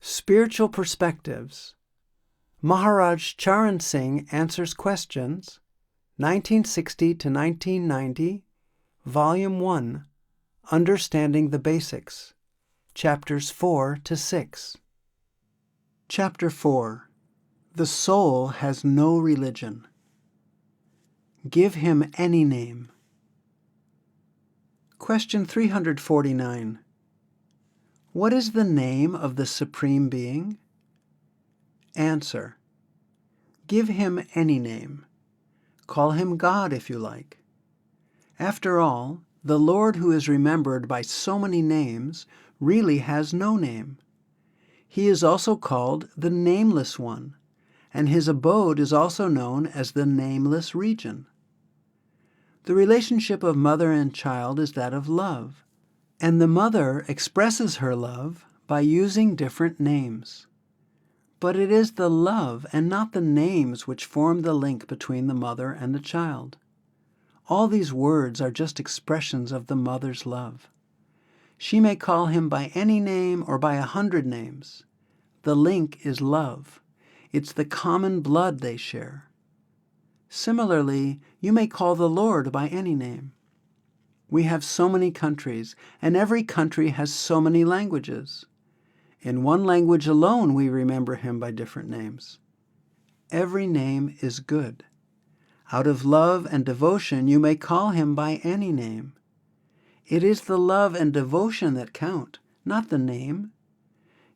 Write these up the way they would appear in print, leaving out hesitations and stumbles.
Spiritual Perspectives. Maharaj Charan Singh Answers Questions, 1960 to 1990, Volume 1, Understanding the Basics, Chapters 4 to 6. Chapter 4. The Soul Has No Religion. Give him any name. Question 349. What is the name of the Supreme Being? Answer. Give him any name. Call him God if you like. After all, the Lord who is remembered by so many names really has no name. He is also called the Nameless One, and his abode is also known as the Nameless Region. The relationship of mother and child is that of love, and the mother expresses her love by using different names. But it is the love and not the names which form the link between the mother and the child. All these words are just expressions of the mother's love. She may call him by any name or by 100 names. The link is love. It's the common blood they share. Similarly, you may call the Lord by any name. We have so many countries, and every country has so many languages. In one language alone we remember him by different names. Every name is good. Out of love and devotion you may call him by any name. It is the love and devotion that count, not the name.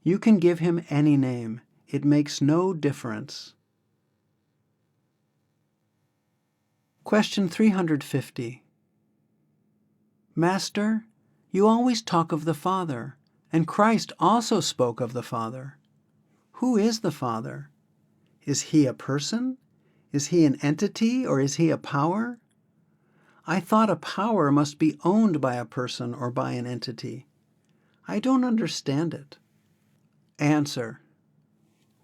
You can give him any name. It makes no difference. Question 350. Master, you always talk of the Father, and Christ also spoke of the Father. Who is the Father? Is he a person? Is he an entity, or is he a power? I thought a power must be owned by a person or by an entity. I don't understand it. Answer.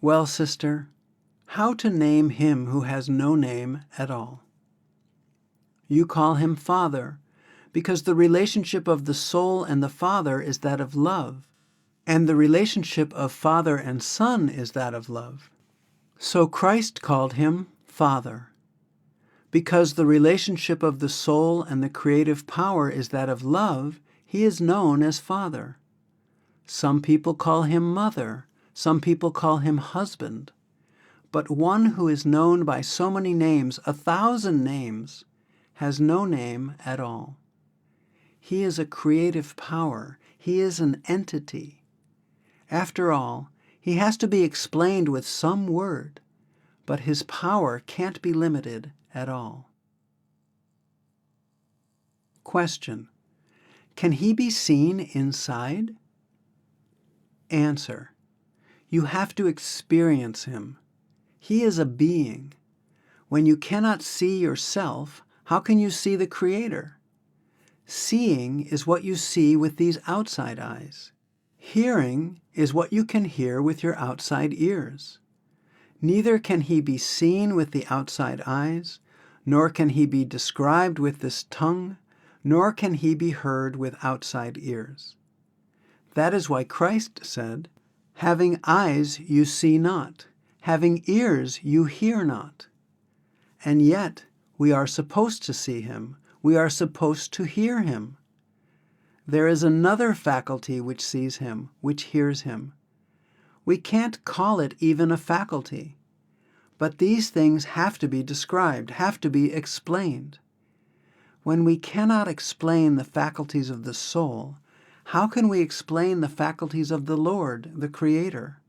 Well, sister, how to name him who has no name at all? You call him Father, because the relationship of the soul and the Father is that of love, and the relationship of Father and Son is that of love. So Christ called him Father. Because the relationship of the soul and the creative power is that of love, he is known as Father. Some people call him Mother, some people call him Husband. But one who is known by so many names, 1,000 names, has no name at all. He is a creative power. He is an entity. After all, he has to be explained with some word, but his power can't be limited at all. Question. Can he be seen inside? Answer. You have to experience him. He is a being. When you cannot see yourself, how can you see the Creator? Seeing is what you see with these outside eyes. Hearing is what you can hear with your outside ears. Neither can he be seen with the outside eyes, nor can he be described with this tongue, nor can he be heard with outside ears. That is why Christ said, "Having eyes you see not, having ears you hear not." And yet we are supposed to see him. We are supposed to hear him. There is another faculty which sees him, which hears him. We can't call it even a faculty. But these things have to be described, have to be explained. When we cannot explain the faculties of the soul, how can we explain the faculties of the Lord, the Creator?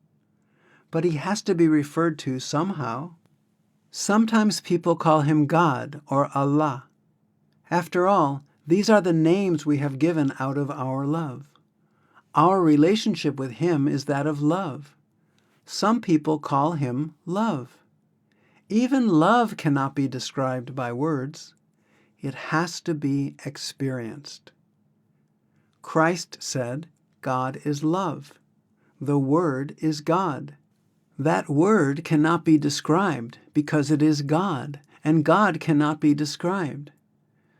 But he has to be referred to somehow. Sometimes people call him God or Allah. After all, these are the names we have given out of our love. Our relationship with him is that of love. Some people call him love. Even love cannot be described by words. It has to be experienced. Christ said, God is love. The Word is God. That Word cannot be described because it is God, and God cannot be described.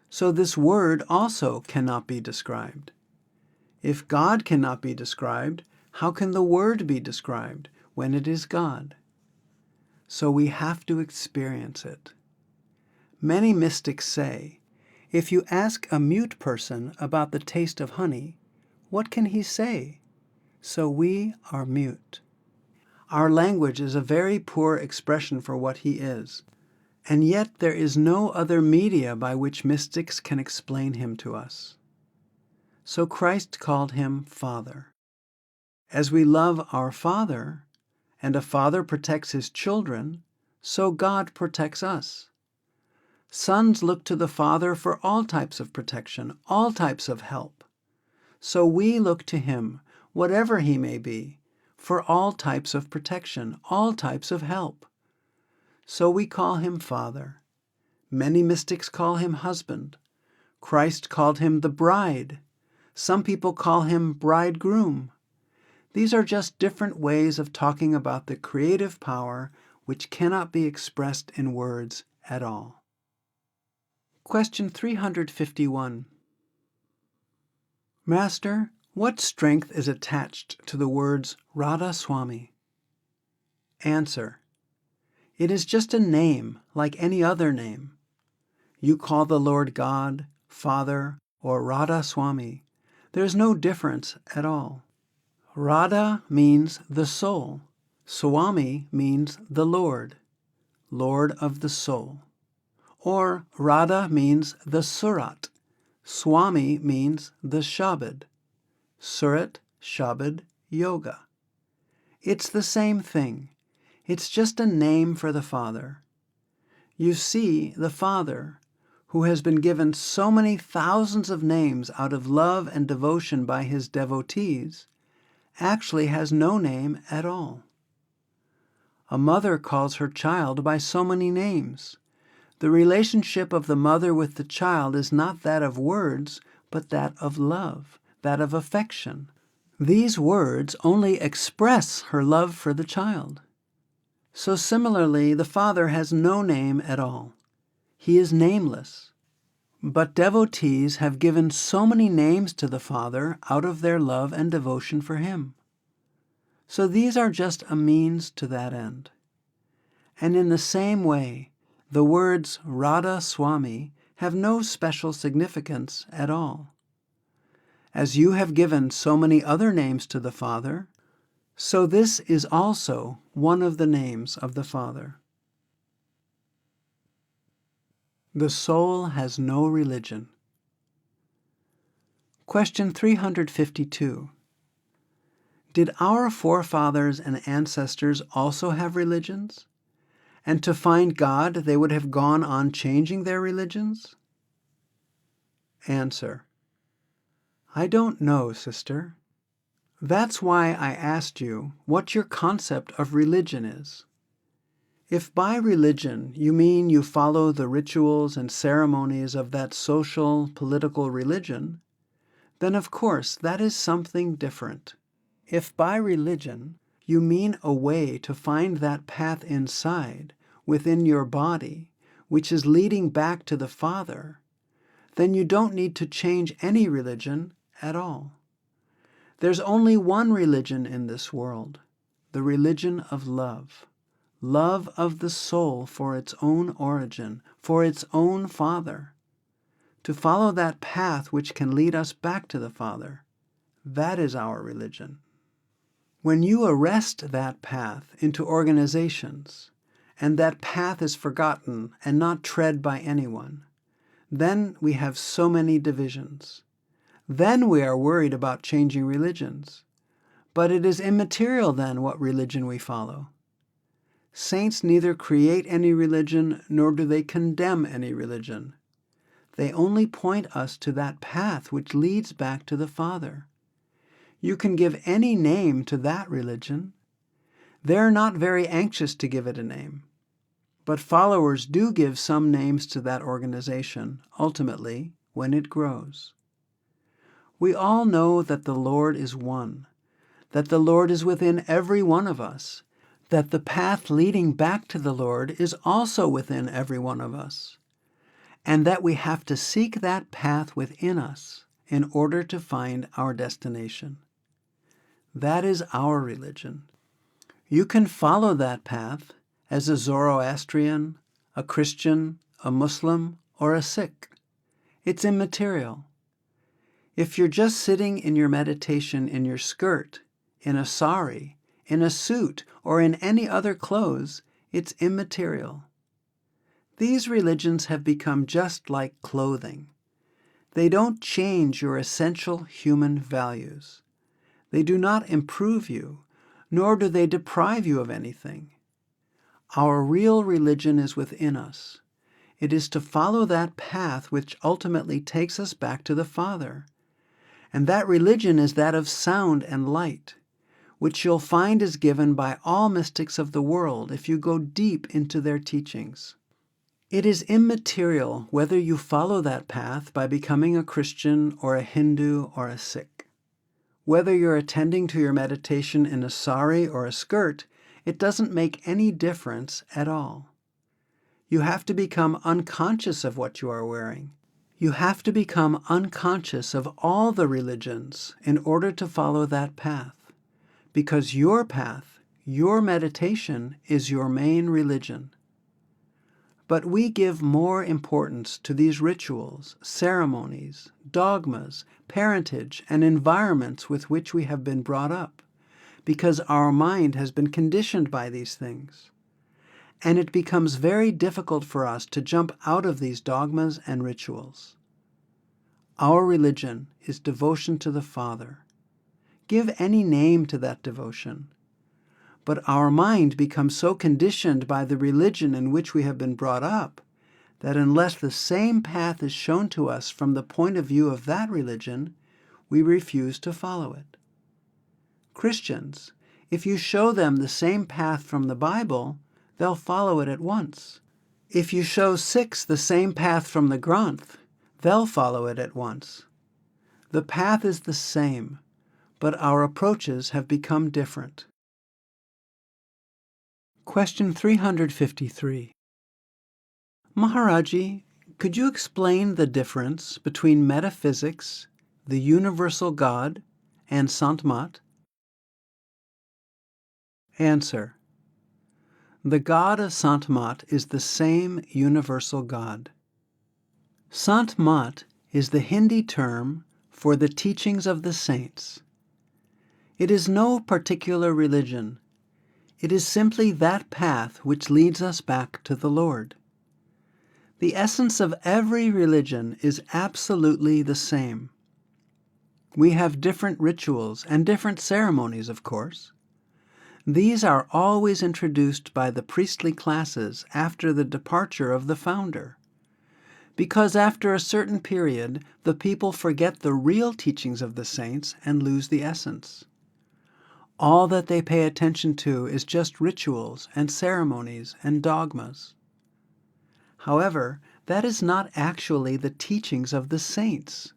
So this Word also cannot be described. If God cannot be described, How can the Word be described when it is God? So we have to experience it. Many mystics say, if you ask a mute person about the taste of honey, what can he say? So we are mute. Our language is a very poor expression for what he is, and yet there is no other media by which mystics can explain him to us. So Christ called him Father. As we love our Father, and a father protects his children, so God protects us. Sons look to the Father for all types of protection, all types of help. So we look to him, whatever he may be, for all types of protection, all types of help. So we call him Father. Many mystics call him husband. Christ called him the bride. Some people call him bridegroom. These are just different ways of talking about the creative power which cannot be expressed in words at all. Question 351. Master, what strength is attached to the words Radha Soami? Answer. It is just a name like any other name. You call the Lord God, Father, or Radha Soami. There is no difference at all. Radha means the soul. Soami means the Lord, Lord of the soul. Or Radha means the Surat. Soami means the Shabad. Surat, Shabad, Yoga. It's the same thing. It's just a name for the Father. You see, the Father, who has been given so many thousands of names out of love and devotion by his devotees, actually has no name at all. A mother calls her child by so many names. The relationship of the mother with the child is not that of words, but that of love, that of affection. These words only express her love for the child. So similarly, the Father has no name at all. He is nameless. But devotees have given so many names to the Father out of their love and devotion for him. So these are just a means to that end. And in the same way, the words Radha Soami have no special significance at all. As you have given so many other names to the Father, so this is also one of the names of the Father. The soul has no religion. Question 352. Did our forefathers and ancestors also have religions? And to find God, they would have gone on changing their religions? Answer. I don't know, sister. That's why I asked you what your concept of religion is. If by religion you mean you follow the rituals and ceremonies of that social, political religion, then of course that is something different. If by religion you mean a way to find that path inside, within your body, which is leading back to the Father, then you don't need to change any religion at all. There's only one religion in this world, the religion of love. Love of the soul for its own origin, for its own Father. To follow that path which can lead us back to the Father, that is our religion. When you arrest that path into organizations, and that path is forgotten and not tread by anyone, then we have so many divisions. Then we are worried about changing religions. But it is immaterial then what religion we follow. Saints neither create any religion nor do they condemn any religion. They only point us to that path which leads back to the Father. You can give any name to that religion. They're not very anxious to give it a name. But followers do give some names to that organization, ultimately, when it grows. We all know that the Lord is one, that the Lord is within every one of us, that the path leading back to the Lord is also within every one of us, and that we have to seek that path within us in order to find our destination. That is our religion. You can follow that path as a Zoroastrian, a Christian, a Muslim, or a Sikh. It's immaterial. If you're just sitting in your meditation in your skirt, in a sari, in a suit, or in any other clothes, it's immaterial. These religions have become just like clothing. They don't change your essential human values. They do not improve you, nor do they deprive you of anything. Our real religion is within us. It is to follow that path which ultimately takes us back to the Father. And that religion is that of sound and light, which you'll find is given by all mystics of the world if you go deep into their teachings. It is immaterial whether you follow that path by becoming a Christian or a Hindu or a Sikh. Whether you're attending to your meditation in a sari or a skirt, it doesn't make any difference at all. You have to become unconscious of what you are wearing. You have to become unconscious of all the religions in order to follow that path, because your path, your meditation, is your main religion. But we give more importance to these rituals, ceremonies, dogmas, parentage, and environments with which we have been brought up, because our mind has been conditioned by these things. And it becomes very difficult for us to jump out of these dogmas and rituals. Our religion is devotion to the Father. Give any name to that devotion. But our mind becomes so conditioned by the religion in which we have been brought up that unless the same path is shown to us from the point of view of that religion, we refuse to follow it. Christians, if you show them the same path from the Bible, they'll follow it at once. If you show Sikhs the same path from the Granth, they'll follow it at once. The path is the same, but our approaches have become different. Question 353. Maharaji, could you explain the difference between metaphysics, the universal God, and Sant Mat? Answer. The God of Sant Mat is the same universal God. Sant Mat is the Hindi term for the teachings of the saints. It is no particular religion. It is simply that path which leads us back to the Lord. The essence of every religion is absolutely the same. We have different rituals and different ceremonies, of course. These are always introduced by the priestly classes after the departure of the founder, because after a certain period, the people forget the real teachings of the saints and lose the essence. All that they pay attention to is just rituals and ceremonies and dogmas. However, that is not actually the teachings of the saints.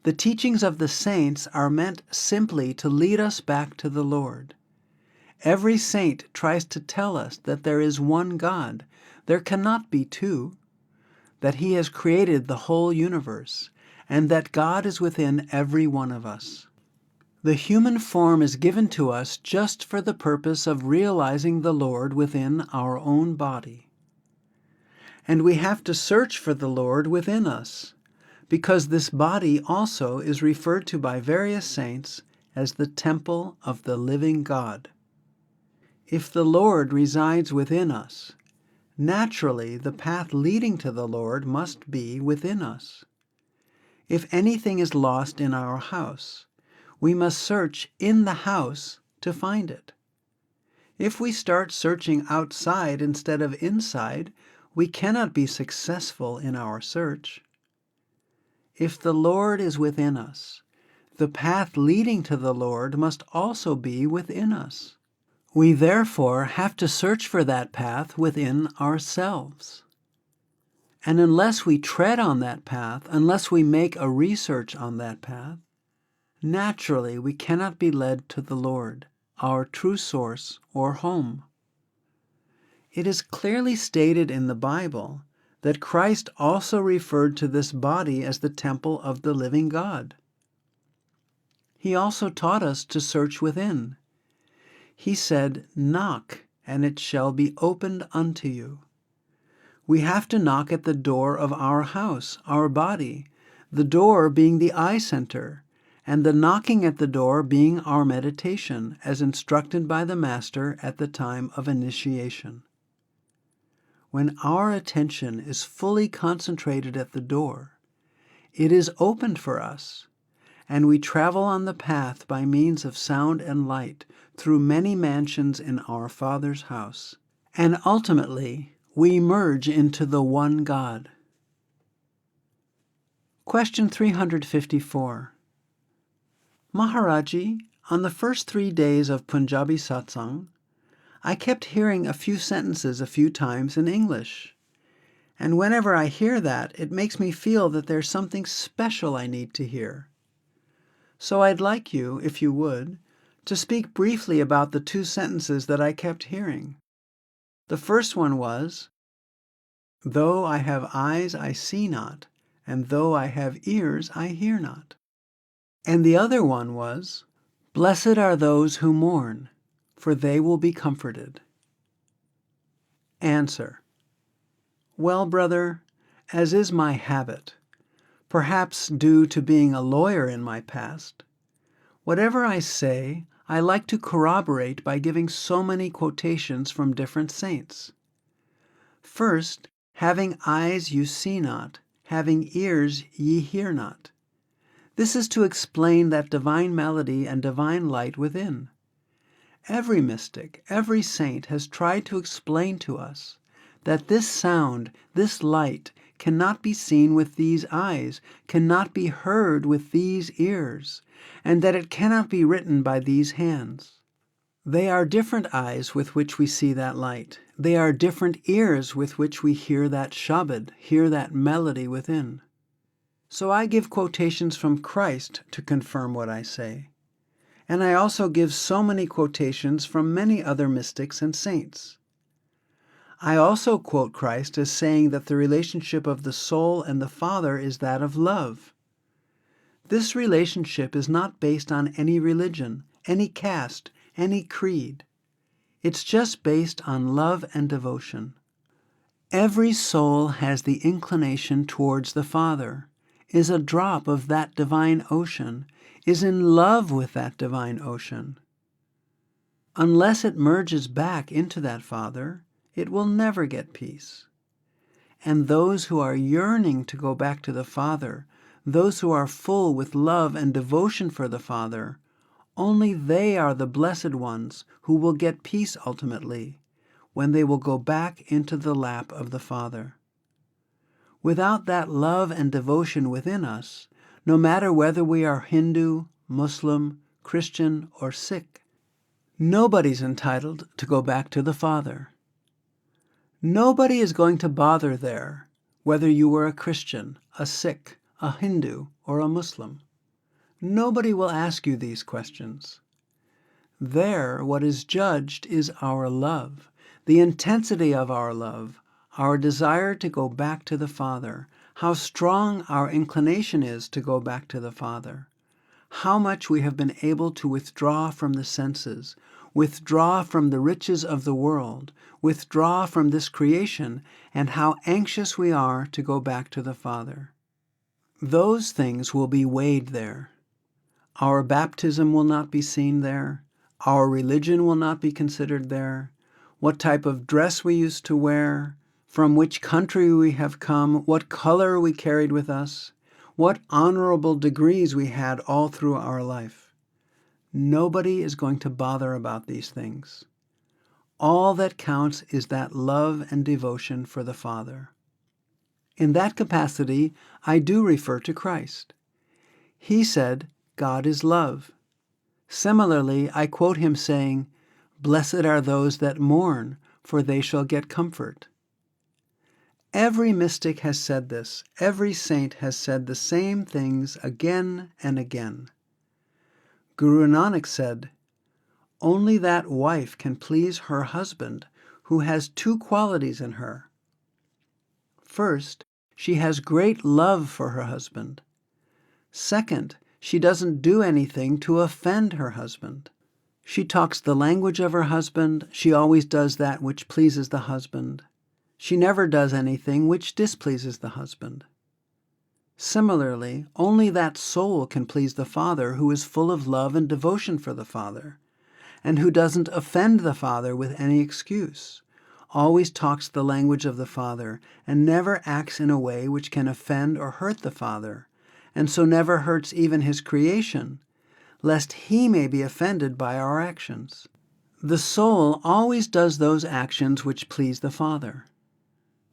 The teachings of the saints are meant simply to lead us back to the Lord. Every saint tries to tell us that there is one God. There cannot be two. That He has created the whole universe, and that God is within every one of us. The human form is given to us just for the purpose of realizing the Lord within our own body. And we have to search for the Lord within us, because this body also is referred to by various saints as the temple of the living God. If the Lord resides within us, naturally the path leading to the Lord must be within us. If anything is lost in our house, we must search in the house to find it. If we start searching outside instead of inside, we cannot be successful in our search. If the Lord is within us, the path leading to the Lord must also be within us. We therefore have to search for that path within ourselves. And unless we tread on that path, unless we make a research on that path, naturally we cannot be led to the Lord, our true source or home. It is clearly stated in the Bible that Christ also referred to this body as the temple of the living God. He also taught us to search within. He said, "Knock, and it shall be opened unto you." We have to knock at the door of our house, our body, the door being the eye center, and the knocking at the door being our meditation, as instructed by the Master at the time of initiation. When our attention is fully concentrated at the door, it is opened for us, and we travel on the path by means of sound and light through many mansions in our Father's house, and ultimately we merge into the one God. Question 354. Maharaji, on the first 3 days of Punjabi Satsang, I kept hearing a few sentences a few times in English. And whenever I hear that, it makes me feel that there's something special I need to hear. So I'd like you, if you would, to speak briefly about the 2 sentences that I kept hearing. The first one was, "Though I have eyes I see not, and though I have ears I hear not." And the other one was, "Blessed are those who mourn, for they will be comforted." Answer. Well, brother, as is my habit, perhaps due to being a lawyer in my past, whatever I say, I like to corroborate by giving so many quotations from different saints. First, having eyes you see not, having ears ye hear not. This is to explain that divine melody and divine light within. Every mystic, every saint has tried to explain to us that this sound, this light, cannot be seen with these eyes, cannot be heard with these ears, and that it cannot be written by these hands. They are different eyes with which we see that light. They are different ears with which we hear that shabad, hear that melody within. So I give quotations from Christ to confirm what I say. And I also give so many quotations from many other mystics and saints. I also quote Christ as saying that the relationship of the soul and the Father is that of love. This relationship is not based on any religion, any caste, any creed. It's just based on love and devotion. Every soul has the inclination towards the Father, is a drop of that divine ocean, is in love with that divine ocean. Unless it merges back into that Father, it will never get peace. And those who are yearning to go back to the Father, those who are full with love and devotion for the Father, only they are the blessed ones who will get peace ultimately, when they will go back into the lap of the Father. Without that love and devotion within us, no matter whether we are Hindu, Muslim, Christian, or Sikh, nobody's entitled to go back to the Father. Nobody is going to bother there, whether you were a Christian, a Sikh, a Hindu, or a Muslim. Nobody will ask you these questions. There, what is judged is our love, the intensity of our love, our desire to go back to the Father, how strong our inclination is to go back to the Father, how much we have been able to withdraw from the senses, withdraw from the riches of the world, withdraw from this creation, and how anxious we are to go back to the Father. Those things will be weighed there. Our baptism will not be seen there. Our religion will not be considered there. What type of dress we used to wear, from which country we have come, what color we carried with us, what honorable degrees we had all through our life. Nobody is going to bother about these things. All that counts is that love and devotion for the Father. In that capacity, I do refer to Christ. He said, God is love. Similarly, I quote him saying, "Blessed are those that mourn, for they shall get comfort." Every mystic has said this. Every saint has said the same things again and again. Guru Nanak said, "Only that wife can please her husband who has 2 qualities in her. First, she has great love for her husband. Second, She doesn't do anything to offend her husband. She talks the language of her husband. She always does that which pleases the husband. She never does anything which displeases the husband. Similarly, only that soul can please the Father who is full of love and devotion for the Father, and who doesn't offend the Father with any excuse, always talks the language of the Father, and never acts in a way which can offend or hurt the Father, and so never hurts even His creation, lest He may be offended by our actions. The soul always does those actions which please the Father.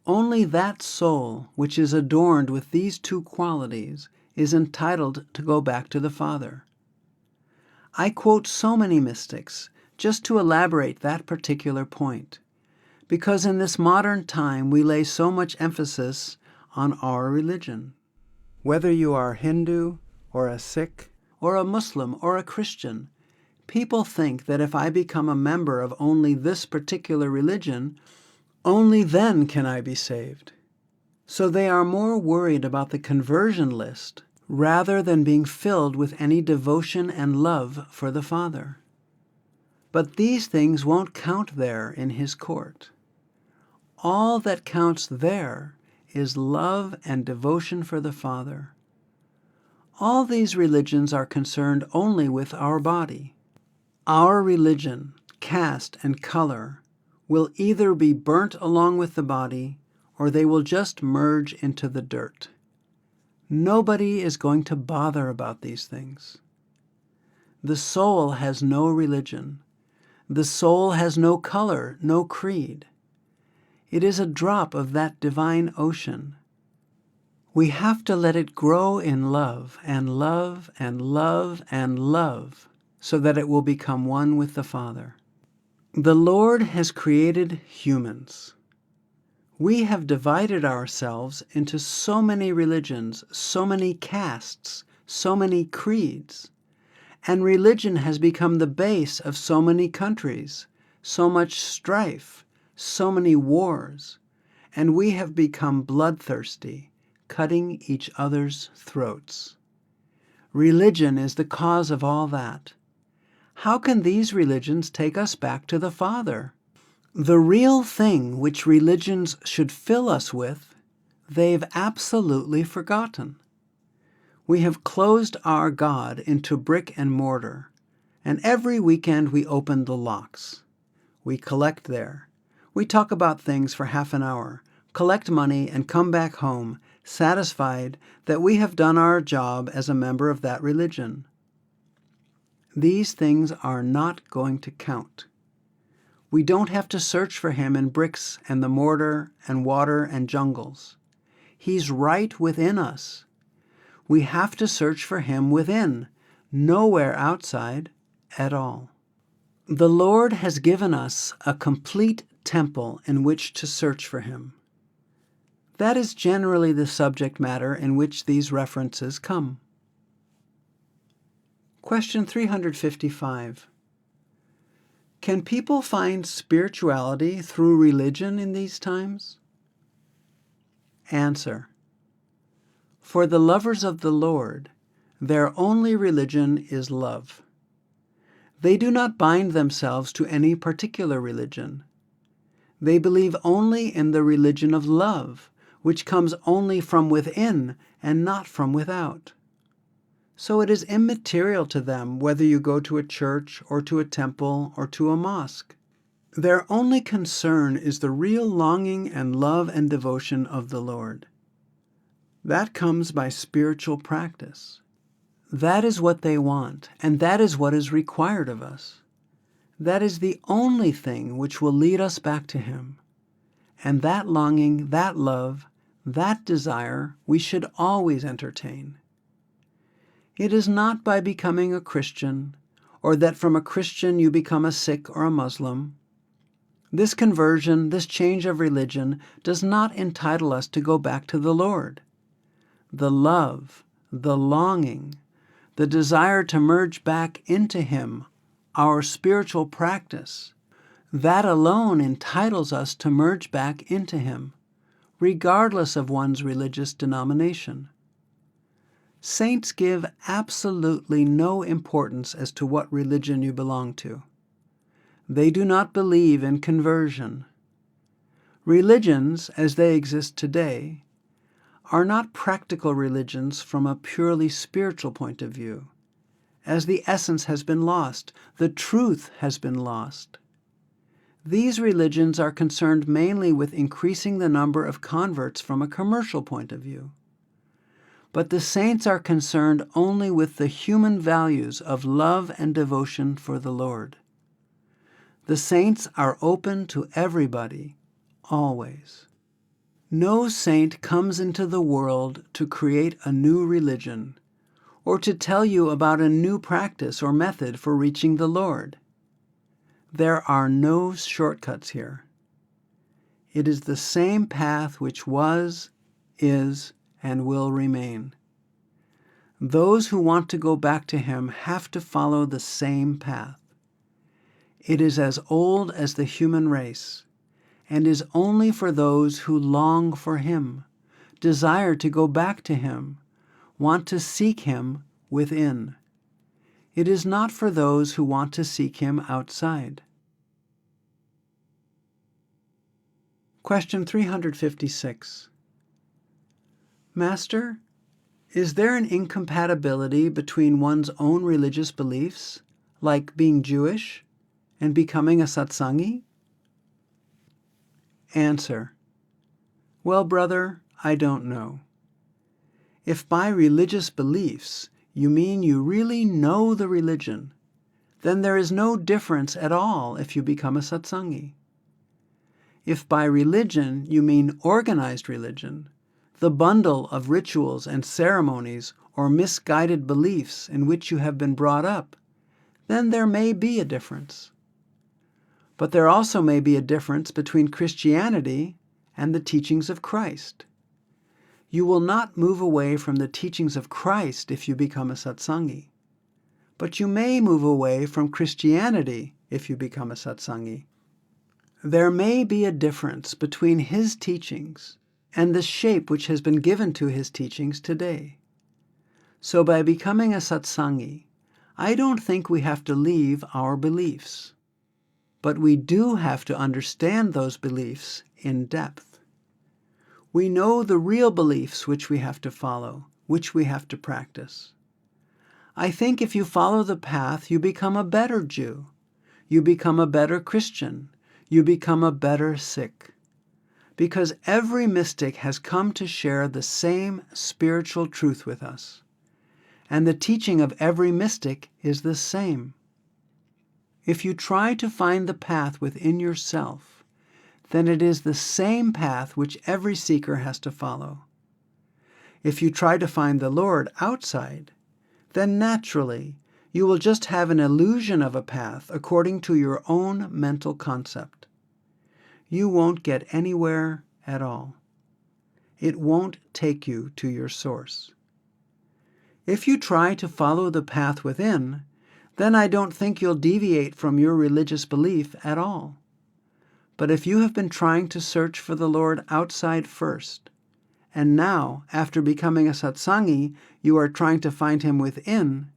Only that soul which is adorned with these two qualities is entitled to go back to the Father. I quote so many mystics just to elaborate that particular point, because in this modern time we lay so much emphasis on our religion. Whether you are Hindu or a Sikh or a Muslim or a Christian, people think that if I become a member of only this particular religion, only then can I be saved. So they are more worried about the conversion list rather than being filled with any devotion and love for the Father. But these things won't count there in His court. All that counts there is love and devotion for the Father. All these religions are concerned only with our body. Our religion, caste, and color will either be burnt along with the body, or they will just merge into the dirt. Nobody is going to bother about these things. The soul has no religion. The soul has no color, no creed. It is a drop of that divine ocean. We have to let it grow in love and love and love and love so that it will become one with the Father. The Lord has created humans. We have divided ourselves into so many religions, so many castes, so many creeds, and religion has become the base of so many countries, so much strife, so many wars, and we have become bloodthirsty, cutting each other's throats. Religion is the cause of all that. How can these religions take us back to the Father? The real thing which religions should fill us with, they've absolutely forgotten. We have closed our God into brick and mortar, and every weekend we open the locks. We collect there. We talk about things for half an hour, collect money, and come back home, satisfied that we have done our job as a member of that religion. These things are not going to count. We don't have to search for Him in bricks and the mortar and water and jungles. He's right within us. We have to search for Him within, nowhere outside at all. The Lord has given us a complete temple in which to search for Him. That is generally the subject matter in which these references come. Question 355. Can people find spirituality through religion in these times? Answer. For the lovers of the Lord, their only religion is love. They do not bind themselves to any particular religion. They believe only in the religion of love, which comes only from within and not from without. So it is immaterial to them whether you go to a church or to a temple or to a mosque. Their only concern is the real longing and love and devotion of the Lord. That comes by spiritual practice. That is what they want, and that is what is required of us. That is the only thing which will lead us back to Him. And that longing, that love, that desire we should always entertain. It is not by becoming a Christian, or that from a Christian you become a Sikh or a Muslim. This conversion, this change of religion, does not entitle us to go back to the Lord. The love, the longing, the desire to merge back into Him, our spiritual practice, that alone entitles us to merge back into Him, regardless of one's religious denomination. Saints give absolutely no importance as to what religion you belong to. They do not believe in conversion. Religions, as they exist today, are not practical religions from a purely spiritual point of view, as the essence has been lost, the truth has been lost. These religions are concerned mainly with increasing the number of converts from a commercial point of view. But the saints are concerned only with the human values of love and devotion for the Lord. The saints are open to everybody, always. No saint comes into the world to create a new religion, or to tell you about a new practice or method for reaching the Lord. There are no shortcuts here. It is the same path which was, is, and will remain. Those who want to go back to Him have to follow the same path. It is as old as the human race, and is only for those who long for Him, desire to go back to Him, want to seek Him within. It is not for those who want to seek Him outside. Question 356. Master, is there an incompatibility between one's own religious beliefs, like being Jewish, and becoming a satsangi? Answer. Well, brother, I don't know. If by religious beliefs you mean you really know the religion, then there is no difference at all if you become a satsangi. If by religion you mean organized religion, the bundle of rituals and ceremonies or misguided beliefs in which you have been brought up, then there may be a difference. But there also may be a difference between Christianity and the teachings of Christ. You will not move away from the teachings of Christ if you become a satsangi, but you may move away from Christianity if you become a satsangi. There may be a difference between His teachings and the shape which has been given to His teachings today. So by becoming a satsangi, I don't think we have to leave our beliefs, but we do have to understand those beliefs in depth. We know the real beliefs which we have to follow, which we have to practice. I think if you follow the path, you become a better Jew, you become a better Christian, you become a better Sikh, because every mystic has come to share the same spiritual truth with us, and the teaching of every mystic is the same. If you try to find the path within yourself, then it is the same path which every seeker has to follow. If you try to find the Lord outside, then naturally you will just have an illusion of a path according to your own mental concept. You won't get anywhere at all. It won't take you to your source. If you try to follow the path within, then I don't think you'll deviate from your religious belief at all. But if you have been trying to search for the Lord outside first, and now, after becoming a satsangi, you are trying to find Him within,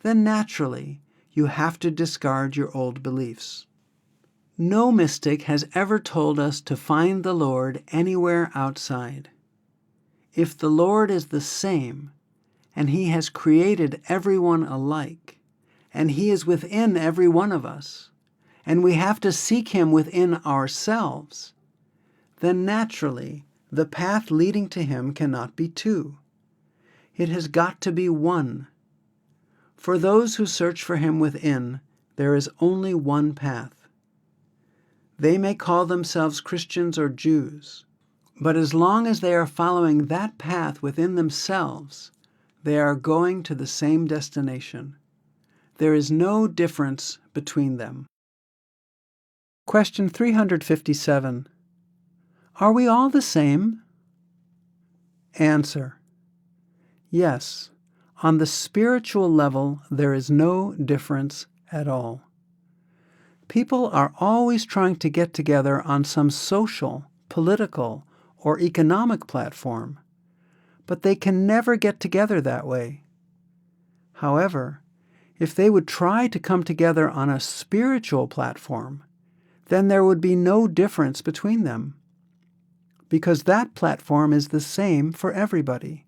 then naturally you have to discard your old beliefs. No mystic has ever told us to find the Lord anywhere outside. If the Lord is the same, and He has created everyone alike, and He is within every one of us, and we have to seek Him within ourselves, then naturally the path leading to Him cannot be two. It has got to be one. For those who search for Him within, there is only one path. They may call themselves Christians or Jews, but as long as they are following that path within themselves, they are going to the same destination. There is no difference between them. Question 357. Are we all the same? Answer. Yes. On the spiritual level, there is no difference at all. People are always trying to get together on some social, political, or economic platform, but they can never get together that way. However, if they would try to come together on a spiritual platform, then there would be no difference between them, because that platform is the same for everybody.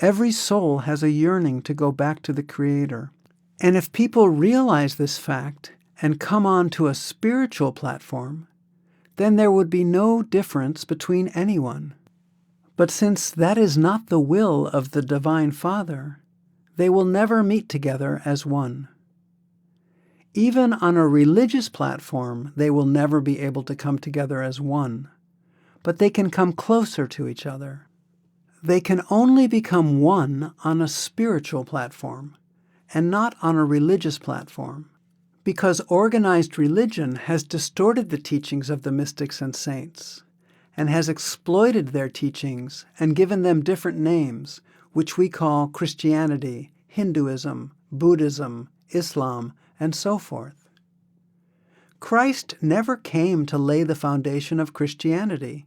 Every soul has a yearning to go back to the Creator. And if people realize this fact and come on to a spiritual platform, then there would be no difference between anyone. But since that is not the will of the Divine Father, they will never meet together as one. Even on a religious platform, they will never be able to come together as one, but they can come closer to each other. They can only become one on a spiritual platform, and not on a religious platform, because organized religion has distorted the teachings of the mystics and saints, and has exploited their teachings and given them different names, which we call Christianity, Hinduism, Buddhism, Islam, and so forth. Christ never came to lay the foundation of Christianity.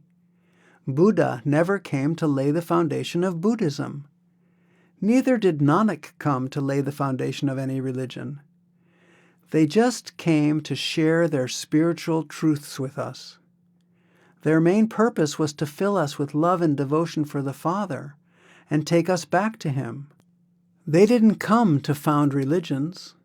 Buddha never came to lay the foundation of Buddhism. Neither did Nanak come to lay the foundation of any religion. They just came to share their spiritual truths with us. Their main purpose was to fill us with love and devotion for the Father and take us back to Him. They didn't come to found religions,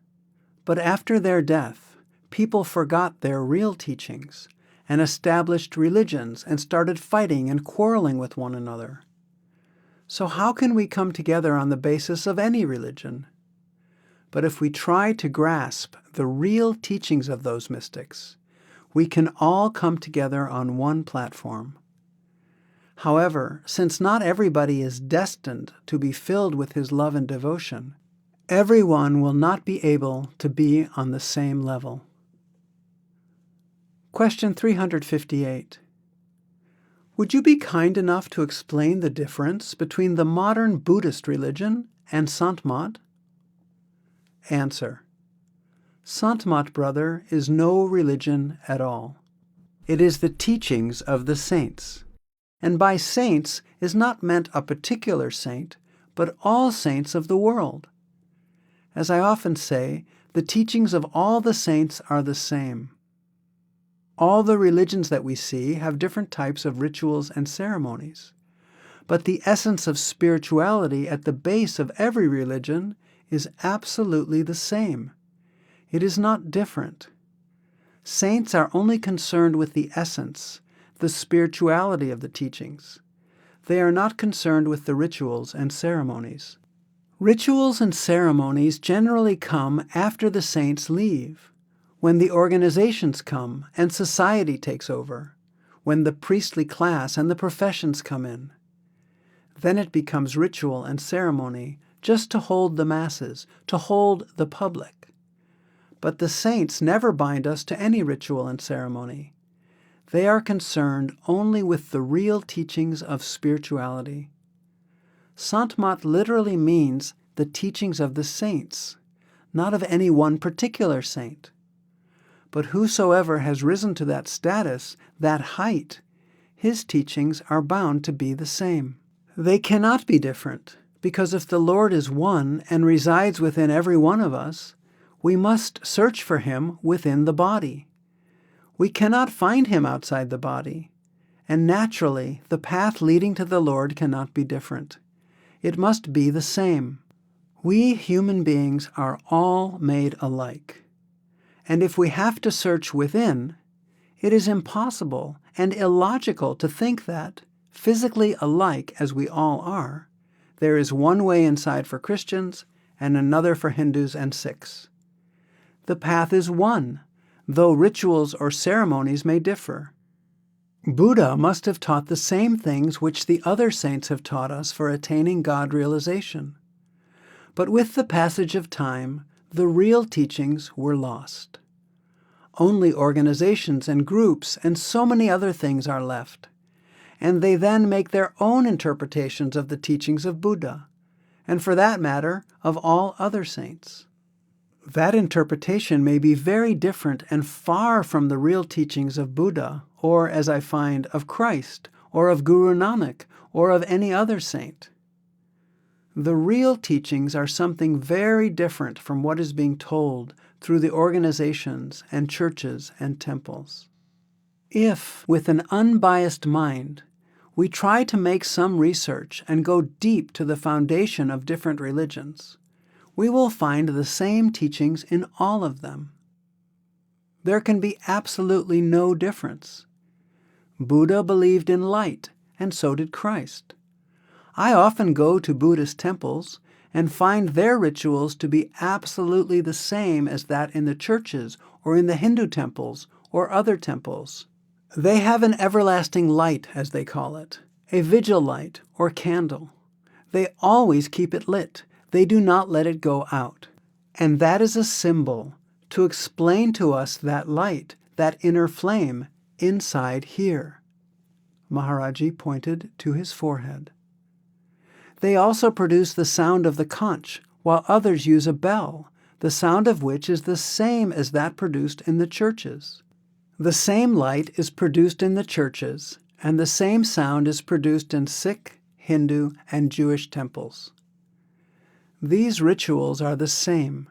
but after their death, people forgot their real teachings and established religions and started fighting and quarreling with one another. So how can we come together on the basis of any religion? But if we try to grasp the real teachings of those mystics, we can all come together on one platform. However, since not everybody is destined to be filled with His love and devotion, everyone will not be able to be on the same level. Question 358. Would you be kind enough to explain the difference between the modern Buddhist religion and Sant Mat? Answer. Sant Mat, brother, is no religion at all. It is the teachings of the saints. And by saints is not meant a particular saint, but all saints of the world. As I often say, the teachings of all the saints are the same. All the religions that we see have different types of rituals and ceremonies. But the essence of spirituality at the base of every religion is absolutely the same. It is not different. Saints are only concerned with the essence, the spirituality of the teachings. They are not concerned with the rituals and ceremonies. Rituals and ceremonies generally come after the saints leave, when the organizations come and society takes over, when the priestly class and the professions come in. Then it becomes ritual and ceremony just to hold the masses, to hold the public. But the saints never bind us to any ritual and ceremony. They are concerned only with the real teachings of spirituality. Sant Mat literally means the teachings of the saints, not of any one particular saint. But whosoever has risen to that status, that height, his teachings are bound to be the same. They cannot be different, because if the Lord is one and resides within every one of us, we must search for Him within the body. We cannot find Him outside the body, and naturally the path leading to the Lord cannot be different. It must be the same. We human beings are all made alike. And if we have to search within, it is impossible and illogical to think that, physically alike as we all are, there is one way inside for Christians and another for Hindus and Sikhs. The path is one, though rituals or ceremonies may differ. Buddha must have taught the same things which the other saints have taught us for attaining God realization. But with the passage of time, the real teachings were lost. Only organizations and groups and so many other things are left, and they then make their own interpretations of the teachings of Buddha, and for that matter, of all other saints. That interpretation may be very different and far from the real teachings of Buddha, or, as I find, of Christ, or of Guru Nanak, or of any other saint. The real teachings are something very different from what is being told through the organizations and churches and temples. If, with an unbiased mind, we try to make some research and go deep to the foundation of different religions, we will find the same teachings in all of them. There can be absolutely no difference. Buddha believed in light, and so did Christ. I often go to Buddhist temples and find their rituals to be absolutely the same as that in the churches or in the Hindu temples or other temples. They have an everlasting light, as they call it, a vigil light or candle. They always keep it lit. They do not let it go out. And that is a symbol to explain to us that light, that inner flame, inside here. Maharaji pointed to his forehead. They also produce the sound of the conch, while others use a bell, the sound of which is the same as that produced in the churches. The same light is produced in the churches, and the same sound is produced in Sikh, Hindu, and Jewish temples. These rituals are the same,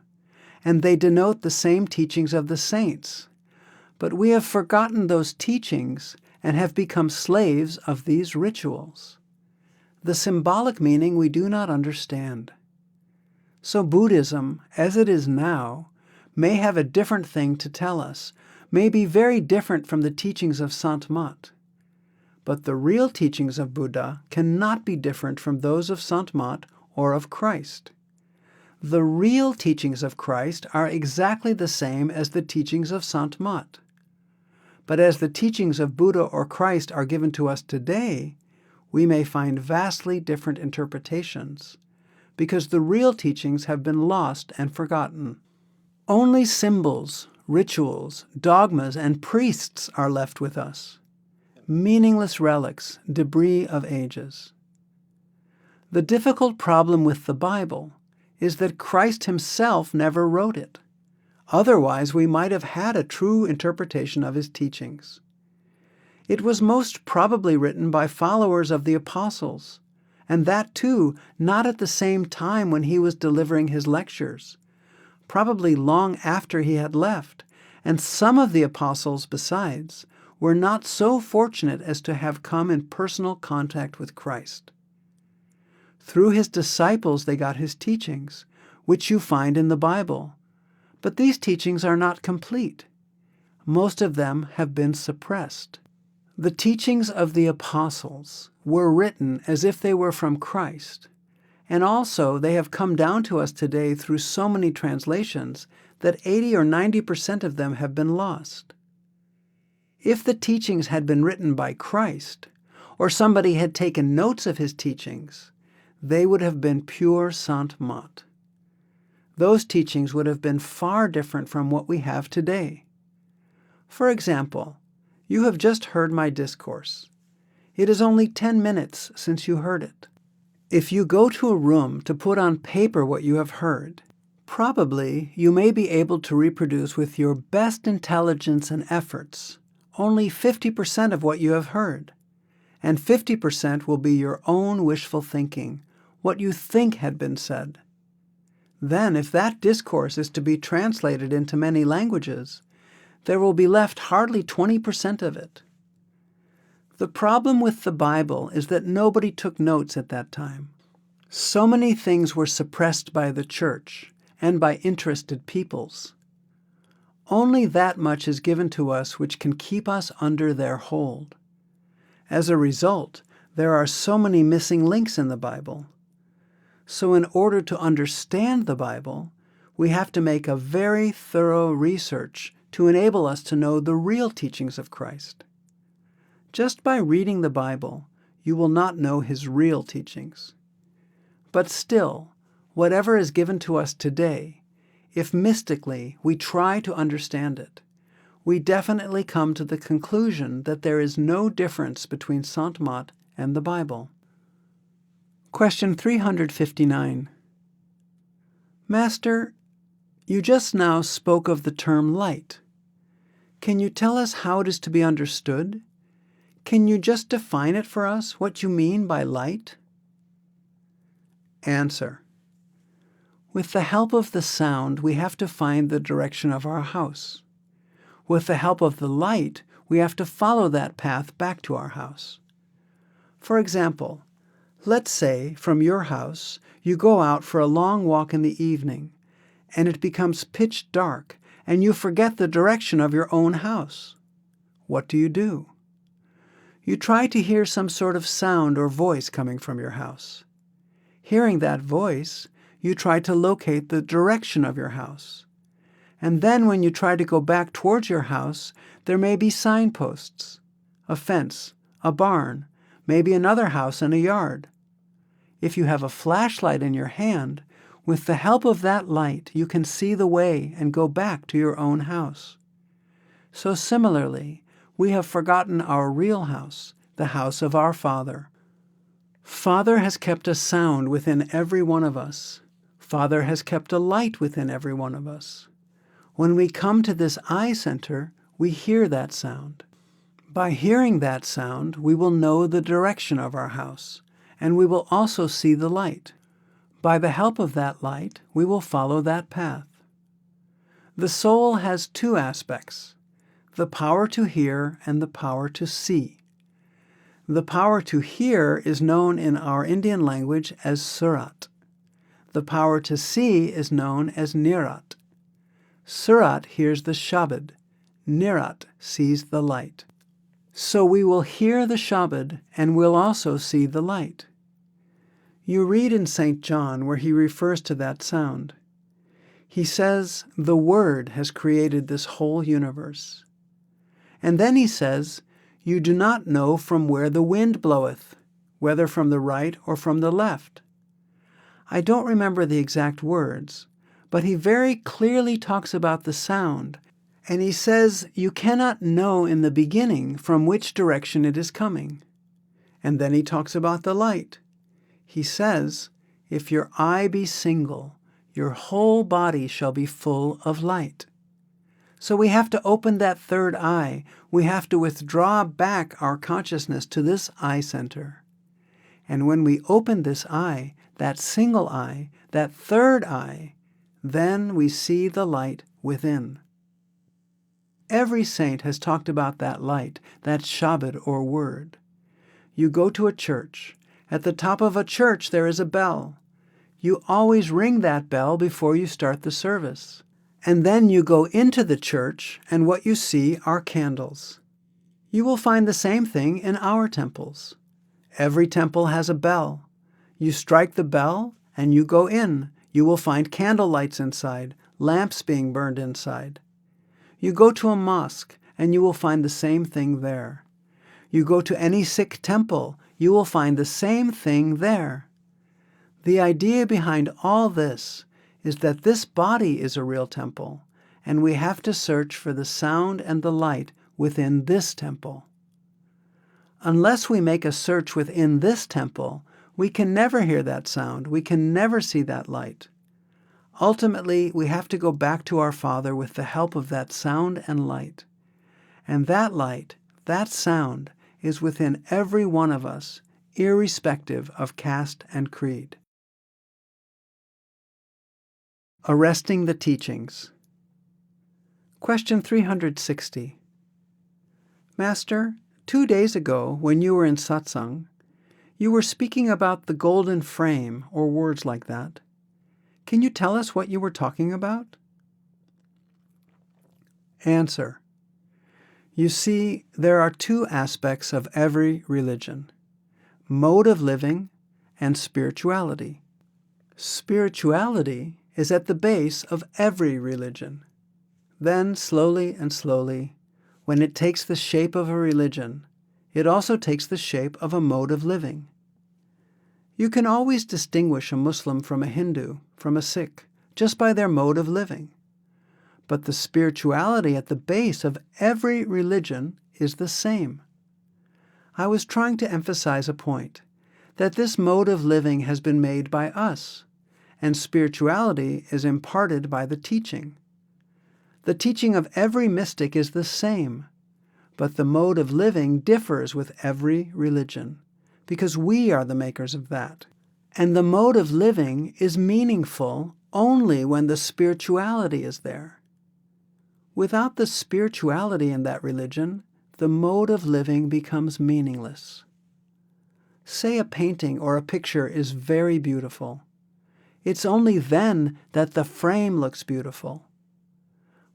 and they denote the same teachings of the saints, but we have forgotten those teachings and have become slaves of these rituals. The symbolic meaning we do not understand. So Buddhism, as it is now, may have a different thing to tell us, may be very different from the teachings of Sant Mat. But the real teachings of Buddha cannot be different from those of Sant Mat or of Christ. The real teachings of Christ are exactly the same as the teachings of Sant Mat. But as the teachings of Buddha or Christ are given to us today, we may find vastly different interpretations, because the real teachings have been lost and forgotten. Only symbols, rituals, dogmas, and priests are left with us, meaningless relics, debris of ages. The difficult problem with the Bible is that Christ himself never wrote it. Otherwise, we might have had a true interpretation of his teachings. It was most probably written by followers of the apostles, and that too not at the same time when he was delivering his lectures, probably long after he had left, and some of the apostles, besides, were not so fortunate as to have come in personal contact with Christ. Through his disciples they got his teachings, which you find in the Bible. But these teachings are not complete. Most of them have been suppressed. The teachings of the apostles were written as if they were from Christ, and also they have come down to us today through so many translations that 80 or 90% of them have been lost. If the teachings had been written by Christ, or somebody had taken notes of his teachings, they would have been pure Sant Mat. Those teachings would have been far different from what we have today. For example, you have just heard my discourse. It is only 10 minutes since you heard it. If you go to a room to put on paper what you have heard, probably you may be able to reproduce with your best intelligence and efforts only 50% of what you have heard, and 50% will be your own wishful thinking, what you think had been said. Then, if that discourse is to be translated into many languages, there will be left hardly 20% of it. The problem with the Bible is that nobody took notes at that time. So many things were suppressed by the church and by interested peoples. Only that much is given to us which can keep us under their hold. As a result, there are so many missing links in the Bible. So in order to understand the Bible, we have to make a very thorough research to enable us to know the real teachings of Christ. Just by reading the Bible, you will not know his real teachings. But still, whatever is given to us today, if mystically we try to understand it, we definitely come to the conclusion that there is no difference between Sant Mat and the Bible. Question 359. Master, you just now spoke of the term light. Can you tell us how it is to be understood? Can you just define it for us, what you mean by light? Answer. With the help of the sound, we have to find the direction of our house. With the help of the light, we have to follow that path back to our house. For example, let's say from your house you go out for a long walk in the evening, and it becomes pitch dark, and you forget the direction of your own house. What do? You try to hear some sort of sound or voice coming from your house. Hearing that voice, you try to locate the direction of your house. And then when you try to go back towards your house, there may be signposts, a fence, a barn, maybe another house and a yard. If you have a flashlight in your hand, with the help of that light, you can see the way and go back to your own house. So similarly, we have forgotten our real house, the house of our Father. Father has kept a sound within every one of us. Father has kept a light within every one of us. When we come to this eye center, we hear that sound. By hearing that sound, we will know the direction of our house, and we will also see the light. By the help of that light, we will follow that path. The soul has two aspects, the power to hear and the power to see. The power to hear is known in our Indian language as surat. The power to see is known as nirat. Surat hears the Shabad. Nirat sees the light. So we will hear the Shabad and we'll also see the light. You read in St. John where he refers to that sound. He says, the Word has created this whole universe. And then he says, you do not know from where the wind bloweth, whether from the right or from the left. I don't remember the exact words, but he very clearly talks about the sound, and he says you cannot know in the beginning from which direction it is coming. And then he talks about the light. He says, if your eye be single, your whole body shall be full of light. So we have to open that third eye. We have to withdraw back our consciousness to this eye center. And when we open this eye, that single eye, that third eye, then we see the light within. Every saint has talked about that light, that Shabad or word. You go to a church. At the top of a church there is a bell. You always ring that bell before you start the service. And then you go into the church, and what you see are candles. You will find the same thing in our temples. Every temple has a bell. You strike the bell, and you go in. You will find candle lights inside, lamps being burned inside. You go to a mosque, and you will find the same thing there. You go to any Sikh temple, you will find the same thing there. The idea behind all this is that this body is a real temple, and we have to search for the sound and the light within this temple. Unless we make a search within this temple, we can never hear that sound, we can never see that light. Ultimately, we have to go back to our Father with the help of that sound and light. And that light, that sound, is within every one of us, irrespective of caste and creed. Arresting the Teachings. Question 360. Master, 2 days ago, when you were in Satsang, you were speaking about the golden frame, or words like that. Can you tell us what you were talking about? Answer. You see, there are two aspects of every religion: mode of living and spirituality. Spirituality is at the base of every religion. Then, slowly and slowly, when it takes the shape of a religion, it also takes the shape of a mode of living. You can always distinguish a Muslim from a Hindu, from a Sikh, just by their mode of living. But the spirituality at the base of every religion is the same. I was trying to emphasize a point, that this mode of living has been made by us, and spirituality is imparted by the teaching. The teaching of every mystic is the same, but the mode of living differs with every religion, because we are the makers of that. And the mode of living is meaningful only when the spirituality is there. Without the spirituality in that religion, the mode of living becomes meaningless. Say a painting or a picture is very beautiful. It's only then that the frame looks beautiful.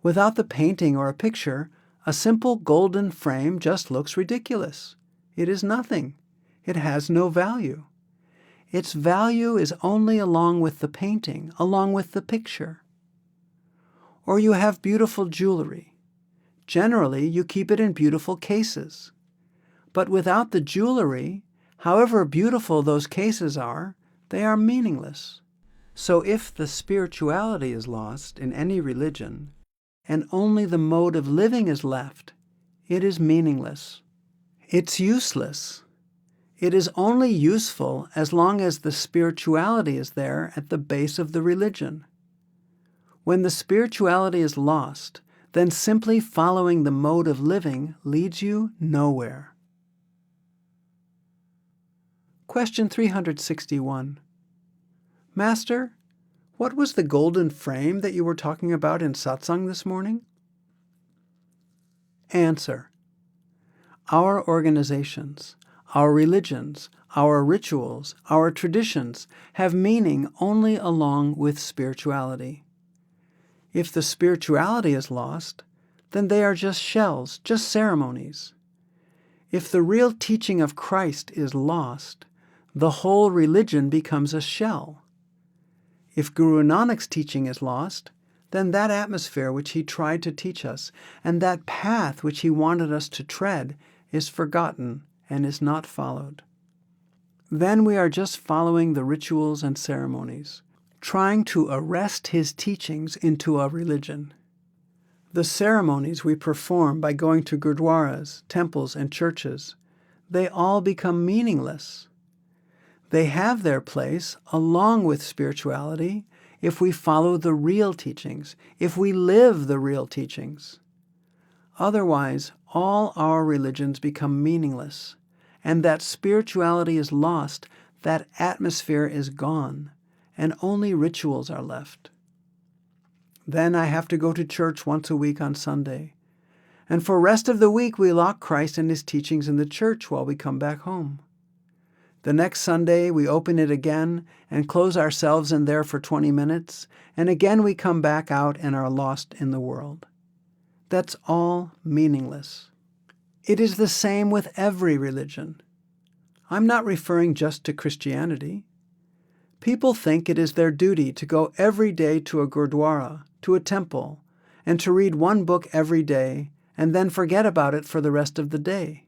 Without the painting or a picture, a simple golden frame just looks ridiculous. It is nothing. It has no value. Its value is only along with the painting, along with the picture. Or you have beautiful jewelry. Generally, you keep it in beautiful cases. But without the jewelry, however beautiful those cases are, they are meaningless. So if the spirituality is lost in any religion, and only the mode of living is left, it is meaningless. It's useless. It is only useful as long as the spirituality is there at the base of the religion. When the spirituality is lost, then simply following the mode of living leads you nowhere. Question 361. Master, what was the golden frame that you were talking about in Satsang this morning? Answer. Our organizations, our religions, our rituals, our traditions have meaning only along with spirituality. If the spirituality is lost, then they are just shells, just ceremonies. If the real teaching of Christ is lost, the whole religion becomes a shell. If Guru Nanak's teaching is lost, then that atmosphere which he tried to teach us and that path which he wanted us to tread is forgotten and is not followed. Then we are just following the rituals and ceremonies, trying to arrest his teachings into a religion. The ceremonies we perform by going to gurdwaras, temples, and churches, they all become meaningless. They have their place along with spirituality if we follow the real teachings, if we live the real teachings. Otherwise, all our religions become meaningless, and that spirituality is lost, that atmosphere is gone, and only rituals are left. Then I have to go to church once a week on Sunday, and for rest of the week we lock Christ and his teachings in the church while we come back home. The next Sunday we open it again and close ourselves in there for 20 minutes, and again we come back out and are lost in the world. That's all meaningless. It is the same with every religion. I'm not referring just to Christianity. People think it is their duty to go every day to a gurdwara, to a temple, and to read one book every day, and then forget about it for the rest of the day.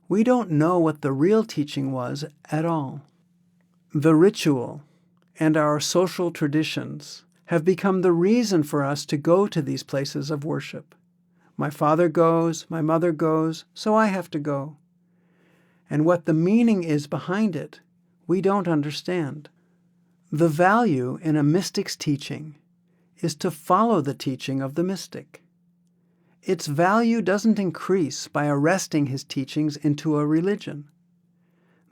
We don't know what the real teaching was at all. The ritual and our social traditions have become the reason for us to go to these places of worship. My father goes, my mother goes, so I have to go. And what the meaning is behind it, we don't understand. The value in a mystic's teaching is to follow the teaching of the mystic. Its value doesn't increase by arresting his teachings into a religion.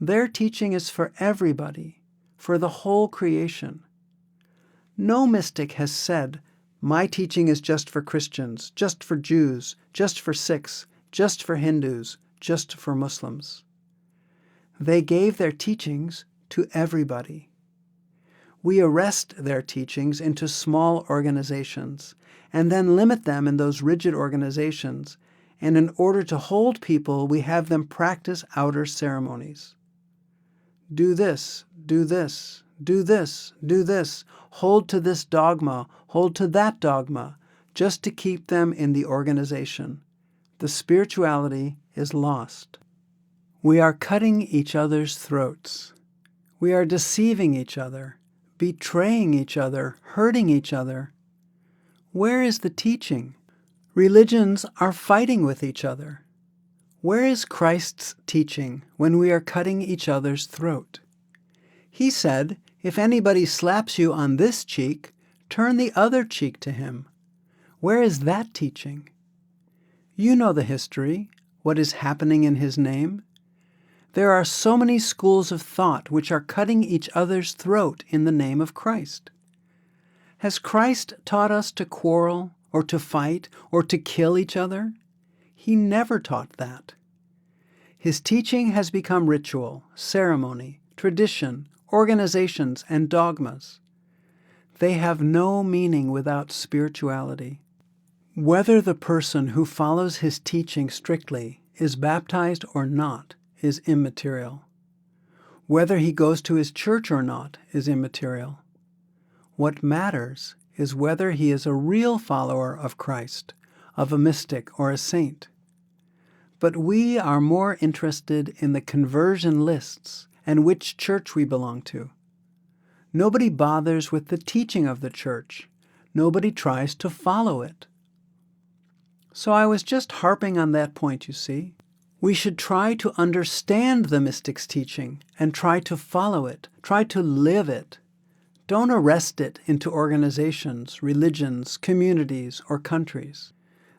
Their teaching is for everybody, for the whole creation. No mystic has said, my teaching is just for Christians, just for Jews, just for Sikhs, just for Hindus, just for Muslims. They gave their teachings to everybody. We arrest their teachings into small organizations and then limit them in those rigid organizations, and in order to hold people, we have them practice outer ceremonies. Do this, do this, do this, do this, hold to this dogma, hold to that dogma, just to keep them in the organization. The spirituality is lost. We are cutting each other's throats. We are deceiving each other, betraying each other, hurting each other. Where is the teaching? Religions are fighting with each other. Where is Christ's teaching when we are cutting each other's throat? He said, if anybody slaps you on this cheek, turn the other cheek to him. Where is that teaching? You know the history, what is happening in His name. There are so many schools of thought which are cutting each other's throat in the name of Christ. Has Christ taught us to quarrel, or to fight, or to kill each other? He never taught that. His teaching has become ritual, ceremony, tradition, organizations, and dogmas. They have no meaning without spirituality. Whether the person who follows his teaching strictly is baptized or not is immaterial. Whether he goes to his church or not is immaterial. What matters is whether he is a real follower of Christ, of a mystic or a saint. But we are more interested in the conversion lists and which church we belong to. Nobody bothers with the teaching of the church. Nobody tries to follow it. So I was just harping on that point, you see. We should try to understand the mystic's teaching and try to follow it, try to live it. Don't arrest it into organizations, religions, communities, or countries.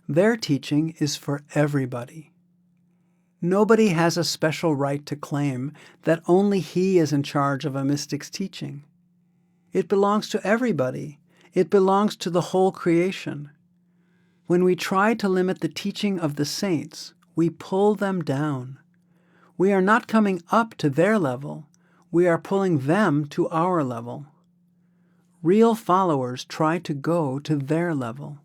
Their teaching is for everybody. Nobody has a special right to claim that only he is in charge of a mystic's teaching. It belongs to everybody. It belongs to the whole creation. When we try to limit the teaching of the saints, we pull them down. We are not coming up to their level. We are pulling them to our level. Real followers try to go to their level.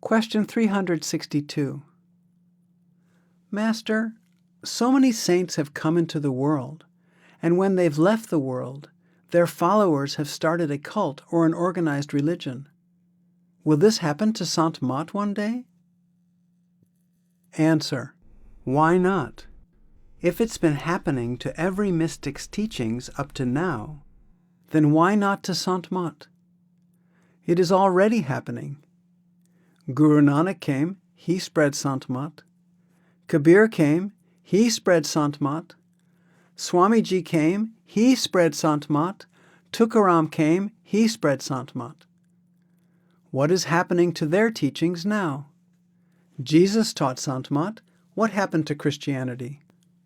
Question 362. Master, so many saints have come into the world, and when they've left the world, their followers have started a cult or an organized religion. Will this happen to Sant Mat one day? Answer: why not? If it's been happening to every mystic's teachings up to now, then why not to Sant Mat? It is already happening. Guru Nanak came, he spread Sant Mat. Kabir came, he spread Sant Mat. Swamiji came, he spread Sant Mat. Tukaram came, he spread Sant Mat. What is happening to their teachings now? Jesus taught Sant Mat. What happened to Christianity?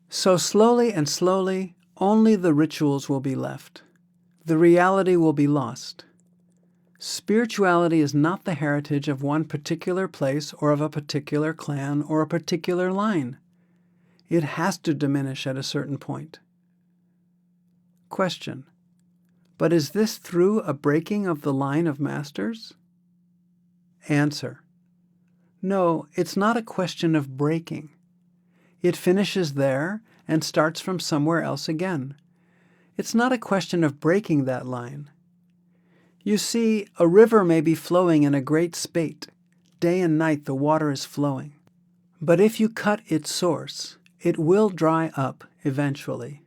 So slowly and slowly, only the rituals will be left. The reality will be lost. Spirituality is not the heritage of one particular place or of a particular clan or a particular line. It has to diminish at a certain point. Question: but is this through a breaking of the line of masters? Answer: no, it's not a question of breaking. It finishes there and starts from somewhere else again. It's not a question of breaking that line. You see, a river may be flowing in a great spate. Day and night the water is flowing. But if you cut its source, it will dry up eventually.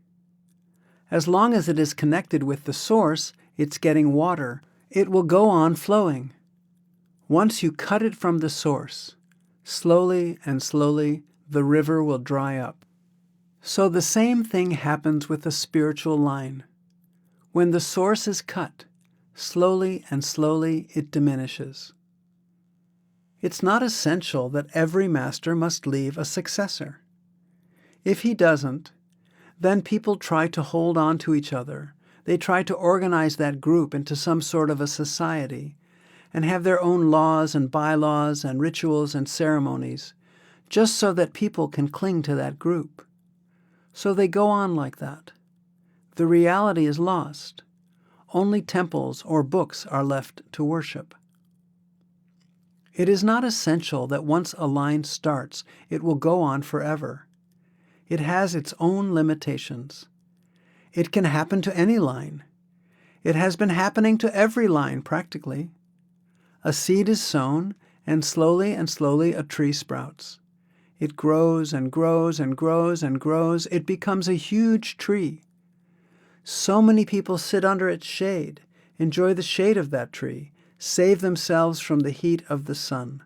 As long as it is connected with the source, it's getting water, it will go on flowing. Once you cut it from the source, slowly and slowly the river will dry up. So the same thing happens with the spiritual line. When the source is cut, slowly and slowly it diminishes. It's not essential that every master must leave a successor. If he doesn't, then people try to hold on to each other. They try to organize that group into some sort of a society and have their own laws and bylaws and rituals and ceremonies, just so that people can cling to that group. So they go on like that. The reality is lost. Only temples or books are left to worship. It is not essential that once a line starts, it will go on forever. It has its own limitations. It can happen to any line. It has been happening to every line, practically. A seed is sown, and slowly a tree sprouts. It grows and grows and grows and grows. It becomes a huge tree. So many people sit under its shade, enjoy the shade of that tree, save themselves from the heat of the sun.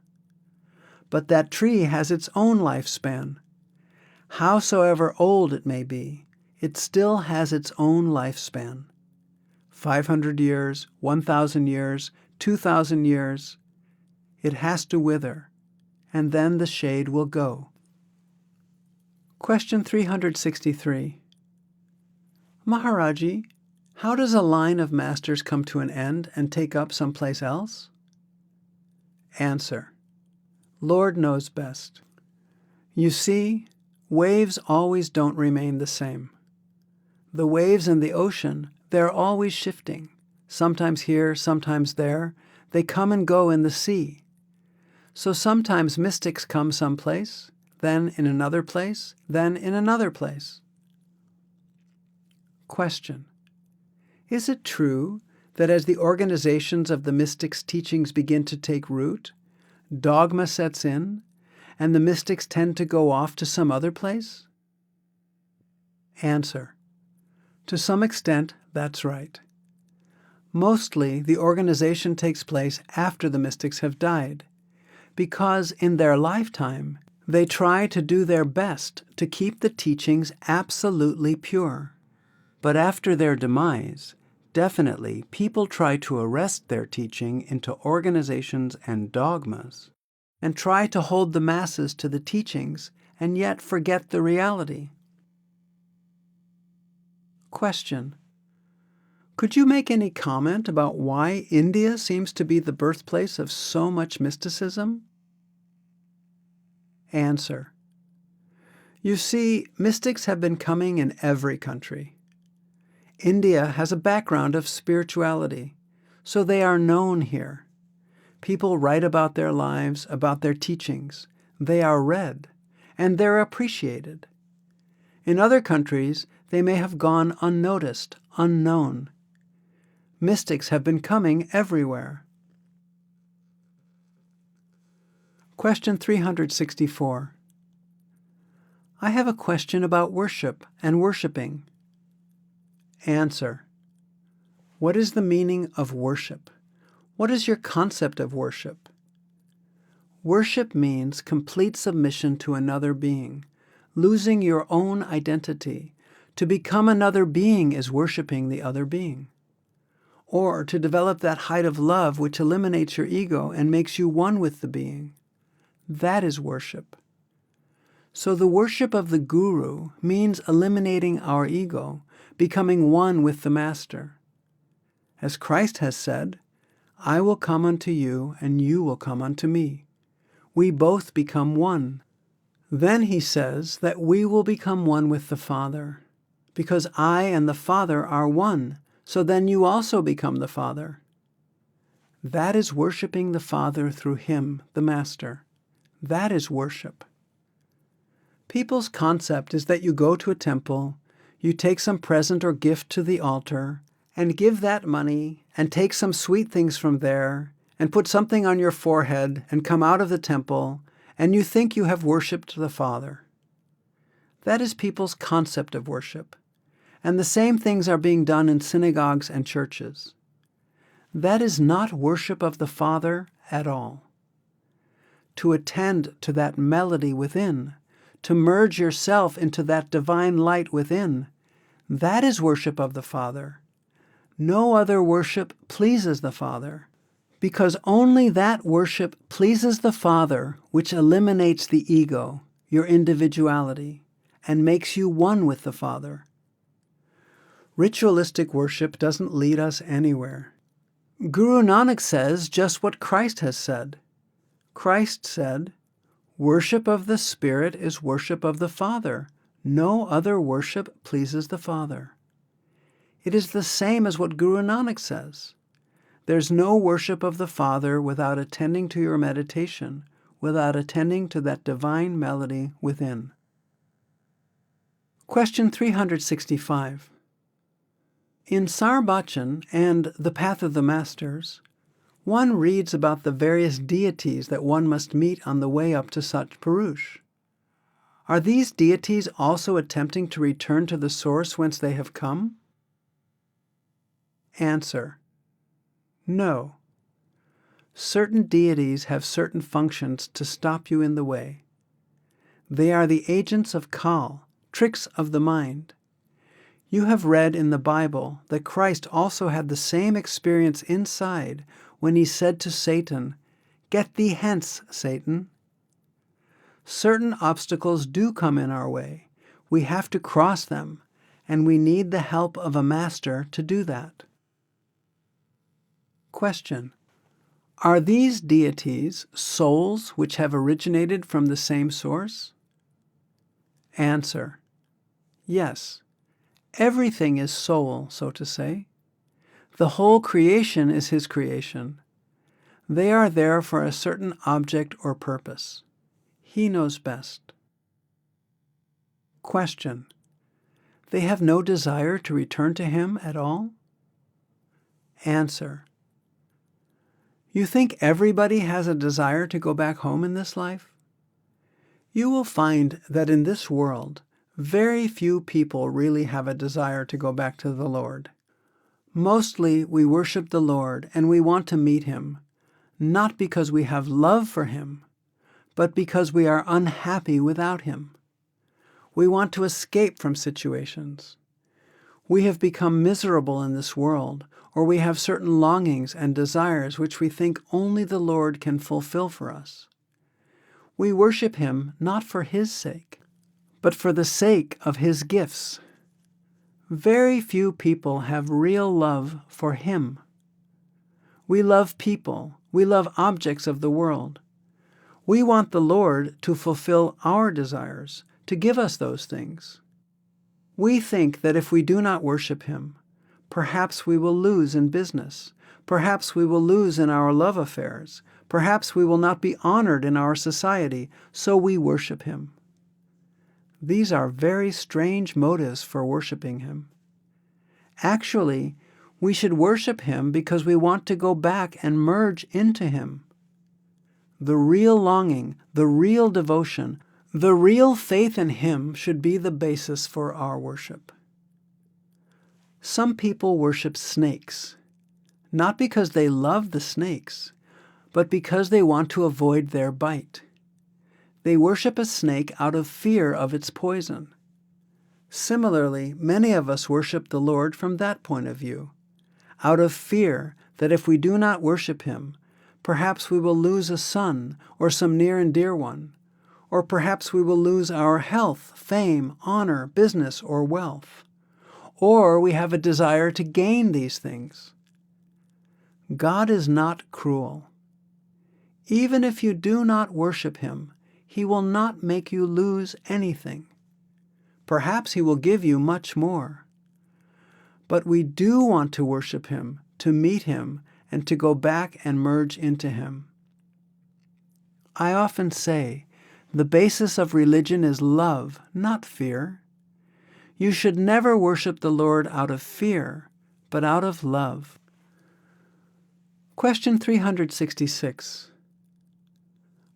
But that tree has its own lifespan. Howsoever old it may be, it still has its own lifespan. 500 years, 1,000 years, 2,000 years. It has to wither, and then the shade will go. Question 363. Maharaji, how does a line of masters come to an end and take up someplace else? Answer. Lord knows best. You see, waves always don't remain the same. The waves in the ocean, they're always shifting. Sometimes here, sometimes there. They come and go in the sea. So sometimes mystics come someplace, then in another place, then in another place. Question. Is it true that as the organizations of the mystics' teachings begin to take root, dogma sets in, and the mystics tend to go off to some other place? Answer. To some extent, that's right. Mostly, the organization takes place after the mystics have died, because in their lifetime, they try to do their best to keep the teachings absolutely pure. But after their demise, definitely people try to arrest their teaching into organizations and dogmas, and try to hold the masses to the teachings and yet forget the reality. Question. Could you make any comment about why India seems to be the birthplace of so much mysticism? Answer. You see, mystics have been coming in every country. India has a background of spirituality, so they are known here. People write about their lives, about their teachings. They are read, and they're appreciated. In other countries, they may have gone unnoticed, unknown. Mystics have been coming everywhere. Question 364. I have a question about worship and worshiping. Answer. What is the meaning of worship? What is your concept of worship? Worship means complete submission to another being, losing your own identity. To become another being is worshiping the other being. Or to develop that height of love which eliminates your ego and makes you one with the being. That is worship. So the worship of the Guru means eliminating our ego, becoming one with the Master. As Christ has said, I will come unto you, and you will come unto me. We both become one. Then he says that we will become one with the Father, because I and the Father are one, so then you also become the Father. That is worshiping the Father through Him, the Master. That is worship. People's concept is that you go to a temple, you take some present or gift to the altar, and give that money, and take some sweet things from there, and put something on your forehead, and come out of the temple, and you think you have worshipped the Father. That is people's concept of worship. And the same things are being done in synagogues and churches. That is not worship of the Father at all. To attend to that melody within, to merge yourself into that divine light within, that is worship of the Father. No other worship pleases the Father, because only that worship pleases the Father which eliminates the ego, your individuality, and makes you one with the Father. Ritualistic worship doesn't lead us anywhere. Guru Nanak says just what Christ has said. Christ said, worship of the Spirit is worship of the Father. No other worship pleases the Father. It is the same as what Guru Nanak says. There's no worship of the Father without attending to your meditation, without attending to that divine melody within. Question 365. In Sarbachan and The Path of the Masters, one reads about the various deities that one must meet on the way up to Sat Purush. Are these deities also attempting to return to the source whence they have come? Answer. No. Certain deities have certain functions to stop you in the way. They are the agents of Kal, tricks of the mind. You have read in the Bible that Christ also had the same experience inside when he said to Satan, Get thee hence, Satan. Certain obstacles do come in our way. We have to cross them, and we need the help of a master to do that. Question: are these deities souls which have originated from the same source? Answer: yes. Everything is soul, so to say. The whole creation is his creation. They are there for a certain object or purpose. He knows best. Question: they have no desire to return to him at all? Answer: you think everybody has a desire to go back home in this life? You will find that in this world, very few people really have a desire to go back to the Lord. Mostly we worship the Lord and we want to meet him, not because we have love for him, but because we are unhappy without him. We want to escape from situations. We have become miserable in this world, or we have certain longings and desires which we think only the Lord can fulfill for us. We worship him not for his sake, but for the sake of his gifts. Very few people have real love for him. We love people. We love objects of the world. We want the Lord to fulfill our desires, to give us those things. We think that if we do not worship him, perhaps we will lose in business. Perhaps we will lose in our love affairs. Perhaps we will not be honored in our society, so we worship him. These are very strange motives for worshiping him. Actually, we should worship him because we want to go back and merge into him. The real longing, the real devotion, the real faith in him should be the basis for our worship. Some people worship snakes, not because they love the snakes, but because they want to avoid their bite. They worship a snake out of fear of its poison. Similarly, many of us worship the Lord from that point of view, out of fear that if we do not worship him, perhaps we will lose a son or some near and dear one, or perhaps we will lose our health, fame, honor, business, or wealth, or we have a desire to gain these things. God is not cruel. Even if you do not worship him, he will not make you lose anything. Perhaps he will give you much more. But we do want to worship him, to meet him, and to go back and merge into him. I often say, the basis of religion is love, not fear. You should never worship the Lord out of fear, but out of love. Question 366.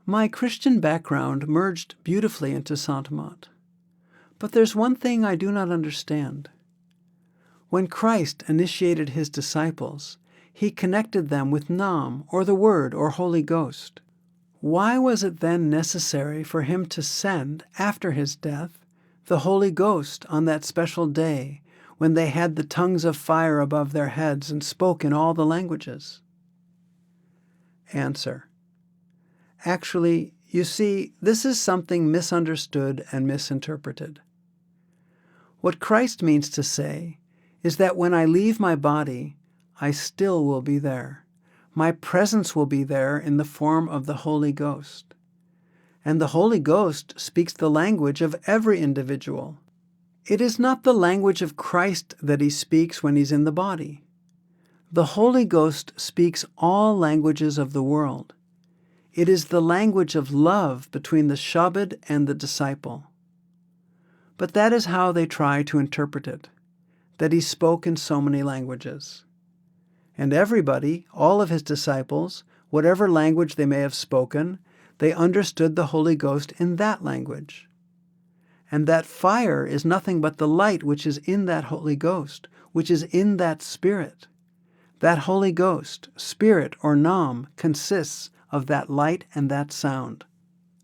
My Christian background merged beautifully into Sant Mat. But there's one thing I do not understand. When Christ initiated his disciples, he connected them with Nam, or the Word, or Holy Ghost. Why was it then necessary for him to send, after his death, the Holy Ghost on that special day when they had the tongues of fire above their heads and spoke in all the languages? Answer: actually, you see, this is something misunderstood and misinterpreted. What Christ means to say is that when I leave my body, I still will be there. My presence will be there in the form of the Holy Ghost. And the Holy Ghost speaks the language of every individual. It is not the language of Christ that he speaks when he's in the body. The Holy Ghost speaks all languages of the world. It is the language of love between the Shabad and the disciple. But that is how they try to interpret it, that he spoke in so many languages. And everybody, all of his disciples, whatever language they may have spoken, they understood the Holy Ghost in that language. And that fire is nothing but the light which is in that Holy Ghost, which is in that Spirit. That Holy Ghost, Spirit or Nam, consists of that light and that sound.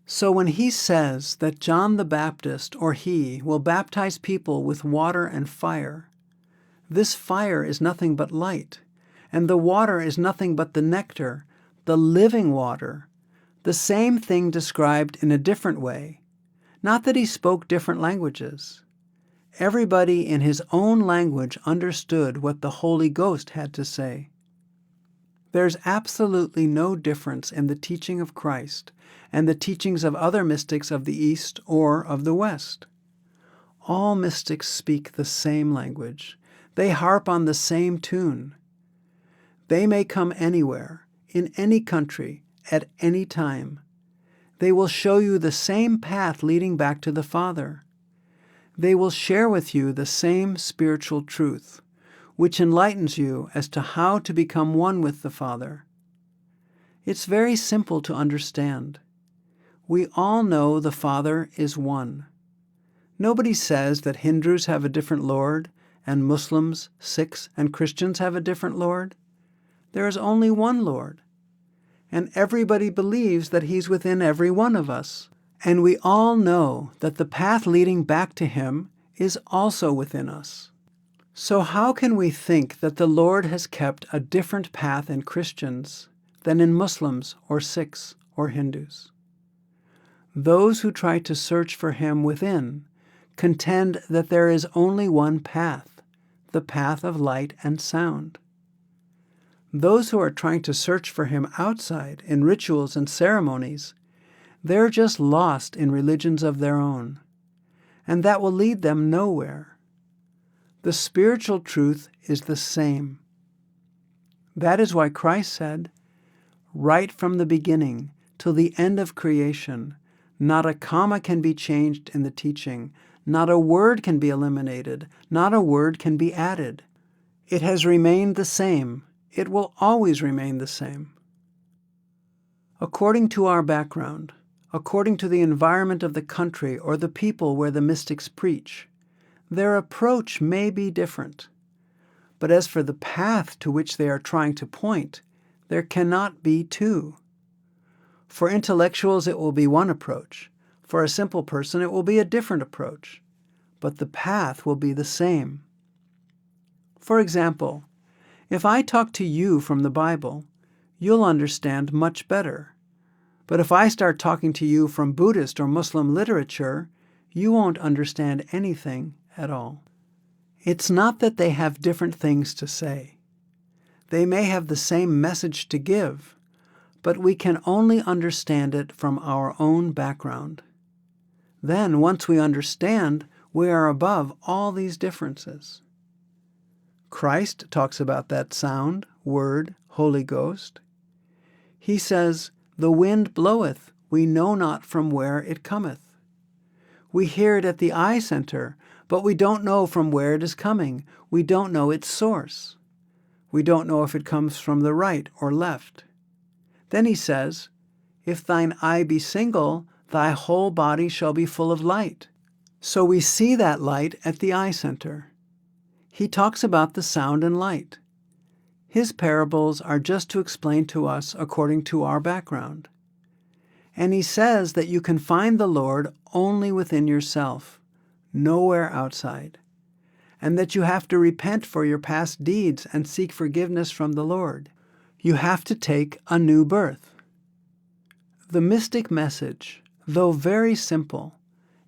So when he says that John the Baptist, or he, will baptize people with water and fire, this fire is nothing but light, and the water is nothing but the nectar, the living water, the same thing described in a different way. Not that he spoke different languages. Everybody in his own language understood what the Holy Ghost had to say. There's absolutely no difference in the teaching of Christ and the teachings of other mystics of the East or of the West. All mystics speak the same language. They harp on the same tune. They may come anywhere, in any country, at any time. They will show you the same path leading back to the Father. They will share with you the same spiritual truth, which enlightens you as to how to become one with the Father. It's very simple to understand. We all know the Father is one. Nobody says that Hindus have a different Lord, and Muslims, Sikhs, and Christians have a different Lord. There is only one Lord. And everybody believes that He's within every one of us. And we all know that the path leading back to Him is also within us. So how can we think that the Lord has kept a different path in Christians than in Muslims or Sikhs or Hindus? Those who try to search for Him within contend that there is only one path, the path of light and sound. Those who are trying to search for Him outside in rituals and ceremonies, they're just lost in religions of their own, and that will lead them nowhere. The spiritual truth is the same. That is why Christ said, right from the beginning till the end of creation, not a comma can be changed in the teaching, not a word can be eliminated, not a word can be added. It has remained the same. It will always remain the same. According to our background, according to the environment of the country or the people where the mystics preach, their approach may be different. But as for the path to which they are trying to point, there cannot be two. For intellectuals it will be one approach. For a simple person it will be a different approach. But the path will be the same. For example, if I talk to you from the Bible, you'll understand much better. But if I start talking to you from Buddhist or Muslim literature, you won't understand anything at all. It's not that they have different things to say. They may have the same message to give, but we can only understand it from our own background. Then, once we understand, we are above all these differences. Christ talks about that sound, word, Holy Ghost. He says, "The wind bloweth, we know not from where it cometh." We hear it at the eye center, but we don't know from where it is coming. We don't know its source. We don't know if it comes from the right or left. Then he says, "If thine eye be single, thy whole body shall be full of light." So we see that light at the eye center. He talks about the sound and light. His parables are just to explain to us according to our background. And he says that you can find the Lord only within yourself, nowhere outside, and that you have to repent for your past deeds and seek forgiveness from the Lord. You have to take a new birth. The mystic message, though very simple,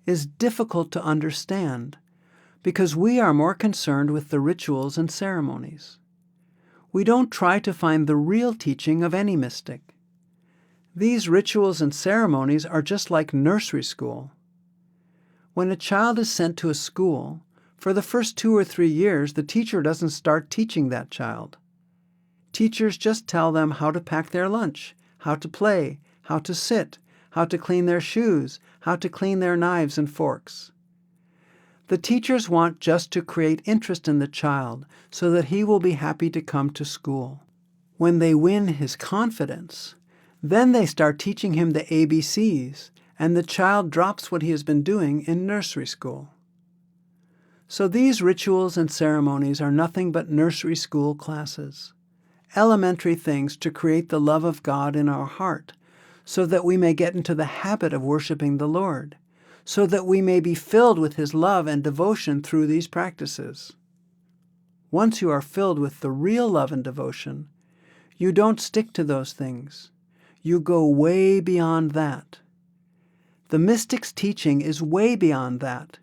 is difficult to understand because we are more concerned with the rituals and ceremonies. We don't try to find the real teaching of any mystic. These rituals and ceremonies are just like nursery school. When a child is sent to a school, for the first 2 or 3 years, the teacher doesn't start teaching that child. Teachers just tell them how to pack their lunch, how to play, how to sit, how to clean their shoes, how to clean their knives and forks. The teachers want just to create interest in the child so that he will be happy to come to school. When they win his confidence, then they start teaching him the ABCs, and the child drops what he has been doing in nursery school. So these rituals and ceremonies are nothing but nursery school classes, elementary things to create the love of God in our heart, so that we may get into the habit of worshiping the Lord, so that we may be filled with His love and devotion through these practices. Once you are filled with the real love and devotion, you don't stick to those things. You go way beyond that. The mystic's teaching is way beyond that,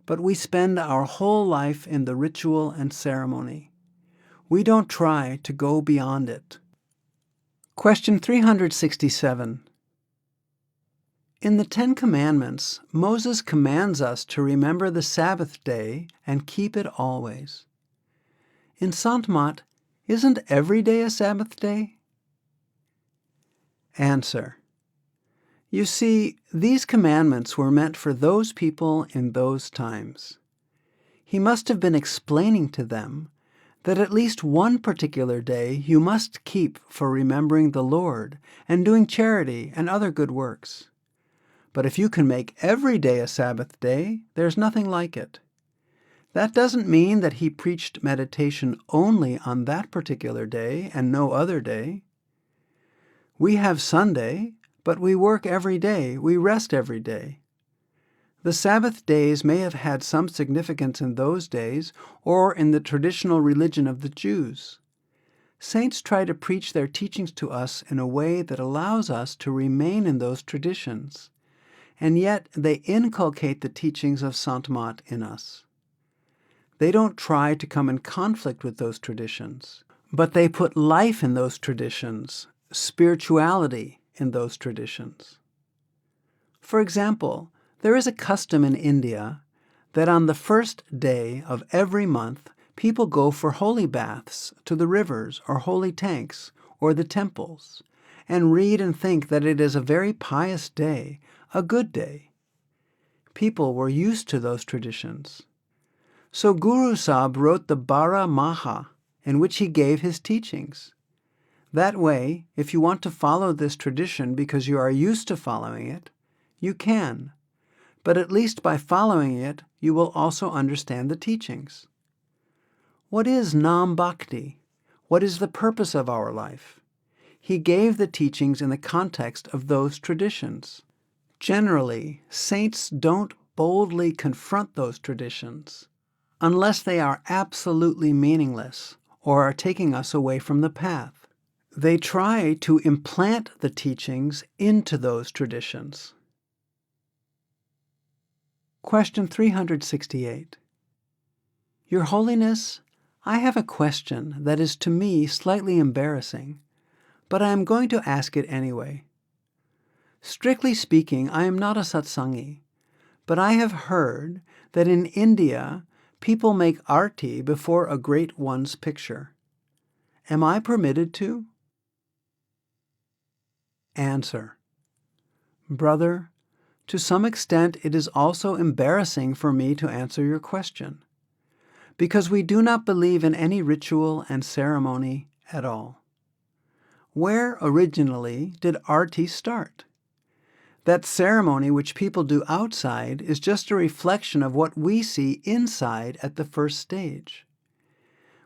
but we spend our whole life in the ritual and ceremony. We don't try to go beyond it. Question 367. In the Ten Commandments, Moses commands us to remember the Sabbath day and keep it always. In Sant Mat, isn't every day a Sabbath day? Answer. You see, these commandments were meant for those people in those times. He must have been explaining to them that at least one particular day you must keep for remembering the Lord and doing charity and other good works. But if you can make every day a Sabbath day, there's nothing like it. That doesn't mean that he preached meditation only on that particular day and no other day. We have Sunday, but we work every day, we rest every day. The Sabbath days may have had some significance in those days or in the traditional religion of the Jews. Saints try to preach their teachings to us in a way that allows us to remain in those traditions, and yet they inculcate the teachings of Sant Mat in us. They don't try to come in conflict with those traditions, but they put life in those traditions, spirituality in those traditions. For example, there is a custom in India that on the first day of every month, people go for holy baths to the rivers or holy tanks or the temples, and read and think that it is a very pious day, a good day. People were used to those traditions. So Guru Sahib wrote the Bara Maha, in which he gave his teachings. That way, if you want to follow this tradition because you are used to following it, you can. But at least by following it, you will also understand the teachings. What is Nam Bhakti? What is the purpose of our life? He gave the teachings in the context of those traditions. Generally, saints don't boldly confront those traditions unless they are absolutely meaningless or are taking us away from the path. They try to implant the teachings into those traditions. Question 368. Your Holiness, I have a question that is to me slightly embarrassing, but I am going to ask it anyway. Strictly speaking, I am not a Satsangi, but I have heard that in India people make arti before a great one's picture. Am I permitted to? Answer. Brother, to some extent it is also embarrassing for me to answer your question, because we do not believe in any ritual and ceremony at all. Where originally did arti start? That ceremony which people do outside is just a reflection of what we see inside at the first stage.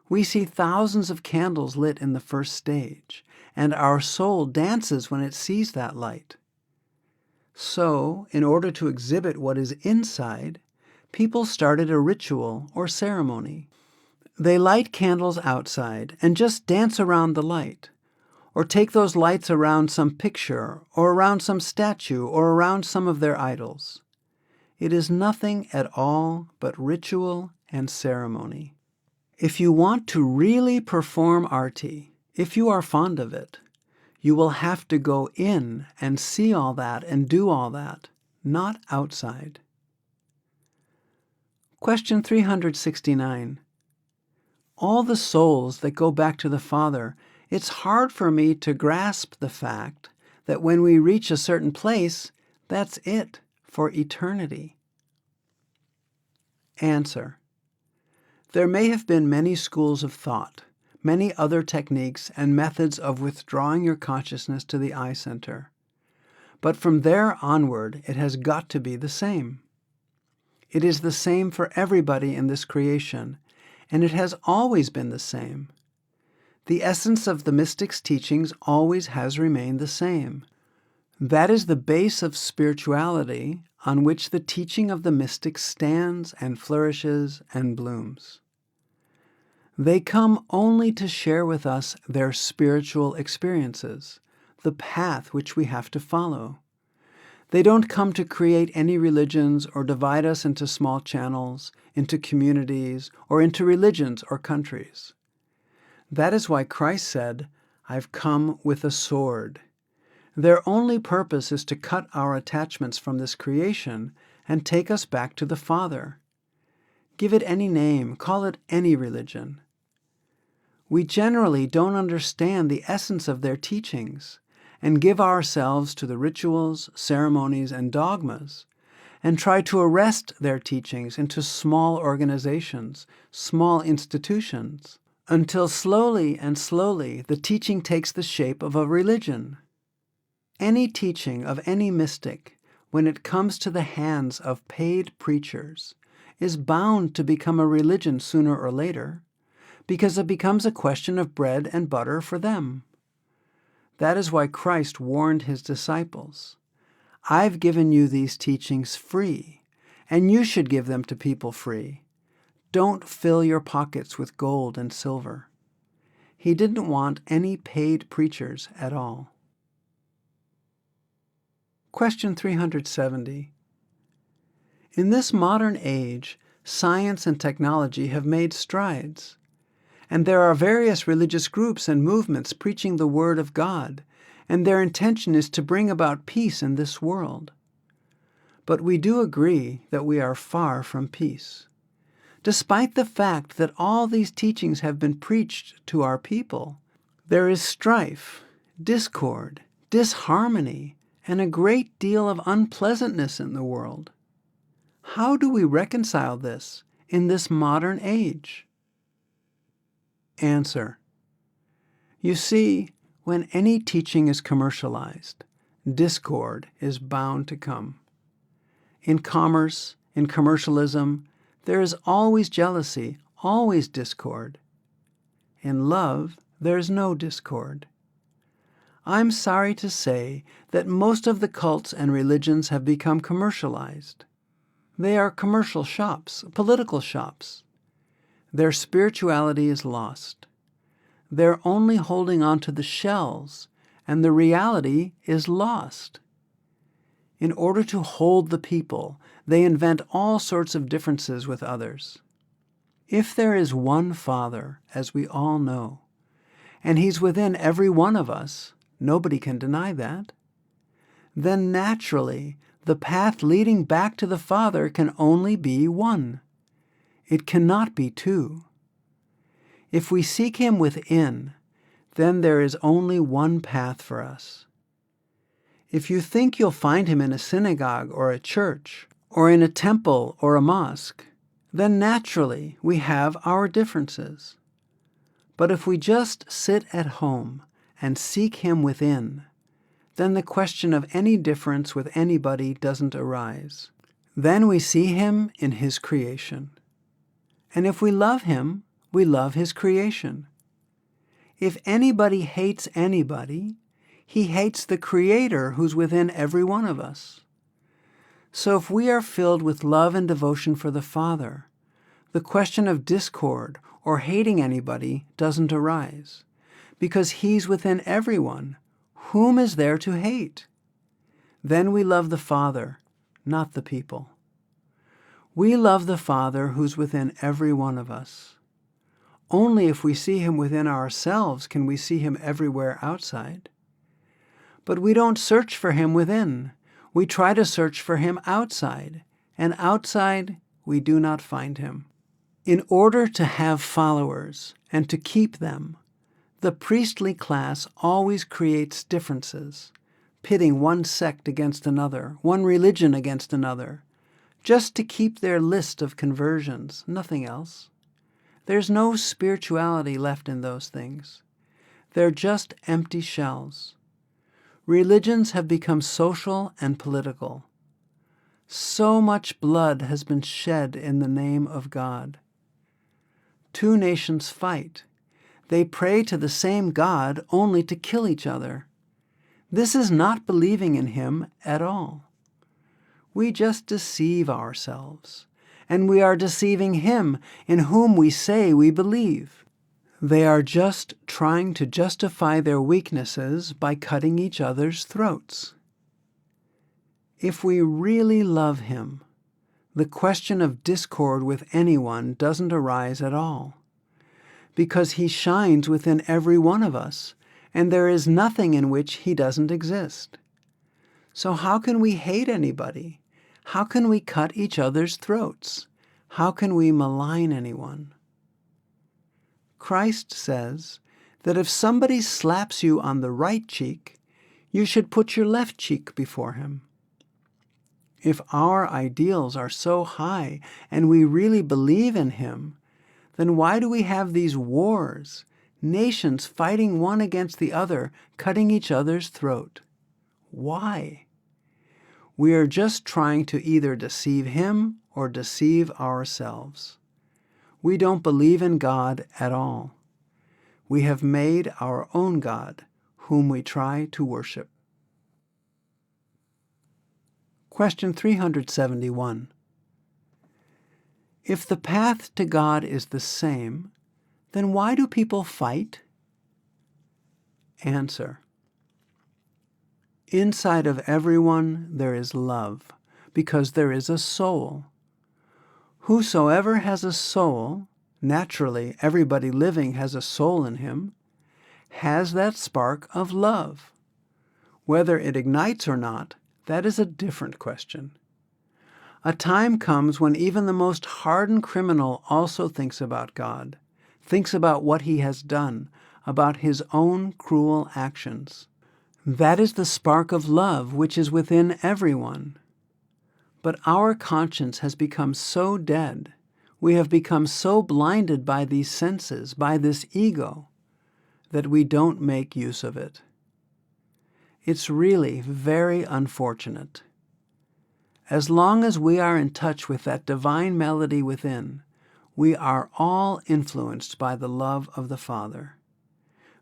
We see thousands of candles lit in the first stage, and our soul dances when it sees that light. So, in order to exhibit what is inside, people started a ritual or ceremony. They light candles outside and just dance around the light, or take those lights around some picture, or around some statue, or around some of their idols. It is nothing at all but ritual and ceremony. If you want to really perform arti, if you are fond of it, you will have to go in and see all that and do all that, not outside. Question 369. All the souls that go back to the Father, it's hard for me to grasp the fact that when we reach a certain place, that's it for eternity. Answer. There may have been many schools of thought, many other techniques and methods of withdrawing your consciousness to the eye center. But from there onward, it has got to be the same. It is the same for everybody in this creation, and it has always been the same. The essence of the mystic's teachings always has remained the same. That is the base of spirituality on which the teaching of the mystic stands and flourishes and blooms. They come only to share with us their spiritual experiences, the path which we have to follow. They don't come to create any religions or divide us into small channels, into communities, or into religions or countries. That is why Christ said, "I've come with a sword." Their only purpose is to cut our attachments from this creation and take us back to the Father. Give it any name, call it any religion. We generally don't understand the essence of their teachings and give ourselves to the rituals, ceremonies, and dogmas, and try to arrest their teachings into small organizations, small institutions, until slowly and slowly the teaching takes the shape of a religion. Any teaching of any mystic, when it comes to the hands of paid preachers, is bound to become a religion sooner or later, because it becomes a question of bread and butter for them. That is why Christ warned his disciples, "I've given you these teachings free, and you should give them to people free. Don't fill your pockets with gold and silver." He didn't want any paid preachers at all. Question 370. In this modern age, science and technology have made strides, and there are various religious groups and movements preaching the Word of God, and their intention is to bring about peace in this world. But we do agree that we are far from peace. Despite the fact that all these teachings have been preached to our people, there is strife, discord, disharmony, and a great deal of unpleasantness in the world. How do we reconcile this in this modern age? Answer. You see, when any teaching is commercialized, discord is bound to come. In commerce, in commercialism, there is always jealousy, always discord. In love, there is no discord. I'm sorry to say that most of the cults and religions have become commercialized. They are commercial shops, political shops. Their spirituality is lost. They're only holding on to the shells, and the reality is lost. In order to hold the people, they invent all sorts of differences with others. If there is one Father, as we all know, and He's within every one of us, nobody can deny that, then naturally the path leading back to the Father can only be one. It cannot be two. If we seek Him within, then there is only one path for us. If you think you'll find Him in a synagogue or a church, or in a temple or a mosque, then naturally we have our differences. But if we just sit at home and seek Him within, then the question of any difference with anybody doesn't arise. Then we see Him in His creation. And if we love Him, we love His creation. If anybody hates anybody, he hates the Creator who's within every one of us. So if we are filled with love and devotion for the Father, the question of discord or hating anybody doesn't arise, because He's within everyone. Whom is there to hate? Then we love the Father, not the people. We love the Father who's within every one of us. Only if we see Him within ourselves can we see Him everywhere outside. But we don't search for Him within. We try to search for Him outside, and outside we do not find Him. In order to have followers and to keep them, the priestly class always creates differences, pitting one sect against another, one religion against another, just to keep their list of conversions, nothing else. There's no spirituality left in those things. They're just empty shells. Religions have become social and political. So much blood has been shed in the name of God. Two nations fight. They pray to the same God only to kill each other. This is not believing in Him at all. We just deceive ourselves, and we are deceiving Him in whom we say we believe. They are just trying to justify their weaknesses by cutting each other's throats. If we really love him, the question of discord with anyone doesn't arise at all, because he shines within every one of us, and there is nothing in which he doesn't exist. So how can we hate anybody? How can we cut each other's throats? How can we malign anyone? Christ says that if somebody slaps you on the right cheek, you should put your left cheek before him. If our ideals are so high and we really believe in him, then why do we have these wars, nations fighting one against the other, cutting each other's throat? Why? We are just trying to either deceive him or deceive ourselves. We don't believe in God at all. We have made our own God, whom we try to worship. Question 371. If the path to God is the same, then why do people fight? Answer. Inside of everyone there is love, because there is a soul. Whosoever has a soul, naturally everybody living has a soul in him, has that spark of love. Whether it ignites or not, that is a different question. A time comes when even the most hardened criminal also thinks about God, thinks about what he has done, about his own cruel actions. That is the spark of love which is within everyone. But our conscience has become so dead, we have become so blinded by these senses, by this ego, that we don't make use of it. It's really very unfortunate. As long as we are in touch with that divine melody within, we are all influenced by the love of the Father.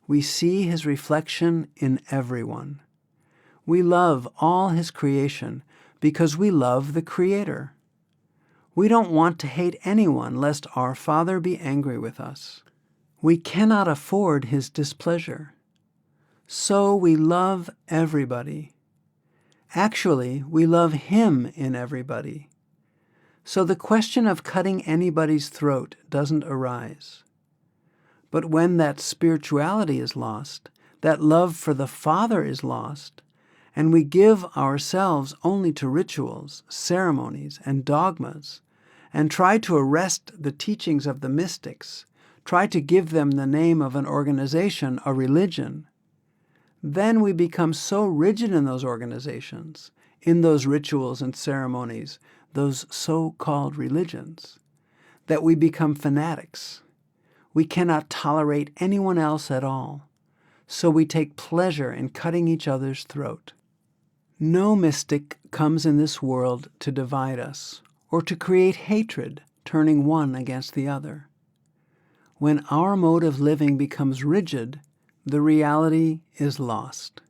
We see his reflection in everyone. We love all his creation because we love the Creator. We don't want to hate anyone lest our Father be angry with us. We cannot afford his displeasure. So we love everybody. Actually, we love him in everybody. So the question of cutting anybody's throat doesn't arise. But when that spirituality is lost, that love for the Father is lost, and we give ourselves only to rituals, ceremonies, and dogmas, and try to arrest the teachings of the mystics, try to give them the name of an organization, a religion, then we become so rigid in those organizations, in those rituals and ceremonies, those so-called religions, that we become fanatics. We cannot tolerate anyone else at all, so we take pleasure in cutting each other's throat. No mystic comes in this world to divide us, or to create hatred, turning one against the other. When our mode of living becomes rigid, the reality is lost.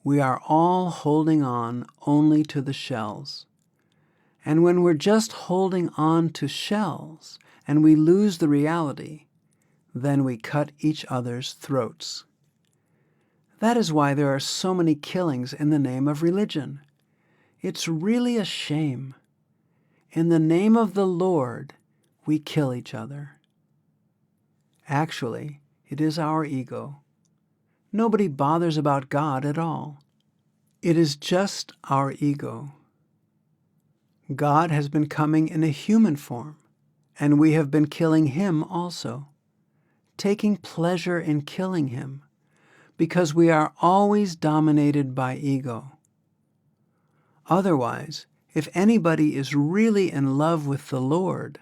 We are all holding on only to the shells. And when we're just holding on to shells and we lose the reality, then we cut each other's throats. That is why there are so many killings in the name of religion. It's really a shame. In the name of the Lord, we kill each other. Actually, it is our ego. Nobody bothers about God at all. It is just our ego. God has been coming in a human form, and we have been killing him also, taking pleasure in killing him, because we are always dominated by ego. Otherwise, if anybody is really in love with the Lord,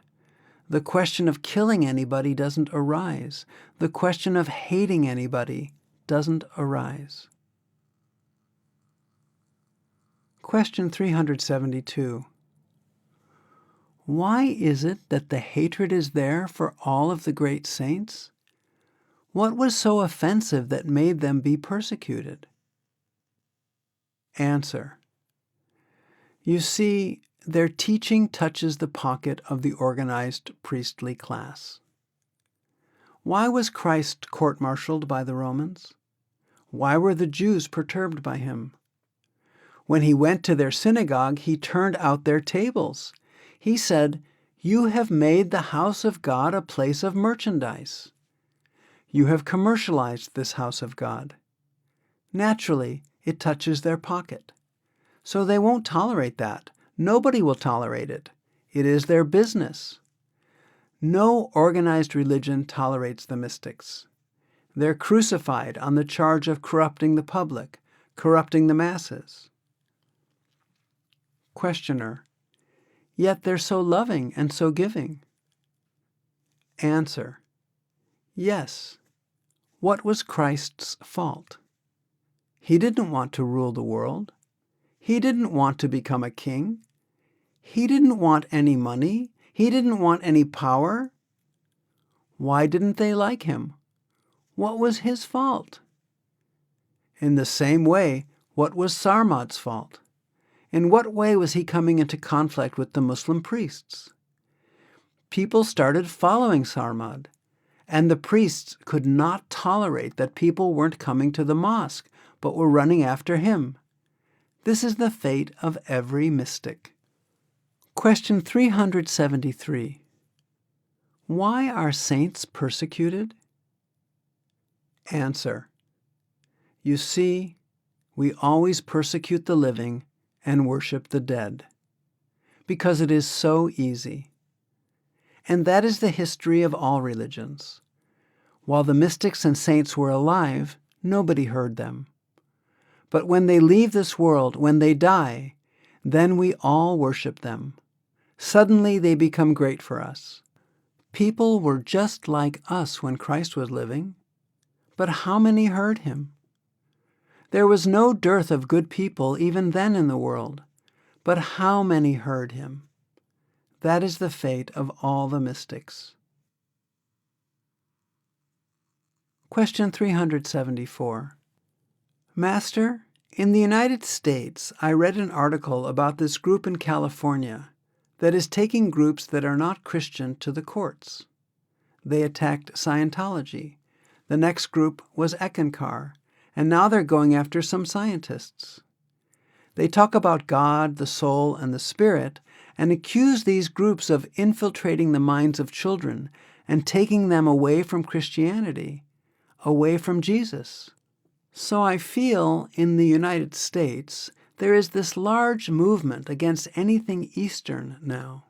the question of killing anybody doesn't arise. The question of hating anybody doesn't arise. Question 372. Why is it that the hatred is there for all of the great saints? What was so offensive that made them be persecuted? Answer. You see, their teaching touches the pocket of the organized priestly class. Why was Christ court-martialed by the Romans? Why were the Jews perturbed by him? When he went to their synagogue, he turned out their tables. He said, "You have made the house of God a place of merchandise. You have commercialized this house of God." Naturally, it touches their pocket. So they won't tolerate that. Nobody will tolerate it. It is their business. No organized religion tolerates the mystics. They're crucified on the charge of corrupting the public, corrupting the masses. Questioner: Yet they're so loving and so giving. Answer: Yes. What was Christ's fault? He didn't want to rule the world. He didn't want to become a king. He didn't want any money. He didn't want any power. Why didn't they like him? What was his fault? In the same way, what was Sarmad's fault? In what way was he coming into conflict with the Muslim priests? People started following Sarmad, and the priests could not tolerate that people weren't coming to the mosque, but were running after him. This is the fate of every mystic. Question 373. Why are saints persecuted? Answer: You see, we always persecute the living and worship the dead, because it is so easy. And that is the history of all religions. While the mystics and saints were alive, nobody heard them. But when they leave this world, when they die, then we all worship them. Suddenly they become great for us. People were just like us when Christ was living, but how many heard him? There was no dearth of good people even then in the world, but how many heard him? That is the fate of all the mystics. Question 374. Master, in the United States, I read an article about this group in California that is taking groups that are not Christian to the courts. They attacked Scientology. The next group was Eckankar, and now they're going after some scientists. They talk about God, the soul, and the spirit, and accuse these groups of infiltrating the minds of children and taking them away from Christianity, away from Jesus. So I feel in the United States there is this large movement against anything Eastern now.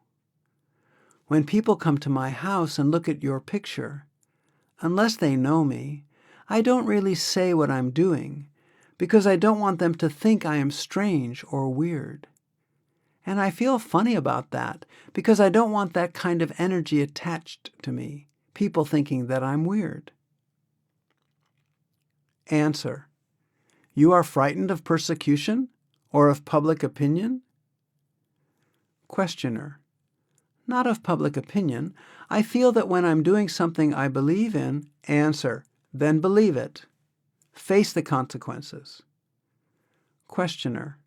When people come to my house and look at your picture, unless they know me, I don't really say what I'm doing, because I don't want them to think I am strange or weird. And I feel funny about that, because I don't want that kind of energy attached to me, people thinking that I'm weird. Answer: You are frightened of persecution or of public opinion? Questioner: Not of public opinion. I feel that when I'm doing something I believe in, answer: Then believe it. Face the consequences. Questioner: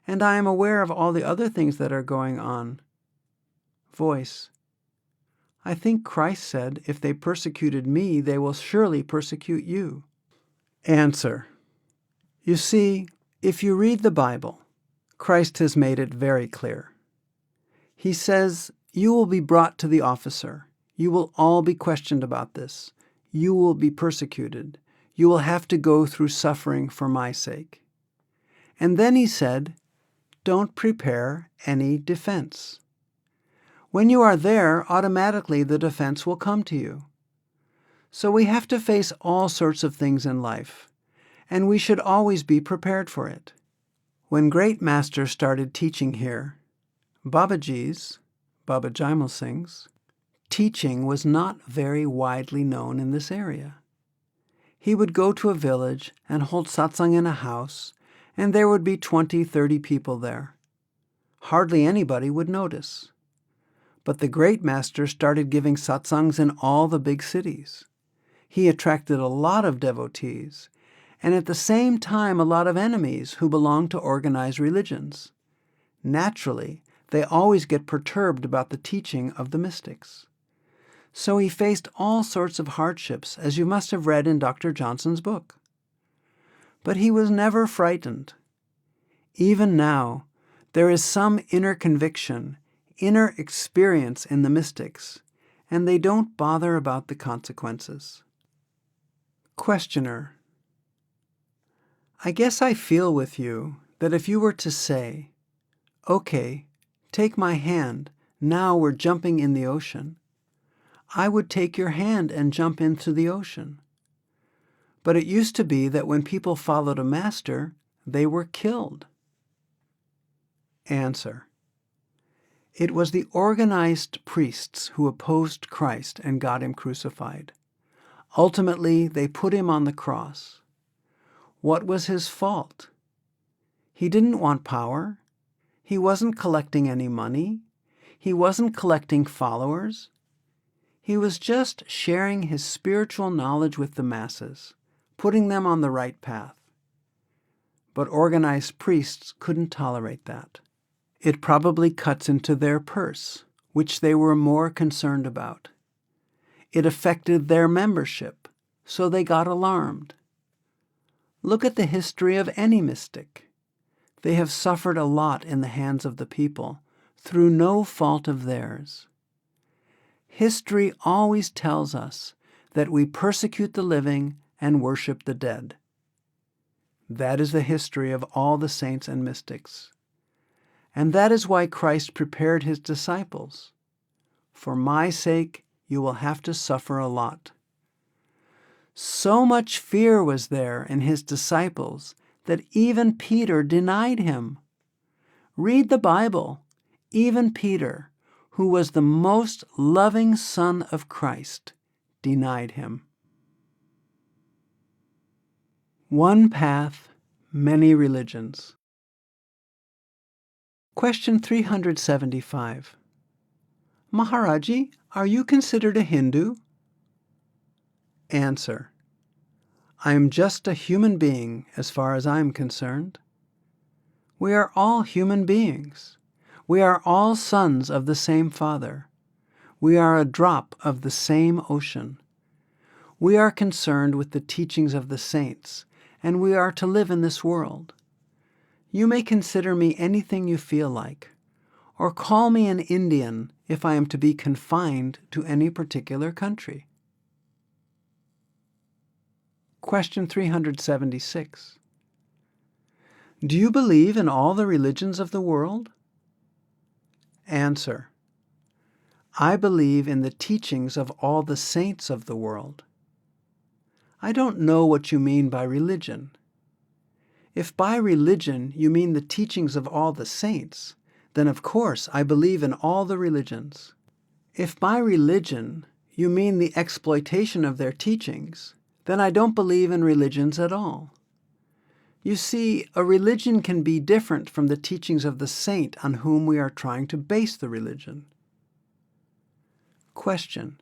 And I am aware of all the other things that are going on. Voice: I think Christ said, if they persecuted me, they will surely persecute you. Answer: You see, if you read the Bible, Christ has made it very clear. He says, you will be brought to the officer. You will all be questioned about this. You will be persecuted. You will have to go through suffering for my sake. And then he said, don't prepare any defense. When you are there, automatically the defense will come to you. So we have to face all sorts of things in life, and we should always be prepared for it. When great masters started teaching here, Babaji's, Baba Jaimal Singh's, teaching was not very widely known in this area. He would go to a village and hold satsang in a house, and there would be 20, 30 people there. Hardly anybody would notice. But the great master started giving satsangs in all the big cities. He attracted a lot of devotees, and at the same time a lot of enemies who belonged to organized religions. Naturally, they always get perturbed about the teaching of the mystics. So he faced all sorts of hardships, as you must have read in Dr. Johnson's book. But he was never frightened. Even now, there is some inner conviction, inner experience in the mystics, and they don't bother about the consequences. Questioner: I guess I feel with you that if you were to say, "Okay, take my hand, now we're jumping in the ocean," I would take your hand and jump into the ocean. But it used to be that when people followed a master, they were killed. Answer: It was the organized priests who opposed Christ and got him crucified. Ultimately, they put him on the cross. What was his fault? He didn't want power. He wasn't collecting any money. He wasn't collecting followers. He was just sharing his spiritual knowledge with the masses, putting them on the right path. But organized priests couldn't tolerate that. It probably cuts into their purse, which they were more concerned about. It affected their membership, so they got alarmed. Look at the history of any mystic. They have suffered a lot in the hands of the people, through no fault of theirs. History always tells us that we persecute the living and worship the dead. That is the history of all the saints and mystics. And that is why Christ prepared his disciples. For my sake, you will have to suffer a lot. So much fear was there in his disciples that even Peter denied him. Read the Bible. Even Peter, who was the most loving son of Christ, denied him. One path, many religions. Question 375. Maharaji, are you considered a Hindu? Answer: I am just a human being as far as I am concerned. We are all human beings. We are all sons of the same Father. We are a drop of the same ocean. We are concerned with the teachings of the saints, and we are to live in this world. You may consider me anything you feel like, or call me an Indian if I am to be confined to any particular country. Question 376. Do you believe in all the religions of the world? Answer: I believe in the teachings of all the saints of the world. I don't know what you mean by religion. If by religion you mean the teachings of all the saints, then of course I believe in all the religions. If by religion you mean the exploitation of their teachings, then I don't believe in religions at all. You see, a religion can be different from the teachings of the saint on whom we are trying to base the religion. Question: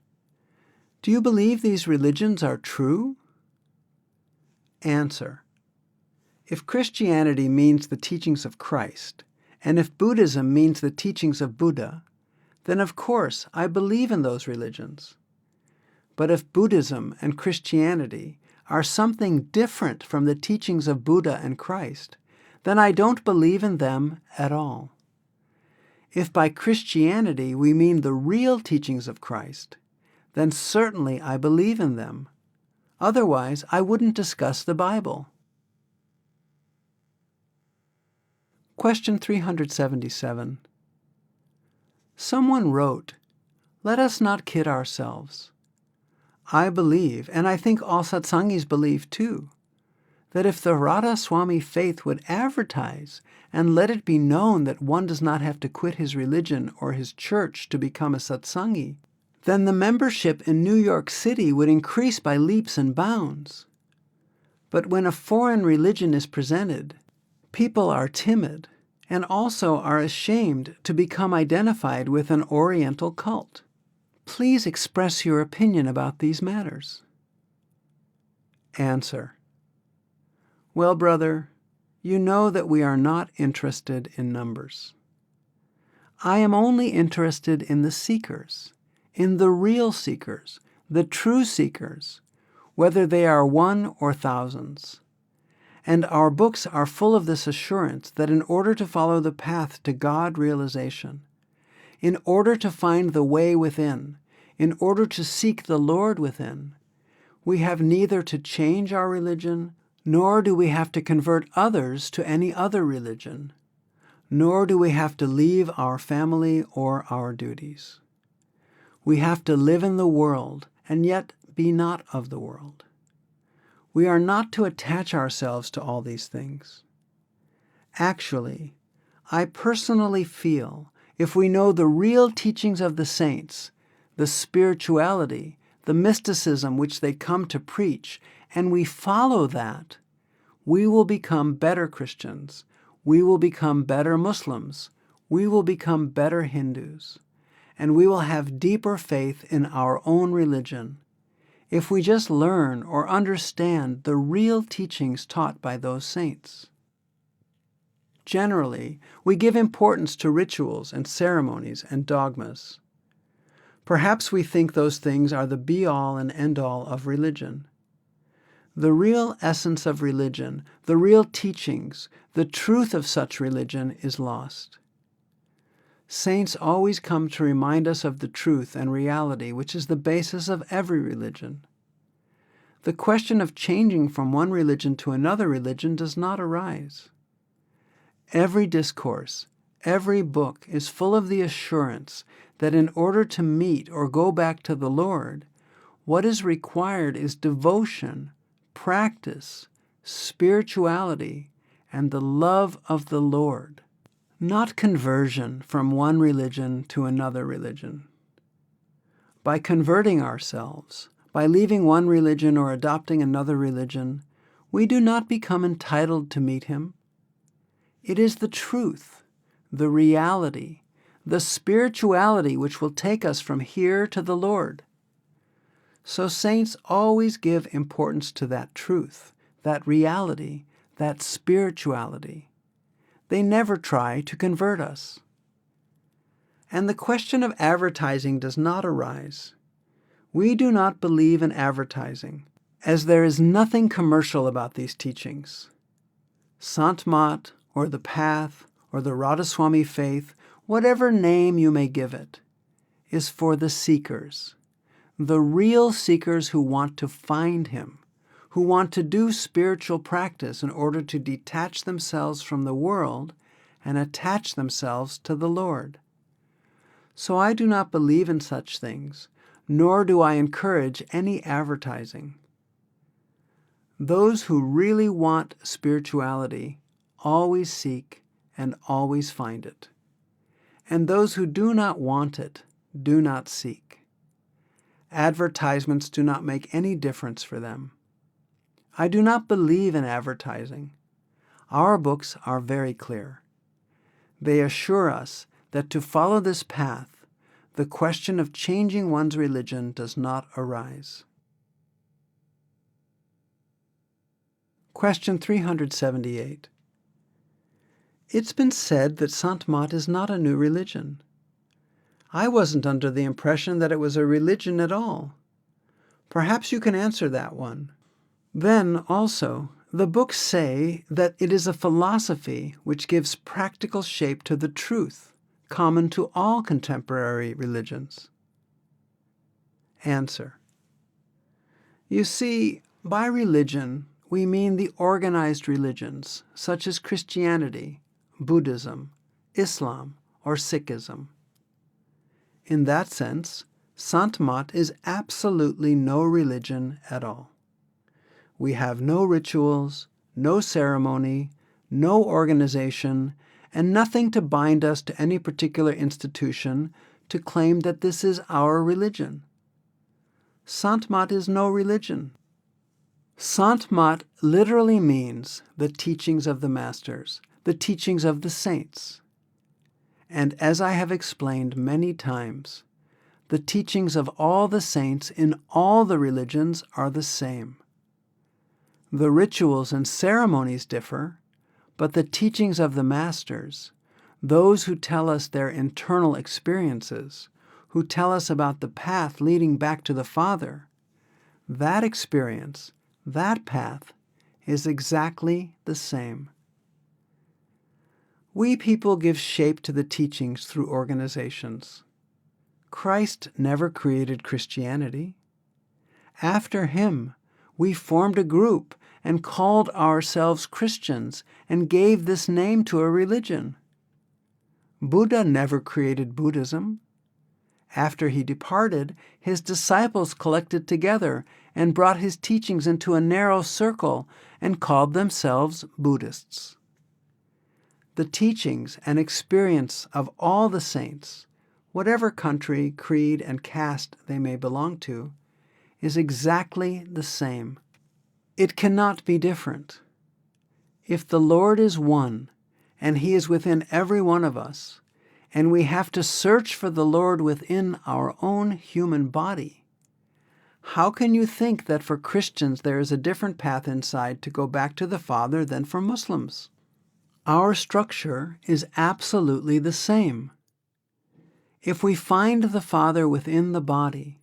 Do you believe these religions are true? Answer: If Christianity means the teachings of Christ, and if Buddhism means the teachings of Buddha, then of course I believe in those religions. But if Buddhism and Christianity are something different from the teachings of Buddha and Christ, then I don't believe in them at all. If by Christianity we mean the real teachings of Christ, then certainly I believe in them. Otherwise, I wouldn't discuss the Bible. Question 377. Someone wrote, "Let us not kid ourselves. I believe, and I think all Satsangis believe too, that if the Radha Soami faith would advertise and let it be known that one does not have to quit his religion or his church to become a Satsangi, then the membership in New York City would increase by leaps and bounds. But when a foreign religion is presented, people are timid and also are ashamed to become identified with an Oriental cult. Please express your opinion about these matters." Answer: Well, brother, you know that we are not interested in numbers. I am only interested in the seekers, in the real seekers, the true seekers, whether they are one or thousands. And our books are full of this assurance that in order to follow the path to God realization, in order to find the way within, in order to seek the Lord within, we have neither to change our religion, nor do we have to convert others to any other religion, nor do we have to leave our family or our duties. We have to live in the world and yet be not of the world. We are not to attach ourselves to all these things. Actually, I personally feel if we know the real teachings of the saints, the spirituality, the mysticism which they come to preach, and we follow that, we will become better Christians, we will become better Muslims, we will become better Hindus, and we will have deeper faith in our own religion if we just learn or understand the real teachings taught by those saints. Generally, we give importance to rituals and ceremonies and dogmas. Perhaps we think those things are the be-all and end-all of religion. The real essence of religion, the real teachings, the truth of such religion is lost. Saints always come to remind us of the truth and reality which is the basis of every religion. The question of changing from one religion to another religion does not arise. Every discourse, every book is full of the assurance that in order to meet or go back to the Lord, what is required is devotion, practice, spirituality, and the love of the Lord, not conversion from one religion to another religion. By converting ourselves, by leaving one religion or adopting another religion, we do not become entitled to meet Him. It is the truth, the reality, the spirituality which will take us from here to the Lord. So saints always give importance to that truth, that reality, that spirituality. They never try to convert us. And the question of advertising does not arise. We do not believe in advertising, as there is nothing commercial about these teachings. Sant Mat, or the Path, or the Radha Soami faith, whatever name you may give it, is for the seekers, the real seekers who want to find Him, who want to do spiritual practice in order to detach themselves from the world and attach themselves to the Lord. So I do not believe in such things, nor do I encourage any advertising. Those who really want spirituality always seek and always find it. And those who do not want it do not seek. Advertisements do not make any difference for them. I do not believe in advertising. Our books are very clear. They assure us that to follow this path, the question of changing one's religion does not arise. Question 378. It's been said that Sant Mat is not a new religion. I wasn't under the impression that it was a religion at all. Perhaps you can answer that one. Then, also, the books say that it is a philosophy which gives practical shape to the truth, common to all contemporary religions. Answer. You see, by religion, we mean the organized religions, such as Christianity, Buddhism, Islam, or Sikhism. In that sense, Sant Mat is absolutely no religion at all. We have no rituals, no ceremony, no organization, and nothing to bind us to any particular institution to claim that this is our religion. Sant Mat is no religion. Sant Mat literally means the teachings of the masters, the teachings of the saints. And as I have explained many times, the teachings of all the saints in all the religions are the same. The rituals and ceremonies differ, but the teachings of the masters, those who tell us their internal experiences, who tell us about the path leading back to the Father, that experience, that path, is exactly the same. We people give shape to the teachings through organizations. Christ never created Christianity. After him, we formed a group and called ourselves Christians and gave this name to a religion. Buddha never created Buddhism. After he departed, his disciples collected together and brought his teachings into a narrow circle and called themselves Buddhists. The teachings and experience of all the saints, whatever country, creed, and caste they may belong to, is exactly the same. It cannot be different. If the Lord is one, and he is within every one of us, and we have to search for the Lord within our own human body, how can you think that for Christians there is a different path inside to go back to the Father than for Muslims? Our structure is absolutely the same. If we find the Father within the body,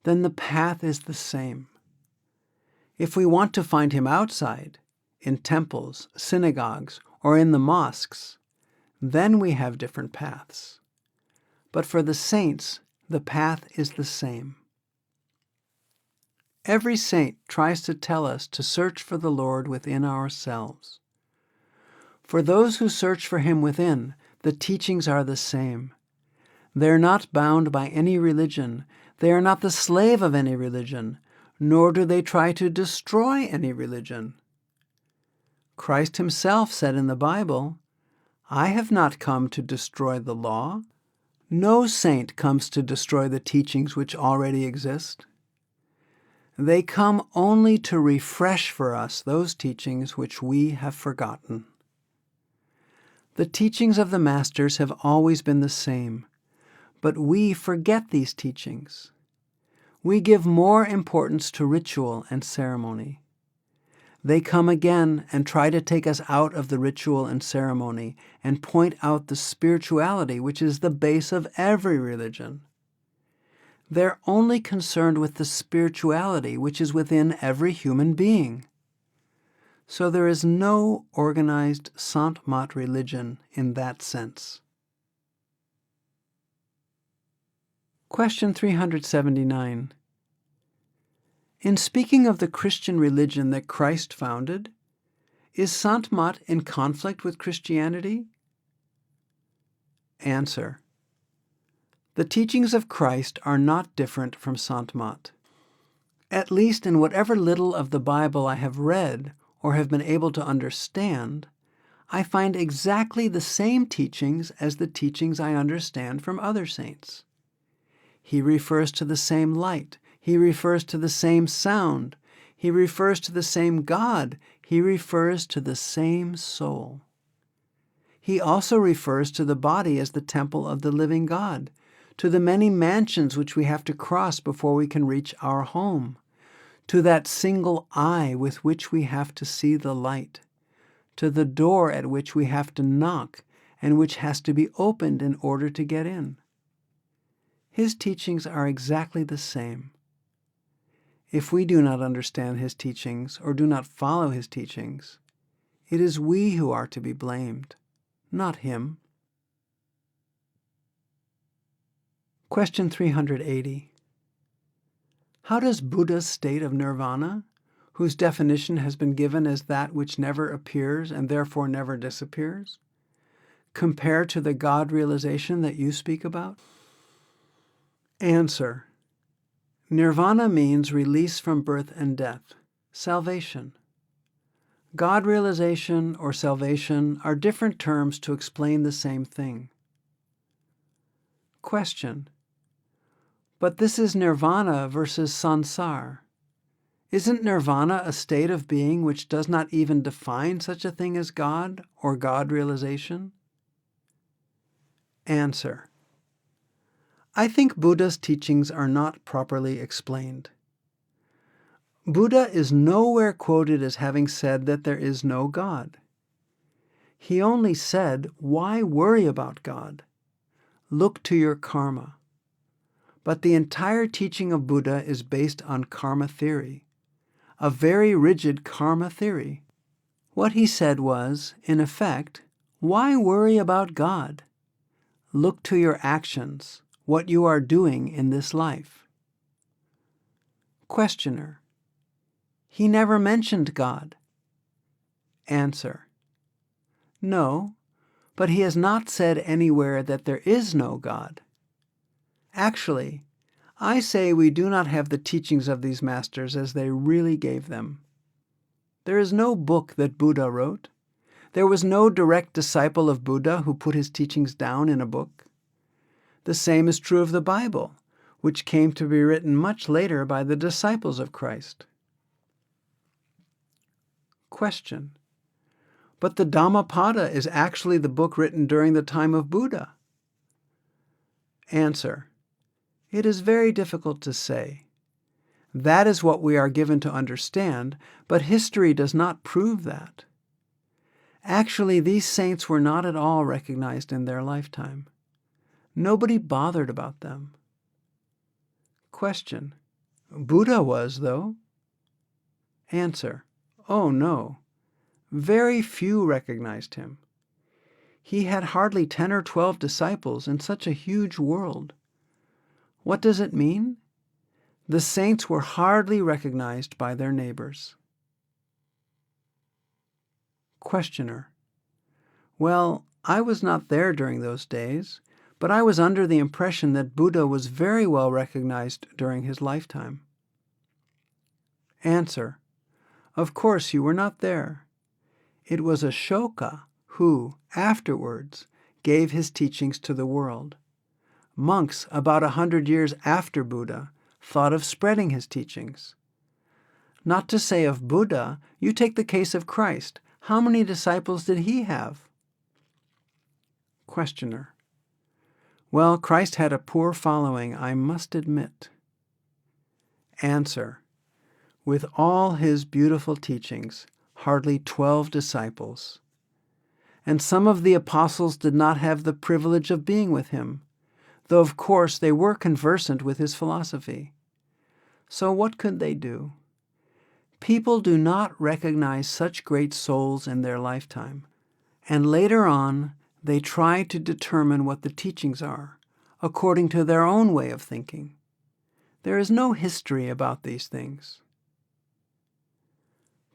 then the path is the same. If we want to find him outside, in temples, synagogues, or in the mosques, then we have different paths. But for the saints, the path is the same. Every saint tries to tell us to search for the Lord within ourselves. For those who search for him within, the teachings are the same. They are not bound by any religion. They are not the slave of any religion, nor do they try to destroy any religion. Christ himself said in the Bible, "I have not come to destroy the law." No saint comes to destroy the teachings which already exist. They come only to refresh for us those teachings which we have forgotten. The teachings of the Masters have always been the same, but we forget these teachings. We give more importance to ritual and ceremony. They come again and try to take us out of the ritual and ceremony and point out the spirituality which is the base of every religion. They're only concerned with the spirituality which is within every human being. So there is no organized Sant Mat religion in that sense. Question 379. In speaking of the Christian religion that Christ founded, is Sant Mat in conflict with Christianity? Answer. The teachings of Christ are not different from Sant Mat. At least in whatever little of the Bible I have read or have been able to understand, I find exactly the same teachings as the teachings I understand from other saints. He refers to the same light. He refers to the same sound. He refers to the same God. He refers to the same soul. He also refers to the body as the temple of the living God, to the many mansions which we have to cross before we can reach our home, to that single eye with which we have to see the light, to the door at which we have to knock and which has to be opened in order to get in. His teachings are exactly the same. If we do not understand his teachings or do not follow his teachings, it is we who are to be blamed, not him. Question 380. How does Buddha's state of nirvana, whose definition has been given as that which never appears and therefore never disappears, compare to the God realization that you speak about? Answer. Nirvana means release from birth and death, salvation. God realization or salvation are different terms to explain the same thing. Question. But this is nirvana versus sansar. Isn't nirvana a state of being which does not even define such a thing as God or God realization? Answer. I think Buddha's teachings are not properly explained. Buddha is nowhere quoted as having said that there is no God. He only said, why worry about God? Look to your karma. But the entire teaching of Buddha is based on karma theory, a very rigid karma theory. What he said was, in effect, why worry about God? Look to your actions, what you are doing in this life. Questioner: he never mentioned God. Answer: no, but he has not said anywhere that there is no God. Actually, I say we do not have the teachings of these masters as they really gave them. There is no book that Buddha wrote. There was no direct disciple of Buddha who put his teachings down in a book. The same is true of the Bible, which came to be written much later by the disciples of Christ. Question: but the Dhammapada is actually the book written during the time of Buddha. Answer: it is very difficult to say. That is what we are given to understand, but history does not prove that. Actually, these saints were not at all recognized in their lifetime. Nobody bothered about them. Question: Buddha was, though? Answer: oh no. Very few recognized him. He had hardly 10 or 12 disciples in such a huge world. What does it mean? The saints were hardly recognized by their neighbors. Questioner: well, I was not there during those days, but I was under the impression that Buddha was very well recognized during his lifetime. Answer: of course you were not there. It was Ashoka who, afterwards, gave his teachings to the world. Monks, about 100 years after Buddha, thought of spreading his teachings. Not to say of Buddha, you take the case of Christ. How many disciples did he have? Questioner: well, Christ had a poor following, I must admit. Answer: with all his beautiful teachings, hardly 12 disciples. And some of the apostles did not have the privilege of being with him, though of course they were conversant with his philosophy. So what could they do? People do not recognize such great souls in their lifetime, and later on they try to determine what the teachings are, according to their own way of thinking. There is no history about these things.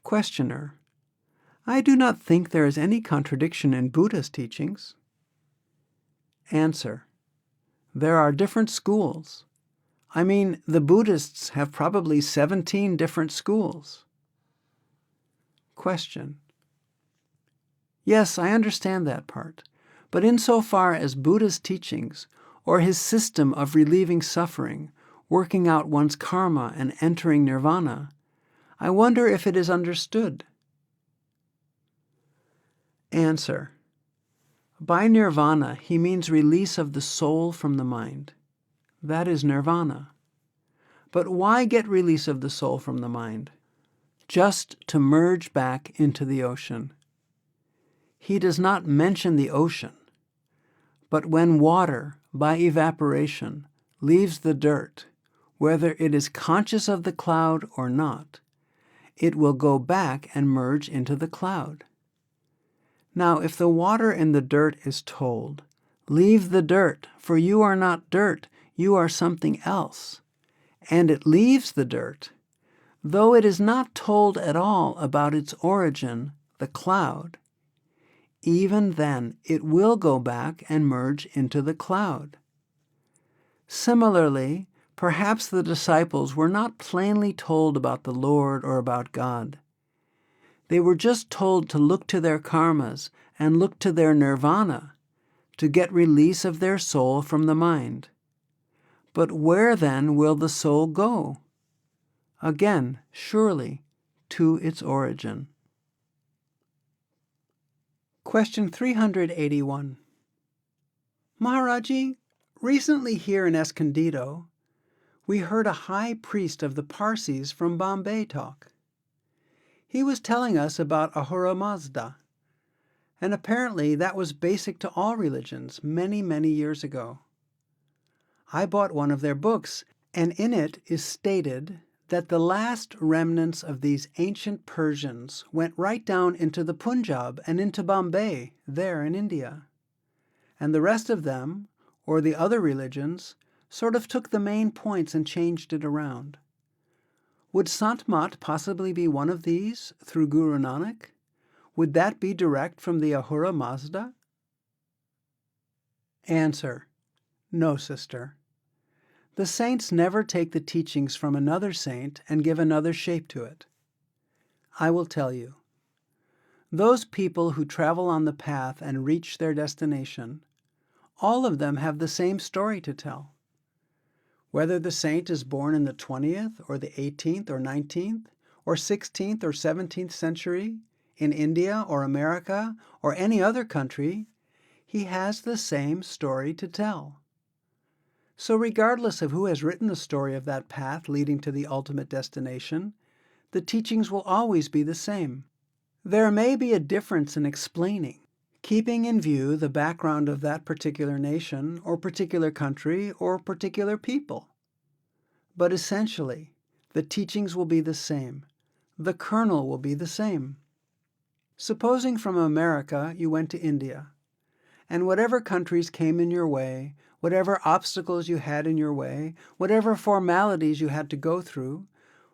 Questioner: I do not think there is any contradiction in Buddha's teachings. Answer: there are different schools. I mean, the Buddhists have probably 17 different schools. Question: yes, I understand that part, but insofar as Buddha's teachings, or his system of relieving suffering, working out one's karma and entering nirvana, I wonder if it is understood. Answer: by nirvana he means release of the soul from the mind. That is nirvana. But why get release of the soul from the mind? Just to merge back into the ocean. He does not mention the ocean, but when water, by evaporation, leaves the dirt, whether it is conscious of the cloud or not, it will go back and merge into the cloud. Now, if the water in the dirt is told, leave the dirt, for you are not dirt, you are something else, and it leaves the dirt, though it is not told at all about its origin, the cloud, even then it will go back and merge into the cloud. Similarly, perhaps the disciples were not plainly told about the Lord or about God. They were just told to look to their karmas and look to their nirvana to get release of their soul from the mind. But where then will the soul go? Again, surely, to its origin. Question 381. Maharaji, recently here in Escondido, we heard a high priest of the Parsis from Bombay talk. He was telling us about Ahura Mazda, and apparently that was basic to all religions many, many years ago. I bought one of their books, and in it is stated that the last remnants of these ancient Persians went right down into the Punjab and into Bombay, there in India. And the rest of them, or the other religions, sort of took the main points and changed it around. Would Sant Mat possibly be one of these through Guru Nanak? Would that be direct from the Ahura Mazda? Answer: No, sister. The saints never take the teachings from another saint and give another shape to it. I will tell you. Those people who travel on the path and reach their destination, all of them have the same story to tell. Whether the saint is born in the 20th or the 18th or 19th or 16th or 17th century, in India or America or any other country, he has the same story to tell. So regardless of who has written the story of that path leading to the ultimate destination, the teachings will always be the same. There may be a difference in explaining, keeping in view the background of that particular nation or particular country or particular people. But essentially, the teachings will be the same. The kernel will be the same. Supposing from America you went to India, and whatever countries came in your way, whatever obstacles you had in your way, whatever formalities you had to go through,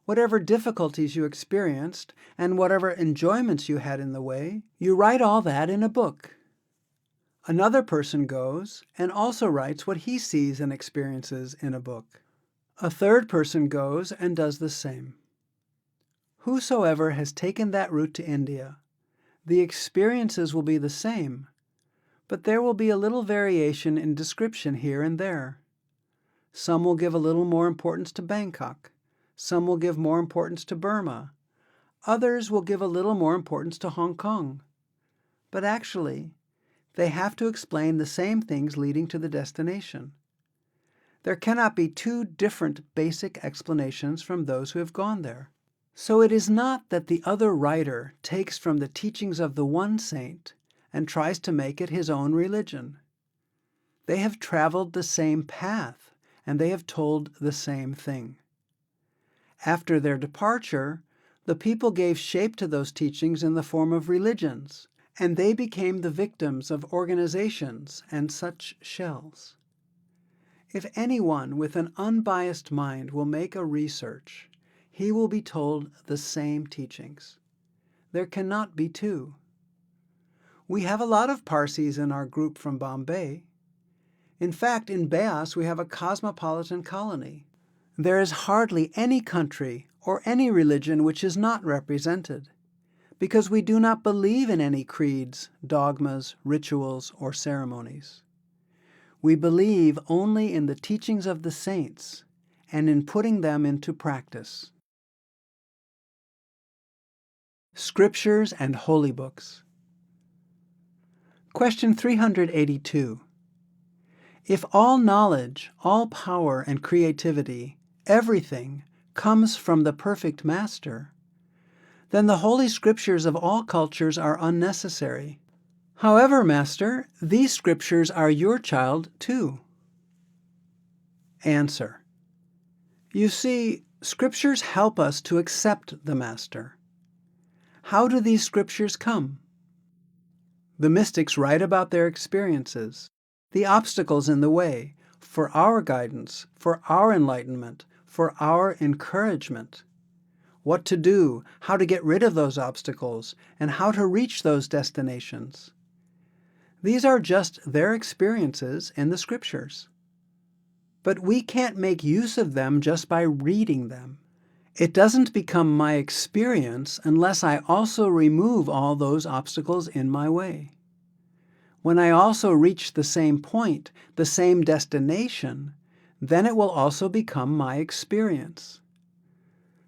whatever difficulties you experienced, and whatever enjoyments you had in the way, you write all that in a book. Another person goes and also writes what he sees and experiences in a book. A third person goes and does the same. Whosoever has taken that route to India, the experiences will be the same, but there will be a little variation in description here and there. Some will give a little more importance to Bangkok. Some will give more importance to Burma. Others will give a little more importance to Hong Kong. But actually, they have to explain the same things leading to the destination. There cannot be two different basic explanations from those who have gone there. So it is not that the other writer takes from the teachings of the one saint and tries to make it his own religion. They have traveled the same path, and they have told the same thing. After their departure, the people gave shape to those teachings in the form of religions, and they became the victims of organizations and such shells. If anyone with an unbiased mind will make a research, he will be told the same teachings. There cannot be two. We have a lot of Parsis in our group from Bombay. In fact, in Beas we have a cosmopolitan colony. There is hardly any country or any religion which is not represented, because we do not believe in any creeds, dogmas, rituals, or ceremonies. We believe only in the teachings of the saints and in putting them into practice. Scriptures and Holy Books. Question 382. If all knowledge, all power and creativity, everything, comes from the perfect Master, then the Holy Scriptures of all cultures are unnecessary. However, Master, these Scriptures are your child too. Answer. You see, Scriptures help us to accept the Master. How do these Scriptures come? The mystics write about their experiences, the obstacles in the way, for our guidance, for our enlightenment, for our encouragement. What to do, how to get rid of those obstacles, and how to reach those destinations. These are just their experiences in the Scriptures. But we can't make use of them just by reading them. It doesn't become my experience unless I also remove all those obstacles in my way. When I also reach the same point, the same destination, then it will also become my experience.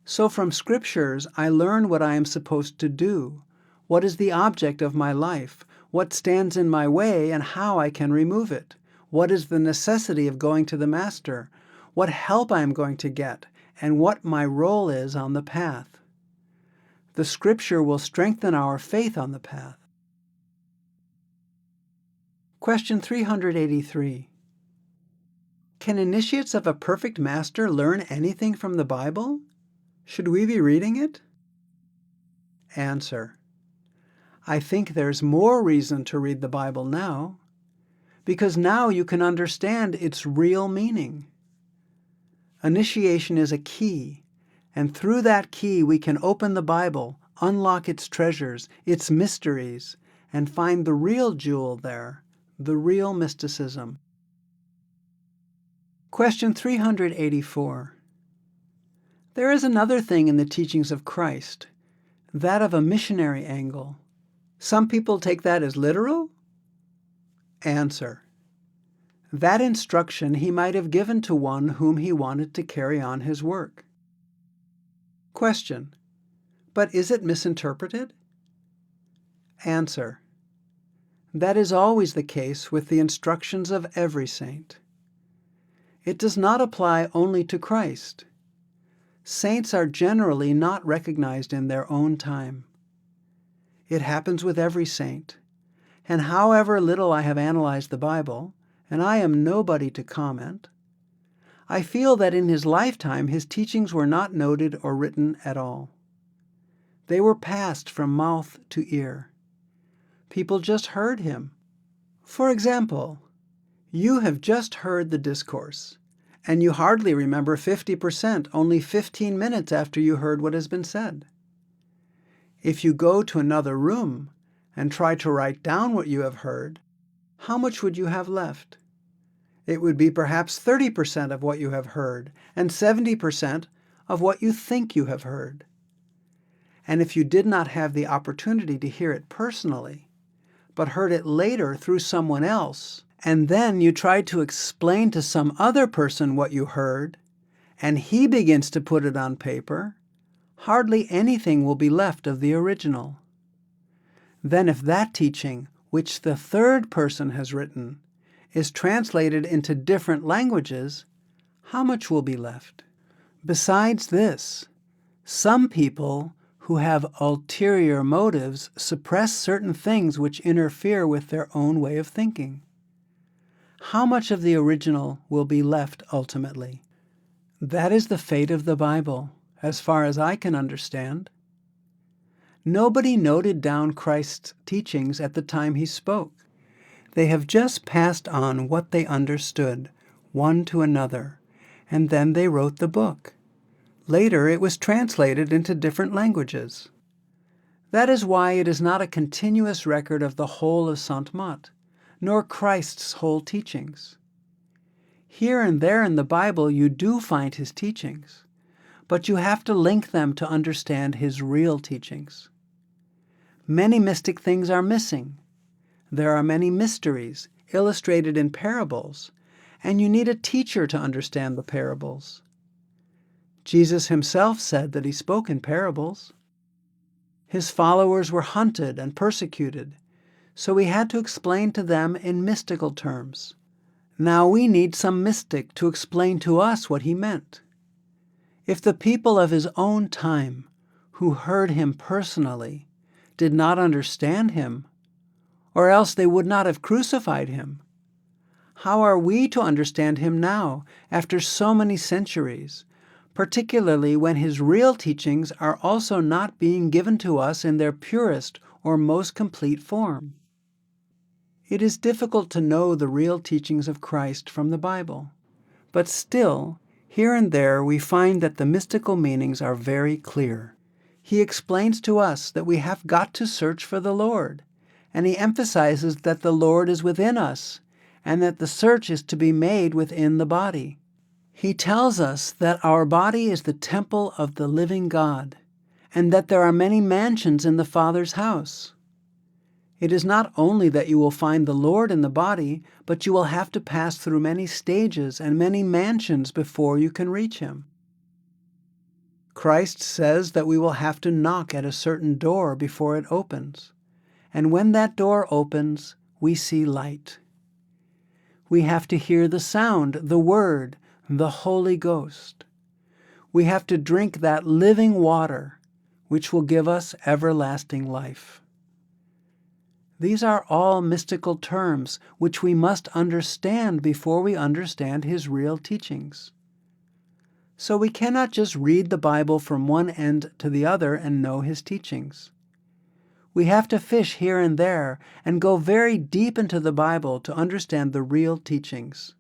So from Scriptures, I learn what I am supposed to do, what is the object of my life, what stands in my way and how I can remove it, what is the necessity of going to the Master, what help I am going to get, and what my role is on the path. The Scripture will strengthen our faith on the path. Question 383. Can initiates of a perfect master learn anything from the Bible? Should we be reading it? Answer: I think there's more reason to read the Bible now, because now you can understand its real meaning. Initiation is a key, and through that key we can open the Bible, unlock its treasures, its mysteries, and find the real jewel there, the real mysticism. Question 384. There is another thing in the teachings of Christ, that of a missionary angle. Some people take that as literal? Answer: that instruction he might have given to one whom he wanted to carry on his work. Question: but is it misinterpreted? Answer: that is always the case with the instructions of every saint. It does not apply only to Christ. Saints are generally not recognized in their own time. It happens with every saint, and however little I have analyzed the Bible, and I am nobody to comment, I feel that in his lifetime his teachings were not noted or written at all. They were passed from mouth to ear. People just heard him. For example, you have just heard the discourse, and you hardly remember 50% only 15 minutes after you heard what has been said. If you go to another room and try to write down what you have heard, how much would you have left? It would be perhaps 30% of what you have heard and 70% of what you think you have heard. And if you did not have the opportunity to hear it personally, but heard it later through someone else, and then you tried to explain to some other person what you heard, and he begins to put it on paper, hardly anything will be left of the original. Then if that teaching, which the third person has written, is translated into different languages, how much will be left? Besides this, some people who have ulterior motives suppress certain things which interfere with their own way of thinking. How much of the original will be left ultimately? That is the fate of the Bible, as far as I can understand. Nobody noted down Christ's teachings at the time he spoke. They have just passed on what they understood, one to another, and then they wrote the book. Later it was translated into different languages. That is why it is not a continuous record of the whole of Sant Mat, nor Christ's whole teachings. Here and there in the Bible you do find his teachings, but you have to link them to understand his real teachings. Many mystic things are missing. There are many mysteries illustrated in parables, and you need a teacher to understand the parables. Jesus himself said that he spoke in parables. His followers were hunted and persecuted, so he had to explain to them in mystical terms. Now we need some mystic to explain to us what he meant. If the people of his own time, who heard him personally, did not understand him, or else they would not have crucified him, how are we to understand him now, after so many centuries, particularly when his real teachings are also not being given to us in their purest or most complete form? It is difficult to know the real teachings of Christ from the Bible, but still, here and there we find that the mystical meanings are very clear. He explains to us that we have got to search for the Lord, and he emphasizes that the Lord is within us, and that the search is to be made within the body. He tells us that our body is the temple of the living God, and that there are many mansions in the Father's house. It is not only that you will find the Lord in the body, but you will have to pass through many stages and many mansions before you can reach him. Christ says that we will have to knock at a certain door before it opens, and when that door opens, we see light. We have to hear the sound, the Word, the Holy Ghost. We have to drink that living water, which will give us everlasting life. These are all mystical terms which we must understand before we understand his real teachings. So we cannot just read the Bible from one end to the other and know his teachings. We have to fish here and there and go very deep into the Bible to understand the real teachings.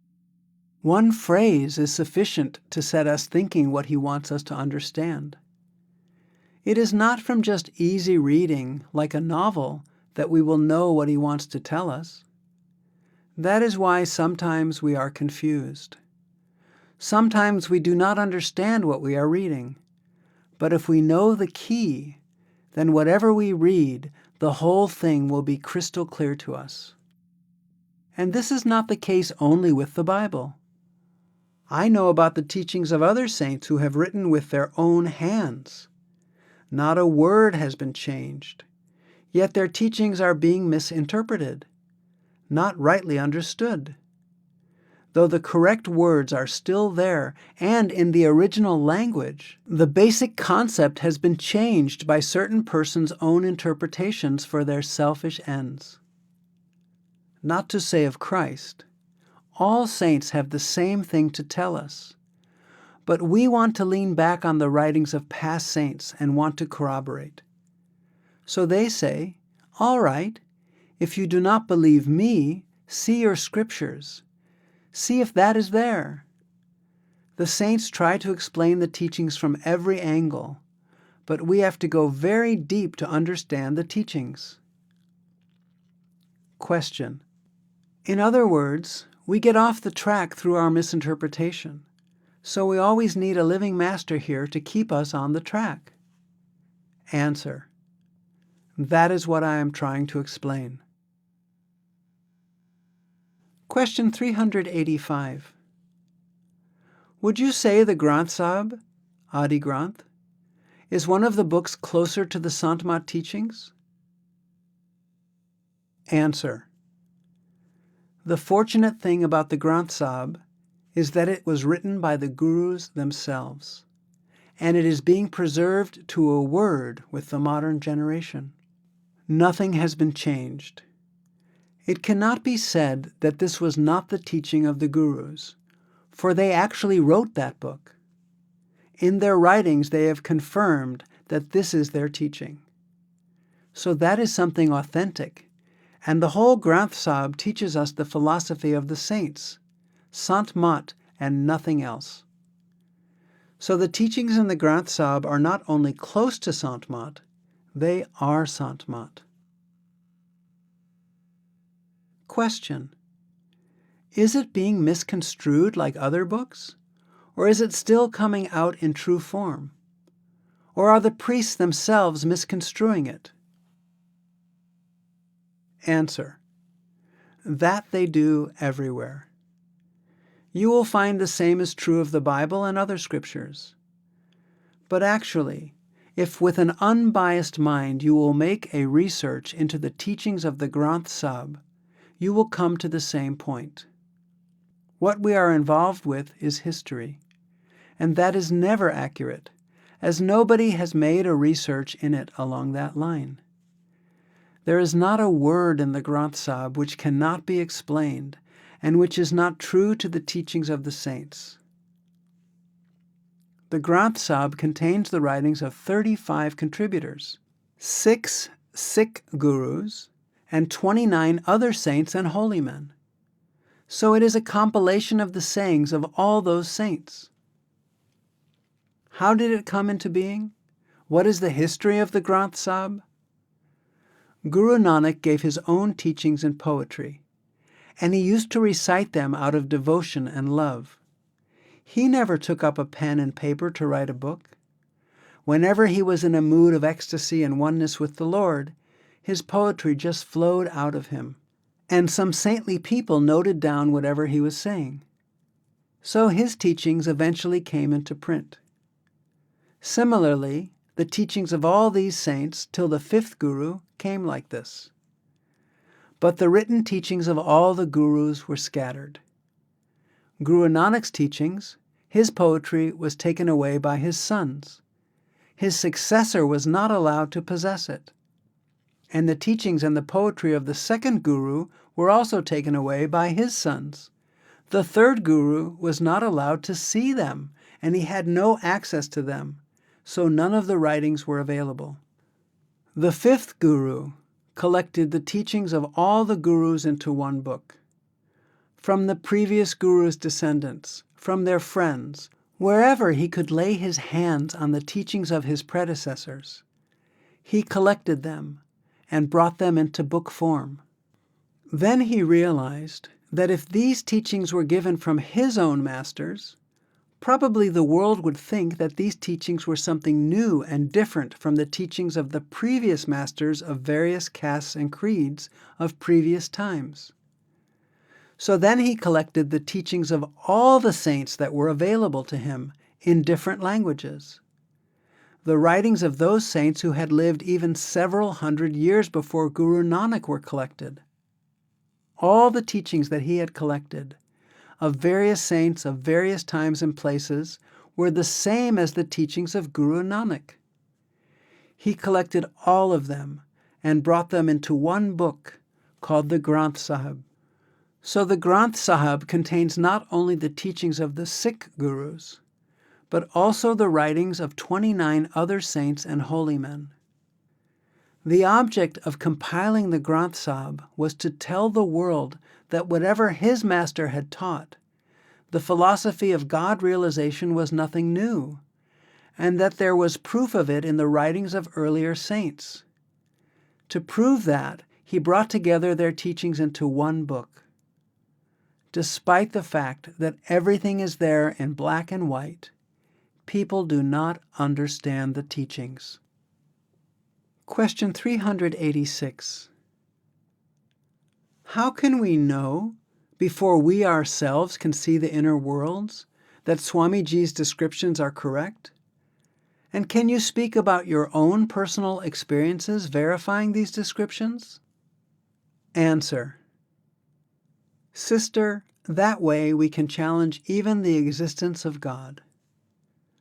One phrase is sufficient to set us thinking what he wants us to understand. It is not from just easy reading, like a novel, that we will know what he wants to tell us. That is why sometimes we are confused. Sometimes we do not understand what we are reading. But if we know the key, then whatever we read, the whole thing will be crystal clear to us. And this is not the case only with the Bible. I know about the teachings of other saints who have written with their own hands. Not a word has been changed, yet their teachings are being misinterpreted, not rightly understood. Though the correct words are still there and in the original language, the basic concept has been changed by certain persons' own interpretations for their selfish ends. Not to say of Christ, all saints have the same thing to tell us, but we want to lean back on the writings of past saints and want to corroborate. So they say, all right, if you do not believe me, see your scriptures. See if that is there. The saints try to explain the teachings from every angle, but we have to go very deep to understand the teachings. Question. In other words, we get off the track through our misinterpretation, so we always need a living master here to keep us on the track. Answer. That is what I am trying to explain. Question 385. Would you say the Granth Sahib, Adi Granth, is one of the books closer to the Sant Mat teachings? Answer. The fortunate thing about the Granth Sahib is that it was written by the Gurus themselves, and it is being preserved to a word with the modern generation. Nothing has been changed. It cannot be said that this was not the teaching of the Gurus, for they actually wrote that book. In their writings they have confirmed that this is their teaching. So that is something authentic, and the whole Granth Sahib teaches us the philosophy of the saints, Sant Mat, and nothing else. So the teachings in the Granth Sahib are not only close to Sant Mat, they are Sant Mat. Question. Is it being misconstrued like other books? Or is it still coming out in true form? Or are the priests themselves misconstruing it? Answer. That they do everywhere. You will find the same is true of the Bible and other scriptures. But actually, if with an unbiased mind you will make a research into the teachings of the Granth Sahib, you will come to the same point. What we are involved with is history, and that is never accurate, as nobody has made a research in it along that line. There is not a word in the Granth Sahib which cannot be explained, and which is not true to the teachings of the saints. The Granth Sahib contains the writings of 35 contributors, 6 Sikh gurus, and 29 other saints and holy men. So it is a compilation of the sayings of all those saints. How did it come into being? What is the history of the Granth Sahib? Guru Nanak gave his own teachings in poetry, and he used to recite them out of devotion and love. He never took up a pen and paper to write a book. Whenever he was in a mood of ecstasy and oneness with the Lord, his poetry just flowed out of him, and some saintly people noted down whatever he was saying. So his teachings eventually came into print. Similarly, the teachings of all these saints till the 5th Guru came like this. But the written teachings of all the Gurus were scattered. Guru Nanak's teachings, his poetry was taken away by his sons. His successor was not allowed to possess it. and the teachings and the poetry of the second guru were also taken away by his sons. The third guru was not allowed to see them, and he had no access to them, so none of the writings were available. The fifth guru collected the teachings of all the gurus into one book. From the previous guru's descendants, from their friends, wherever he could lay his hands on the teachings of his predecessors, he collected them and brought them into book form. Then he realized that if these teachings were given from his own masters, probably the world would think that these teachings were something new and different from the teachings of the previous masters of various castes and creeds of previous times. So then he collected the teachings of all the saints that were available to him in different languages. The writings of those saints who had lived even several hundred years before Guru Nanak were collected. All the teachings that he had collected of various saints of various times and places were the same as the teachings of Guru Nanak. He collected all of them and brought them into one book called the Granth Sahib. So the Granth Sahib contains not only the teachings of the Sikh gurus, but also the writings of 29 other saints and holy men. The object of compiling the Granth Sahib was to tell the world that whatever his master had taught, the philosophy of God realization was nothing new, and that there was proof of it in the writings of earlier saints. To prove that, he brought together their teachings into one book. Despite the fact that everything is there in black and white, people do not understand the teachings. Question 386. How can we know, before we ourselves can see the inner worlds, that Swamiji's descriptions are correct? And can you speak about your own personal experiences verifying these descriptions? Answer. Sister, that way we can challenge even the existence of God.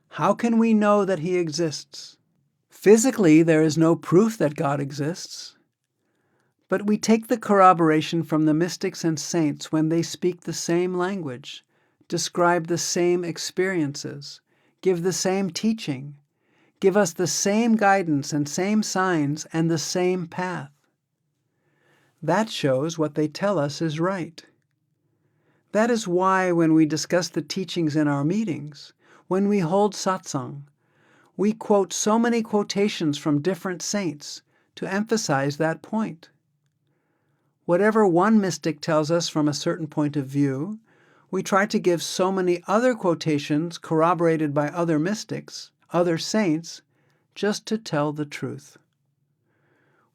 How can we know that He exists? Physically, there is no proof that God exists. But we take the corroboration from the mystics and saints when they speak the same language, describe the same experiences, give the same teaching, give us the same guidance and same signs and the same path. That shows what they tell us is right. That is why when we discuss the teachings in our meetings, when we hold satsang, we quote so many quotations from different saints to emphasize that point. Whatever one mystic tells us from a certain point of view, we try to give so many other quotations corroborated by other mystics, other saints, just to tell the truth.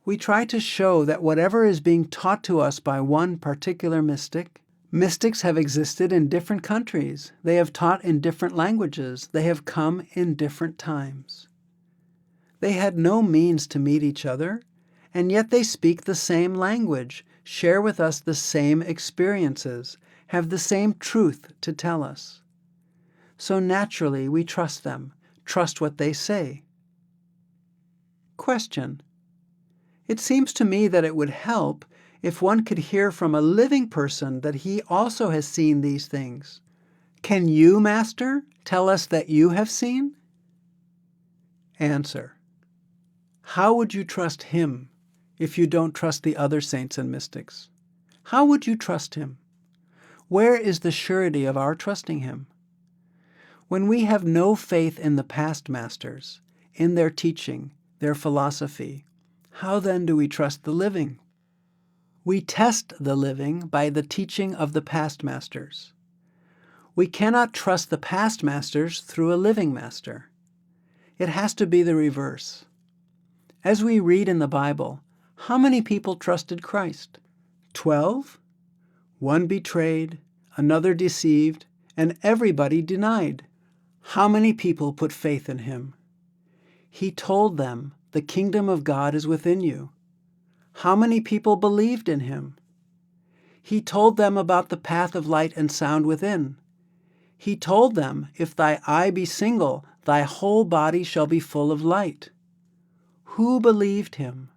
We try to show that whatever is being taught to us by one particular mystic, mystics have existed in different countries. They have taught in different languages. They have come in different times. They had no means to meet each other, and yet they speak the same language, share with us the same experiences, have the same truth to tell us. So naturally we trust them, trust what they say. Question. It seems to me that it would help if one could hear from a living person that he also has seen these things. Can you, Master, tell us that you have seen? Answer. How would you trust him if you don't trust the other saints and mystics? How would you trust him? Where is the surety of our trusting him? When we have no faith in the past masters, in their teaching, their philosophy, how then do we trust the living? We test the living by the teaching of the past masters. We cannot trust the past masters through a living master. It has to be the reverse. As we read in the Bible, how many people trusted Christ? 12? One betrayed, another deceived, and everybody denied. How many people put faith in him? He told them, the kingdom of God is within you. How many people believed in him? He told them about the path of light and sound within. He told them, if thy eye be single, thy whole body shall be full of light. Who believed him?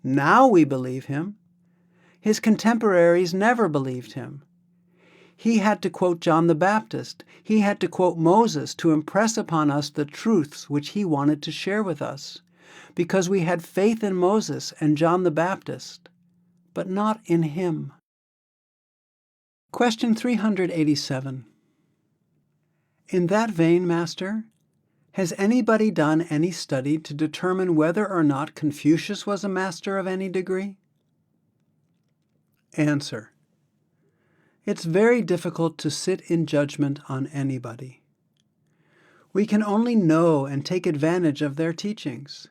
Now we believe him. His contemporaries never believed him. He had to quote John the Baptist. He had to quote Moses to impress upon us the truths which he wanted to share with us, because we had faith in Moses and John the Baptist, but not in him. Question 387. In that vein, Master, has anybody done any study to determine whether or not Confucius was a master of any degree? Answer. It's very difficult to sit in judgment on anybody. We can only know and take advantage of their teachings.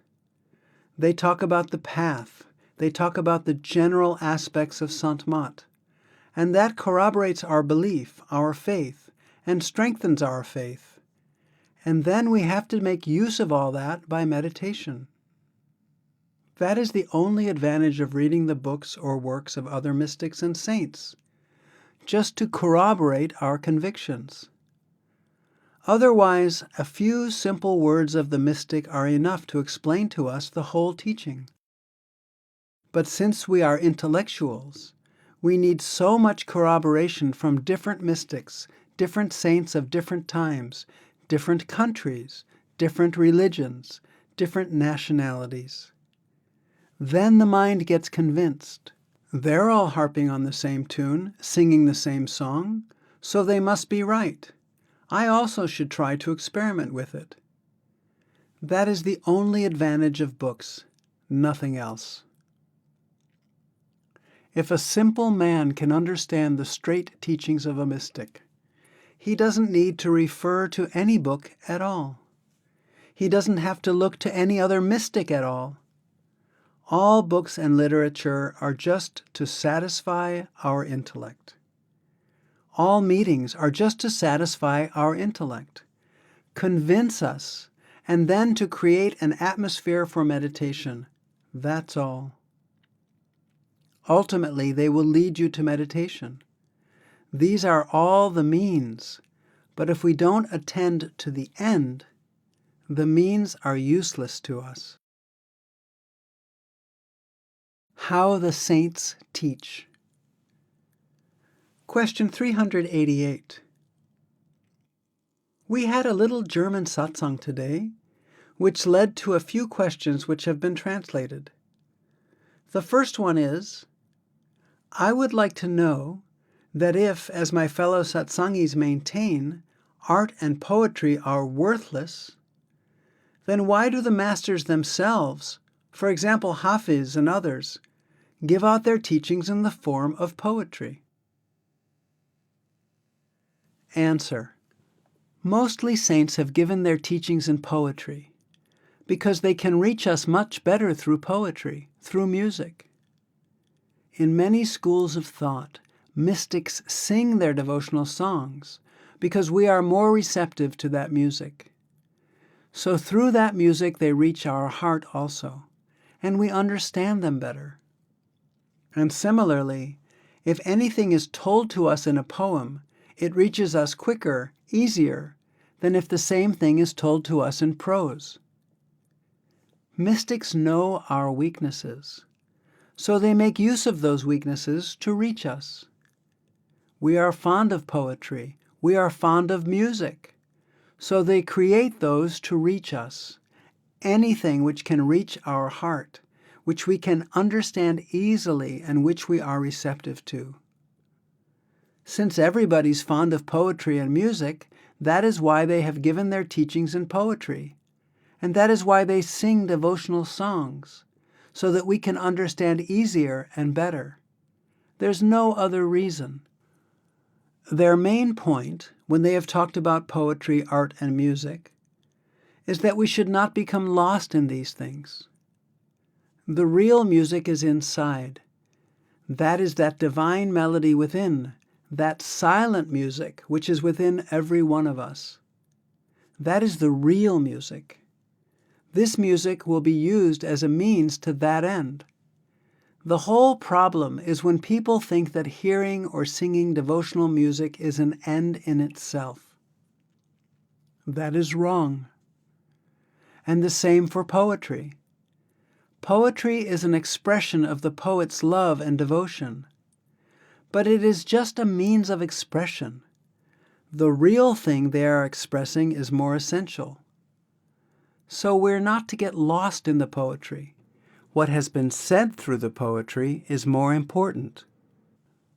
They talk about the path. They talk about the general aspects of Sant Mat. And that corroborates our belief, our faith, and strengthens our faith. And then we have to make use of all that by meditation. That is the only advantage of reading the books or works of other mystics and saints, just to corroborate our convictions. Otherwise, a few simple words of the mystic are enough to explain to us the whole teaching. But since we are intellectuals, we need so much corroboration from different mystics, different saints of different times, different countries, different religions, different nationalities. Then the mind gets convinced. They're all harping on the same tune, singing the same song, so they must be right. I also should try to experiment with it. That is the only advantage of books, nothing else. If a simple man can understand the straight teachings of a mystic, he doesn't need to refer to any book at all. He doesn't have to look to any other mystic at all. All books and literature are just to satisfy our intellect. All meetings are just to satisfy our intellect, convince us, and then to create an atmosphere for meditation. That's all. Ultimately, they will lead you to meditation. These are all the means, but if we don't attend to the end, the means are useless to us. How the Saints Teach. Question 388. We had a little German satsang today, which led to a few questions which have been translated. The first one is, I would like to know that if, as my fellow satsangis maintain, art and poetry are worthless, then why do the masters themselves, for example Hafiz and others, give out their teachings in the form of poetry? Answer. Mostly saints have given their teachings in poetry because they can reach us much better through poetry, through music. In many schools of thought, mystics sing their devotional songs because we are more receptive to that music. So through that music they reach our heart also, and we understand them better. And similarly, if anything is told to us in a poem, it reaches us quicker, easier, than if the same thing is told to us in prose. Mystics know our weaknesses, so they make use of those weaknesses to reach us. We are fond of poetry, we are fond of music, so they create those to reach us, anything which can reach our heart, which we can understand easily and which we are receptive to. Since everybody's fond of poetry and music, that is why they have given their teachings in poetry, and that is why they sing devotional songs, so that we can understand easier and better. There's no other reason. Their main point, when they have talked about poetry, art, and music, is that we should not become lost in these things. The real music is inside. That is that divine melody within, that silent music which is within every one of us. That is the real music. This music will be used as a means to that end. The whole problem is when people think that hearing or singing devotional music is an end in itself. That is wrong. And the same for poetry. Poetry is an expression of the poet's love and devotion, but it is just a means of expression. The real thing they are expressing is more essential. So we're not to get lost in the poetry. What has been said through the poetry is more important.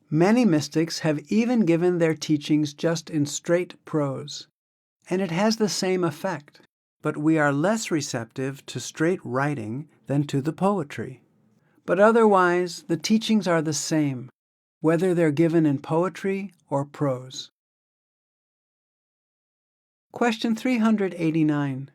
Many mystics have even given their teachings just in straight prose, and it has the same effect, but we are less receptive to straight writing than to the poetry. But otherwise, the teachings are the same, whether they're given in poetry or prose. Question 389.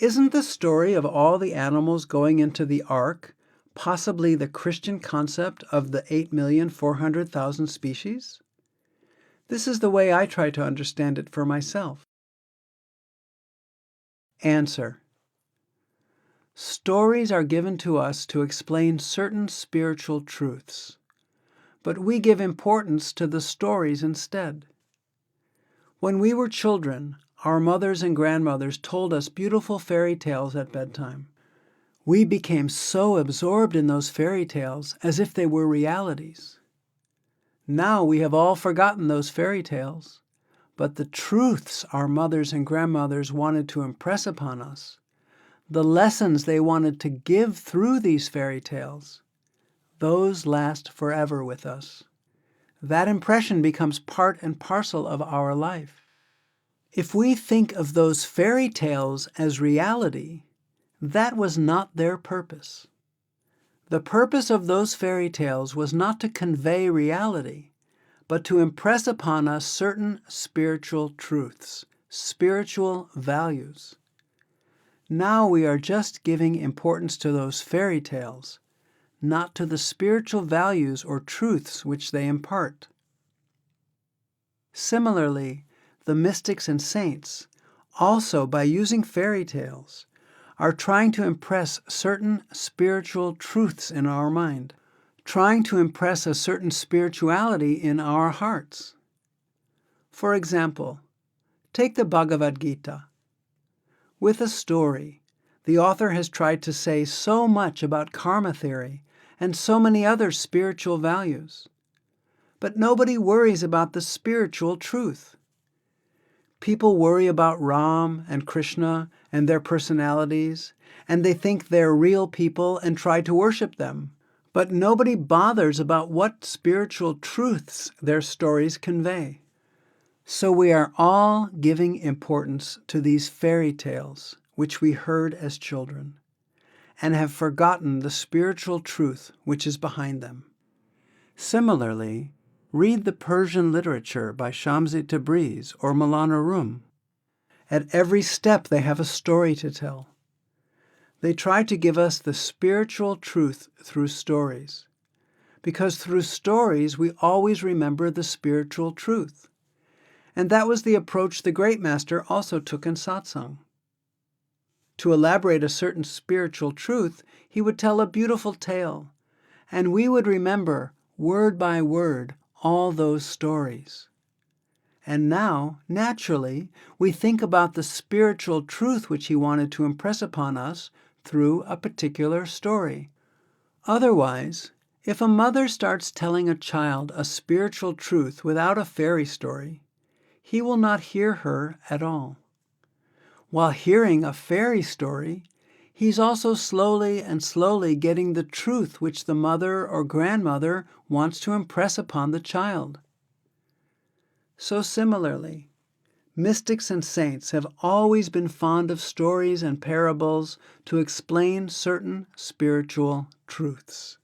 Isn't the story of all the animals going into the ark possibly the Christian concept of the 8,400,000 species? This is the way I try to understand it for myself. Answer. Stories are given to us to explain certain spiritual truths, but we give importance to the stories instead. When we were children, our mothers and grandmothers told us beautiful fairy tales at bedtime. We became so absorbed in those fairy tales as if they were realities. Now we have all forgotten those fairy tales, but the truths our mothers and grandmothers wanted to impress upon us, the lessons they wanted to give through these fairy tales, those last forever with us. That impression becomes part and parcel of our life. If we think of those fairy tales as reality, that was not their purpose. The purpose of those fairy tales was not to convey reality, but to impress upon us certain spiritual truths, spiritual values. Now we are just giving importance to those fairy tales, not to the spiritual values or truths which they impart. Similarly, the mystics and saints, also by using fairy tales, are trying to impress certain spiritual truths in our mind, trying to impress a certain spirituality in our hearts. For example, take the Bhagavad Gita. With a story, the author has tried to say so much about karma theory and so many other spiritual values. But nobody worries about the spiritual truth. People worry about Ram and Krishna and their personalities, and they think they're real people and try to worship them. But nobody bothers about what spiritual truths their stories convey. So we are all giving importance to these fairy tales, which we heard as children, and have forgotten the spiritual truth which is behind them. Similarly, read the Persian literature by Shamsi Tabriz or Maulana Rum. At every step they have a story to tell. They try to give us the spiritual truth through stories, because through stories we always remember the spiritual truth. And that was the approach the Great Master also took in Satsang. To elaborate a certain spiritual truth, he would tell a beautiful tale, and we would remember, word by word, all those stories. And now, naturally, we think about the spiritual truth which he wanted to impress upon us through a particular story. Otherwise, if a mother starts telling a child a spiritual truth without a fairy story, he will not hear her at all. While hearing a fairy story, he's also slowly getting the truth which the mother or grandmother wants to impress upon the child. So similarly, mystics and saints have always been fond of stories and parables to explain certain spiritual truths.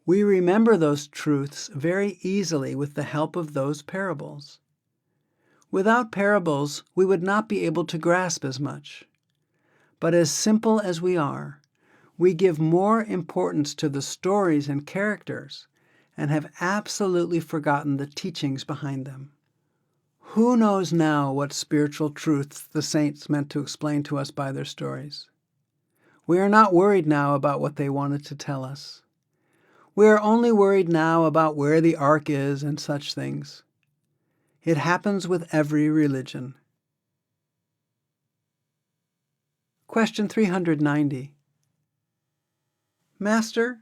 We remember those truths very easily with the help of those parables. Without parables, we would not be able to grasp as much. But as simple as we are, we give more importance to the stories and characters and have absolutely forgotten the teachings behind them. Who knows now what spiritual truths the saints meant to explain to us by their stories? We are not worried now about what they wanted to tell us. We are only worried now about where the ark is and such things. It happens with every religion. Question 390. Master,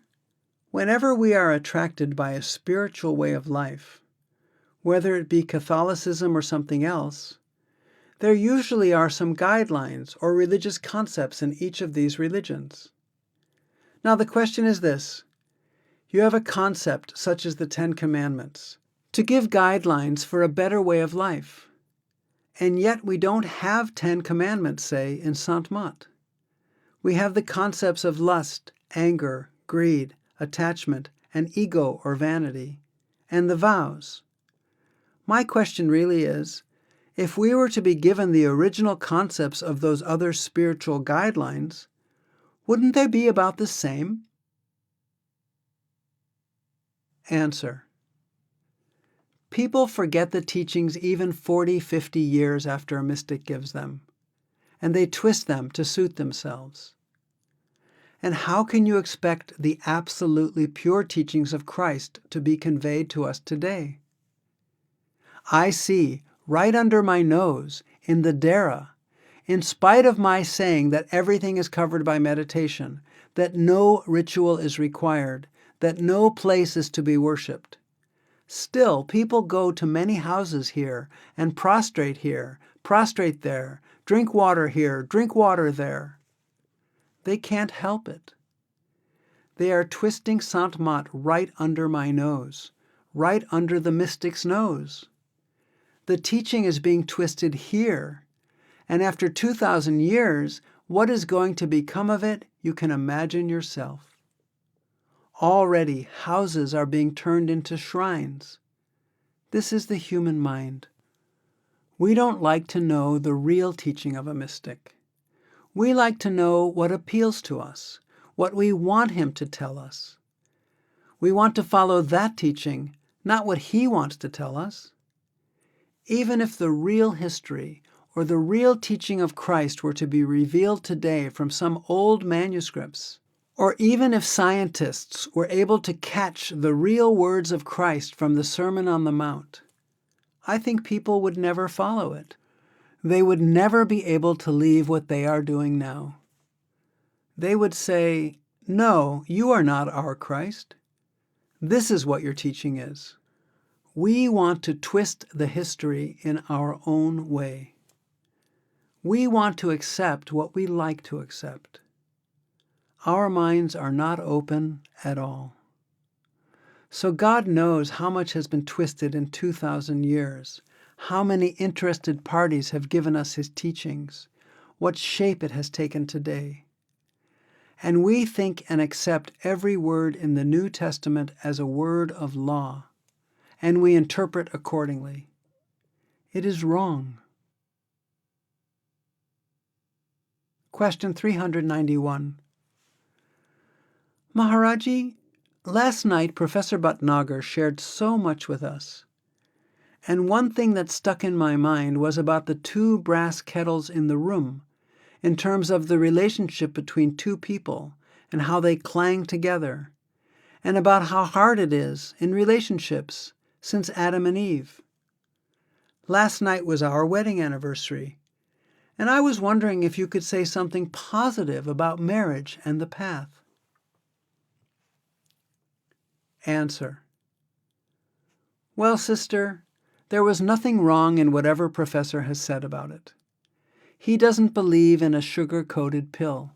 whenever we are attracted by a spiritual way of life, whether it be Catholicism or something else, there usually are some guidelines or religious concepts in each of these religions. Now the question is this. You have a concept such as the Ten Commandments to give guidelines for a better way of life. And yet we don't have 10 commandments, say, in Sant Mat. We have the concepts of lust, anger, greed, attachment, and ego or vanity, and the vows. My question really is, if we were to be given the original concepts of those other spiritual guidelines, wouldn't they be about the same? Answer. People forget the teachings even 40, 50 years after a mystic gives them, and they twist them to suit themselves. And how can you expect the absolutely pure teachings of Christ to be conveyed to us today? I see, right under my nose, in the Dara, in spite of my saying that everything is covered by meditation, that no ritual is required, that no place is to be worshipped, still people go to many houses here and prostrate here, prostrate there, drink water here, drink water there. They can't help it. They are twisting Sant Mat right under my nose, right under the mystic's nose. The teaching is being twisted here, and after 2,000 years, what is going to become of it, you can imagine yourself. Already, houses are being turned into shrines. This is the human mind. We don't like to know the real teaching of a mystic. We like to know what appeals to us, what we want him to tell us. We want to follow that teaching, not what he wants to tell us. Even if the real history or the real teaching of Christ were to be revealed today from some old manuscripts, or even if scientists were able to catch the real words of Christ from the Sermon on the Mount, I think people would never follow it. They would never be able to leave what they are doing now. They would say, "No, you are not our Christ. This is what your teaching is." We want to twist the history in our own way. We want to accept what we like to accept. Our minds are not open at all. So God knows how much has been twisted in 2,000 years, how many interested parties have given us his teachings, what shape it has taken today. And we think and accept every word in the New Testament as a word of law, and we interpret accordingly. It is wrong. Question 391. Maharaji, last night Professor Bhatnagar shared so much with us. And one thing that stuck in my mind was about the 2 brass kettles in the room, in terms of the relationship between 2 people and how they clang together, and about how hard it is in relationships since Adam and Eve. Last night was our wedding anniversary, and I was wondering if you could say something positive about marriage and the path. Answer. Well, sister, there was nothing wrong in whatever Professor has said about it. He doesn't believe in a sugar-coated pill.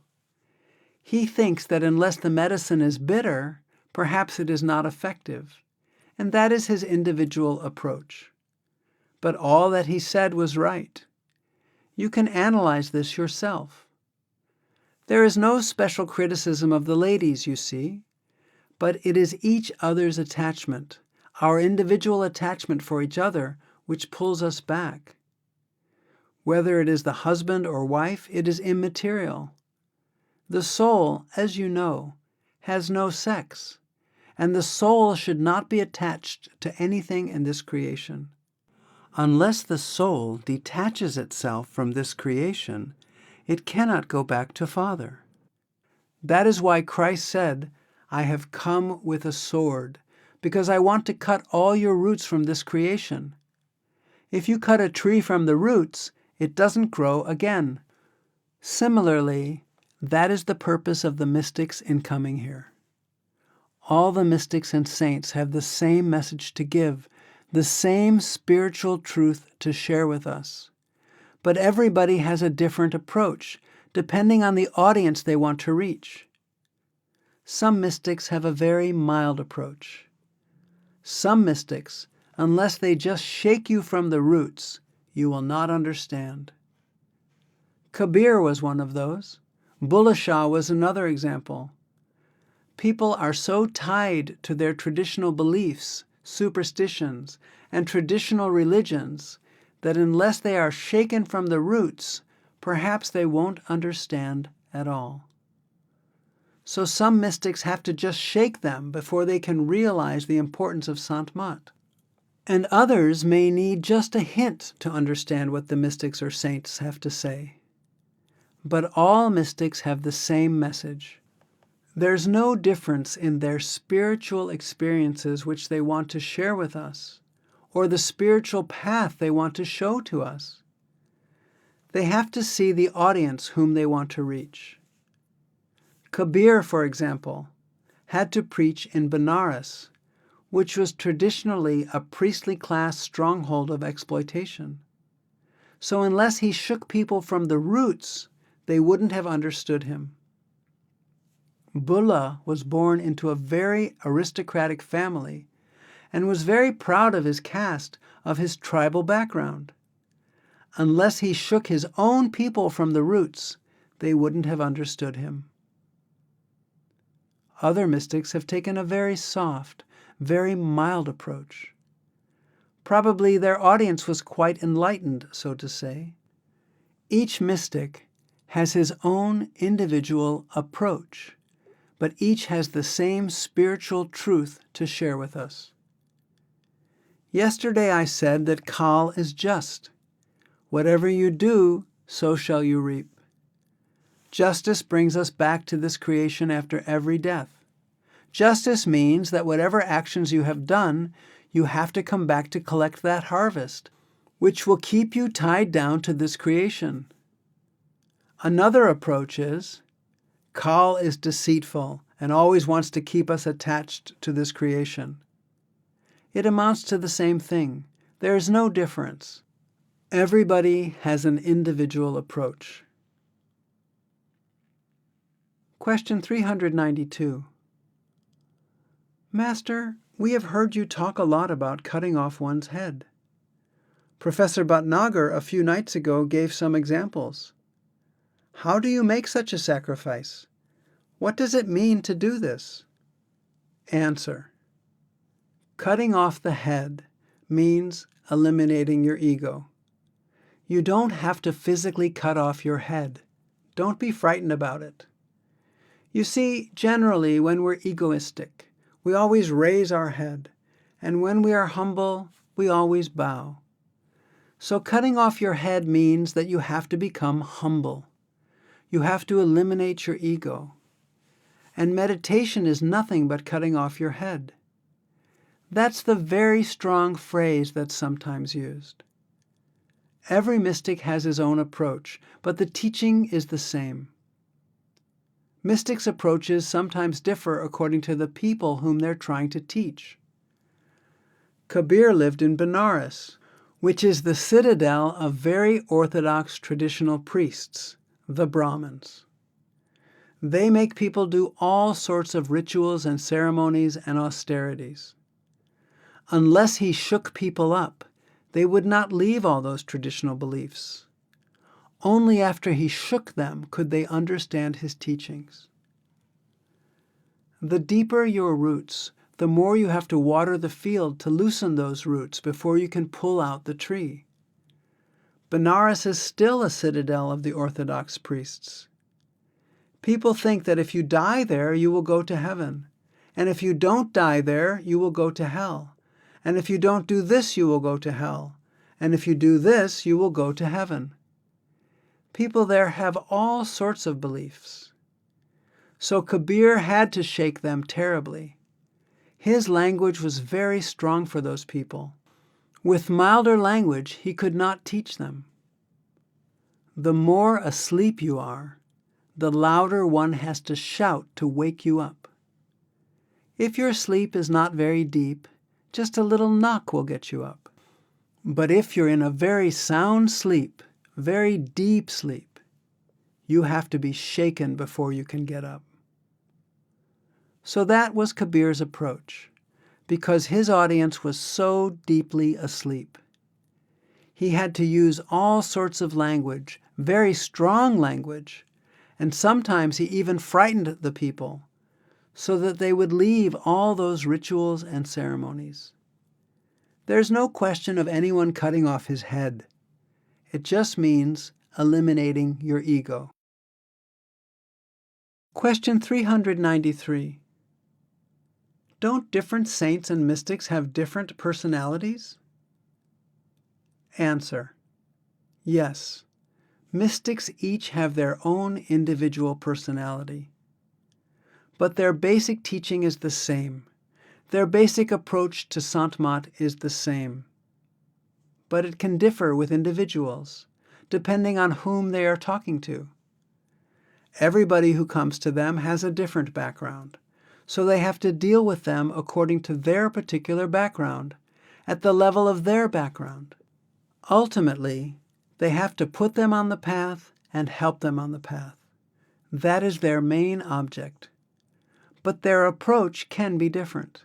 He thinks that unless the medicine is bitter, perhaps it is not effective, and that is his individual approach. But all that he said was right. You can analyze this yourself. There is no special criticism of the ladies, you see, but it is each other's attachment, our individual attachment for each other, which pulls us back. Whether it is the husband or wife, it is immaterial. The soul, as you know, has no sex, and the soul should not be attached to anything in this creation. Unless the soul detaches itself from this creation, it cannot go back to Father. That is why Christ said, "I have come with a sword, because I want to cut all your roots from this creation." If you cut a tree from the roots, it doesn't grow again. Similarly, That is the purpose of the mystics in coming here. All the mystics and saints have the same message to give, the same spiritual truth to share with us. But everybody has a different approach, depending on the audience they want to reach. Some mystics have a very mild approach. Some mystics, unless they just shake you from the roots, you will not understand. Kabir was one of those. Bulleh Shah was another example. People are so tied to their traditional beliefs, superstitions, and traditional religions that unless they are shaken from the roots, perhaps they won't understand at all. So some mystics have to just shake them before they can realize the importance of Sant Mat. And others may need just a hint to understand what the mystics or saints have to say. But all mystics have the same message. There's no difference in their spiritual experiences which they want to share with us, or the spiritual path they want to show to us. They have to see the audience whom they want to reach. Kabir, for example, had to preach in Benares, which was traditionally a priestly class stronghold of exploitation. So unless he shook people from the roots, they wouldn't have understood him. Bulleh was born into a very aristocratic family and was very proud of his caste, of his tribal background. Unless he shook his own people from the roots, they wouldn't have understood him. Other mystics have taken a very soft, very mild approach. Probably their audience was quite enlightened, so to say. Each mystic has his own individual approach, but each has the same spiritual truth to share with us. Yesterday I said that Kal is just. Whatever you do, so shall you reap. Justice brings us back to this creation after every death. Justice means that whatever actions you have done, you have to come back to collect that harvest, which will keep you tied down to this creation. Another approach is, Kal is deceitful and always wants to keep us attached to this creation. It amounts to the same thing. There is no difference. Everybody has an individual approach. Question 392. Master, we have heard you talk a lot about cutting off one's head. Professor Bhatnagar a few nights ago gave some examples. How do you make such a sacrifice? What does it mean to do this? Answer. Cutting off the head means eliminating your ego. You don't have to physically cut off your head. Don't be frightened about it. You see, generally, when we're egoistic, we always raise our head, and when we are humble, we always bow. So cutting off your head means that you have to become humble. You have to eliminate your ego. And meditation is nothing but cutting off your head. That's the very strong phrase that's sometimes used. Every mystic has his own approach, but the teaching is the same. Mystics' approaches sometimes differ according to the people whom they're trying to teach. Kabir lived in Benares, which is the citadel of very orthodox traditional priests, the Brahmins. They make people do all sorts of rituals and ceremonies and austerities. Unless he shook people up, they would not leave all those traditional beliefs. Only after he shook them could they understand his teachings. The deeper your roots, the more you have to water the field to loosen those roots before you can pull out the tree. Benares is still a citadel of the Orthodox priests. People think that if you die there, you will go to heaven. And if you don't die there, you will go to hell. And if you don't do this, you will go to hell. And if you do this, you will go to heaven. People there have all sorts of beliefs. So Kabir had to shake them terribly. His language was very strong for those people. With milder language, he could not teach them. The more asleep you are, the louder one has to shout to wake you up. If your sleep is not very deep, just a little knock will get you up. But if you're in a very sound sleep, very deep sleep, you have to be shaken before you can get up. So that was Kabir's approach, because his audience was so deeply asleep. He had to use all sorts of language, very strong language, and sometimes he even frightened the people so that they would leave all those rituals and ceremonies. There's no question of anyone cutting off his head. It just means eliminating your ego. Question 393. Don't different saints and mystics have different personalities? Answer. Yes. Mystics each have their own individual personality. But their basic teaching is the same. Their basic approach to Sant Mat is the same. But it can differ with individuals, depending on whom they are talking to. Everybody who comes to them has a different background, so they have to deal with them according to their particular background, at the level of their background. Ultimately, they have to put them on the path and help them on the path. That is their main object. But their approach can be different.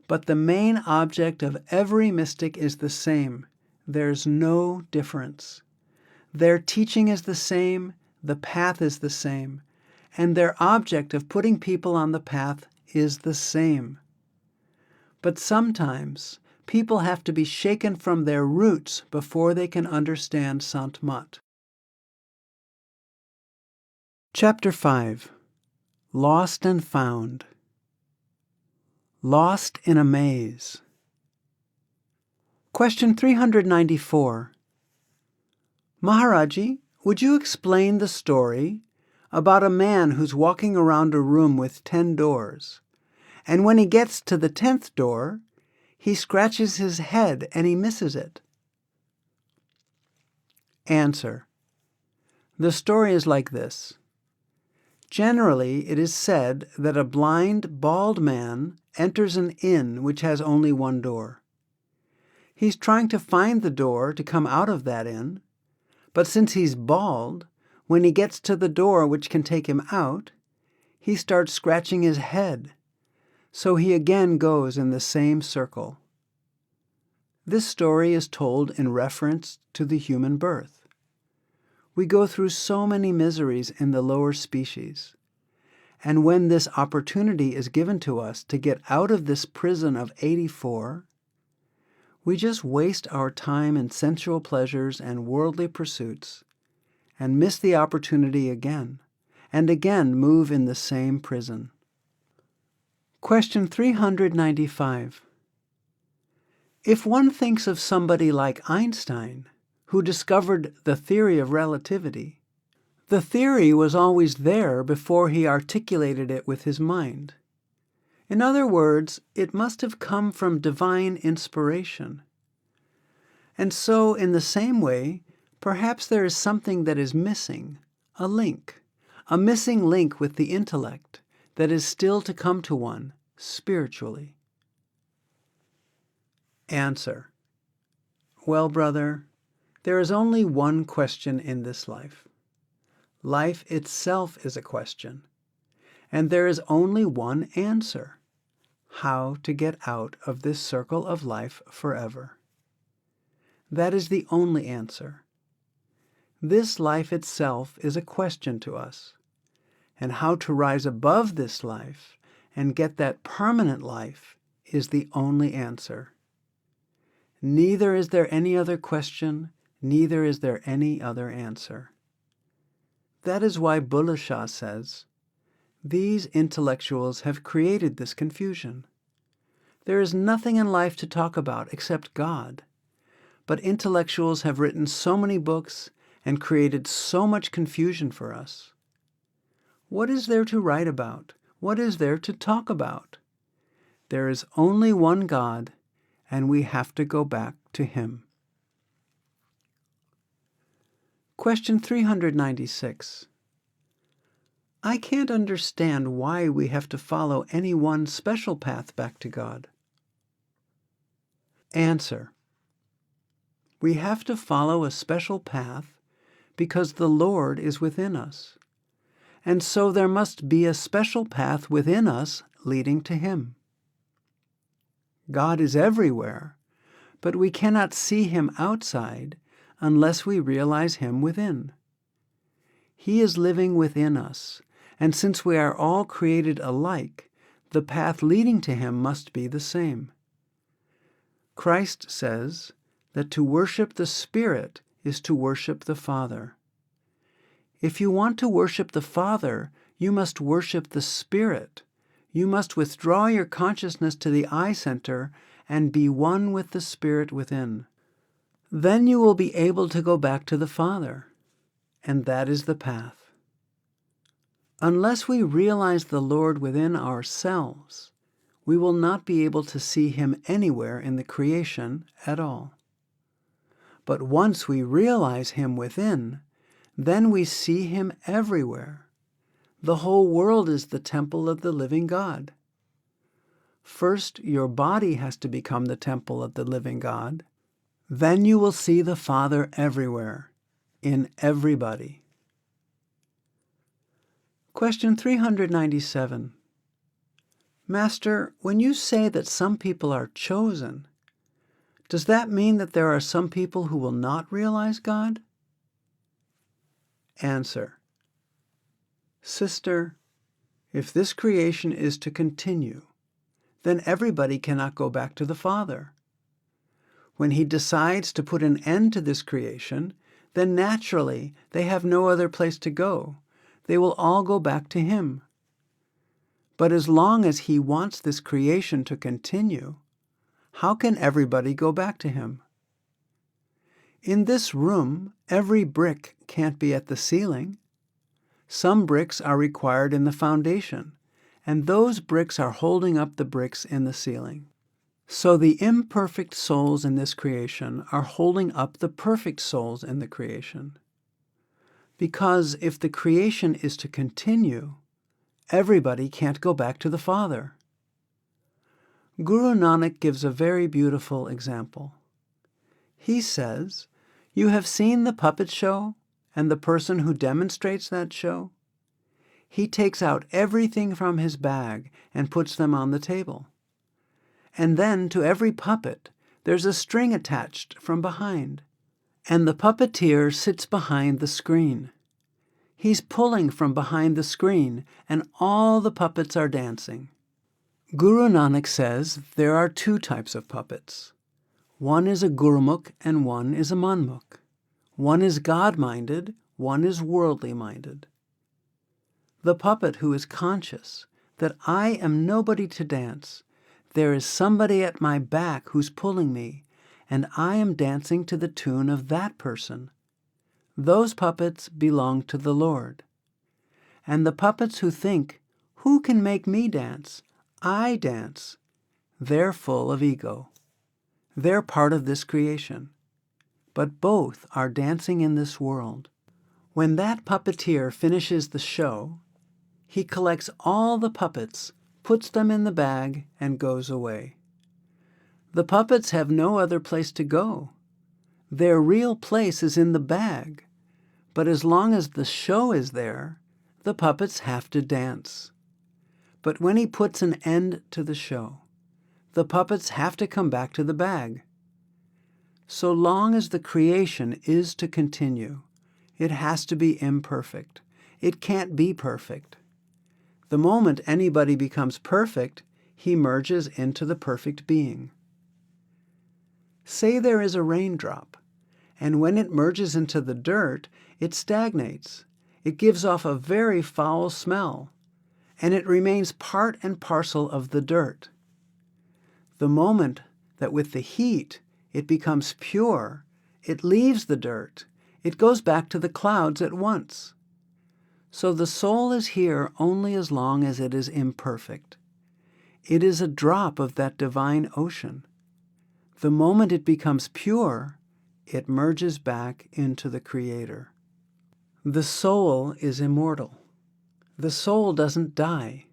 But the main object of every mystic is the same. There's no difference. Their teaching is the same, the path is the same, and their object of putting people on the path is the same. But sometimes people have to be shaken from their roots before they can understand Sant Mat. Chapter 5. Lost and Found. Lost in a Maze. Question 394. Maharaji, would you explain the story about a man who's walking around a room with 10 doors, and when he gets to the 10th door, he scratches his head and he misses it? Answer. The story is like this. Generally, it is said that a blind, bald man enters an inn which has only one door. He's trying to find the door to come out of that inn, but since he's bald, when he gets to the door which can take him out, he starts scratching his head, so he again goes in the same circle. This story is told in reference to the human birth. We go through so many miseries in the lower species, and when this opportunity is given to us to get out of this prison of 84, we just waste our time in sensual pleasures and worldly pursuits, and miss the opportunity again, and again move in the same prison. Question 395. If one thinks of somebody like Einstein, who discovered the theory of relativity, the theory was always there before he articulated it with his mind. In other words, it must have come from divine inspiration. And so, in the same way, perhaps there is something that is missing, a link, a missing link with the intellect that is still to come to one spiritually. Answer. Well, brother, there is only one question in this life. Life itself is a question, and there is only one answer: how to get out of this circle of life forever. That is the only answer. This life itself is a question to us, and how to rise above this life and get that permanent life is the only answer. Neither is there any other question, neither is there any other answer. That is why Bulleh Shah says, these intellectuals have created this confusion. There is nothing in life to talk about except God, but intellectuals have written so many books and created so much confusion for us. What is there to write about? What is there to talk about? There is only one God, and we have to go back to Him. Question 396. I can't understand why we have to follow any one special path back to God. Answer: we have to follow a special path because the Lord is within us, and so there must be a special path within us leading to Him. God is everywhere, but we cannot see Him outside unless we realize Him within. He is living within us, and since we are all created alike, the path leading to Him must be the same. Christ says that to worship the Spirit is to worship the Father. If you want to worship the Father, you must worship the Spirit. You must withdraw your consciousness to the I center and be one with the Spirit within. Then you will be able to go back to the Father, and that is the path. Unless we realize the Lord within ourselves, we will not be able to see Him anywhere in the creation at all. But once we realize Him within, then we see Him everywhere. The whole world is the temple of the living God. First, your body has to become the temple of the living God. Then you will see the Father everywhere, in everybody. Question 397. Master, when you say that some people are chosen, does that mean that there are some people who will not realize God? Answer: Sister, if this creation is to continue, then everybody cannot go back to the Father. When He decides to put an end to this creation, then naturally they have no other place to go. They will all go back to Him. But as long as He wants this creation to continue, how can everybody go back to Him? In this room, every brick can't be at the ceiling. Some bricks are required in the foundation, and those bricks are holding up the bricks in the ceiling. So the imperfect souls in this creation are holding up the perfect souls in the creation. Because if the creation is to continue, everybody can't go back to the Father. Guru Nanak gives a very beautiful example. He says, you have seen the puppet show and the person who demonstrates that show? He takes out everything from his bag and puts them on the table. And then to every puppet there's a string attached from behind, and the puppeteer sits behind the screen. He's pulling from behind the screen, and all the puppets are dancing. Guru Nanak says there are two types of puppets. One is a Gurumukh and one is a Manmukh. One is God-minded, one is worldly-minded. The puppet who is conscious that I am nobody to dance, there is somebody at my back who's pulling me, and I am dancing to the tune of that person. Those puppets belong to the Lord. And the puppets who think, who can make me dance? I dance. They're full of ego. They're part of this creation. But both are dancing in this world. When that puppeteer finishes the show, he collects all the puppets, puts them in the bag, and goes away. The puppets have no other place to go. Their real place is in the bag. But as long as the show is there, the puppets have to dance. But when he puts an end to the show, the puppets have to come back to the bag. So long as the creation is to continue, it has to be imperfect. It can't be perfect. The moment anybody becomes perfect, he merges into the perfect being. Say there is a raindrop, and when it merges into the dirt, it stagnates. It gives off a very foul smell, and it remains part and parcel of the dirt. The moment that with the heat it becomes pure, it leaves the dirt. It goes back to the clouds at once. So the soul is here only as long as it is imperfect. It is a drop of that divine ocean. The moment it becomes pure, it merges back into the Creator. The soul is immortal. The soul doesn't die,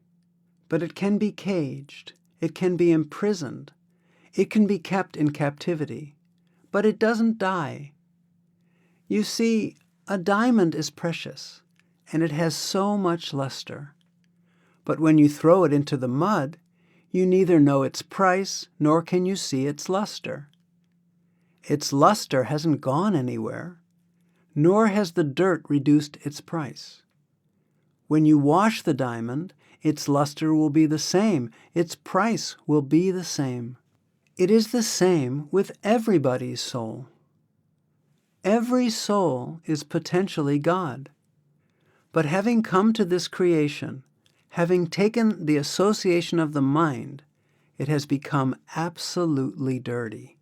but it can be caged, it can be imprisoned, it can be kept in captivity, but it doesn't die. You see, a diamond is precious, and it has so much luster. But when you throw it into the mud, you neither know its price nor can you see its luster. Its luster hasn't gone anywhere, nor has the dirt reduced its price. When you wash the diamond, its luster will be the same, its price will be the same. It is the same with everybody's soul. Every soul is potentially God. But having come to this creation, having taken the association of the mind, it has become absolutely dirty.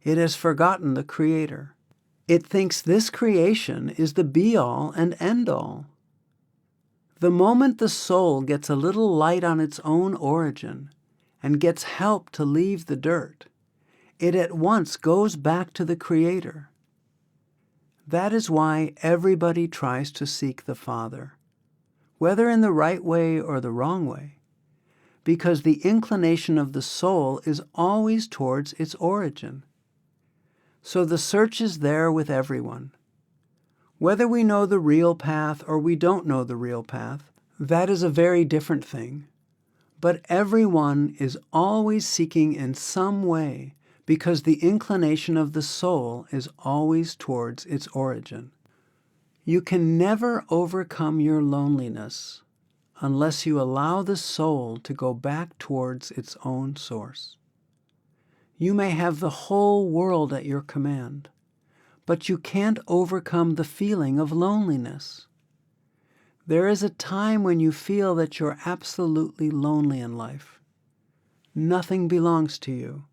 It has forgotten the Creator. It thinks this creation is the be-all and end-all. The moment the soul gets a little light on its own origin and gets help to leave the dirt, it at once goes back to the Creator. That is why everybody tries to seek the Father, whether in the right way or the wrong way, because the inclination of the soul is always towards its origin. So the search is there with everyone. Whether we know the real path or we don't know the real path, that is a very different thing. But everyone is always seeking in some way, because the inclination of the soul is always towards its origin. You can never overcome your loneliness unless you allow the soul to go back towards its own source. You may have the whole world at your command, but you can't overcome the feeling of loneliness. There is a time when you feel that you're absolutely lonely in life. Nothing belongs to you.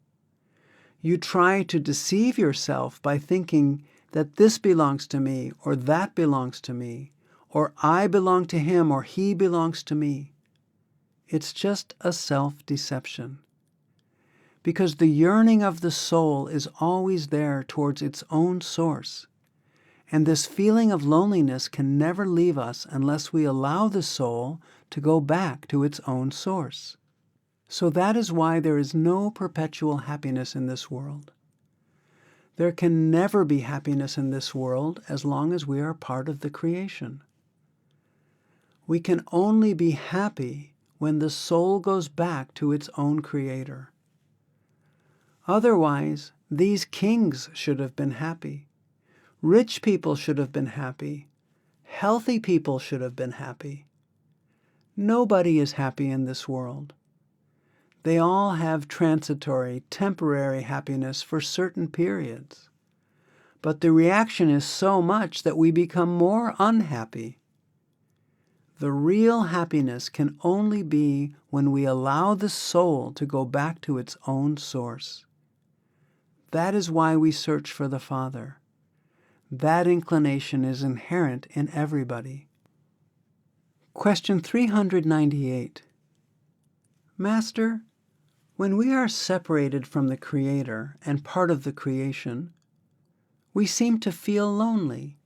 You try to deceive yourself by thinking that this belongs to me, or that belongs to me, or I belong to him, or he belongs to me. It's just a self-deception. Because the yearning of the soul is always there towards its own source, and this feeling of loneliness can never leave us unless we allow the soul to go back to its own source. So that is why there is no perpetual happiness in this world. There can never be happiness in this world as long as we are part of the creation. We can only be happy when the soul goes back to its own Creator. Otherwise, these kings should have been happy. Rich people should have been happy. Healthy people should have been happy. Nobody is happy in this world. They all have transitory, temporary happiness for certain periods. But the reaction is so much that we become more unhappy. The real happiness can only be when we allow the soul to go back to its own source. That is why we search for the Father. That inclination is inherent in everybody. Question 398. Master, when we are separated from the Creator and part of the creation, we seem to feel lonely.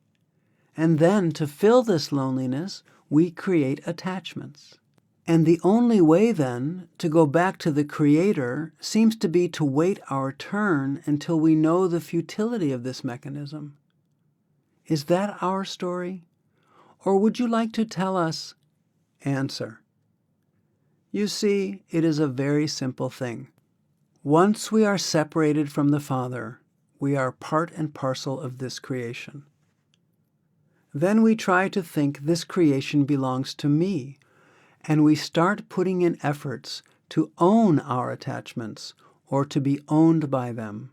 And then to fill this loneliness, we create attachments. And the only way then to go back to the Creator seems to be to wait our turn until we know the futility of this mechanism. Is that our story? Or would you like to tell us? Answer. You see, it is a very simple thing. Once we are separated from the Father, we are part and parcel of this creation. Then we try to think this creation belongs to me, and we start putting in efforts to own our attachments or to be owned by them.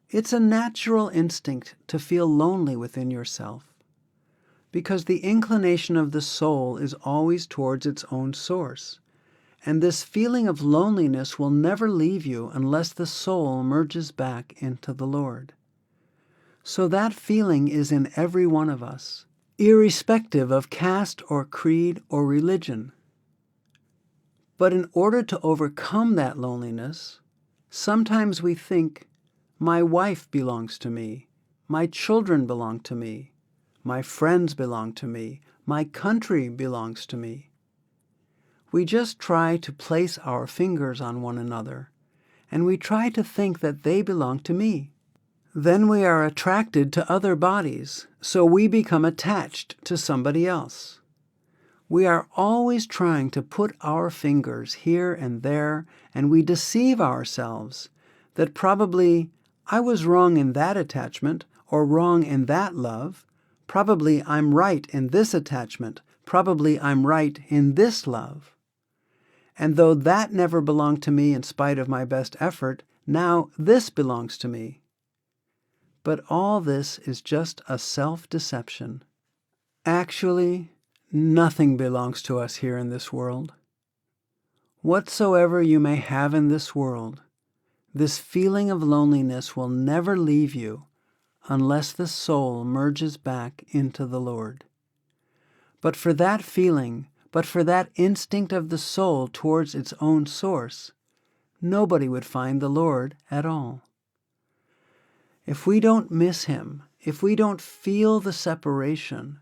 It's a natural instinct to feel lonely within yourself, because the inclination of the soul is always towards its own source, and this feeling of loneliness will never leave you unless the soul merges back into the Lord. So that feeling is in every one of us, irrespective of caste or creed or religion. But in order to overcome that loneliness, sometimes we think, my wife belongs to me, my children belong to me, my friends belong to me, My country belongs to me. We just try to place our fingers on one another, and we try to think that they belong to me. Then we are attracted to other bodies, so we become attached to somebody else. We are always trying to put our fingers here and there, and we deceive ourselves that probably I was wrong in that attachment or wrong in that love. Probably I'm right in this attachment. Probably I'm right in this love. And though that never belonged to me in spite of my best effort, now this belongs to me. But all this is just a self-deception. Actually, nothing belongs to us here in this world. Whatsoever you may have in this world, this feeling of loneliness will never leave you unless the soul merges back into the Lord. But for that feeling, but for that instinct of the soul towards its own source, nobody would find the Lord at all. If we don't miss Him, if we don't feel the separation,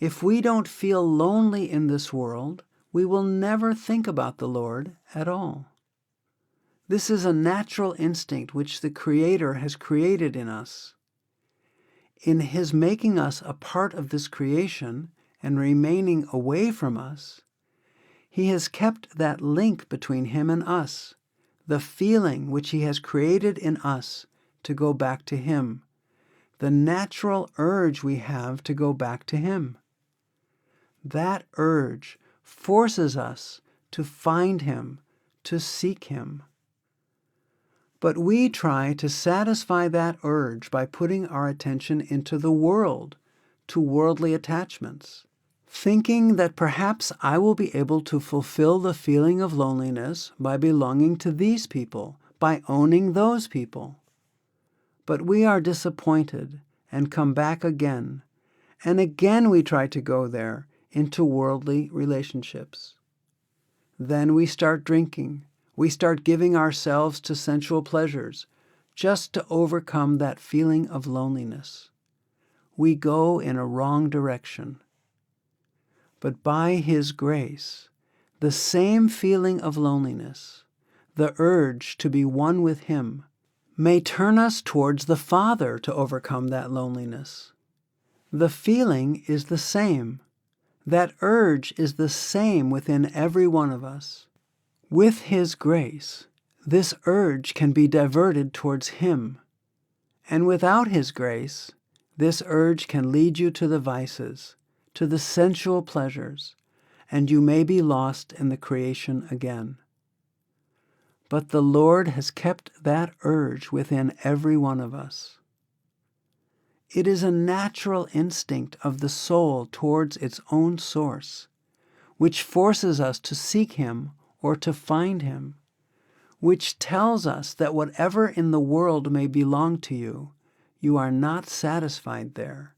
if we don't feel lonely in this world, we will never think about the Lord at all. This is a natural instinct which the Creator has created in us. In His making us a part of this creation and remaining away from us, He has kept that link between Him and us, the feeling which He has created in us to go back to Him, the natural urge we have to go back to Him. That urge forces us to find Him, to seek Him. But we try to satisfy that urge by putting our attention into the world, to worldly attachments, thinking that perhaps I will be able to fulfill the feeling of loneliness by belonging to these people, by owning those people. But we are disappointed and come back again, and again we try to go there into worldly relationships. Then we start drinking. We start giving ourselves to sensual pleasures just to overcome that feeling of loneliness. We go in a wrong direction. But by His grace, the same feeling of loneliness, the urge to be one with Him, may turn us towards the Father to overcome that loneliness. The feeling is the same. That urge is the same within every one of us. With His grace, this urge can be diverted towards Him. And without His grace, this urge can lead you to the vices, to the sensual pleasures, and you may be lost in the creation again. But the Lord has kept that urge within every one of us. It is a natural instinct of the soul towards its own source, which forces us to seek Him or to find Him, which tells us that whatever in the world may belong to you, you are not satisfied there.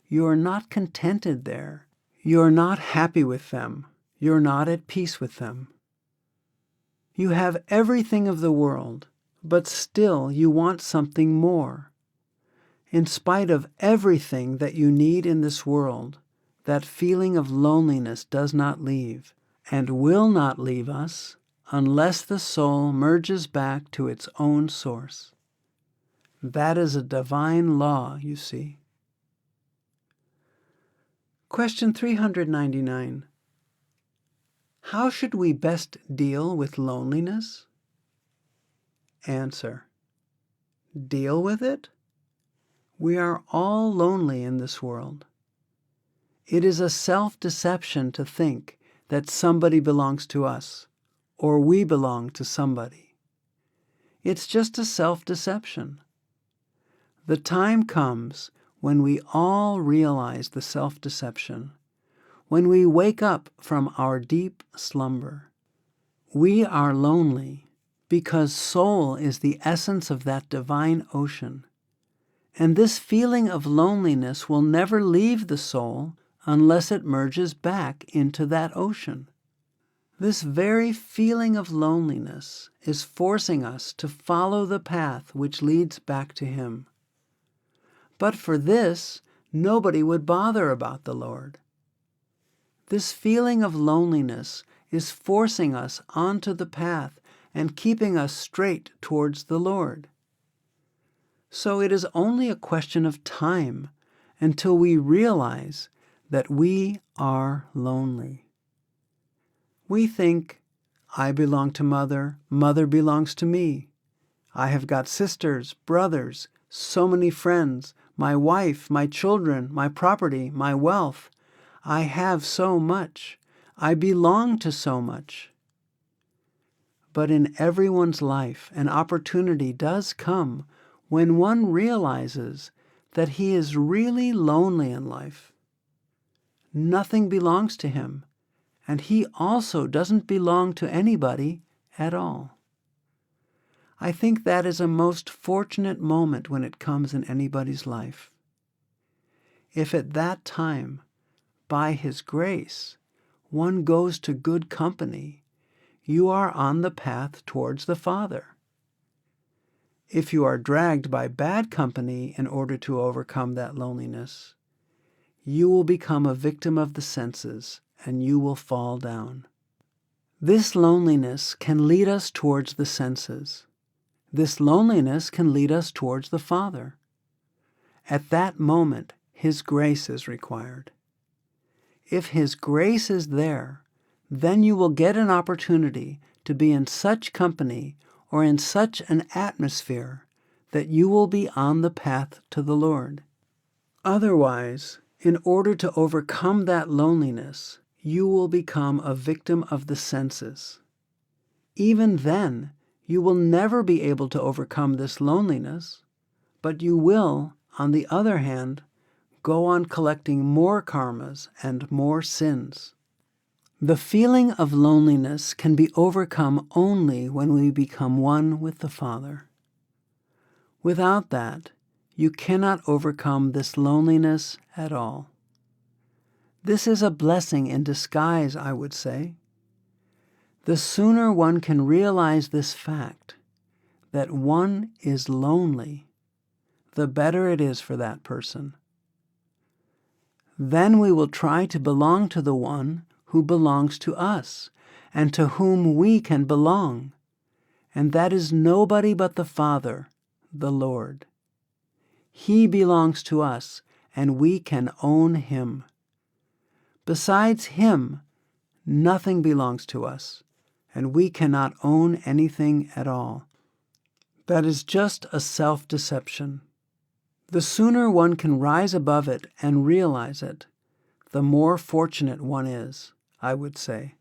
You are not contented there. You are not happy with them. You are not at peace with them. You have everything of the world, but still you want something more. In spite of everything that you need in this world, that feeling of loneliness does not leave, and will not leave us unless the soul merges back to its own source. That is a divine law, you see. Question 399. How should we best deal with loneliness? Answer. Deal with it? We are all lonely in this world. It is a self-deception to think that somebody belongs to us, or we belong to somebody. It's just a self-deception. The time comes when we all realize the self-deception, when we wake up from our deep slumber. We are lonely because soul is the essence of that divine ocean. And this feeling of loneliness will never leave the soul unless it merges back into that ocean. This very feeling of loneliness is forcing us to follow the path which leads back to Him. But for this, nobody would bother about the Lord. This feeling of loneliness is forcing us onto the path and keeping us straight towards the Lord. So it is only a question of time until we realize that we are lonely. We think, I belong to Mother, Mother belongs to me. I have got sisters, brothers, so many friends, my wife, my children, my property, my wealth. I have so much. I belong to so much. But in everyone's life, an opportunity does come when one realizes that he is really lonely in life. Nothing belongs to him, and he also doesn't belong to anybody at all. I think that is a most fortunate moment when it comes in anybody's life. If at that time, by His grace, one goes to good company, you are on the path towards the Father. If you are dragged by bad company in order to overcome that loneliness, you will become a victim of the senses and you will fall down. This loneliness can lead us towards the senses. This loneliness can lead us towards the Father. At that moment, His grace is required. If His grace is there, then you will get an opportunity to be in such company or in such an atmosphere that you will be on the path to the Lord. Otherwise, in order to overcome that loneliness, you will become a victim of the senses. Even then, you will never be able to overcome this loneliness, but you will, on the other hand, go on collecting more karmas and more sins. The feeling of loneliness can be overcome only when we become one with the Father. Without that, you cannot overcome this loneliness at all. This is a blessing in disguise, I would say. The sooner one can realize this fact, that one is lonely, the better it is for that person. Then we will try to belong to the one who belongs to us and to whom we can belong, and that is nobody but the Father, the Lord. He belongs to us, and we can own Him. Besides Him, nothing belongs to us, and we cannot own anything at all. That is just a self-deception. The sooner one can rise above it and realize it, the more fortunate one is, I would say.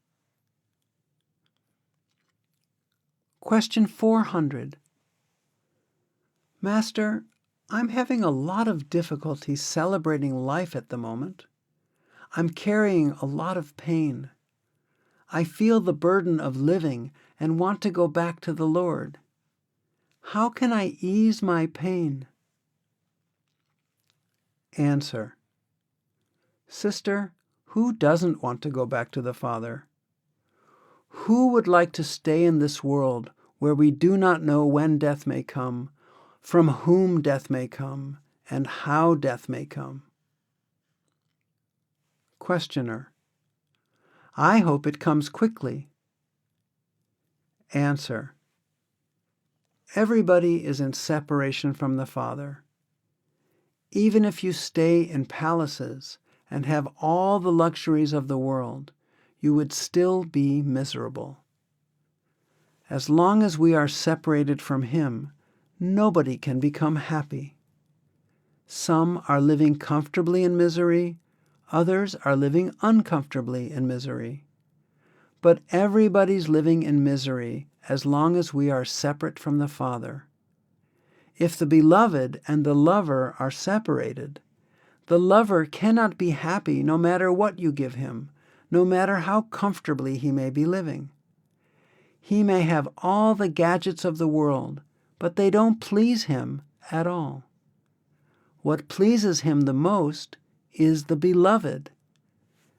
Question 400. Master, I'm having a lot of difficulty celebrating life at the moment. I'm carrying a lot of pain. I feel the burden of living and want to go back to the Lord. How can I ease my pain? Answer. Sister, who doesn't want to go back to the Father? Who would like to stay in this world where we do not know when death may come, from whom death may come, and how death may come? Questioner. I hope it comes quickly. Answer. Everybody is in separation from the Father. Even if you stay in palaces and have all the luxuries of the world, you would still be miserable. As long as we are separated from Him, nobody can become happy. Some are living comfortably in misery, others are living uncomfortably in misery. But everybody's living in misery as long as we are separate from the Father. If the beloved and the lover are separated, the lover cannot be happy no matter what you give him, no matter how comfortably he may be living. He may have all the gadgets of the world, but they don't please him at all. What pleases him the most is the beloved.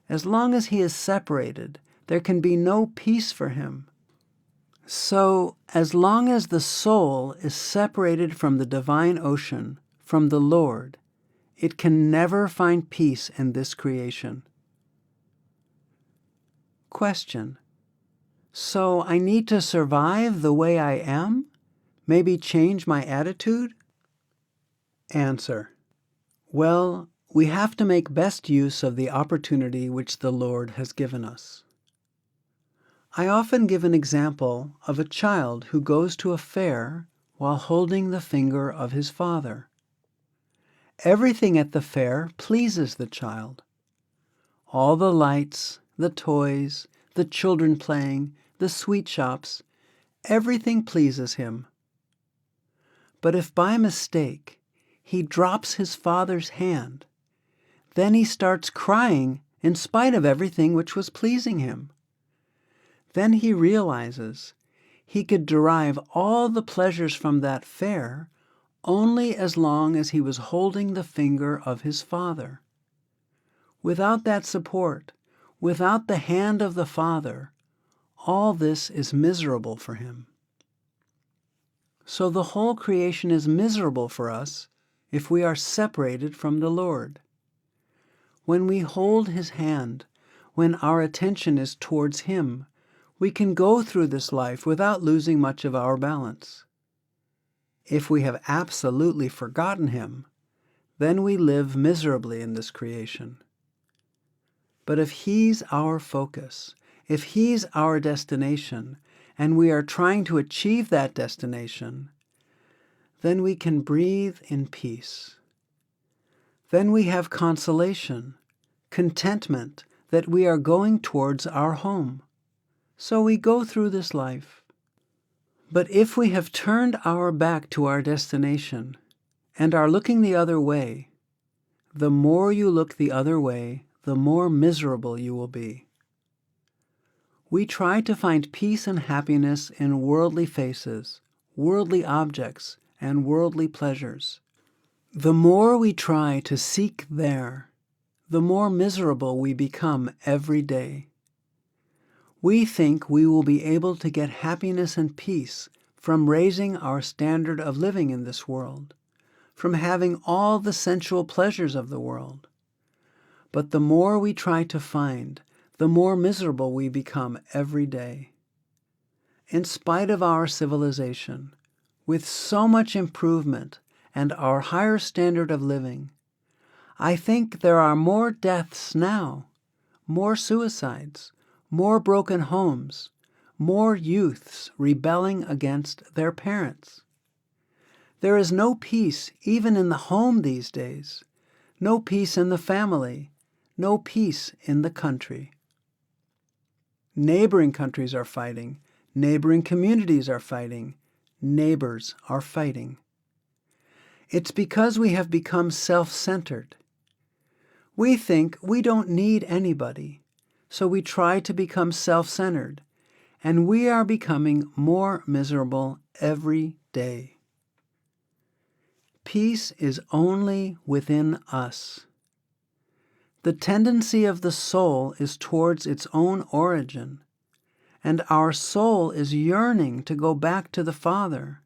As long as he is separated, there can be no peace for him. So, as long as the soul is separated from the divine ocean, from the Lord, it can never find peace in this creation. Question. So I need to survive the way I am? Maybe change my attitude? Answer. Well, we have to make best use of the opportunity which the Lord has given us. I often give an example of a child who goes to a fair while holding the finger of his father. Everything at the fair pleases the child. All the lights, the toys, the children playing, the sweet shops, everything pleases him. But if by mistake he drops his father's hand, then he starts crying in spite of everything which was pleasing him. Then he realizes he could derive all the pleasures from that fair only as long as he was holding the finger of his father. Without that support, without the hand of the Father, all this is miserable for him. So the whole creation is miserable for us if we are separated from the Lord. When we hold His hand, when our attention is towards Him, we can go through this life without losing much of our balance. If we have absolutely forgotten Him, then we live miserably in this creation. But if He's our focus, if He's our destination, and we are trying to achieve that destination, then we can breathe in peace. Then we have consolation, contentment that we are going towards our home. So we go through this life. But if we have turned our back to our destination and are looking the other way, the more you look the other way, the more miserable you will be. We try to find peace and happiness in worldly faces, worldly objects, and worldly pleasures. The more we try to seek there, the more miserable we become every day. We think we will be able to get happiness and peace from raising our standard of living in this world, from having all the sensual pleasures of the world. But the more we try to find, the more miserable we become every day. In spite of our civilization, with so much improvement and our higher standard of living, I think there are more deaths now, more suicides, more broken homes, more youths rebelling against their parents. There is no peace even in the home these days, no peace in the family, no peace in the country. Neighboring countries are fighting, neighboring communities are fighting, neighbors are fighting. It's because we have become self-centered. We think we don't need anybody, so we try to become self-centered, and we are becoming more miserable every day. Peace is only within us. The tendency of the soul is towards its own origin, and our soul is yearning to go back to the Father.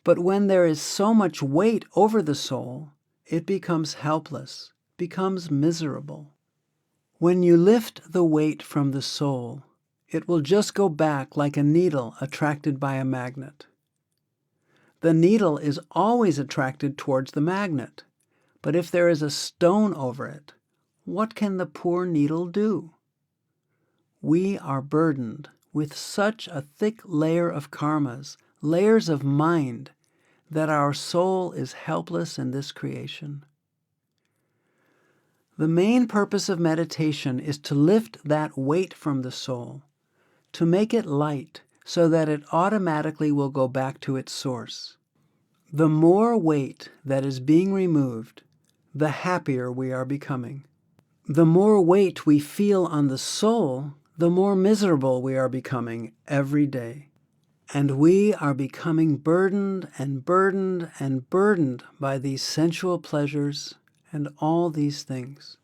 But when there is so much weight over the soul, it becomes helpless, becomes miserable. When you lift the weight from the soul, it will just go back like a needle attracted by a magnet. The needle is always attracted towards the magnet. But if there is a stone over it, what can the poor needle do? We are burdened with such a thick layer of karmas, layers of mind, that our soul is helpless in this creation. The main purpose of meditation is to lift that weight from the soul, to make it light so that it automatically will go back to its source. The more weight that is being removed, the happier we are becoming. The more weight we feel on the soul, the more miserable we are becoming every day. And we are becoming burdened and burdened and burdened by these sensual pleasures and all these things.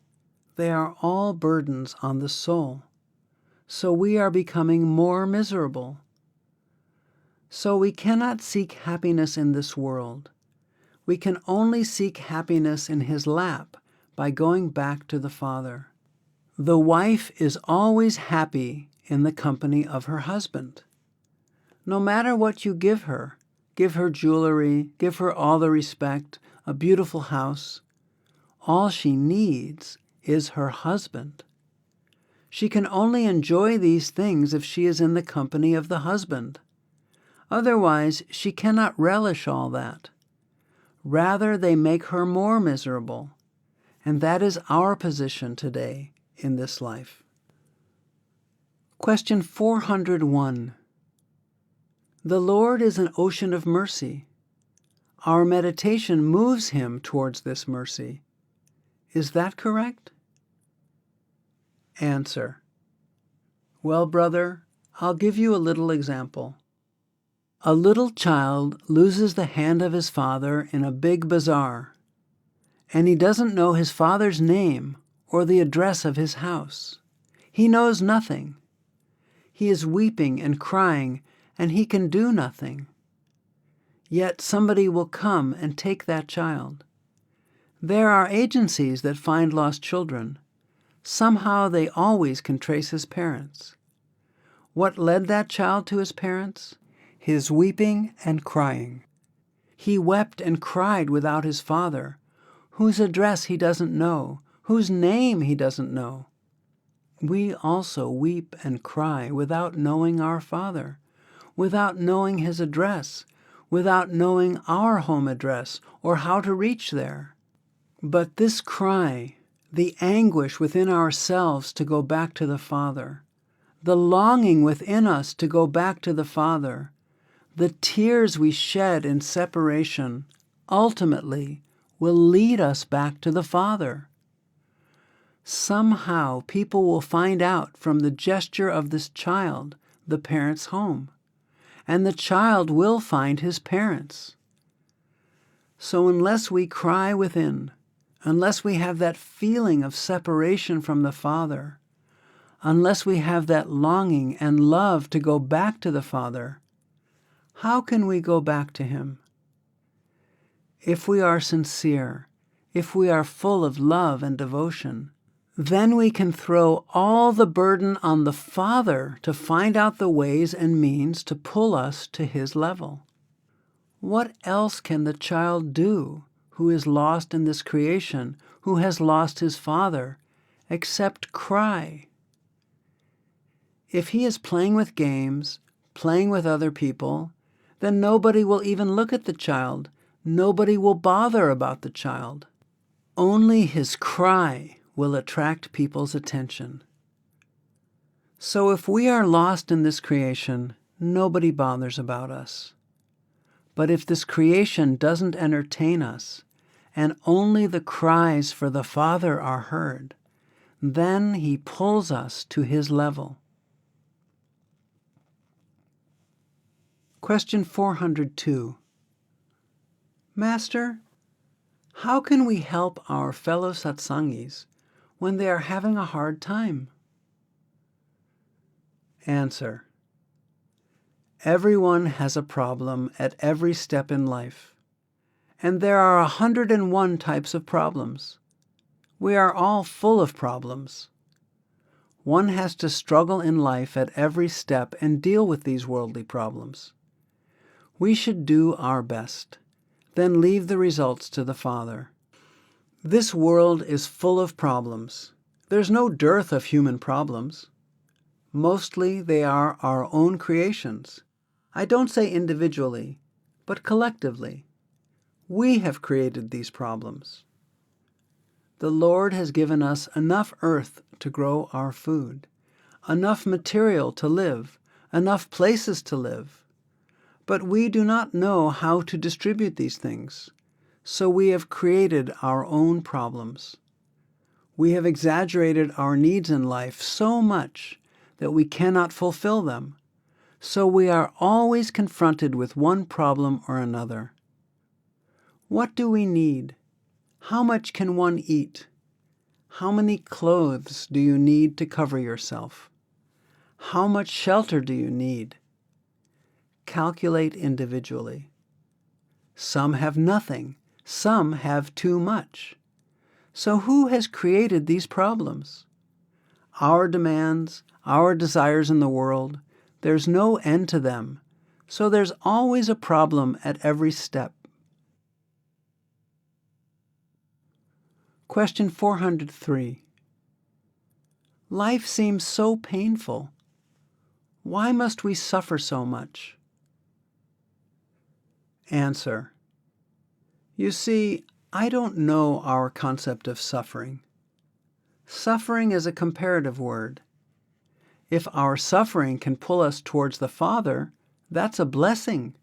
They are all burdens on the soul. So we are becoming more miserable. So we cannot seek happiness in this world. We can only seek happiness in His lap by going back to the Father. The wife is always happy in the company of her husband. No matter what you give her jewelry, give her all the respect, a beautiful house, all she needs is her husband. She can only enjoy these things if she is in the company of the husband. Otherwise, she cannot relish all that. Rather, they make her more miserable. And that is our position today in this life. Question 401. The Lord is an ocean of mercy. Our meditation moves him towards this mercy. Is that correct? Answer. Well, brother, I'll give you a little example. A little child loses the hand of his father in a big bazaar, and he doesn't know his father's name or the address of his house. He knows nothing. He is weeping and crying, and he can do nothing. Yet somebody will come and take that child. There are agencies that find lost children. Somehow they always can trace his parents. What led that child to his parents? His weeping and crying. He wept and cried without his father, whose address he doesn't know, whose name he doesn't know. We also weep and cry without knowing our Father, without knowing his address, without knowing our home address or how to reach there. But this cry, the anguish within ourselves to go back to the Father, the longing within us to go back to the Father, the tears we shed in separation, ultimately will lead us back to the Father. Somehow people will find out from the gesture of this child the parent's home, and the child will find his parents. So unless we cry within, unless we have that feeling of separation from the Father, unless we have that longing and love to go back to the Father, how can we go back to him? If we are sincere, if we are full of love and devotion, then we can throw all the burden on the Father to find out the ways and means to pull us to his level. What else can the child do who is lost in this creation, who has lost his father, except cry? If he is playing with games, playing with other people, then nobody will even look at the child. Nobody will bother about the child. Only his cry will attract people's attention. So if we are lost in this creation, nobody bothers about us. But if this creation doesn't entertain us, and only the cries for the Father are heard, then he pulls us to his level. Question 402. Master, how can we help our fellow satsangis when they are having a hard time? Answer. Everyone has a problem at every step in life, and there are 101 types of problems. We are all full of problems. One has to struggle in life at every step and deal with these worldly problems. We should do our best, then leave the results to the Father. This world is full of problems. There's no dearth of human problems. Mostly they are our own creations. I don't say individually, but collectively. We have created these problems. The Lord has given us enough earth to grow our food, enough material to live, enough places to live. But we do not know how to distribute these things, so we have created our own problems. We have exaggerated our needs in life so much that we cannot fulfill them, so we are always confronted with one problem or another. What do we need? How much can one eat? How many clothes do you need to cover yourself? How much shelter do you need? Calculate individually. Some have nothing, some have too much. So who has created these problems? our demands, our desires in the world. There's no end to them, so there's always a problem at every step. Question 403. Life seems so painful. Why must we suffer so much? Answer. You see, I don't know our concept of suffering. Suffering is a comparative word. If our suffering can pull us towards the Father, that's a blessing.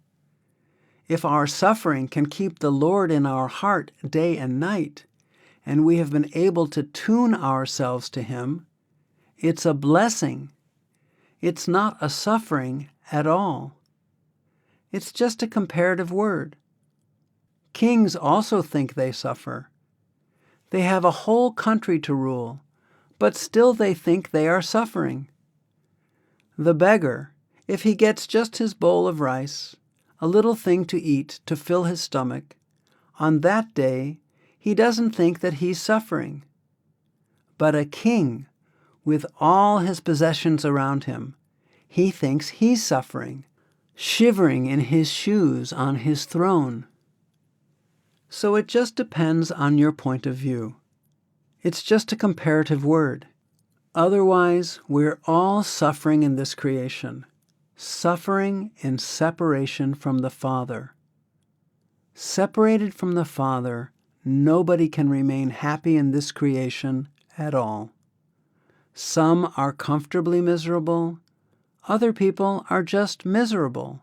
If our suffering can keep the Lord in our heart day and night, and we have been able to tune ourselves to Him, it's a blessing. It's not a suffering at all. It's just a comparative word. Kings also think they suffer. They have a whole country to rule, but still they think they are suffering. The beggar, if he gets just his bowl of rice, a little thing to eat to fill his stomach, on that day he doesn't think that he's suffering. But a king, with all his possessions around him, he thinks he's suffering, shivering in his shoes on his throne. So it just depends on your point of view. It's just a comparative word. Otherwise, we're all suffering in this creation, suffering in separation from the Father. Separated from the Father, nobody can remain happy in this creation at all. Some are comfortably miserable, other people are just miserable.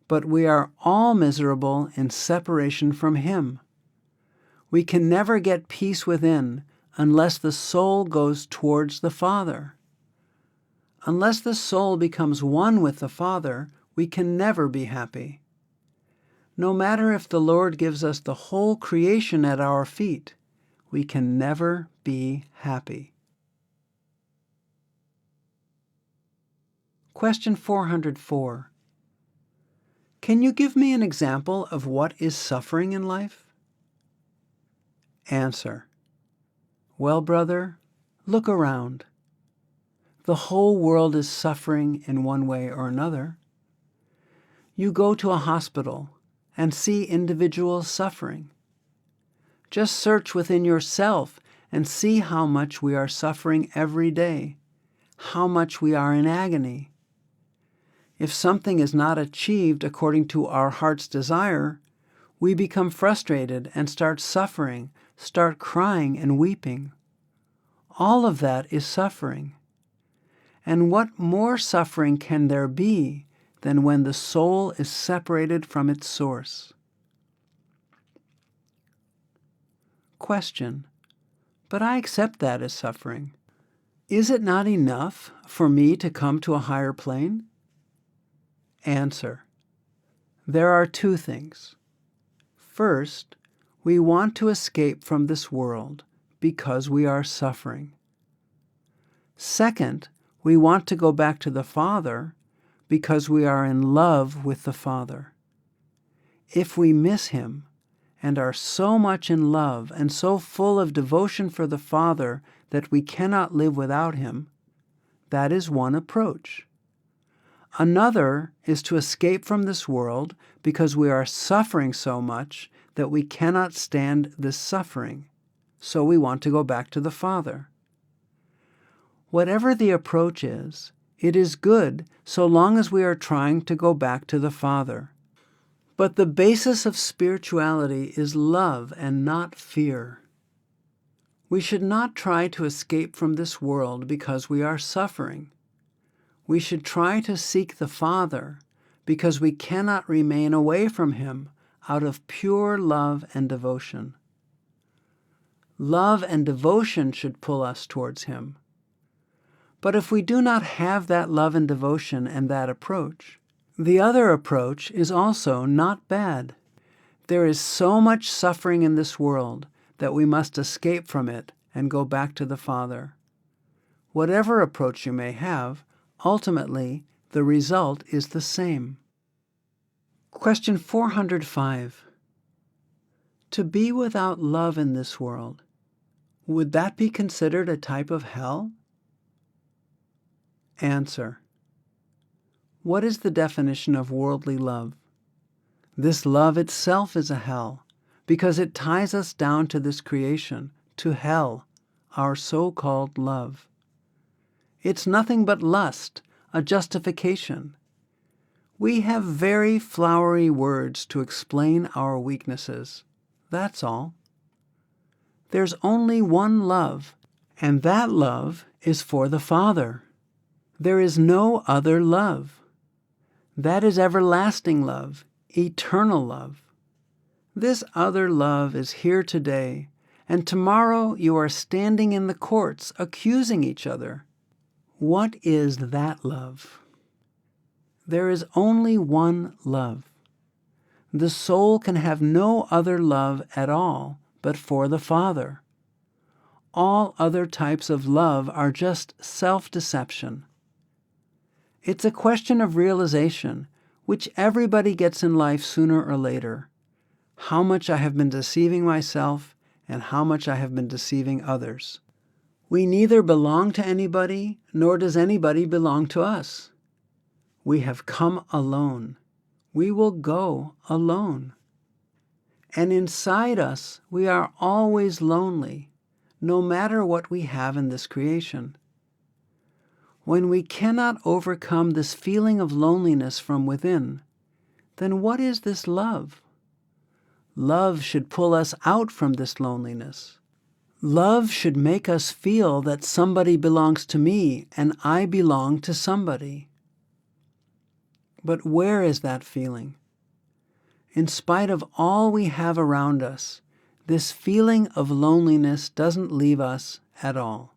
But we are all miserable in separation from Him. We can never get peace within unless the soul goes towards the Father. Unless the soul becomes one with the Father, we can never be happy. No matter if the Lord gives us the whole creation at our feet, we can never be happy. Question 404. Can you give me an example of what is suffering in life? Answer. Well, brother, look around. The whole world is suffering in one way or another. You go to a hospital and see individuals suffering. Just search within yourself and see how much we are suffering every day, how much we are in agony. If something is not achieved according to our heart's desire, we become frustrated and start suffering, start crying and weeping. All of that is suffering. And what more suffering can there be than when the soul is separated from its source? Question. But I accept that as suffering. Is it not enough for me to come to a higher plane? Answer. There are two things. First, we want to escape from this world because we are suffering. Second, we want to go back to the Father because we are in love with the Father. If we miss Him and are so much in love and so full of devotion for the Father that we cannot live without Him, that is one approach. Another is to escape from this world because we are suffering so much that we cannot stand this suffering, so we want to go back to the Father. Whatever the approach is, it is good so long as we are trying to go back to the Father. But the basis of spirituality is love and not fear. We should not try to escape from this world because we are suffering. We should try to seek the Father because we cannot remain away from Him out of pure love and devotion. Love and devotion should pull us towards Him. But if we do not have that love and devotion and that approach, the other approach is also not bad. There is so much suffering in this world that we must escape from it and go back to the Father. Whatever approach you may have, ultimately, the result is the same. Question 405. To be without love in this world, would that be considered a type of hell? Answer. What is the definition of worldly love? This love itself is a hell, because it ties us down to this creation, to hell, our so-called love. It's nothing but lust, a justification. We have very flowery words to explain our weaknesses. That's all. There's only one love, and that love is for the Father. There is no other love. That is everlasting love, eternal love. This other love is here today, and tomorrow you are standing in the courts accusing each other. What is that love? There is only one love. The soul can have no other love at all but for the Father. All other types of love are just self-deception. It's a question of realization, which everybody gets in life sooner or later. How much I have been deceiving myself and how much I have been deceiving others. We neither belong to anybody, nor does anybody belong to us. We have come alone. We will go alone. And inside us, we are always lonely, no matter what we have in this creation. When we cannot overcome this feeling of loneliness from within, then what is this love? Love should pull us out from this loneliness. Love should make us feel that somebody belongs to me and I belong to somebody. But where is that feeling? In spite of all we have around us, this feeling of loneliness doesn't leave us at all.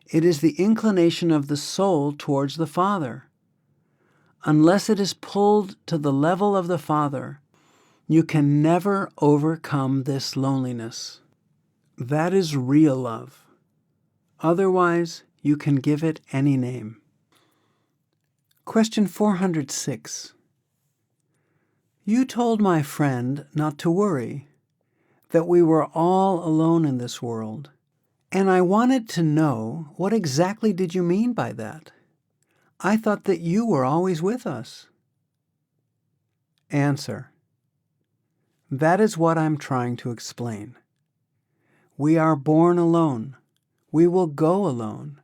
It is the inclination of the soul towards the Father. Unless it is pulled to the level of the Father, you can never overcome this loneliness. That is real love. Otherwise, you can give it any name. Question 406. You told my friend not to worry, that we were all alone in this world, and I wanted to know what exactly did you mean by that? I thought that you were always with us. Answer. That is what I'm trying to explain. We are born alone. We will go alone.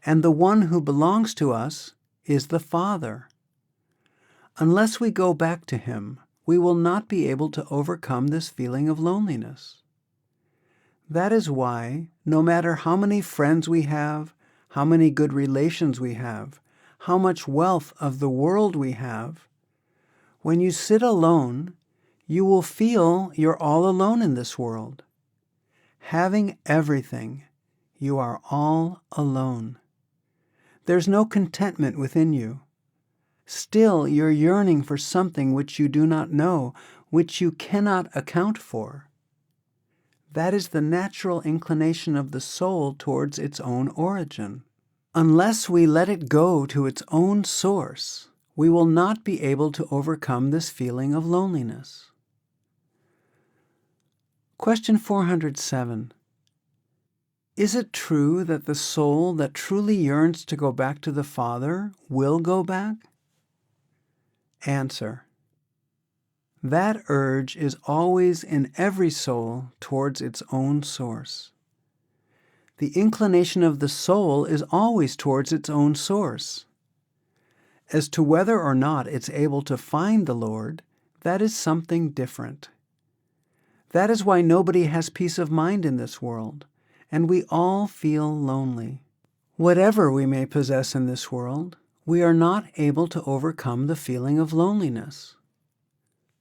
And the one who belongs to us is the Father. Unless we go back to Him, we will not be able to overcome this feeling of loneliness. That is why, no matter how many friends we have, how many good relations we have, how much wealth of the world we have, when you sit alone, you will feel you're all alone in this world. Having everything, you are all alone. There's no contentment within you. Still, you're yearning for something which you do not know, which you cannot account for. That is the natural inclination of the soul towards its own origin. Unless we let it go to its own source, we will not be able to overcome this feeling of loneliness. Question 407. Is it true that the soul that truly yearns to go back to the Father will go back? Answer. That urge is always in every soul towards its own source. The inclination of the soul is always towards its own source. As to whether or not it's able to find the Lord, that is something different. That is why nobody has peace of mind in this world, and we all feel lonely. Whatever we may possess in this world, we are not able to overcome the feeling of loneliness.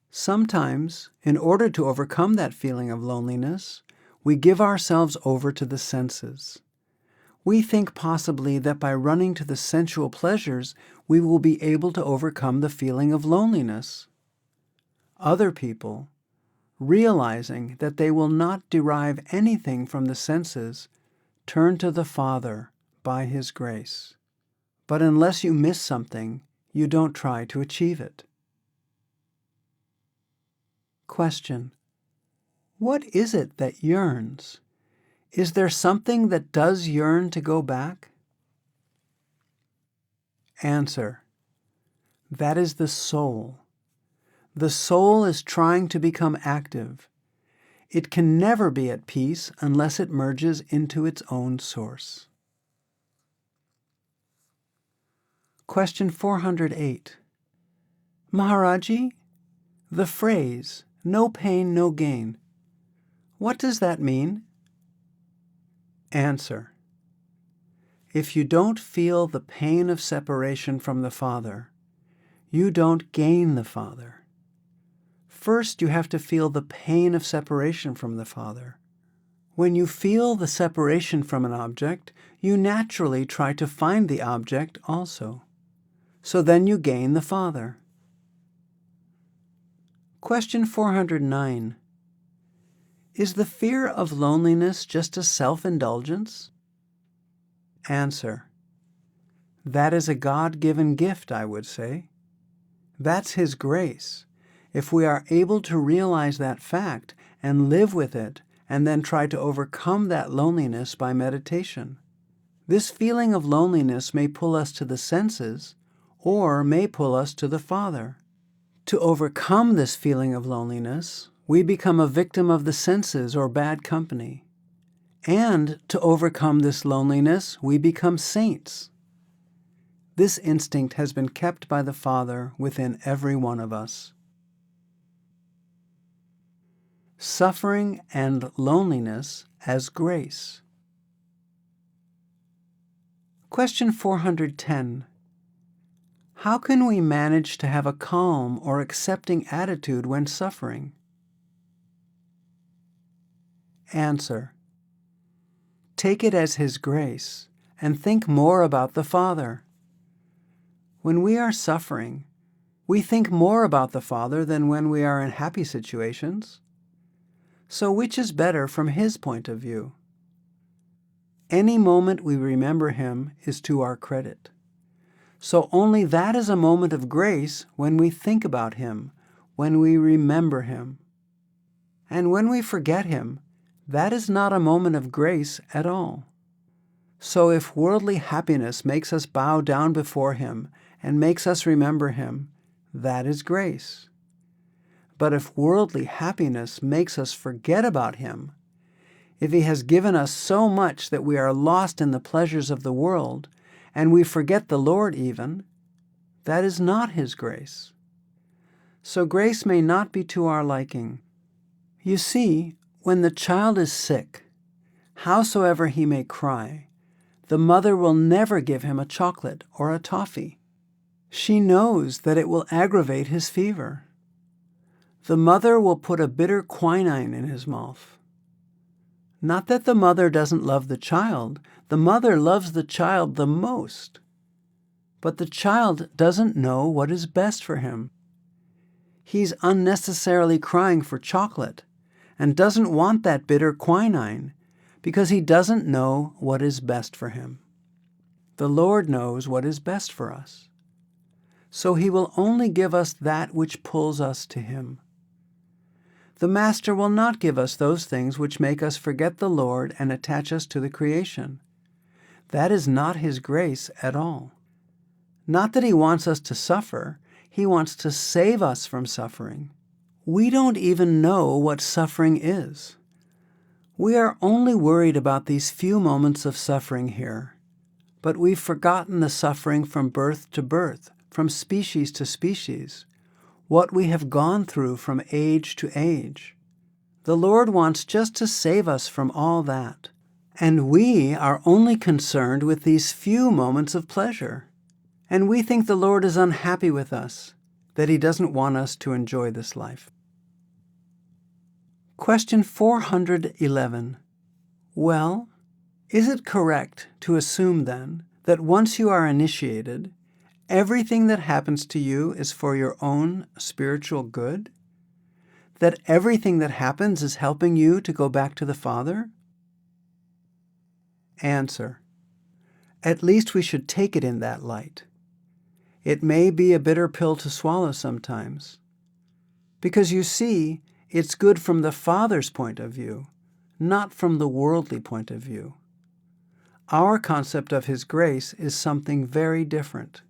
Sometimes, in order to overcome that feeling of loneliness, we give ourselves over to the senses. We think possibly that by running to the sensual pleasures, we will be able to overcome the feeling of loneliness. Other people, realizing that they will not derive anything from the senses, turn to the Father by His grace. But unless you miss something, you don't try to achieve it. Question. What is it that yearns? Is there something that does yearn to go back? Answer: that is the soul. The soul is trying to become active. It can never be at peace unless it merges into its own source. Question 408. Maharaji, the phrase, no pain, no gain, what does that mean? Answer: if you don't feel the pain of separation from the Father, you don't gain the Father. First, you have to feel the pain of separation from the Father. When you feel the separation from an object, you naturally try to find the object also. So then you gain the Father. Question 409. Is the fear of loneliness just a self-indulgence? Answer: that is a God-given gift, I would say. That's His grace. If we are able to realize that fact and live with it, and then try to overcome that loneliness by meditation. This feeling of loneliness may pull us to the senses, or may pull us to the Father. To overcome this feeling of loneliness, we become a victim of the senses or bad company. And to overcome this loneliness, we become saints. This instinct has been kept by the Father within every one of us. Suffering and loneliness as grace. Question 410. How can we manage to have a calm or accepting attitude when suffering? Answer: take it as His grace and think more about the Father. When we are suffering, we think more about the Father than when we are in happy situations. So which is better from His point of view? Any moment we remember Him is to our credit. So only that is a moment of grace when we think about Him, when we remember Him. And when we forget Him, that is not a moment of grace at all. So if worldly happiness makes us bow down before Him and makes us remember Him, that is grace. But if worldly happiness makes us forget about Him, if He has given us so much that we are lost in the pleasures of the world, and we forget the Lord even, that is not His grace. So grace may not be to our liking. You see, when the child is sick, howsoever he may cry, the mother will never give him a chocolate or a toffee. She knows that it will aggravate his fever. The mother will put a bitter quinine in his mouth. Not that the mother doesn't love the child. The mother loves the child the most. But the child doesn't know what is best for him. He's unnecessarily crying for chocolate and doesn't want that bitter quinine because he doesn't know what is best for him. The Lord knows what is best for us. So He will only give us that which pulls us to Him. The Master will not give us those things which make us forget the Lord and attach us to the creation. That is not His grace at all. Not that He wants us to suffer. He wants to save us from suffering. We don't even know what suffering is. We are only worried about these few moments of suffering here. But we've forgotten the suffering from birth to birth, from species to species, what we have gone through from age to age. The Lord wants just to save us from all that, and we are only concerned with these few moments of pleasure. And we think the Lord is unhappy with us, that He doesn't want us to enjoy this life. Question 411. Well, is it correct to assume then that once you are initiated, everything that happens to you is for your own spiritual good? That everything that happens is helping you to go back to the Father? Answer: at least we should take it in that light. It may be a bitter pill to swallow sometimes. Because you see, it's good from the Father's point of view, not from the worldly point of view. Our concept of His grace is something very different.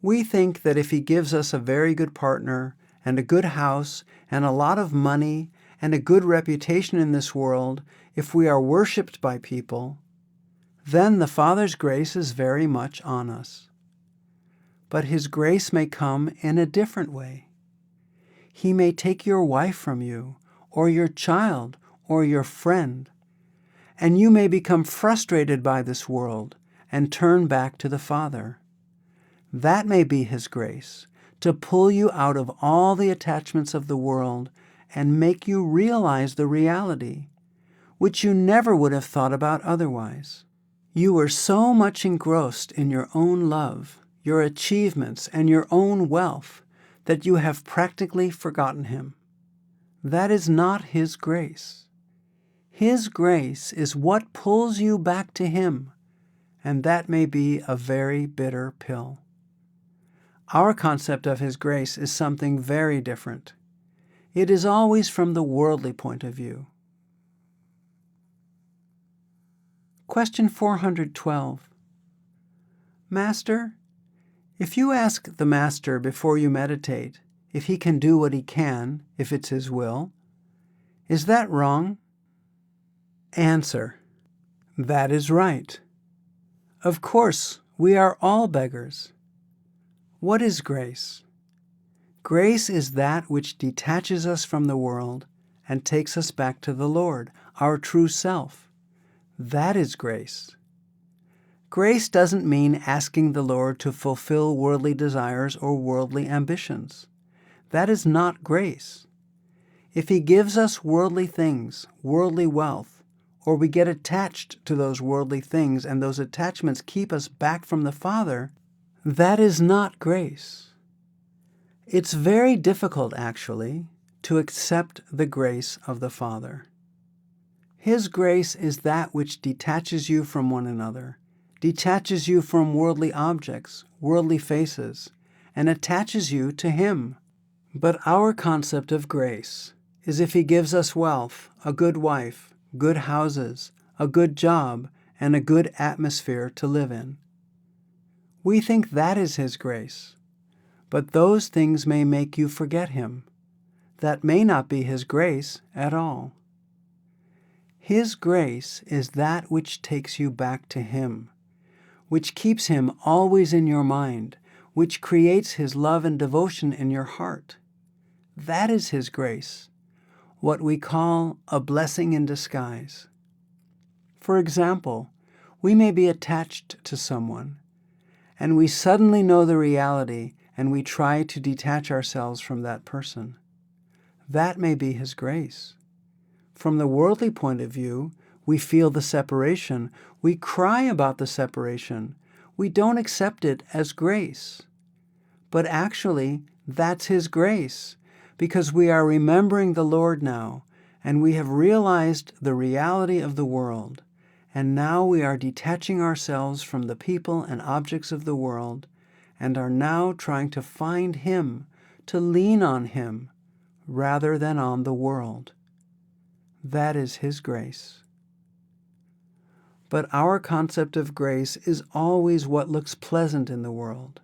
We think that if He gives us a very good partner and a good house and a lot of money and a good reputation in this world, if we are worshipped by people, then the Father's grace is very much on us. But His grace may come in a different way. He may take your wife from you, or your child, or your friend, and you may become frustrated by this world and turn back to the Father. That may be His grace, to pull you out of all the attachments of the world and make you realize the reality, which you never would have thought about otherwise. You were so much engrossed in your own love, your achievements, and your own wealth that you have practically forgotten Him. That is not His grace. His grace is what pulls you back to Him, and that may be a very bitter pill. Our concept of His grace is something very different. It is always from the worldly point of view. Question 412. Master, if you ask the Master before you meditate if He can do what He can, if it's His will, is that wrong? Answer: that is right. Of course, we are all beggars. What is grace? Grace is that which detaches us from the world and takes us back to the Lord, our true self. That is grace. Grace doesn't mean asking the Lord to fulfill worldly desires or worldly ambitions. That is not grace. If He gives us worldly things, worldly wealth, or we get attached to those worldly things and those attachments keep us back from the Father, that is not grace. It's very difficult, actually, to accept the grace of the Father. His grace is that which detaches you from one another, detaches you from worldly objects, worldly faces, and attaches you to Him. But our concept of grace is if He gives us wealth, a good wife, good houses, a good job, and a good atmosphere to live in. We think that is His grace, but those things may make you forget Him. That may not be His grace at all. His grace is that which takes you back to Him, which keeps Him always in your mind, which creates His love and devotion in your heart. That is His grace, what we call a blessing in disguise. For example, we may be attached to someone, and we suddenly know the reality, and we try to detach ourselves from that person. That may be His grace. From the worldly point of view, we feel the separation. We cry about the separation. We don't accept it as grace. But actually, that's His grace, because we are remembering the Lord now, and we have realized the reality of the world, and now we are detaching ourselves from the people and objects of the world, and are now trying to find Him, to lean on Him, rather than on the world. That is His grace. But our concept of grace is always what looks pleasant in the world.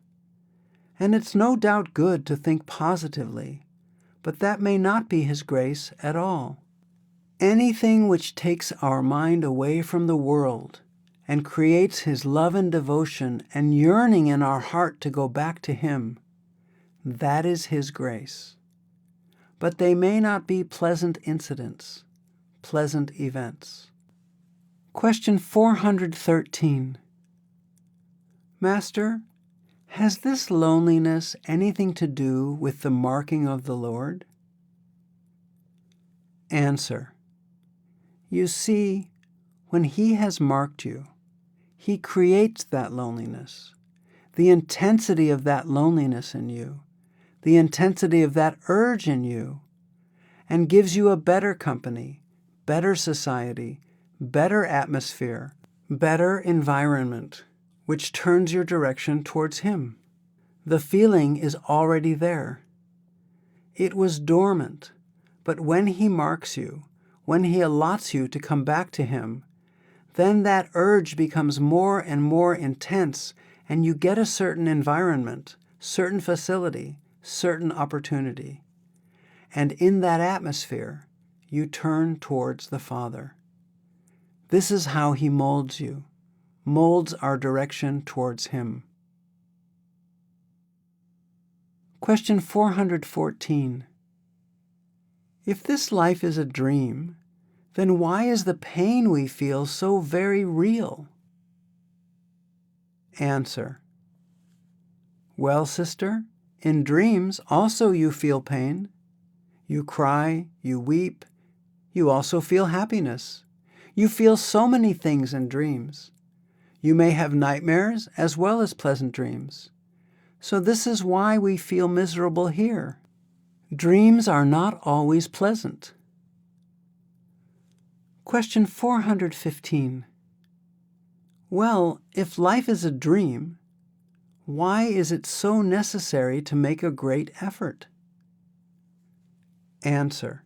And it's no doubt good to think positively, but that may not be His grace at all. Anything which takes our mind away from the world and creates His love and devotion and yearning in our heart to go back to Him, that is His grace. But they may not be pleasant incidents, pleasant events. Question 413. Master, has this loneliness anything to do with the marking of the Lord? Answer: you see, when He has marked you, He creates that loneliness, the intensity of that loneliness in you, the intensity of that urge in you, and gives you a better company, better society, better atmosphere, better environment, which turns your direction towards Him. The feeling is already there. It was dormant, but when He marks you, when He allots you to come back to Him, then that urge becomes more and more intense, and you get a certain environment, certain facility, certain opportunity. And in that atmosphere, you turn towards the Father. This is how He molds you, molds our direction towards Him. Question 414. If this life is a dream, then why is the pain we feel so very real? Answer. Well, sister, in dreams also you feel pain. You cry, you weep, you also feel happiness. You feel so many things in dreams. You may have nightmares as well as pleasant dreams. So this is why we feel miserable here. Dreams are not always pleasant. Question 415. Well, if life is a dream, why is it so necessary to make a great effort? Answer.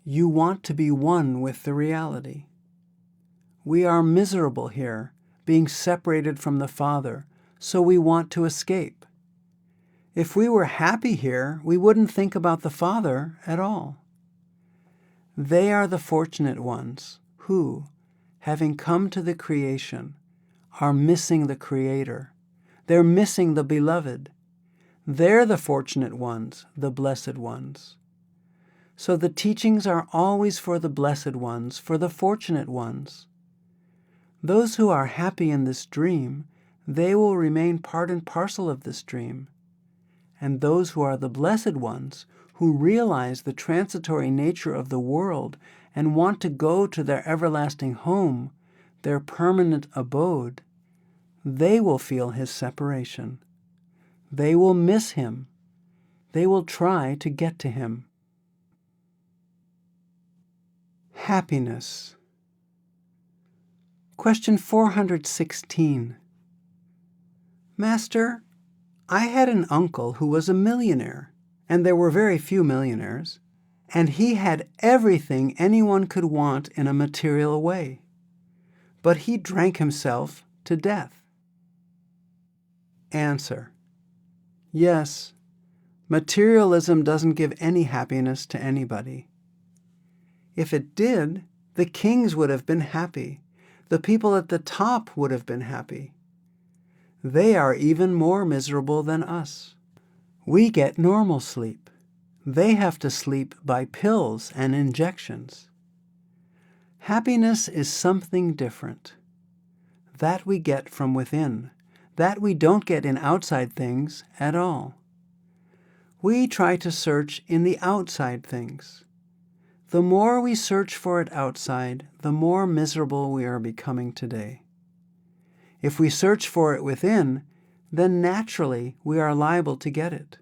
You want to be one with the reality. We are miserable here, being separated from the Father, so we want to escape. If we were happy here, we wouldn't think about the Father at all. They are the fortunate ones who, having come to the creation, are missing the Creator. They're missing the Beloved. They're the fortunate ones, the blessed ones. So the teachings are always for the blessed ones, for the fortunate ones. Those who are happy in this dream, they will remain part and parcel of this dream. And those who are the blessed ones, who realize the transitory nature of the world and want to go to their everlasting home, their permanent abode, they will feel His separation. They will miss Him. They will try to get to Him. Happiness. Question 416. Master, I had an uncle who was a millionaire, and there were very few millionaires, and he had everything anyone could want in a material way. But he drank himself to death. Answer. Yes, materialism doesn't give any happiness to anybody. If it did, the kings would have been happy. The people at the top would have been happy. They are even more miserable than us. We get normal sleep. They have to sleep by pills and injections. Happiness is something different. That we get from within. That we don't get in outside things at all. We try to search in the outside things. The more we search for it outside, the more miserable we are becoming today. If we search for it within, then naturally we are liable to get it.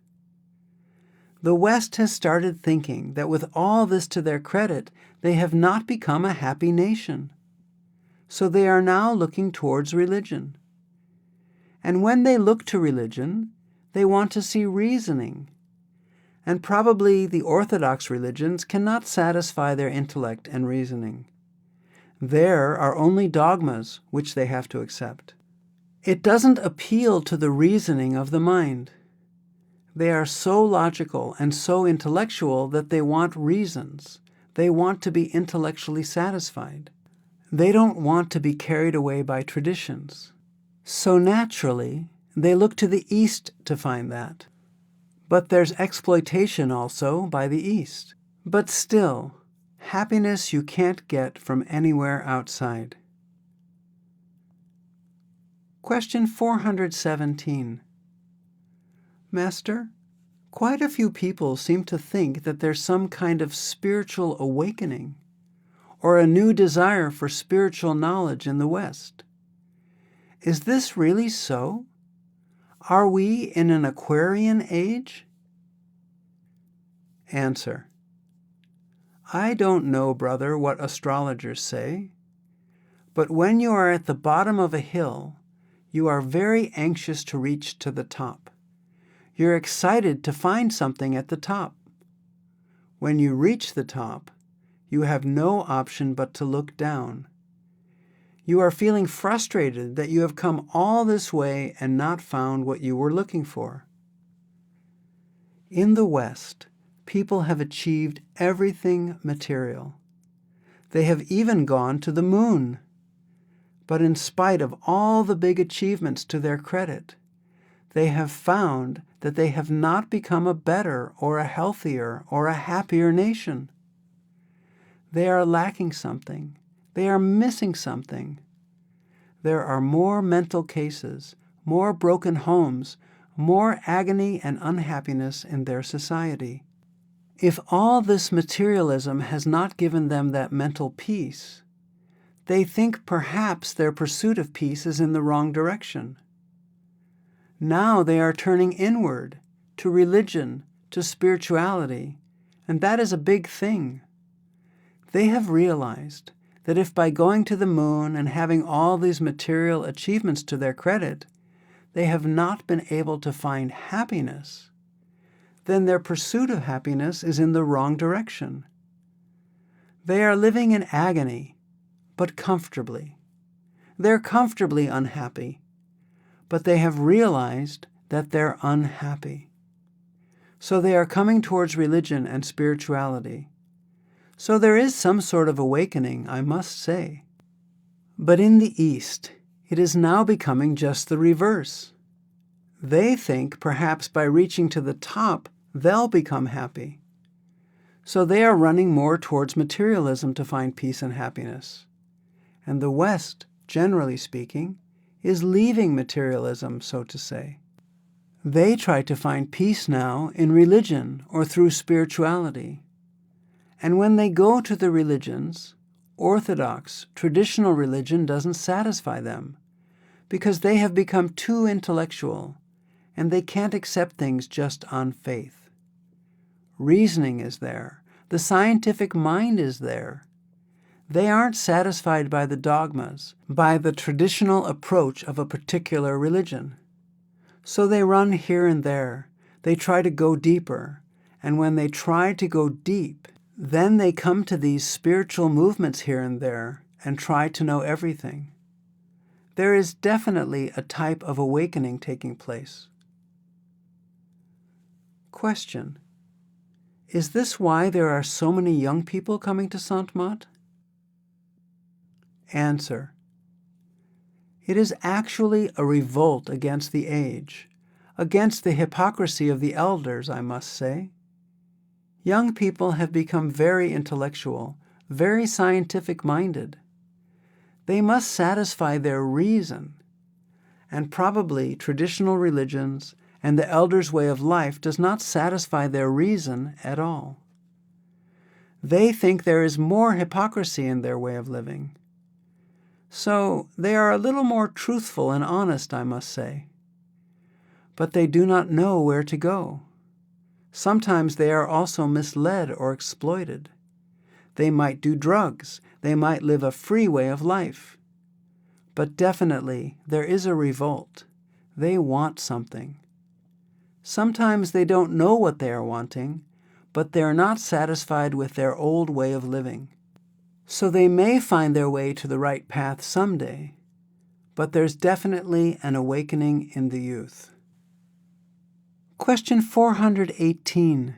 The West has started thinking that with all this to their credit, they have not become a happy nation. So they are now looking towards religion. And when they look to religion, they want to see reasoning. And probably the orthodox religions cannot satisfy their intellect and reasoning. There are only dogmas which they have to accept. It doesn't appeal to the reasoning of the mind. They are so logical and so intellectual that they want reasons. They want to be intellectually satisfied. They don't want to be carried away by traditions. So naturally, they look to the East to find that. But there's exploitation also by the East. But still, happiness you can't get from anywhere outside. Question 417. Master, quite a few people seem to think that there's some kind of spiritual awakening, or a new desire for spiritual knowledge in the West. Is this really so? Are we in an Aquarian age? Answer. I don't know, brother, what astrologers say, but when you are at the bottom of a hill, you are very anxious to reach to the top. You're excited to find something at the top. When you reach the top, you have no option but to look down. You are feeling frustrated that you have come all this way and not found what you were looking for. In the West, people have achieved everything material. They have even gone to the moon. But in spite of all the big achievements to their credit, they have found that they have not become a better or a healthier or a happier nation. They are lacking something. They are missing something. There are more mental cases, more broken homes, more agony and unhappiness in their society. If all this materialism has not given them that mental peace, they think perhaps their pursuit of peace is in the wrong direction. Now they are turning inward, to religion, to spirituality, and that is a big thing. They have realized that if by going to the moon and having all these material achievements to their credit, they have not been able to find happiness, then their pursuit of happiness is in the wrong direction. They are living in agony, but comfortably. They're comfortably unhappy, but they have realized that they're unhappy. So they are coming towards religion and spirituality. So there is some sort of awakening, I must say. But in the East, it is now becoming just the reverse. They think perhaps by reaching to the top, they'll become happy. So they are running more towards materialism to find peace and happiness. And the West, generally speaking, is leaving materialism, so to say. They try to find peace now in religion or through spirituality. And when they go to the religions, orthodox, traditional religion doesn't satisfy them because they have become too intellectual and they can't accept things just on faith. Reasoning is there. The scientific mind is there. They aren't satisfied by the dogmas, by the traditional approach of a particular religion. So they run here and there. They try to go deeper. And when they try to go deep, then they come to these spiritual movements here and there and try to know everything. There is definitely a type of awakening taking place. Question: is this why there are so many young people coming to Sant Mat? Answer: it is actually a revolt against the age, against the hypocrisy of the elders, I must say. Young people have become very intellectual, very scientific-minded. They must satisfy their reason, and probably traditional religions and the elders' way of life does not satisfy their reason at all. They think there is more hypocrisy in their way of living. So they are a little more truthful and honest, I must say. But they do not know where to go. Sometimes they are also misled or exploited. They might do drugs. They might live a free way of life. But definitely there is a revolt. They want something. Sometimes they don't know what they are wanting, but they are not satisfied with their old way of living. So they may find their way to the right path someday, but there's definitely an awakening in the youth. Question 418.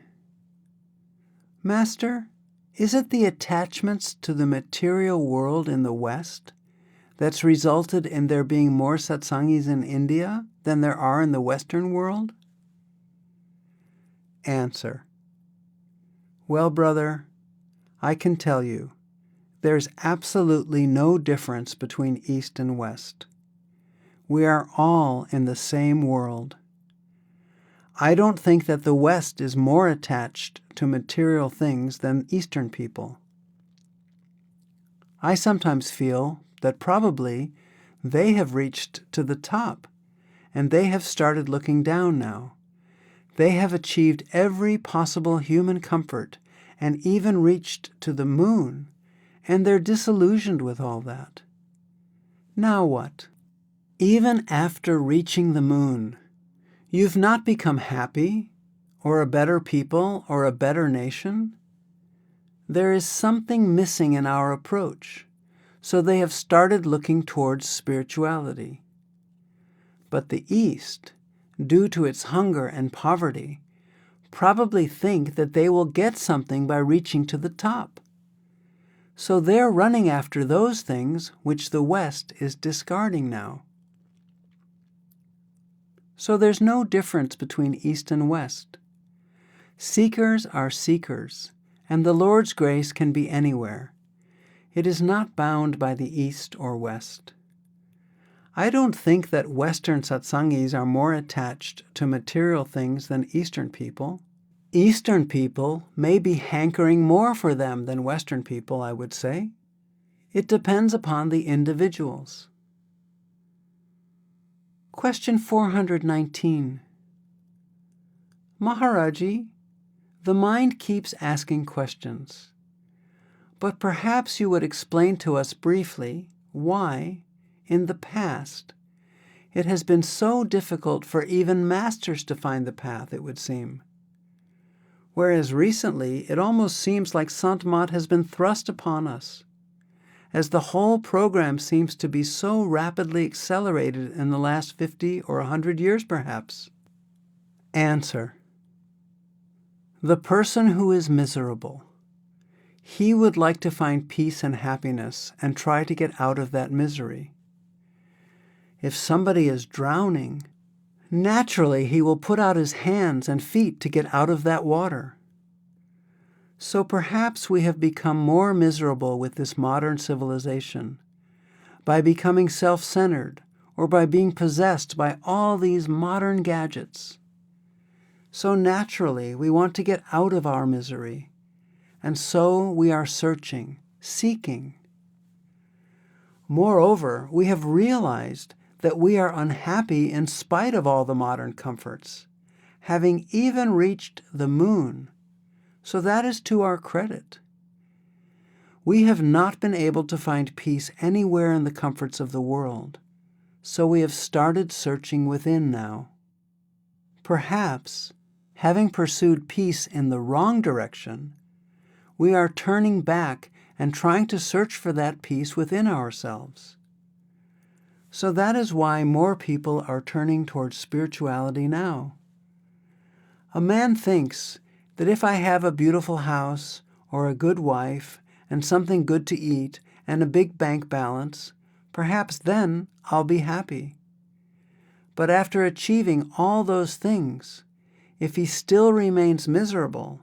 Master, is it the attachments to the material world in the West that's resulted in there being more satsangis in India than there are in the Western world? Answer: well, brother, I can tell you, there's absolutely no difference between East and West. We are all in the same world. I don't think that the West is more attached to material things than Eastern people. I sometimes feel that probably they have reached to the top, and they have started looking down now. They have achieved every possible human comfort and even reached to the moon, and they're disillusioned with all that. Now what? Even after reaching the moon, you've not become happy, or a better people, or a better nation? There is something missing in our approach. so they have started looking towards spirituality. But the East, due to its hunger and poverty, probably think that they will get something by reaching to the top. So they're running after those things which the West is discarding now. So there's no difference between East and West. Seekers are seekers, and the Lord's grace can be anywhere. It is not bound by the East or West. I don't think that Western Satsangis are more attached to material things than Eastern people. Eastern people may be hankering more for them than Western people, I would say. It depends upon the individuals. Question 419. Maharaji, the mind keeps asking questions, but perhaps you would explain to us briefly why, in the past, it has been so difficult for even masters to find the path, it would seem. Whereas recently it almost seems like Sant Mat has been thrust upon us, as the whole program seems to be so rapidly accelerated in the last 50 or 100 years perhaps. Answer. The person who is miserable, he would like to find peace and happiness and try to get out of that misery. If somebody is drowning, naturally he will put out his hands and feet to get out of that water. So perhaps we have become more miserable with this modern civilization by becoming self-centered or by being possessed by all these modern gadgets. So naturally we want to get out of our misery, and so we are searching, seeking. Moreover, we have realized that we are unhappy in spite of all the modern comforts, having even reached the moon. So that is to our credit. We have not been able to find peace anywhere in the comforts of the world, so we have started searching within now. Perhaps, having pursued peace in the wrong direction, we are turning back and trying to search for that peace within ourselves. So that is why more people are turning towards spirituality now. A man thinks that if I have a beautiful house or a good wife and something good to eat and a big bank balance, perhaps then I'll be happy. But after achieving all those things, if he still remains miserable,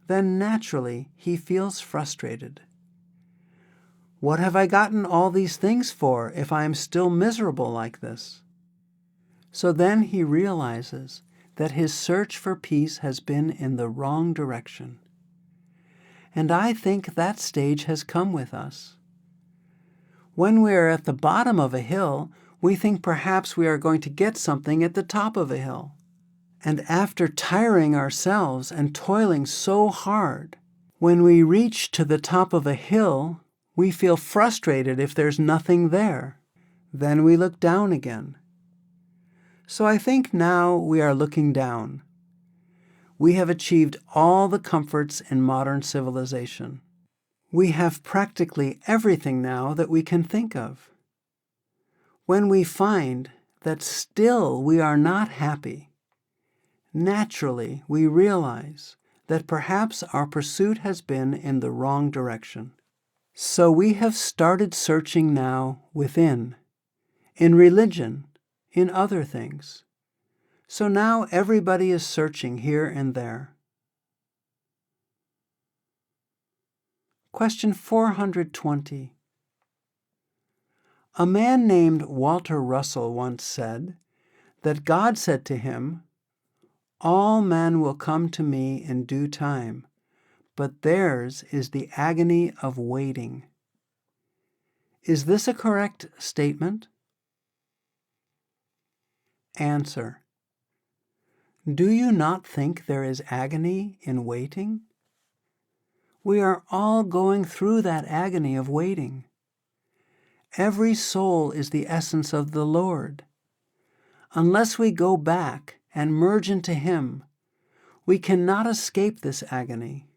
then naturally he feels frustrated. What have I gotten all these things for if I am still miserable like this? So then he realizes that his search for peace has been in the wrong direction. And I think that stage has come with us. When we are at the bottom of a hill, we think perhaps we are going to get something at the top of a hill. And after tiring ourselves and toiling so hard, when we reach to the top of a hill, we feel frustrated if there's nothing there. Then we look down again. So I think now we are looking down. We have achieved all the comforts in modern civilization. We have practically everything now that we can think of. When we find that still we are not happy, naturally we realize that perhaps our pursuit has been in the wrong direction. So we have started searching now within, in religion, in other things. So now everybody is searching here and there. Question 420. A man named Walter Russell once said that God said to him, "All men will come to me in due time, but theirs is the agony of waiting." Is this a correct statement? Answer. Do you not think there is agony in waiting? We are all going through that agony of waiting. Every soul is the essence of the Lord. Unless we go back and merge into Him, we cannot escape this agony.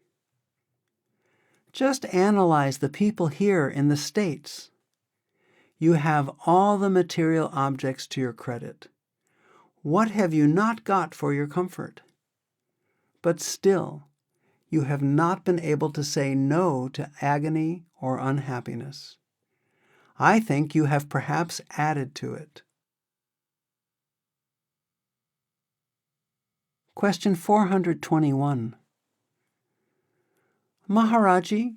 Just analyze the people here in the States. You have all the material objects to your credit. What have you not got for your comfort? But still, you have not been able to say no to agony or unhappiness. I think you have perhaps added to it. Question 421. Maharaji,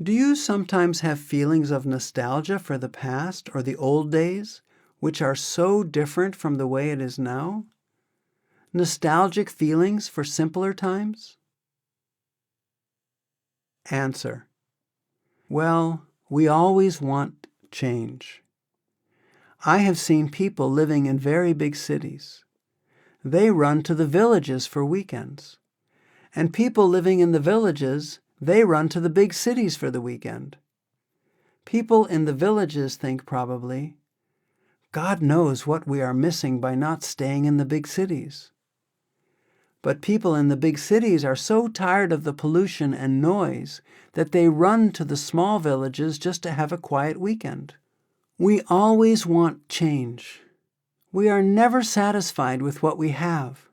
do you sometimes have feelings of nostalgia for the past or the old days, which are so different from the way it is now? Nostalgic feelings for simpler times? Answer. Well, we always want change. I have seen people living in very big cities. They run to the villages for weekends. And people living in the villages, they run to the big cities for the weekend. People in the villages think probably, God knows what we are missing by not staying in the big cities. But people in the big cities are so tired of the pollution and noise that they run to the small villages just to have a quiet weekend. We always want change. We are never satisfied with what we have.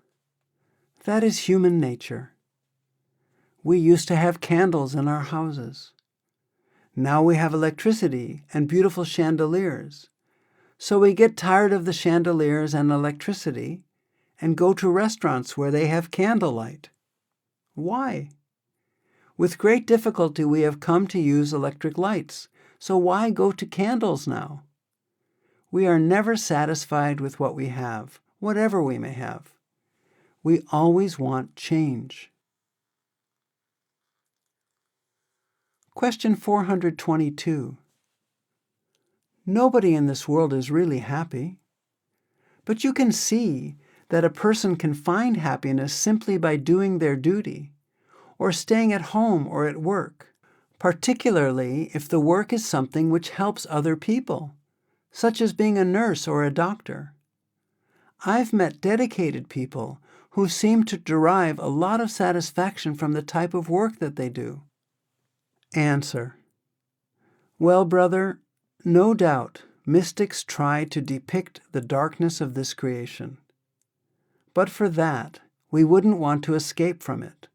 That is human nature. We used to have candles in our houses. Now we have electricity and beautiful chandeliers. So we get tired of the chandeliers and electricity and go to restaurants where they have candlelight. Why? With great difficulty we have come to use electric lights, so why go to candles now? We are never satisfied with what we have, whatever we may have. We always want change. Question 422. Nobody in this world is really happy. But you can see that a person can find happiness simply by doing their duty, or staying at home or at work, particularly if the work is something which helps other people, such as being a nurse or a doctor. I've met dedicated people who seem to derive a lot of satisfaction from the type of work that they do. Answer. Well, brother, no doubt mystics try to depict the darkness of this creation. But for that, we wouldn't want to escape from it.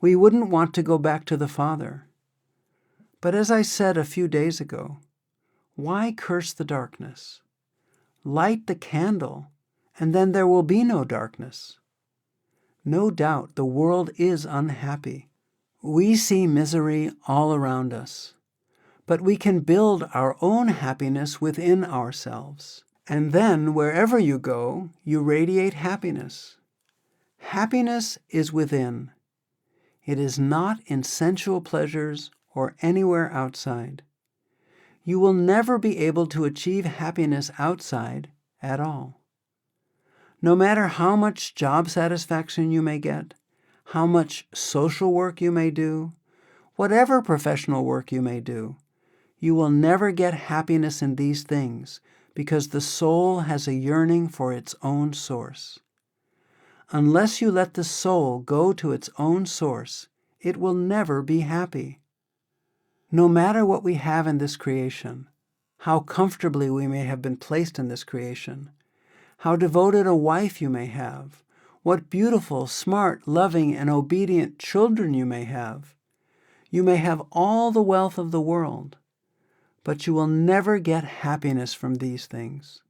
We wouldn't want to go back to the Father. But as I said a few days ago, why curse the darkness? Light the candle, and then there will be no darkness. No doubt the world is unhappy. We see misery all around us, but we can build our own happiness within ourselves. And then wherever you go, you radiate happiness. Happiness is within. It is not in sensual pleasures or anywhere outside. You will never be able to achieve happiness outside at all. No matter how much job satisfaction you may get, how much social work you may do, whatever professional work you may do, you will never get happiness in these things because the soul has a yearning for its own source. Unless you let the soul go to its own source, it will never be happy. No matter what we have in this creation, how comfortably we may have been placed in this creation, how devoted a wife you may have, what beautiful, smart, loving, and obedient children you may have. You may have all the wealth of the world, but you will never get happiness from these things.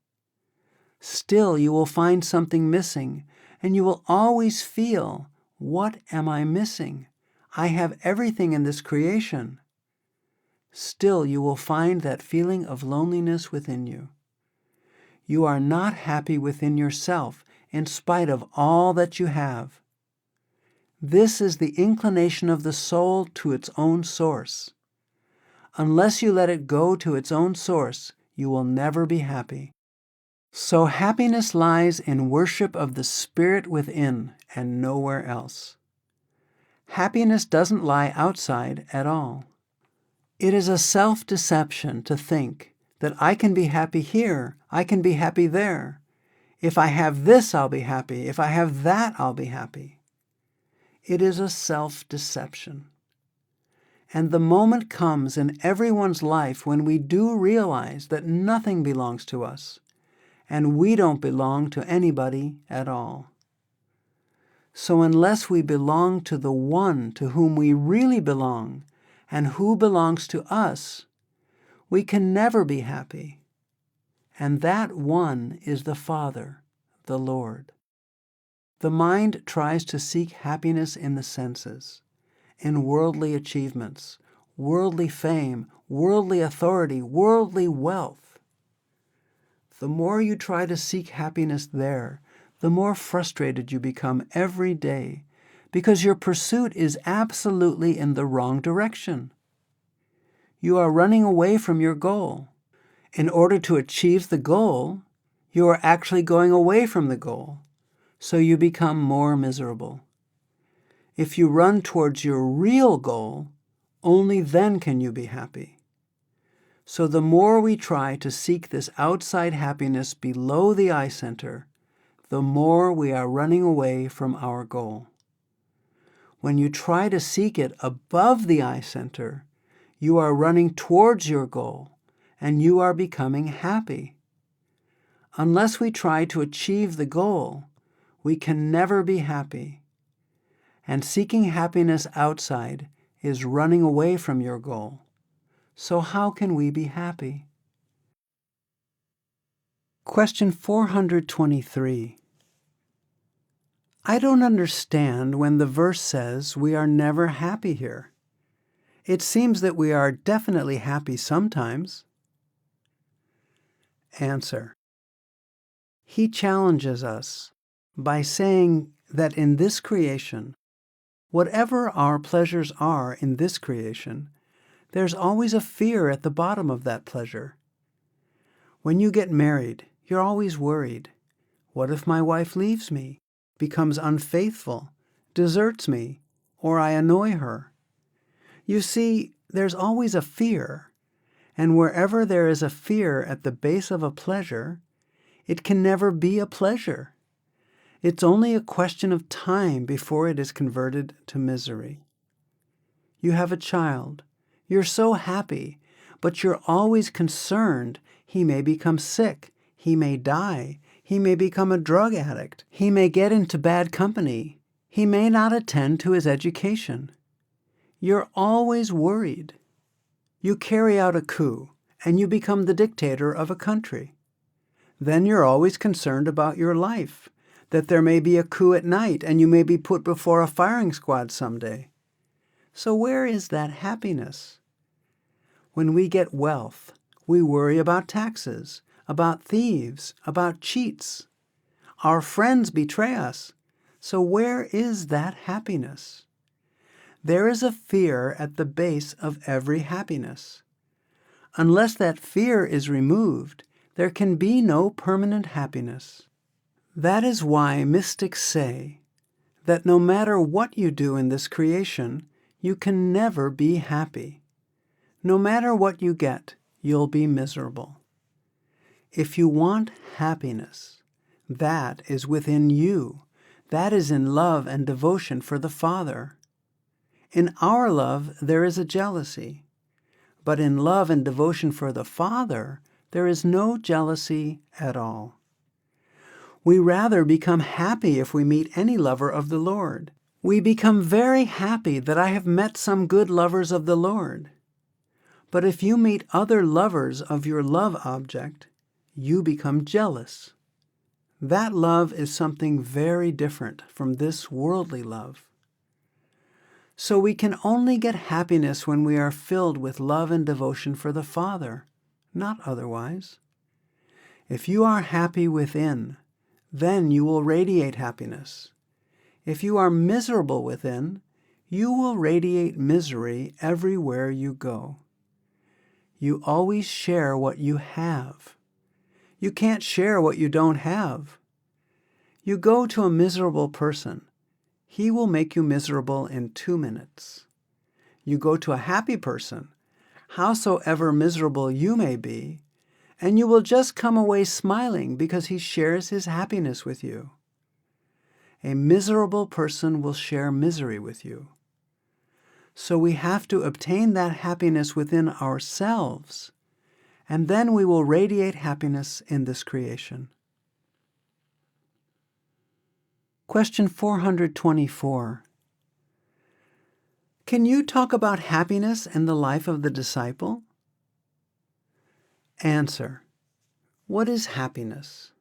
Still, you will find something missing, and you will always feel, what am I missing? I have everything in this creation. Still, you will find that feeling of loneliness within you. You are not happy within yourself in spite of all that you have. This is the inclination of the soul to its own source. Unless you let it go to its own source, you will never be happy. So happiness lies in worship of the Spirit within and nowhere else. Happiness doesn't lie outside at all. It is a self-deception to think that I can be happy here, I can be happy there. If I have this, I'll be happy. If I have that, I'll be happy. It is a self-deception. And the moment comes in everyone's life when we do realize that nothing belongs to us, and we don't belong to anybody at all. So unless we belong to the one to whom we really belong, and who belongs to us, we can never be happy. And that one is the Father, the Lord. The mind tries to seek happiness in the senses, in worldly achievements, worldly fame, worldly authority, worldly wealth. The more you try to seek happiness there, the more frustrated you become every day, because your pursuit is absolutely in the wrong direction. You are running away from your goal. In order to achieve the goal, you are actually going away from the goal, so you become more miserable. If you run towards your real goal, only then can you be happy. So the more we try to seek this outside happiness below the eye center, the more we are running away from our goal. When you try to seek it above the eye center, you are running towards your goal, and you are becoming happy. Unless we try to achieve the goal, we can never be happy. And seeking happiness outside is running away from your goal. So how can we be happy? Question 423. I don't understand when the verse says we are never happy here. It seems that we are definitely happy sometimes. Answer. He challenges us by saying that in this creation, whatever our pleasures are in this creation, there's always a fear at the bottom of that pleasure. When you get married, you're always worried. What if my wife leaves me, becomes unfaithful, deserts me, or I annoy her? You see, there's always a fear, and wherever there is a fear at the base of a pleasure, it can never be a pleasure. It's only a question of time before it is converted to misery. You have a child. You're so happy, but you're always concerned he may become sick, he may die, he may become a drug addict, he may get into bad company, he may not attend to his education. You're always worried. You carry out a coup, and you become the dictator of a country. Then you're always concerned about your life, that there may be a coup at night and you may be put before a firing squad someday. So where is that happiness? When we get wealth, we worry about taxes, about thieves, about cheats. Our friends betray us. So where is that happiness? There is a fear at the base of every happiness. Unless that fear is removed, there can be no permanent happiness. That is why mystics say that no matter what you do in this creation, you can never be happy. No matter what you get, you'll be miserable. If you want happiness, that is within you. That is in love and devotion for the Father. In our love, there is a jealousy. But in love and devotion for the Father, there is no jealousy at all. We rather become happy if we meet any lover of the Lord. We become very happy that I have met some good lovers of the Lord. But if you meet other lovers of your love object, you become jealous. That love is something very different from this worldly love. So we can only get happiness when we are filled with love and devotion for the Father, not otherwise. If you are happy within, then you will radiate happiness. If you are miserable within, you will radiate misery everywhere you go. You always share what you have. You can't share what you don't have. You go to a miserable person. He will make you miserable in 2 minutes. You go to a happy person, howsoever miserable you may be, and you will just come away smiling because he shares his happiness with you. A miserable person will share misery with you. So we have to obtain that happiness within ourselves, and then we will radiate happiness in this creation. Question 424. Can you talk about happiness in the life of the disciple? Answer. What is happiness?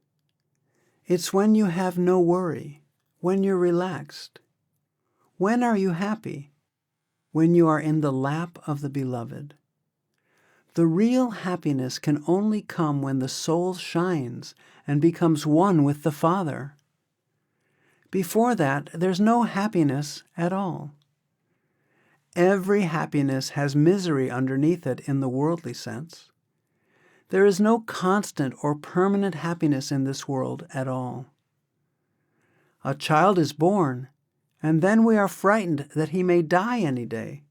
It's when you have no worry, when you're relaxed. When are you happy? When you are in the lap of the beloved. The real happiness can only come when the soul shines and becomes one with the Father. Before that, there's no happiness at all. Every happiness has misery underneath it in the worldly sense. There is no constant or permanent happiness in this world at all. A child is born, and then we are frightened that he may die any day.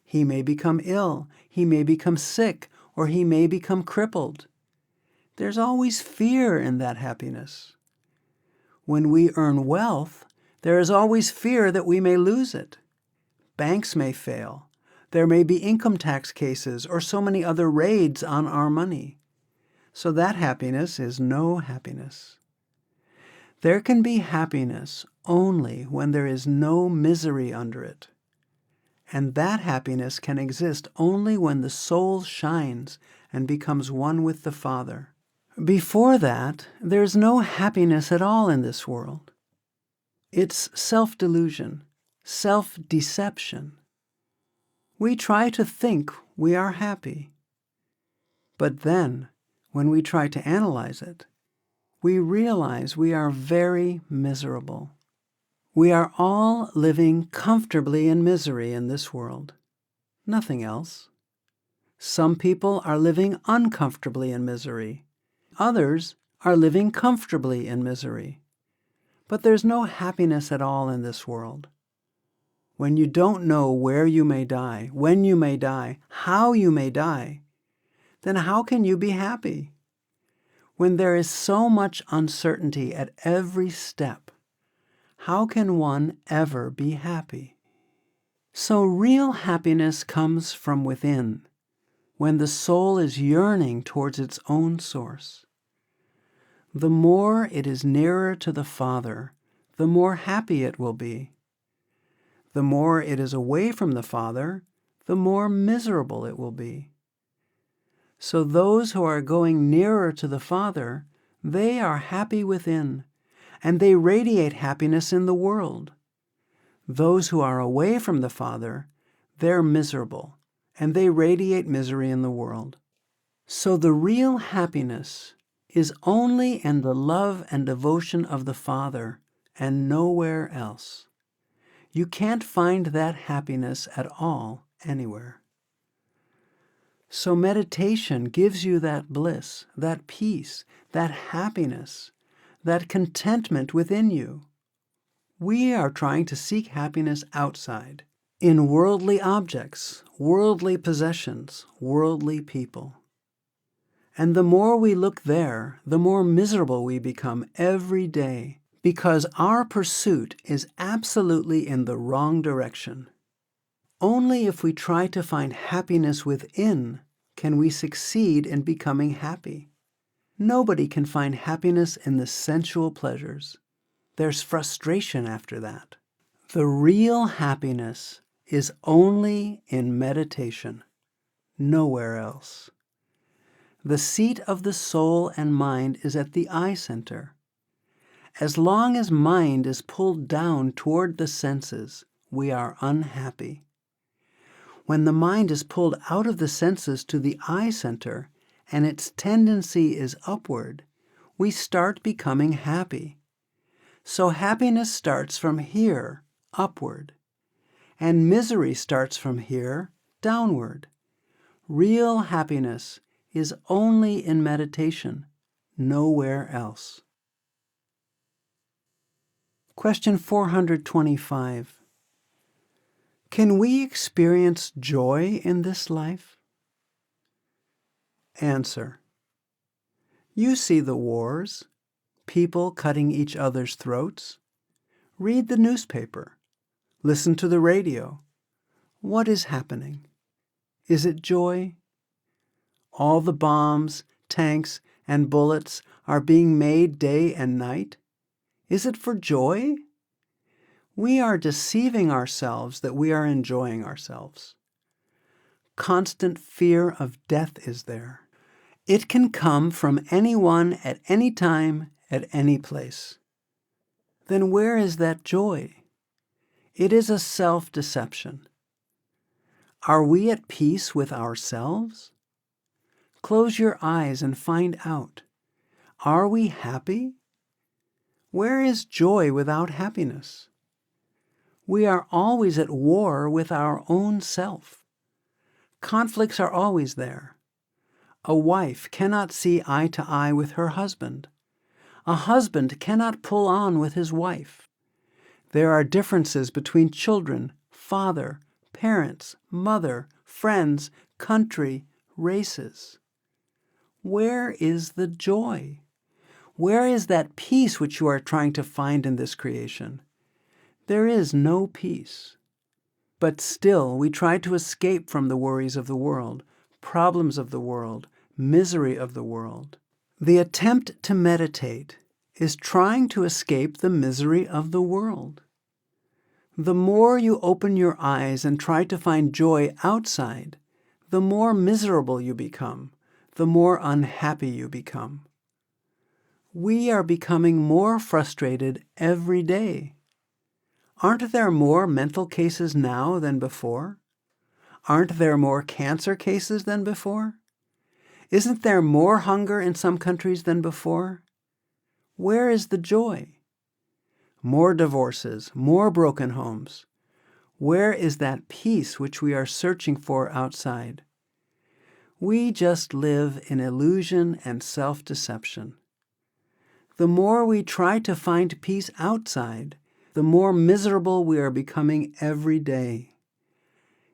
He may become ill, he may become sick, or he may become crippled. There's always fear in that happiness. When we earn wealth, there is always fear that we may lose it. Banks may fail. There may be income tax cases or so many other raids on our money. So that happiness is no happiness. There can be happiness only when there is no misery under it. And that happiness can exist only when the soul shines and becomes one with the Father. Before that, there's no happiness at all in this world. It's self-delusion, self-deception. We try to think we are happy. But then, when we try to analyze it, we realize we are very miserable. We are all living comfortably in misery in this world. Nothing else. Some people are living uncomfortably in misery. Others are living comfortably in misery. But there's no happiness at all in this world. When you don't know where you may die, when you may die, how you may die, then how can you be happy? When there is so much uncertainty at every step, how can one ever be happy? So real happiness comes from within, when the soul is yearning towards its own source. The more it is nearer to the Father, the more happy it will be. The more it is away from the Father, the more miserable it will be. So those who are going nearer to the Father, they are happy within, and they radiate happiness in the world. Those who are away from the Father, they're miserable, and they radiate misery in the world. So the real happiness is only in the love and devotion of the Father, and nowhere else. You can't find that happiness at all anywhere. So meditation gives you that bliss, that peace, that happiness, that contentment within you. We are trying to seek happiness outside, in worldly objects, worldly possessions, worldly people. And the more we look there, the more miserable we become every day, because our pursuit is absolutely in the wrong direction. Only if we try to find happiness within can we succeed in becoming happy. Nobody can find happiness in the sensual pleasures. There's frustration after that. The real happiness is only in meditation, nowhere else. The seat of the soul and mind is at the eye center. As long as mind is pulled down toward the senses, we are unhappy. When the mind is pulled out of the senses to the eye center, and its tendency is upward, we start becoming happy. So happiness starts from here, upward, and misery starts from here, downward. Real happiness is only in meditation, nowhere else. Question 425. Can we experience joy in this life? Answer. You see the wars, people cutting each other's throats. Read the newspaper. Listen to the radio. What is happening? Is it joy? All the bombs, tanks, and bullets are being made day and night. Is it for joy? We are deceiving ourselves that we are enjoying ourselves. Constant fear of death is there. It can come from anyone at any time, at any place. Then where is that joy? It is a self-deception. Are we at peace with ourselves? Close your eyes and find out. Are we happy? Where is joy without happiness? We are always at war with our own self. Conflicts are always there. A wife cannot see eye to eye with her husband. A husband cannot pull on with his wife. There are differences between children, father, parents, mother, friends, country, races. Where is the joy? Where is that peace which you are trying to find in this creation? There is no peace. But still, we try to escape from the worries of the world, problems of the world, misery of the world. The attempt to meditate is trying to escape the misery of the world. The more you open your eyes and try to find joy outside, the more miserable you become, the more unhappy you become. We are becoming more frustrated every day. Aren't there more mental cases now than before? Aren't there more cancer cases than before? Isn't there more hunger in some countries than before? Where is the joy? More divorces, more broken homes. Where is that peace which we are searching for outside? We just live in illusion and self-deception. The more we try to find peace outside, the more miserable we are becoming every day.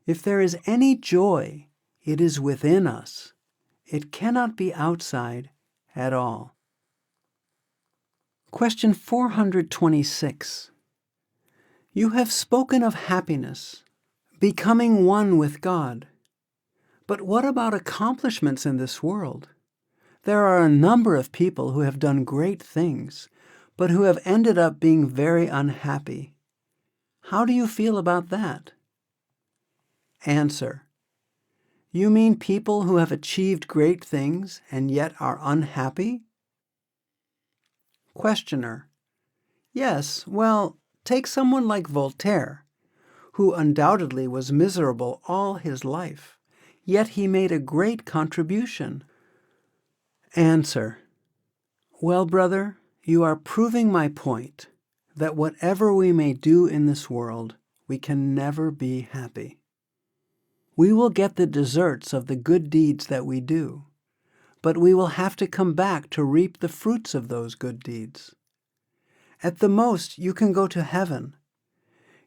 If there is any joy, it is within us. It cannot be outside at all. Question 426. You have spoken of happiness, becoming one with God. But what about accomplishments in this world? There are a number of people who have done great things, but who have ended up being very unhappy. How do you feel about that? Answer. You mean people who have achieved great things and yet are unhappy? Questioner. Yes, well, take someone like Voltaire, who undoubtedly was miserable all his life, yet he made a great contribution. Answer. Well, brother, you are proving my point, that whatever we may do in this world, we can never be happy. We will get the deserts of the good deeds that we do, but we will have to come back to reap the fruits of those good deeds. At the most, you can go to heaven.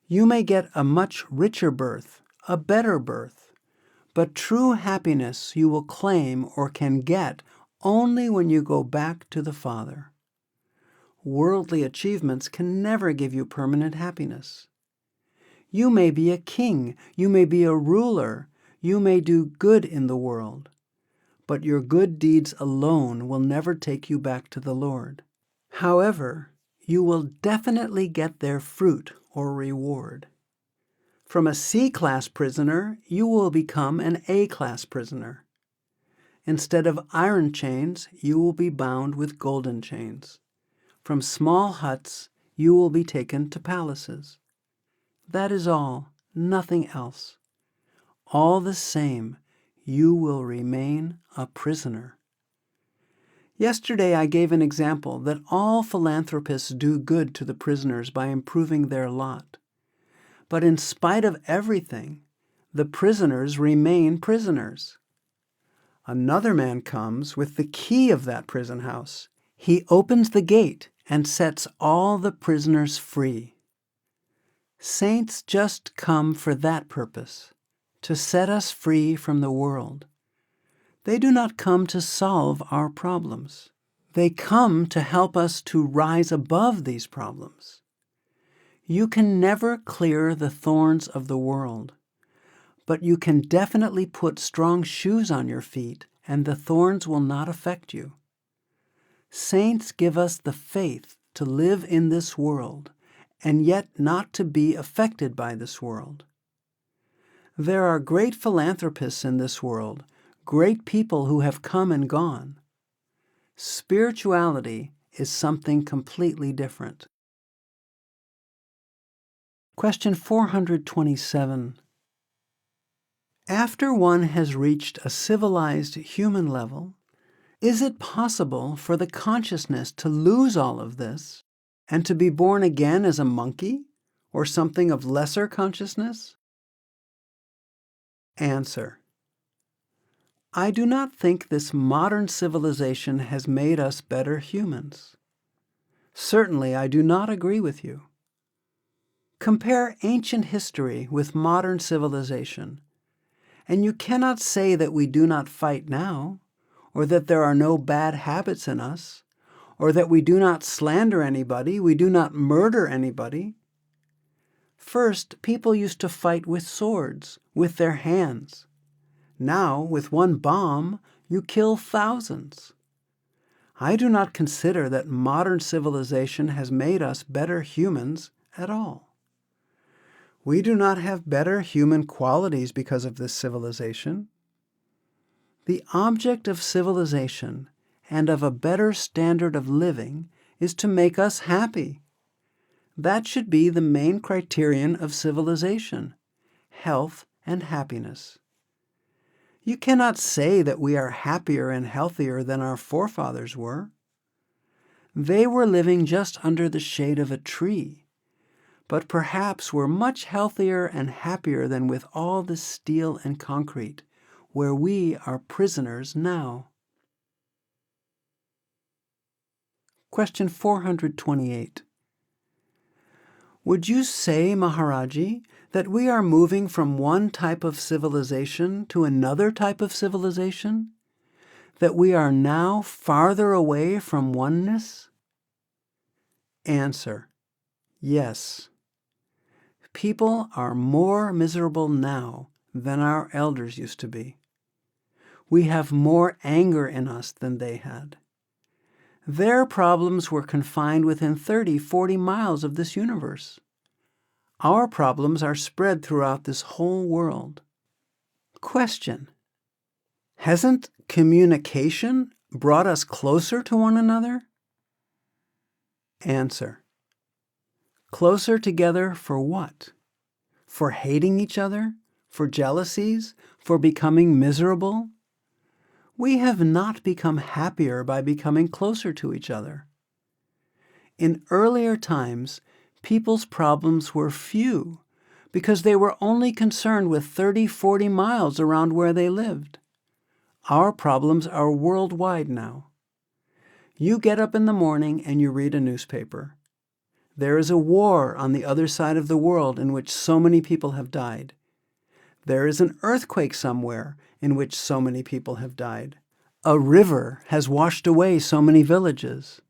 You may get a much richer birth, a better birth, but true happiness you will claim or can get only when you go back to the Father. Worldly achievements can never give you permanent happiness. You may be a king, you may be a ruler, you may do good in the world, but your good deeds alone will never take you back to the Lord. However, you will definitely get their fruit or reward. From a C-class prisoner, you will become an A-class prisoner. Instead of iron chains, you will be bound with golden chains. From small huts, you will be taken to palaces. That is all, nothing else. All the same, you will remain a prisoner. Yesterday I gave an example that all philanthropists do good to the prisoners by improving their lot. But in spite of everything, the prisoners remain prisoners. Another man comes with the key of that prison house. He opens the gate and sets all the prisoners free. Saints just come for that purpose, to set us free from the world. They do not come to solve our problems. They come to help us to rise above these problems. You can never clear the thorns of the world, but you can definitely put strong shoes on your feet and the thorns will not affect you. Saints give us the faith to live in this world and yet not to be affected by this world. There are great philanthropists in this world, great people who have come and gone. Spirituality is something completely different. Question 427. After one has reached a civilized human level, is it possible for the consciousness to lose all of this and to be born again as a monkey or something of lesser consciousness? Answer. I do not think this modern civilization has made us better humans. Certainly, I do not agree with you. Compare ancient history with modern civilization, and you cannot say that we do not fight now, or that there are no bad habits in us, or that we do not slander anybody, we do not murder anybody. First, people used to fight with swords, with their hands. Now, with one bomb, you kill thousands. I do not consider that modern civilization has made us better humans at all. We do not have better human qualities because of this civilization. The object of civilization and of a better standard of living is to make us happy. That should be the main criterion of civilization, health and happiness. You cannot say that we are happier and healthier than our forefathers were. They were living just under the shade of a tree, but perhaps were much healthier and happier than with all this steel and concrete, where we are prisoners now. Question 428. Would you say, Maharaji, that we are moving from one type of civilization to another type of civilization? That we are now farther away from oneness? Answer. Yes. People are more miserable now than our elders used to be. We have more anger in us than they had. Their problems were confined within 30, 40 miles of this universe. Our problems are spread throughout this whole world. Question. Hasn't communication brought us closer to one another? Answer. Closer together for what? For hating each other? For jealousies? For becoming miserable? We have not become happier by becoming closer to each other. In earlier times, people's problems were few because they were only concerned with 30, 40 miles around where they lived. Our problems are worldwide now. You get up in the morning and you read a newspaper. There is a war on the other side of the world in which so many people have died. There is an earthquake somewhere in which so many people have died. A river has washed away so many villages.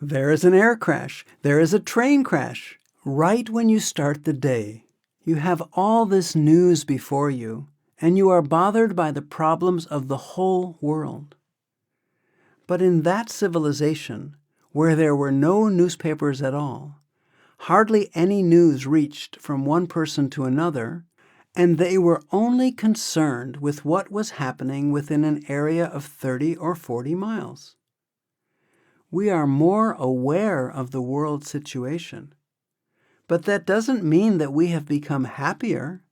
There is an air crash. There is a train crash. Right when you start the day, you have all this news before you, and you are bothered by the problems of the whole world. But in that civilization, where there were no newspapers at all, hardly any news reached from one person to another, and they were only concerned with what was happening within an area of 30 or 40 miles. We are more aware of the world situation, but that doesn't mean that we have become happier.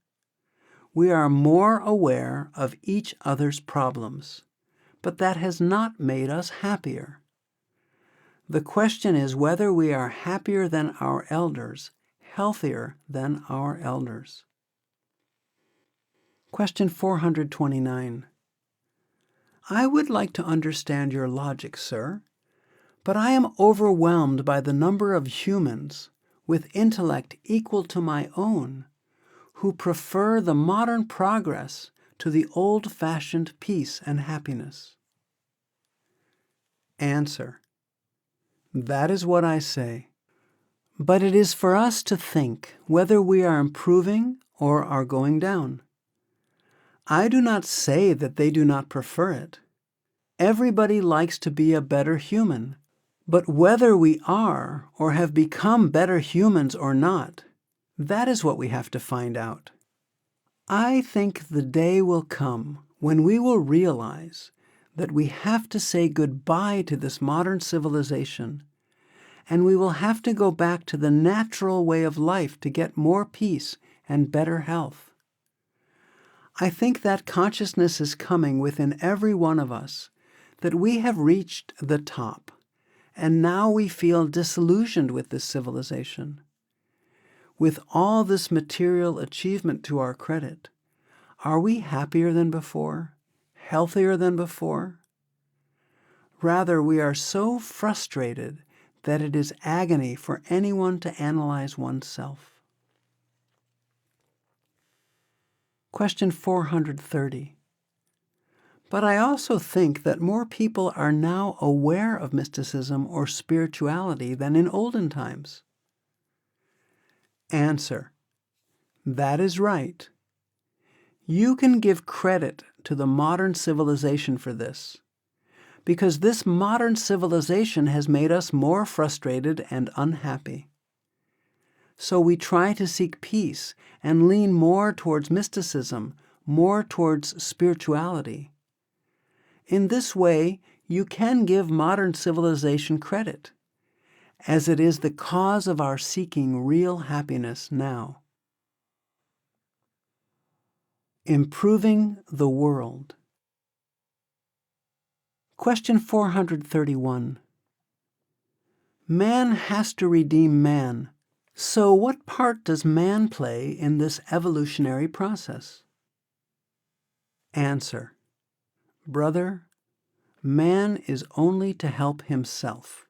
We are more aware of each other's problems, but that has not made us happier. The question is whether we are happier than our elders, healthier than our elders. Question 429. I would like to understand your logic, sir, but I am overwhelmed by the number of humans with intellect equal to my own who prefer the modern progress to the old-fashioned peace and happiness. Answer. That is what I say. But it is for us to think whether we are improving or are going down. I do not say that they do not prefer it. Everybody likes to be a better human, but whether we are or have become better humans or not, that is what we have to find out. I think the day will come when we will realize that we have to say goodbye to this modern civilization, and we will have to go back to the natural way of life to get more peace and better health. I think that consciousness is coming within every one of us, that we have reached the top, and now we feel disillusioned with this civilization. With all this material achievement to our credit, are we happier than before? Healthier than before? Rather, we are so frustrated that it is agony for anyone to analyze oneself. Question 430. But I also think that more people are now aware of mysticism or spirituality than in olden times. Answer. That is right. You can give credit to the modern civilization for this, because this modern civilization has made us more frustrated and unhappy. So we try to seek peace and lean more towards mysticism, more towards spirituality. In this way, you can give modern civilization credit, as it is the cause of our seeking real happiness now. Improving the world. Question 431. Man has to redeem man. So what part does man play in this evolutionary process? Answer. Brother, man is only to help himself.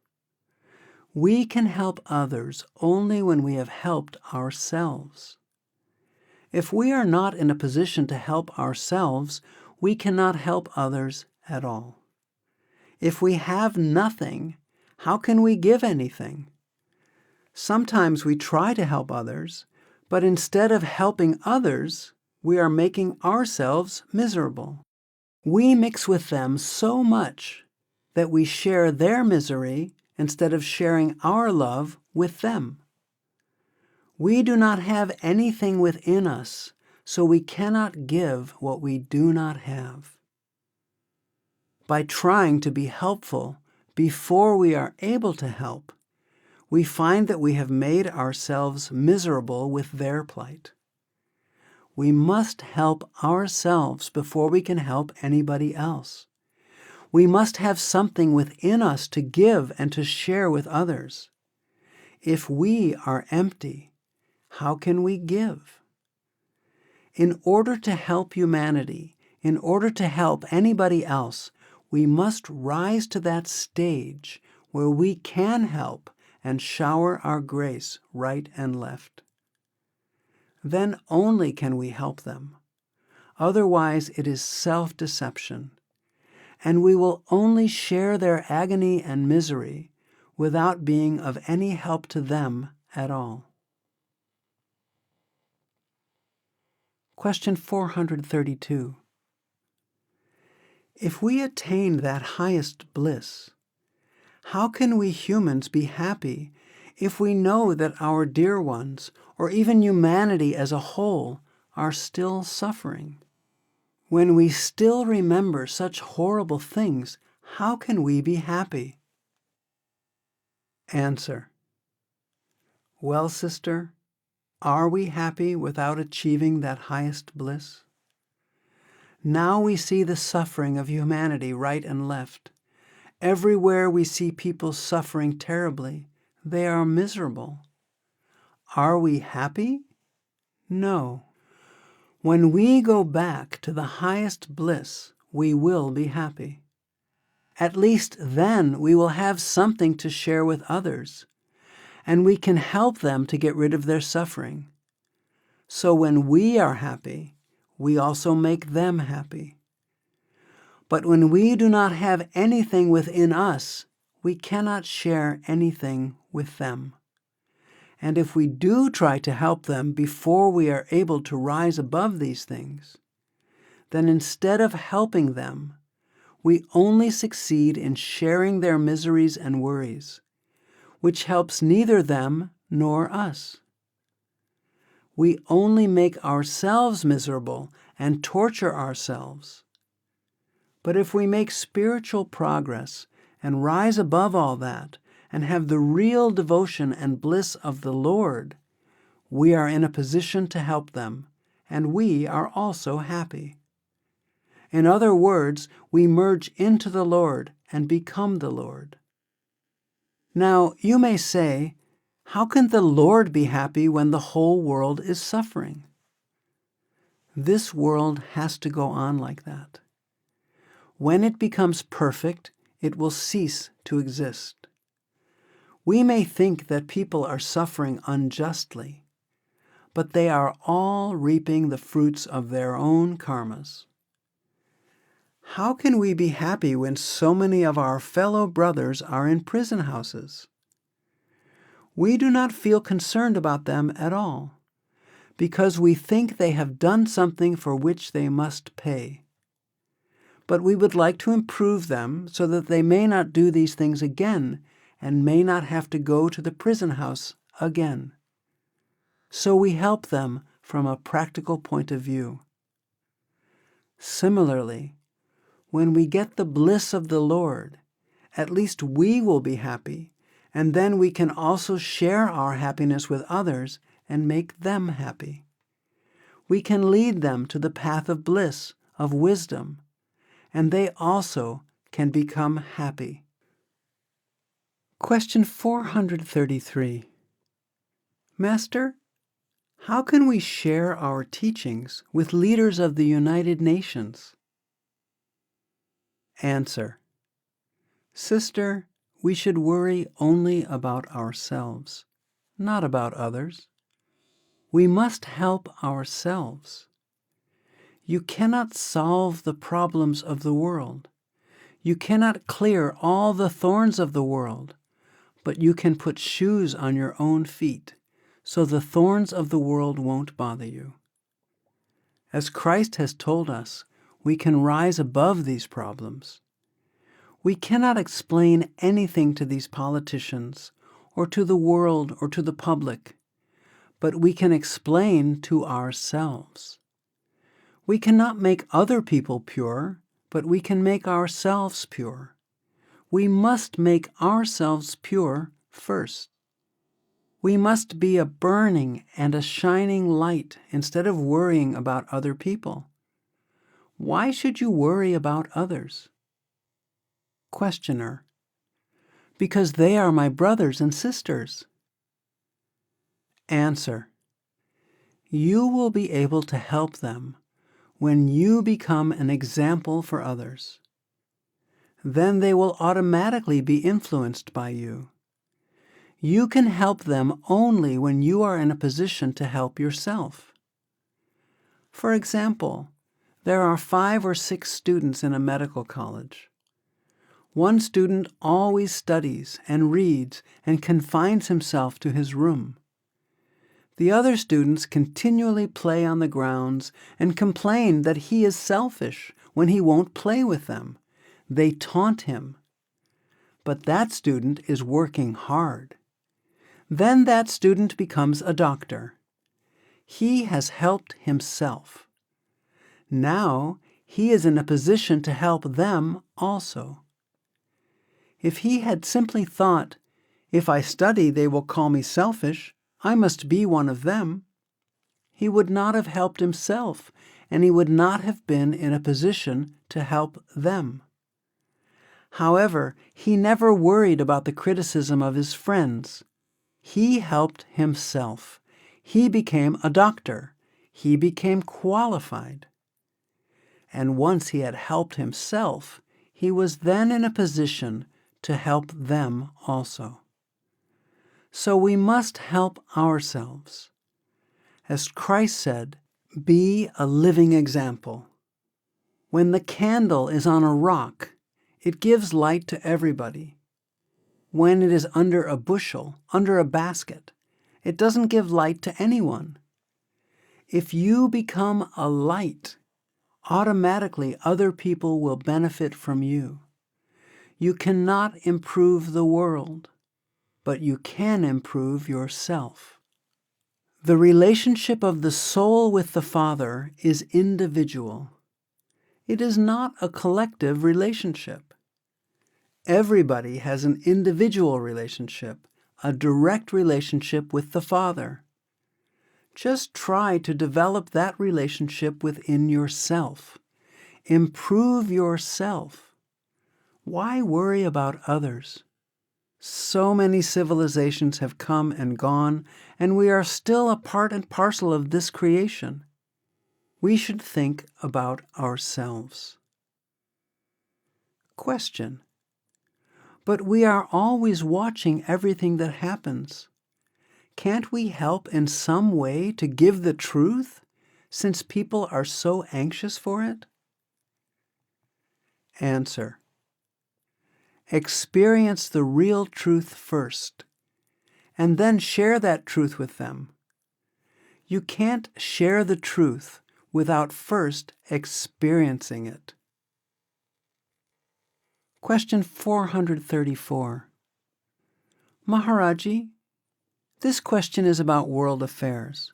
We can help others only when we have helped ourselves. If we are not in a position to help ourselves, we cannot help others at all. If we have nothing, how can we give anything? Sometimes we try to help others, but instead of helping others, we are making ourselves miserable. We mix with them so much that we share their misery instead of sharing our love with them. We do not have anything within us, so we cannot give what we do not have. By trying to be helpful before we are able to help, we find that we have made ourselves miserable with their plight. We must help ourselves before we can help anybody else. We must have something within us to give and to share with others. If we are empty, how can we give? In order to help humanity, in order to help anybody else, we must rise to that stage where we can help and shower our grace right and left. Then only can we help them. Otherwise, it is self-deception, and we will only share their agony and misery without being of any help to them at all. Question 432. If we attain that highest bliss, how can we humans be happy if we know that our dear ones, or even humanity as a whole, are still suffering? When we still remember such horrible things, how can we be happy? Answer. Well, sister, are we happy without achieving that highest bliss? Now we see the suffering of humanity right and left. Everywhere we see people suffering terribly. They are miserable. Are we happy? No. When we go back to the highest bliss, we will be happy. At least then we will have something to share with others, and we can help them to get rid of their suffering. So when we are happy, we also make them happy. But when we do not have anything within us, we cannot share anything with them. And if we do try to help them before we are able to rise above these things, then instead of helping them, we only succeed in sharing their miseries and worries, which helps neither them nor us. We only make ourselves miserable and torture ourselves. But if we make spiritual progress and rise above all that and have the real devotion and bliss of the Lord, we are in a position to help them, and we are also happy. In other words, we merge into the Lord and become the Lord. Now, you may say, how can the Lord be happy when the whole world is suffering? This world has to go on like that. When it becomes perfect, it will cease to exist. We may think that people are suffering unjustly, but they are all reaping the fruits of their own karmas. How can we be happy when so many of our fellow brothers are in prison houses? We do not feel concerned about them at all, because we think they have done something for which they must pay. But we would like to improve them so that they may not do these things again and may not have to go to the prison house again. So we help them from a practical point of view. Similarly, when we get the bliss of the Lord, at least we will be happy, and then we can also share our happiness with others and make them happy. We can lead them to the path of bliss, of wisdom, and they also can become happy. Question 433. Master, how can we share our teachings with leaders of the United Nations? Answer. Sister, we should worry only about ourselves, not about others. We must help ourselves. You cannot solve the problems of the world. You cannot clear all the thorns of the world, but you can put shoes on your own feet, so the thorns of the world won't bother you. As Christ has told us, we can rise above these problems. We cannot explain anything to these politicians, or to the world, or to the public, but we can explain to ourselves. We cannot make other people pure, but we can make ourselves pure. We must make ourselves pure first. We must be a burning and a shining light instead of worrying about other people. Why should you worry about others? Questioner. Because they are my brothers and sisters. Answer. You will be able to help them when you become an example for others. Then they will automatically be influenced by you. You can help them only when you are in a position to help yourself. For example, there are 5 or 6 students in a medical college. One student always studies and reads and confines himself to his room. The other students continually play on the grounds and complain that he is selfish when he won't play with them. They taunt him. But that student is working hard. Then that student becomes a doctor. He has helped himself. Now he is in a position to help them also. If he had simply thought, if I study they will call me selfish, I must be one of them, he would not have helped himself, and he would not have been in a position to help them. However, he never worried about the criticism of his friends. He helped himself. He became a doctor. He became qualified. And once he had helped himself, he was then in a position to help them also. So we must help ourselves. As Christ said, be a living example. When the candle is on a rock, it gives light to everybody. When it is under a bushel, under a basket, it doesn't give light to anyone. If you become a light, automatically other people will benefit from you. You cannot improve the world, but you can improve yourself. The relationship of the soul with the Father is individual. It is not a collective relationship. Everybody has an individual relationship, a direct relationship with the Father. Just try to develop that relationship within yourself. Improve yourself. Why worry about others? So many civilizations have come and gone, and we are still a part and parcel of this creation. We should think about ourselves. Question: but we are always watching everything that happens. Can't we help in some way to give the truth, since people are so anxious for it? Answer: experience the real truth first, and then share that truth with them. You can't share the truth without first experiencing it. Question 434. Maharaji, this question is about world affairs.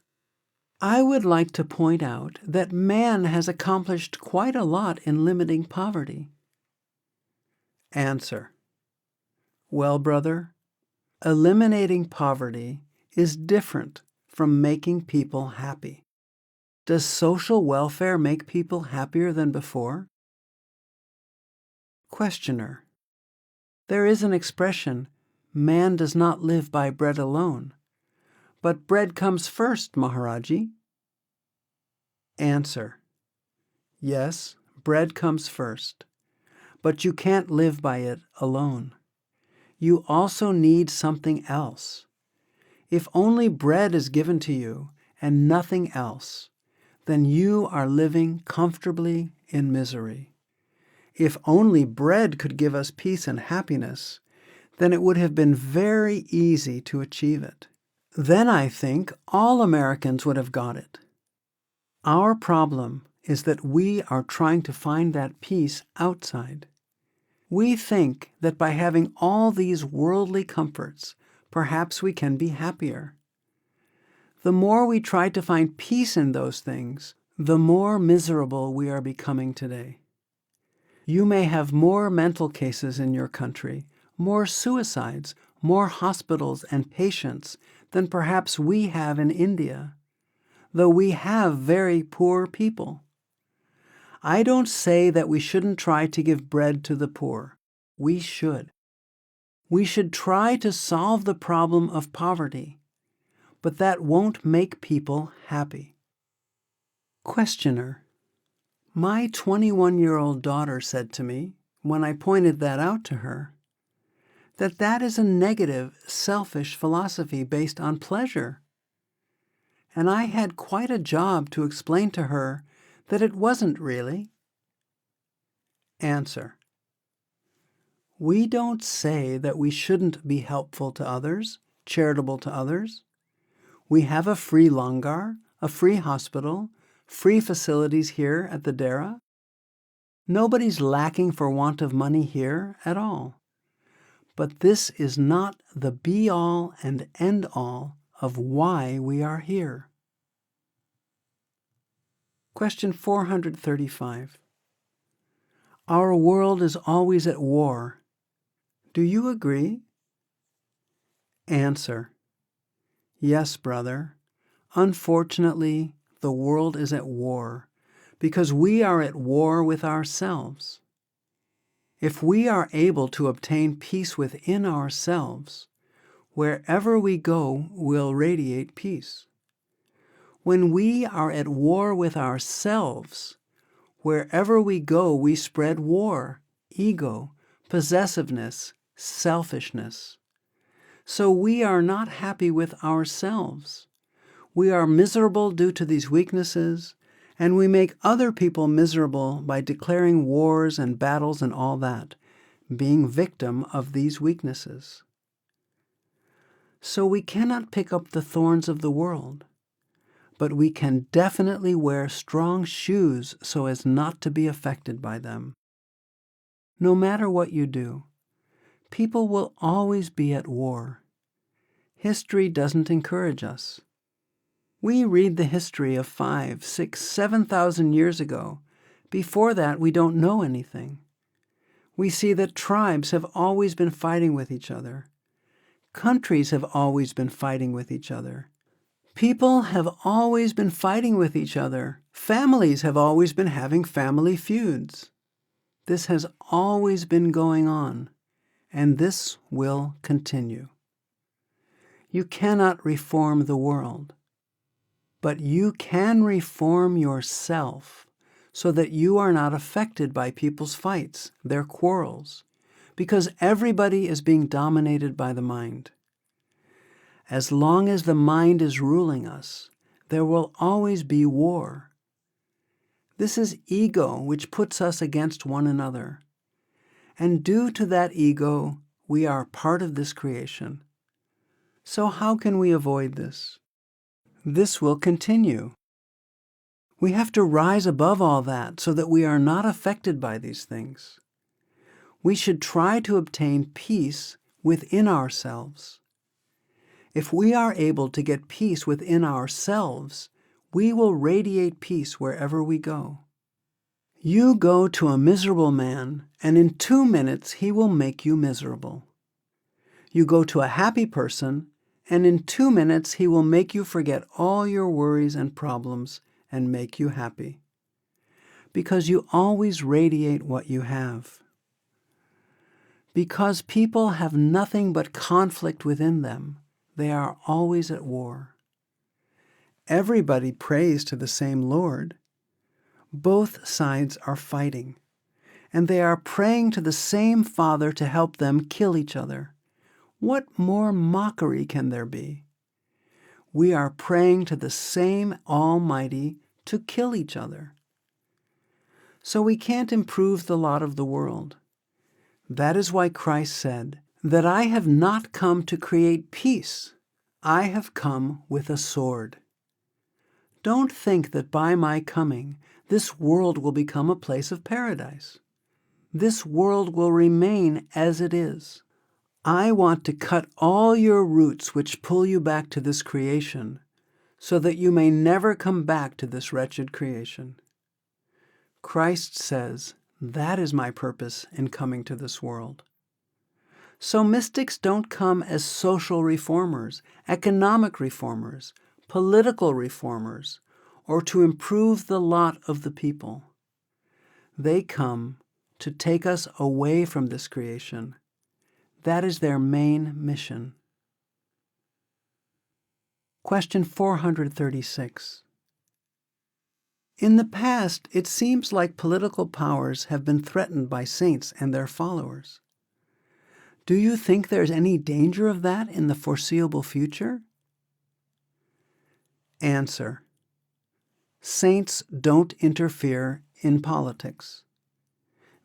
I would like to point out that man has accomplished quite a lot in limiting poverty. Answer: well, brother, eliminating poverty is different from making people happy. Does social welfare make people happier than before? Questioner: there is an expression, man does not live by bread alone. But bread comes first, Maharaji. Answer: yes, bread comes first, but you can't live by it alone. You also need something else. If only bread is given to you and nothing else, then you are living comfortably in misery. If only bread could give us peace and happiness, then it would have been very easy to achieve it. Then I think all Americans would have got it. Our problem is that we are trying to find that peace outside. We think that by having all these worldly comforts, perhaps we can be happier. The more we try to find peace in those things, the more miserable we are becoming today. You may have more mental cases in your country, more suicides, more hospitals and patients than perhaps we have in India, though we have very poor people. I don't say that we shouldn't try to give bread to the poor. We should. We should try to solve the problem of poverty, but that won't make people happy. Questioner: my 21-year-old daughter said to me, when I pointed that out to her, that that is a negative, selfish philosophy based on pleasure. And I had quite a job to explain to her that it wasn't really. Answer: we don't say that we shouldn't be helpful to others, charitable to others. We have a free langar, a free hospital, free facilities here at the Dera. Nobody's lacking for want of money here at all. But this is not the be-all and end-all of why we are here. Question 435. Our world is always at war. Do you agree? Answer: yes, brother. Unfortunately, the world is at war because we are at war with ourselves. If we are able to obtain peace within ourselves, wherever we go, we'll radiate peace. When we are at war with ourselves, wherever we go, we spread war, ego, possessiveness, selfishness. So we are not happy with ourselves. We are miserable due to these weaknesses, and we make other people miserable by declaring wars and battles and all that, being victim of these weaknesses. So we cannot pick up the thorns of the world, but we can definitely wear strong shoes so as not to be affected by them. No matter what you do, people will always be at war. History doesn't encourage us. We read the history of 5, 6, 7,000 years ago. Before that, we don't know anything. We see that tribes have always been fighting with each other. Countries have always been fighting with each other. People have always been fighting with each other. Families have always been having family feuds. This has always been going on, and this will continue. You cannot reform the world, but you can reform yourself so that you are not affected by people's fights, their quarrels, because everybody is being dominated by the mind. As long as the mind is ruling us, there will always be war. This is ego which puts us against one another. And due to that ego, we are part of this creation. So how can we avoid this? This will continue. We have to rise above all that so that we are not affected by these things. We should try to obtain peace within ourselves. If we are able to get peace within ourselves, we will radiate peace wherever we go. You go to a miserable man, and in 2 minutes he will make you miserable. You go to a happy person, and in 2 minutes he will make you forget all your worries and problems and make you happy. Because you always radiate what you have. Because people have nothing but conflict within them, they are always at war. Everybody prays to the same Lord. Both sides are fighting, and they are praying to the same Father to help them kill each other. What more mockery can there be? We are praying to the same Almighty to kill each other. So we can't improve the lot of the world. That is why Christ said that I have not come to create peace. I have come with a sword. Don't think that by my coming, this world will become a place of paradise. This world will remain as it is. I want to cut all your roots which pull you back to this creation, so that you may never come back to this wretched creation. Christ says, that is my purpose in coming to this world. So mystics don't come as social reformers, economic reformers, political reformers, or to improve the lot of the people. They come to take us away from this creation. That is their main mission. Question 436. In the past, it seems like political powers have been threatened by saints and their followers. Do you think there's any danger of that in the foreseeable future? Answer. Saints don't interfere in politics.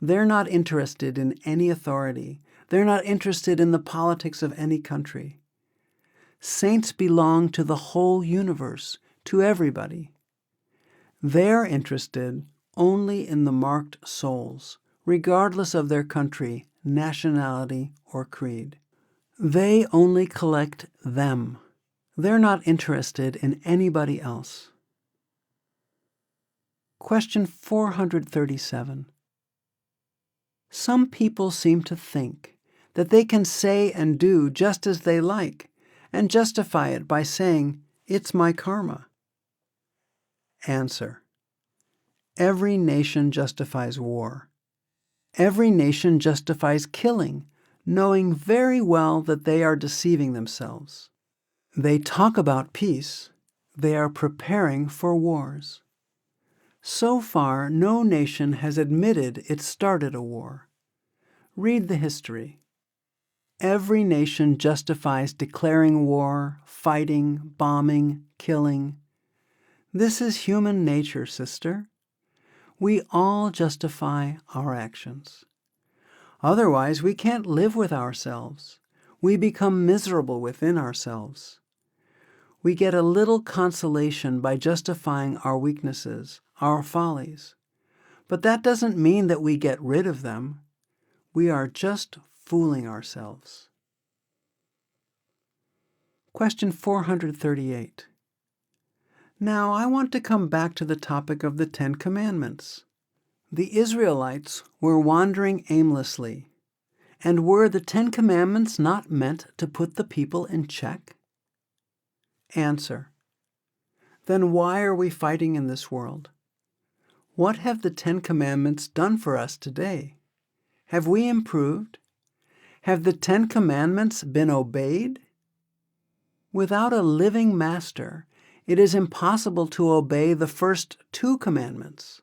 They're not interested in any authority. They're not interested in the politics of any country. Saints belong to the whole universe, to everybody. They're interested only in the marked souls, regardless of their country, nationality, or creed. They only collect them. They're not interested in anybody else. Question 437. Some people seem to think that they can say and do just as they like and justify it by saying, "It's my karma." Answer. Every nation justifies war. Every nation justifies killing, knowing very well that they are deceiving themselves. They talk about peace. They are preparing for wars. So far, no nation has admitted it started a war. Read the history. Every nation justifies declaring war, fighting, bombing, killing. This is human nature, sister. We all justify our actions. Otherwise, we can't live with ourselves. We become miserable within ourselves. We get a little consolation by justifying our weaknesses, our follies. But that doesn't mean that we get rid of them. We are just fooling ourselves. Question 438. Now I want to come back to the topic of the 10 Commandments. The Israelites were wandering aimlessly, and were the 10 Commandments not meant to put the people in check? Answer. Then why are we fighting in this world? What have the 10 Commandments done for us today? Have we improved? Have the 10 Commandments been obeyed? Without a living master, it is impossible to obey the first 2 commandments,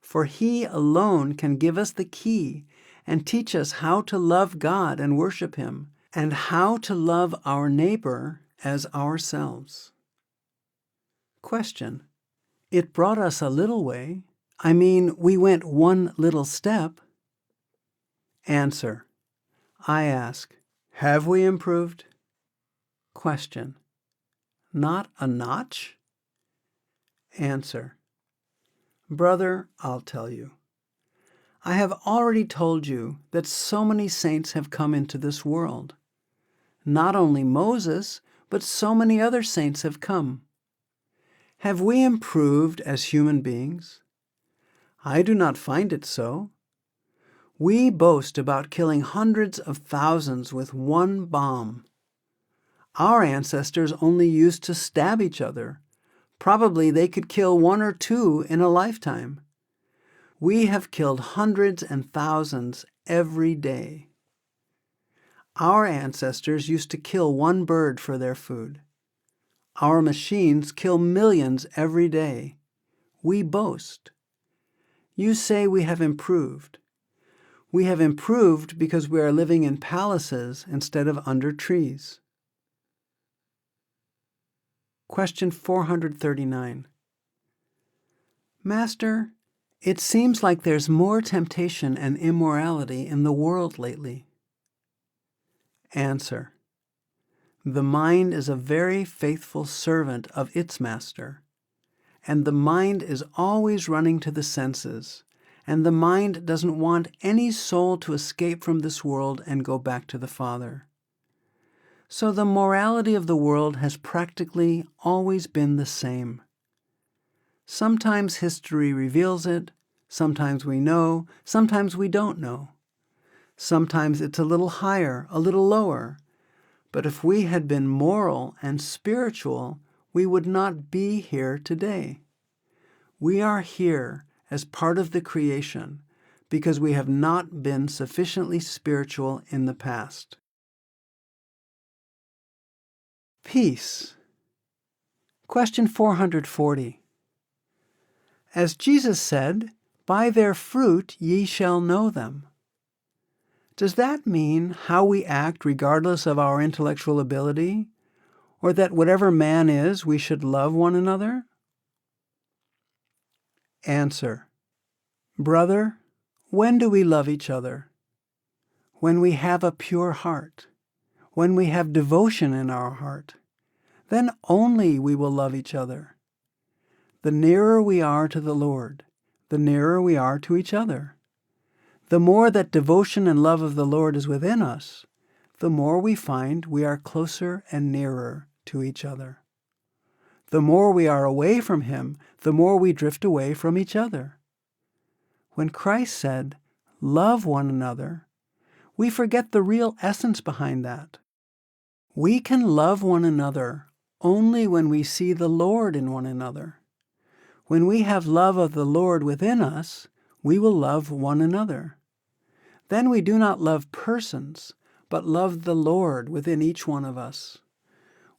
for he alone can give us the key and teach us how to love God and worship him, and how to love our neighbor as ourselves. Question. It brought us a little way. I mean, we went one little step. Answer. I ask, have we improved? Question. Not a notch? Answer. Brother, I'll tell you. I have already told you that so many saints have come into this world. Not only Moses, but so many other saints have come. Have we improved as human beings? I do not find it so. We boast about killing hundreds of thousands with one bomb. Our ancestors only used to stab each other. Probably they could kill 1 or 2 in a lifetime. We have killed hundreds and thousands every day. Our ancestors used to kill 1 bird for their food. Our machines kill millions every day. We boast. You say we have improved. We have improved because we are living in palaces instead of under trees. Question 439. Master, it seems like there's more temptation and immorality in the world lately. Answer. The mind is a very faithful servant of its master, and the mind is always running to the senses, and the mind doesn't want any soul to escape from this world and go back to the Father. So the morality of the world has practically always been the same. Sometimes history reveals it, sometimes we know, sometimes we don't know. Sometimes it's a little higher, a little lower. But if we had been moral and spiritual, we would not be here today. We are here as part of the creation because we have not been sufficiently spiritual in the past. Peace. Question 440. As Jesus said, "By their fruit ye shall know them." Does that mean how we act regardless of our intellectual ability, or that whatever man is, we should love one another? Answer. Brother, when do we love each other? When we have a pure heart, when we have devotion in our heart, then only we will love each other. The nearer we are to the Lord, the nearer we are to each other. The more that devotion and love of the Lord is within us, the more we find we are closer and nearer to each other. The more we are away from Him, the more we drift away from each other. When Christ said, "Love one another," we forget the real essence behind that. We can love one another only when we see the Lord in one another. When we have love of the Lord within us, we will love one another. Then we do not love persons, but love the Lord within each one of us.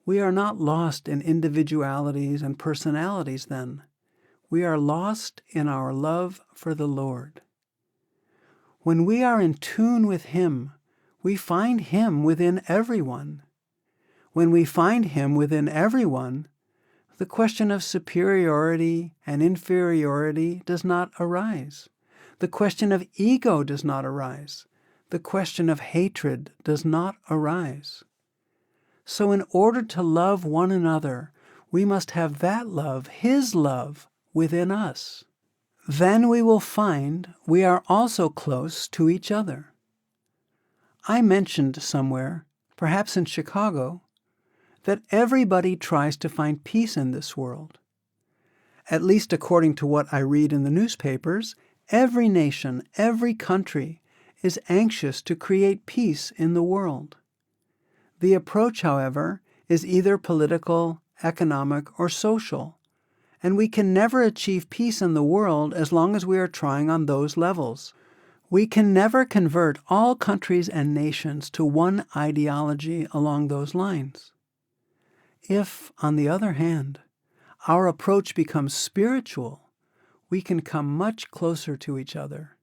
We are not lost in individualities and personalities then. We are lost in our love for the Lord. When we are in tune with Him, we find Him within everyone. When we find Him within everyone, the question of superiority and inferiority does not arise. The question of ego does not arise. The question of hatred does not arise. So in order to love one another, we must have that love, His love, within us. Then we will find we are also close to each other. I mentioned somewhere, perhaps in Chicago, that everybody tries to find peace in this world. At least according to what I read in the newspapers, every nation, every country is anxious to create peace in the world. The approach, however, is either political, economic, or social, and we can never achieve peace in the world as long as we are trying on those levels. We can never convert all countries and nations to one ideology along those lines. If, on the other hand, our approach becomes spiritual, we can come much closer to each other.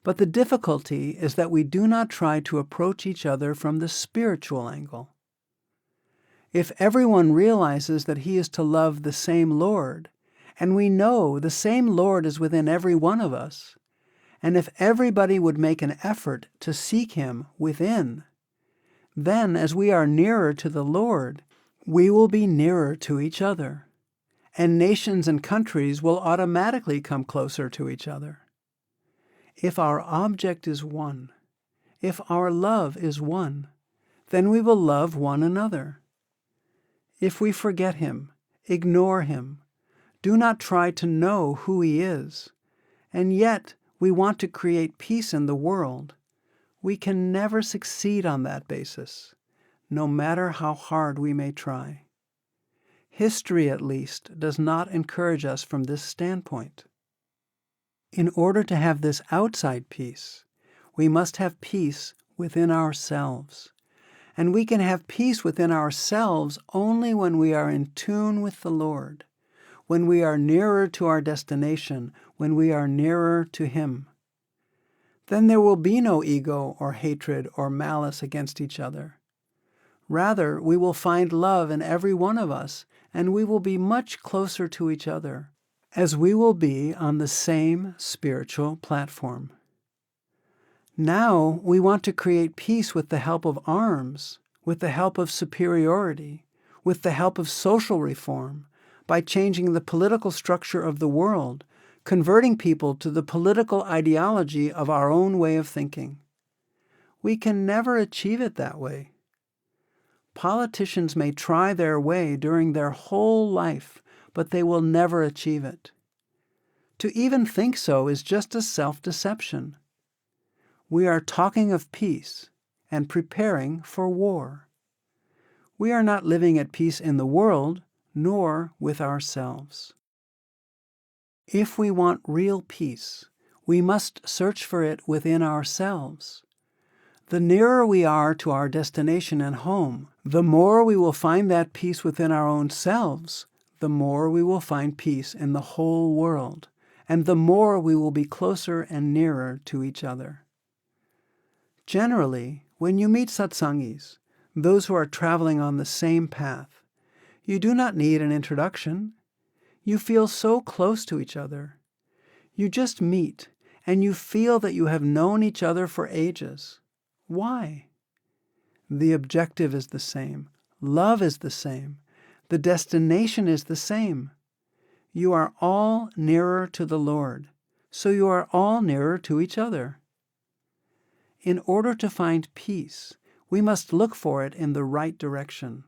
But the difficulty is that we do not try to approach each other from the spiritual angle. If everyone realizes that he is to love the same Lord, and we know the same Lord is within every one of us, and if everybody would make an effort to seek Him within, then as we are nearer to the Lord, we will be nearer to each other, and nations and countries will automatically come closer to each other. If our object is one, if our love is one, then we will love one another. If we forget Him, ignore Him, do not try to know who He is, and yet we want to create peace in the world, we can never succeed on that basis, no matter how hard we may try. History, at least, does not encourage us from this standpoint. In order to have this outside peace, we must have peace within ourselves. And we can have peace within ourselves only when we are in tune with the Lord, when we are nearer to our destination, when we are nearer to Him. Then there will be no ego or hatred or malice against each other. Rather, we will find love in every one of us, and we will be much closer to each other, as we will be on the same spiritual platform. Now we want to create peace with the help of arms, with the help of superiority, with the help of social reform, by changing the political structure of the world, converting people to the political ideology of our own way of thinking. We can never achieve it that way. Politicians may try their way during their whole life, but they will never achieve it. To even think so is just a self-deception. We are talking of peace and preparing for war. We are not living at peace in the world, nor with ourselves. If we want real peace, we must search for it within ourselves. The nearer we are to our destination and home, the more we will find that peace within our own selves, the more we will find peace in the whole world, and the more we will be closer and nearer to each other. Generally, when you meet satsangis, those who are traveling on the same path, you do not need an introduction. You feel so close to each other. You just meet, and you feel that you have known each other for ages. Why? The objective is the same. Love is the same. The destination is the same. You are all nearer to the Lord, so you are all nearer to each other. In order to find peace, we must look for it in the right direction.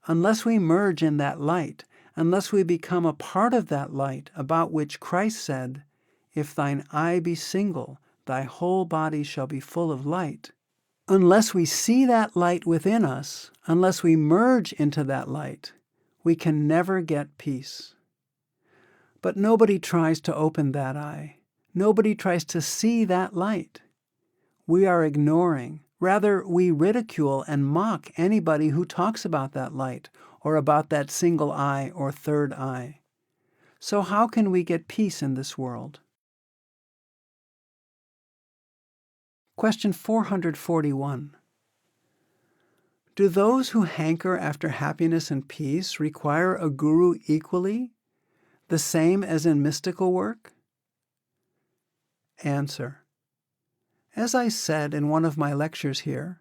Unless we merge in that light, unless we become a part of that light about which Christ said, "If thine eye be single, thy whole body shall be full of light," unless we see that light within us, unless we merge into that light, we can never get peace. But nobody tries to open that eye. Nobody tries to see that light. We are ignoring. Rather, we ridicule and mock anybody who talks about that light or about that single eye or third eye. So how can we get peace in this world? Question 441. Do those who hanker after happiness and peace require a guru equally, the same as in mystical work? Answer. As I said in one of my lectures here,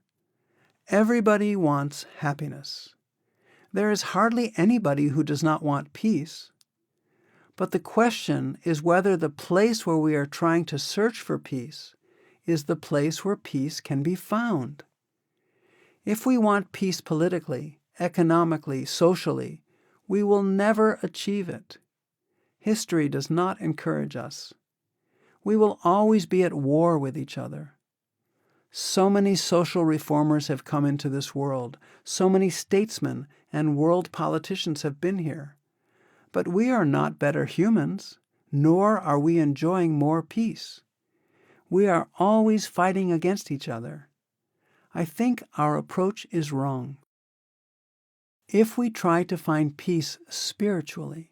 Everybody wants happiness. There is hardly anybody who does not want peace. But the question is whether the place where we are trying to search for peace is the place where peace can be found. If we want peace politically, economically, socially, we will never achieve it. History does not encourage us. We will always be at war with each other. So many social reformers have come into this world. So many statesmen and world politicians have been here. But we are not better humans, nor are we enjoying more peace. We are always fighting against each other. I think our approach is wrong. If we try to find peace spiritually,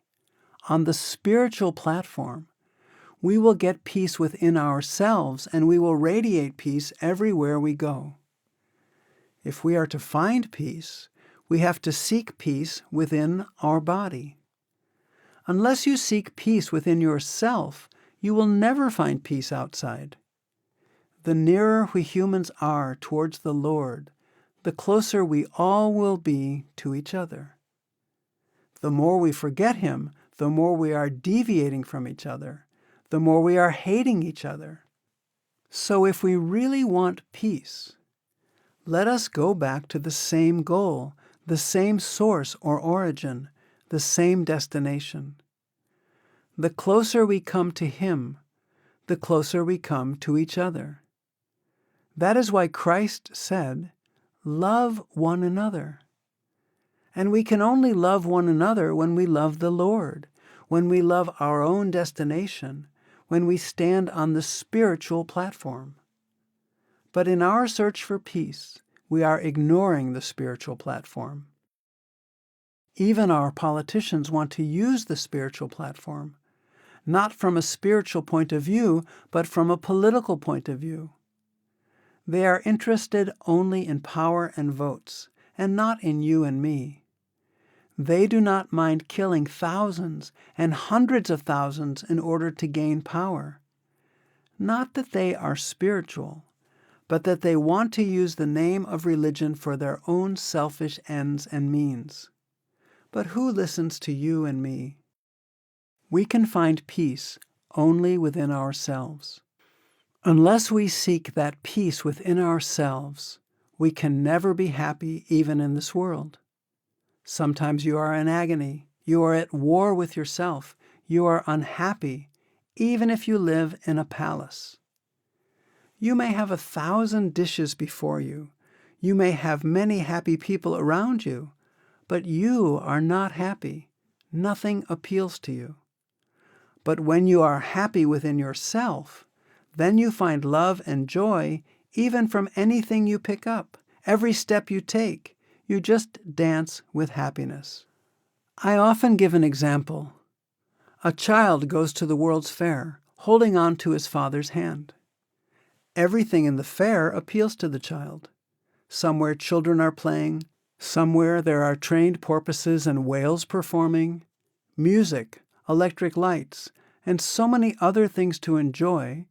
on the spiritual platform, we will get peace within ourselves and we will radiate peace everywhere we go. If we are to find peace, we have to seek peace within our body. Unless you seek peace within yourself, you will never find peace outside. The nearer we humans are towards the Lord, the closer we all will be to each other. The more we forget Him, the more we are deviating from each other, the more we are hating each other. So if we really want peace, let us go back to the same goal, the same source or origin, the same destination. The closer we come to Him, the closer we come to each other. That is why Christ said, "Love one another." And we can only love one another when we love the Lord, when we love our own destination, when we stand on the spiritual platform. But in our search for peace, we are ignoring the spiritual platform. Even our politicians want to use the spiritual platform, not from a spiritual point of view, but from a political point of view. They are interested only in power and votes, and not in you and me. They do not mind killing thousands and hundreds of thousands in order to gain power. Not that they are spiritual, but that they want to use the name of religion for their own selfish ends and means. But who listens to you and me? We can find peace only within ourselves. Unless we seek that peace within ourselves, we can never be happy even in this world. Sometimes you are in agony, you are at war with yourself, you are unhappy, even if you live in a palace. You may have 1,000 dishes before you, you may have many happy people around you, but you are not happy. Nothing appeals to you. But when you are happy within yourself, then you find love and joy even from anything you pick up, every step you take. You just dance with happiness. I often give an example. A child goes to the World's Fair, holding on to his father's hand. Everything in the fair appeals to the child. Somewhere children are playing, somewhere there are trained porpoises and whales performing, music, electric lights, and so many other things to enjoy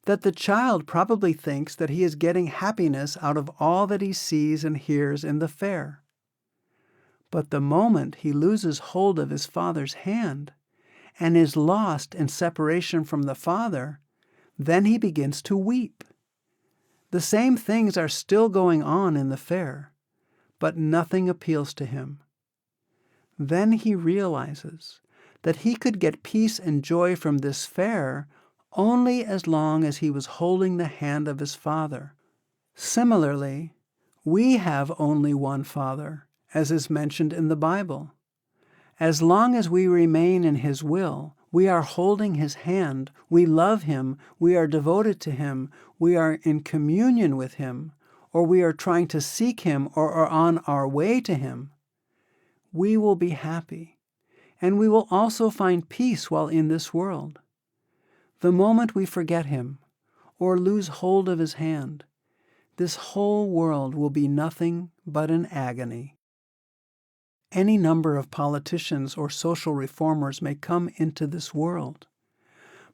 that the child probably thinks that he is getting happiness out of all that he sees and hears in the fair. But the moment he loses hold of his father's hand and is lost in separation from the father, then he begins to weep. The same things are still going on in the fair, but nothing appeals to him. Then he realizes that he could get peace and joy from this fair only as long as he was holding the hand of his Father. Similarly, we have only one Father, as is mentioned in the Bible. As long as we remain in His will, we are holding His hand, we love Him, we are devoted to Him, we are in communion with Him, or we are trying to seek Him or are on our way to Him, we will be happy, and we will also find peace while in this world. The moment we forget Him or lose hold of His hand, this whole world will be nothing but an agony. Any number of politicians or social reformers may come into this world,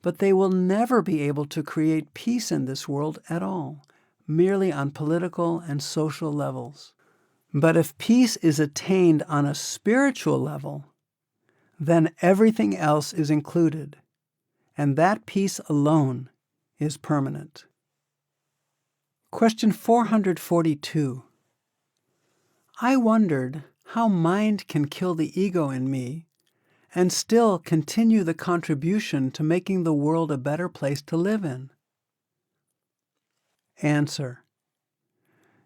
but they will never be able to create peace in this world at all. merely on political and social levels. But if peace is attained on a spiritual level, then everything else is included, and that peace alone is permanent. Question 442. I wondered how mind can kill the ego in me and still continue the contribution to making the world a better place to live in. Answer.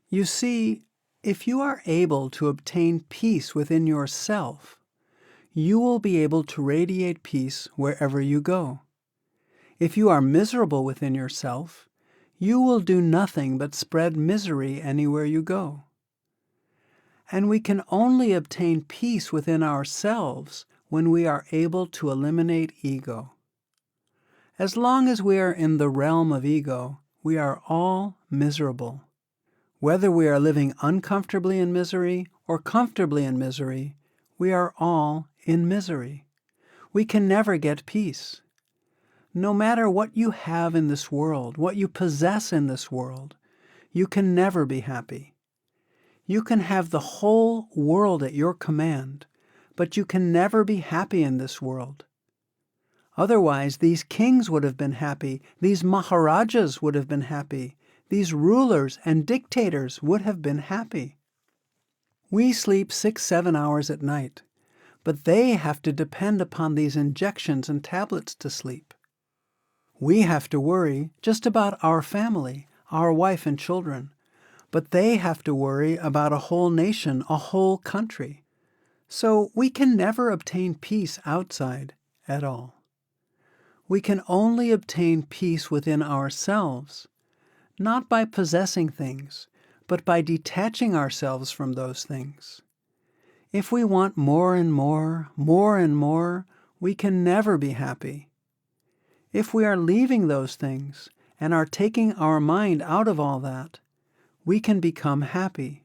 You see, if you are able to obtain peace within yourself, you will be able to radiate peace wherever you go. If you are miserable within yourself, you will do nothing but spread misery anywhere you go. And we can only obtain peace within ourselves when we are able to eliminate ego. As long as we are in the realm of ego, we are all miserable. Whether we are living uncomfortably in misery or comfortably in misery, we are all in misery. We can never get peace. No matter what you have in this world, what you possess in this world, you can never be happy. You can have the whole world at your command, but you can never be happy in this world. Otherwise, these kings would have been happy, these Maharajas would have been happy, these rulers and dictators would have been happy. We sleep 6-7 hours at night, but they have to depend upon these injections and tablets to sleep. We have to worry just about our family, our wife and children, but they have to worry about a whole nation, a whole country. So we can never obtain peace outside at all. We can only obtain peace within ourselves, not by possessing things, but by detaching ourselves from those things. If we want more and more, more and more, we can never be happy. If we are leaving those things and are taking our mind out of all that, we can become happy.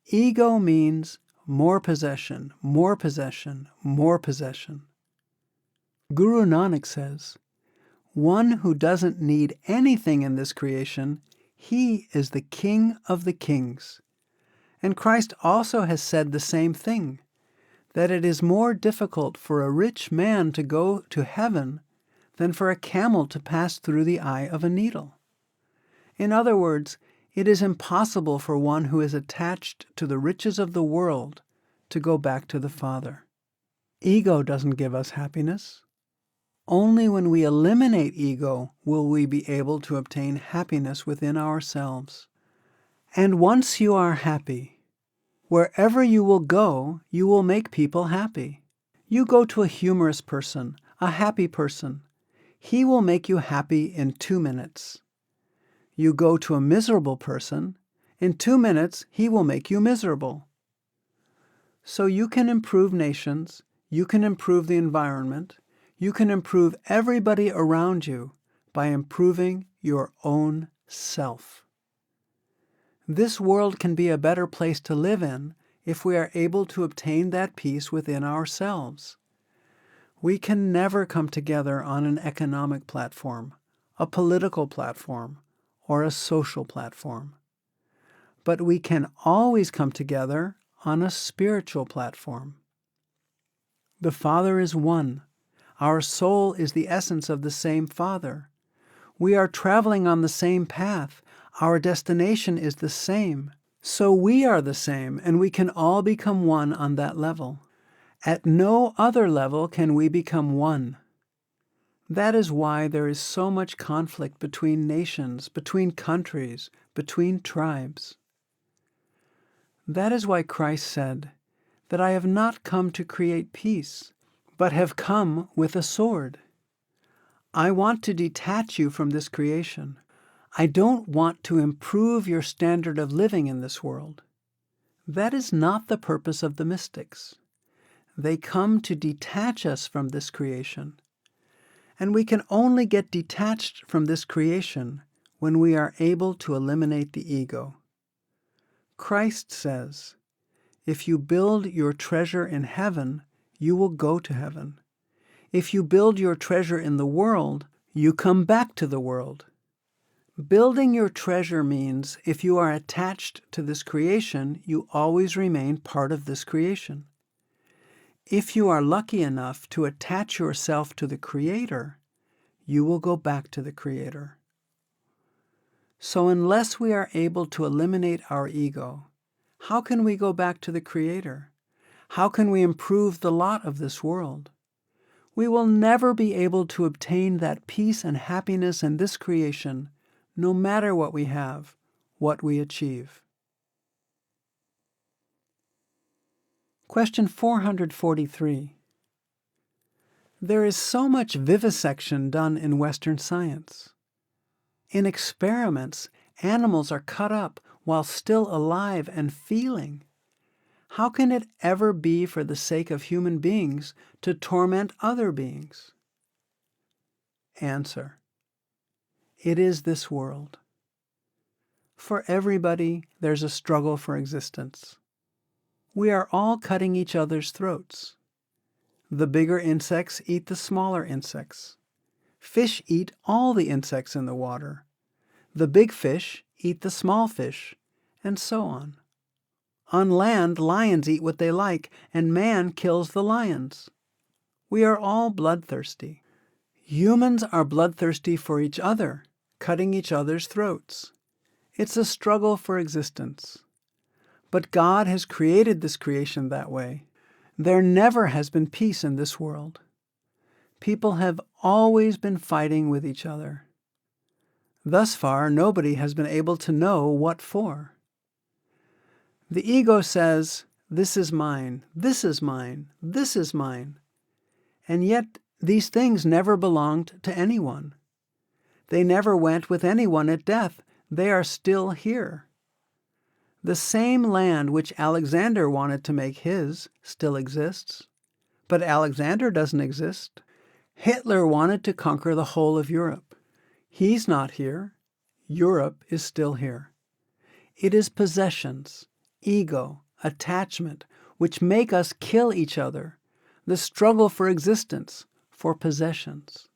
Ego means more possession, more possession, more possession. Guru Nanak says, one who doesn't need anything in this creation, he is the king of the kings. And Christ also has said the same thing, that it is more difficult for a rich man to go to heaven than for a camel to pass through the eye of a needle. In other words, it is impossible for one who is attached to the riches of the world to go back to the Father. Ego doesn't give us happiness. Only when we eliminate ego will we be able to obtain happiness within ourselves. And once you are happy, wherever you will go, you will make people happy. You go to a humorous person, a happy person. He will make you happy in 2 minutes. You go to a miserable person, in 2 minutes he will make you miserable. So you can improve nations, you can improve the environment, you can improve everybody around you by improving your own self. This world can be a better place to live in if we are able to obtain that peace within ourselves. We can never come together on an economic platform, a political platform, or a social platform. But we can always come together on a spiritual platform. The Father is one. Our soul is the essence of the same Father. We are traveling on the same path. Our destination is the same. So we are the same, and we can all become one on that level. At no other level can we become one. That is why there is so much conflict between nations, between countries, between tribes. That is why Christ said that I have not come to create peace, but have come with a sword. I want to detach you from this creation. I don't want to improve your standard of living in this world. That is not the purpose of the mystics. They come to detach us from this creation. And we can only get detached from this creation when we are able to eliminate the ego. Christ says, if you build your treasure in heaven, you will go to heaven. If you build your treasure in the world, you come back to the world. Building your treasure means if you are attached to this creation, you always remain part of this creation. If you are lucky enough to attach yourself to the Creator, you will go back to the Creator. So unless we are able to eliminate our ego, how can we go back to the Creator? How can we improve the lot of this world? We will never be able to obtain that peace and happiness in this creation, no matter what we have, what we achieve. Question 443. There is so much vivisection done in Western science. In experiments, animals are cut up while still alive and feeling. How can it ever be for the sake of human beings to torment other beings? Answer: it is this world. For everybody, there's a struggle for existence. We are all cutting each other's throats. The bigger insects eat the smaller insects. Fish eat all the insects in the water. The big fish eat the small fish, and so on. On land, lions eat what they like, and man kills the lions. We are all bloodthirsty. Humans are bloodthirsty for each other, cutting each other's throats. It's a struggle for existence. But God has created this creation that way. There never has been peace in this world. People have always been fighting with each other. Thus far, nobody has been able to know what for. The ego says, this is mine, this is mine, this is mine. And yet, these things never belonged to anyone. They never went with anyone at death. They are still here. The same land which Alexander wanted to make his still exists. But Alexander doesn't exist. Hitler wanted to conquer the whole of Europe. He's not here. Europe is still here. It is possessions, ego, attachment, which make us kill each other, the struggle for existence, for possessions.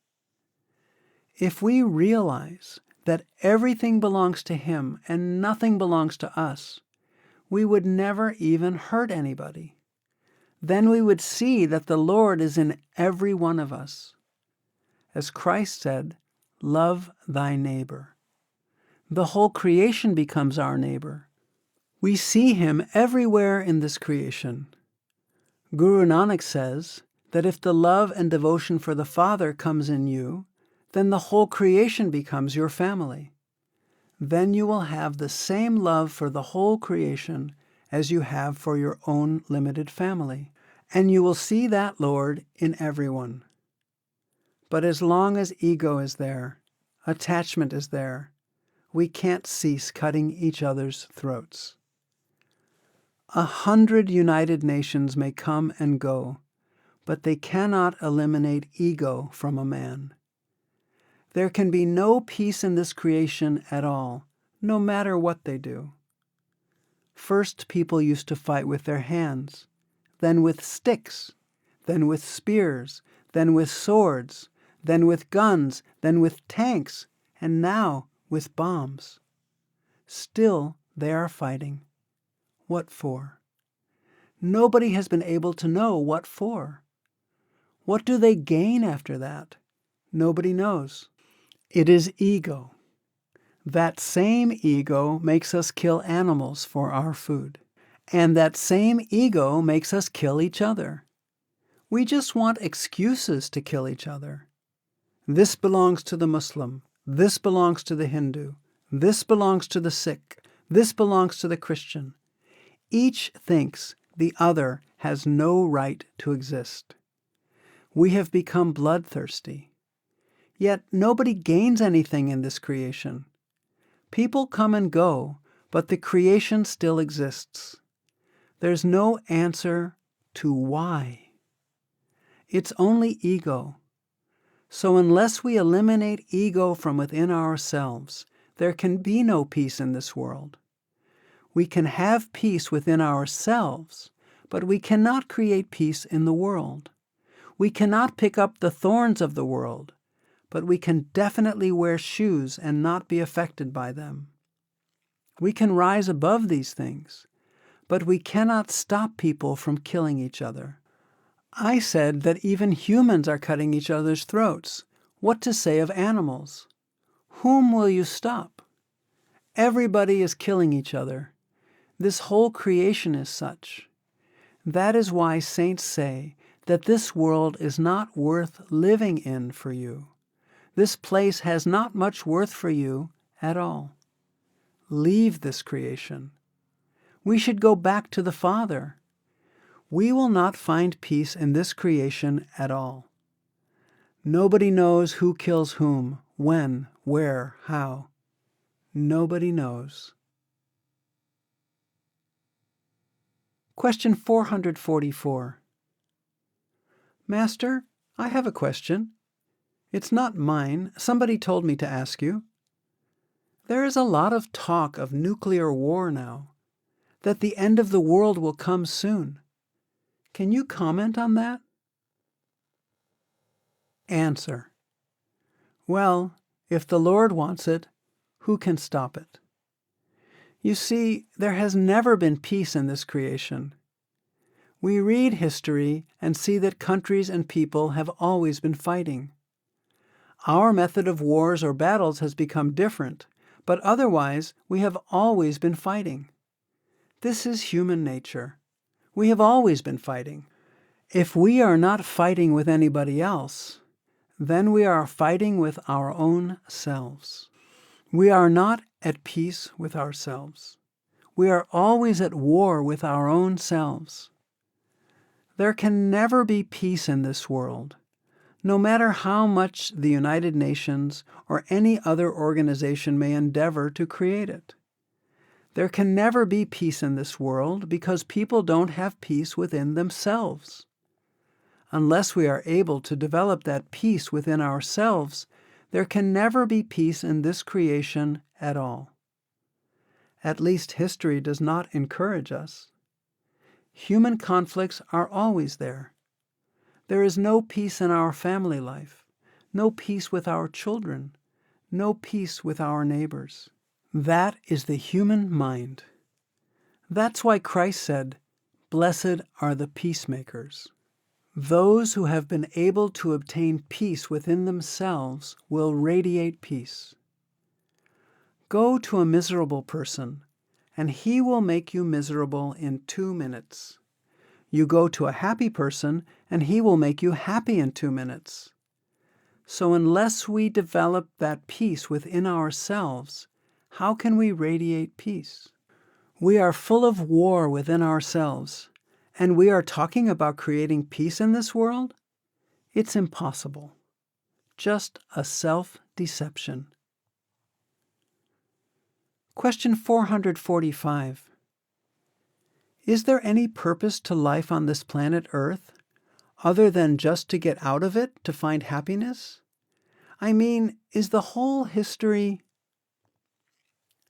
If we realize that everything belongs to Him and nothing belongs to us, we would never even hurt anybody. Then we would see that the Lord is in every one of us. As Christ said, love thy neighbor. The whole creation becomes our neighbor. We see Him everywhere in this creation. Guru Nanak says that if the love and devotion for the Father comes in you, then the whole creation becomes your family. Then you will have the same love for the whole creation as you have for your own limited family, and you will see that Lord in everyone. But as long as ego is there, attachment is there, we can't cease cutting each other's throats. 100 United Nations may come and go, but they cannot eliminate ego from a man. There can be no peace in this creation at all, no matter what they do. First, people used to fight with their hands, then with sticks, then with spears, then with swords, then with guns, then with tanks, and now with bombs. Still, they are fighting. What for? Nobody has been able to know what for. What do they gain after that? Nobody knows. It is ego. That same ego makes us kill animals for our food. And that same ego makes us kill each other. We just want excuses to kill each other. This belongs to the Muslim. This belongs to the Hindu. This belongs to the Sikh. This belongs to the Christian. Each thinks the other has no right to exist. We have become bloodthirsty. Yet nobody gains anything in this creation. People come and go, but the creation still exists. There's no answer to why. It's only ego. So unless we eliminate ego from within ourselves, there can be no peace in this world. We can have peace within ourselves, but we cannot create peace in the world. We cannot pick up the thorns of the world, but we can definitely wear shoes and not be affected by them. We can rise above these things, but we cannot stop people from killing each other. I said that even humans are cutting each other's throats. What to say of animals? Whom will you stop? Everybody is killing each other. This whole creation is such. That is why saints say that this world is not worth living in for you. This place has not much worth for you at all. Leave this creation. We should go back to the Father. We will not find peace in this creation at all. Nobody knows who kills whom, when, where, how. Nobody knows. Question 444. Master, I have a question. It's not mine. Somebody told me to ask you. There is a lot of talk of nuclear war now, that the end of the world will come soon. Can you comment on that? Answer. Well, if the Lord wants it, who can stop it? You see, there has never been peace in this creation. We read history and see that countries and people have always been fighting. Our method of wars or battles has become different, but otherwise we have always been fighting. This is human nature. We have always been fighting. If we are not fighting with anybody else, then we are fighting with our own selves. We are not at peace with ourselves. We are always at war with our own selves. There can never be peace in this world, no matter how much the United Nations or any other organization may endeavor to create it. There can never be peace in this world because people don't have peace within themselves. Unless we are able to develop that peace within ourselves, there can never be peace in this creation at all. At least history does not encourage us. Human conflicts are always there. There is no peace in our family life, no peace with our children, no peace with our neighbors. That is the human mind. That's why Christ said, "Blessed are the peacemakers." Those who have been able to obtain peace within themselves will radiate peace. Go to a miserable person, and he will make you miserable in 2 minutes. You go to a happy person, and he will make you happy in 2 minutes. So unless we develop that peace within ourselves, how can we radiate peace? We are full of war within ourselves, and we are talking about creating peace in this world? It's impossible. Just a self-deception. Question 445. Is there any purpose to life on this planet Earth, other than just to get out of it to find happiness? I mean, is the whole history...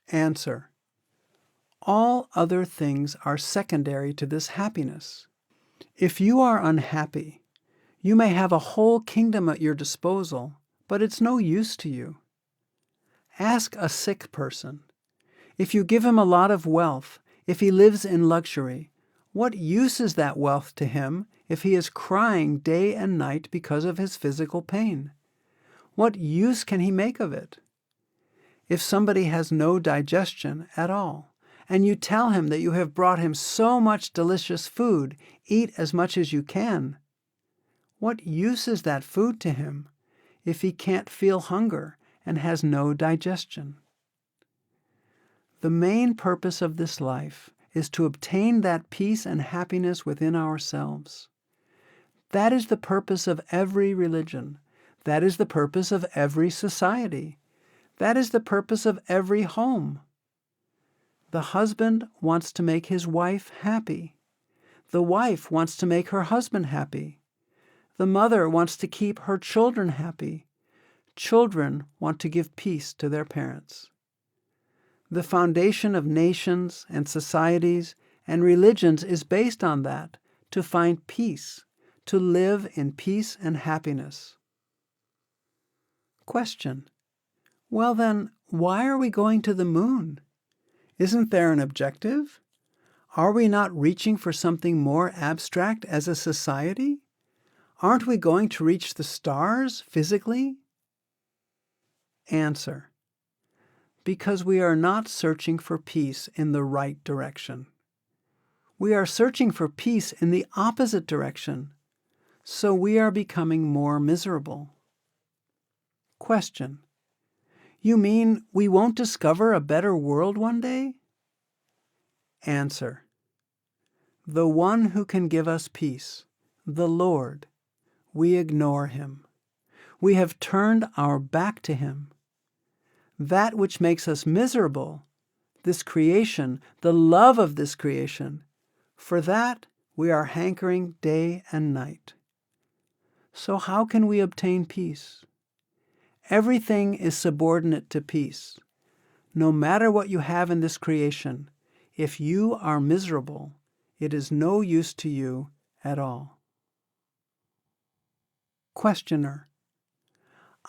Answer. All other things are secondary to this happiness. If you are unhappy, you may have a whole kingdom at your disposal, but it's no use to you. Ask a sick person. If you give him a lot of wealth, if he lives in luxury, what use is that wealth to him if he is crying day and night because of his physical pain? What use can he make of it? If somebody has no digestion at all, and you tell him that you have brought him so much delicious food, eat as much as you can, what use is that food to him if he can't feel hunger and has no digestion? The main purpose of this life is to obtain that peace and happiness within ourselves. That is the purpose of every religion. That is the purpose of every society. That is the purpose of every home. The husband wants to make his wife happy. The wife wants to make her husband happy. The mother wants to keep her children happy. Children want to give peace to their parents. The foundation of nations and societies and religions is based on that, to find peace, to live in peace and happiness. Question. Well then, why are we going to the moon? Isn't there an objective? Are we not reaching for something more abstract as a society? Aren't we going to reach the stars physically? Answer. Because we are not searching for peace in the right direction. We are searching for peace in the opposite direction, so we are becoming more miserable. Question. You mean we won't discover a better world one day? Answer. The one who can give us peace, the Lord, we ignore him. We have turned our back to him. That which makes us miserable, this creation, the love of this creation, for that we are hankering day and night. So how can we obtain peace? Everything is subordinate to peace. No matter what you have in this creation, if you are miserable, it is no use to you at all. Questioner.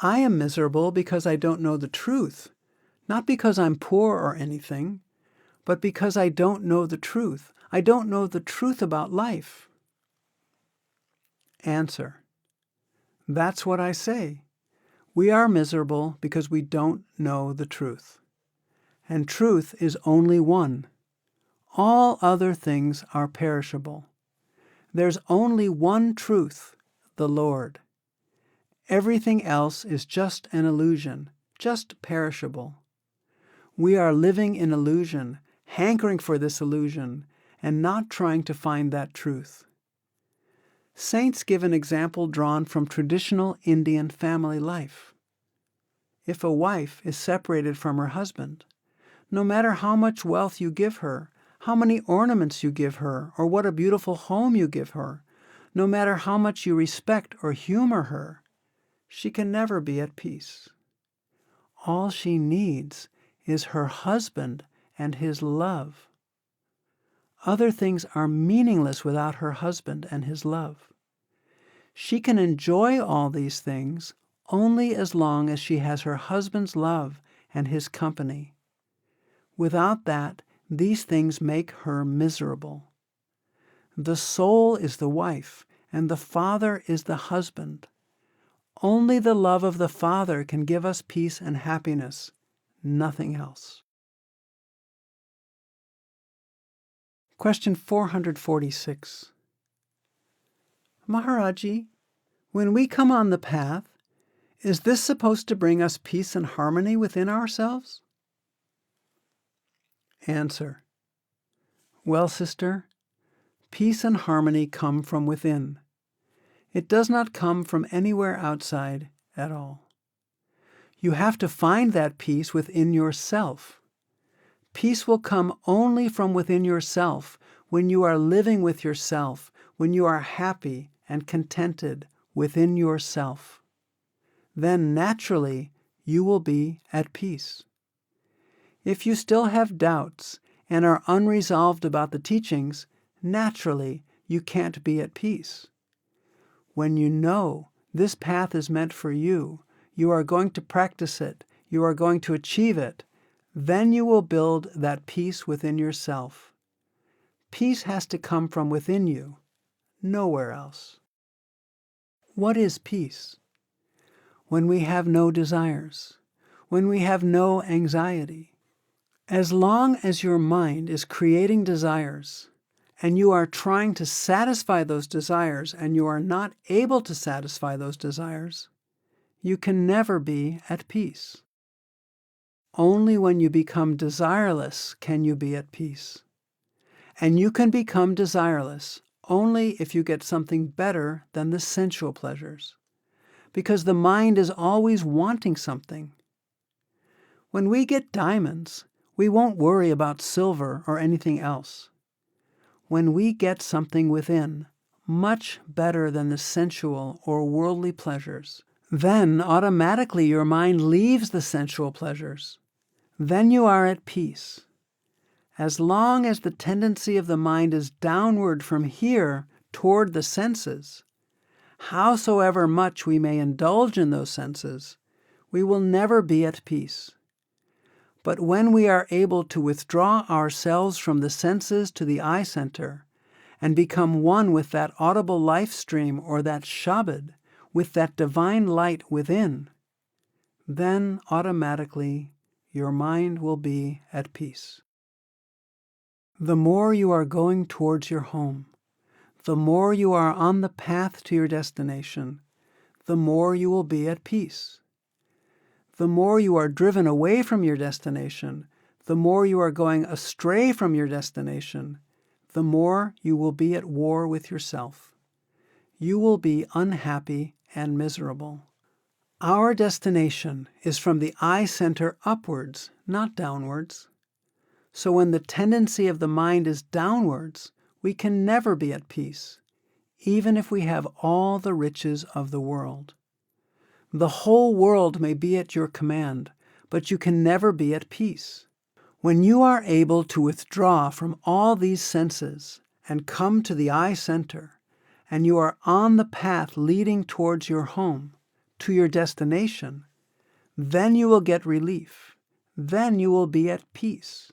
I am miserable because I don't know the truth, not because I'm poor or anything, but because I don't know the truth. I don't know the truth about life. Answer. That's what I say. We are miserable because we don't know the truth. And truth is only one. All other things are perishable. There's only one truth, the Lord. Everything else is just an illusion, just perishable. We are living in illusion, hankering for this illusion, and not trying to find that truth. Saints give an example drawn from traditional Indian family life. If a wife is separated from her husband, no matter how much wealth you give her, how many ornaments you give her, or what a beautiful home you give her, no matter how much you respect or humor her, she can never be at peace. All she needs is her husband and his love. Other things are meaningless without her husband and his love. She can enjoy all these things only as long as she has her husband's love and his company. Without that, these things make her miserable. The soul is the wife, and the Father is the husband. Only the love of the Father can give us peace and happiness, nothing else. Question 446. Maharaji, when we come on the path, is this supposed to bring us peace and harmony within ourselves? Answer. Well, sister, peace and harmony come from within. It does not come from anywhere outside at all. You have to find that peace within yourself. Peace will come only from within yourself when you are living with yourself, when you are happy and contented within yourself. Then naturally you will be at peace. If you still have doubts and are unresolved about the teachings, naturally you can't be at peace. When you know this path is meant for you, you are going to practice it, you are going to achieve it, then you will build that peace within yourself. Peace has to come from within you, nowhere else. What is peace? When we have no desires, when we have no anxiety. As long as your mind is creating desires, and you are trying to satisfy those desires, and you are not able to satisfy those desires, you can never be at peace. Only when you become desireless can you be at peace. And you can become desireless only if you get something better than the sensual pleasures, because the mind is always wanting something. When we get diamonds, we won't worry about silver or anything else. When we get something within, much better than the sensual or worldly pleasures, then automatically your mind leaves the sensual pleasures. Then you are at peace. As long as the tendency of the mind is downward from here toward the senses, howsoever much we may indulge in those senses, we will never be at peace. But when we are able to withdraw ourselves from the senses to the eye center and become one with that audible life stream or that Shabad, with that divine light within, then automatically your mind will be at peace. The more you are going towards your home, the more you are on the path to your destination, the more you will be at peace. The more you are driven away from your destination, the more you are going astray from your destination, the more you will be at war with yourself. You will be unhappy and miserable. Our destination is from the eye center upwards, not downwards. So when the tendency of the mind is downwards, we can never be at peace, even if we have all the riches of the world. The whole world may be at your command, but you can never be at peace. When you are able to withdraw from all these senses and come to the eye center, and you are on the path leading towards your home, to your destination, then you will get relief. Then you will be at peace.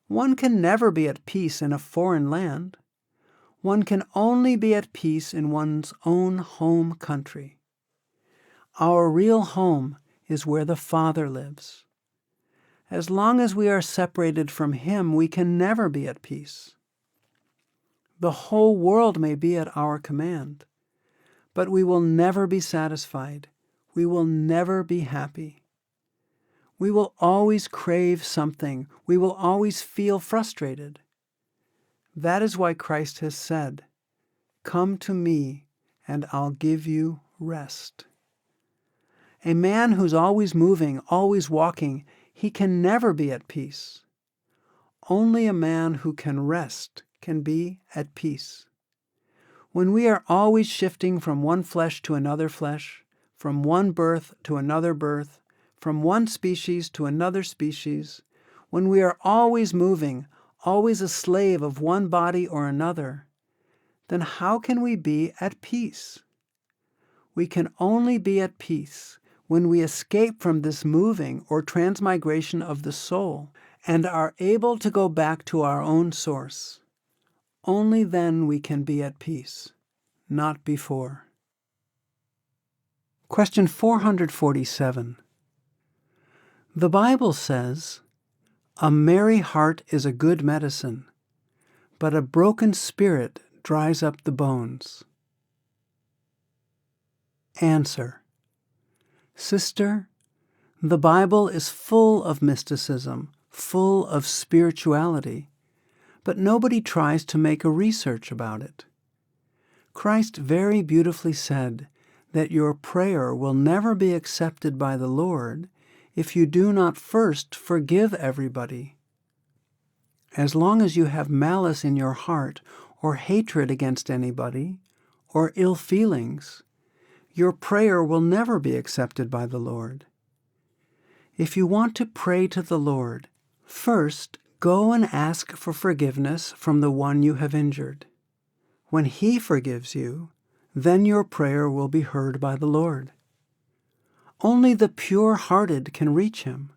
One can never be at peace in a foreign land. One can only be at peace in one's own home country. Our real home is where the Father lives. As long as we are separated from Him, we can never be at peace. The whole world may be at our command, but we will never be satisfied. We will never be happy. We will always crave something. We will always feel frustrated. That is why Christ has said, "Come to me, and I'll give you rest." A man who's always moving, always walking, he can never be at peace. Only a man who can rest can be at peace. When we are always shifting from one flesh to another flesh, from one birth to another birth, from one species to another species, when we are always moving, always a slave of one body or another, then how can we be at peace? We can only be at peace when we escape from this moving or transmigration of the soul and are able to go back to our own source. Only then we can be at peace, not before. Question 447. The Bible says, "A merry heart is a good medicine, but a broken spirit dries up the bones." Answer. Sister, the Bible is full of mysticism, full of spirituality, but nobody tries to make a research about it. Christ very beautifully said that your prayer will never be accepted by the Lord if you do not first forgive everybody. As long as you have malice in your heart or hatred against anybody or ill feelings, your prayer will never be accepted by the Lord. If you want to pray to the Lord, first go and ask for forgiveness from the one you have injured. When He forgives you, then your prayer will be heard by the Lord. Only the pure-hearted can reach Him,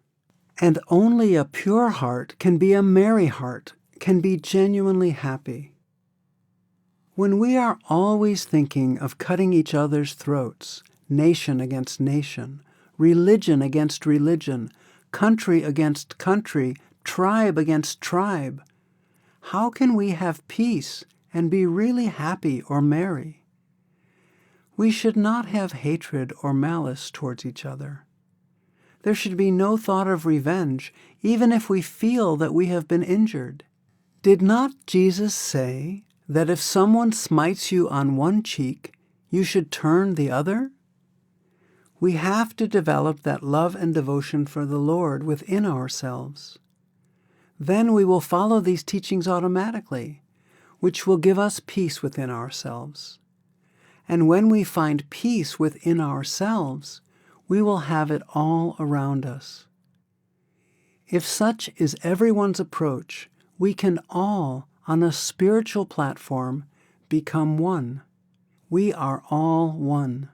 and only a pure heart can be a merry heart, can be genuinely happy. When we are always thinking of cutting each other's throats, nation against nation, religion against religion, country against country, tribe against tribe, how can we have peace and be really happy or merry? We should not have hatred or malice towards each other. There should be no thought of revenge, even if we feel that we have been injured. Did not Jesus say that if someone smites you on one cheek, you should turn the other? We have to develop that love and devotion for the Lord within ourselves. Then we will follow these teachings automatically, which will give us peace within ourselves. And when we find peace within ourselves, we will have it all around us. If such is everyone's approach, we can all, on a spiritual platform, become one. We are all one.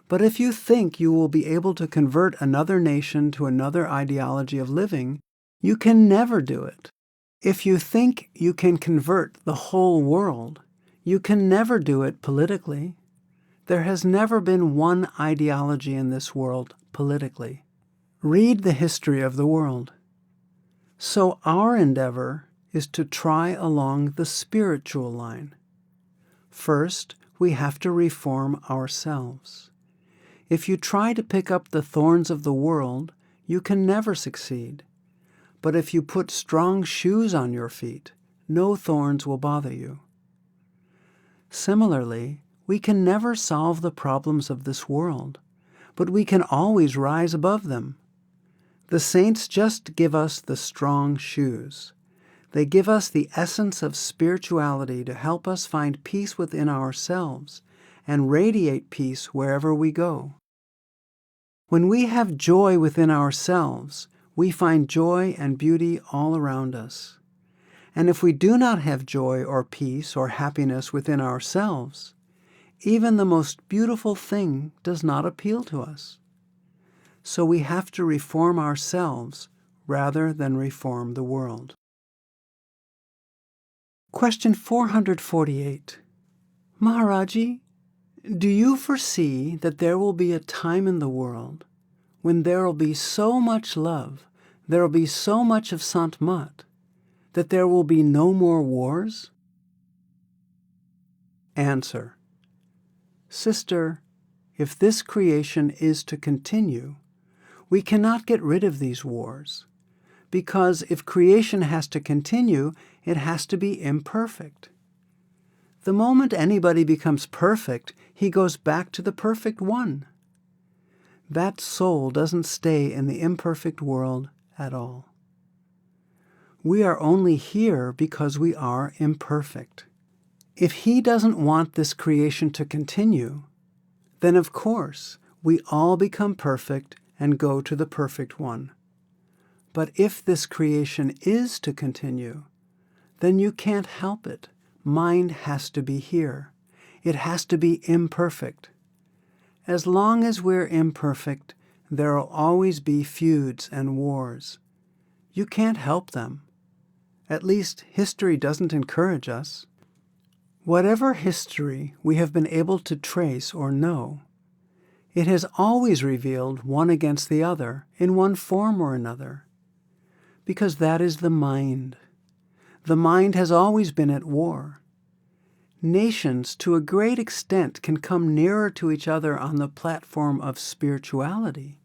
But if you think you will be able to convert another nation to another ideology of living, you can never do it. If you think you can convert the whole world, you can never do it politically. There has never been one ideology in this world politically. Read the history of the world. So our endeavor is to try along the spiritual line. First, we have to reform ourselves. If you try to pick up the thorns of the world, you can never succeed. But if you put strong shoes on your feet, no thorns will bother you. Similarly, we can never solve the problems of this world, but we can always rise above them. The saints just give us the strong shoes. They give us the essence of spirituality to help us find peace within ourselves and radiate peace wherever we go. When we have joy within ourselves, we find joy and beauty all around us. And if we do not have joy or peace or happiness within ourselves, even the most beautiful thing does not appeal to us. So we have to reform ourselves rather than reform the world. Question 448. Maharaji, do you foresee that there will be a time in the world when there will be so much love, there will be so much of Sant Mat, that there will be no more wars? Answer. Sister, if this creation is to continue, we cannot get rid of these wars, because if creation has to continue, it has to be imperfect. The moment anybody becomes perfect, he goes back to the perfect one. That soul doesn't stay in the imperfect world at all. We are only here because we are imperfect. If he doesn't want this creation to continue, then of course we all become perfect and go to the perfect one. But if this creation is to continue, then you can't help it. Mind has to be here. It has to be imperfect. As long as we're imperfect, there will always be feuds and wars. You can't help them. At least history doesn't encourage us. Whatever history we have been able to trace or know, it has always revealed one against the other in one form or another, because that is the mind. The mind has always been at war. Nations, to a great extent, can come nearer to each other on the platform of spirituality,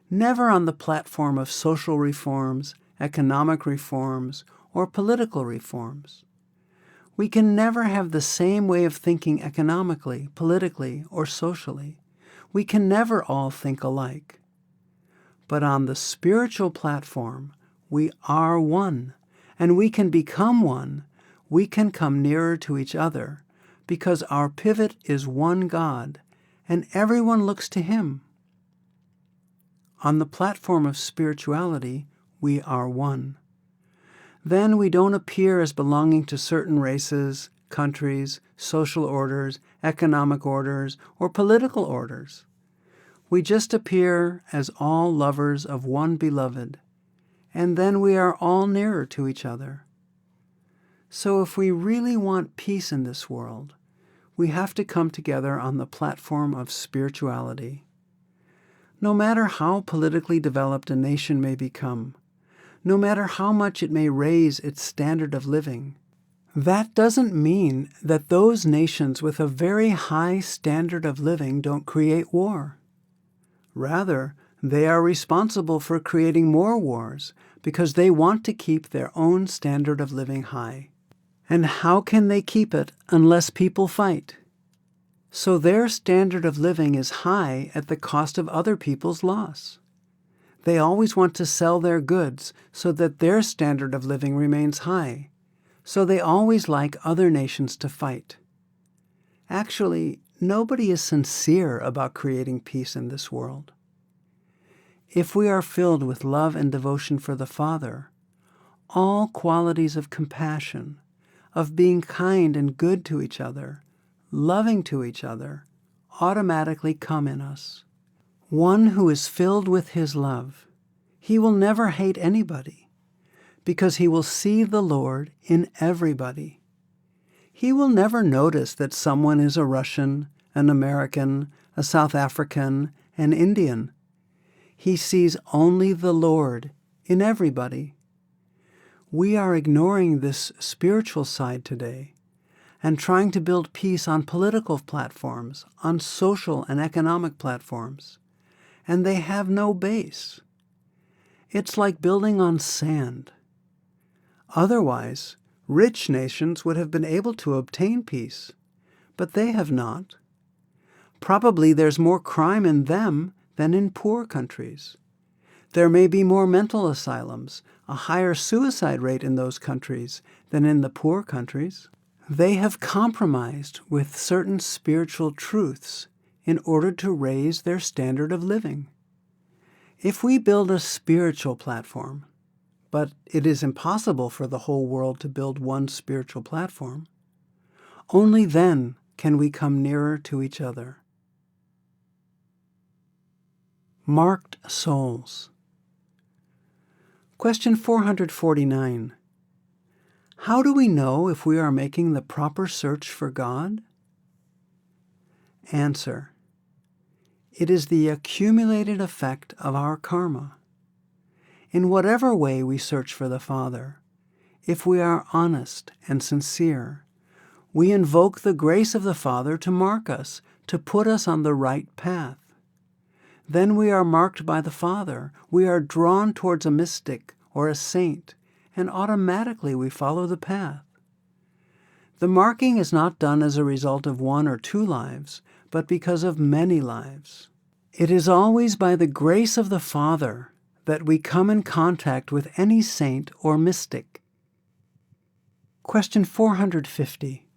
never on the platform of social reforms, economic reforms, or political reforms. We can never have the same way of thinking economically, politically, or socially. We can never all think alike. But on the spiritual platform, we are one, and we can become one. We can come nearer to each other because our pivot is one God, and everyone looks to Him. On the platform of spirituality, we are one. Then we don't appear as belonging to certain races, countries, social orders, economic orders, or political orders. We just appear as all lovers of one beloved, and then we are all nearer to each other. So if we really want peace in this world, we have to come together on the platform of spirituality. No matter how politically developed a nation may become, no matter how much it may raise its standard of living, that doesn't mean that those nations with a very high standard of living don't create war. Rather, they are responsible for creating more wars because they want to keep their own standard of living high. And how can they keep it unless people fight? So their standard of living is high at the cost of other people's loss. They always want to sell their goods so that their standard of living remains high. So they always like other nations to fight. Actually, nobody is sincere about creating peace in this world. If we are filled with love and devotion for the Father, all qualities of compassion, of being kind and good to each other, loving to each other, automatically come in us. One who is filled with His love, he will never hate anybody, because he will see the Lord in everybody. He will never notice that someone is a Russian, an American, a South African, an Indian. He sees only the Lord in everybody. We are ignoring this spiritual side today and trying to build peace on political platforms, on social and economic platforms, and they have no base. It's like building on sand. Otherwise, rich nations would have been able to obtain peace, but they have not. Probably there's more crime in them than in poor countries. There may be more mental asylums, a higher suicide rate in those countries than in the poor countries. They have compromised with certain spiritual truths in order to raise their standard of living. If we build a spiritual platform, but it is impossible for the whole world to build one spiritual platform, only then can we come nearer to each other. Marked souls. Question 449. How do we know if we are making the proper search for God? Answer. It is the accumulated effect of our karma. In whatever way we search for the Father, if we are honest and sincere, we invoke the grace of the Father to mark us, to put us on the right path. Then we are marked by the Father. We are drawn towards a mystic or a saint, and automatically we follow the path. The marking is not done as a result of 1 or 2 lives, but because of many lives. It is always by the grace of the Father that we come in contact with any saint or mystic. Question 450.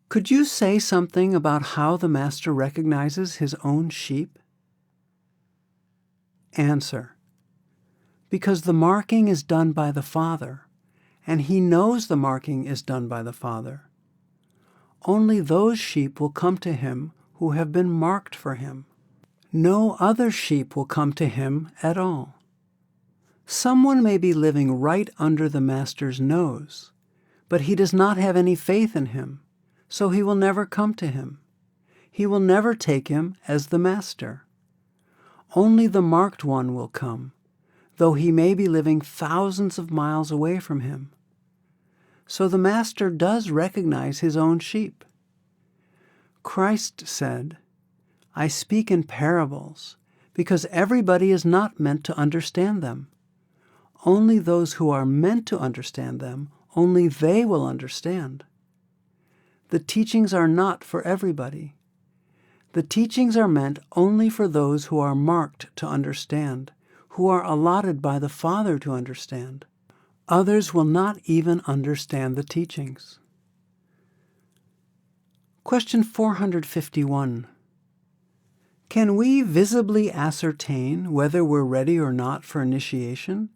Could you say something about how the Master recognizes his own sheep? Answer. Because the marking is done by the Father, and he knows the marking is done by the Father. Only those sheep will come to him who have been marked for him. No other sheep will come to him at all. Someone may be living right under the Master's nose, but he does not have any faith in him, so he will never come to him. He will never take him as the Master. Only the marked one will come, though he may be living thousands of miles away from him. So the Master does recognize his own sheep. Christ said, I speak in parables, because everybody is not meant to understand them. Only those who are meant to understand them, only they will understand. The teachings are not for everybody. The teachings are meant only for those who are marked to understand, who are allotted by the Father to understand. Others will not even understand the teachings. Question 451. Can we visibly ascertain whether we're ready or not for initiation?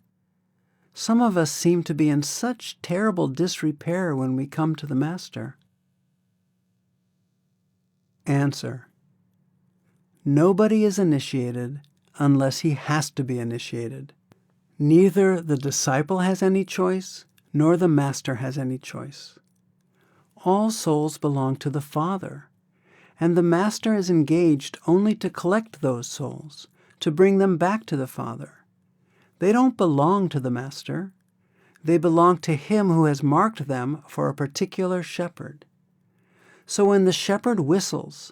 Some of us seem to be in such terrible disrepair when we come to the Master. Answer. Nobody is initiated unless he has to be initiated. Neither the disciple has any choice, nor the Master has any choice. All souls belong to the Father, and the Master is engaged only to collect those souls, to bring them back to the Father. They don't belong to the Master. They belong to him who has marked them for a particular shepherd. So when the shepherd whistles,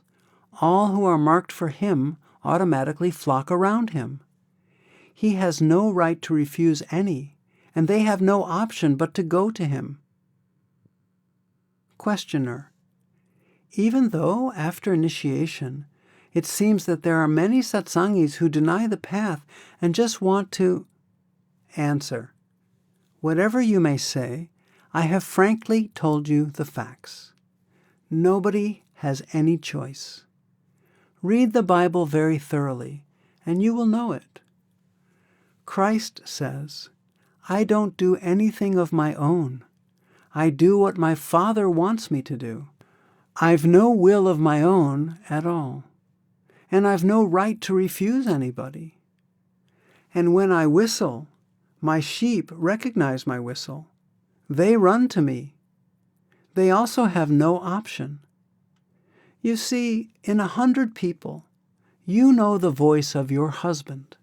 all who are marked for him automatically flock around him. He has no right to refuse any, and they have no option but to go to him. Questioner. Even though, after initiation, it seems that there are many satsangis who deny the path and just want to... Answer. Whatever you may say, I have frankly told you the facts. Nobody has any choice. Read the Bible very thoroughly, and you will know it. Christ says, I don't do anything of my own. I do what my Father wants me to do. I've no will of my own at all, and I've no right to refuse anybody. And when I whistle, my sheep recognize my whistle. They run to me. They also have no option. You see, in 100 people, you know the voice of your husband.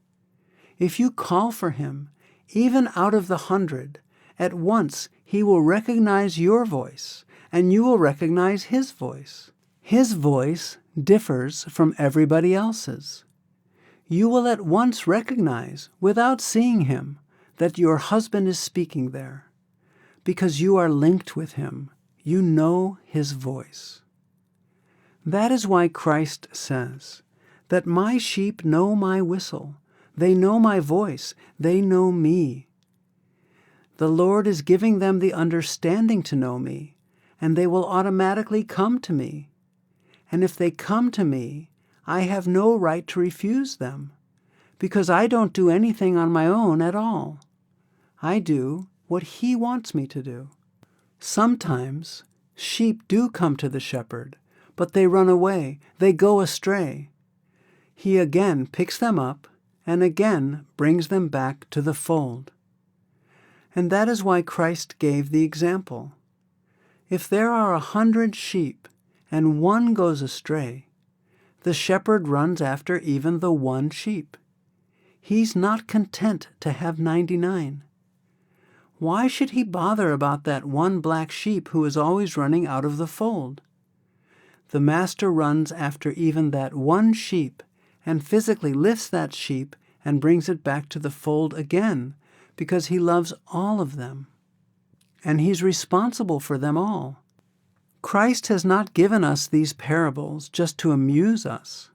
If you call for him, even out of the 100, at once he will recognize your voice, and you will recognize his voice. His voice differs from everybody else's. You will at once recognize, without seeing him, that your husband is speaking there. Because you are linked with him, you know his voice. That is why Christ says that my sheep know my whistle. They know my voice. They know me. The Lord is giving them the understanding to know me, and they will automatically come to me. And if they come to me, I have no right to refuse them, because I don't do anything on my own at all. I do what he wants me to do. Sometimes sheep do come to the shepherd, but they run away, they go astray. He again picks them up and again brings them back to the fold. And that is why Christ gave the example. If there are 100 sheep and one goes astray, the shepherd runs after even the one sheep. He's not content to have 99. Why should he bother about that one black sheep who is always running out of the fold? The master runs after even that one sheep and physically lifts that sheep and brings it back to the fold again, because he loves all of them. And he's responsible for them all. Christ has not given us these parables just to amuse us.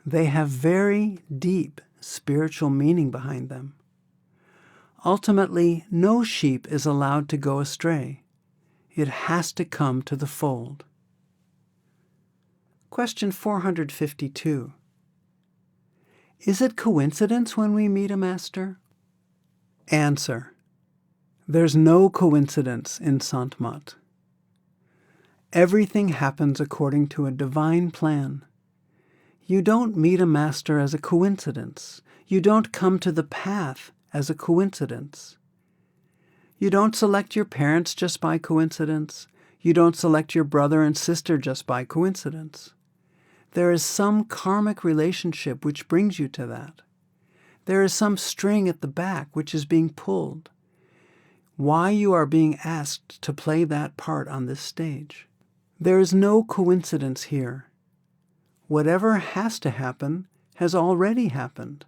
They have very deep spiritual meaning behind them. Ultimately, no sheep is allowed to go astray. It has to come to the fold. Question 452. Is it coincidence when we meet a master? Answer. There's no coincidence in Sant Mat. Everything happens according to a divine plan. You don't meet a master as a coincidence. You don't come to the path as a coincidence. You don't select your parents just by coincidence. You don't select your brother and sister just by coincidence. There is some karmic relationship which brings you to that. There is some string at the back which is being pulled. Why you are being asked to play that part on this stage. There is no coincidence here. Whatever has to happen has already happened.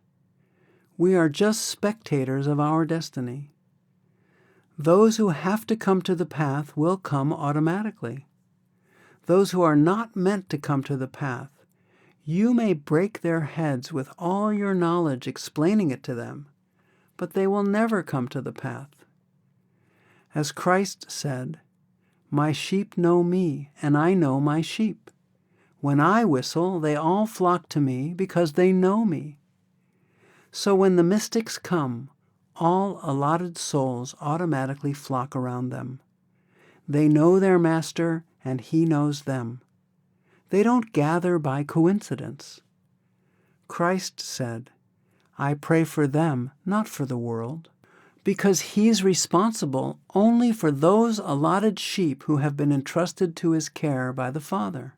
We are just spectators of our destiny. Those who have to come to the path will come automatically. Those who are not meant to come to the path, you may break their heads with all your knowledge explaining it to them, but they will never come to the path. As Christ said, "My sheep know me, and I know my sheep. When I whistle, they all flock to me because they know me." So when the mystics come, all allotted souls automatically flock around them. They know their master, and he knows them. They don't gather by coincidence. Christ said, "I pray for them, not for the world," because he's responsible only for those allotted sheep who have been entrusted to his care by the Father.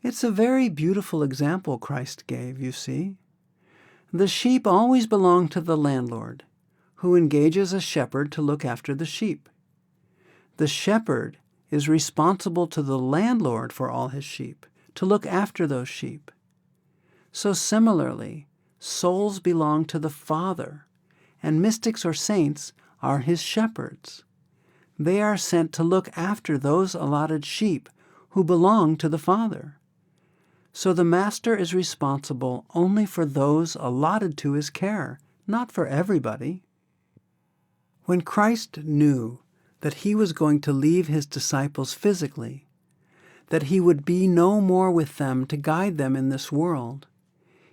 It's a very beautiful example Christ gave, you see. The sheep always belong to the landlord, who engages a shepherd to look after the sheep. The shepherd is responsible to the landlord for all his sheep, to look after those sheep. So similarly, souls belong to the Father, and mystics or saints are his shepherds. They are sent to look after those allotted sheep who belong to the Father. So the Master is responsible only for those allotted to his care, not for everybody. When Christ knew that he was going to leave his disciples physically, that he would be no more with them to guide them in this world,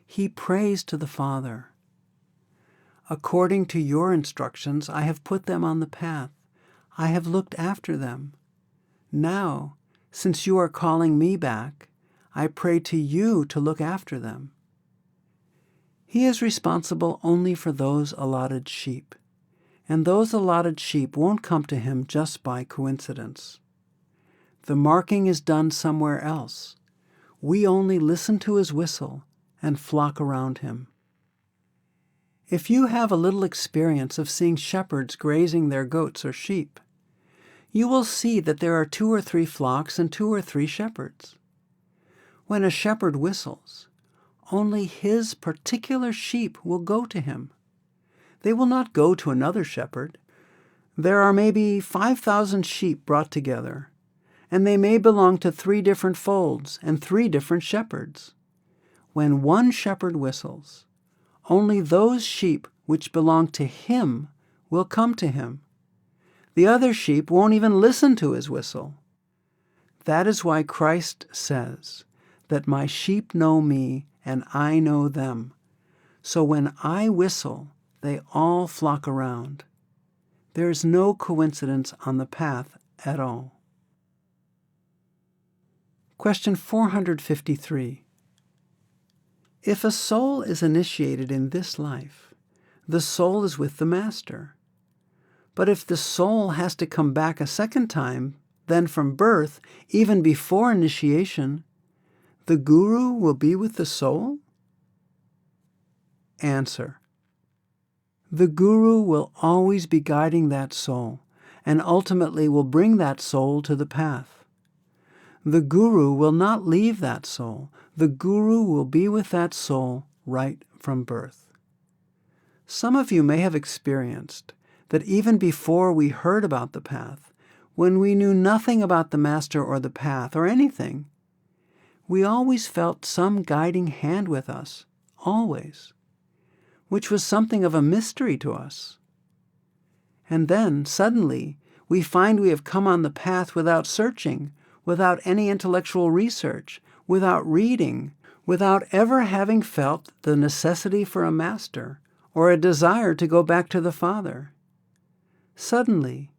he prays to the Father. "According to your instructions, I have put them on the path. I have looked after them. Now, Since you are calling me back, I pray to you to look after them. He is responsible only for those allotted sheep, and those allotted sheep won't come to him just by coincidence. The marking is done somewhere else. We only listen to his whistle and flock around him. If you have a little experience of seeing shepherds grazing their goats or sheep, you will see that there are 2 or 3 flocks and 2 or 3 shepherds. When a shepherd whistles, only his particular sheep will go to him. They will not go to another shepherd. There are maybe 5,000 sheep brought together, and they may belong to 3 different folds and 3 different shepherds. When one shepherd whistles, only those sheep which belong to him will come to him. The other sheep won't even listen to his whistle. That is why Christ says that my sheep know me and I know them. So when I whistle, they all flock around. There is no coincidence on the path at all. Question 453. If a soul is initiated in this life, the soul is with the Master. But if the soul has to come back a second time, then from birth, even before initiation, the Guru will be with the soul? Answer. The Guru will always be guiding that soul, and ultimately will bring that soul to the path. The Guru will not leave that soul. The Guru will be with that soul right from birth. Some of you may have experienced that even before we heard about the path, when we knew nothing about the Master or the path or anything, we always felt some guiding hand with us, always, which was something of a mystery to us. And then, suddenly, we find we have come on the path without searching, without any intellectual research, without reading, without ever having felt the necessity for a master or a desire to go back to the Father. Suddenly,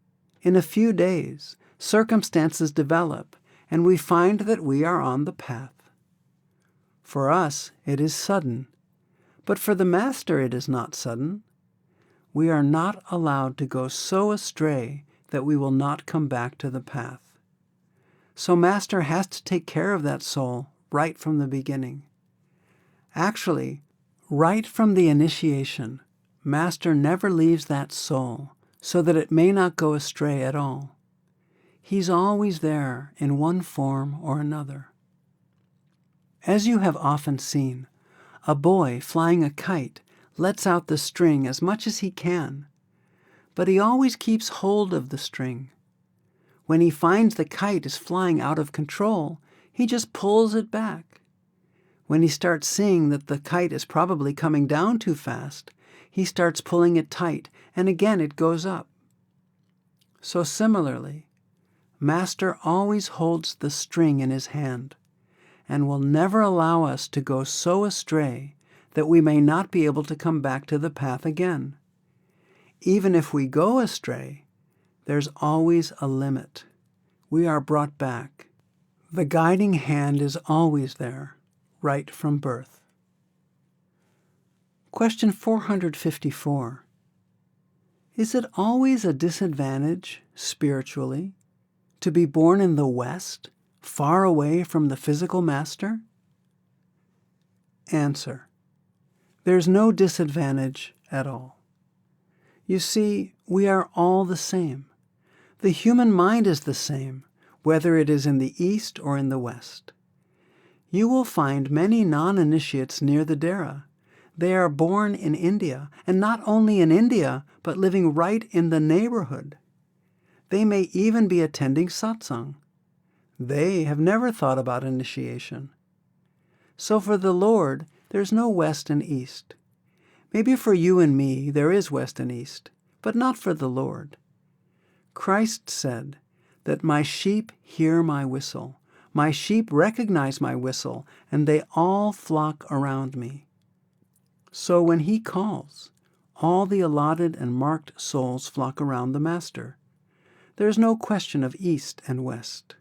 in a few days, circumstances develop, and we find that we are on the path. For us, it is sudden, but for the Master it is not sudden. We are not allowed to go so astray that we will not come back to the path. So Master has to take care of that soul right from the beginning. Actually, right from the initiation, Master never leaves that soul so that it may not go astray at all. He's always there in one form or another. As you have often seen, a boy flying a kite lets out the string as much as he can, but he always keeps hold of the string. When he finds the kite is flying out of control, he just pulls it back. When he starts seeing that the kite is probably coming down too fast, he starts pulling it tight, and again it goes up. So similarly, Master always holds the string in his hand, and will never allow us to go so astray that we may not be able to come back to the path again. Even if we go astray, there's always a limit. We are brought back. The guiding hand is always there, right from birth. Question 454. Is it always a disadvantage, spiritually, to be born in the West, far away from the physical Master? Answer. There's no disadvantage at all. You see, we are all the same. The human mind is the same, whether it is in the East or in the West. You will find many non-initiates near the Dera. They are born in India, and not only in India, but living right in the neighborhood. They may even be attending Satsang. They have never thought about initiation. So for the Lord, there's no West and East. Maybe for you and me there is West and East, but not for the Lord. Christ said that my sheep hear my whistle. My sheep recognize my whistle, and they all flock around me. So when he calls, all the allotted and marked souls flock around the Master. There is no question of East and West.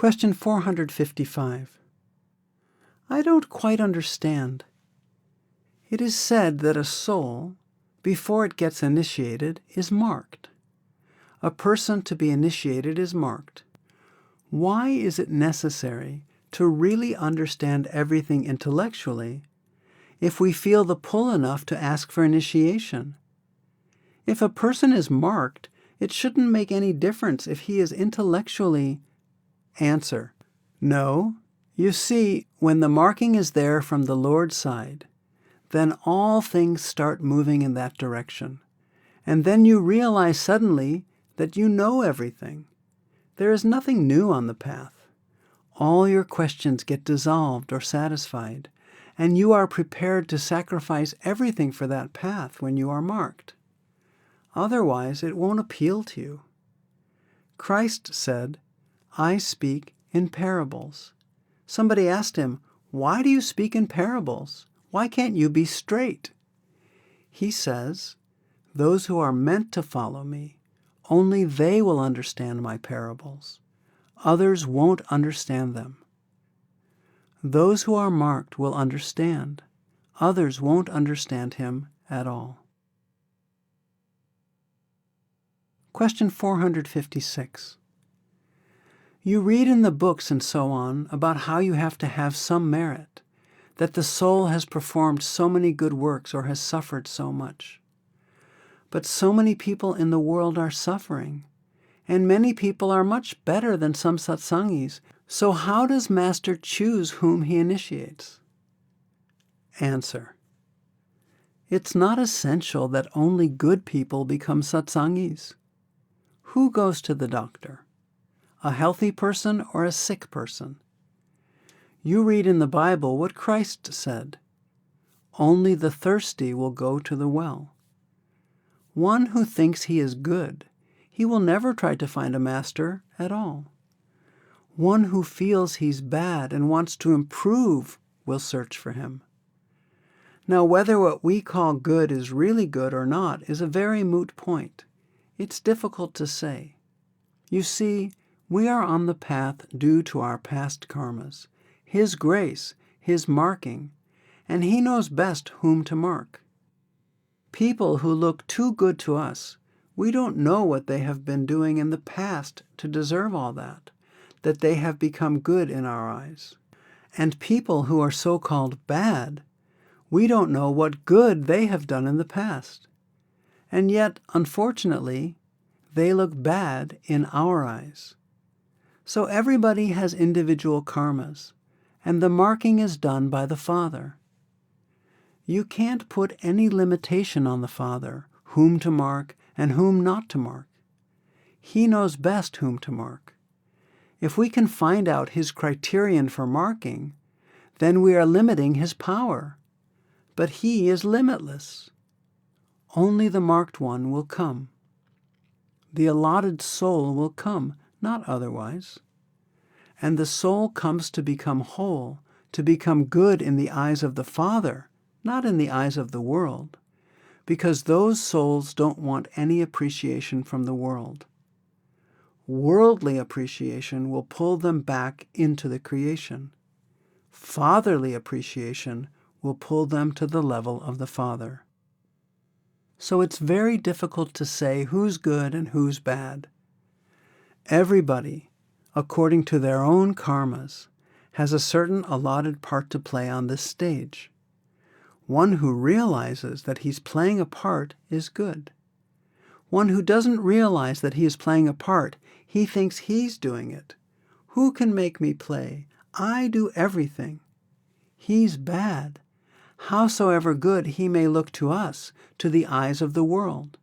Question 455. I don't quite understand. It is said that a soul, before it gets initiated, is marked. A person to be initiated is marked. Why is it necessary to really understand everything intellectually if we feel the pull enough to ask for initiation? If a person is marked, it shouldn't make any difference if he is intellectually. Answer: no. You see, when the marking is there from the Lord's side, then all things start moving in that direction. And then you realize suddenly that you know everything. There is nothing new on the path. All your questions get dissolved or satisfied, and you are prepared to sacrifice everything for that path when you are marked. Otherwise, it won't appeal to you. Christ said, I speak in parables. Somebody asked him, why do you speak in parables? Why can't you be straight? He says, those who are meant to follow me, only they will understand my parables. Others won't understand them. Those who are marked will understand. Others won't understand him at all. Question 456. You read in the books and so on about how you have to have some merit, that the soul has performed so many good works or has suffered so much. But so many people in the world are suffering, and many people are much better than some satsangis. So how does Master choose whom he initiates? Answer: it's not essential that only good people become satsangis. Who goes to the doctor? A healthy person or a sick person? You read in the Bible what Christ said. Only the thirsty will go to the well. One who thinks he is good, he will never try to find a master at all. One who feels he's bad and wants to improve will search for him. Now, whether what we call good is really good or not is a very moot point. It's difficult to say. You see, we are on the path due to our past karmas, His grace, His marking, and He knows best whom to mark. People who look too good to us, we don't know what they have been doing in the past to deserve all that they have become good in our eyes. And people who are so-called bad, we don't know what good they have done in the past. And yet, unfortunately, they look bad in our eyes. So everybody has individual karmas, and the marking is done by the Father. You can't put any limitation on the Father, whom to mark and whom not to mark. He knows best whom to mark. If we can find out His criterion for marking, then we are limiting His power. But He is limitless. Only the marked one will come. The allotted soul will come, not otherwise. And the soul comes to become whole, to become good in the eyes of the Father, not in the eyes of the world, because those souls don't want any appreciation from the world. Worldly appreciation will pull them back into the creation. Fatherly appreciation will pull them to the level of the Father. So it's very difficult to say who's good and who's bad. Everybody, according to their own karmas, has a certain allotted part to play on this stage. One who realizes that he's playing a part is good. One who doesn't realize that he is playing a part, he thinks he's doing it. Who can make me play? I do everything. He's bad. Howsoever good he may look to us, to the eyes of the world.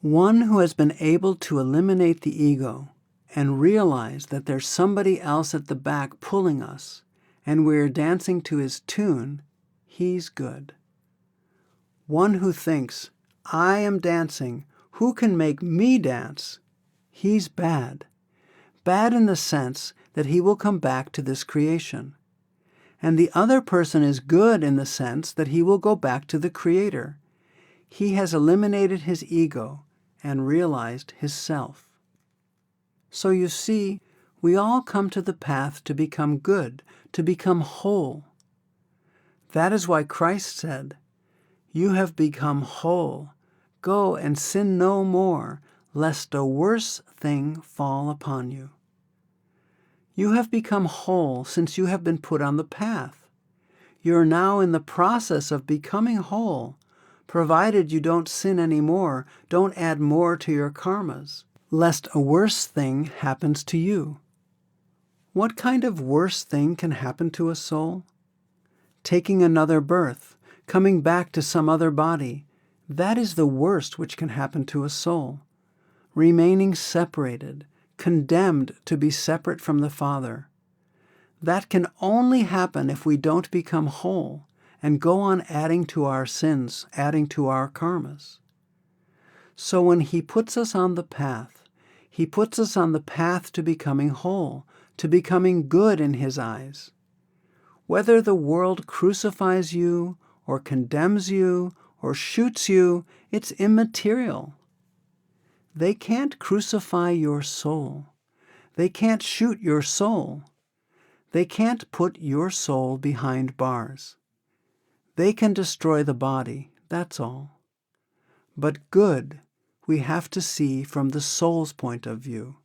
One who has been able to eliminate the ego and realize that there's somebody else at the back pulling us, and we're dancing to his tune, he's good. One who thinks, I am dancing, who can make me dance? He's bad. Bad in the sense that he will come back to this creation. And the other person is good in the sense that he will go back to the Creator. He has eliminated his ego and realized his self. So you see, We all come to the path to become good, to become whole. That is why Christ said, "You have become whole. Go and sin no more, lest a worse thing fall upon you." You have become whole since you have been put on the path. You are now in the process of becoming whole, provided you don't sin anymore, don't add more to your karmas, lest a worse thing happens to you. What kind of worse thing can happen to a soul? Taking another birth, coming back to some other body, that is the worst which can happen to a soul. Remaining separated, condemned to be separate from the Father. That can only happen if we don't become whole and go on adding to our sins, adding to our karmas. So when He puts us on the path, He puts us on the path to becoming whole, to becoming good in His eyes. Whether the world crucifies you, or condemns you, or shoots you, it's immaterial. They can't crucify your soul. They can't shoot your soul. They can't put your soul behind bars. They can destroy the body, that's all. But good, we have to see from the soul's point of view.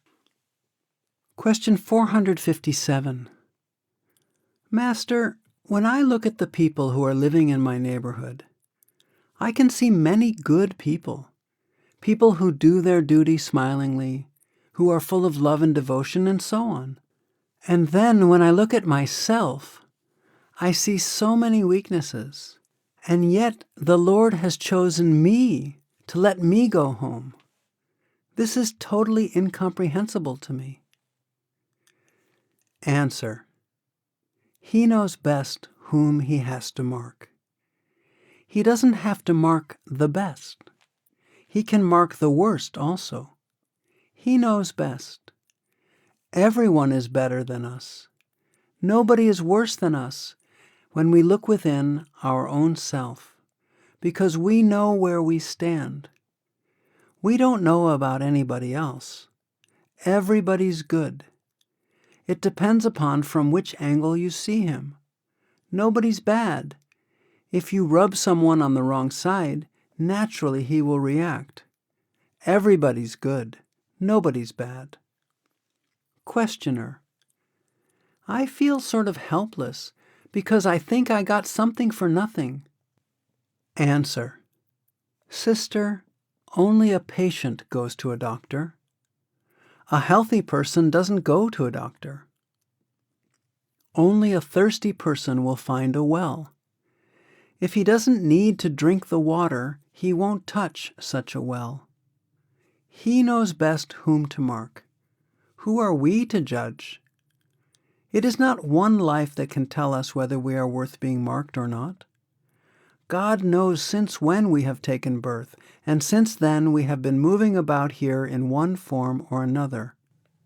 Question 457. Master, when I look at the people who are living in my neighborhood, I can see many good people. People who do their duty smilingly, who are full of love and devotion, and so on. And then when I look at myself, I see so many weaknesses. And yet the Lord has chosen me to let me go home. This is totally incomprehensible to me. Answer. He knows best whom He has to mark. He doesn't have to mark the best. He can mark the worst also. He knows best. Everyone is better than us. Nobody is worse than us when we look within our own self, because we know where we stand. We don't know about anybody else. Everybody's good. It depends upon from which angle you see him. Nobody's bad. If you rub someone on the wrong side, naturally he will react. Everybody's good. Nobody's bad. Questioner. I feel sort of helpless because I think I got something for nothing. Answer. Sister, only a patient goes to a doctor. A healthy person doesn't go to a doctor. Only a thirsty person will find a well. If he doesn't need to drink the water, he won't touch such a well. He knows best whom to mark. Who are we to judge? It is not one life that can tell us whether we are worth being marked or not. God knows since when we have taken birth, and since then we have been moving about here in one form or another.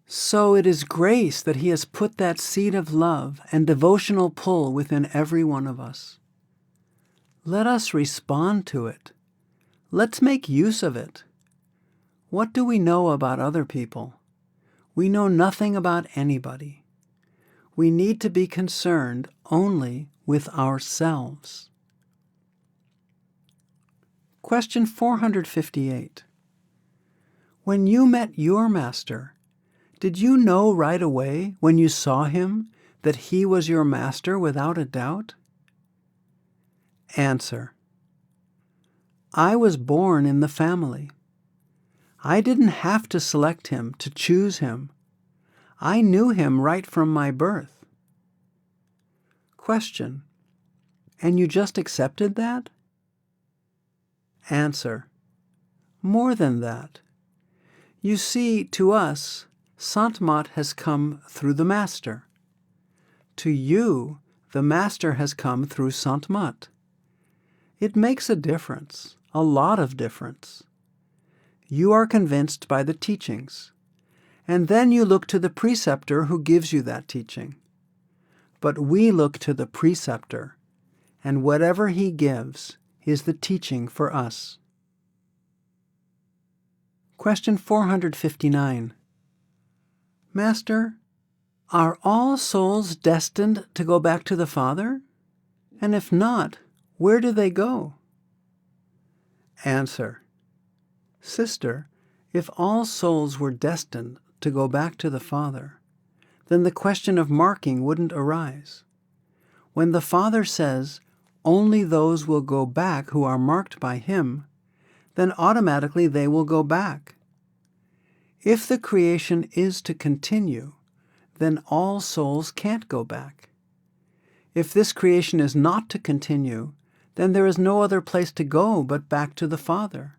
So it is grace that He has put that seed of love and devotional pull within every one of us. Let us respond to it. Let's make use of it. What do we know about other people? We know nothing about anybody. We need to be concerned only with ourselves. Question 458. When you met your master, did you know right away when you saw him that he was your master without a doubt? Answer. I was born in the family. I didn't have to select him, to choose him. I knew him right from my birth. Question. And you just accepted that? Answer. More than that. You see, to us, Sant Mat has come through the Master. To you, the Master has come through Sant Mat. It makes a difference, a lot of difference. You are convinced by the teachings, and then you look to the preceptor who gives you that teaching. But we look to the preceptor, and whatever he gives is the teaching for us. Question 459. Master, Are all souls destined to go back to the Father? And if not, where do they go? Answer. Sister, if all souls were destined to go back to the Father, then the question of marking wouldn't arise. When the Father says, only those will go back who are marked by Him, then automatically they will go back. If the creation is to continue, then all souls can't go back. If this creation is not to continue, then there is no other place to go but back to the Father.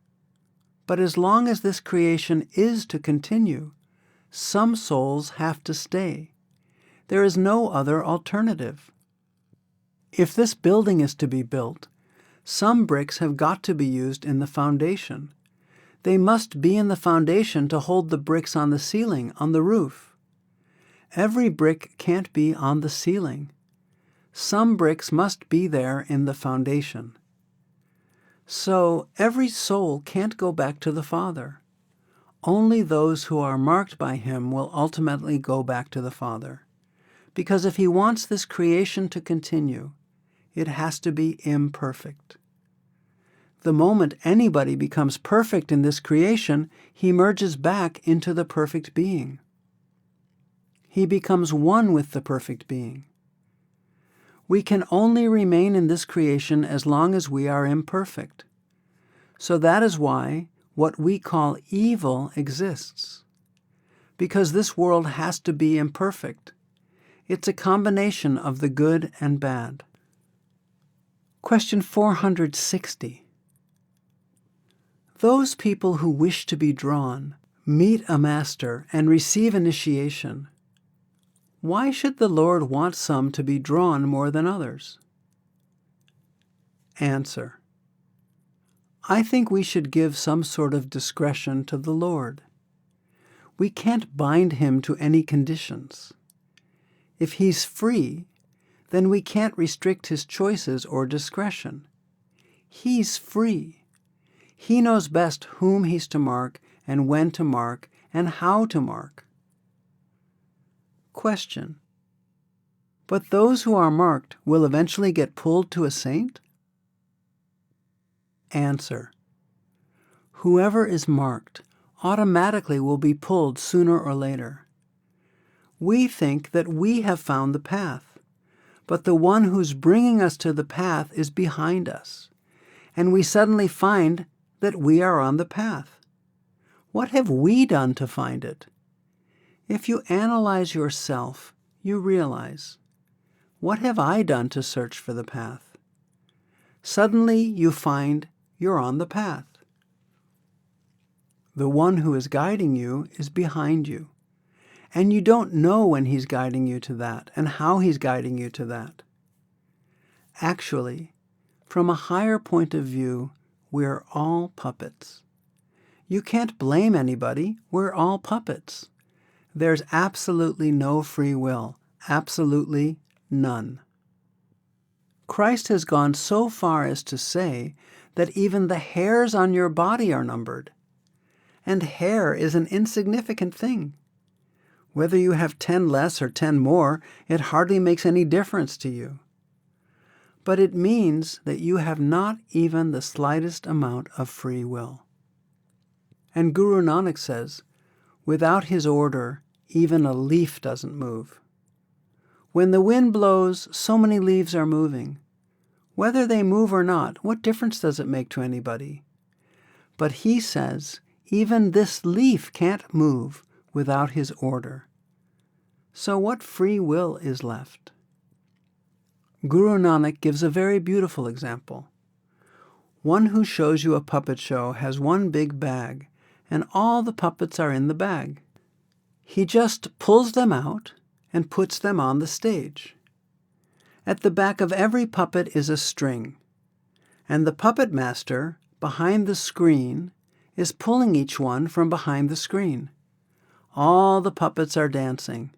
But as long as this creation is to continue, some souls have to stay. There is no other alternative. If this building is to be built, some bricks have got to be used in the foundation. They must be in the foundation to hold the bricks on the ceiling, on the roof. Every brick can't be on the ceiling. Some bricks must be there in the foundation. So every soul can't go back to the Father. Only those who are marked by Him will ultimately go back to the Father. Because if He wants this creation to continue, it has to be imperfect. The moment anybody becomes perfect in this creation, he merges back into the perfect being. He becomes one with the perfect being. We can only remain in this creation as long as we are imperfect. So that is why what we call evil exists. Because this world has to be imperfect. It's a combination of the good and bad. Question 460. Those people who wish to be drawn meet a master and receive initiation. Why should the Lord want some to be drawn more than others? Answer. I think we should give some sort of discretion to the Lord. We can't bind Him to any conditions. If He's free, then we can't restrict His choices or discretion. He's free. He knows best whom He's to mark and when to mark and how to mark. Question. But those who are marked will eventually get pulled to a saint? Answer. Whoever is marked automatically will be pulled sooner or later. We think that we have found the path, but the one who's bringing us to the path is behind us, and we suddenly find that we are on the path. What have we done to find it? If you analyze yourself, you realize, what have I done to search for the path? Suddenly you find you're on the path. The one who is guiding you is behind you, and you don't know when He's guiding you to that and how He's guiding you to that. Actually, from a higher point of view, we're all puppets. You can't blame anybody. We're all puppets. There's absolutely no free will. Absolutely none. Christ has gone so far as to say that even the hairs on your body are numbered. And hair is an insignificant thing. Whether you have 10 less or 10 more, it hardly makes any difference to you. But it means that you have not even the slightest amount of free will. And Guru Nanak says, without His order, even a leaf doesn't move. When the wind blows, so many leaves are moving. Whether they move or not, what difference does it make to anybody? But He says, even this leaf can't move without His order. So what free will is left? Guru Nanak gives a very beautiful example. One who shows you a puppet show has one big bag, and all the puppets are in the bag. He just pulls them out and puts them on the stage. At the back of every puppet is a string, and the puppet master, behind the screen, is pulling each one from behind the screen. All the puppets are dancing.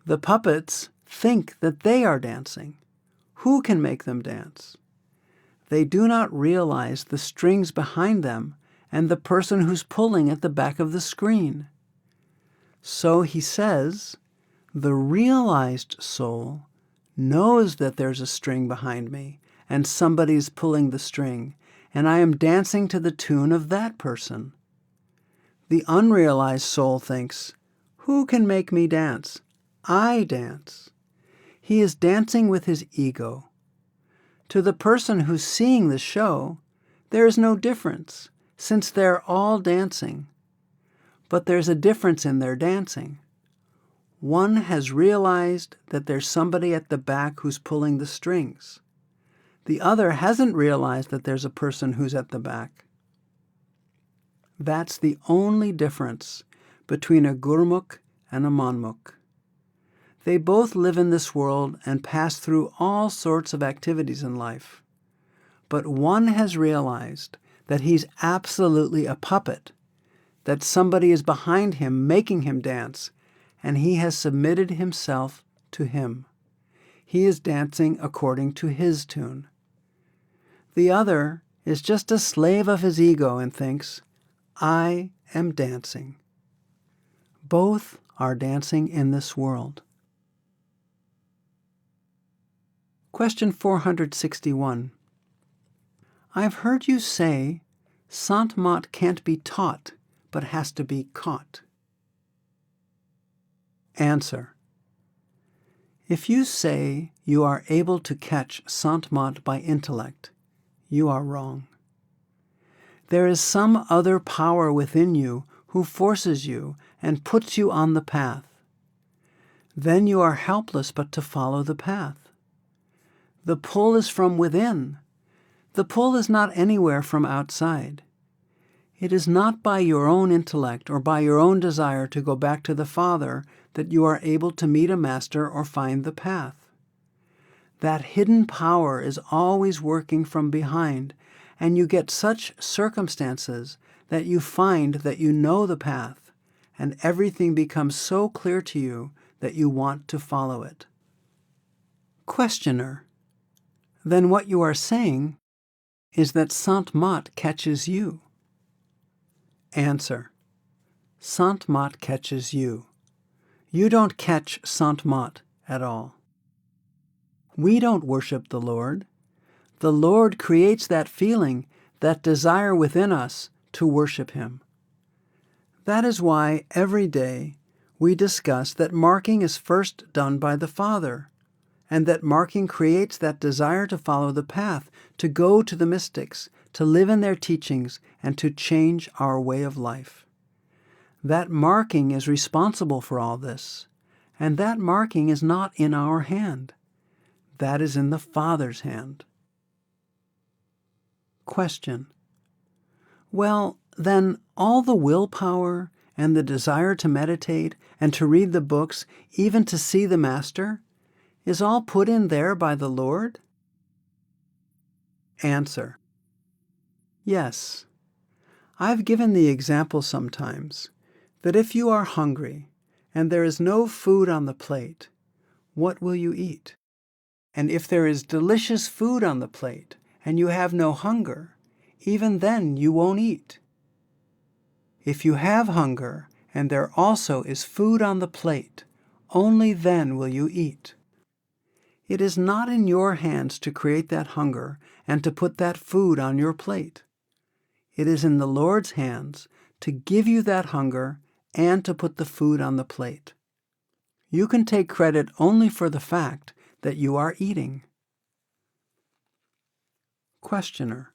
The puppets think that they are dancing. Who can make them dance? They do not realize the strings behind them and the person who's pulling at the back of the screen. So he says, The realized soul knows that there's a string behind me and somebody's pulling the string, and I am dancing to the tune of that person. The unrealized soul thinks, who can make me dance? I dance. He is dancing with his ego. To the person who's seeing the show, there is no difference, since they're all dancing. But there's a difference in their dancing. One has realized that there's somebody at the back who's pulling the strings. The other hasn't realized that there's a person who's at the back. That's the only difference between a Gurmukh and a Manmukh. They both live in this world and pass through all sorts of activities in life. But one has realized that he's absolutely a puppet, that somebody is behind him making him dance, and he has submitted himself to him. He is dancing according to his tune. The other is just a slave of his ego and thinks, I am dancing. Both are dancing in this world. Question 461. I've heard you say Sant Mat can't be taught, but has to be caught. Answer. If you say you are able to catch Sant Mat by intellect, you are wrong. There is some other power within you who forces you and puts you on the path. Then you are helpless but to follow the path. The pull is from within. The pull is not anywhere from outside. It is not by your own intellect or by your own desire to go back to the Father that you are able to meet a master or find the path. That hidden power is always working from behind, and you get such circumstances that you find that you know the path, and everything becomes so clear to you that you want to follow it. Questioner. Then what you are saying is that Sant Mat catches you. Answer. Sant Mat catches you. You don't catch Sant Mat at all. We don't worship the Lord. The Lord creates that feeling, that desire within us to worship Him. That is why every day we discuss that marking is first done by the Father, and that marking creates that desire to follow the path, to go to the mystics, to live in their teachings, and to change our way of life. That marking is responsible for all this, and that marking is not in our hand. That is in the Father's hand. Question. Well, then all the willpower and the desire to meditate and to read the books, even to see the Master, is all put in there by the Lord? Answer. Yes. I've given the example sometimes that if you are hungry and there is no food on the plate, what will you eat? And if there is delicious food on the plate and you have no hunger, even then you won't eat. If you have hunger and there also is food on the plate, only then will you eat. It is not in your hands to create that hunger and to put that food on your plate. It is in the Lord's hands to give you that hunger and to put the food on the plate. You can take credit only for the fact that you are eating. Questioner.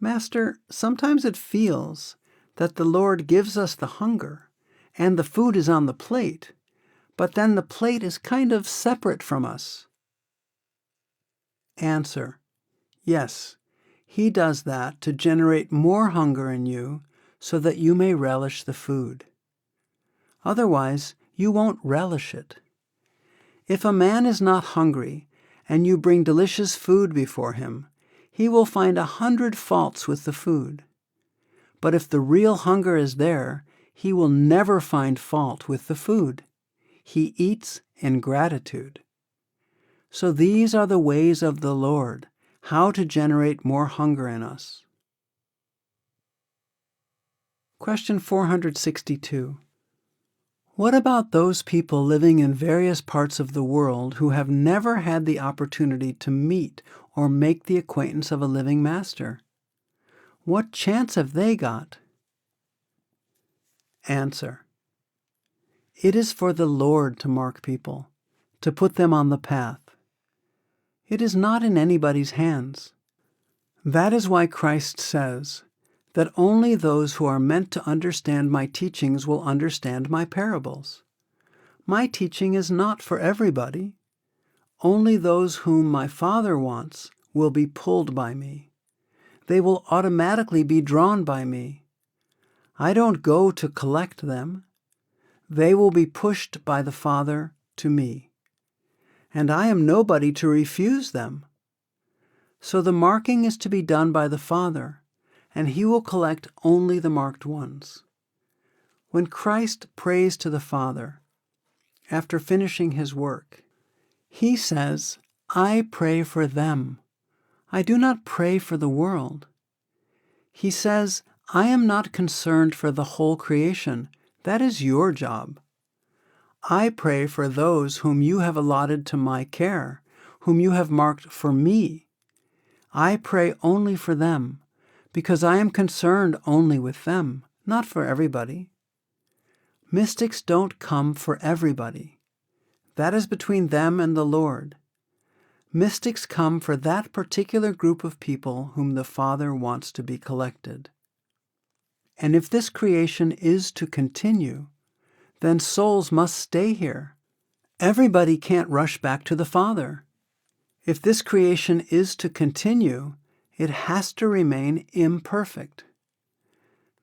Master, sometimes it feels that the Lord gives us the hunger and the food is on the plate, but then the plate is kind of separate from us. Answer. Yes, He does that to generate more hunger in you so that you may relish the food. Otherwise, you won't relish it. If a man is not hungry and you bring delicious food before him, he will find 100 faults with the food. But if the real hunger is there, he will never find fault with the food. He eats in gratitude. So these are the ways of the Lord, how to generate more hunger in us. Question 462. What about those people living in various parts of the world who have never had the opportunity to meet or make the acquaintance of a living master? What chance have they got? Answer: it is for the Lord to mark people, to put them on the path. It is not in anybody's hands. That is why Christ says that only those who are meant to understand my teachings will understand my parables. My teaching is not for everybody. Only those whom my Father wants will be pulled by me. They will automatically be drawn by me. I don't go to collect them. They will be pushed by the Father to me. And I am nobody to refuse them. So the marking is to be done by the Father, and He will collect only the marked ones. When Christ prays to the Father, after finishing His work, He says, I pray for them. I do not pray for the world. He says, I am not concerned for the whole creation. That is your job. I pray for those whom you have allotted to my care, whom you have marked for me. I pray only for them, because I am concerned only with them, not for everybody. Mystics don't come for everybody. That is between them and the Lord. Mystics come for that particular group of people whom the Father wants to be collected. And if this creation is to continue, then souls must stay here. Everybody can't rush back to the Father. If this creation is to continue, it has to remain imperfect.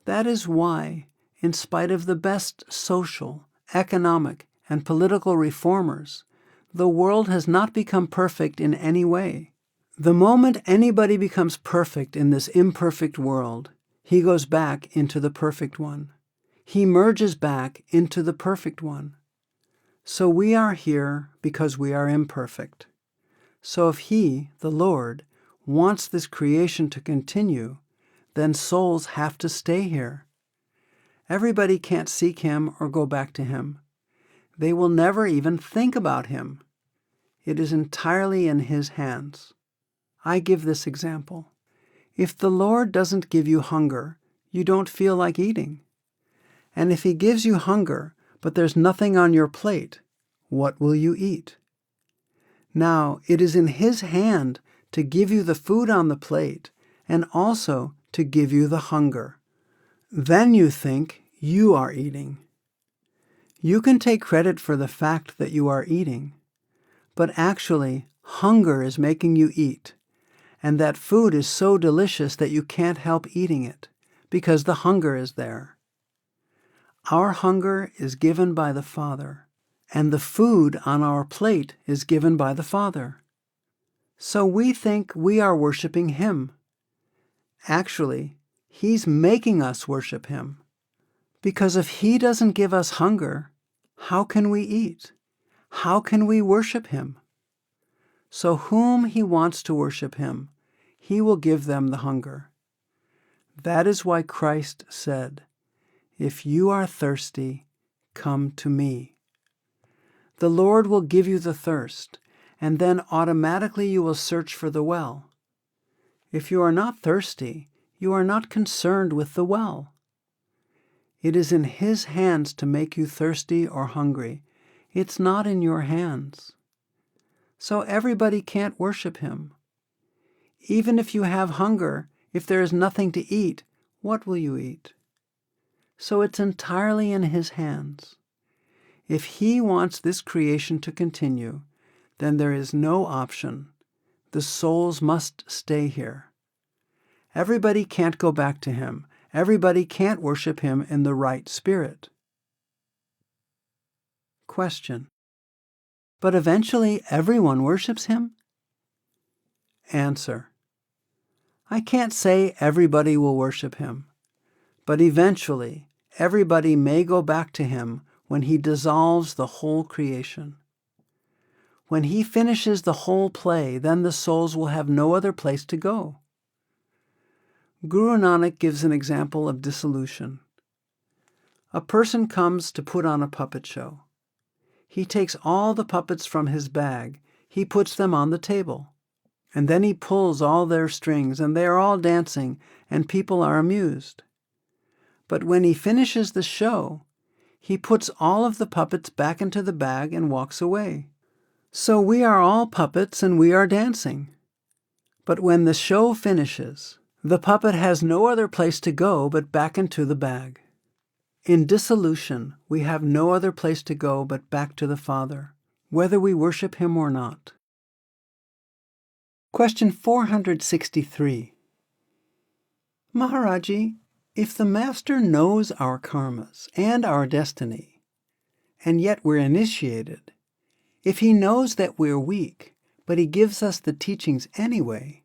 That is why, in spite of the best social, economic, and political reformers, the world has not become perfect in any way. The moment anybody becomes perfect in this imperfect world, he goes back into the perfect one. He merges back into the perfect one. So we are here because we are imperfect. So if He, the Lord, wants this creation to continue, then souls have to stay here. Everybody can't seek Him or go back to Him. They will never even think about Him. It is entirely in His hands. I give this example. If the Lord doesn't give you hunger, you don't feel like eating. And if He gives you hunger, but there's nothing on your plate, what will you eat? Now, it is in His hand to give you the food on the plate and also to give you the hunger. Then you think you are eating. You can take credit for the fact that you are eating, but actually, hunger is making you eat, and that food is so delicious that you can't help eating it, because the hunger is there. Our hunger is given by the Father, and the food on our plate is given by the Father. So we think we are worshiping Him. Actually, He's making us worship Him. Because if He doesn't give us hunger, how can we eat? How can we worship Him? So whom He wants to worship Him, He will give them the hunger. That is why Christ said, if you are thirsty, come to me. The Lord will give you the thirst, and then automatically you will search for the well. If you are not thirsty, you are not concerned with the well. It is in His hands to make you thirsty or hungry. It's not in your hands. So everybody can't worship Him. Even if you have hunger, if there is nothing to eat, what will you eat? So it's entirely in His hands. If He wants this creation to continue, then there is no option. The souls must stay here. Everybody can't go back to Him. Everybody can't worship Him in the right spirit. Question: but eventually everyone worships Him? Answer: I can't say everybody will worship Him, but eventually everybody may go back to Him when He dissolves the whole creation. When He finishes the whole play, then the souls will have no other place to go. Guru Nanak gives an example of dissolution. A person comes to put on a puppet show. He takes all the puppets from his bag, he puts them on the table, and then he pulls all their strings, and they are all dancing, and people are amused. But when he finishes the show, he puts all of the puppets back into the bag and walks away. So we are all puppets and we are dancing. But when the show finishes, the puppet has no other place to go but back into the bag. In dissolution, we have no other place to go but back to the Father, whether we worship Him or not. Question 463. Maharaji, if the Master knows our karmas and our destiny, and yet we're initiated, if He knows that we're weak, but He gives us the teachings anyway,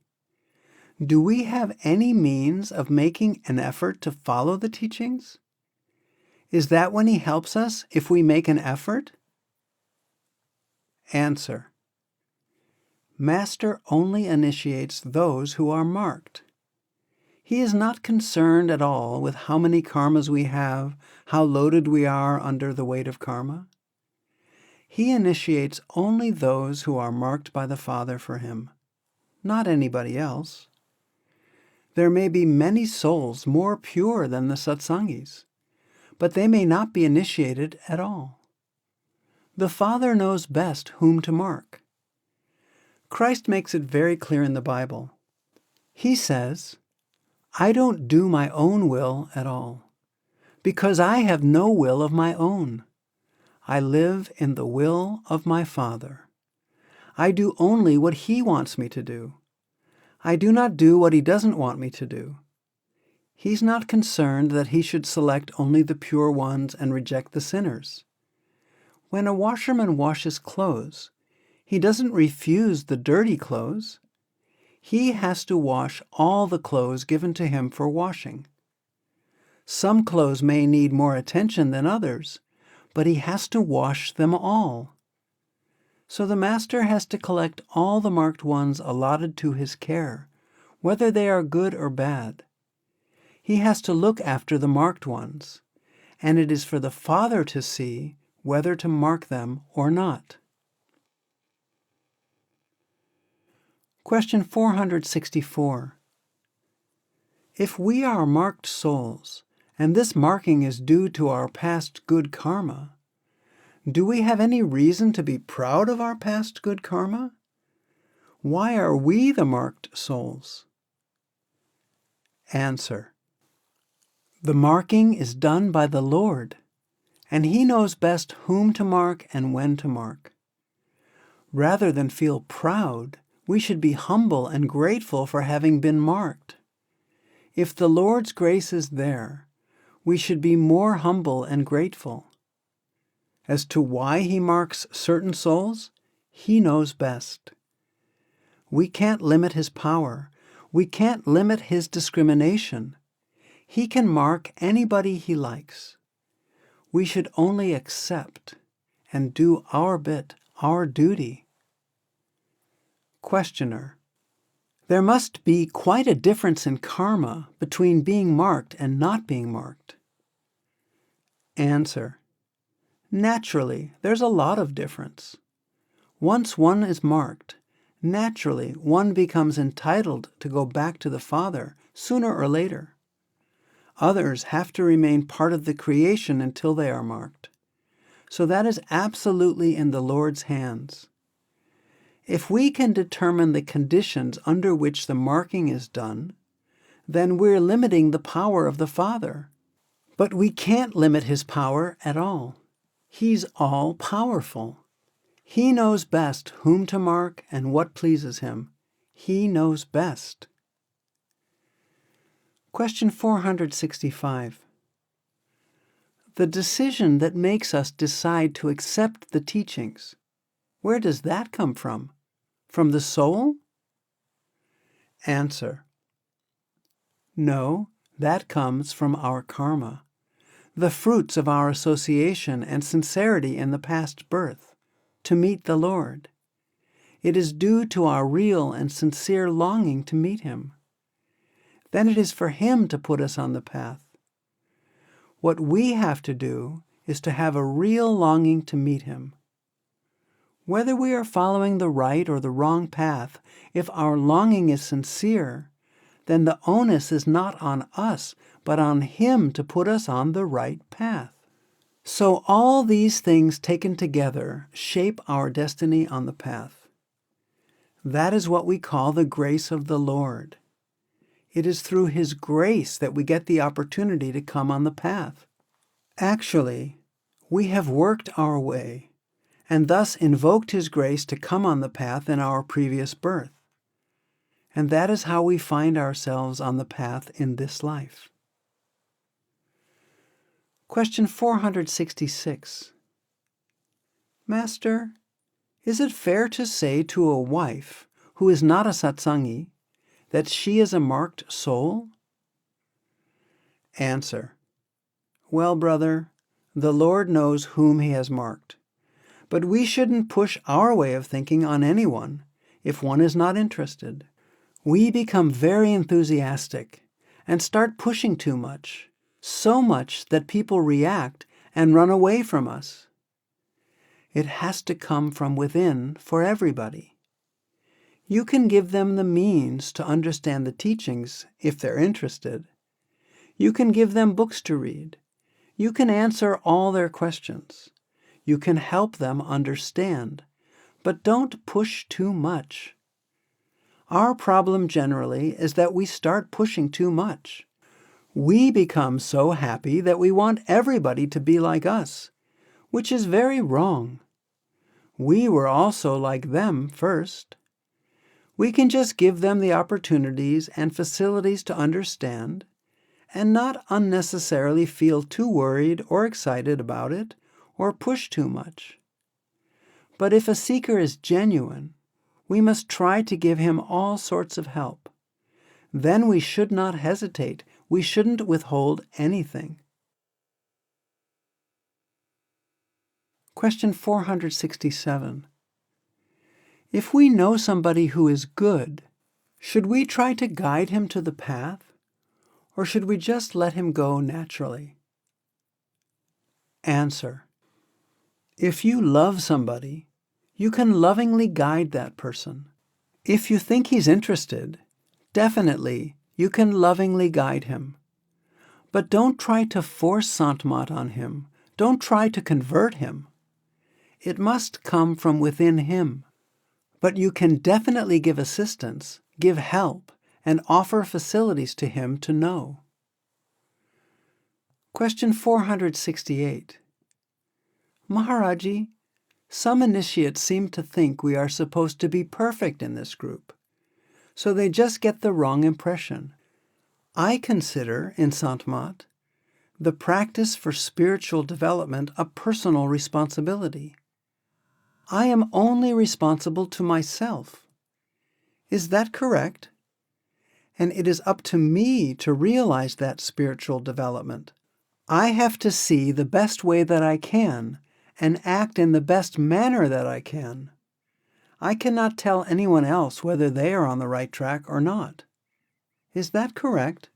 do we have any means of making an effort to follow the teachings? Is that when He helps us, if we make an effort? Answer. Master only initiates those who are marked. He is not concerned at all with how many karmas we have, how loaded we are under the weight of karma. He initiates only those who are marked by the Father for Him, not anybody else. There may be many souls more pure than the Satsangis, but they may not be initiated at all. The Father knows best whom to mark. Christ makes it very clear in the Bible. He says, I don't do my own will at all, because I have no will of my own. I live in the will of my Father. I do only what He wants me to do. I do not do what He doesn't want me to do. He's not concerned that He should select only the pure ones and reject the sinners. When a washerman washes clothes, he doesn't refuse the dirty clothes. He has to wash all the clothes given to him for washing. Some clothes may need more attention than others, but he has to wash them all. So the Master has to collect all the marked ones allotted to his care, whether they are good or bad. He has to look after the marked ones, and it is for the Father to see whether to mark them or not. Question 464. If we are marked souls, and this marking is due to our past good karma, do we have any reason to be proud of our past good karma? Why are we the marked souls? Answer. The marking is done by the Lord, and He knows best whom to mark and when to mark. Rather than feel proud, we should be humble and grateful for having been marked. If the Lord's grace is there, we should be more humble and grateful. As to why He marks certain souls, He knows best. We can't limit His power. We can't limit His discrimination. He can mark anybody He likes. We should only accept and do our bit, our duty. Questioner. There must be quite a difference in karma between being marked and not being marked. Answer. Naturally, there's a lot of difference. Once one is marked, naturally one becomes entitled to go back to the Father sooner or later. Others have to remain part of the creation until they are marked. So that is absolutely in the Lord's hands. If we can determine the conditions under which the marking is done, then we're limiting the power of the Father. But we can't limit His power at all. He's all-powerful. He knows best whom to mark and what pleases Him. He knows best. Question 465. The decision that makes us decide to accept the teachings, where does that come from? From the soul? Answer. No, that comes from our karma, the fruits of our association and sincerity in the past birth, to meet the Lord. It is due to our real and sincere longing to meet Him. Then it is for Him to put us on the path. What we have to do is to have a real longing to meet him. Whether we are following the right or the wrong path, if our longing is sincere, then the onus is not on us, but on him to put us on the right path. So all these things taken together shape our destiny on the path. That is what we call the grace of the Lord. It is through his grace that we get the opportunity to come on the path. Actually, we have worked our way, and thus invoked his grace to come on the path in our previous birth. And that is how we find ourselves on the path in this life. Question 466. Master, is it fair to say to a wife who is not a satsangi that she is a marked soul? Answer. Well, brother, the Lord knows whom he has marked. But we shouldn't push our way of thinking on anyone if one is not interested. We become very enthusiastic and start pushing too much, so much that people react and run away from us. It has to come from within for everybody. You can give them the means to understand the teachings if they're interested. You can give them books to read. You can answer all their questions. You can help them understand, but don't push too much. Our problem generally is that we start pushing too much. We become so happy that we want everybody to be like us, which is very wrong. We were also like them first. We can just give them the opportunities and facilities to understand, and not unnecessarily feel too worried or excited about it, or push too much. But if a seeker is genuine, we must try to give him all sorts of help. Then we should not hesitate. We shouldn't withhold anything. Question 467. If we know somebody who is good, should we try to guide him to the path, or should we just let him go naturally? Answer. If you love somebody, you can lovingly guide that person. If you think he's interested, definitely you can lovingly guide him. But don't try to force Sant Mat on him. Don't try to convert him. It must come from within him. But you can definitely give assistance, give help, and offer facilities to him to know. Question 468. Maharaji, some initiates seem to think we are supposed to be perfect in this group, so they just get the wrong impression. I consider, in Sant Mat, the practice for spiritual development a personal responsibility. I am only responsible to myself. Is that correct? And it is up to me to realize that spiritual development. I have to see the best way that I can and act in the best manner that I can. I cannot tell anyone else whether they are on the right track or not. Is that correct?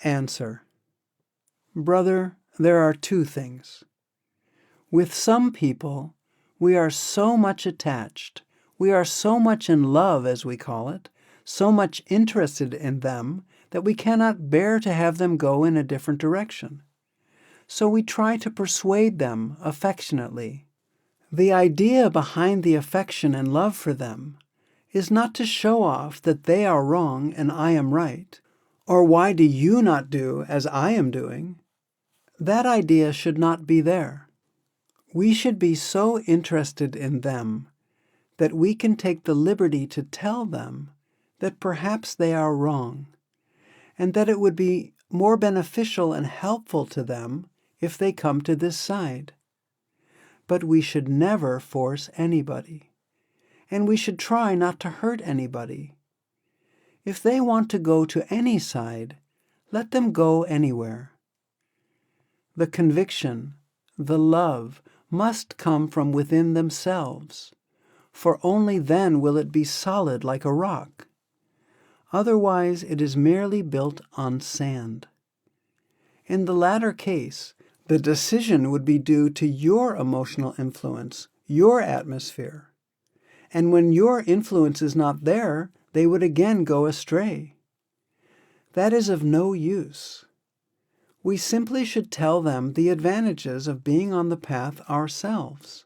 Answer. Brother, there are two things. With some people, we are so much attached, we are so much in love, as we call it, so much interested in them, that we cannot bear to have them go in a different direction. So we try to persuade them affectionately. The idea behind the affection and love for them is not to show off that they are wrong and I am right, or why do you not do as I am doing. That idea should not be there. We should be so interested in them that we can take the liberty to tell them that perhaps they are wrong, and that it would be more beneficial and helpful to them if they come to this side. But we should never force anybody, and we should try not to hurt anybody. If they want to go to any side, let them go anywhere. The conviction, the love, must come from within themselves, for only then will it be solid like a rock. Otherwise it is merely built on sand. In the latter case, the decision would be due to your emotional influence, your atmosphere. And when your influence is not there, they would again go astray. That is of no use. We simply should tell them the advantages of being on the path ourselves,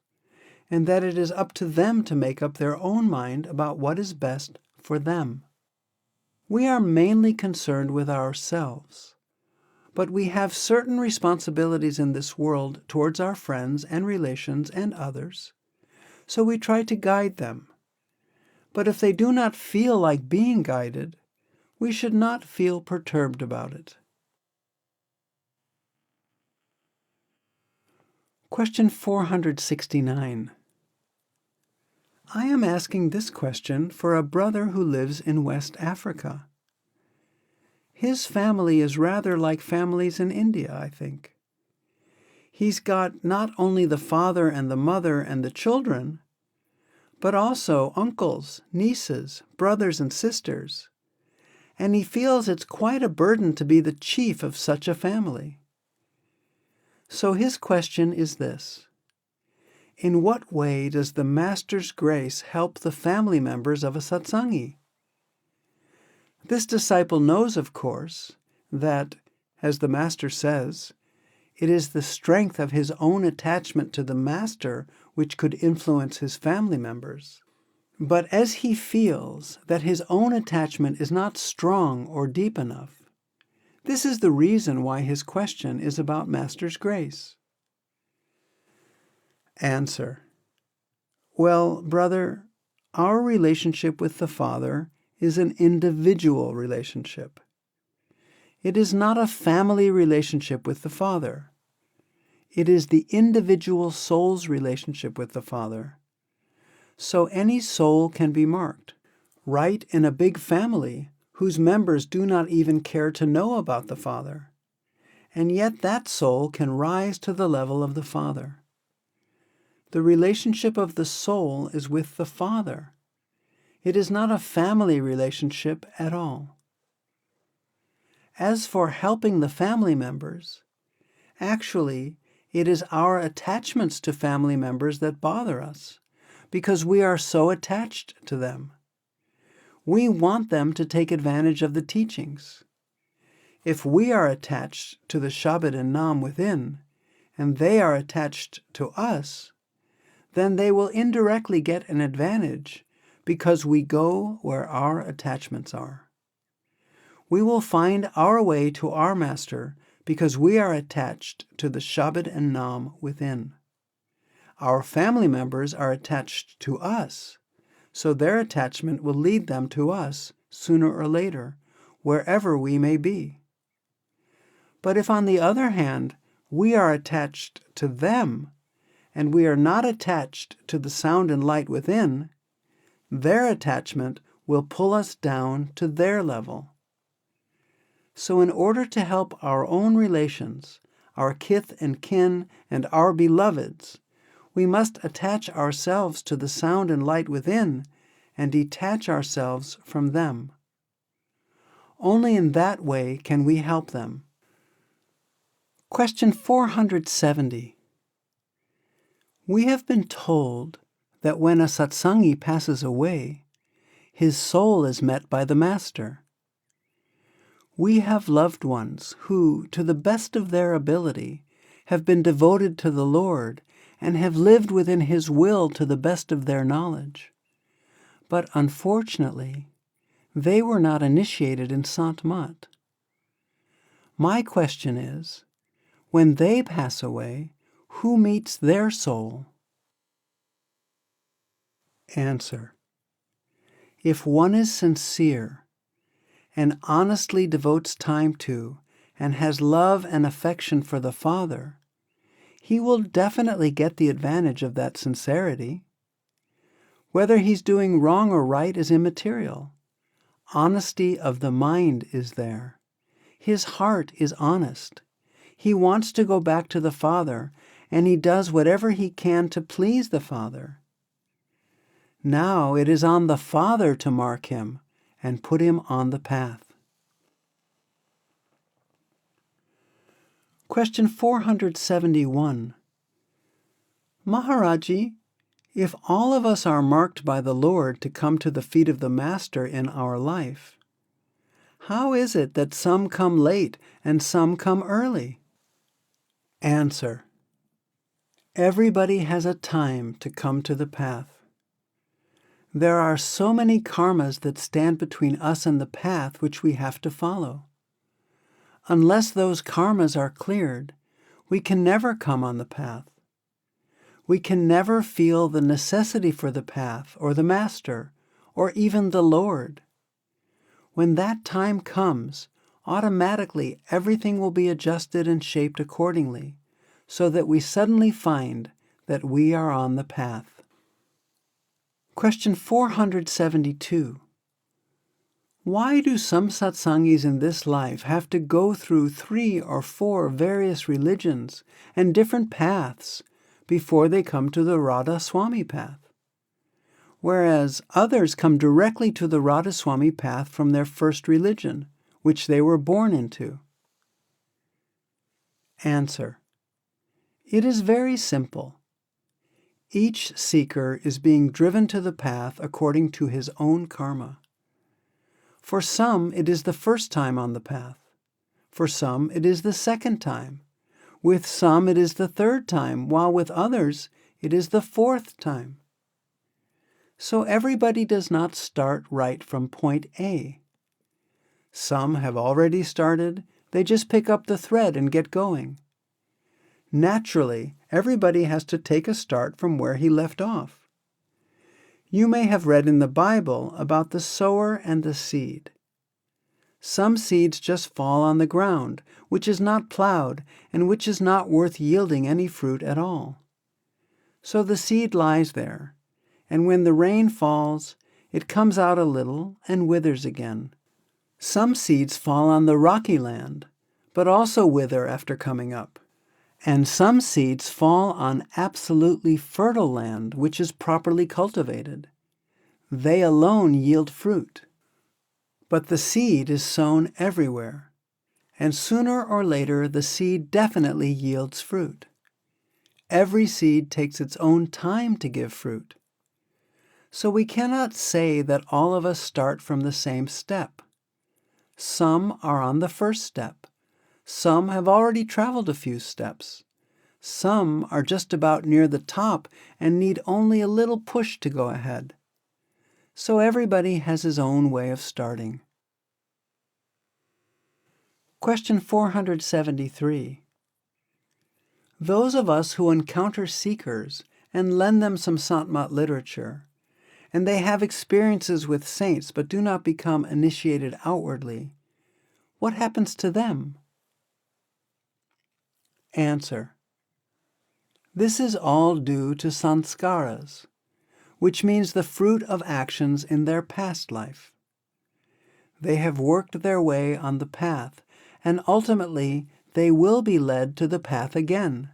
and that it is up to them to make up their own mind about what is best for them. We are mainly concerned with ourselves, but we have certain responsibilities in this world towards our friends and relations and others, so we try to guide them. But if they do not feel like being guided, we should not feel perturbed about it. Question 469. I am asking this question for a brother who lives in West Africa. His family is rather like families in India, I think. He's got not only the father and the mother and the children, but also uncles, nieces, brothers and sisters, and he feels it's quite a burden to be the chief of such a family. So his question is this: in what way does the Master's grace help the family members of a Satsangi? This disciple knows, of course, that, as the Master says, it is the strength of his own attachment to the Master which could influence his family members. But as he feels that his own attachment is not strong or deep enough, this is the reason why his question is about Master's grace. Answer: well, brother, our relationship with the Father is an individual relationship. It is not a family relationship with the Father. It is the individual soul's relationship with the Father. So any soul can be marked, right in a big family whose members do not even care to know about the Father, and yet that soul can rise to the level of the Father. The relationship of the soul is with the Father. It is not a family relationship at all. As for helping the family members, actually, it is our attachments to family members that bother us, because we are so attached to them. We want them to take advantage of the teachings. If we are attached to the Shabad and Nam within, and they are attached to us, then they will indirectly get an advantage because we go where our attachments are. We will find our way to our Master because we are attached to the Shabad and Nam within. Our family members are attached to us, so their attachment will lead them to us sooner or later, wherever we may be. But if, on the other hand, we are attached to them, and we are not attached to the sound and light within, their attachment will pull us down to their level. So in order to help our own relations, our kith and kin, and our beloveds, we must attach ourselves to the sound and light within and detach ourselves from them. Only in that way can we help them. Question 470. We have been told that when a Satsangi passes away, his soul is met by the Master. We have loved ones who, to the best of their ability, have been devoted to the Lord and have lived within His will to the best of their knowledge. But unfortunately, they were not initiated in Sant Mat. My question is, when they pass away, who meets their soul? Answer: if one is sincere and honestly devotes time to and has love and affection for the Father, he will definitely get the advantage of that sincerity. Whether he's doing wrong or right is immaterial. Honesty of the mind is there. His heart is honest. He wants to go back to the Father, and he does whatever he can to please the Father. Now it is on the Father to mark him and put him on the path. Question 471. Maharaji, if all of us are marked by the Lord to come to the feet of the Master in our life, how is it that some come late and some come early? Answer. Everybody has a time to come to the path. There are so many karmas that stand between us and the path which we have to follow. Unless those karmas are cleared, we can never come on the path. We can never feel the necessity for the path or the Master or even the Lord. When that time comes, automatically everything will be adjusted and shaped accordingly, so that we suddenly find that we are on the path. Question 472. Why do some satsangis in this life have to go through 3 or 4 various religions and different paths before they come to the Radha Soami path, whereas others come directly to the Radha Soami path from their first religion, which they were born into? Answer. It is very simple. Each seeker is being driven to the path according to his own karma. For some, it is the first time on the path. For some, it is the second time. With some, it is the third time, while with others, it is the 4th time. So everybody does not start right from point A. Some have already started, they just pick up the thread and get going. Naturally, everybody has to take a start from where he left off. You may have read in the Bible about the sower and the seed. Some seeds just fall on the ground, which is not plowed and which is not worth yielding any fruit at all. So the seed lies there, and when the rain falls, it comes out a little and withers again. Some seeds fall on the rocky land, but also wither after coming up. And some seeds fall on absolutely fertile land, which is properly cultivated. They alone yield fruit. But the seed is sown everywhere, and sooner or later the seed definitely yields fruit. Every seed takes its own time to give fruit. So we cannot say that all of us start from the same step. Some are on the first step. Some have already traveled a few steps. Some are just about near the top and need only a little push to go ahead. So everybody has his own way of starting. Question 473. Those of us who encounter seekers and lend them some Sant Mat literature, and they have experiences with saints but do not become initiated outwardly, what happens to them? Answer. This is all due to sanskaras, which means the fruit of actions in their past life. They have worked their way on the path, and ultimately they will be led to the path again.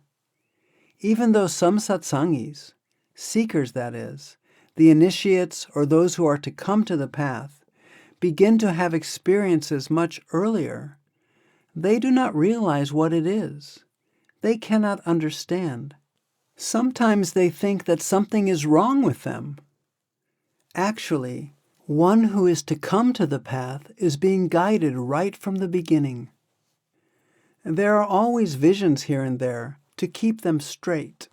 Even though some satsangis, seekers that is, the initiates or those who are to come to the path, begin to have experiences much earlier, they do not realize what it is. They cannot understand. Sometimes they think that something is wrong with them. Actually, one who is to come to the path is being guided right from the beginning. There are always visions here and there to keep them straight.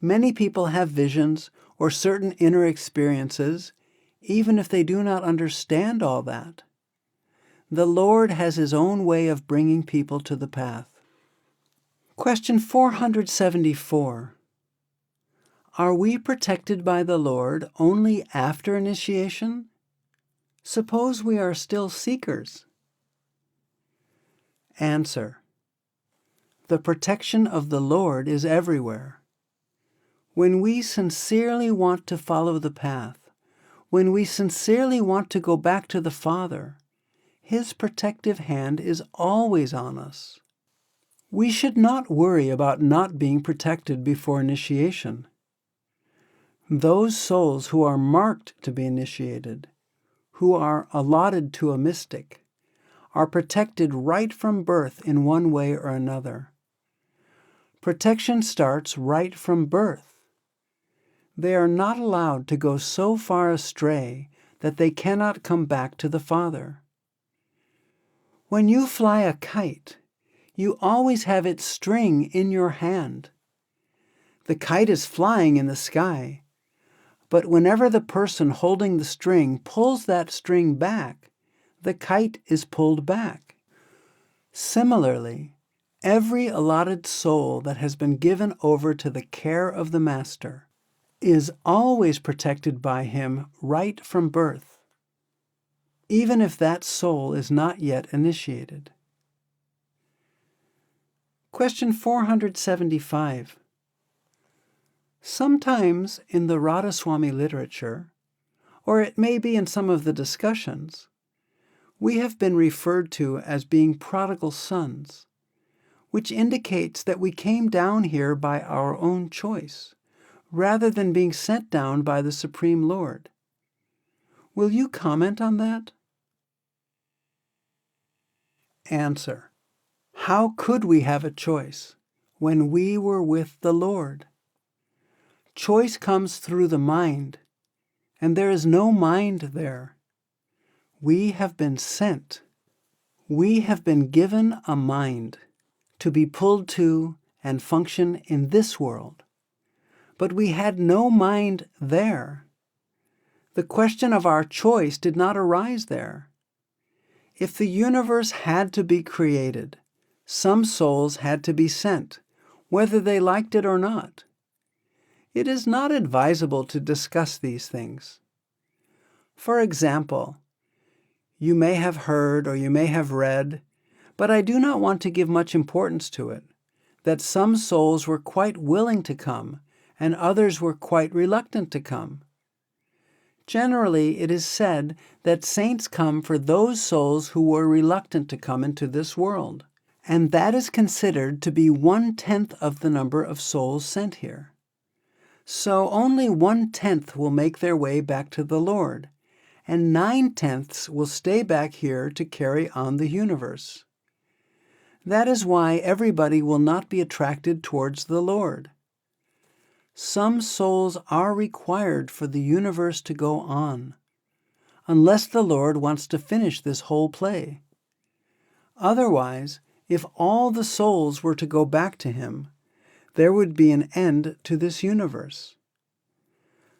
Many people have visions or certain inner experiences, even if they do not understand all that. The Lord has His own way of bringing people to the path. Question 474. Are we protected by the Lord only after initiation? Suppose we are still seekers. Answer. The protection of the Lord is everywhere. When we sincerely want to follow the path, when we sincerely want to go back to the Father, His protective hand is always on us. We should not worry about not being protected before initiation. Those souls who are marked to be initiated, who are allotted to a mystic, are protected right from birth in one way or another. Protection starts right from birth. They are not allowed to go so far astray that they cannot come back to the Father. When you fly a kite, you always have its string in your hand. The kite is flying in the sky, but whenever the person holding the string pulls that string back, the kite is pulled back. Similarly, every allotted soul that has been given over to the care of the Master is always protected by him right from birth, even if that soul is not yet initiated. Question 475. Sometimes in the Radha Soami literature, or it may be in some of the discussions, we have been referred to as being prodigal sons, which indicates that we came down here by our own choice, rather than being sent down by the Supreme Lord. Will you comment on that? Answer. How could we have a choice when we were with the Lord? Choice comes through the mind, and there is no mind there. We have been sent. We have been given a mind to be pulled to and function in this world. But we had no mind there. The question of our choice did not arise there. If the universe had to be created, some souls had to be sent, whether they liked it or not. It is not advisable to discuss these things. For example, you may have heard or you may have read, but I do not want to give much importance to it, that some souls were quite willing to come and others were quite reluctant to come. Generally, it is said that saints come for those souls who were reluctant to come into this world, and that is considered to be 1/10 of the number of souls sent here. So only 1/10 will make their way back to the Lord, and 9/10 will stay back here to carry on the universe. That is why everybody will not be attracted towards the Lord. Some souls are required for the universe to go on, unless the Lord wants to finish this whole play. Otherwise, if all the souls were to go back to him, there would be an end to this universe.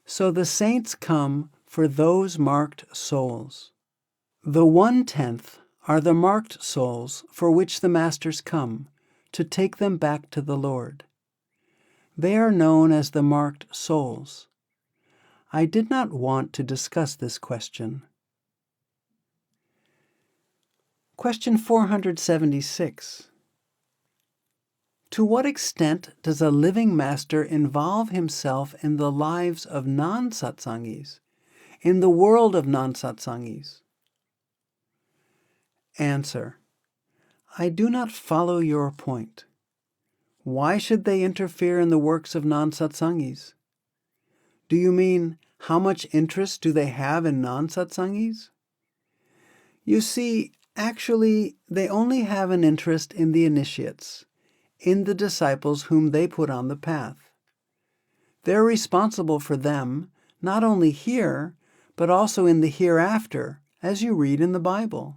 So the saints come for those marked souls. The 1/10 are the marked souls for which the Masters come, to take them back to the Lord. They are known as the marked souls. I did not want to discuss this question. Question 476. To what extent does a living master involve himself in the lives of non-satsangis, in the world of non-satsangis? Answer. I do not follow your point. Why should they interfere in the works of non-satsangis? Do you mean, how much interest do they have in non-satsangis? You see, actually, they only have an interest in the initiates, in the disciples whom they put on the path. They're responsible for them, not only here, but also in the hereafter, as you read in the Bible.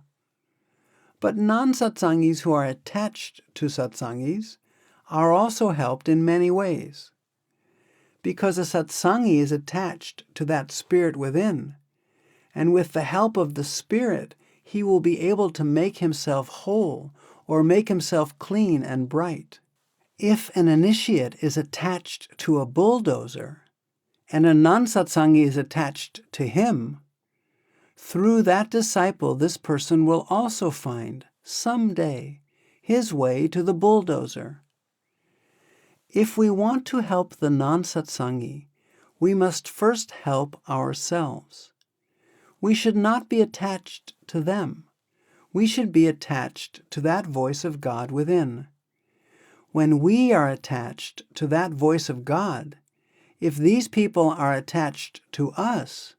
But non-satsangis who are attached to satsangis are also helped in many ways. Because a satsangi is attached to that spirit within, and with the help of the spirit, he will be able to make himself whole or make himself clean and bright. If an initiate is attached to a bulldozer, and a non-satsangi is attached to him, through that disciple this person will also find, someday, his way to the bulldozer. If we want to help the non-satsangi, we must first help ourselves. We should not be attached to them. We should be attached to that voice of God within. When we are attached to that voice of God, if these people are attached to us,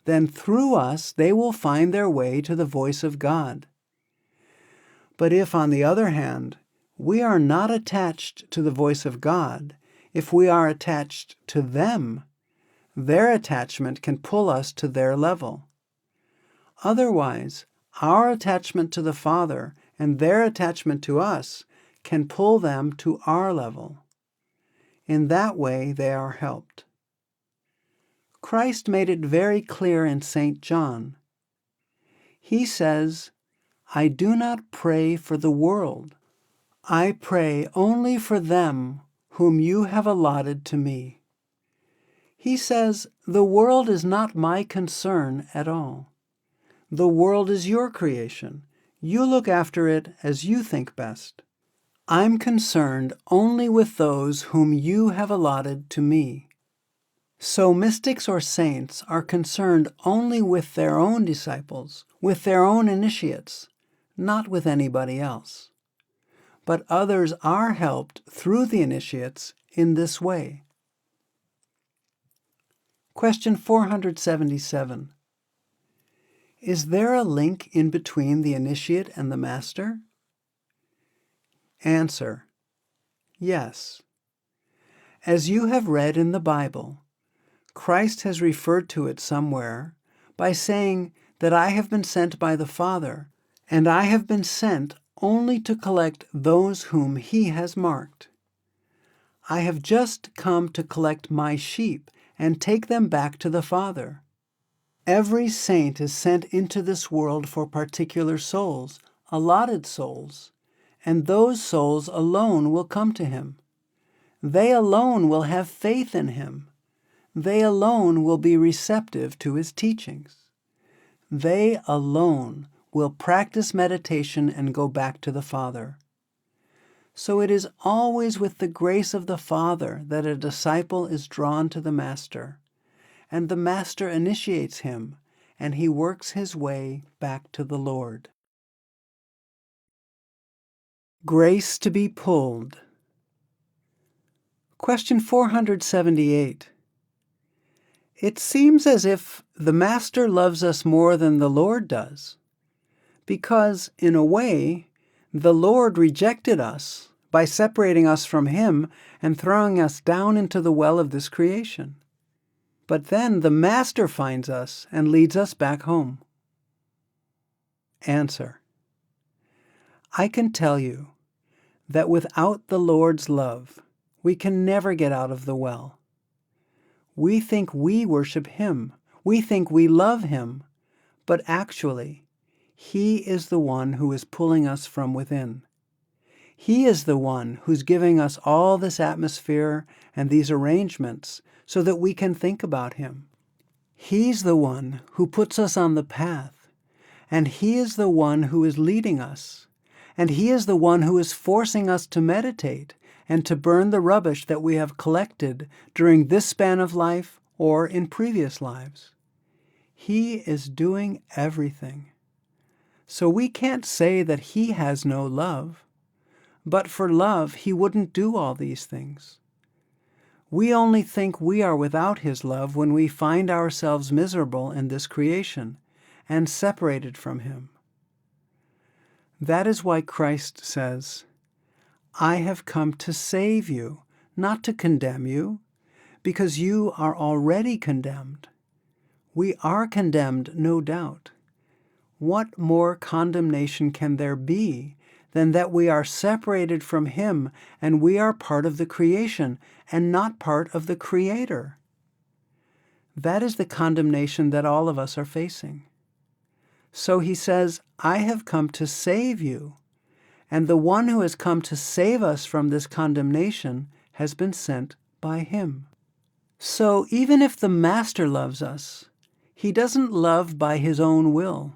then through us they will find their way to the voice of God. But if, on the other hand, we are not attached to the voice of God, if we are attached to them, their attachment can pull us to their level. Otherwise, our attachment to the Father and their attachment to us can pull them to our level. In that way, they are helped. Christ made it very clear in St. John. He says, "I do not pray for the world. I pray only for them whom you have allotted to me." He says, the world is not my concern at all. The world is your creation. You look after it as you think best. I'm concerned only with those whom you have allotted to me. So mystics or saints are concerned only with their own disciples, with their own initiates, not with anybody else. But others are helped through the initiates in this way. Question 477. Is there a link in between the initiate and the master? Answer: yes. As you have read in the Bible, Christ has referred to it somewhere by saying that I have been sent by the Father, and I have been sent only to collect those whom He has marked. I have just come to collect my sheep and take them back to the Father. Every saint is sent into this world for particular souls, allotted souls, and those souls alone will come to Him. They alone will have faith in Him. They alone will be receptive to His teachings. They alone will practice meditation and go back to the Father. So it is always with the grace of the Father that a disciple is drawn to the Master, and the Master initiates him, and he works his way back to the Lord. Grace to be pulled. Question 478. It seems as if the Master loves us more than the Lord does, because, in a way, the Lord rejected us by separating us from Him and throwing us down into the well of this creation. But then the Master finds us and leads us back home. Answer: I can tell you that without the Lord's love, we can never get out of the well. We think we worship Him. We think we love Him. But actually, He is the one who is pulling us from within. He is the one who's giving us all this atmosphere and these arrangements so that we can think about Him. He's the one who puts us on the path, and He is the one who is leading us, and He is the one who is forcing us to meditate and to burn the rubbish that we have collected during this span of life or in previous lives. He is doing everything. So we can't say that He has no love. But for love, He wouldn't do all these things. We only think we are without His love when we find ourselves miserable in this creation and separated from Him. That is why Christ says, I have come to save you, not to condemn you, because you are already condemned. We are condemned, no doubt. What more condemnation can there be than that we are separated from Him and we are part of the creation and not part of the Creator? That is the condemnation that all of us are facing. So He says, I have come to save you, and the one who has come to save us from this condemnation has been sent by Him. So even if the Master loves us, He doesn't love by His own will.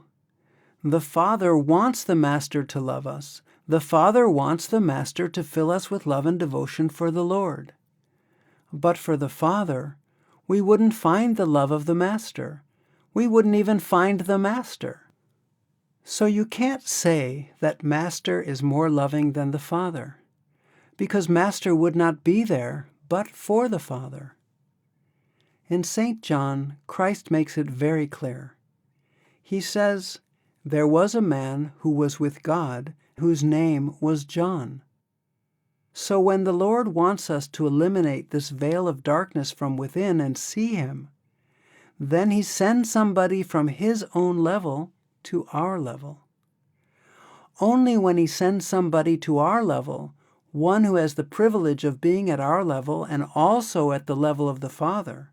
The Father wants the Master to love us. The Father wants the Master to fill us with love and devotion for the Lord. But for the Father, we wouldn't find the love of the Master. We wouldn't even find the Master. So you can't say that Master is more loving than the Father, because Master would not be there but for the Father. In St. John, Christ makes it very clear. He says, there was a man who was with God whose name was John. So when the Lord wants us to eliminate this veil of darkness from within and see Him, then He sends somebody from His own level to our level. Only when He sends somebody to our level, one who has the privilege of being at our level and also at the level of the Father,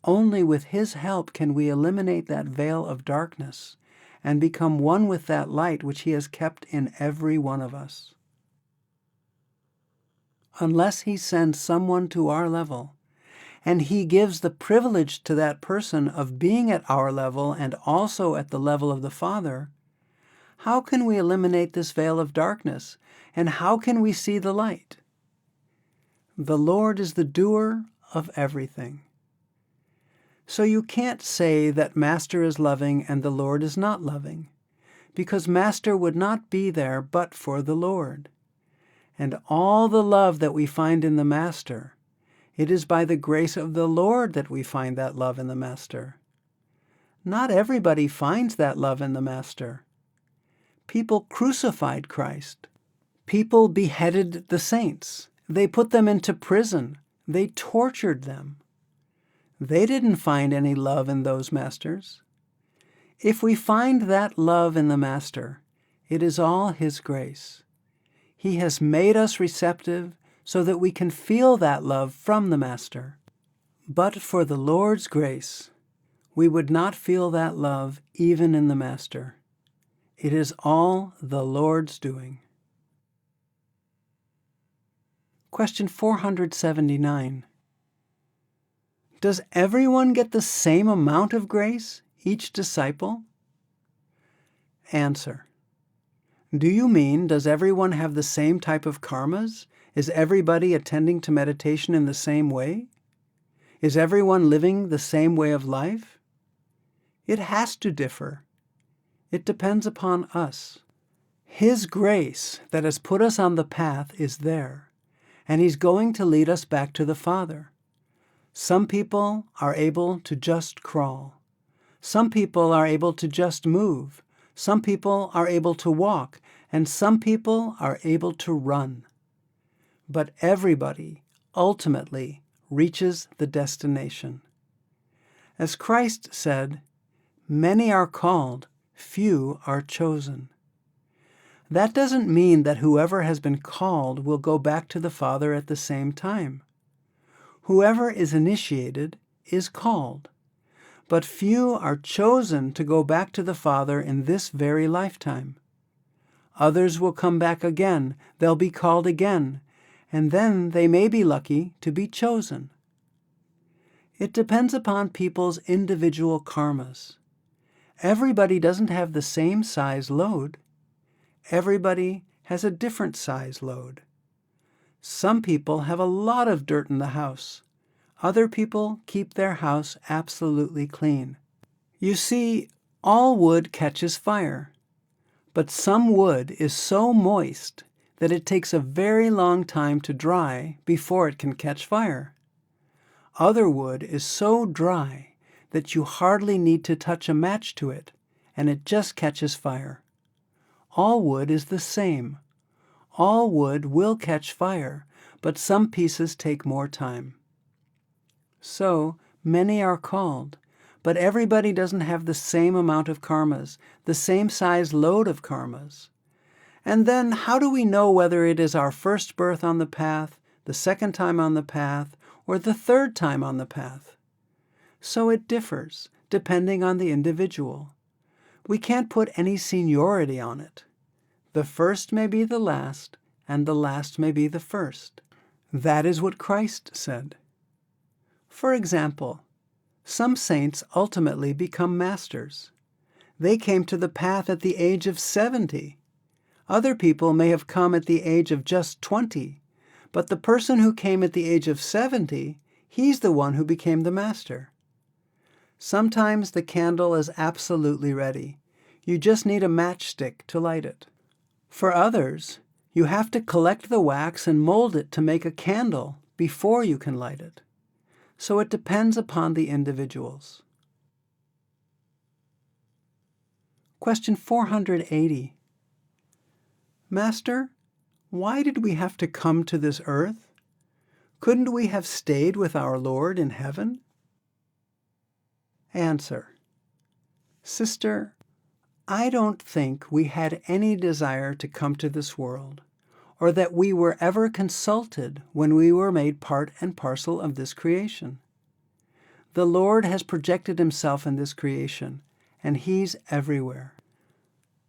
only with His help can we eliminate that veil of darkness and become one with that light which He has kept in every one of us. Unless He sends someone to our level, and He gives the privilege to that person of being at our level and also at the level of the Father, how can we eliminate this veil of darkness, and how can we see the light? The Lord is the doer of everything. So you can't say that Master is loving and the Lord is not loving, because Master would not be there but for the Lord. And all the love that we find in the Master, it is by the grace of the Lord that we find that love in the Master. Not everybody finds that love in the Master. People crucified Christ. People beheaded the saints. They put them into prison. They tortured them. They didn't find any love in those masters. If we find that love in the Master, it is all His grace. He has made us receptive so that we can feel that love from the Master. But for the Lord's grace, we would not feel that love even in the Master. It is all the Lord's doing. Question 479. Does everyone get the same amount of grace, each disciple? Answer. Do you mean, does everyone have the same type of karmas? Is everybody attending to meditation in the same way? Is everyone living the same way of life? It has to differ. It depends upon us. His grace that has put us on the path is there, and He's going to lead us back to the Father. Some people are able to just crawl. Some people are able to just move. Some people are able to walk, and some people are able to run. But everybody ultimately reaches the destination. As Christ said, "Many are called, few are chosen." That doesn't mean that whoever has been called will go back to the Father at the same time. Whoever is initiated is called. But few are chosen to go back to the Father in this very lifetime. Others will come back again, they'll be called again, and then they may be lucky to be chosen. It depends upon people's individual karmas. Everybody doesn't have the same size load. Everybody has a different size load. Some people have a lot of dirt in the house. Other people keep their house absolutely clean. You see, all wood catches fire, but some wood is so moist that it takes a very long time to dry before it can catch fire. Other wood is so dry that you hardly need to touch a match to it, and it just catches fire. All wood is the same. All wood will catch fire, but some pieces take more time. So, many are called, but everybody doesn't have the same amount of karmas, the same size load of karmas. And then, how do we know whether it is our first birth on the path, the second time on the path, or the third time on the path? So it differs, depending on the individual. We can't put any seniority on it. The first may be the last, and the last may be the first. That is what Christ said. For example, some saints ultimately become masters. They came to the path at the age of 70. Other people may have come at the age of just 20, but the person who came at the age of 70, he's the one who became the master. Sometimes the candle is absolutely ready. You just need a matchstick to light it. For others, you have to collect the wax and mold it to make a candle before you can light it. So it depends upon the individuals. Question 480. Master, why did we have to come to this earth? Couldn't we have stayed with our Lord in heaven? Answer. Sister, I don't think we had any desire to come to this world, or that we were ever consulted when we were made part and parcel of this creation. The Lord has projected himself in this creation, and he's everywhere.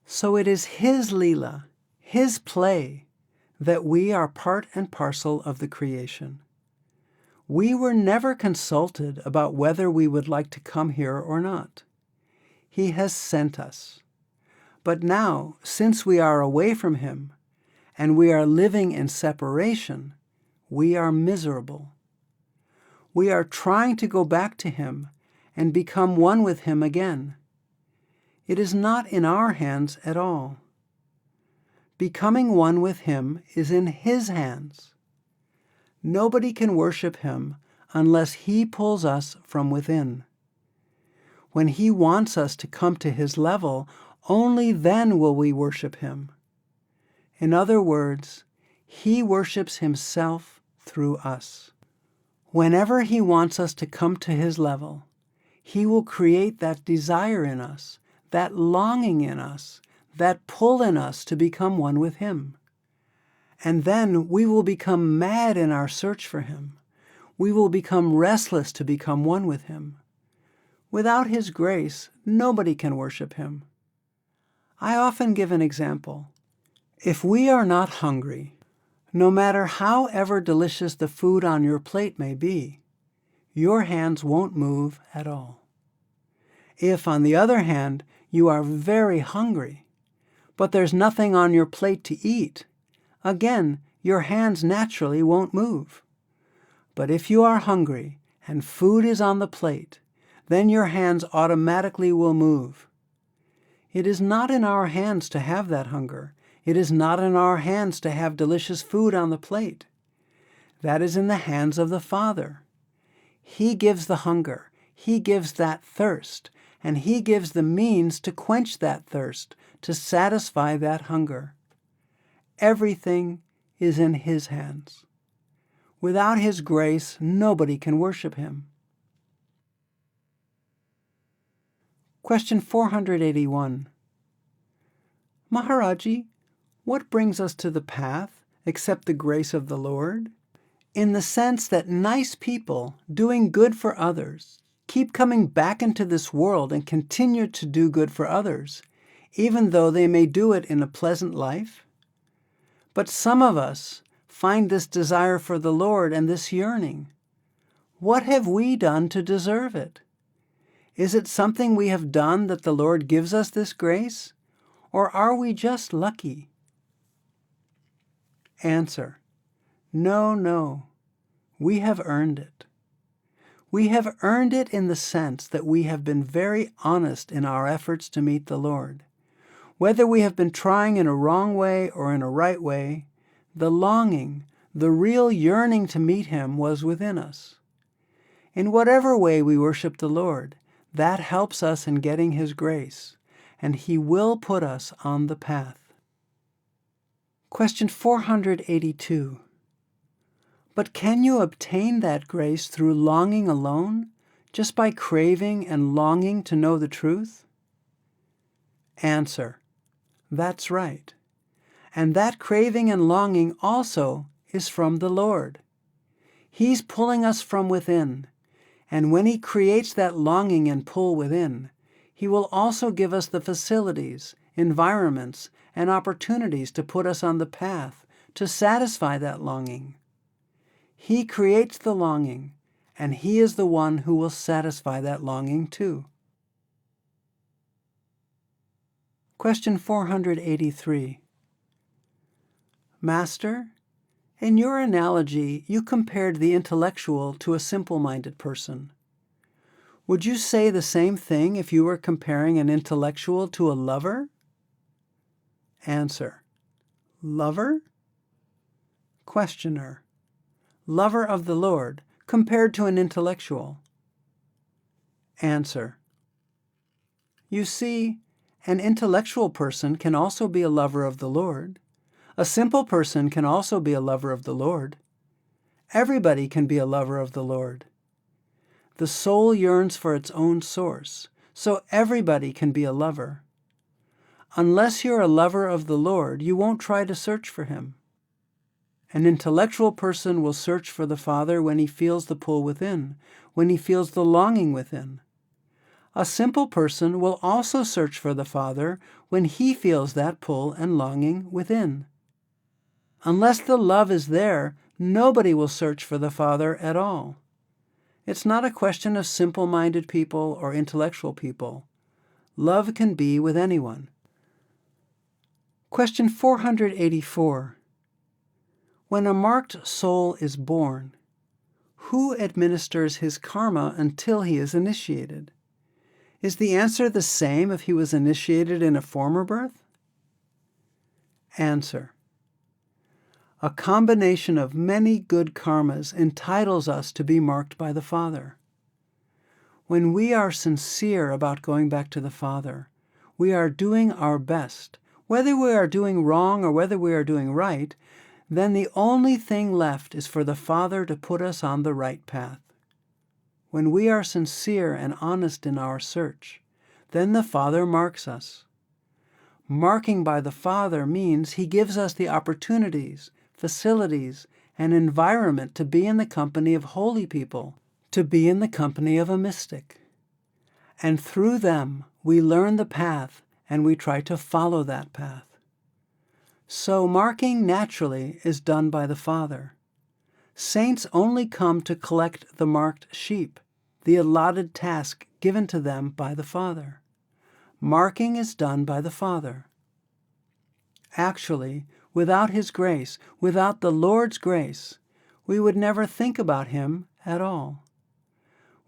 So it is his Leela, his play, that we are part and parcel of the creation. We were never consulted about whether we would like to come here or not. He has sent us. But now, since we are away from him, and we are living in separation, we are miserable. We are trying to go back to him and become one with him again. It is not in our hands at all. Becoming one with him is in his hands. Nobody can worship him unless he pulls us from within. When he wants us to come to his level, only then will we worship him. In other words, he worships himself through us. Whenever he wants us to come to his level, he will create that desire in us, that longing in us, that pull in us to become one with him. And then we will become mad in our search for him. We will become restless to become one with him. Without his grace, nobody can worship him. I often give an example. If we are not hungry, no matter how ever delicious the food on your plate may be, your hands won't move at all. If, on the other hand, you are very hungry, but there's nothing on your plate to eat, again, your hands naturally won't move. But if you are hungry and food is on the plate, then your hands automatically will move. It is not in our hands to have that hunger. It is not in our hands to have delicious food on the plate. That is in the hands of the Father. He gives the hunger. He gives that thirst. And he gives the means to quench that thirst, to satisfy that hunger. Everything is in his hands. Without his grace, nobody can worship him. Question 481. Maharaji, what brings us to the path except the grace of the Lord? In the sense that nice people doing good for others keep coming back into this world and continue to do good for others, even though they may do it in a pleasant life? But some of us find this desire for the Lord and this yearning. What have we done to deserve it? Is it something we have done that the Lord gives us this grace? Or are we just lucky? Answer. No, no. We have earned it. We have earned it in the sense that we have been very honest in our efforts to meet the Lord. Whether we have been trying in a wrong way or in a right way, the longing, the real yearning to meet him was within us. In whatever way we worship the Lord, that helps us in getting his grace, and he will put us on the path. Question 482. But can you obtain that grace through longing alone, just by craving and longing to know the truth? Answer. That's right. And that craving and longing also is from the Lord. He's pulling us from within, and when he creates that longing and pull within, he will also give us the facilities, environments, and opportunities to put us on the path to satisfy that longing. He creates the longing, and he is the one who will satisfy that longing too. Question 483. Master, in your analogy, you compared the intellectual to a simple-minded person. Would you say the same thing if you were comparing an intellectual to a lover? Answer. Lover? Questioner. Lover of the Lord, compared to an intellectual. Answer. You see, an intellectual person can also be a lover of the Lord, A simple person can also be a lover of the Lord. Everybody can be a lover of the Lord. The soul yearns for its own source, so everybody can be a lover. Unless you're a lover of the Lord, you won't try to search for Him. An intellectual person will search for the Father when he feels the pull within, when he feels the longing within. A simple person will also search for the Father when he feels that pull and longing within. Unless the love is there, nobody will search for the Father at all. It's not a question of simple-minded people or intellectual people. Love can be with anyone. Question 484. When a marked soul is born, who administers his karma until he is initiated? Is the answer the same if he was initiated in a former birth? Answer. A combination of many good karmas entitles us to be marked by the Father. When we are sincere about going back to the Father, we are doing our best. Whether we are doing wrong or whether we are doing right, then the only thing left is for the Father to put us on the right path. When we are sincere and honest in our search, then the Father marks us. Marking by the Father means He gives us the opportunities, facilities, and environment to be in the company of holy people, to be in the company of a mystic. And through them, we learn the path and we try to follow that path. So marking naturally is done by the Father. Saints only come to collect the marked sheep, the allotted task given to them by the Father. Marking is done by the Father. Actually, without His grace, without the Lord's grace, we would never think about Him at all.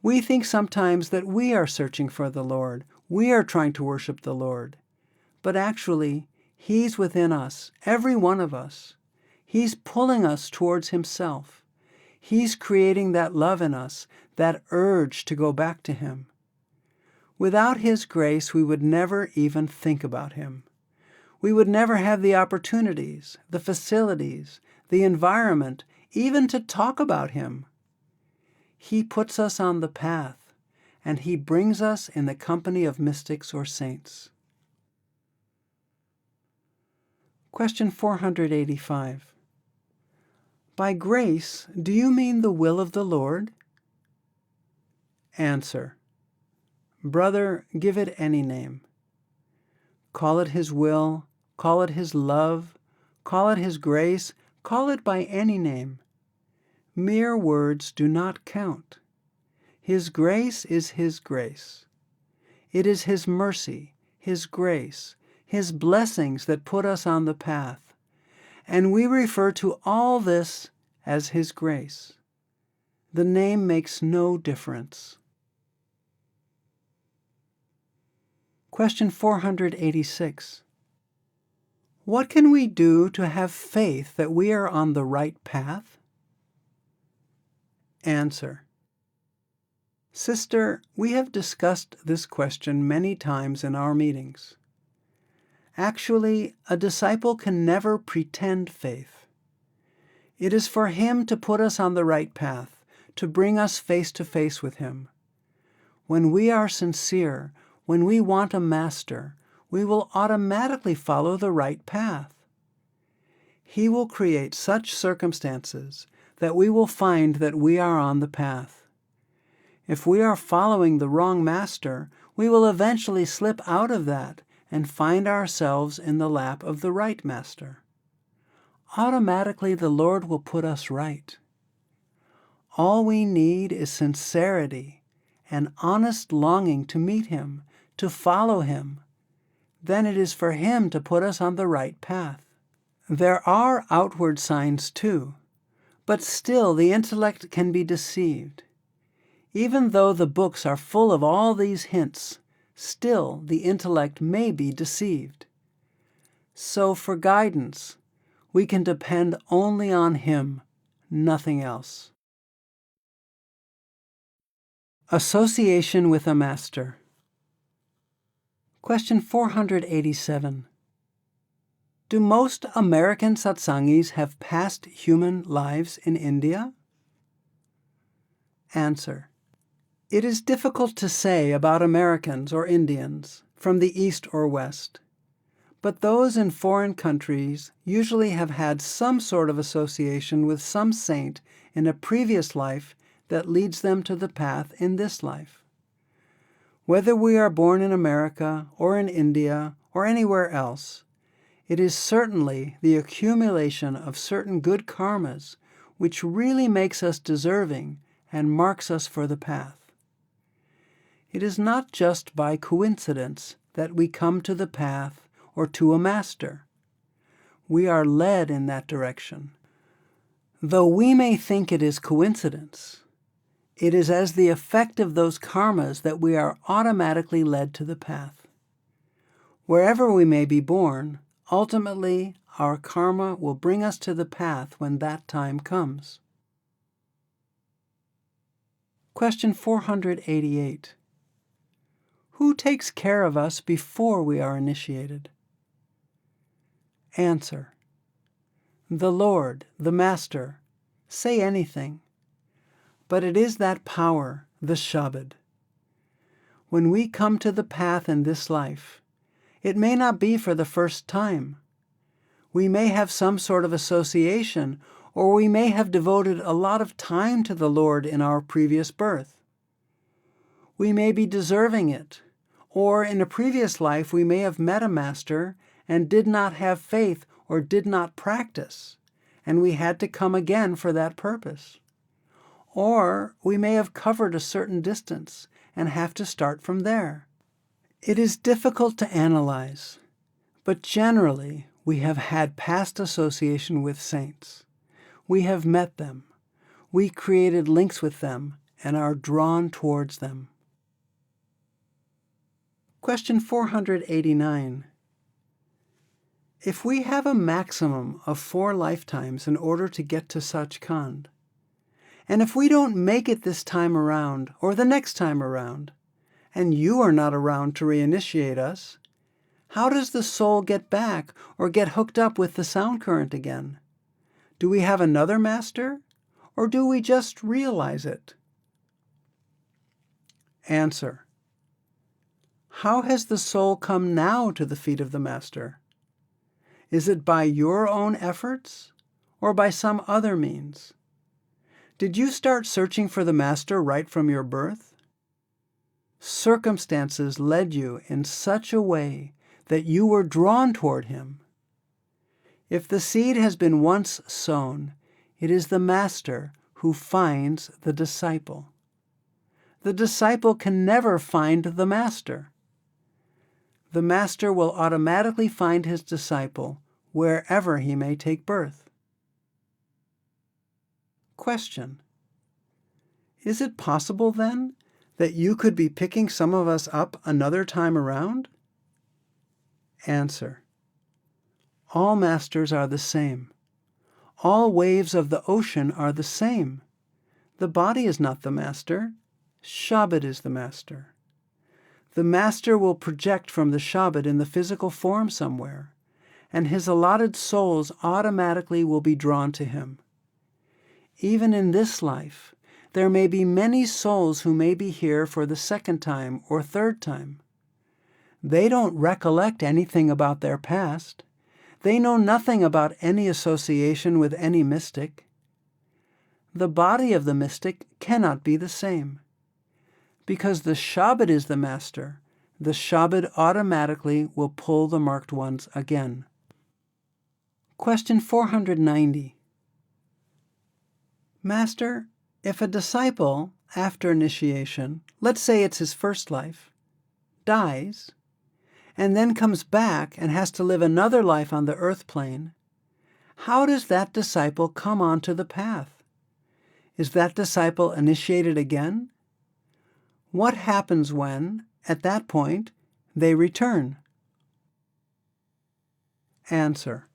We think sometimes that we are searching for the Lord, we are trying to worship the Lord. But actually, He's within us, every one of us. He's pulling us towards Himself. He's creating that love in us, that urge to go back to Him. Without His grace, we would never even think about Him. We would never have the opportunities, the facilities, the environment, even to talk about Him. He puts us on the path, and He brings us in the company of mystics or saints. Question 485. By grace, do you mean the will of the Lord? Answer. Brother, give it any name. Call it His will, call it His love, call it His grace, call it by any name. Mere words do not count. His grace is His grace. It is His mercy, His grace, His blessings that put us on the path, and we refer to all this as His grace. The name makes no difference. Question 486. What can we do to have faith that we are on the right path? Answer. Sister, we have discussed this question many times in our meetings. Actually, a disciple can never pretend faith. It is for Him to put us on the right path, to bring us face to face with Him. When we are sincere, when we want a master, we will automatically follow the right path. He will create such circumstances that we will find that we are on the path. If we are following the wrong master, we will eventually slip out of that and find ourselves in the lap of the right master. Automatically, the Lord will put us right. All we need is sincerity, an honest longing to meet Him, to follow Him. Then it is for Him to put us on the right path. There are outward signs too, but still the intellect can be deceived. Even though the books are full of all these hints, still the intellect may be deceived. So for guidance, we can depend only on Him, nothing else. Association with a master. Question 487. Do most American satsangis have past human lives in India? Answer. It is difficult to say about Americans or Indians from the East or West, but those in foreign countries usually have had some sort of association with some saint in a previous life that leads them to the path in this life. Whether we are born in America or in India or anywhere else, it is certainly the accumulation of certain good karmas which really makes us deserving and marks us for the path. It is not just by coincidence that we come to the path or to a master. We are led in that direction. Though we may think it is coincidence, it is as the effect of those karmas that we are automatically led to the path. Wherever we may be born, ultimately our karma will bring us to the path when that time comes. Question 488. Who takes care of us before we are initiated? Answer. The Lord, the Master. Say anything. But it is that power, the Shabad. When we come to the path in this life, it may not be for the first time. We may have some sort of association, or we may have devoted a lot of time to the Lord in our previous birth. We may be deserving it, or in a previous life we may have met a master and did not have faith or did not practice, and we had to come again for that purpose. Or we may have covered a certain distance and have to start from there. It is difficult to analyze, but generally we have had past association with saints. We have met them. We created links with them and are drawn towards them. Question 489. If we have a maximum of 4 lifetimes in order to get to Sachkhand, and if we don't make it this time around or the next time around, and you are not around to reinitiate us, how does the soul get back or get hooked up with the sound current again? Do we have another master, or do we just realize it? Answer. How has the soul come now to the feet of the master? Is it by your own efforts, or by some other means? Did you start searching for the master right from your birth? Circumstances led you in such a way that you were drawn toward him. If the seed has been once sown, it is the master who finds the disciple. The disciple can never find the master. The master will automatically find his disciple wherever he may take birth. Question. Is it possible, then, that you could be picking some of us up another time around? Answer. All masters are the same. All waves of the ocean are the same. The body is not the master. Shabad is the master. The master will project from the Shabad in the physical form somewhere, and his allotted souls automatically will be drawn to him. Even in this life, there may be many souls who may be here for the second time or third time. They don't recollect anything about their past. They know nothing about any association with any mystic. The body of the mystic cannot be the same. Because the Shabad is the master, the Shabad automatically will pull the marked ones again. Question 490. Master, if a disciple, after initiation, let's say it's his first life, dies, and then comes back and has to live another life on the earth plane, how does that disciple come onto the path? Is that disciple initiated again? What happens when, at that point, they return? Answer.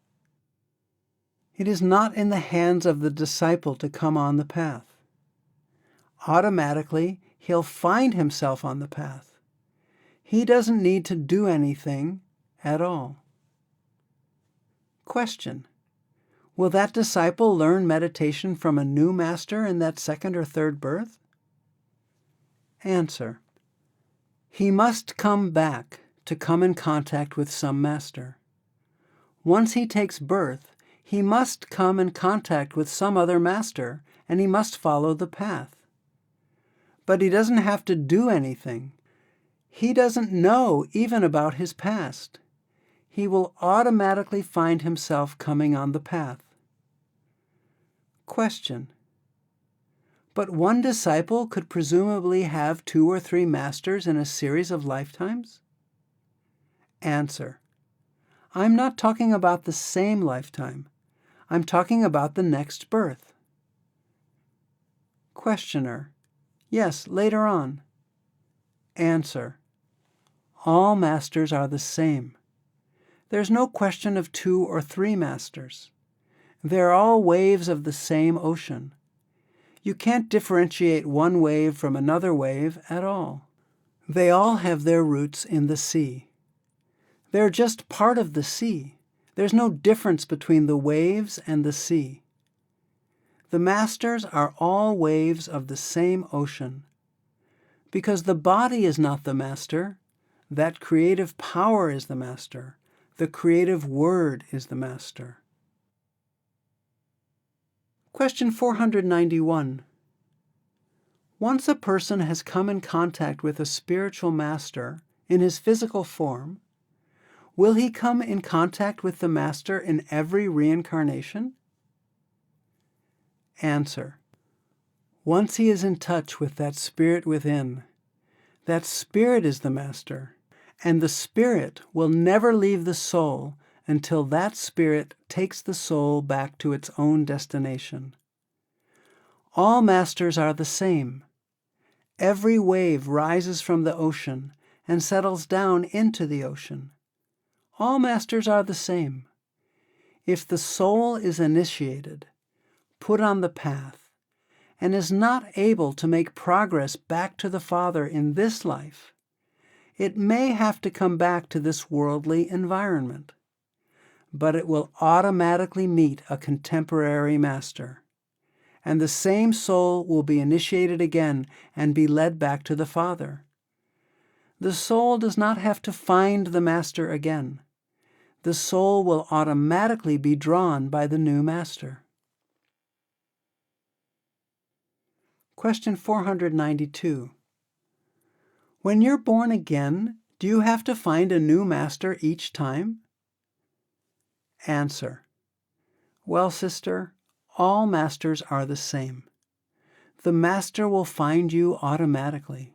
It is not in the hands of the disciple to come on the path. Automatically, he'll find himself on the path. He doesn't need to do anything at all. Question: will that disciple learn meditation from a new master in that second or third birth? Answer: he must come back to come in contact with some master. Once he takes birth, he must come in contact with some other master, and he must follow the path. But he doesn't have to do anything. He doesn't know even about his past. He will automatically find himself coming on the path. Question: but one disciple could presumably have 2 or 3 masters in a series of lifetimes? Answer: I'm not talking about the same lifetime. I'm talking about the next birth. Questioner: yes, later on. Answer: all masters are the same. There's no question of 2 or 3 masters. They're all waves of the same ocean. You can't differentiate one wave from another wave at all. They all have their roots in the sea. They're just part of the sea. There's no difference between the waves and the sea. The masters are all waves of the same ocean. Because the body is not the master, that creative power is the master. The creative word is the master. Question 491. Once a person has come in contact with a spiritual master in his physical form, will he come in contact with the master in every reincarnation? Answer: once he is in touch with that spirit within, that spirit is the master, and the spirit will never leave the soul until that spirit takes the soul back to its own destination. All masters are the same. Every wave rises from the ocean and settles down into the ocean. All masters are the same. If the soul is initiated, put on the path, and is not able to make progress back to the Father in this life, it may have to come back to this worldly environment, but it will automatically meet a contemporary master, and the same soul will be initiated again and be led back to the Father. The soul does not have to find the master again. The soul will automatically be drawn by the new master. Question 492. When you're born again, do you have to find a new master each time? Answer: well, sister, all masters are the same. The master will find you automatically.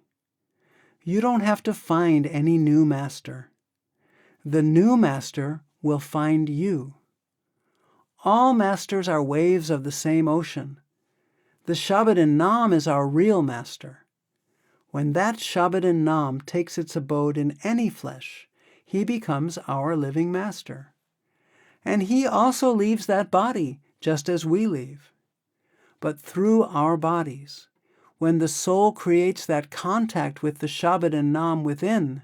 You don't have to find any new master. The new master will find you. All masters are waves of the same ocean. The Shabad and Nam is our real master. When that Shabad and Nam takes its abode in any flesh, he becomes our living master. And he also leaves that body, just as we leave. But through our bodies, when the soul creates that contact with the Shabad and Nam within,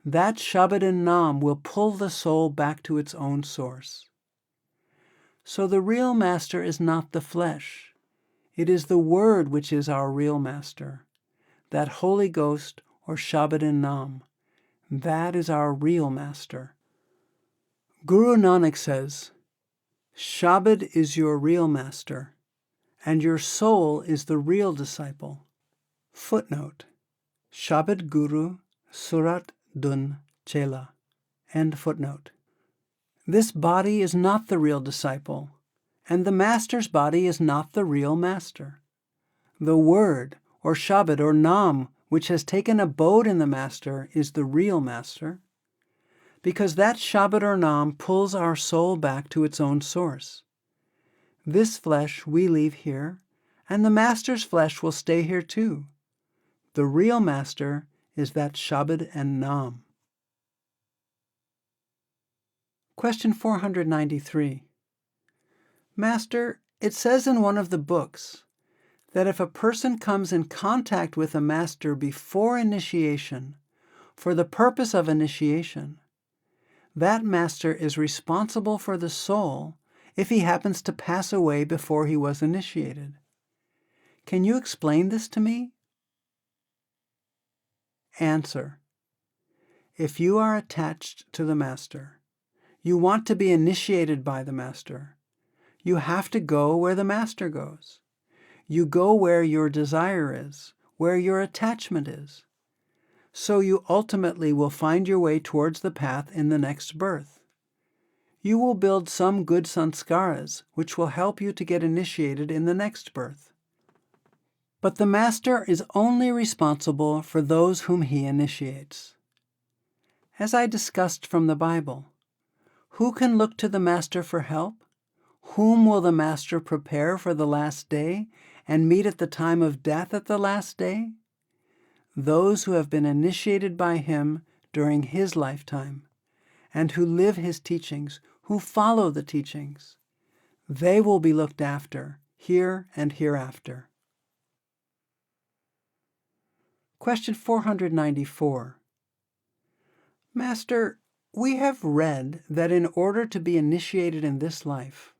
that Shabad and Nam will pull the soul back to its own source. So the real master is not the flesh. It is the Word which is our real master, that Holy Ghost or Shabad and Nam. That is our real master. Guru Nanak says, Shabad is your real master, and your soul is the real disciple. Footnote: Shabad Guru Surat Dun Chela. End footnote. This body is not the real disciple, and the master's body is not the real master. The word, or Shabad, or Nam, which has taken abode in the master, is the real master, because that Shabad or Nam pulls our soul back to its own source. This flesh we leave here, and the master's flesh will stay here too. The real master is that Shabad and Nam. Question 493. Master, it says in one of the books that if a person comes in contact with a master before initiation, for the purpose of initiation, that master is responsible for the soul if he happens to pass away before he was initiated. Can you explain this to me? Answer. If you are attached to the master, you want to be initiated by the master, you have to go where the master goes. You go where your desire is, where your attachment is. So you ultimately will find your way towards the path in the next birth. You will build some good sanskaras, which will help you to get initiated in the next birth. But the master is only responsible for those whom he initiates. As I discussed from the Bible, who can look to the master for help? Whom will the master prepare for the last day and meet at the time of death at the last day? Those who have been initiated by him during his lifetime, and who live his teachings, who follow the teachings. They will be looked after here and hereafter. Question 494. Master, we have read that in order to be initiated in this life,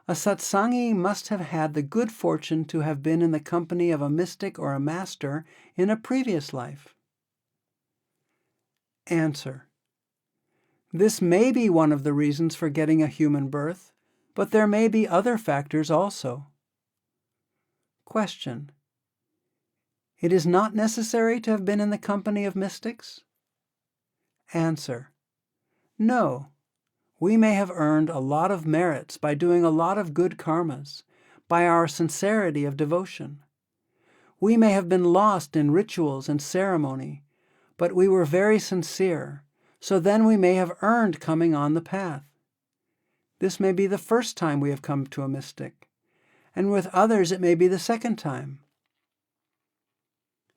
a satsangi must have had the good fortune to have been in the company of a mystic or a master in a previous life. Answer. This may be one of the reasons for getting a human birth, but there may be other factors also. Question. It is not necessary to have been in the company of mystics? Answer. No. We may have earned a lot of merits by doing a lot of good karmas, by our sincerity of devotion. We may have been lost in rituals and ceremony, but we were very sincere, so then we may have earned coming on the path. This may be the first time we have come to a mystic, and with others it may be the second time.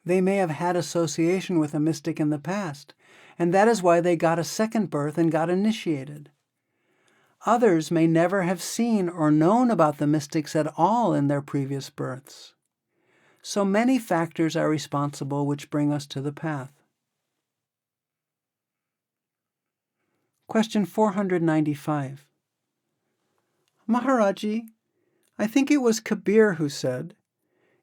They may have had association with a mystic in the past, and that is why they got a second birth and got initiated. Others may never have seen or known about the mystics at all in their previous births. So many factors are responsible which bring us to the path. Question 495. Maharaji, I think it was Kabir who said,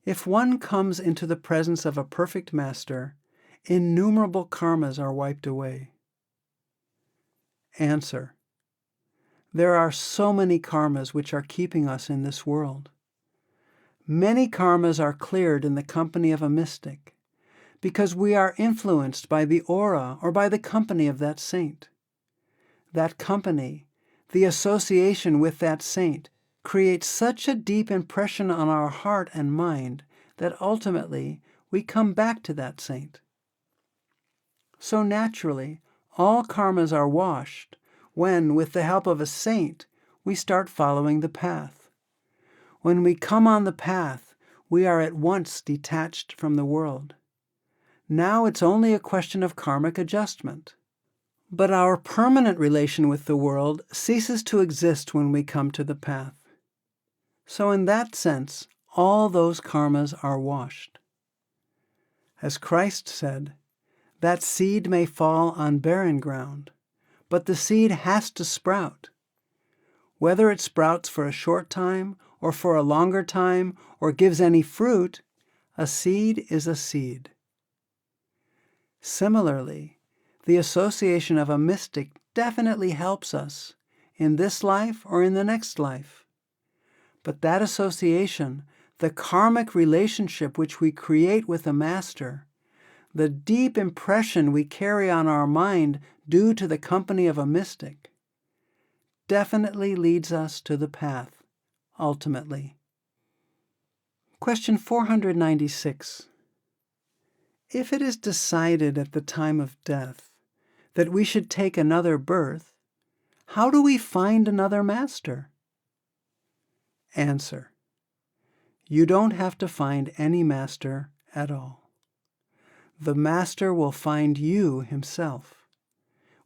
if one comes into the presence of a perfect master, innumerable karmas are wiped away. Answer. There are so many karmas which are keeping us in this world. Many karmas are cleared in the company of a mystic, because we are influenced by the aura or by the company of that saint. That company, the association with that saint, creates such a deep impression on our heart and mind that ultimately we come back to that saint. So naturally, all karmas are washed when, with the help of a saint, we start following the path. When we come on the path, we are at once detached from the world. Now it's only a question of karmic adjustment. But our permanent relation with the world ceases to exist when we come to the path. So in that sense, all those karmas are washed. As Christ said, that seed may fall on barren ground, but the seed has to sprout. Whether it sprouts for a short time or for a longer time or gives any fruit, a seed is a seed. Similarly, the association of a mystic definitely helps us in this life or in the next life. But that association, the karmic relationship which we create with the master, the deep impression we carry on our mind due to the company of a mystic, definitely leads us to the path, ultimately. Question 496. If it is decided at the time of death that we should take another birth, how do we find another master? Answer. You don't have to find any master at all. The master will find you himself.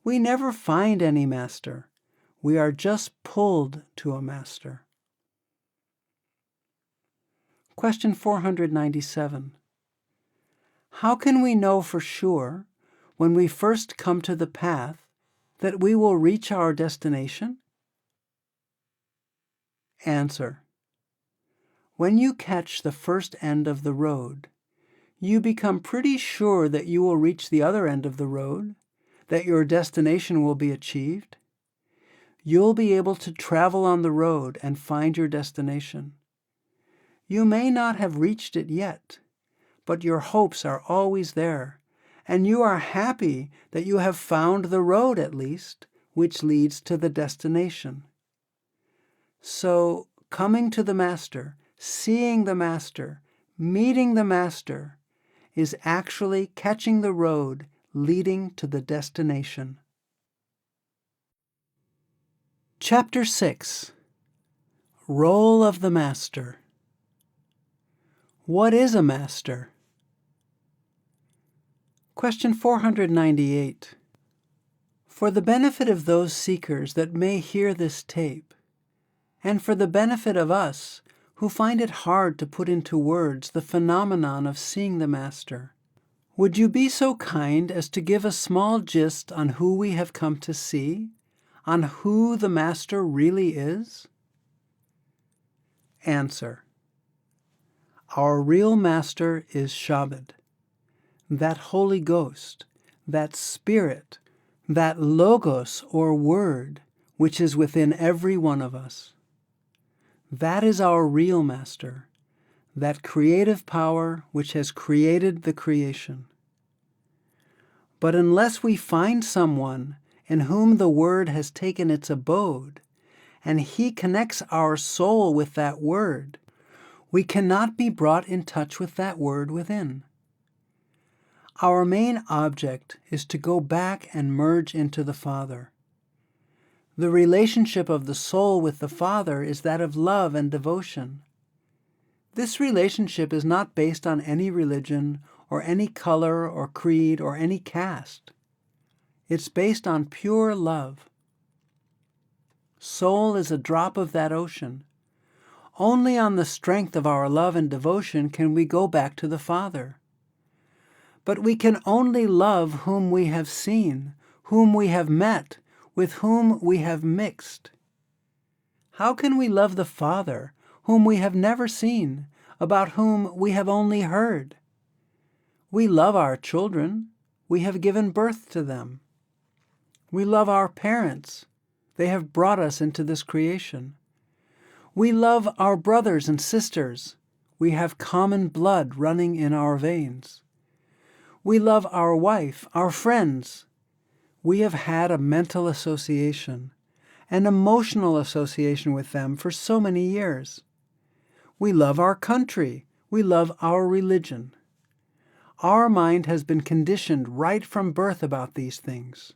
We never find any master. We are just pulled to a master. Question 497. How can we know for sure, when we first come to the path, that we will reach our destination? Answer. When you catch the first end of the road, you become pretty sure that you will reach the other end of the road, that your destination will be achieved. You'll be able to travel on the road and find your destination. You may not have reached it yet, but your hopes are always there, and you are happy that you have found the road at least, which leads to the destination. So, coming to the Master, seeing the Master, meeting the Master, is actually catching the road leading to the destination. Chapter 6. Role of the Master. What is a Master? Question 498. For the benefit of those seekers that may hear this tape, and for the benefit of us who find it hard to put into words the phenomenon of seeing the Master, would you be so kind as to give a small gist on who we have come to see, on who the Master really is? Answer. Our real Master is Shabad, that Holy Ghost, that Spirit, that Logos or Word, which is within every one of us. That is our real Master, that creative power which has created the creation. But unless we find someone in whom the Word has taken its abode, and he connects our soul with that Word, we cannot be brought in touch with that Word within. Our main object is to go back and merge into the Father. The relationship of the soul with the Father is that of love and devotion. This relationship is not based on any religion or any color or creed or any caste. It's based on pure love. Soul is a drop of that ocean. Only on the strength of our love and devotion can we go back to the Father. But we can only love whom we have seen, whom we have met, with whom we have mixed. How can we love the Father, whom we have never seen, about whom we have only heard? We love our children. We have given birth to them. We love our parents. They have brought us into this creation. We love our brothers and sisters. We have common blood running in our veins. We love our wife, our friends. We have had a mental association, an emotional association with them for so many years. We love our country. We love our religion. Our mind has been conditioned right from birth about these things.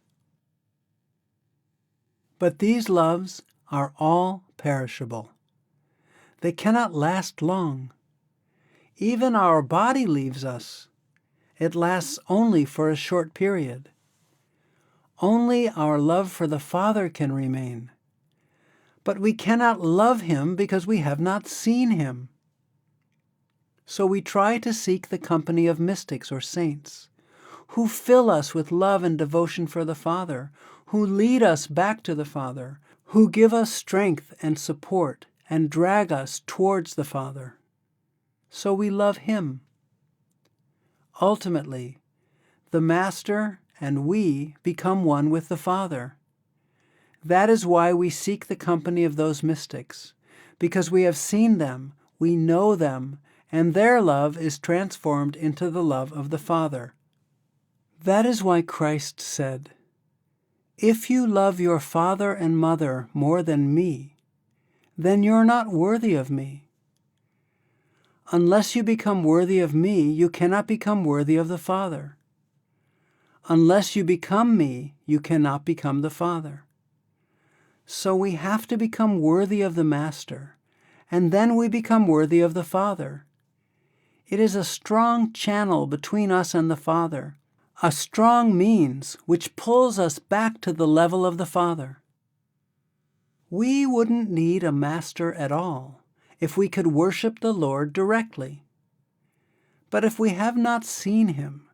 But these loves are all perishable. They cannot last long. Even our body leaves us. It lasts only for a short period. Only our love for the Father can remain. But we cannot love Him because we have not seen Him. So we try to seek the company of mystics or saints, who fill us with love and devotion for the Father, who lead us back to the Father, who give us strength and support and drag us towards the Father. So we love Him. Ultimately, the Master and we become one with the Father. That is why we seek the company of those mystics, because we have seen them, we know them, and their love is transformed into the love of the Father. That is why Christ said, "If you love your father and mother more than me, then you're not worthy of me. Unless you become worthy of me, you cannot become worthy of the Father. Unless you become me, you cannot become the Father." So we have to become worthy of the Master, and then we become worthy of the Father. It is a strong channel between us and the Father, a strong means which pulls us back to the level of the Father. We wouldn't need a Master at all if we could worship the Lord directly. But if we have not seen Him,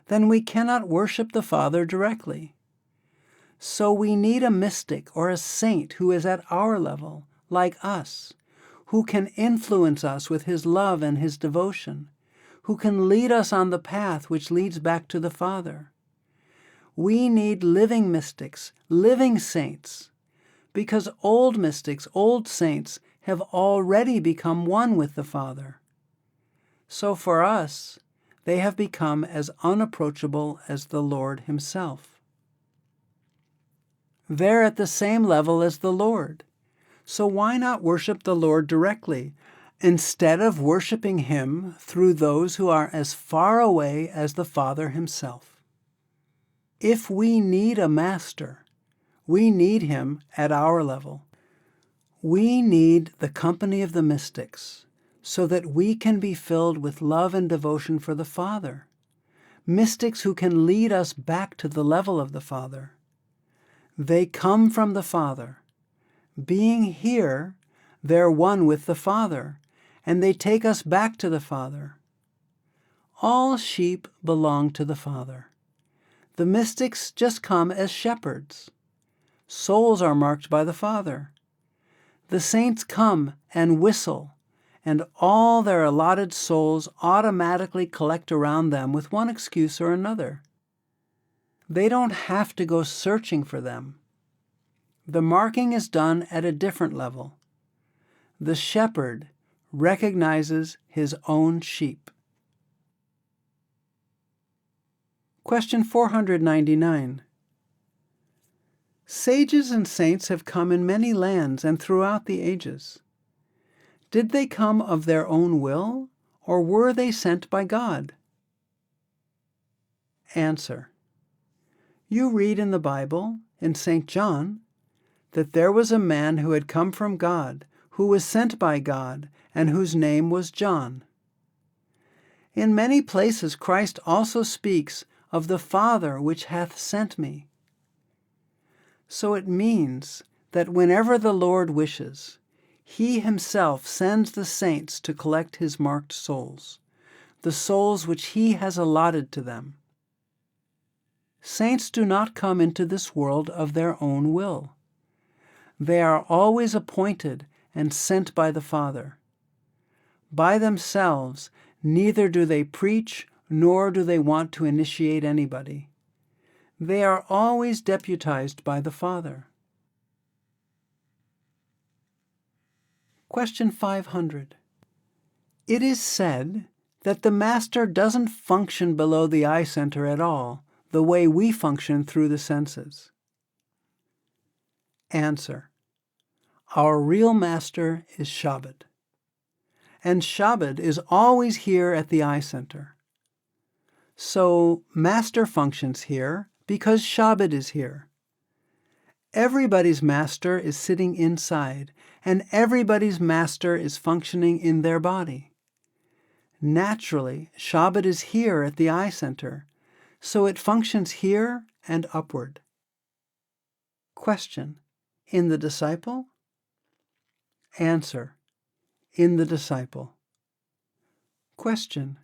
then we cannot worship the Father directly. So we need a mystic or a saint who is at our level, like us, who can influence us with his love and his devotion, who can lead us on the path which leads back to the Father. We need living mystics, living saints, because old mystics, old saints, have already become one with the Father. So for us, they have become as unapproachable as the Lord himself. They're at the same level as the Lord. So why not worship the Lord directly, instead of worshiping him through those who are as far away as the Father himself? If we need a master, we need him at our level. We need the company of the mystics so that we can be filled with love and devotion for the Father. Mystics who can lead us back to the level of the Father. They come from the Father. Being here, they're one with the Father, and they take us back to the Father. All sheep belong to the Father. The mystics just come as shepherds. Souls are marked by the Father. The saints come and whistle, and all their allotted souls automatically collect around them with one excuse or another. They don't have to go searching for them. The marking is done at a different level. The shepherd recognizes his own sheep. Question 499. Sages and saints have come in many lands and throughout the ages. Did they come of their own will, or were they sent by God? Answer. You read in the Bible, in St. John, that there was a man who had come from God, who was sent by God, and whose name was John. In many places Christ also speaks of the Father which hath sent me. So it means that whenever the Lord wishes, he himself sends the saints to collect his marked souls, the souls which he has allotted to them. Saints do not come into this world of their own will. They are always appointed and sent by the Father. By themselves, neither do they preach nor do they want to initiate anybody. They are always deputized by the Father. Question 500. It is said that the Master doesn't function below the eye center at all, the way we function through the senses. Answer. Our real Master is Shabad. And Shabad is always here at the eye center. So Master functions here because Shabad is here. Everybody's Master is sitting inside, and everybody's Master is functioning in their body. Naturally, Shabad is here at the eye center, so it functions here and upward. Question. In the disciple? Answer. In the disciple. Question.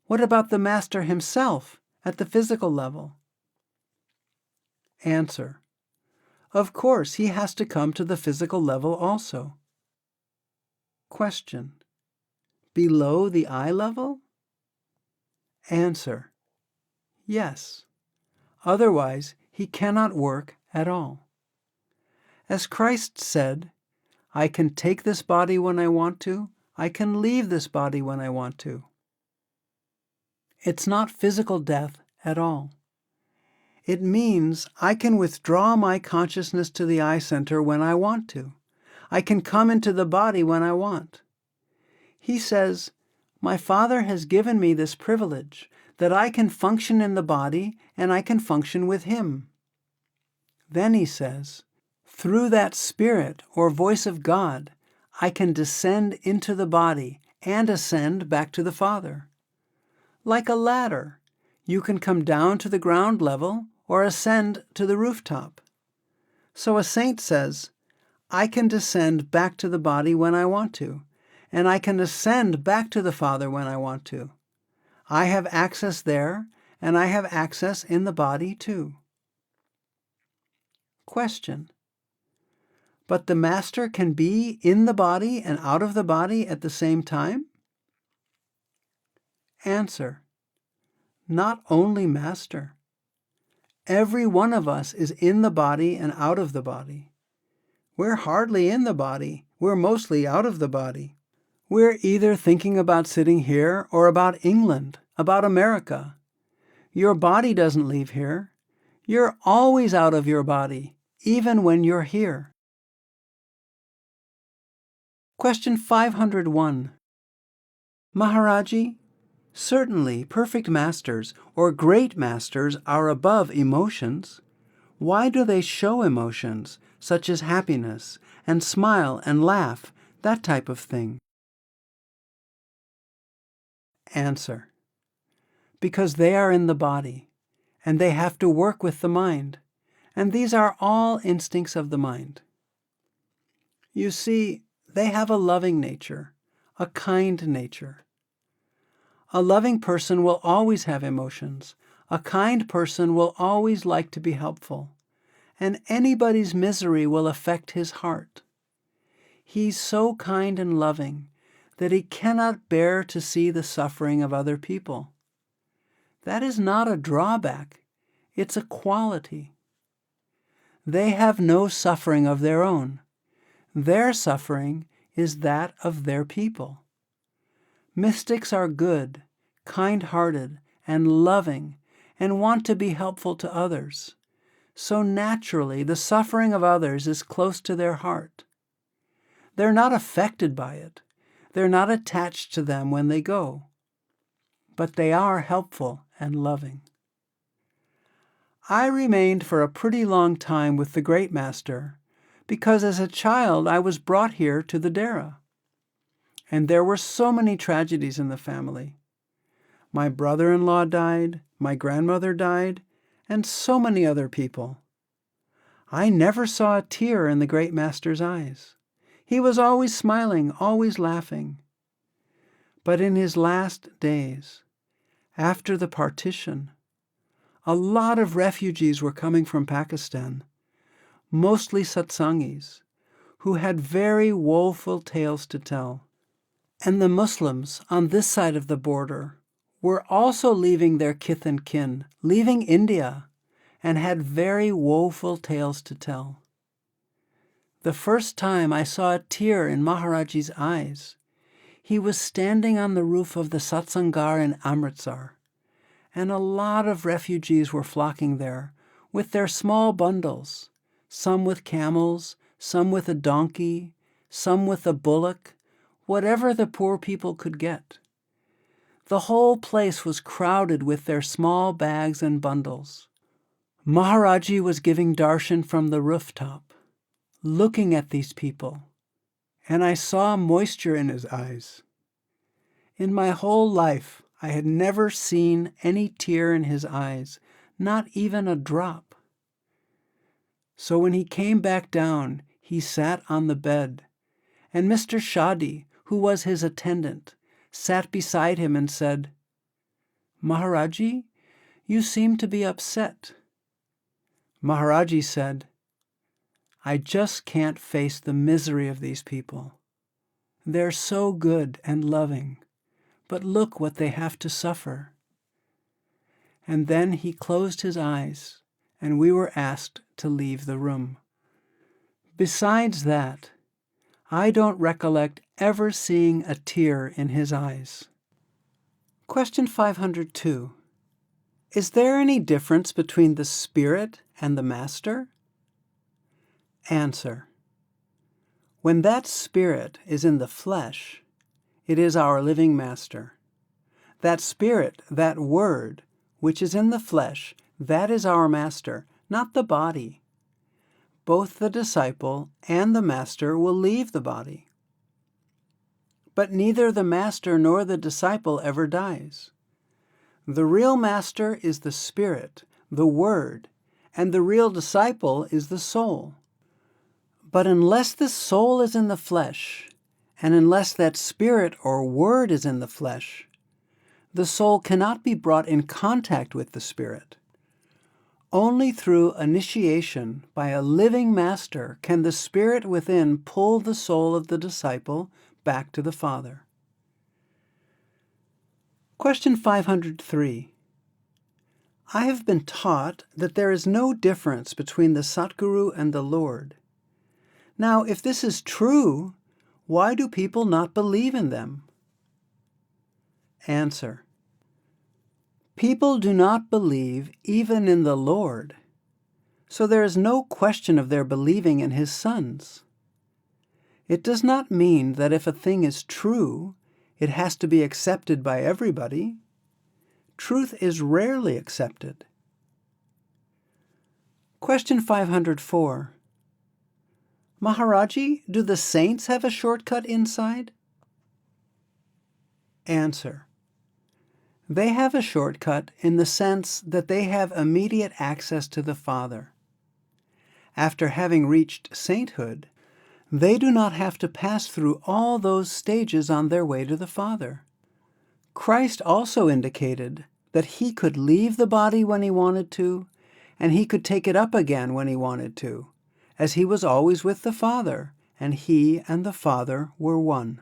What about the Master himself at the physical level? Answer. Of course, he has to come to the physical level also. Question. Below the eye level? Answer. Yes. Otherwise, he cannot work at all. As Christ said, I can take this body when I want to, I can leave this body when I want to. It's not physical death at all. It means I can withdraw my consciousness to the eye center when I want to. I can come into the body when I want. He says, my Father has given me this privilege, that I can function in the body and I can function with him. Then he says, through that Spirit or voice of God, I can descend into the body and ascend back to the Father. Like a ladder, you can come down to the ground level or ascend to the rooftop. So a saint says, I can descend back to the body when I want to, and I can ascend back to the Father when I want to. I have access there, and I have access in the body too. Question. But the master can be in the body and out of the body at the same time? Answer. Not only master. Every one of us is in the body and out of the body. We're hardly in the body. We're mostly out of the body. We're either thinking about sitting here or about England, about America. Your body doesn't leave here. You're always out of your body, even when you're here. Question 501. Maharaji, certainly perfect masters or great masters are above emotions. Why do they show emotions, such as happiness, and smile and laugh, that type of thing? Answer. Because they are in the body, and they have to work with the mind, and these are all instincts of the mind. You see, they have a loving nature, a kind nature. A loving person will always have emotions. A kind person will always like to be helpful, and anybody's misery will affect his heart. He's so kind and loving that he cannot bear to see the suffering of other people. That is not a drawback, it's a quality. They have no suffering of their own. Their suffering is that of their people. Mystics are good, kind-hearted, and loving, and want to be helpful to others. So naturally, the suffering of others is close to their heart. They're not affected by it. They're not attached to them when they go. But they are helpful and loving. I remained for a pretty long time with the Great Master because as a child I was brought here to the Dera. And there were so many tragedies in the family. My brother-in-law died, my grandmother died, and so many other people. I never saw a tear in the Great Master's eyes. He was always smiling, always laughing. But in his last days, after the partition, a lot of refugees were coming from Pakistan, mostly Satsangis, who had very woeful tales to tell. And the Muslims on this side of the border were also leaving their kith and kin, leaving India, and had very woeful tales to tell. The first time I saw a tear in Maharajji's eyes, he was standing on the roof of the Satsangar in Amritsar, and a lot of refugees were flocking there with their small bundles, some with camels, some with a donkey, some with a bullock, whatever the poor people could get. The whole place was crowded with their small bags and bundles. Maharajji was giving darshan from the rooftop, looking at these people, and I saw moisture in his eyes. In my whole life, I had never seen any tear in his eyes, not even a drop. So when he came back down, he sat on the bed, and Mr. Shadi, who was his attendant, sat beside him and said, "Maharajji, you seem to be upset." Maharajji said, "I just can't face the misery of these people. They're so good and loving, but look what they have to suffer." And then he closed his eyes, and we were asked to leave the room. Besides that, I don't recollect ever seeing a tear in his eyes. Question 502. Is there any difference between the spirit and the master? Answer. When that spirit is in the flesh, it is our living master. That spirit, that word, which is in the flesh, that is our master, not the body. Both the disciple and the master will leave the body. But neither the master nor the disciple ever dies. The real master is the spirit, the word, and the real disciple is the soul. But unless the soul is in the flesh, and unless that spirit or word is in the flesh, the soul cannot be brought in contact with the spirit. Only through initiation by a living master can the spirit within pull the soul of the disciple back to the Father. Question 503. I have been taught that there is no difference between the Satguru and the Lord. Now, if this is true, why do people not believe in them? Answer. People do not believe even in the Lord, so there is no question of their believing in His sons. It does not mean that if a thing is true, it has to be accepted by everybody. Truth is rarely accepted. Question 504. Maharaji, do the saints have a shortcut inside? Answer. They have a shortcut in the sense that they have immediate access to the Father. After having reached sainthood, they do not have to pass through all those stages on their way to the Father. Christ also indicated that He could leave the body when He wanted to, and He could take it up again when He wanted to, as He was always with the Father, and He and the Father were one.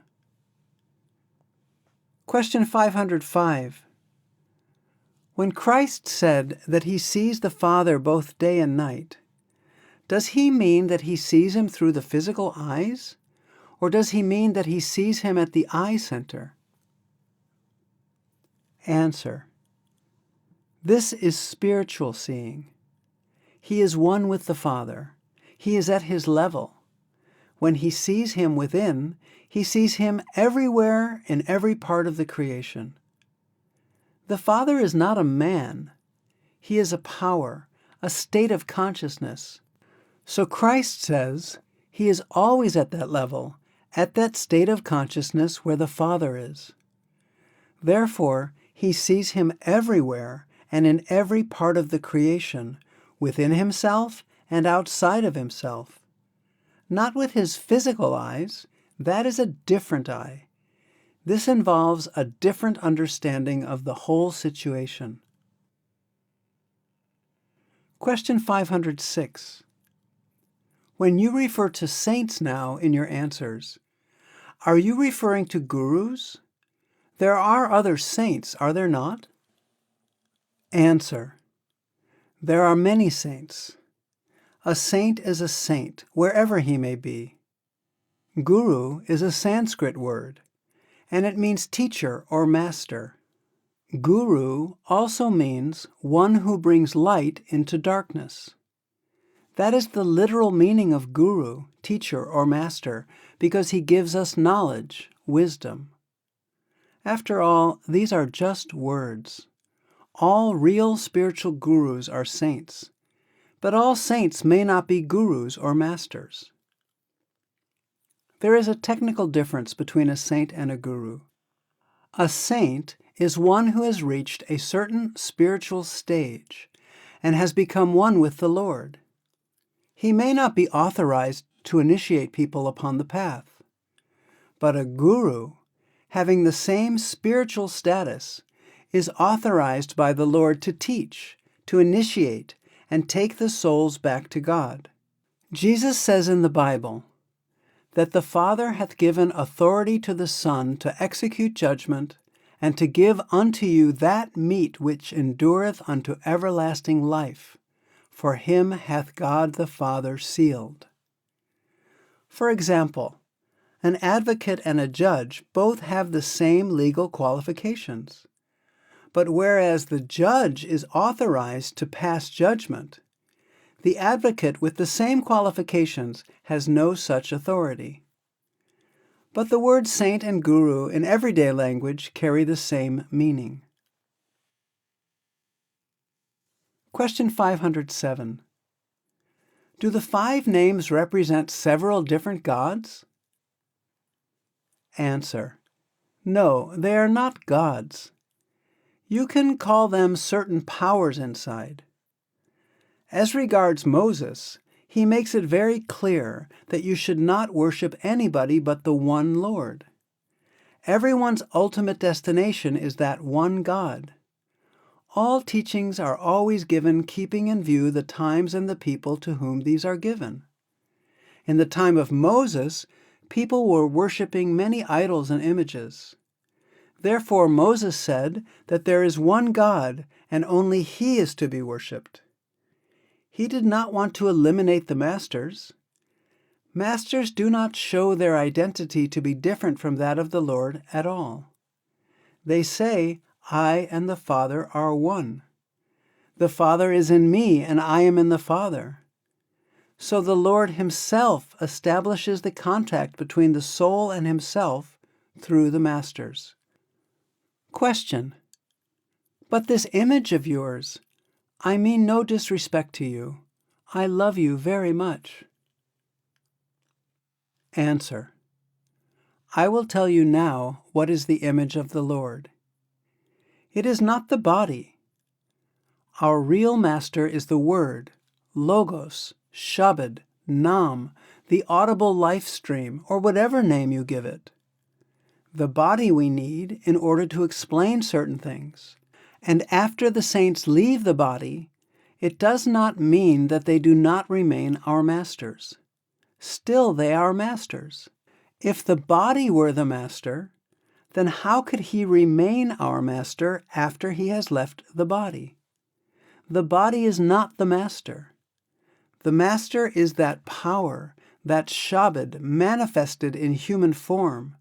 Question 505. When Christ said that He sees the Father both day and night, does He mean that He sees Him through the physical eyes, or does He mean that He sees Him at the eye center? Answer. This is spiritual seeing. He is one with the Father. He is at His level. When He sees Him within, He sees Him everywhere in every part of the creation. The Father is not a man. He is a power, a state of consciousness. So Christ says He is always at that level, at that state of consciousness where the Father is. Therefore, He sees Him everywhere and in every part of the creation, within Himself and outside of Himself. Not with His physical eyes, that is a different eye. This involves a different understanding of the whole situation. Question 506. When you refer to saints now in your answers, are you referring to gurus? There are other saints, are there not? Answer. There are many saints. A saint is a saint, wherever he may be. Guru is a Sanskrit word, and it means teacher or master. Guru also means one who brings light into darkness. That is the literal meaning of guru, teacher or master, because he gives us knowledge, wisdom. After all, these are just words. All real spiritual gurus are saints, but all saints may not be gurus or masters. There is a technical difference between a saint and a guru. A saint is one who has reached a certain spiritual stage and has become one with the Lord. He may not be authorized to initiate people upon the path, but a guru, having the same spiritual status, is authorized by the Lord to teach, to initiate, and take the souls back to God. Jesus says in the Bible that the Father hath given authority to the Son to execute judgment, and to give unto you that meat which endureth unto everlasting life. For him hath God the Father sealed. For example, an advocate and a judge both have the same legal qualifications. But whereas the judge is authorized to pass judgment, the advocate with the same qualifications has no such authority. But the words saint and guru in everyday language carry the same meaning. Question 507. Do the 5 names represent several different gods? Answer. No, they are not gods. You can call them certain powers inside. As regards Moses, he makes it very clear that you should not worship anybody but the one Lord. Everyone's ultimate destination is that one God. All teachings are always given keeping in view the times and the people to whom these are given. In the time of Moses, people were worshiping many idols and images. Therefore Moses said that there is one God and only He is to be worshipped. He did not want to eliminate the masters. Masters do not show their identity to be different from that of the Lord at all. They say, I and the Father are one. The Father is in me, and I am in the Father. So the Lord Himself establishes the contact between the soul and Himself through the masters. Question: But this image of yours, I mean no disrespect to you. I love you very much. Answer: I will tell you now what is the image of the Lord. It is not the body. Our real master is the Word, Logos, Shabad, Nam, the audible life stream, or whatever name you give it. The body we need in order to explain certain things. And after the saints leave the body, it does not mean that they do not remain our masters. Still they are masters. If the body were the master, then how could he remain our master after he has left the body? The body is not the master. The master is that power, that Shabad manifested in human form.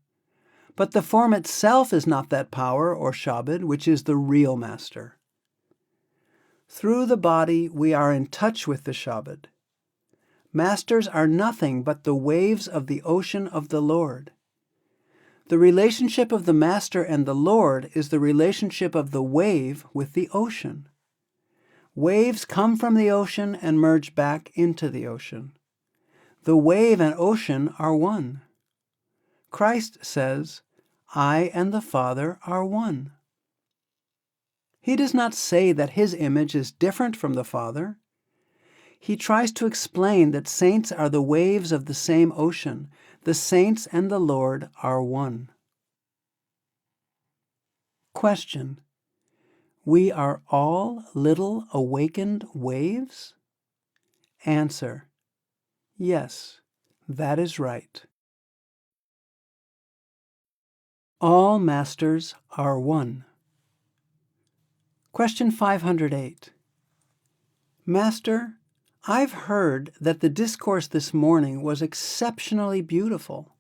But the form itself is not that power or Shabad, which is the real master. Through the body we are in touch with the Shabad. Masters are nothing but the waves of the ocean of the Lord. The relationship of the master and the Lord is the relationship of the wave with the ocean. Waves come from the ocean and merge back into the ocean. The wave and ocean are one. Christ says, I and the Father are one. He does not say that His image is different from the Father. He tries to explain that saints are the waves of the same ocean. The saints and the Lord are one. Question: We are all little awakened waves? Answer: Yes, that is right. All masters are one. Question 508. Master, I've heard that the discourse this morning was exceptionally beautiful.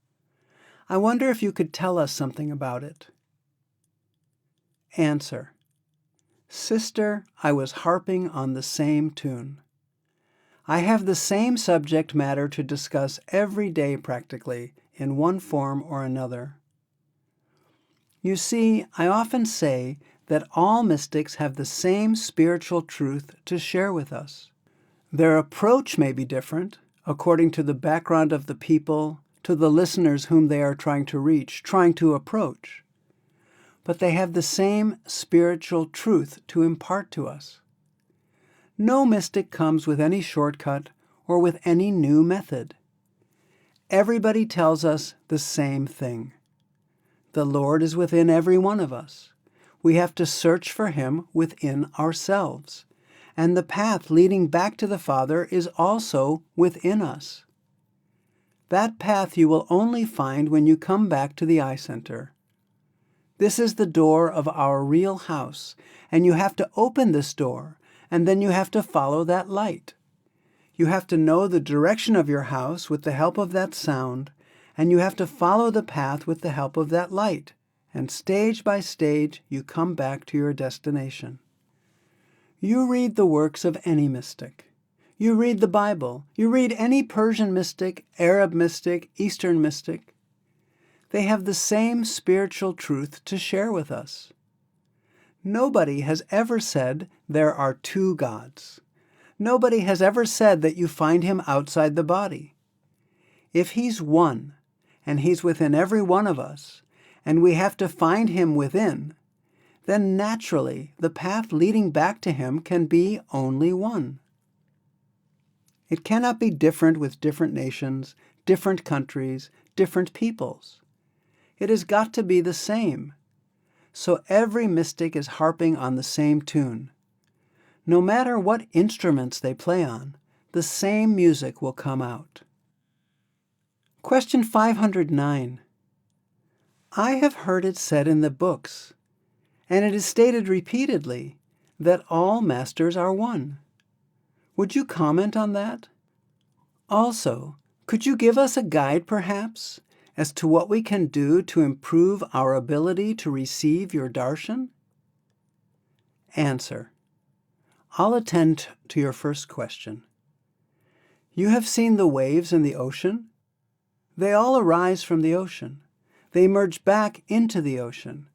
I wonder if you could tell us something about it. Answer: Sister, I was harping on the same tune. I have the same subject matter to discuss every day practically, in one form or another. You see, I often say that all mystics have the same spiritual truth to share with us. Their approach may be different, according to the background of the people, to the listeners whom they are trying to reach, trying to approach. But they have the same spiritual truth to impart to us. No mystic comes with any shortcut or with any new method. Everybody tells us the same thing. The Lord is within every one of us. We have to search for Him within ourselves. And the path leading back to the Father is also within us. That path you will only find when you come back to the eye center. This is the door of our real house, and you have to open this door, and then you have to follow that light. You have to know the direction of your house with the help of that sound, and you have to follow the path with the help of that light, and stage by stage you come back to your destination. You read the works of any mystic. You read the Bible. You read any Persian mystic, Arab mystic, Eastern mystic. They have the same spiritual truth to share with us. Nobody has ever said there are two gods. Nobody has ever said that you find Him outside the body. If He's one, and He's within every one of us, and we have to find Him within, then naturally the path leading back to Him can be only one. It cannot be different with different nations, different countries, different peoples. It has got to be the same. so every mystic is harping on the same tune. No matter what instruments they play on, the same music will come out. Question 509. I have heard it said in the books, and it is stated repeatedly, that all masters are one. Would you comment on that? Also, could you give us a guide, perhaps, as to what we can do to improve our ability to receive your darshan? Answer. I'll attend to your first question. You have seen the waves in the ocean? They all arise from the ocean. They merge back into the ocean.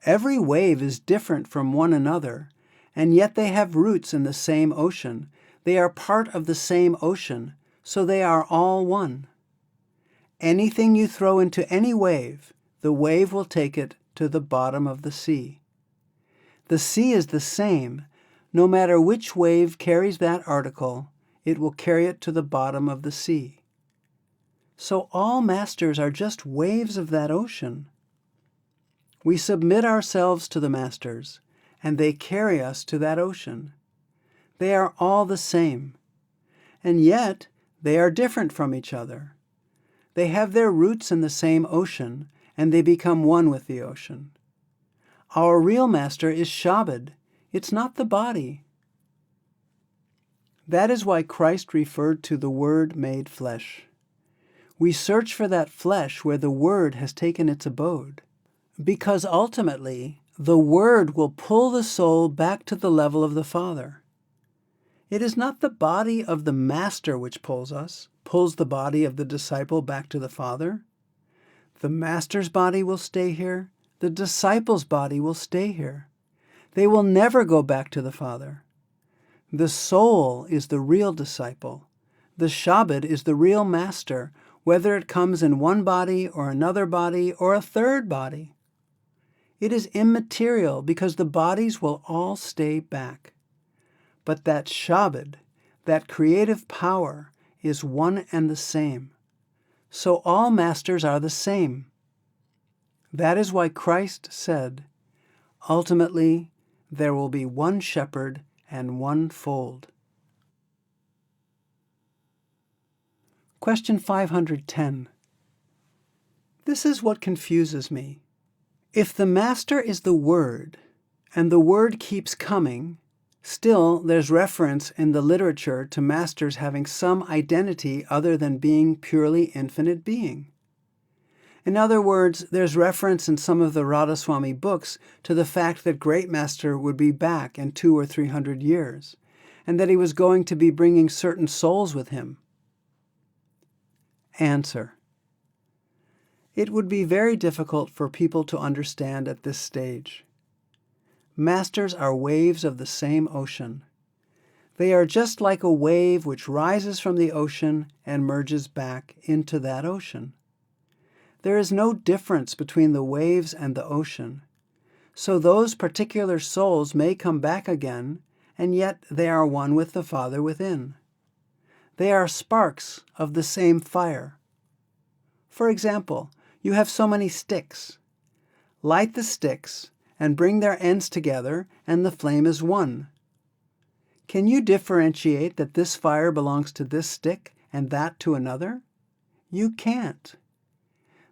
Every wave is different from one another, and yet they have roots in the same ocean. They are part of the same ocean, so they are all one. Anything you throw into any wave, the wave will take it to the bottom of the sea. The sea is the same. No matter which wave carries that article, it will carry it to the bottom of the sea. So all masters are just waves of that ocean. We submit ourselves to the masters, and they carry us to that ocean. They are all the same, and yet they are different from each other. They have their roots in the same ocean, and they become one with the ocean. Our real master is Shabad. It's not the body. That is why Christ referred to the Word made flesh. We search for that flesh where the Word has taken its abode, because ultimately the Word will pull the soul back to the level of the Father. It is not the body of the master which pulls the body of the disciple back to the Father. The master's body will stay here. The disciple's body will stay here. They will never go back to the Father. The soul is the real disciple. The Shabad is the real master, whether it comes in one body or another body or a third body. It is immaterial because the bodies will all stay back. But that Shabad, that creative power, is one and the same. So all masters are the same. That is why Christ said, ultimately, there will be one shepherd and one fold. Question 510. This is what confuses me. If the master is the Word, and the Word keeps coming, still there's reference in the literature to masters having some identity other than being purely infinite being. In other words, there's reference in some of the Radha Soami books to the fact that Great Master would be back in 200 or 300 years, and that he was going to be bringing certain souls with him. Answer. It would be very difficult for people to understand at this stage. Masters are waves of the same ocean. They are just like a wave which rises from the ocean and merges back into that ocean. There is no difference between the waves and the ocean. So those particular souls may come back again, and yet they are one with the Father within. They are sparks of the same fire. For example, you have so many sticks. Light the sticks and bring their ends together, and the flame is one. Can you differentiate that this fire belongs to this stick and that to another? You can't.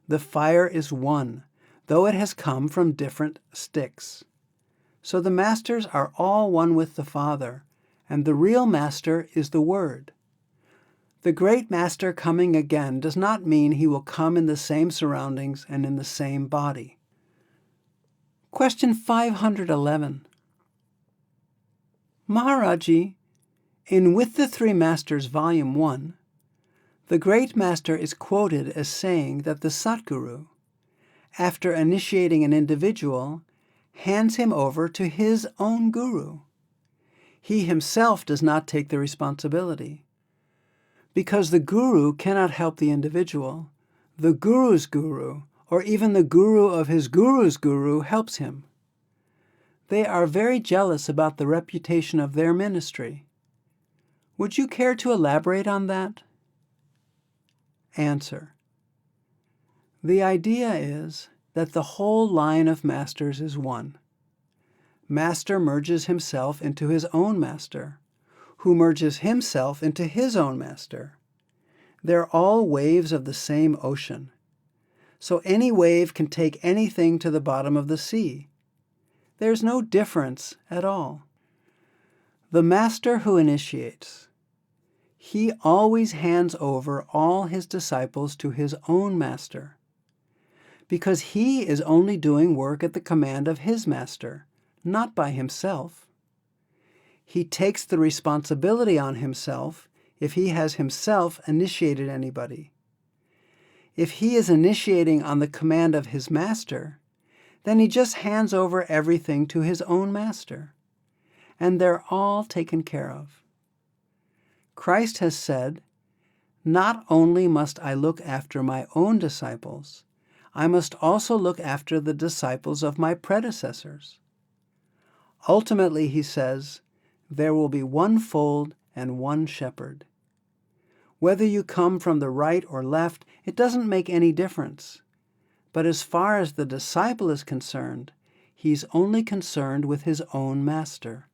The fire is one, though it has come from different sticks. So the masters are all one with the Father, and the real master is the Word. The great master coming again does not mean he will come in the same surroundings and in the same body. Question 511. Maharaji, in With the Three Masters, Volume 1, the great master is quoted as saying that the Satguru, after initiating an individual, hands him over to his own guru. He himself does not take the responsibility. Because the guru cannot help the individual, the guru's guru, or even the guru of his guru's guru, helps him. They are very jealous about the reputation of their ministry. Would you care to elaborate on that? Answer. The idea is that the whole line of masters is one. Master merges himself into his own master, who merges himself into his own master. They're all waves of the same ocean. So any wave can take anything to the bottom of the sea. There's no difference at all. The master who initiates, he always hands over all his disciples to his own master, because he is only doing work at the command of his master, not by himself. He takes the responsibility on himself if he has himself initiated anybody. If he is initiating on the command of his master, then he just hands over everything to his own master, and they're all taken care of. Christ has said, "Not only must I look after my own disciples, I must also look after the disciples of my predecessors." Ultimately, he says, there will be one fold and one shepherd. Whether you come from the right or left, it doesn't make any difference. But as far as the disciple is concerned, he's only concerned with his own master.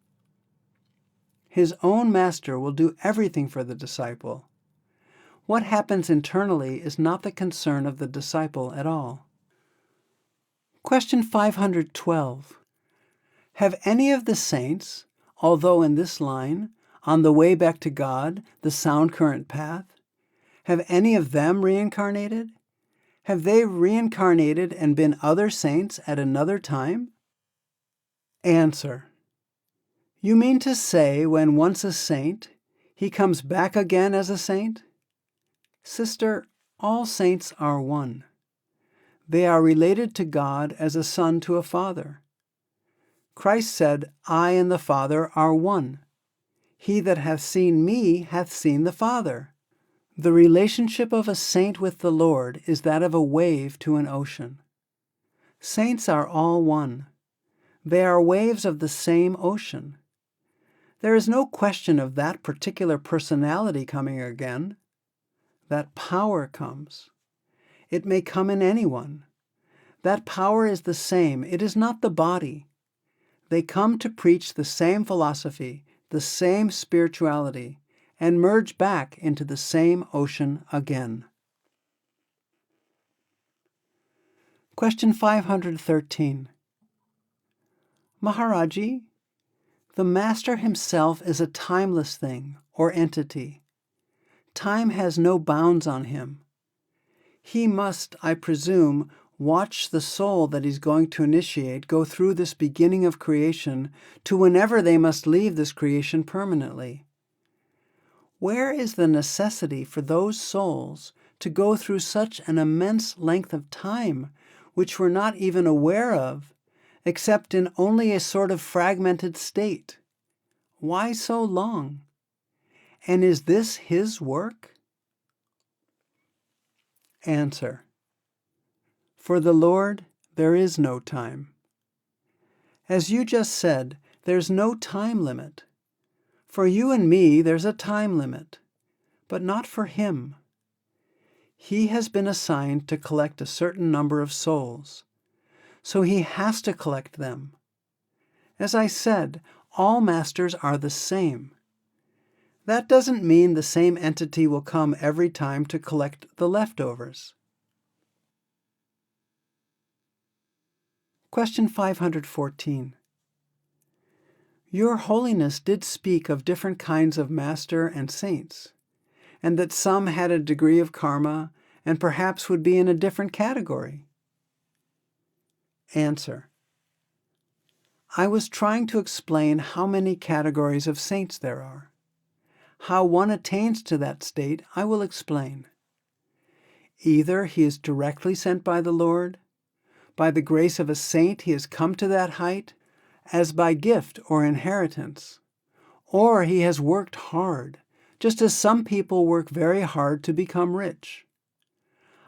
His own master will do everything for the disciple. What happens internally is not the concern of the disciple at all. Question 512. Have any of the saints, although in this line, on the way back to God, the sound current path, have any of them reincarnated? Have they reincarnated and been other saints at another time? Answer. You mean to say when once a saint, he comes back again as a saint? Sister, all saints are one. They are related to God as a son to a father. Christ said, "I and the Father are one. He that hath seen me hath seen the Father." The relationship of a saint with the Lord is that of a wave to an ocean. Saints are all one. They are waves of the same ocean. There is no question of that particular personality coming again. That power comes. It may come in anyone. That power is the same. It is not the body. They come to preach the same philosophy, the same spirituality, and merge back into the same ocean again. Question 513. Maharaji, the Master himself is a timeless thing or entity. Time has no bounds on him. He must, I presume, watch the soul that he's going to initiate go through this beginning of creation to whenever they must leave this creation permanently. Where is the necessity for those souls to go through such an immense length of time, which we're not even aware of, except in only a sort of fragmented state? Why so long? And is this his work? Answer. For the Lord, there is no time. As you just said, there's no time limit. For you and me, there's a time limit, but not for him. He has been assigned to collect a certain number of souls, so he has to collect them. As I said, all masters are the same. That doesn't mean the same entity will come every time to collect the leftovers. Question 514. Your Holiness did speak of different kinds of master and saints, and that some had a degree of karma and perhaps would be in a different category. Answer. I was trying to explain how many categories of saints there are. How one attains to that state, I will explain. Either he is directly sent by the Lord, by the grace of a saint he has come to that height, as by gift or inheritance, or he has worked hard, just as some people work very hard to become rich.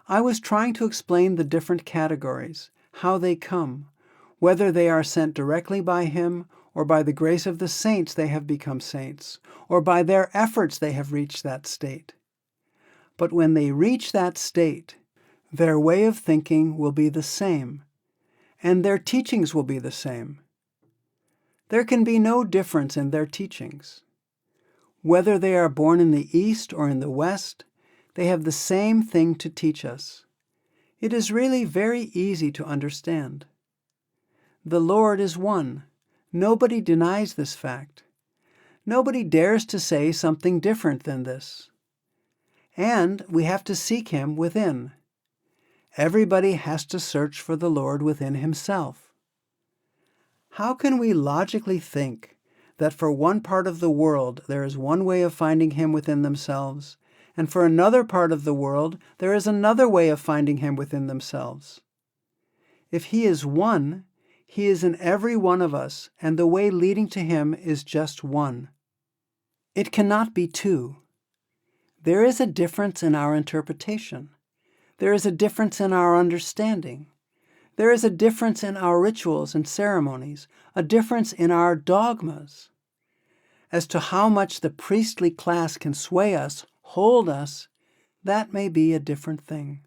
I was trying to explain the different categories, how they come, whether they are sent directly by him, or by the grace of the saints they have become saints, or by their efforts they have reached that state. But when they reach that state, Their way of thinking will be the same, and their teachings will be the same. There can be no difference in their teachings. Whether they are born in the East or in the West, they have the same thing to teach us. It is really very easy to understand. The Lord is one. Nobody denies this fact. Nobody dares to say something different than this. And we have to seek Him within. Everybody has to search for the Lord within himself. How can we logically think that for one part of the world there is one way of finding Him within themselves, and for another part of the world there is another way of finding Him within themselves? If He is one, He is in every one of us, and the way leading to Him is just one. It cannot be two. There is a difference in our interpretation. There is a difference in our understanding. There is a difference in our rituals and ceremonies, a difference in our dogmas. As to how much the priestly class can sway us, hold us, that may be a different thing.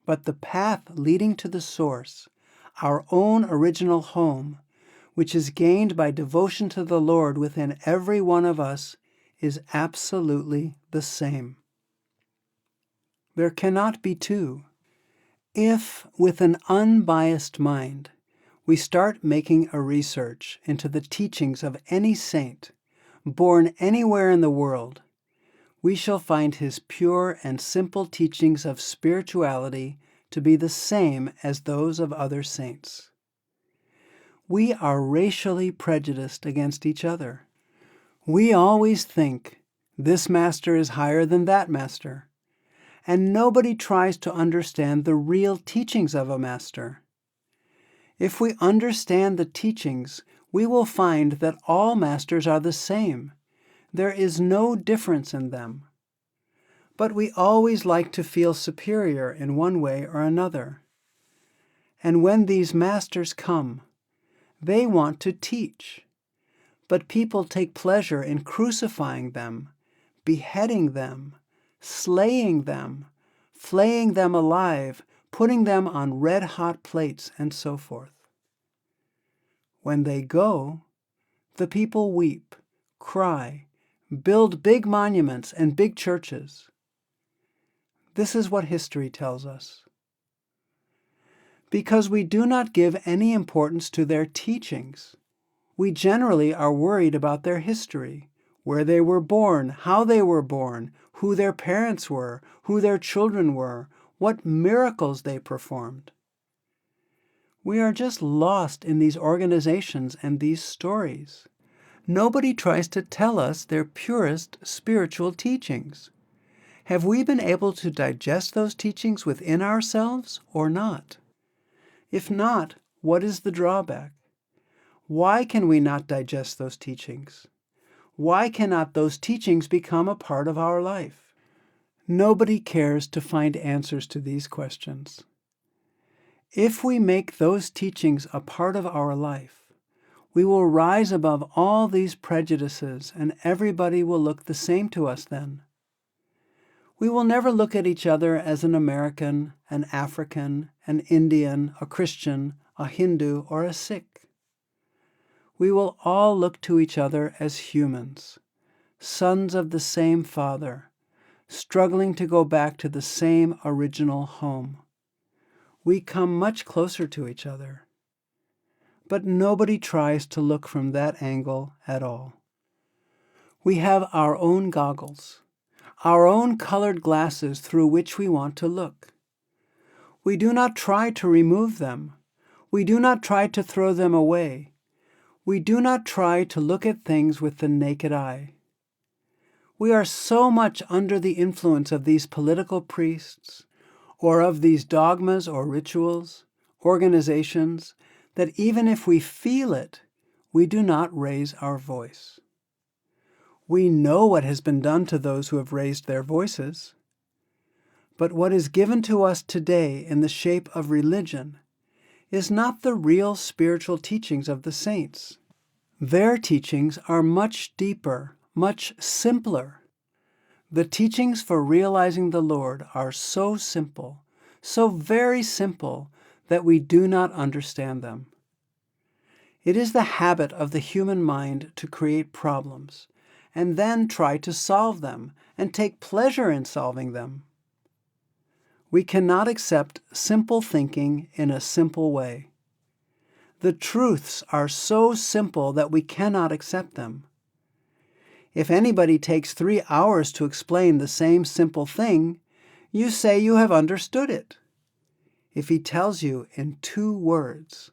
But the path leading to the source, our own original home, which is gained by devotion to the Lord within every one of us, is absolutely the same. There cannot be two. If, with an unbiased mind, we start making a research into the teachings of any saint, born anywhere in the world, we shall find his pure and simple teachings of spirituality to be the same as those of other saints. We are racially prejudiced against each other. We always think, this master is higher than that master, and nobody tries to understand the real teachings of a master. If we understand the teachings, we will find that all masters are the same. There is no difference in them. But we always like to feel superior in one way or another. And when these masters come, they want to teach. But people take pleasure in crucifying them, beheading them, slaying them, flaying them alive, putting them on red-hot plates, and so forth. When they go, the people weep, cry, build big monuments and big churches. This is what history tells us. Because we do not give any importance to their teachings, we generally are worried about their history, where they were born, how they were born, who their parents were, who their children were, what miracles they performed. We are just lost in these organizations and these stories. Nobody tries to tell us their purest spiritual teachings. Have we been able to digest those teachings within ourselves or not? If not, what is the drawback? Why can we not digest those teachings? Why cannot those teachings become a part of our life? Nobody cares to find answers to these questions. If we make those teachings a part of our life, we will rise above all these prejudices, and everybody will look the same to us then. We will never look at each other as an American, an African, an Indian, a Christian, a Hindu, or a Sikh. We will all look to each other as humans, sons of the same Father, struggling to go back to the same original home. We come much closer to each other. But nobody tries to look from that angle at all. We have our own goggles, our own colored glasses through which we want to look. We do not try to remove them. We do not try to throw them away. We do not try to look at things with the naked eye. We are so much under the influence of these political priests, or of these dogmas or rituals, organizations, that even if we feel it, we do not raise our voice. We know what has been done to those who have raised their voices. But what is given to us today in the shape of religion is not the real spiritual teachings of the saints. Their teachings are much deeper, much simpler. The teachings for realizing the Lord are so simple, so very simple, that we do not understand them. It is the habit of the human mind to create problems, and then try to solve them, and take pleasure in solving them. We cannot accept simple thinking in a simple way. The truths are so simple that we cannot accept them. If anybody takes 3 hours to explain the same simple thing, you say you have understood it. If he tells you in 2 words,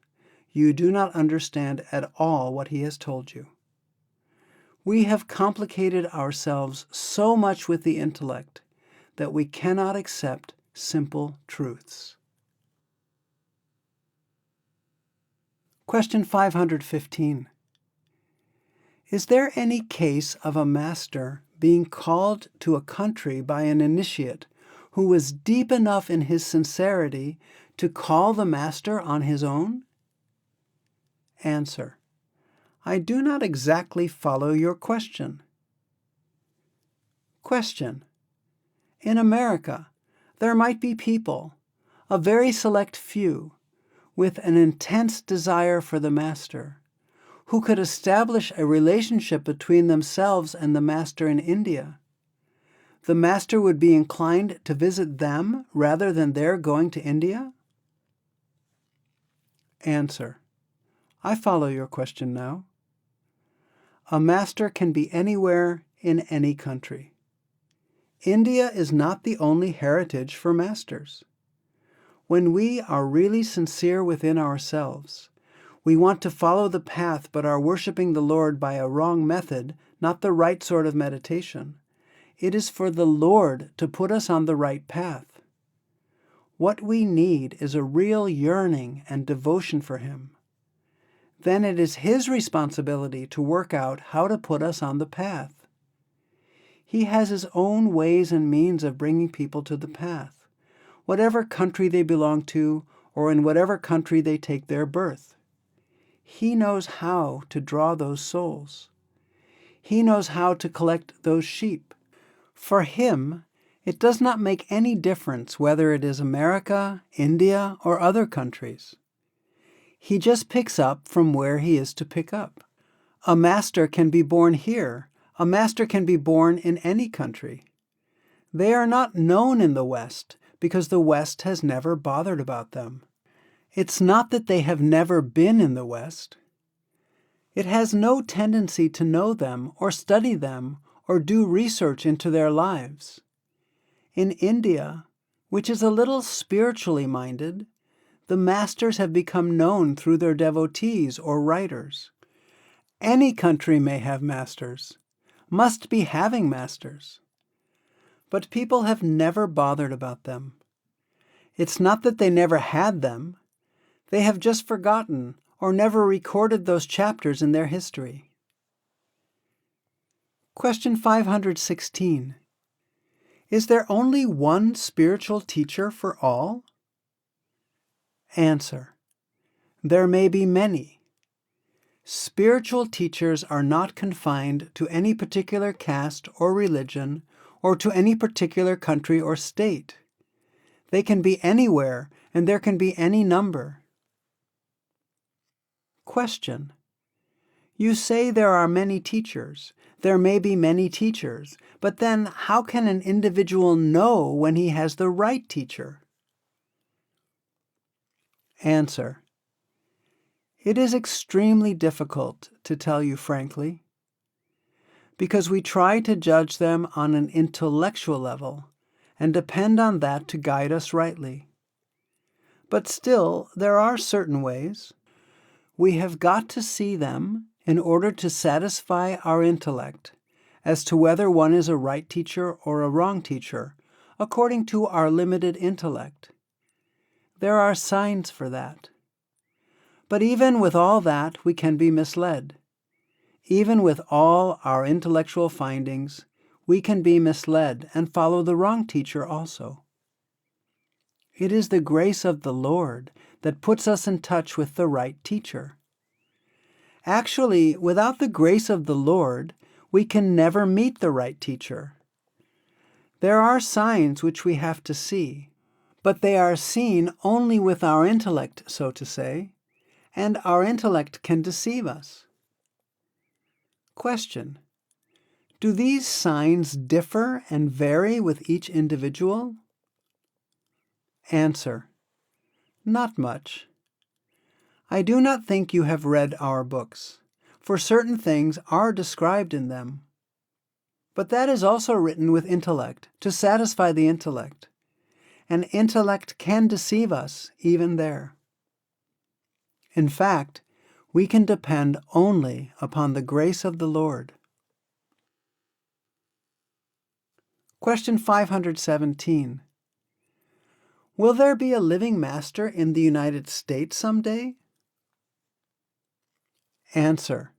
you do not understand at all what he has told you. We have complicated ourselves so much with the intellect that we cannot accept simple truths. Question 515. Is there any case of a master being called to a country by an initiate who was deep enough in his sincerity to call the master on his own? Answer: I do not exactly follow your question. Question: In America, there might be people, a very select few, with an intense desire for the master, who could establish a relationship between themselves and the master in India. The master would be inclined to visit them rather than their going to India? Answer: I follow your question now. A master can be anywhere in any country. India is not the only heritage for masters. When we are really sincere within ourselves, we want to follow the path but are worshiping the Lord by a wrong method, not the right sort of meditation. It is for the Lord to put us on the right path. What we need is a real yearning and devotion for Him. Then it is His responsibility to work out how to put us on the path. He has His own ways and means of bringing people to the path, whatever country they belong to or in whatever country they take their birth. He knows how to draw those souls. He knows how to collect those sheep. For Him, it does not make any difference whether it is America, India, or other countries. He just picks up from where He is to pick up. A master can be born here. A master can be born in any country. They are not known in the West because the West has never bothered about them. It's not that they have never been in the West. It has no tendency to know them or study them or do research into their lives. In India, which is a little spiritually minded, the masters have become known through their devotees or writers. Any country may have masters, must be having masters. But people have never bothered about them. It's not that they never had them. They have just forgotten or never recorded those chapters in their history. Question 516. Is there only one spiritual teacher for all? Answer: there may be many. Spiritual teachers are not confined to any particular caste or religion or to any particular country or state. They can be anywhere and there can be any number. Question: You say there are many teachers. There may be many teachers, but then how can an individual know when he has the right teacher? Answer: It is extremely difficult to tell you frankly, because we try to judge them on an intellectual level and depend on that to guide us rightly. But still, there are certain ways. We have got to see them in order to satisfy our intellect as to whether one is a right teacher or a wrong teacher, according to our limited intellect. There are signs for that. But even with all that, we can be misled. Even with all our intellectual findings, we can be misled and follow the wrong teacher also. It is the grace of the Lord that puts us in touch with the right teacher. Actually, without the grace of the Lord, we can never meet the right teacher. There are signs which we have to see, but they are seen only with our intellect, so to say, and our intellect can deceive us. Question: do these signs differ and vary with each individual? Answer: not much. I do not think you have read our books, for certain things are described in them. But that is also written with intellect, to satisfy the intellect, and intellect can deceive us even there. In fact, we can depend only upon the grace of the Lord. Question 517. Will there be a living master in the United States someday? Answer: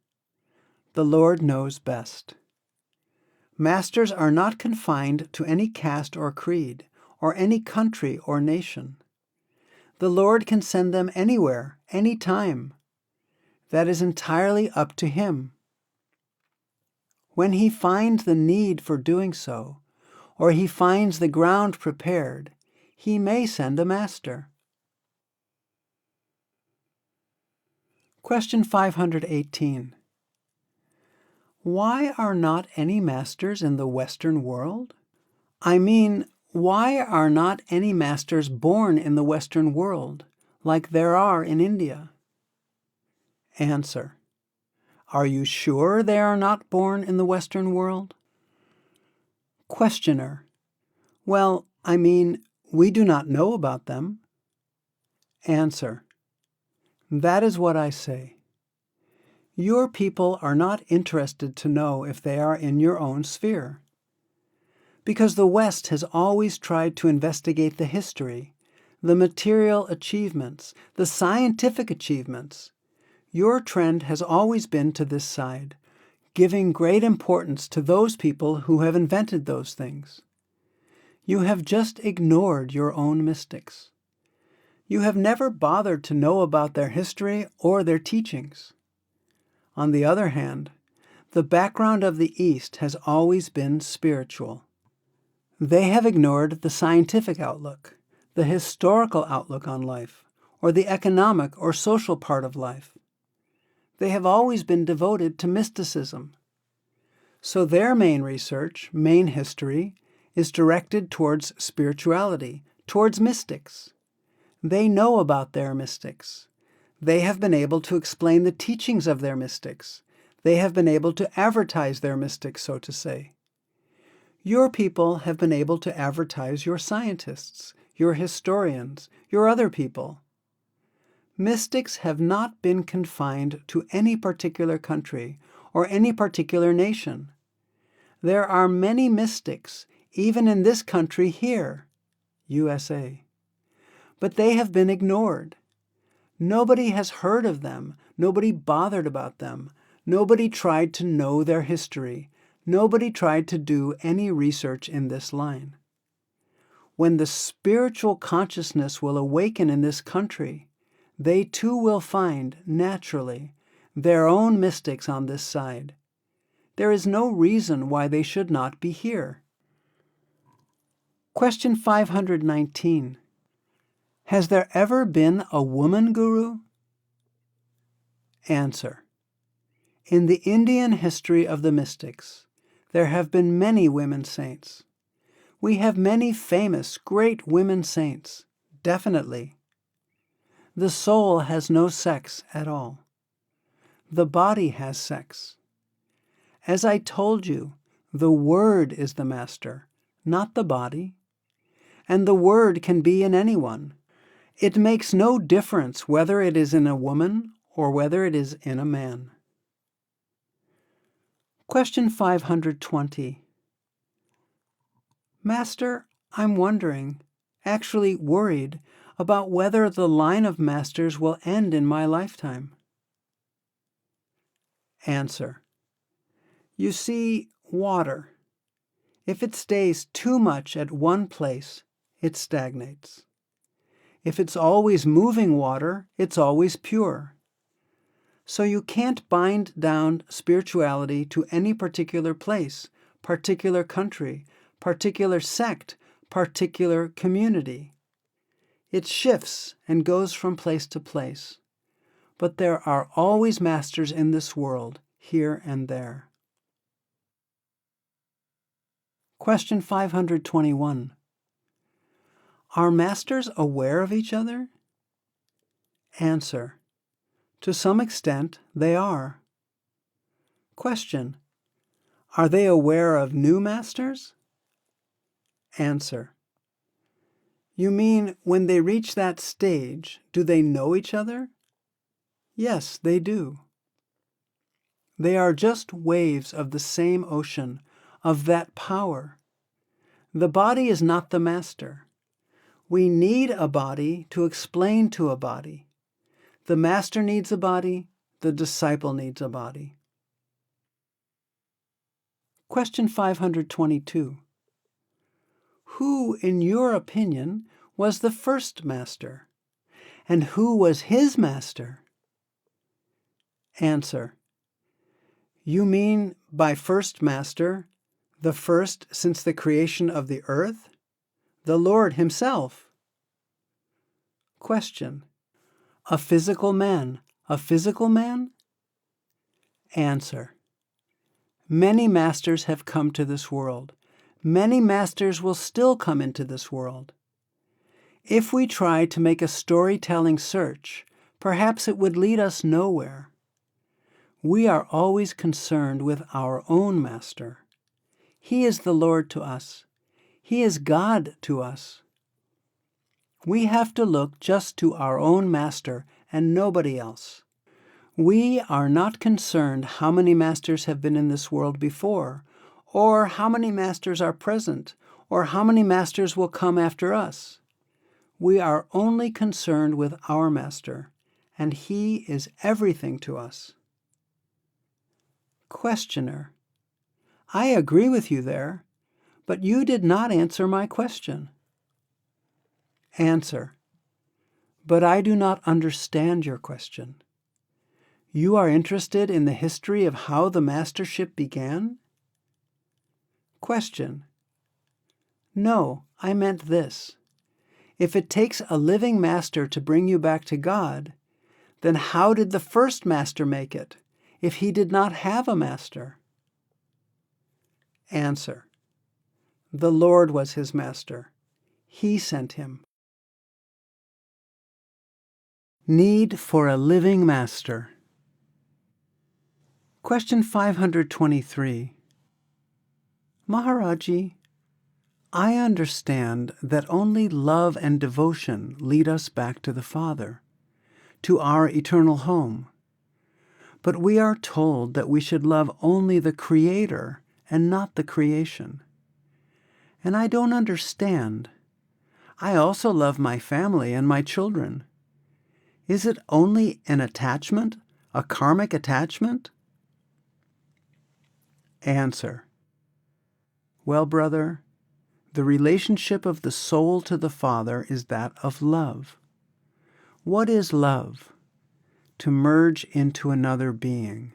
the Lord knows best. Masters are not confined to any caste or creed, or any country or nation. The Lord can send them anywhere, any time. That is entirely up to Him. When He finds the need for doing so, or He finds the ground prepared, He may send a master. Question 518. Why are not any masters in the Western world? I mean, why are not any masters born in the Western world, like there are in India? Answer: are you sure they are not born in the Western world? Questioner: well, I mean, we do not know about them. Answer: that is what I say. Your people are not interested to know if they are in your own sphere. Because the West has always tried to investigate the history, the material achievements, the scientific achievements. Your trend has always been to this side, giving great importance to those people who have invented those things. You have just ignored your own mystics. You have never bothered to know about their history or their teachings. On the other hand, the background of the East has always been spiritual. They have ignored the scientific outlook, the historical outlook on life, or the economic or social part of life. They have always been devoted to mysticism. So their main research, main history, is directed towards spirituality, towards mystics. They know about their mystics. They have been able to explain the teachings of their mystics. They have been able to advertise their mystics, so to say. Your people have been able to advertise your scientists, your historians, your other people. Mystics have not been confined to any particular country or any particular nation. There are many mystics, even in this country here, USA. But they have been ignored. Nobody has heard of them. Nobody bothered about them. Nobody tried to know their history. Nobody tried to do any research in this line. When the spiritual consciousness will awaken in this country, they too will find, naturally, their own mystics on this side. There is no reason why they should not be here. Question 519. Has there ever been a woman guru? Answer: in the Indian history of the mystics, there have been many women saints. We have many famous, great women saints, definitely. The soul has no sex at all. The body has sex. As I told you, the Word is the master, not the body. And the Word can be in anyone. It makes no difference whether it is in a woman or whether it is in a man. Question 520. Master, I'm wondering, actually worried, about whether the line of masters will end in my lifetime. Answer: you see, water. If it stays too much at one place, it stagnates. If it's always moving water, it's always pure. So you can't bind down spirituality to any particular place, particular country, particular sect, particular community. It shifts and goes from place to place. But there are always masters in this world, here and there. Question 521. Are masters aware of each other? Answer. To some extent, they are. Question. Are they aware of new masters? Answer. You mean when they reach that stage, do they know each other? Yes, they do. They are just waves of the same ocean, of that power. The body is not the master. We need a body to explain to a body. The master needs a body, the disciple needs a body. Question 522. Who, in your opinion, was the first master? And who was his master? Answer. You mean by first master, the first since the creation of the earth? The Lord himself. Question. A physical man, a physical man? Answer. Many masters have come to this world. Many masters will still come into this world. If we try to make a storytelling search, perhaps it would lead us nowhere. We are always concerned with our own master. He is the Lord to us. He is God to us. We have to look just to our own master and nobody else. We are not concerned how many masters have been in this world before, or how many masters are present, or how many masters will come after us. We are only concerned with our master, and he is everything to us. Questioner. I agree with you there, but you did not answer my question. Answer. But I do not understand your question. You are interested in the history of how the mastership began? Question. No, I meant this. If it takes a living master to bring you back to God, then how did the first master make it, if he did not have a master? Answer. The Lord was his master. He sent him. Need for a living master. Question 523. Maharaji, I understand that only love and devotion lead us back to the Father, to our eternal home. But we are told that we should love only the Creator and not the creation. And I don't understand. I also love my family and my children. Is it only an attachment, a karmic attachment? Answer. Well, brother, the relationship of the soul to the Father is that of love. What is love? To merge into another being,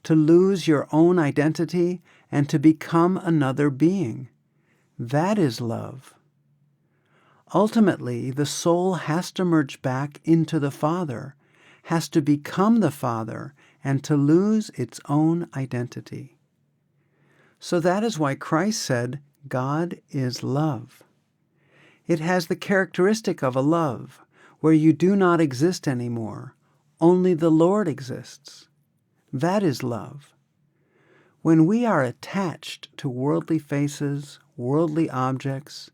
to lose your own identity and to become another being. That is love. Ultimately, the soul has to merge back into the Father, has to become the Father, and to lose its own identity. So that is why Christ said, God is love. It has the characteristic of a love, where you do not exist anymore. Only the Lord exists. That is love. When we are attached to worldly faces, worldly objects,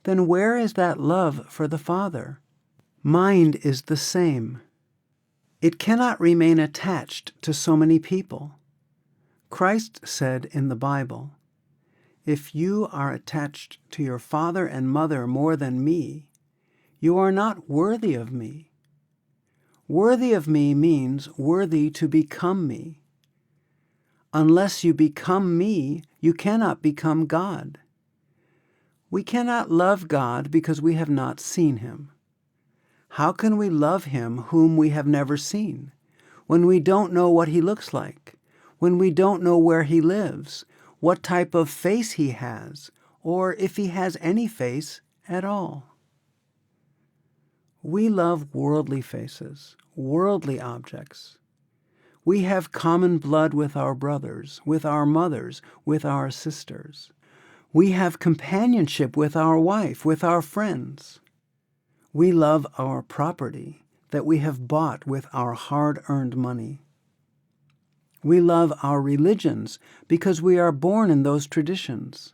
then where is that love for the Father? Mind is the same. It cannot remain attached to so many people. Christ said in the Bible, if you are attached to your father and mother more than me, you are not worthy of me. Worthy of me means worthy to become me. Unless you become me, you cannot become God. We cannot love God because we have not seen him. How can we love him whom we have never seen, when we don't know what he looks like, when we don't know where he lives, what type of face he has, or if he has any face at all. We love worldly faces, worldly objects. We have common blood with our brothers, with our mothers, with our sisters. We have companionship with our wife, with our friends. We love our property that we have bought with our hard-earned money. We love our religions because we are born in those traditions.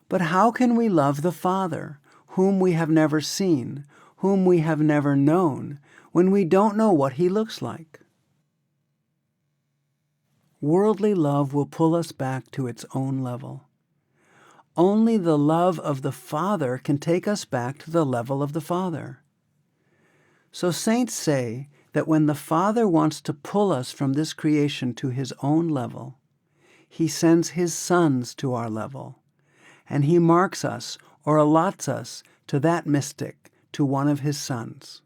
But how can we love the Father, whom we have never seen, whom we have never known, when we don't know what he looks like? Worldly love will pull us back to its own level. Only the love of the Father can take us back to the level of the Father. So saints say that when the Father wants to pull us from this creation to his own level, he sends his sons to our level, and he marks us or allots us to that mystic, to one of his sons.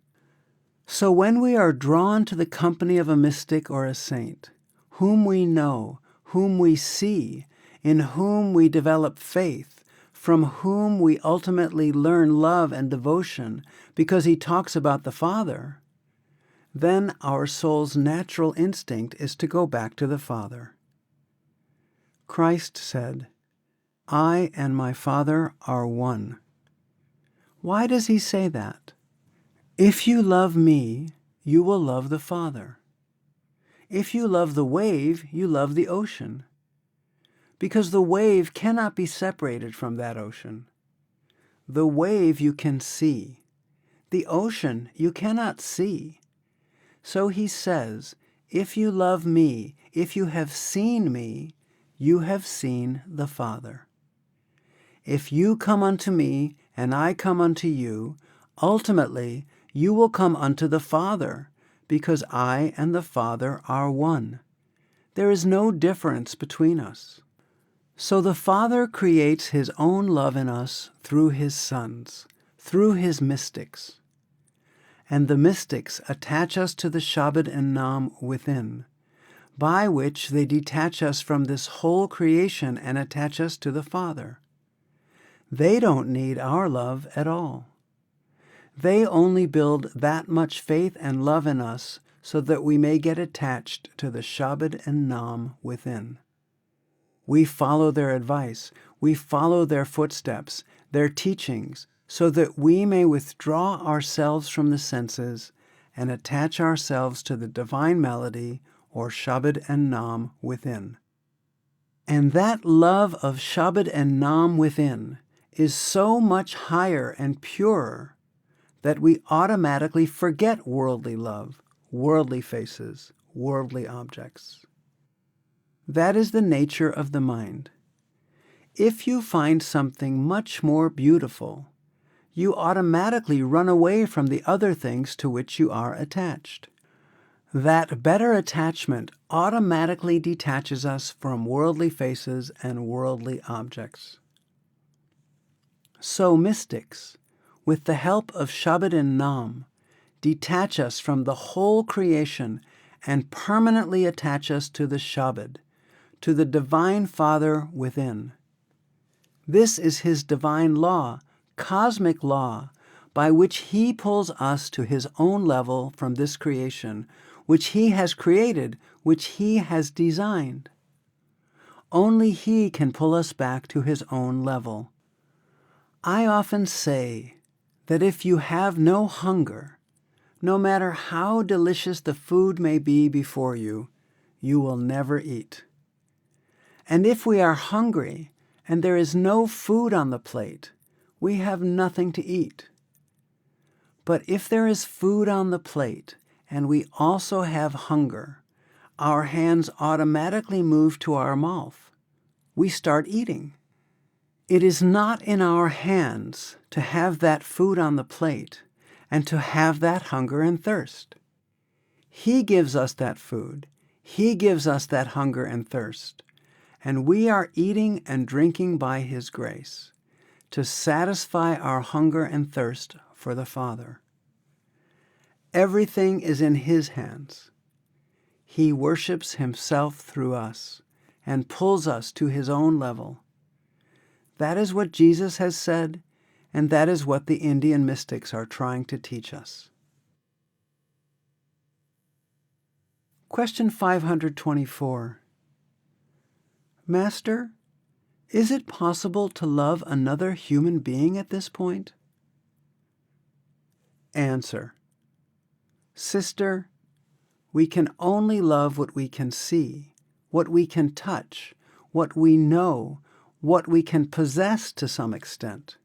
So when we are drawn to the company of a mystic or a saint, whom we know, whom we see, in whom we develop faith, from whom we ultimately learn love and devotion because he talks about the Father, then our soul's natural instinct is to go back to the Father. Christ said, "I and my Father are one." Why does he say that? If you love me, you will love the Father. If you love the wave, you love the ocean, because the wave cannot be separated from that ocean. The wave you can see. The ocean you cannot see. So he says, if you love me, if you have seen me, you have seen the Father. If you come unto me, and I come unto you, ultimately you will come unto the Father, because I and the Father are one. There is no difference between us. So the Father creates his own love in us through his sons, through his mystics. And the mystics attach us to the Shabad and Nam within, by which they detach us from this whole creation and attach us to the Father. They don't need our love at all. They only build that much faith and love in us so that we may get attached to the Shabad and Nam within. We follow their advice, we follow their footsteps, their teachings, so that we may withdraw ourselves from the senses and attach ourselves to the divine melody or Shabad and Nam within. And that love of Shabad and Nam within is so much higher and purer that we automatically forget worldly love, worldly faces, worldly objects. That is the nature of the mind. If you find something much more beautiful, you automatically run away from the other things to which you are attached. That better attachment automatically detaches us from worldly faces and worldly objects. So mystics, with the help of Shabad and Nam, detach us from the whole creation and permanently attach us to the Shabad, to the Divine Father within. This is his divine law, cosmic law, by which he pulls us to his own level from this creation, which he has created, which he has designed. Only he can pull us back to his own level. I often say that if you have no hunger, no matter how delicious the food may be before you, you will never eat. And if we are hungry and there is no food on the plate, we have nothing to eat. But if there is food on the plate and we also have hunger, our hands automatically move to our mouth. We start eating. It is not in our hands to have that food on the plate and to have that hunger and thirst. He gives us that food. He gives us that hunger and thirst. And we are eating and drinking by his grace to satisfy our hunger and thirst for the Father. Everything is in his hands. He worships himself through us and pulls us to his own level. That is what Jesus has said, and that is what the Indian mystics are trying to teach us. Question 524. Master, is it possible to love another human being at this point? Answer. Sister, we can only love what we can see, what we can touch, what we know, what we can possess to some extent.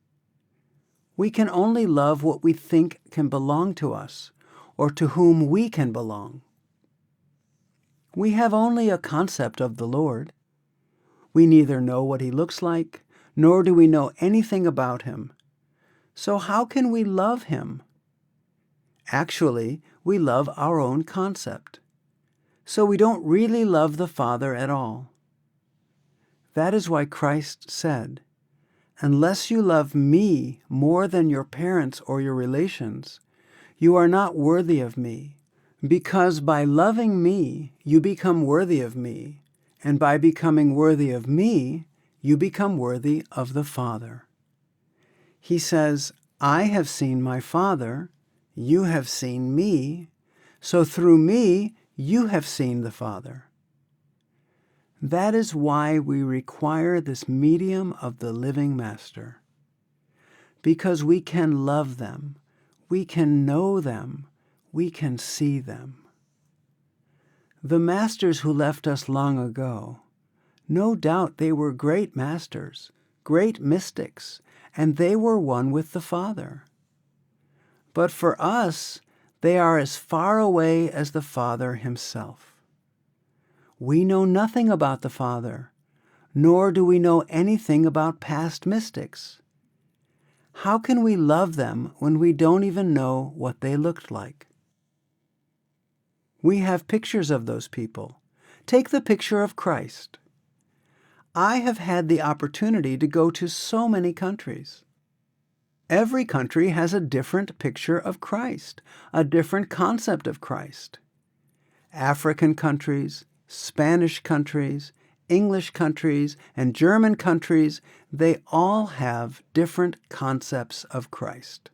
We can only love what we think can belong to us, or to whom we can belong. We have only a concept of the Lord. We neither know what he looks like, nor do we know anything about him. So how can we love him? Actually, we love our own concept. So we don't really love the Father at all. That is why Christ said, "Unless you love me more than your parents or your relations, you are not worthy of me. Because by loving me, you become worthy of me, and by becoming worthy of me, you become worthy of the Father." He says, "I have seen my Father, you have seen me, so through me you have seen the Father." That is why we require this medium of the living Master. Because we can love them, we can know them, we can see them. The masters who left us long ago, no doubt they were great masters, great mystics, and they were one with the Father. But for us, they are as far away as the Father himself. We know nothing about the Father, nor do we know anything about past mystics. How can we love them when we don't even know what they looked like? We have pictures of those people. Take the picture of Christ. I have had the opportunity to go to so many countries. Every country has a different picture of Christ, a different concept of Christ. African countries, Spanish countries, English countries, and German countries, they all have different concepts of Christ.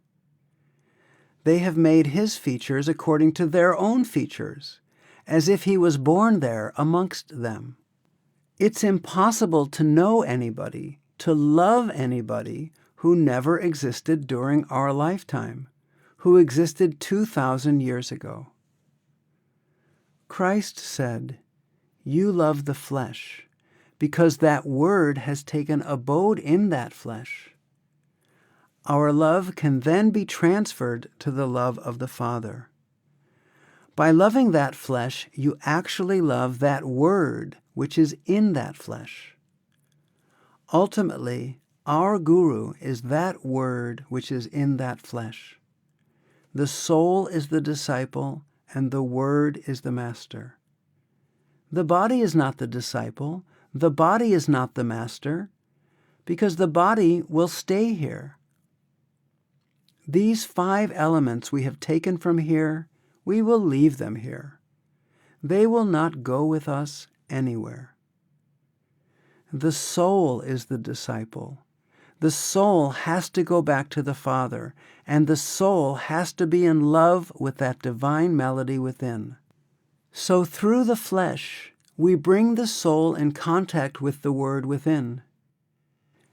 They have made his features according to their own features, as if he was born there amongst them. It's impossible to know anybody, to love anybody who never existed during our lifetime, who existed 2,000 years ago. Christ said, "You love the flesh, because that word has taken abode in that flesh." Our love can then be transferred to the love of the Father. By loving that flesh, you actually love that word which is in that flesh. Ultimately, our Guru is that word which is in that flesh. The soul is the disciple, and the word is the master. The body is not the disciple, the body is not the master, because the body will stay here. These 5 elements we have taken from here, we will leave them here. They will not go with us anywhere. The soul is the disciple. The soul has to go back to the Father, and the soul has to be in love with that divine melody within. So through the flesh, we bring the soul in contact with the Word within.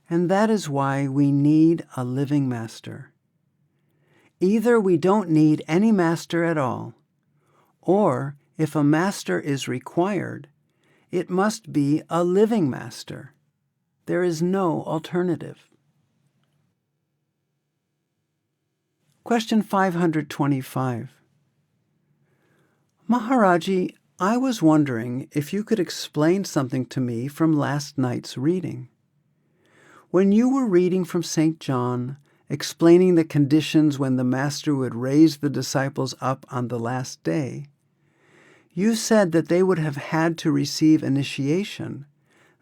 And that is why we need a living master. Either we don't need any master at all, or if a master is required, it must be a living master. There is no alternative. Question 525. Maharaji, I was wondering if you could explain something to me from last night's reading. When you were reading from St. John, explaining the conditions when the Master would raise the disciples up on the last day, you said that they would have had to receive initiation,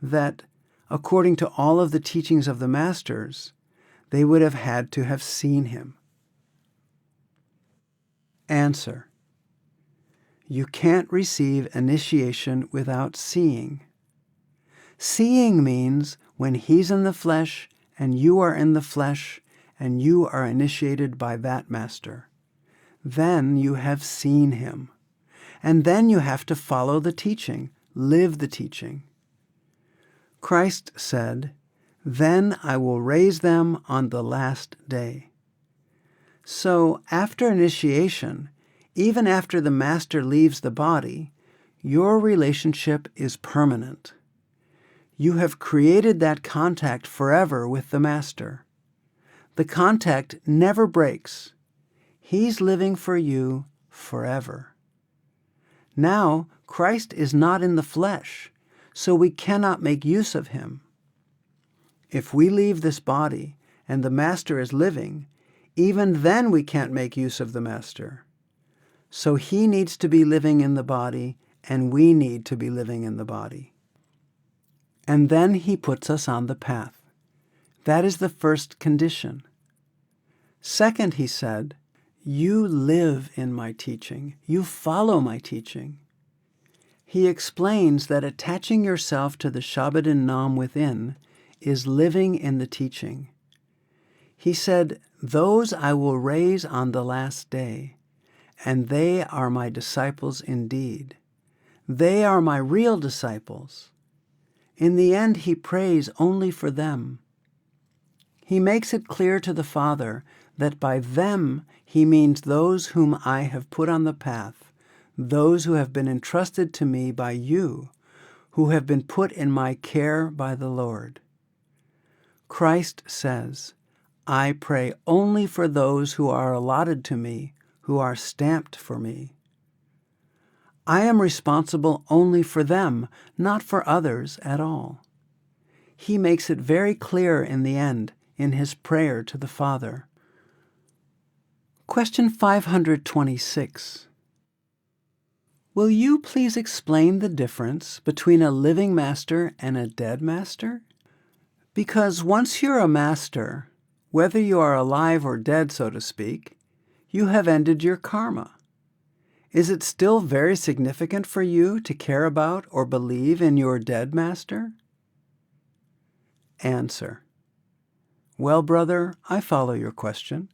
that, according to all of the teachings of the Masters, they would have had to have seen him. Answer. You can't receive initiation without seeing. Seeing means when he's in the flesh and you are in the flesh, and you are initiated by that master. Then you have seen him. And then you have to follow the teaching, live the teaching. Christ said, "Then I will raise them on the last day." So after initiation, even after the master leaves the body, your relationship is permanent. You have created that contact forever with the master. The contact never breaks. He's living for you forever. Now, Christ is not in the flesh, so we cannot make use of him. If we leave this body and the master is living, even then we can't make use of the master. So he needs to be living in the body, and we need to be living in the body. And then he puts us on the path. That is the first condition. Second, he said, you live in my teaching. You follow my teaching. He explains that attaching yourself to the Shabad and Nam within is living in the teaching. He said, "Those I will raise on the last day, and they are my disciples indeed. They are my real disciples." In the end, he prays only for them. He makes it clear to the Father that by them he means those whom I have put on the path, those who have been entrusted to me by you, who have been put in my care by the Lord. Christ says, "I pray only for those who are allotted to me, who are stamped for me. I am responsible only for them, not for others at all." He makes it very clear in the end, in his prayer to the Father. Question 526. Will you please explain the difference between a living master and a dead master? Because once you're a master, whether you are alive or dead, so to speak, you have ended your karma. Is it still very significant for you to care about or believe in your dead master? Answer. Well, brother, I follow your question.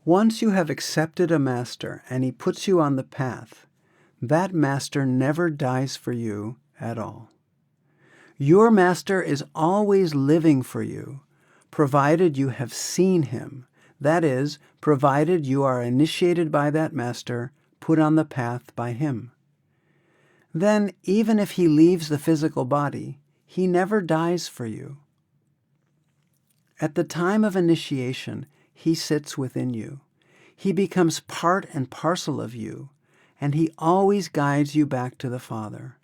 Once you have accepted a master and he puts you on the path, that master never dies for you at all. Your master is always living for you, provided you have seen him. That is, provided you are initiated by that master, put on the path by him. Then, even if he leaves the physical body, he never dies for you. At the time of initiation, he sits within you. He becomes part and parcel of you, and he always guides you back to the Father.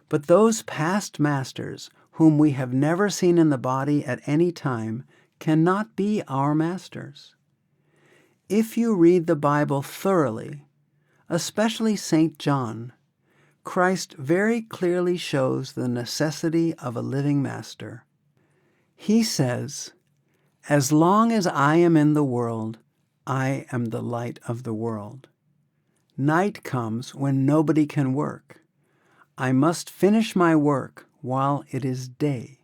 But those past masters, whom we have never seen in the body at any time, cannot be our masters. If you read the Bible thoroughly, especially St. John, Christ very clearly shows the necessity of a living master. He says, "As long as I am in the world, I am the light of the world. Night comes when nobody can work. I must finish my work while it is day."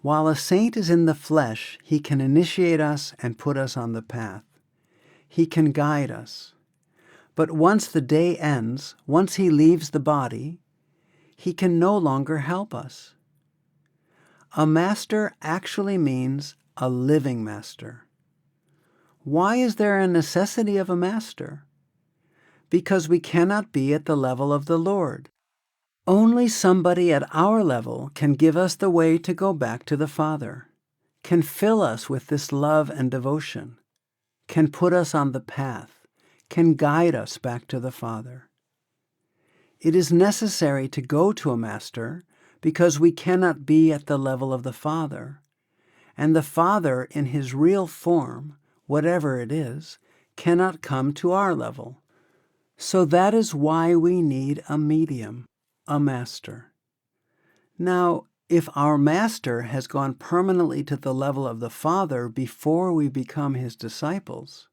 While a saint is in the flesh, he can initiate us and put us on the path. He can guide us. But once the day ends, once he leaves the body, he can no longer help us. A master actually means a living master. Why is there a necessity of a master? Because we cannot be at the level of the Lord. Only somebody at our level can give us the way to go back to the Father, can fill us with this love and devotion, can put us on the path, can guide us back to the Father. It is necessary to go to a master because we cannot be at the level of the Father, and the Father in his real form, whatever it is, cannot come to our level. So that is why we need a medium, a master. Now, if our master has gone permanently to the level of the Father before we become his disciples,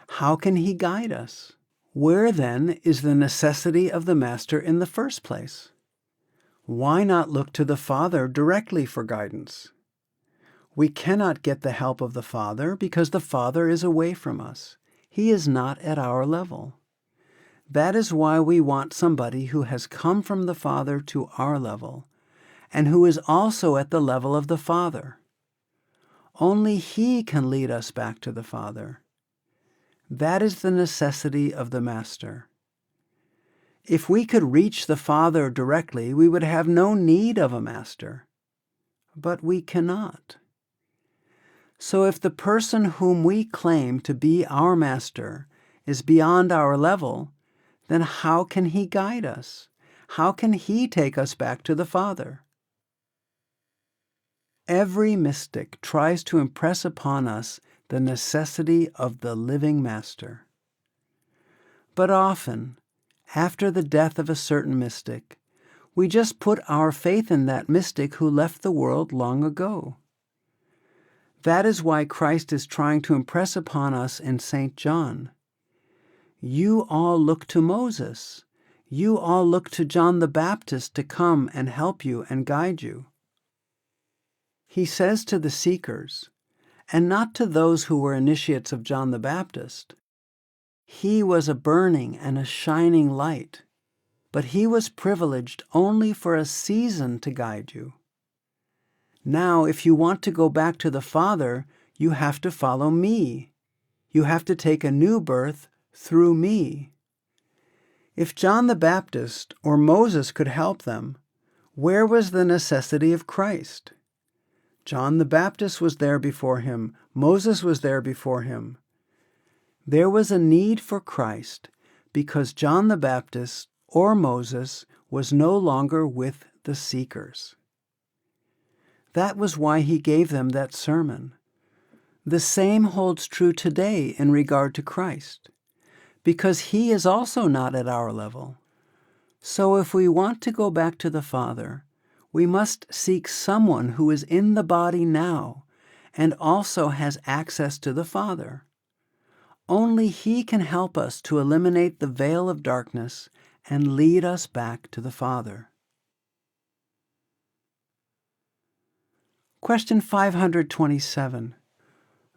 how can he guide us? Where then is the necessity of the master in the first place? Why not look to the Father directly for guidance? We cannot get the help of the Father because the Father is away from us. He is not at our level. That is why we want somebody who has come from the Father to our level, and who is also at the level of the Father. Only He can lead us back to the Father. That is the necessity of the Master. If we could reach the Father directly, we would have no need of a Master. But we cannot. So if the person whom we claim to be our Master is beyond our level, then how can He guide us? How can He take us back to the Father? Every mystic tries to impress upon us the necessity of the living Master. But often, after the death of a certain mystic, we just put our faith in that mystic who left the world long ago. That is why Christ is trying to impress upon us in St. John. You all look to Moses. You all look to John the Baptist to come and help you and guide you. He says to the seekers, and not to those who were initiates of John the Baptist, he was a burning and a shining light, but he was privileged only for a season to guide you. Now, if you want to go back to the Father, you have to follow me. You have to take a new birth through me. If John the Baptist or Moses could help them, where was the necessity of Christ? John the Baptist was there before him. Moses was there before him. There was a need for Christ because John the Baptist or Moses was no longer with the seekers. That was why he gave them that sermon. The same holds true today in regard to Christ, because he is also not at our level. So if we want to go back to the Father, we must seek someone who is in the body now and also has access to the Father. Only He can help us to eliminate the veil of darkness and lead us back to the Father. Question 527.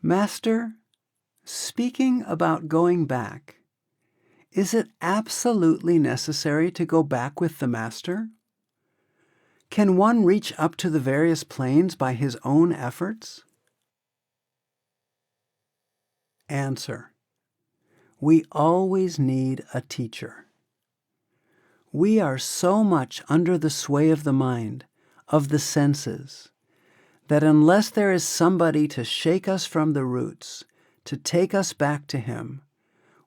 Master, speaking about going back, is it absolutely necessary to go back with the Master? Can one reach up to the various planes by his own efforts? Answer. We always need a teacher. We are so much under the sway of the mind, of the senses, that unless there is somebody to shake us from the roots, to take us back to Him,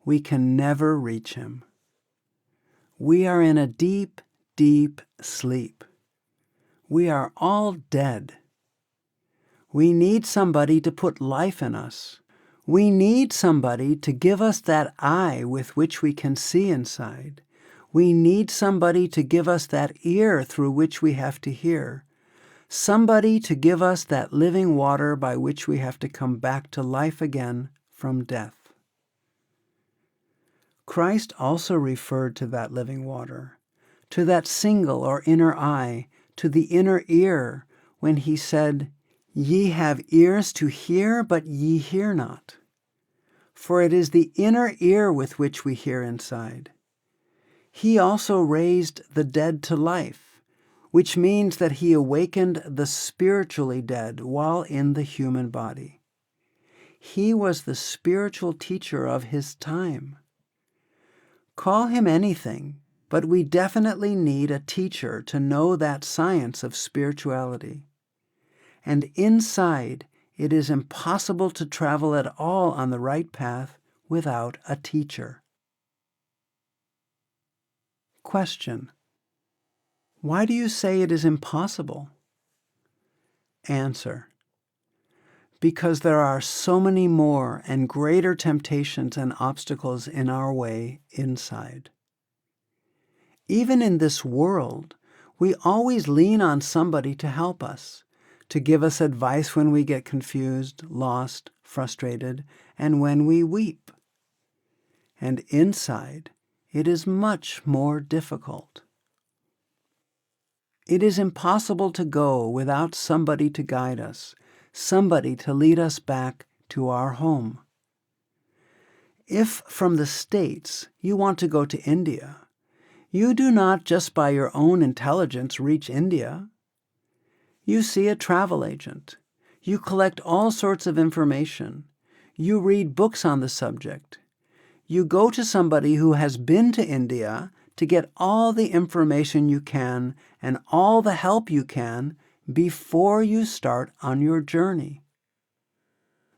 we can never reach Him. We are in a deep, deep sleep. We are all dead. We need somebody to put life in us. We need somebody to give us that eye with which we can see inside. We need somebody to give us that ear through which we have to hear. Somebody to give us that living water by which we have to come back to life again from death. Christ also referred to that living water, to that single or inner eye, to the inner ear, when He said, Ye have ears to hear, but ye hear not. For it is the inner ear with which we hear inside. He also raised the dead to life, which means that He awakened the spiritually dead while in the human body. He was the spiritual teacher of His time. Call Him anything, but we definitely need a teacher to know that science of spirituality. And inside, it is impossible to travel at all on the right path without a teacher. Question. Why do you say it is impossible? Answer. Because there are so many more and greater temptations and obstacles in our way inside. Even in this world, we always lean on somebody to help us, to give us advice when we get confused, lost, frustrated, and when we weep. And inside, it is much more difficult. It is impossible to go without somebody to guide us, somebody to lead us back to our home. If from the States you want to go to India, you do not just by your own intelligence reach India. You see a travel agent. You collect all sorts of information. You read books on the subject. You go to somebody who has been to India to get all the information you can and all the help you can before you start on your journey.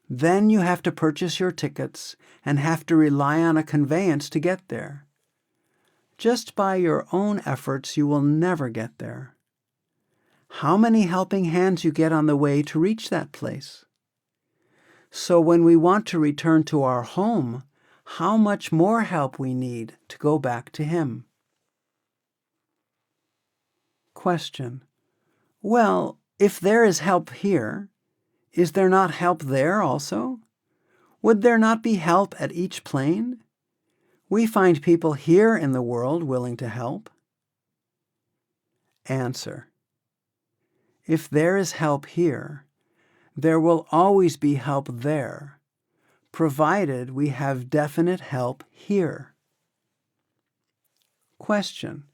Then you have to purchase your tickets and have to rely on a conveyance to get there. Just by your own efforts, you will never get there. How many helping hands you get on the way to reach that place? So when we want to return to our home, how much more help we need to go back to Him? Question. Well, if there is help here, is there not help there also? Would there not be help at each plane? We find people here in the world willing to help. Answer. If there is help here, there will always be help there, provided we have definite help here. Question.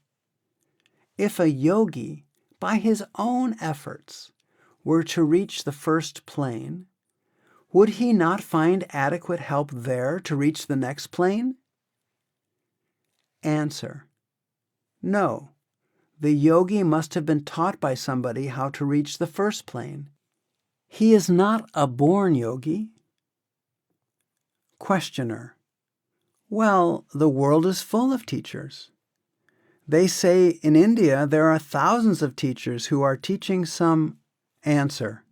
If a yogi, by his own efforts, were to reach the first plane, would he not find adequate help there to reach the next plane? Answer. No. The yogi must have been taught by somebody how to reach the first plane. He is not a born yogi. Questioner. Well, the world is full of teachers. They say in India there are thousands of teachers who are teaching some. Answer.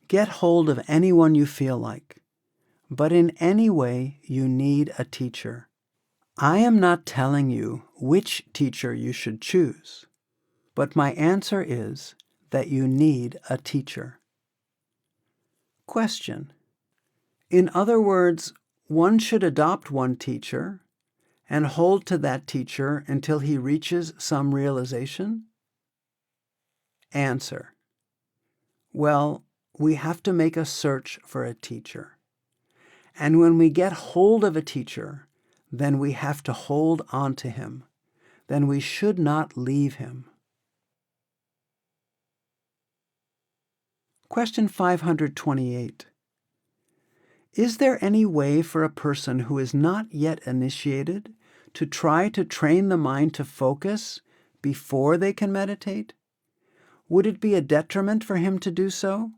Get hold of anyone you feel like, but in any way you need a teacher. I am not telling you which teacher you should choose, but my answer is that you need a teacher. Question. In other words, one should adopt one teacher and hold to that teacher until he reaches some realization? Answer. Well, we have to make a search for a teacher. And when we get hold of a teacher, then we have to hold on to him. Then we should not leave him. Question 528. Is there any way for a person who is not yet initiated to try to train the mind to focus before they can meditate? Would it be a detriment for him to do so?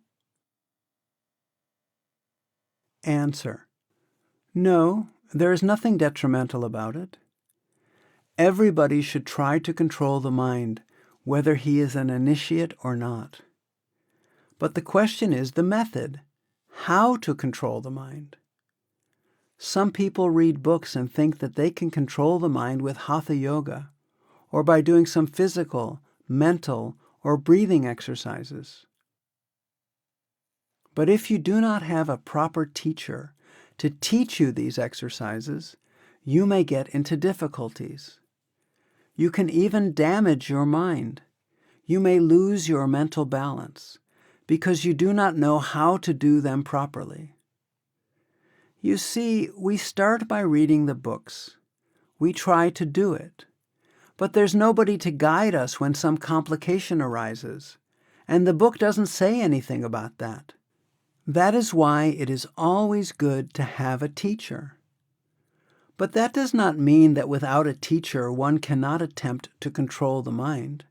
Answer. No, there is nothing detrimental about it. Everybody should try to control the mind, whether he is an initiate or not. But the question is the method, how to control the mind. Some people read books and think that they can control the mind with hatha yoga, or by doing some physical, mental, or breathing exercises. But if you do not have a proper teacher to teach you these exercises, you may get into difficulties. You can even damage your mind. You may lose your mental balance because you do not know how to do them properly. You see, we start by reading the books. We try to do it. But there's nobody to guide us when some complication arises, and the book doesn't say anything about that. That is why it is always good to have a teacher. But that does not mean that without a teacher one cannot attempt to control the mind.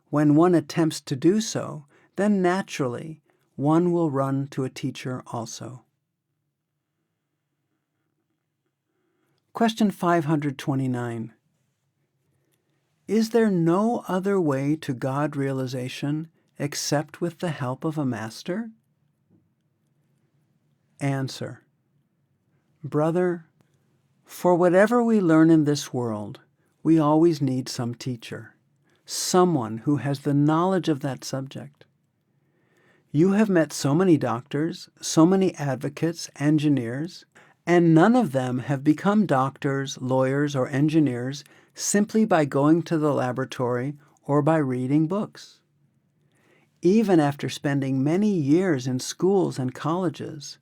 When one attempts to do so, then naturally one will run to a teacher also. Question 529. Is there no other way to God realization except with the help of a master? Answer. Brother, for whatever we learn in this world, we always need some teacher, someone who has the knowledge of that subject. You have met so many doctors, so many advocates, engineers, and none of them have become doctors, lawyers, or engineers simply by going to the laboratory or by reading books. Even after spending many years in schools and colleges,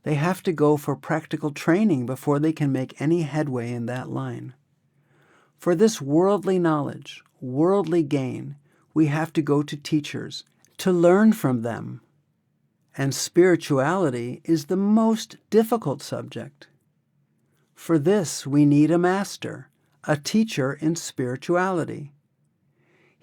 they have to go for practical training before they can make any headway in that line. For this worldly knowledge, worldly gain, we have to go to teachers to learn from them. And spirituality is the most difficult subject. For this, we need a master, a teacher in spirituality.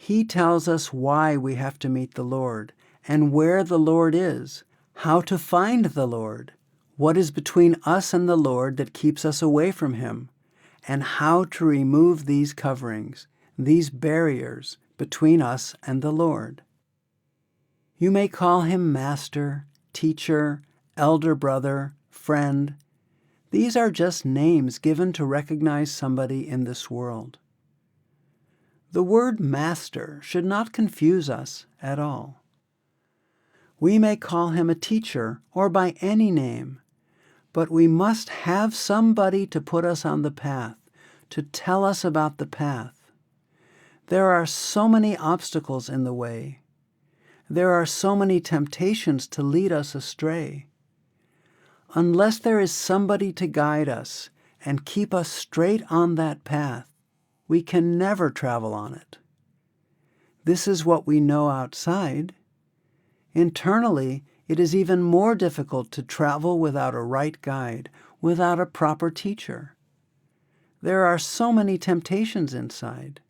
He tells us why we have to meet the Lord, and where the Lord is, how to find the Lord, what is between us and the Lord that keeps us away from Him, and how to remove these coverings, these barriers between us and the Lord. You may call Him Master, Teacher, Elder Brother, Friend. These are just names given to recognize somebody in this world. The word master should not confuse us at all. We may call him a teacher or by any name, but we must have somebody to put us on the path, to tell us about the path. There are so many obstacles in the way. There are so many temptations to lead us astray. Unless there is somebody to guide us and keep us straight on that path, we can never travel on it. This is what we know outside. Internally, it is even more difficult to travel without a right guide, without a proper teacher. There are so many temptations inside.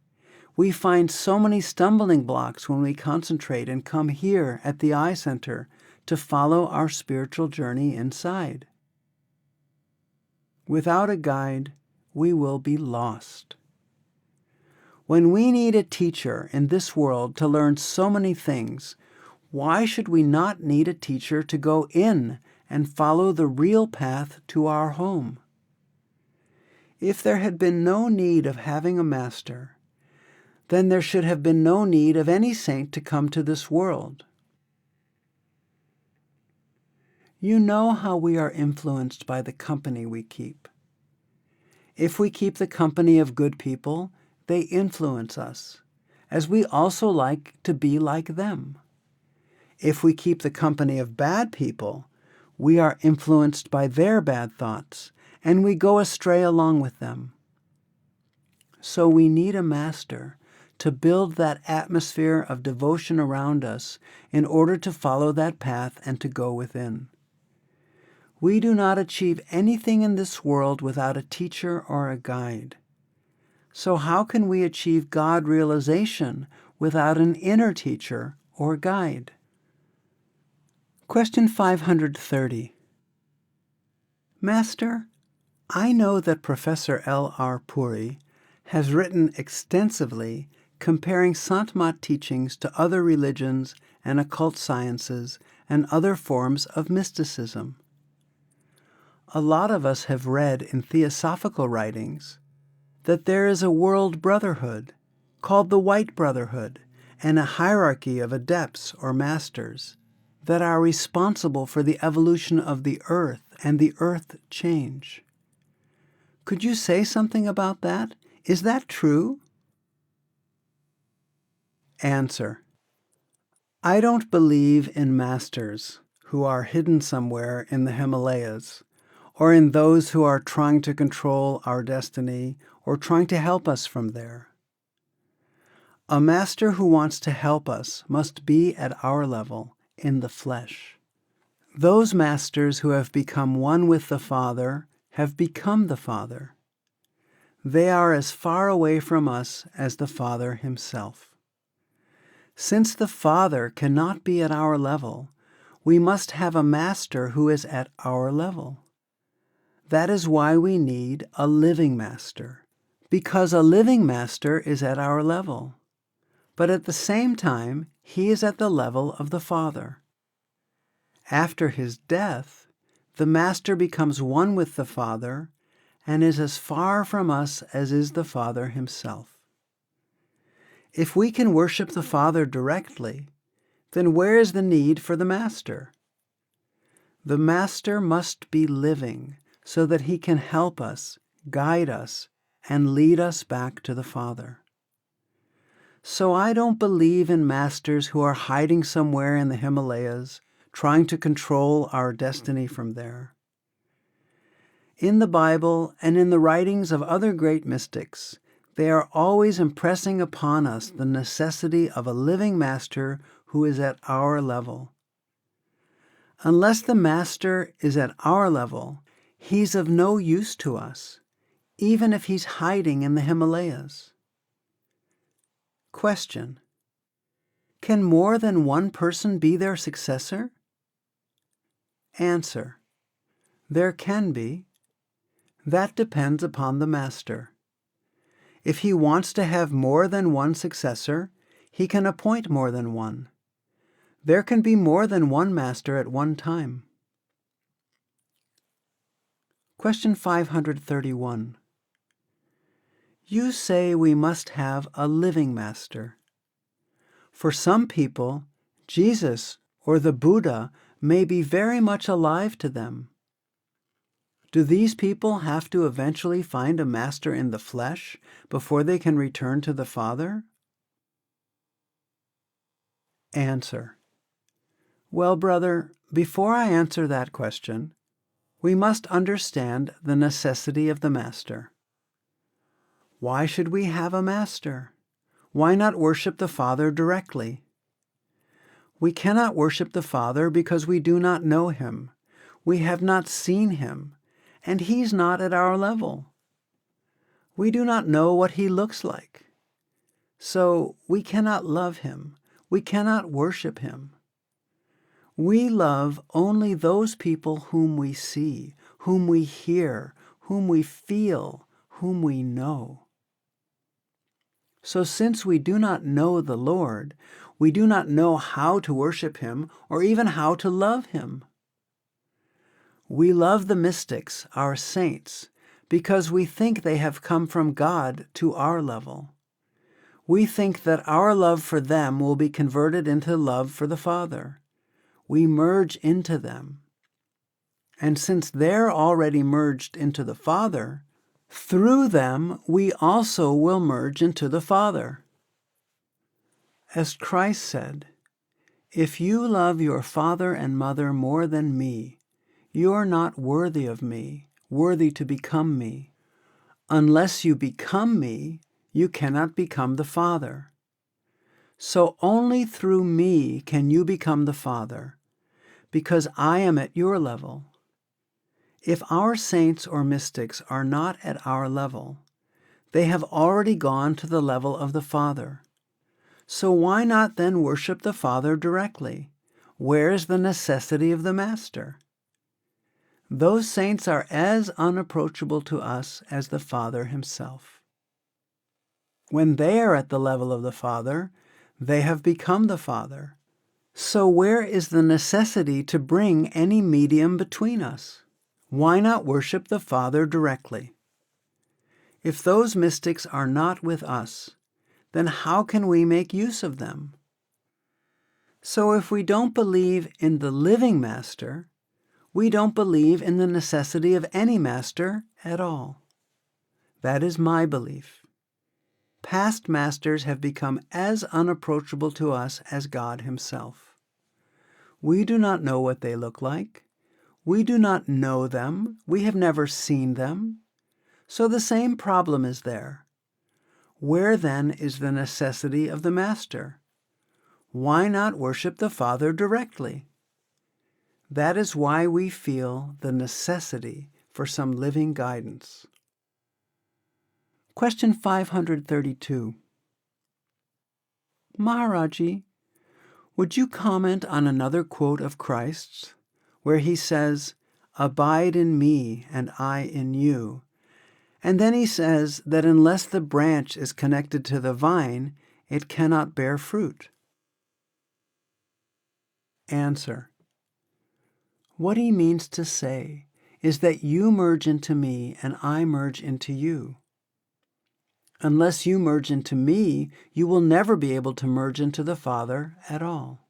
We find so many stumbling blocks when we concentrate and come here at the eye center to follow our spiritual journey inside. Without a guide, we will be lost. When we need a teacher in this world to learn so many things, why should we not need a teacher to go in and follow the real path to our home? If there had been no need of having a master, then there should have been no need of any saint to come to this world. You know how we are influenced by the company we keep. If we keep the company of good people, they influence us, as we also like to be like them. If we keep the company of bad people, we are influenced by their bad thoughts, and we go astray along with them. So we need a master to build that atmosphere of devotion around us in order to follow that path and to go within. We do not achieve anything in this world without a teacher or a guide. So how can we achieve God realization without an inner teacher or guide? Question 530. Master, I know that Professor L.R. Puri has written extensively comparing Sant Mat teachings to other religions and occult sciences and other forms of mysticism. A lot of us have read in theosophical writings that there is a world brotherhood called the White Brotherhood and a hierarchy of adepts or masters that are responsible for the evolution of the earth and the earth change. Could you say something about that? Is that true? Answer. I don't believe in masters who are hidden somewhere in the Himalayas, or in those who are trying to control our destiny or trying to help us from there. A master who wants to help us must be at our level, in the flesh. Those masters who have become one with the Father have become the Father. They are as far away from us as the Father Himself. Since the Father cannot be at our level, we must have a master who is at our level. That is why we need a living master, because a living master is at our level. But at the same time, he is at the level of the Father. After his death, the master becomes one with the Father and is as far from us as is the Father himself. If we can worship the Father directly, then where is the need for the master? The master must be living so that he can help us, guide us, and lead us back to the Father. So I don't believe in masters who are hiding somewhere in the Himalayas, trying to control our destiny from there. In the Bible and in the writings of other great mystics, they are always impressing upon us the necessity of a living master who is at our level. Unless the master is at our level, he's of no use to us, even if he's hiding in the Himalayas. Question: can more than one person be their successor? Answer: there can be. That depends upon the master. If he wants to have more than one successor, he can appoint more than one. There can be more than one master at one time. Question 531. You say we must have a living master. For some people, Jesus or the Buddha may be very much alive to them. Do these people have to eventually find a master in the flesh before they can return to the Father? Answer: well, brother, before I answer that question, we must understand the necessity of the master. Why should we have a master? Why not worship the Father directly? We cannot worship the Father because we do not know him. We have not seen him, and he's not at our level. We do not know what he looks like. So we cannot love him. We cannot worship him. We love only those people whom we see, whom we hear, whom we feel, whom we know. So since we do not know the Lord, we do not know how to worship him or even how to love him. We love the mystics, our saints, because we think they have come from God to our level. We think that our love for them will be converted into love for the Father. We merge into them. And since they're already merged into the Father, through them we also will merge into the Father. As Christ said, "If you love your father and mother more than me, you're not worthy of me, worthy to become me. Unless you become me, you cannot become the Father. So only through me can you become the Father, because I am at your level. If our saints or mystics are not at our level, they have already gone to the level of the Father. So why not then worship the Father directly? Where is the necessity of the Master? Those saints are as unapproachable to us as the Father himself. When they are at the level of the Father, they have become the Father. So where is the necessity to bring any medium between us? Why not worship the Father directly? If those mystics are not with us, then how can we make use of them? So if we don't believe in the living Master, we don't believe in the necessity of any master at all. That is my belief. Past masters have become as unapproachable to us as God himself. We do not know what they look like. We do not know them. We have never seen them. So the same problem is there. Where then is the necessity of the master? Why not worship the Father directly? That is why we feel the necessity for some living guidance. Question 532. Maharaji, would you comment on another quote of Christ's, where he says, "Abide in me and I in you," and then he says that unless the branch is connected to the vine, it cannot bear fruit? Answer: what he means to say is that you merge into me and I merge into you. Unless you merge into me, you will never be able to merge into the Father at all.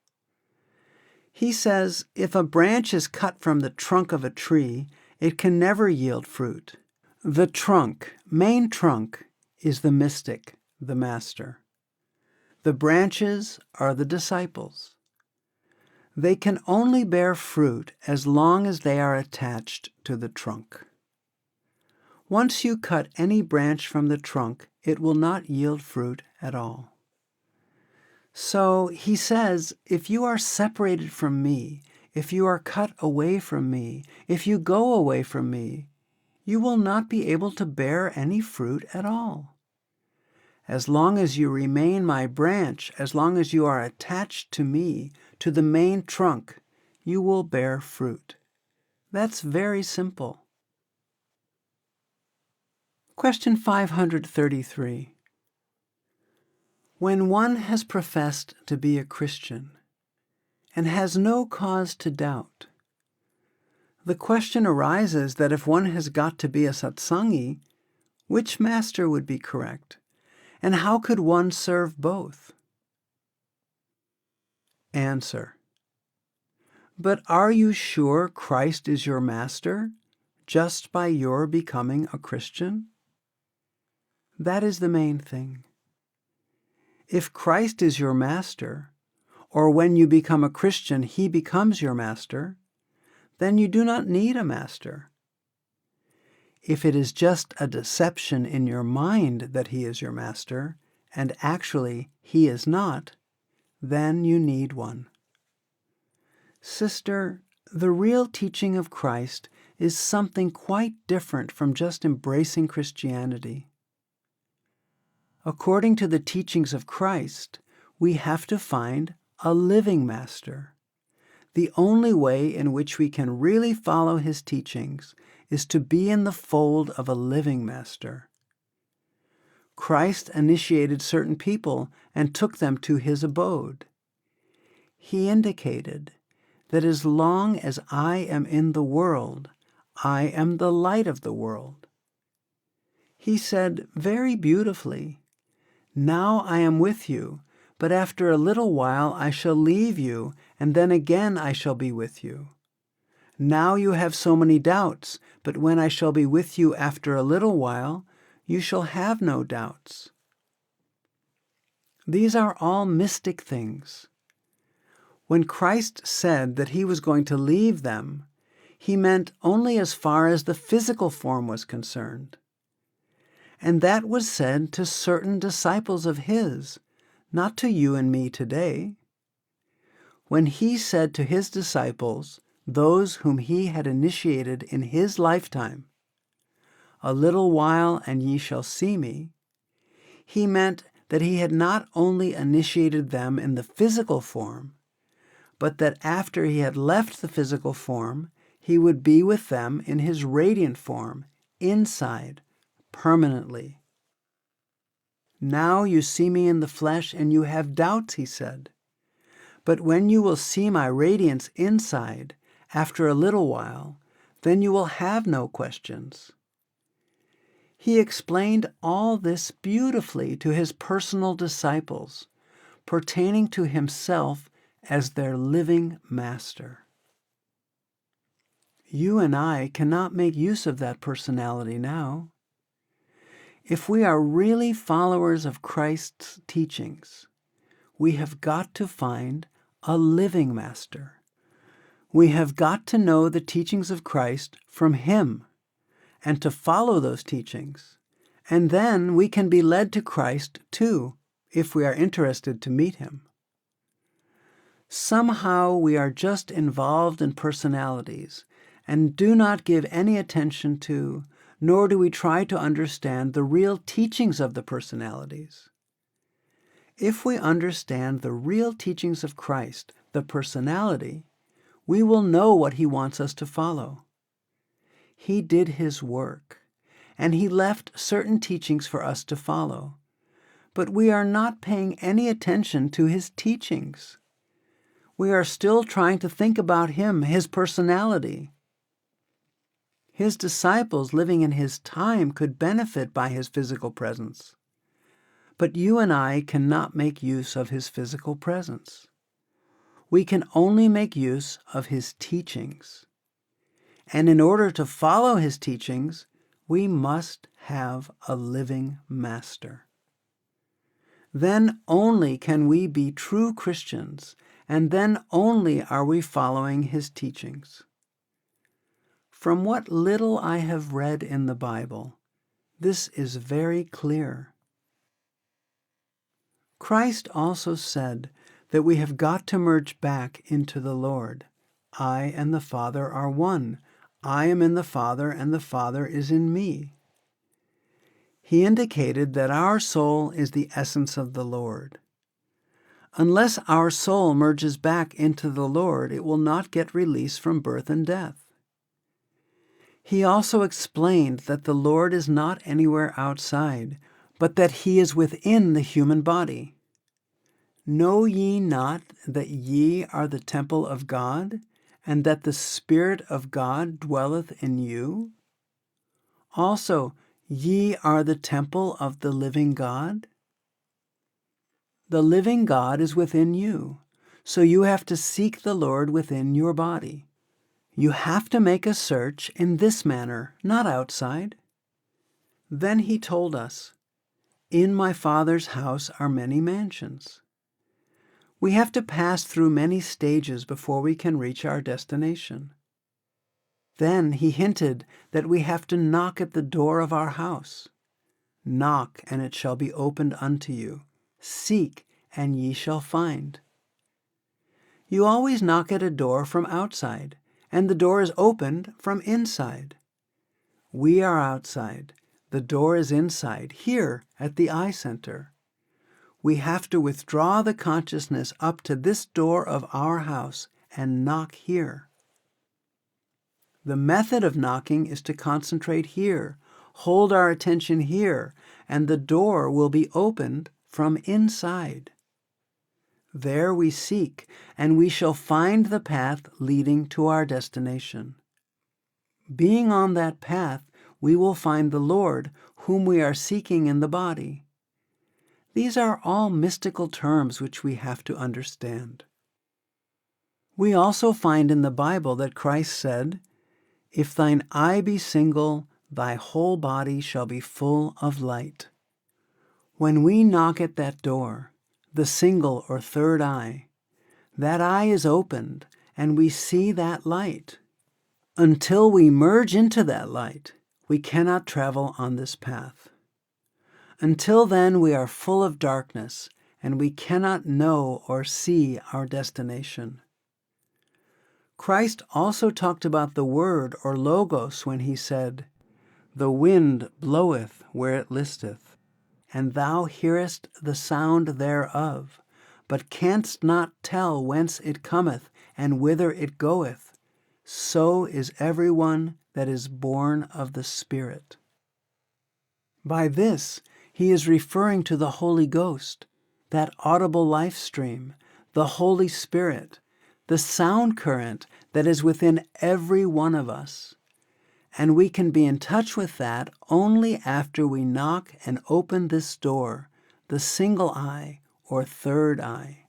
He says, if a branch is cut from the trunk of a tree, it can never yield fruit. The trunk, main trunk, is the mystic, the master. The branches are the disciples. They can only bear fruit as long as they are attached to the trunk. Once you cut any branch from the trunk, it will not yield fruit at all. So he says, if you are separated from me, if you are cut away from me, if you go away from me, you will not be able to bear any fruit at all. As long as you remain my branch, as long as you are attached to me, to the main trunk, you will bear fruit. That's very simple. Question 533. When one has professed to be a Christian and has no cause to doubt, the question arises that if one has got to be a Satsangi, which master would be correct? And how could one serve both? Answer. But are you sure Christ is your master just by your becoming a Christian? That is the main thing. If Christ is your master, or when you become a Christian he becomes your master, then you do not need a master. If it is just a deception in your mind that he is your master, and actually he is not, then you need one. Sister, the real teaching of Christ is something quite different from just embracing Christianity. According to the teachings of Christ, we have to find a living master. The only way in which we can really follow his teachings is to be in the fold of a living master. Christ initiated certain people and took them to his abode. He indicated that as long as I am in the world, I am the light of the world. He said very beautifully, "Now I am with you, but after a little while I shall leave you, and then again I shall be with you. Now you have so many doubts, but when I shall be with you after a little while, you shall have no doubts." These are all mystic things. When Christ said that he was going to leave them, he meant only as far as the physical form was concerned. And that was said to certain disciples of his, not to you and me today. When he said to his disciples, those whom he had initiated in his lifetime, "A little while and ye shall see me," he meant that he had not only initiated them in the physical form, but that after he had left the physical form, he would be with them in his radiant form, inside, permanently. "Now you see me in the flesh and you have doubts," he said. "But when you will see my radiance inside, after a little while, then you will have no questions." He explained all this beautifully to his personal disciples, pertaining to himself as their living master. You and I cannot make use of that personality now. If we are really followers of Christ's teachings, we have got to find a living master. We have got to know the teachings of Christ from him and to follow those teachings. And then we can be led to Christ too, if we are interested to meet him. Somehow we are just involved in personalities and do not give any attention to, nor do we try to understand the real teachings of the personalities. If we understand the real teachings of Christ, the personality, we will know what he wants us to follow. He did his work, and he left certain teachings for us to follow, but we are not paying any attention to his teachings. We are still trying to think about him, his personality. His disciples living in his time could benefit by his physical presence. But you and I cannot make use of his physical presence. We can only make use of his teachings. And in order to follow his teachings, we must have a living master. Then only can we be true Christians, and then only are we following His teachings. From what little I have read in the Bible, this is very clear. Christ also said that we have got to merge back into the Lord. I and the Father are one. I am in the Father, and the Father is in me. He indicated that our soul is the essence of the Lord. Unless our soul merges back into the Lord, it will not get released from birth and death. He also explained that the Lord is not anywhere outside, but that He is within the human body. Know ye not that ye are the temple of God, and that the Spirit of God dwelleth in you? Also, ye are the temple of the living God? The living God is within you, so you have to seek the Lord within your body. You have to make a search in this manner, not outside. Then He told us, "In my Father's house are many mansions." We have to pass through many stages before we can reach our destination. Then He hinted that we have to knock at the door of our house. Knock, and it shall be opened unto you. Seek, and ye shall find. You always knock at a door from outside, and the door is opened from inside. We are outside. The door is inside, here at the eye center. We have to withdraw the consciousness up to this door of our house and knock here. The method of knocking is to concentrate here, hold our attention here, and the door will be opened from inside. There we seek, and we shall find the path leading to our destination. Being on that path, we will find the Lord, whom we are seeking in the body. These are all mystical terms which we have to understand. We also find in the Bible that Christ said, "If thine eye be single, thy whole body shall be full of light." When we knock at that door, the single or third eye, that eye is opened and we see that light. Until we merge into that light, we cannot travel on this path. Until then, we are full of darkness and we cannot know or see our destination. Christ also talked about the word or logos when He said, "The wind bloweth where it listeth, and thou hearest the sound thereof, but canst not tell whence it cometh and whither it goeth. So is every one that is born of the Spirit." By this, He is referring to the Holy Ghost, that audible life stream, the Holy Spirit, the sound current that is within every one of us. And we can be in touch with that only after we knock and open this door, the single eye or third eye.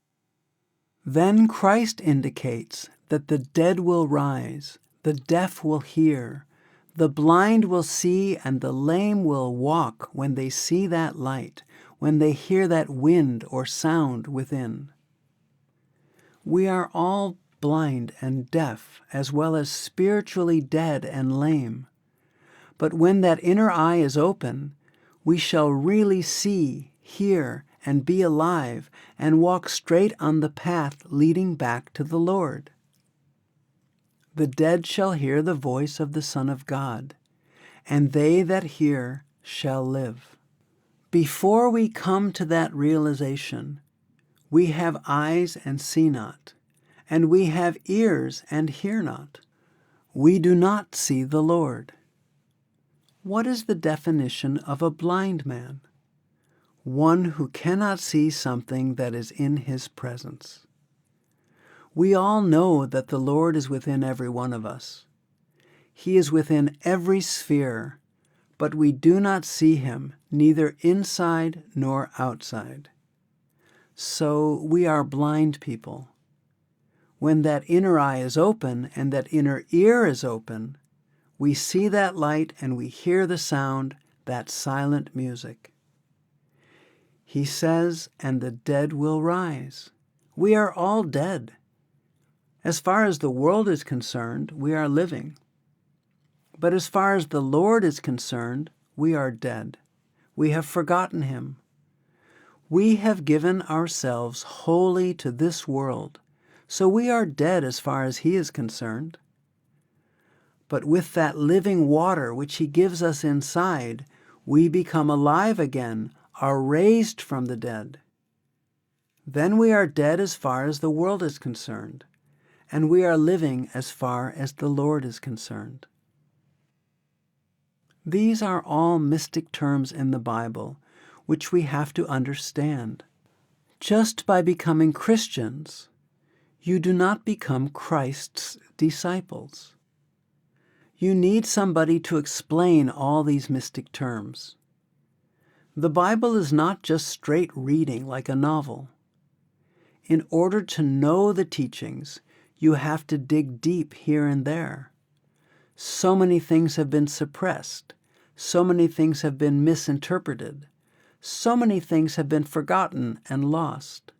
Then Christ indicates that the dead will rise, the deaf will hear, the blind will see, and the lame will walk when they see that light, when they hear that wind or sound within. We are all blind and deaf, as well as spiritually dead and lame. But when that inner eye is open, we shall really see, hear, and be alive, and walk straight on the path leading back to the Lord. The dead shall hear the voice of the Son of God, and they that hear shall live. Before we come to that realization, we have eyes and see not, and we have ears and hear not. We do not see the Lord. What is the definition of a blind man? One who cannot see something that is in his presence. We all know that the Lord is within every one of us. He is within every sphere, but we do not see Him, neither inside nor outside. So we are blind people. When that inner eye is open and that inner ear is open, we see that light and we hear the sound, that silent music. He says, and the dead will rise. We are all dead. As far as the world is concerned, we are living. But as far as the Lord is concerned, we are dead. We have forgotten Him. We have given ourselves wholly to this world, so we are dead as far as He is concerned. But with that living water which He gives us inside, we become alive again, are raised from the dead. Then we are dead as far as the world is concerned, and we are living as far as the Lord is concerned. These are all mystic terms in the Bible, which we have to understand. Just by becoming Christians, you do not become Christ's disciples. You need somebody to explain all these mystic terms. The Bible is not just straight reading like a novel. In order to know the teachings, you have to dig deep here and there. So many things have been suppressed. So many things have been misinterpreted. So many things have been forgotten and lost.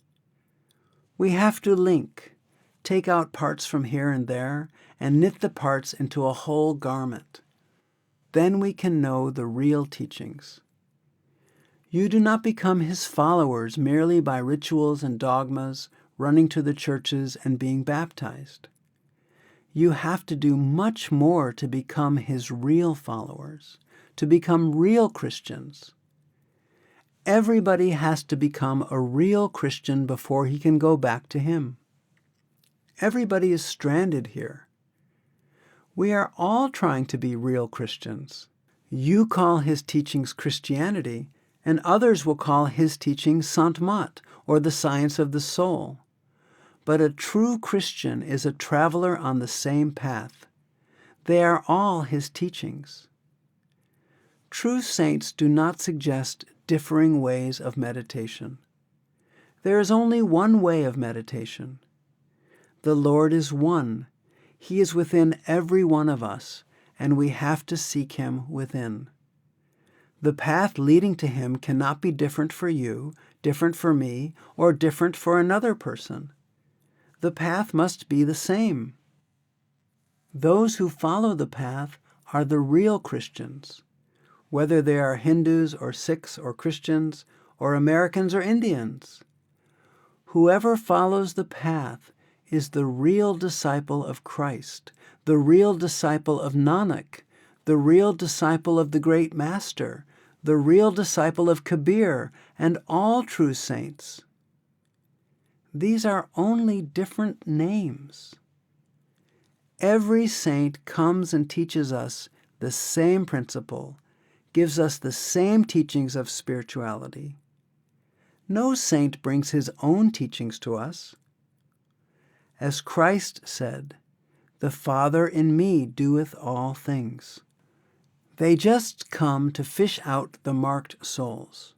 We have to link, take out parts from here and there, and knit the parts into a whole garment. Then we can know the real teachings. You do not become His followers merely by rituals and dogmas, running to the churches and being baptized. You have to do much more to become His real followers, to become real Christians. Everybody has to become a real Christian before he can go back to Him. Everybody is stranded here. We are all trying to be real Christians. You call His teachings Christianity, and others will call His teachings Sant Mat, or the science of the soul. But a true Christian is a traveler on the same path. They are all His teachings. True saints do not suggest differing ways of meditation. There is only one way of meditation. The Lord is one. He is within every one of us, and we have to seek Him within. The path leading to Him cannot be different for you, different for me, or different for another person. The path must be the same. Those who follow the path are the real Christians, whether they are Hindus or Sikhs or Christians or Americans or Indians. Whoever follows the path is the real disciple of Christ, the real disciple of Nanak, the real disciple of the great Master, the real disciple of Kabir, and all true saints. These are only different names. Every saint comes and teaches us the same principle, gives us the same teachings of spirituality. No saint brings his own teachings to us. As Christ said, "The Father in me doeth all things." They just come to fish out the marked souls,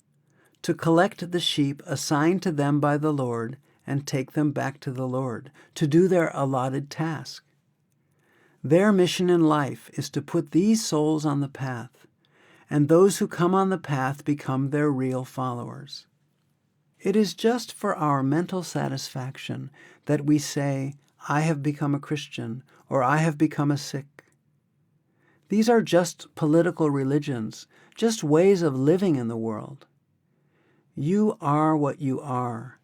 to collect the sheep assigned to them by the Lord and take them back to the Lord, to do their allotted task. Their mission in life is to put these souls on the path, and those who come on the path become their real followers. It is just for our mental satisfaction that we say, "I have become a Christian," or "I have become a Sikh." These are just political religions, just ways of living in the world. You are what you are,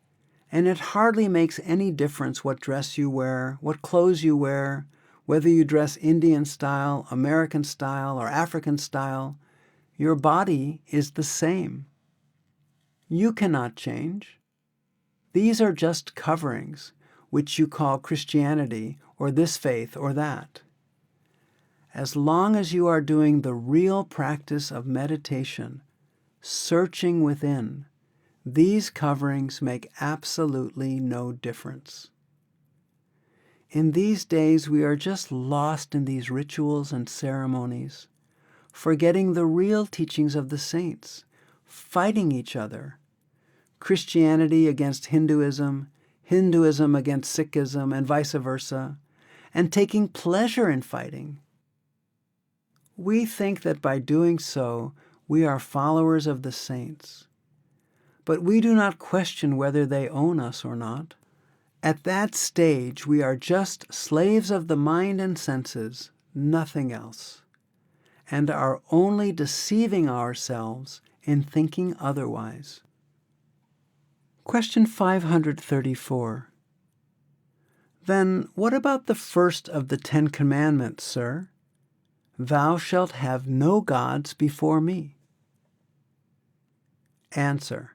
and it hardly makes any difference what dress you wear, what clothes you wear, whether you dress Indian style, American style, or African style. Your body is the same. You cannot change. These are just coverings, which you call Christianity, or this faith, or that. As long as you are doing the real practice of meditation, searching within, these coverings make absolutely no difference. In these days, we are just lost in these rituals and ceremonies, forgetting the real teachings of the saints, fighting each other. Christianity against Hinduism, Hinduism against Sikhism, and vice versa, and taking pleasure in fighting. We think that by doing so, we are followers of the saints. but we do not question whether they own us or not. At that stage, we are just slaves of the mind and senses, nothing else, and are only deceiving ourselves in thinking otherwise. Question 534. Then what about the first of the 10 Commandments, sir? Thou shalt have no gods before me. Answer.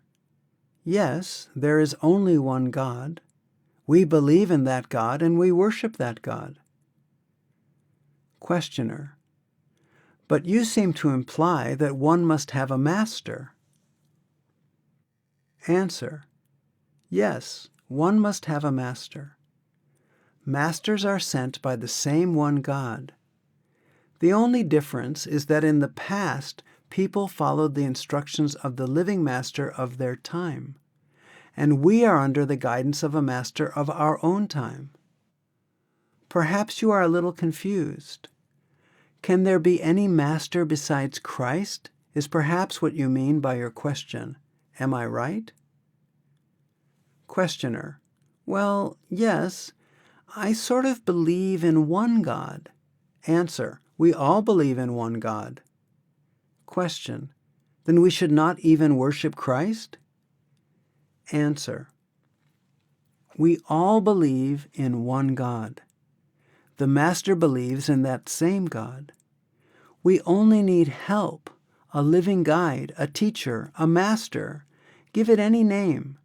Yes, there is only one God. We believe in that God and we worship that God. Questioner. But you seem to imply that one must have a master. Answer. Yes, one must have a master. Masters are sent by the same one God. The only difference is that in the past, people followed the instructions of the living master of their time, and we are under the guidance of a master of our own time. Perhaps you are a little confused. Can there be any master besides Christ? Is perhaps what you mean by your question. Am I right? Questioner. Well, yes, I sort of believe in one God. Answer. We all believe in one God. Question. Then we should not even worship Christ? Answer. We all believe in one God. The Master believes in that same God. We only need help, a living guide, a teacher, a master, give it any name,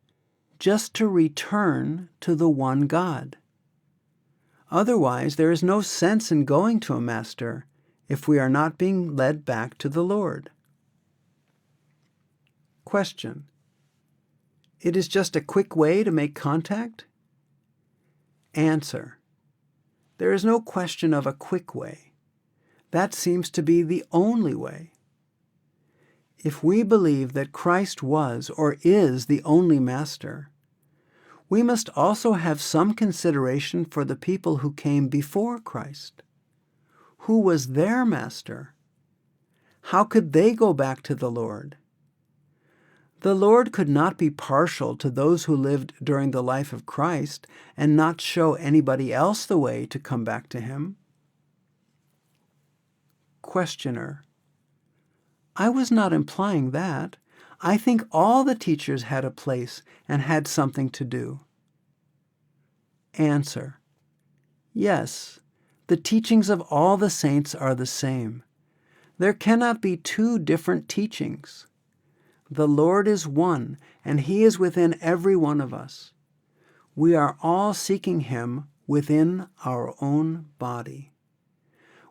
just to return to the one God. Otherwise, there is no sense in going to a master if we are not being led back to the Lord. Question. It is just a quick way to make contact? Answer. There is no question of a quick way. That seems to be the only way. If we believe that Christ was or is the only master, we must also have some consideration for the people who came before Christ. Who was their master? How could they go back to the Lord? The Lord could not be partial to those who lived during the life of Christ and not show anybody else the way to come back to Him. Questioner. I was not implying that. I think all the teachers had a place and had something to do. Answer. Yes, the teachings of all the saints are the same. There cannot be two different teachings. The Lord is one, and He is within every one of us. We are all seeking Him within our own body.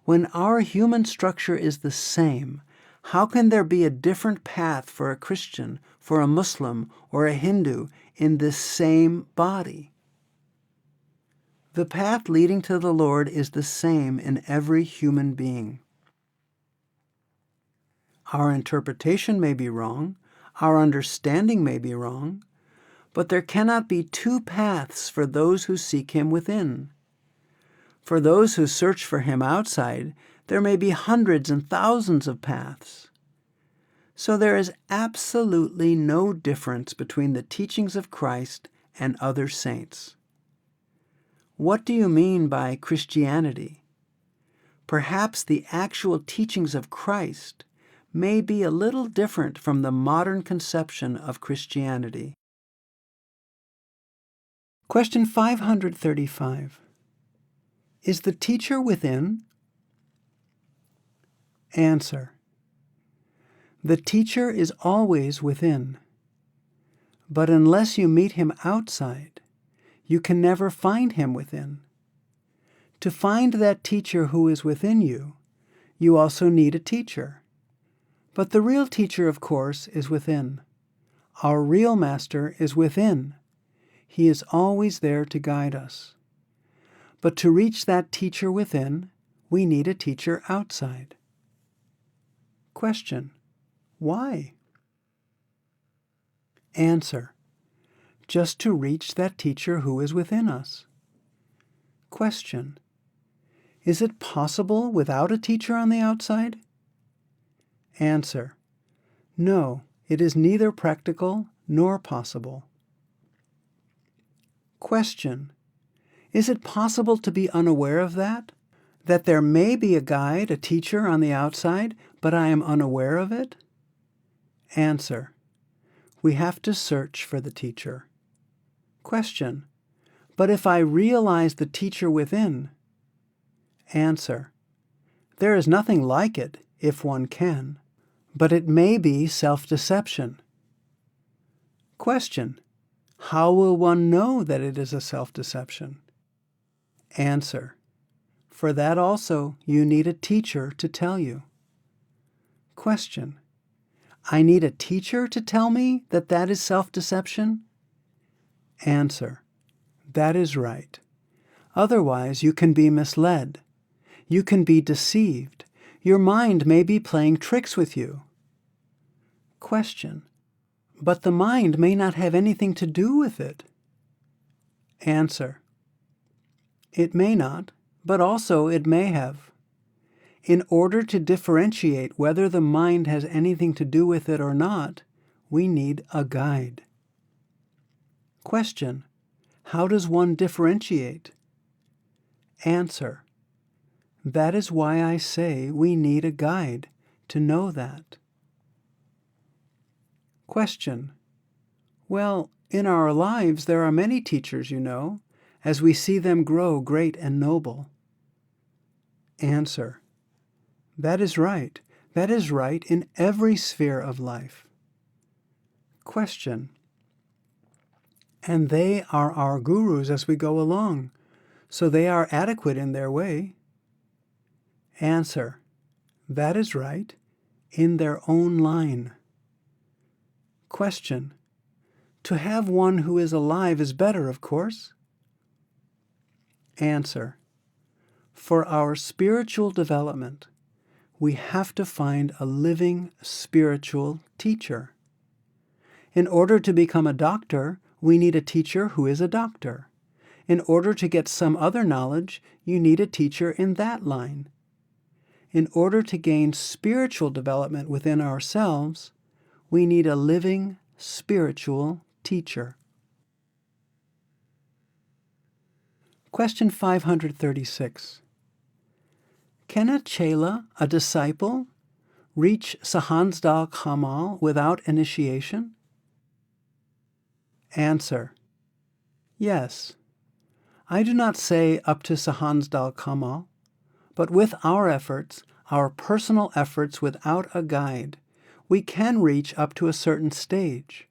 When our human structure is the same, how can there be a different path for a Christian, for a Muslim, or a Hindu in this same body? The path leading to the Lord is the same in every human being. Our interpretation may be wrong, our understanding may be wrong, but there cannot be two paths for those who seek Him within. For those who search for Him outside, there may be hundreds and thousands of paths. So there is absolutely no difference between the teachings of Christ and other saints. What do you mean by Christianity? Perhaps the actual teachings of Christ may be a little different from the modern conception of Christianity. Question 535. Is the teacher within? Answer. The teacher is always within. But unless you meet him outside, you can never find him within. To find that teacher who is within you, you also need a teacher. But the real teacher, of course, is within. Our real master is within. He is always there to guide us. But to reach that teacher within, we need a teacher outside. Question. Why? Answer. Just to reach that teacher who is within us. Question. Is it possible without a teacher on the outside? Answer. No, it is neither practical nor possible. Question: is it possible to be unaware of that? That there may be a guide, a teacher on the outside, but I am unaware of it? Answer: we have to search for the teacher. Question: but if I realize the teacher within? Answer: there is nothing like it if one can, but it may be self-deception. Question: how will one know that it is a self-deception? Answer: for that also you need a teacher to tell you. Question: I need a teacher to tell me that that is self-deception? Answer: that is right. Otherwise you can be misled. You can be deceived. Your mind may be playing tricks with you. Question: but the mind may not have anything to do with it. Answer: it may not, but also it may have. In order to differentiate whether the mind has anything to do with it or not, we need a guide. Question: how does one differentiate? Answer: that is why I say we need a guide to know that. Question: well, in our lives there are many teachers, you know, as we see them grow great and noble. Answer: that is right. That is right in every sphere of life. Question: and they are our gurus as we go along, so they are adequate in their way. Answer: that is right, in their own line. Question: to have one who is alive is better, of course. Answer: for our spiritual development, we have to find a living spiritual teacher. In order to become a doctor, we need a teacher who is a doctor. In order to get some other knowledge, you need a teacher in that line. In order to gain spiritual development within ourselves, we need a living spiritual teacher. Question 536. Can a chela, a disciple, reach Sahansdal Kamal without initiation? Answer: yes. I do not say up to Sahansdal Kamal, but with our efforts, our personal efforts without a guide, we can reach up to a certain stage.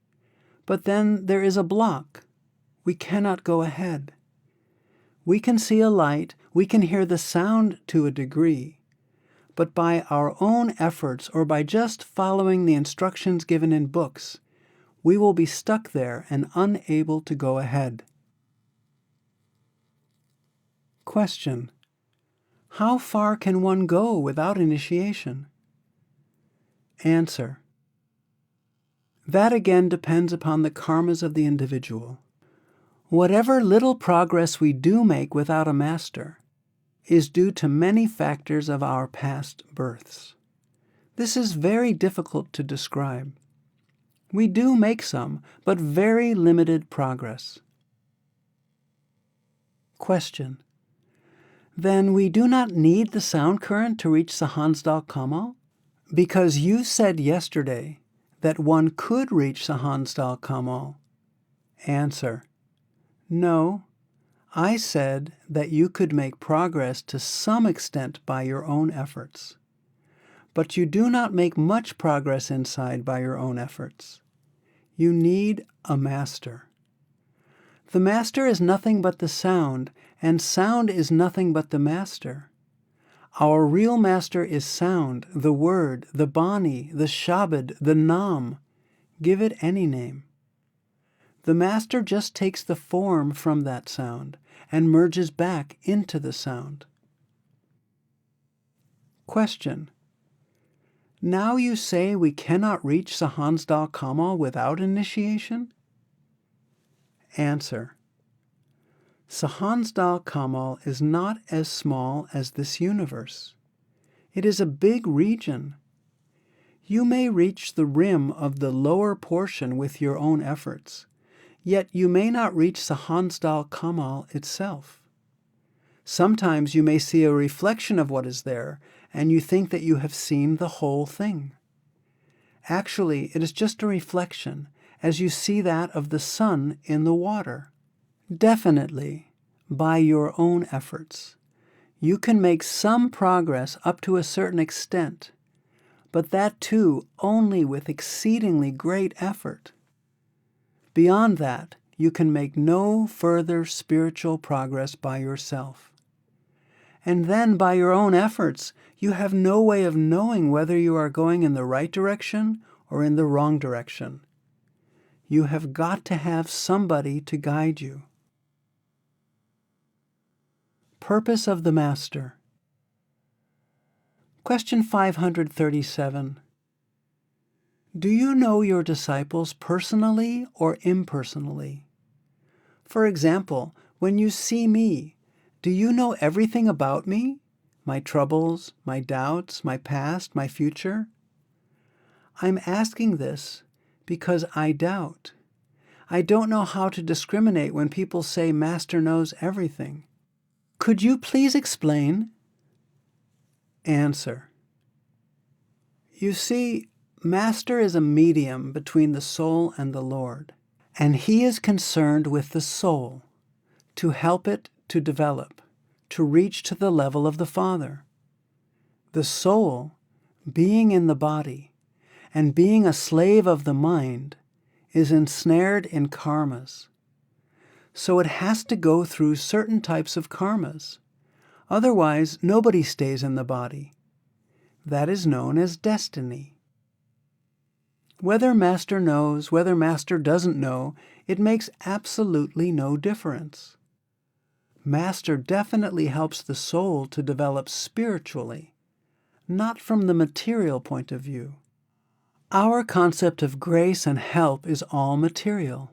But then there is a block. We cannot go ahead. We can see a light, we can hear the sound to a degree, but by our own efforts or by just following the instructions given in books, we will be stuck there and unable to go ahead. Question: how far can one go without initiation? Answer: that again depends upon the karmas of the individual. Whatever little progress we do make without a master is due to many factors of our past births. This is very difficult to describe. We do make some, but very limited progress. Question: then we do not need the sound current to reach Sahansdal Kamal? Because you said yesterday that one could reach Sahansdal Kamal. Answer: no, I said that you could make progress to some extent by your own efforts. But you do not make much progress inside by your own efforts. You need a master. The master is nothing but the sound, and sound is nothing but the master. Our real master is sound, the word, the bani, the shabad, the nam. Give it any name. The master just takes the form from that sound and merges back into the sound. Question: now you say we cannot reach Sahansdal Kamal without initiation? Answer: Sahansdal Kamal is not as small as this universe. It is a big region. You may reach the rim of the lower portion with your own efforts, yet you may not reach Sahansdal Kamal itself. Sometimes you may see a reflection of what is there, and you think that you have seen the whole thing. Actually, it is just a reflection, as you see that of the sun in the water. Definitely, by your own efforts, you can make some progress up to a certain extent, but that too only with exceedingly great effort. Beyond that, you can make no further spiritual progress by yourself. And then by your own efforts, you have no way of knowing whether you are going in the right direction or in the wrong direction. You have got to have somebody to guide you. Purpose of the Master. Question 537. Do you know your disciples personally or impersonally? For example, when you see me, do you know everything about me? My troubles, my doubts, my past, my future? I'm asking this because I doubt. I don't know how to discriminate when people say Master knows everything. Could you please explain? Answer. You see, Master is a medium between the soul and the Lord, and he is concerned with the soul, to help it to develop, to reach to the level of the Father. The soul, being in the body, and being a slave of the mind, is ensnared in karmas. So it has to go through certain types of karmas. Otherwise, nobody stays in the body. That is known as destiny. Whether Master knows, whether Master doesn't know, it makes absolutely no difference. Master definitely helps the soul to develop spiritually, not from the material point of view. Our concept of grace and help is all material.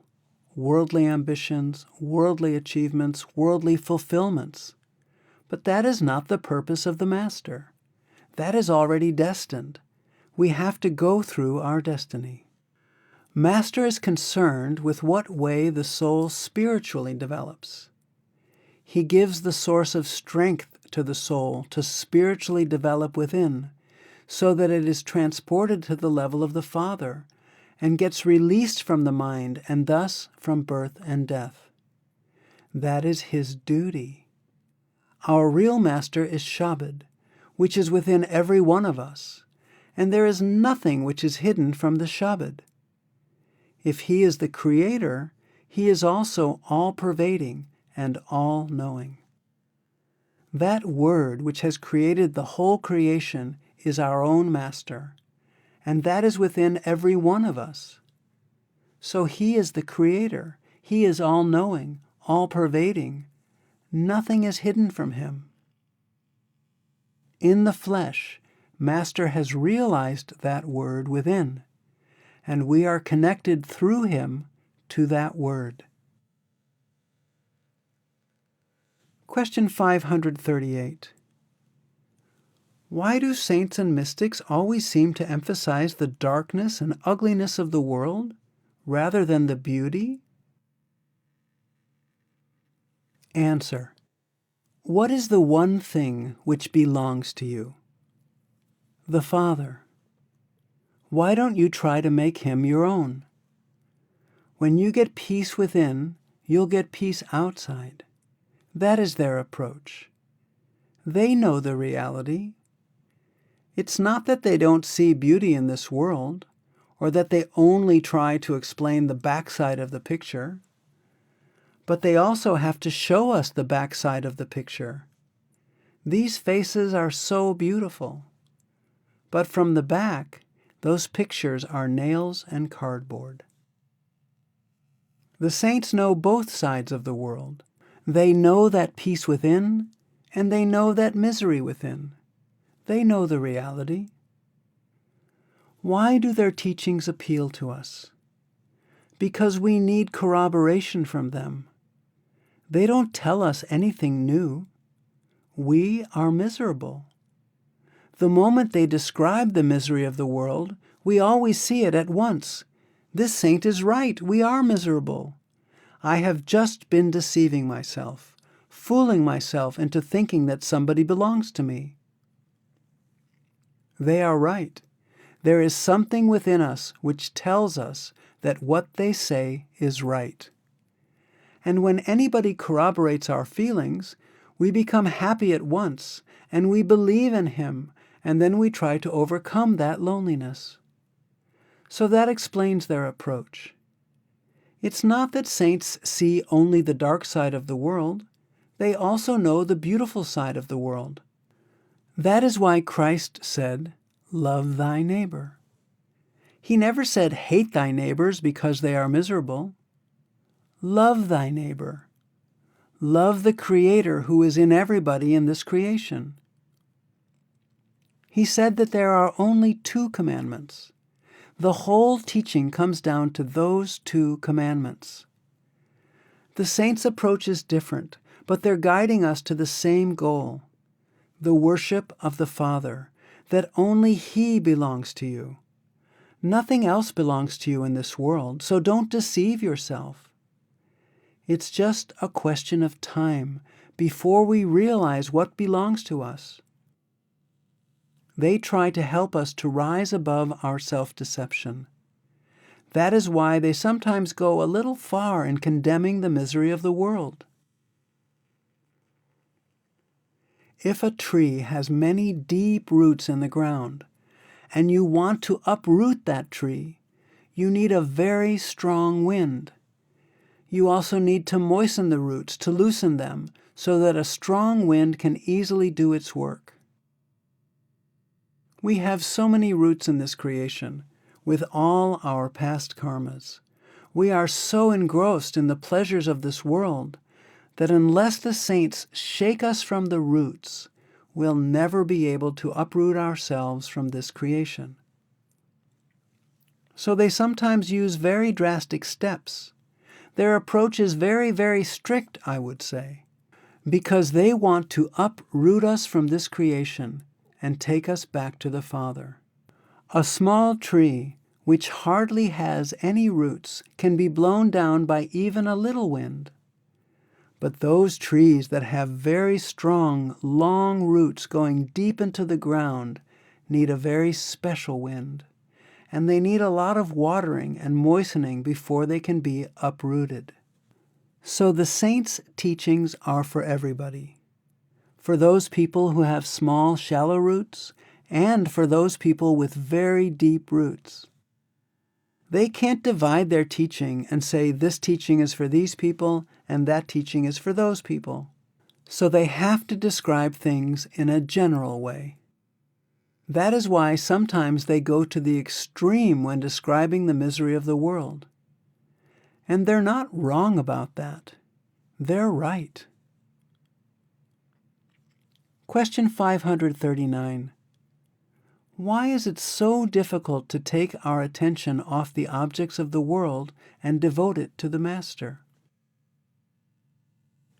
Worldly ambitions, worldly achievements, worldly fulfillments. But that is not the purpose of the Master. That is already destined. We have to go through our destiny. Master is concerned with what way the soul spiritually develops. He gives the source of strength to the soul to spiritually develop within, so that it is transported to the level of the Father and gets released from the mind and thus from birth and death. That is his duty. Our real Master is Shabad, which is within every one of us, and there is nothing which is hidden from the Shabad. If he is the Creator, he is also all-pervading and all-knowing. That Word which has created the whole creation is our own Master, and that is within every one of us. So he is the Creator, he is all-knowing, all-pervading. Nothing is hidden from him. In the flesh, Master has realized that Word within, and we are connected through him to that Word. Question 538. Why do saints and mystics always seem to emphasize the darkness and ugliness of the world rather than the beauty? Answer. What is the one thing which belongs to you? The Father. Why don't you try to make him your own? When you get peace within, you'll get peace outside. That is their approach. They know the reality. It's not that they don't see beauty in this world, or that they only try to explain the backside of the picture, but they also have to show us the backside of the picture. These faces are so beautiful, but from the back, those pictures are nails and cardboard. The saints know both sides of the world. They know that peace within, and they know that misery within. They know the reality. Why do their teachings appeal to us? Because we need corroboration from them. They don't tell us anything new. We are miserable. The moment they describe the misery of the world, We always see it at once. This saint is right. We are miserable. I have just been deceiving myself, fooling myself into thinking that somebody belongs to me. They are right. There is something within us which tells us that what they say is right. And when anybody corroborates our feelings, we become happy at once, and we believe in him, and then we try to overcome that loneliness. So that explains their approach. It's not that saints see only the dark side of the world. They also know the beautiful side of the world. That is why Christ said, "Love thy neighbor." He never said, "Hate thy neighbors because they are miserable." Love thy neighbor. Love the Creator who is in everybody in this creation. He said that there are only 2 commandments. The whole teaching comes down to those 2 commandments. The saints' approach is different, but they're guiding us to the same goal, the worship of the Father, that only He belongs to you. Nothing else belongs to you in this world, so don't deceive yourself. It's just a question of time before we realize what belongs to us. They try to help us to rise above our self-deception. That is why they sometimes go a little far in condemning the misery of the world. If a tree has many deep roots in the ground, and you want to uproot that tree, you need a very strong wind. You also need to moisten the roots to loosen them so that a strong wind can easily do its work. We have so many roots in this creation, with all our past karmas. We are so engrossed in the pleasures of this world that unless the saints shake us from the roots, we'll never be able to uproot ourselves from this creation. So they sometimes use very drastic steps. Their approach is very, very strict, I would say, because they want to uproot us from this creation and take us back to the Father. A small tree, which hardly has any roots, can be blown down by even a little wind. But those trees that have very strong, long roots going deep into the ground need a very special wind, and they need a lot of watering and moistening before they can be uprooted. So the saints' teachings are for everybody. For those people who have small, shallow roots, and for those people with very deep roots. They can't divide their teaching and say this teaching is for these people and that teaching is for those people. So they have to describe things in a general way. That is why sometimes they go to the extreme when describing the misery of the world. And they're not wrong about that. They're right. Question 539. Why is it so difficult to take our attention off the objects of the world and devote it to the Master?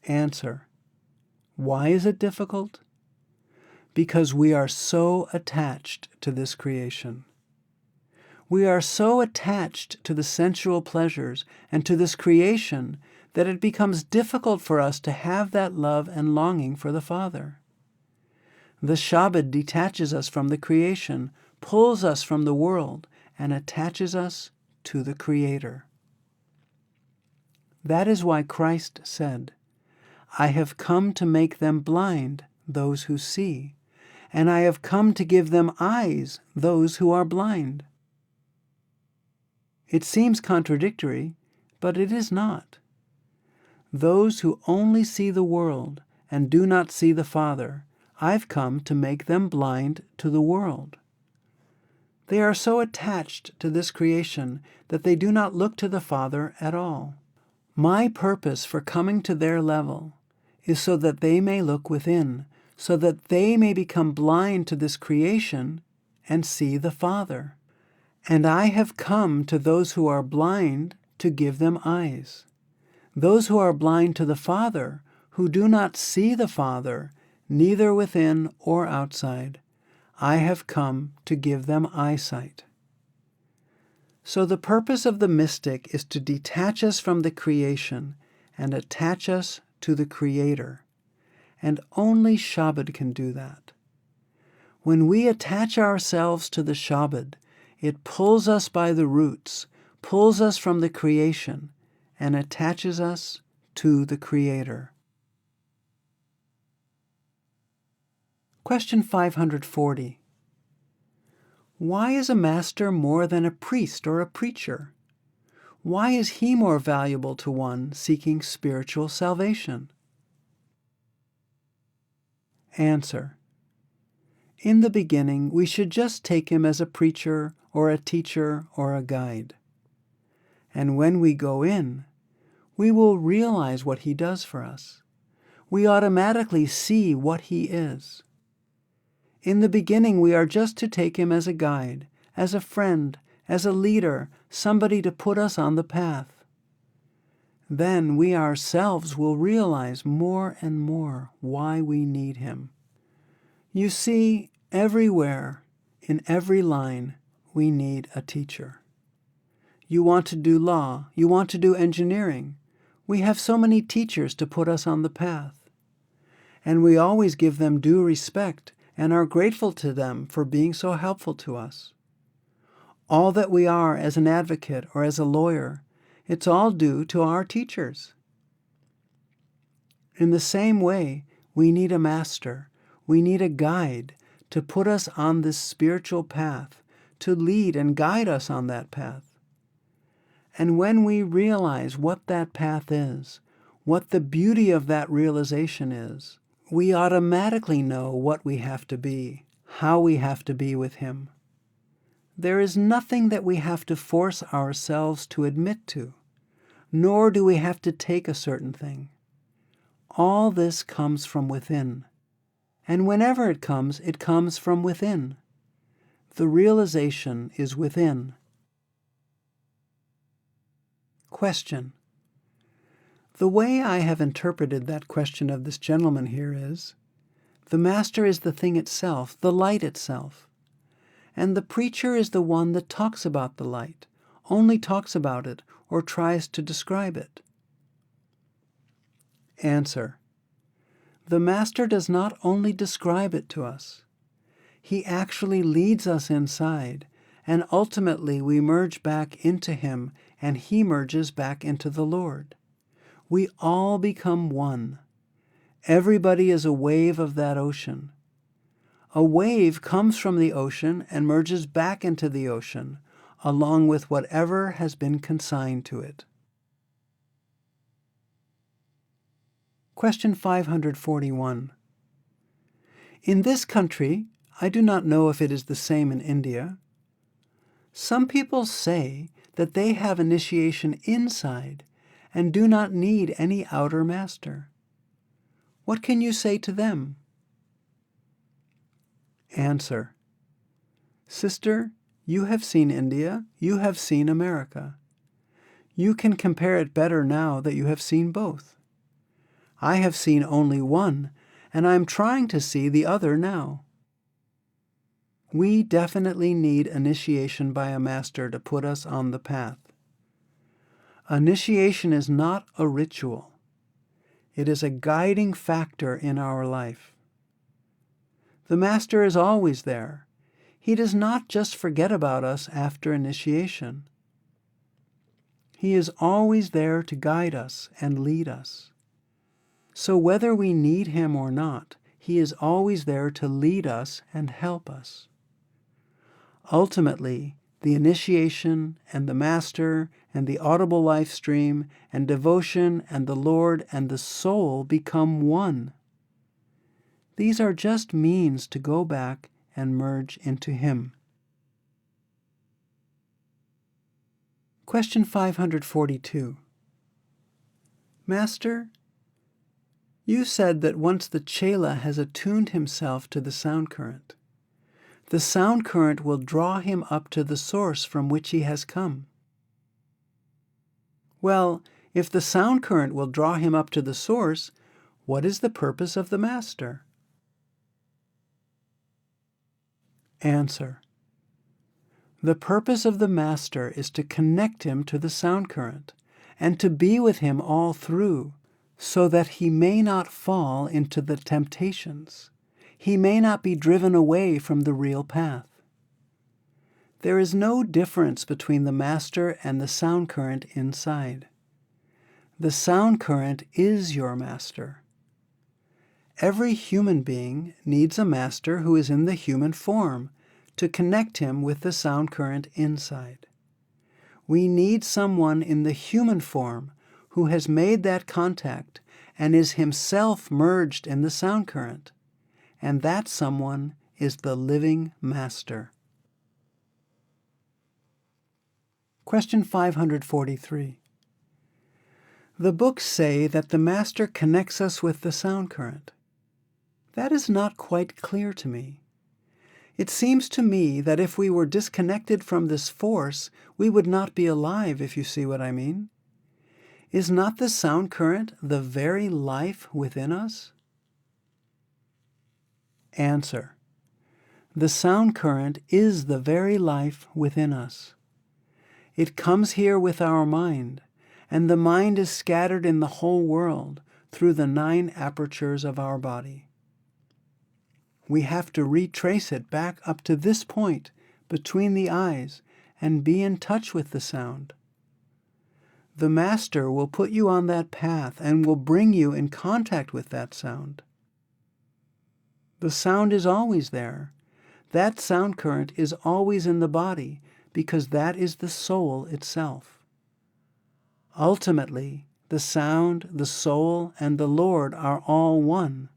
Answer. Why is it difficult? Because we are so attached to this creation. We are so attached to the sensual pleasures and to this creation that it becomes difficult for us to have that love and longing for the Father. The Shabad detaches us from the creation, pulls us from the world, and attaches us to the Creator. That is why Christ said, "I have come to make them blind, those who see, and I have come to give them eyes, those who are blind." It seems contradictory, but it is not. Those who only see the world and do not see the Father, I've come to make them blind to the world. They are so attached to this creation that they do not look to the Father at all. My purpose for coming to their level is so that they may look within, so that they may become blind to this creation and see the Father. And I have come to those who are blind to give them eyes. Those who are blind to the Father, who do not see the Father, neither within or outside, I have come to give them eyesight. So the purpose of the mystic is to detach us from the creation and attach us to the Creator. And only Shabad can do that. When we attach ourselves to the Shabad, it pulls us by the roots, pulls us from the creation, and attaches us to the Creator. Question 540. Why is a master more than a priest or a preacher? Why is he more valuable to one seeking spiritual salvation? Answer. In the beginning, we should just take him as a preacher or a teacher or a guide. And when we go in, we will realize what he does for us. We automatically see what he is. In the beginning, we are just to take him as a guide, as a friend, as a leader, somebody to put us on the path. Then we ourselves will realize more and more why we need him. You see, everywhere, in every line, we need a teacher. You want to do law, you want to do engineering. We have so many teachers to put us on the path. And we always give them due respect and are grateful to them for being so helpful to us. All that we are as an advocate or as a lawyer, it's all due to our teachers. In the same way, we need a master, we need a guide to put us on this spiritual path, to lead and guide us on that path. And when we realize what that path is, what the beauty of that realization is, we automatically know what we have to be, how we have to be with him. There is nothing that we have to force ourselves to admit to, nor do we have to take a certain thing. All this comes from within. And whenever it comes from within. The realization is within. Question. The way I have interpreted that question of this gentleman here is, the master is the thing itself, the light itself. And the preacher is the one that talks about the light, only talks about it or tries to describe it. Answer. The master does not only describe it to us. He actually leads us inside, and ultimately we merge back into him, and he merges back into the Lord. We all become one. Everybody is a wave of that ocean. A wave comes from the ocean and merges back into the ocean, along with whatever has been consigned to it. Question 541. In this country, I do not know if it is the same in India, some people say that they have initiation inside and do not need any outer master. What can you say to them? Answer. Sister, you have seen India, you have seen America. You can compare it better now that you have seen both. I have seen only one, and I am trying to see the other now. We definitely need initiation by a master to put us on the path. Initiation is not a ritual. It is a guiding factor in our life. The master is always there. He does not just forget about us after initiation. He is always there to guide us and lead us. So whether we need him or not, he is always there to lead us and help us. Ultimately, the initiation and the master and the audible life stream and devotion and the Lord and the soul become one. These are just means to go back and merge into him. Question 542. Master, you said that once the chela has attuned himself to the sound current, the sound current will draw him up to the source from which he has come. Well, if the sound current will draw him up to the source, what is the purpose of the master? Answer. The purpose of the Master is to connect him to the sound current and to be with him all through, so that he may not fall into the temptations. He may not be driven away from the real path. There is no difference between the Master and the sound current inside. The sound current is your Master. Every human being needs a Master who is in the human form to connect him with the sound current inside. We need someone in the human form who has made that contact and is himself merged in the sound current, and that someone is the living Master. Question 543. The books say that the Master connects us with the sound current. That is not quite clear to me. It seems to me that if we were disconnected from this force, we would not be alive, if you see what I mean. Is not the sound current the very life within us? Answer. The sound current is the very life within us. It comes here with our mind, and the mind is scattered in the whole world through the 9 apertures of our body. We have to retrace it back up to this point between the eyes and be in touch with the sound. The Master will put you on that path and will bring you in contact with that sound. The sound is always there. That sound current is always in the body because that is the soul itself. Ultimately, the sound, the soul, and the Lord are all one.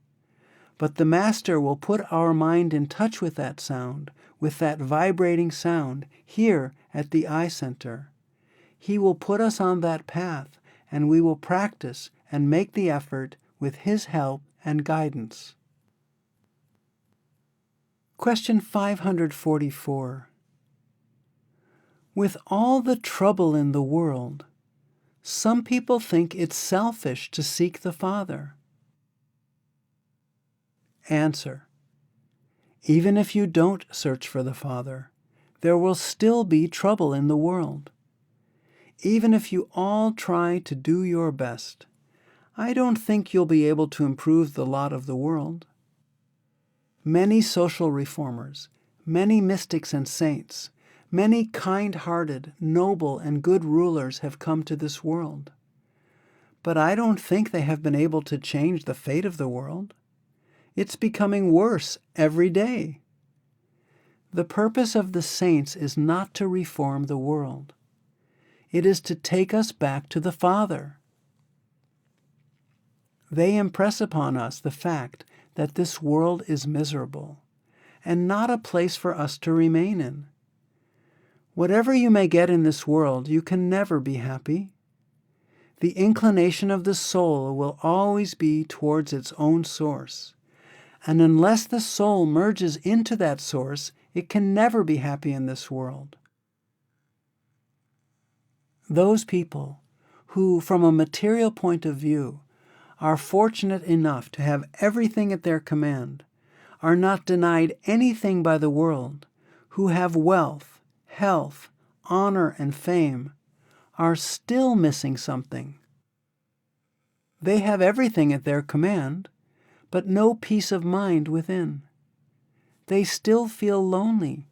But the Master will put our mind in touch with that sound, with that vibrating sound, here at the eye center. He will put us on that path, and we will practice and make the effort with His help and guidance. Question 544. With all the trouble in the world, some people think it's selfish to seek the Father. Answer. Even if you don't search for the Father, there will still be trouble in the world. Even if you all try to do your best, I don't think you'll be able to improve the lot of the world. Many social reformers, many mystics and saints, many kind-hearted, noble, and good rulers have come to this world. But I don't think they have been able to change the fate of the world. It's becoming worse every day. The purpose of the saints is not to reform the world. It is to take us back to the Father. They impress upon us the fact that this world is miserable and not a place for us to remain in. Whatever you may get in this world, you can never be happy. The inclination of the soul will always be towards its own source. And unless the soul merges into that source, it can never be happy in this world. Those people who, from a material point of view, are fortunate enough to have everything at their command, are not denied anything by the world, who have wealth, health, honor, and fame, are still missing something. They have everything at their command, but no peace of mind within. They still feel lonely.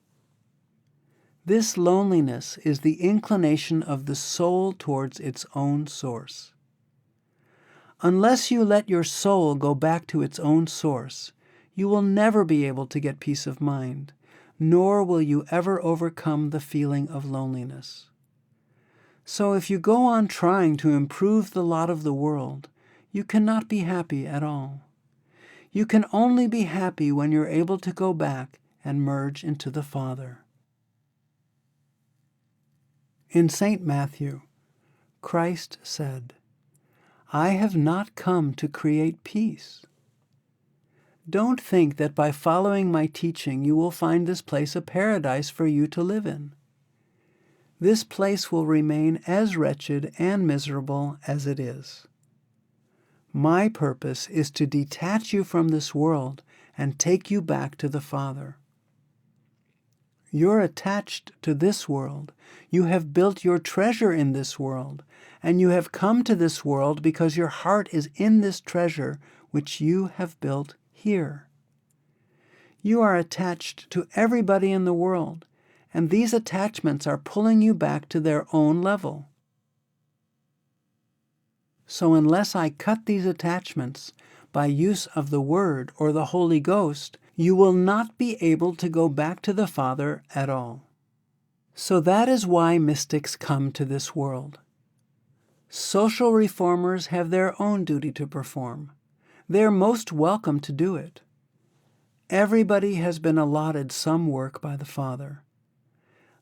This loneliness is the inclination of the soul towards its own source. Unless you let your soul go back to its own source, you will never be able to get peace of mind, nor will you ever overcome the feeling of loneliness. So if you go on trying to improve the lot of the world, you cannot be happy at all. You can only be happy when you're able to go back and merge into the Father. In St. Matthew, Christ said, "I have not come to create peace." Don't think that by following my teaching you will find this place a paradise for you to live in. This place will remain as wretched and miserable as it is. My purpose is to detach you from this world and take you back to the Father. You're attached to this world. You have built your treasure in this world, and you have come to this world because your heart is in this treasure which you have built here. You are attached to everybody in the world, and these attachments are pulling you back to their own level. So unless I cut these attachments by use of the Word or the Holy Ghost, you will not be able to go back to the Father at all. So that is why mystics come to this world. Social reformers have their own duty to perform. They are most welcome to do it. Everybody has been allotted some work by the Father.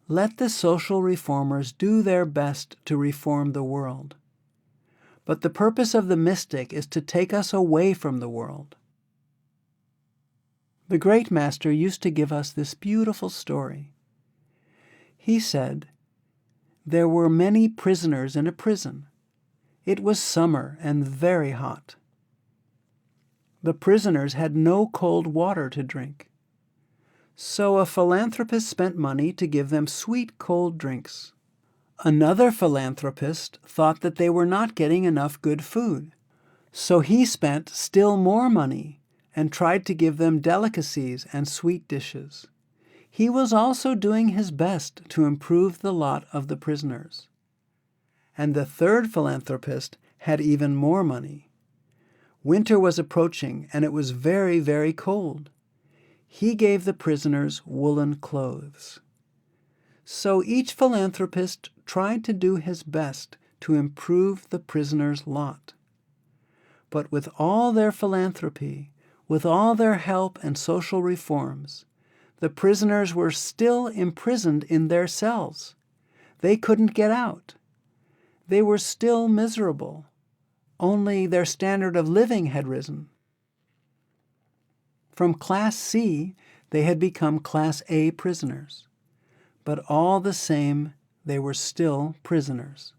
Let the social reformers do their best to reform the world. But the purpose of the mystic is to take us away from the world. The great master used to give us this beautiful story. He said, "There were many prisoners in a prison. It was summer and very hot. The prisoners had no cold water to drink. So a philanthropist spent money to give them sweet cold drinks. Another philanthropist thought that they were not getting enough good food. So he spent still more money and tried to give them delicacies and sweet dishes. He was also doing his best to improve the lot of the prisoners. And the third philanthropist had even more money. Winter was approaching, and it was very, very cold. He gave the prisoners woolen clothes. So each philanthropist tried to do his best to improve the prisoners' lot. But with all their philanthropy, with all their help and social reforms, the prisoners were still imprisoned in their cells. They couldn't get out. They were still miserable. Only their standard of living had risen. From Class C, they had become Class A prisoners. But all the same, they were still prisoners.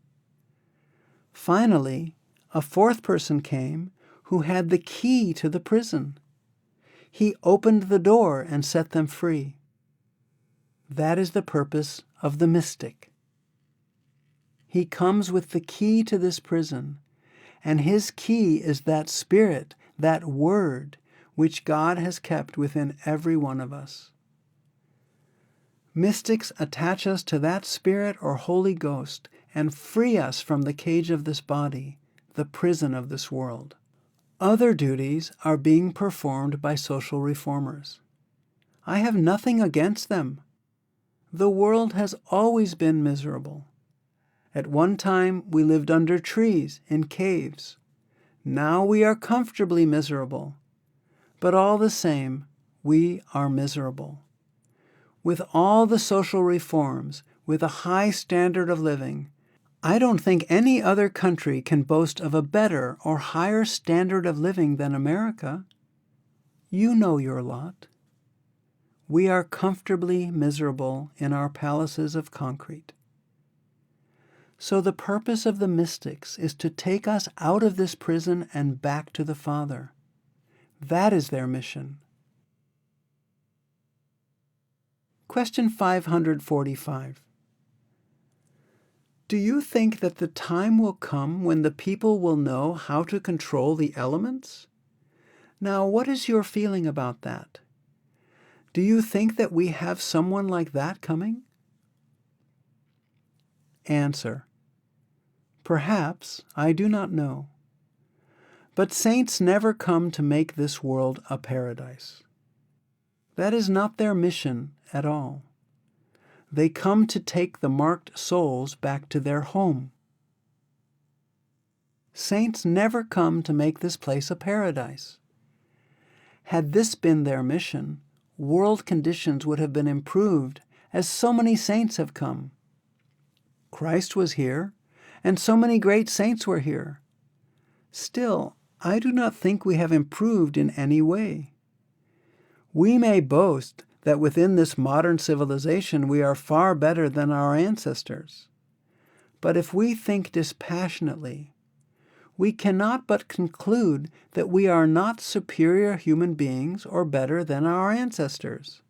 Finally, a fourth person came who had the key to the prison. He opened the door and set them free. That is the purpose of the mystic. He comes with the key to this prison, and his key is that Spirit, that Word, which God has kept within every one of us. Mystics attach us to that Spirit or Holy Ghost and free us from the cage of this body, the prison of this world. Other duties are being performed by social reformers. I have nothing against them. The world has always been miserable. At one time we lived under trees in caves. Now we are comfortably miserable. But all the same, we are miserable. With all the social reforms, with a high standard of living, I don't think any other country can boast of a better or higher standard of living than America. You know your lot. We are comfortably miserable in our palaces of concrete. So the purpose of the mystics is to take us out of this prison and back to the Father. That is their mission. Question 545. Do you think that the time will come when the people will know how to control the elements? Now, what is your feeling about that? Do you think that we have someone like that coming? Answer. Perhaps, I do not know. But saints never come to make this world a paradise. That is not their mission at all. They come to take the marked souls back to their home. Saints never come to make this place a paradise. Had this been their mission, world conditions would have been improved, as so many saints have come. Christ was here, and so many great saints were here. Still, I do not think we have improved in any way. We may boast that within this modern civilization we are far better than our ancestors. But if we think dispassionately, we cannot but conclude that we are not superior human beings or better than our ancestors.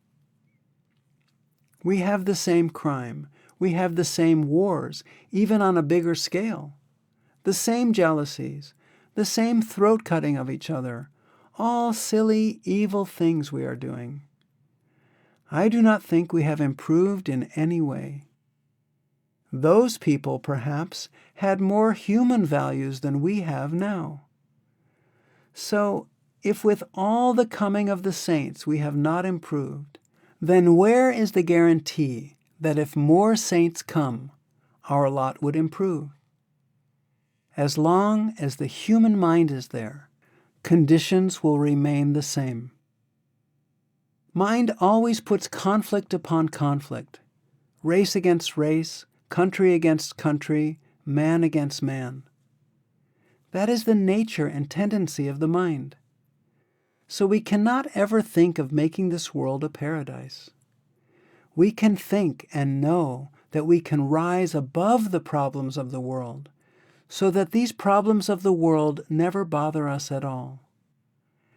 We have the same crime. We have the same wars, even on a bigger scale. The same jealousies, the same throat-cutting of each other, all silly, evil things we are doing. I do not think we have improved in any way. Those people, perhaps, had more human values than we have now. So, if with all the coming of the saints we have not improved, then where is the guarantee that if more saints come, our lot would improve? As long as the human mind is there, conditions will remain the same. Mind always puts conflict upon conflict, race against race, country against country, man against man. That is the nature and tendency of the mind. So we cannot ever think of making this world a paradise. We can think and know that we can rise above the problems of the world, so that these problems of the world never bother us at all.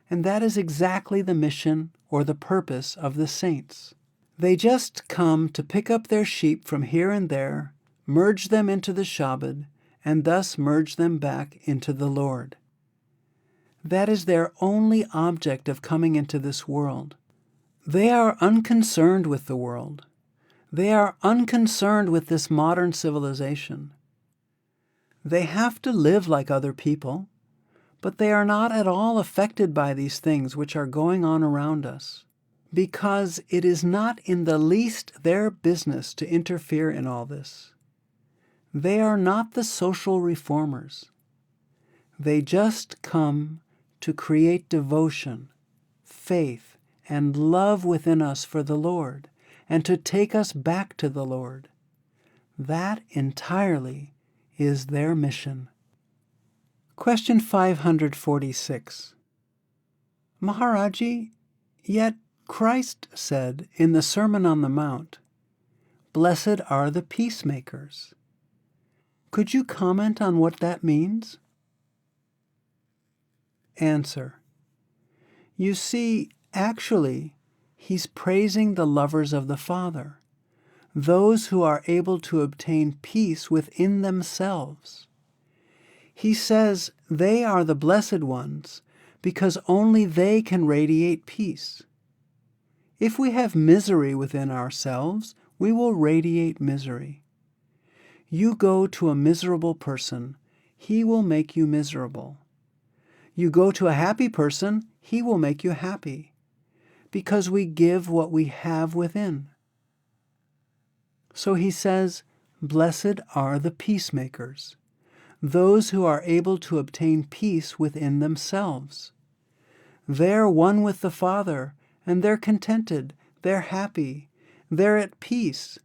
And that is exactly the mission or the purpose of the saints. They just come to pick up their sheep from here and there, merge them into the Shabbat, and thus merge them back into the Lord. That is their only object of coming into this world. They are unconcerned with the world. They are unconcerned with this modern civilization. They have to live like other people, but they are not at all affected by these things which are going on around us, because it is not in the least their business to interfere in all this. They are not the social reformers. They just come to create devotion, faith, and love within us for the Lord, and to take us back to the Lord. That entirely is their mission. Question 546. Maharaji, yet Christ said in the Sermon on the Mount, "Blessed are the peacemakers." Could you comment on what that means? Answer. You see, actually, he's praising the lovers of the Father, those who are able to obtain peace within themselves. He says they are the blessed ones because only they can radiate peace. If we have misery within ourselves, we will radiate misery. You go to a miserable person, he will make you miserable. You go to a happy person, he will make you happy, because we give what we have within. So he says, blessed are the peacemakers, those who are able to obtain peace within themselves. They're one with the Father, and they're contented, they're happy, they're at peace,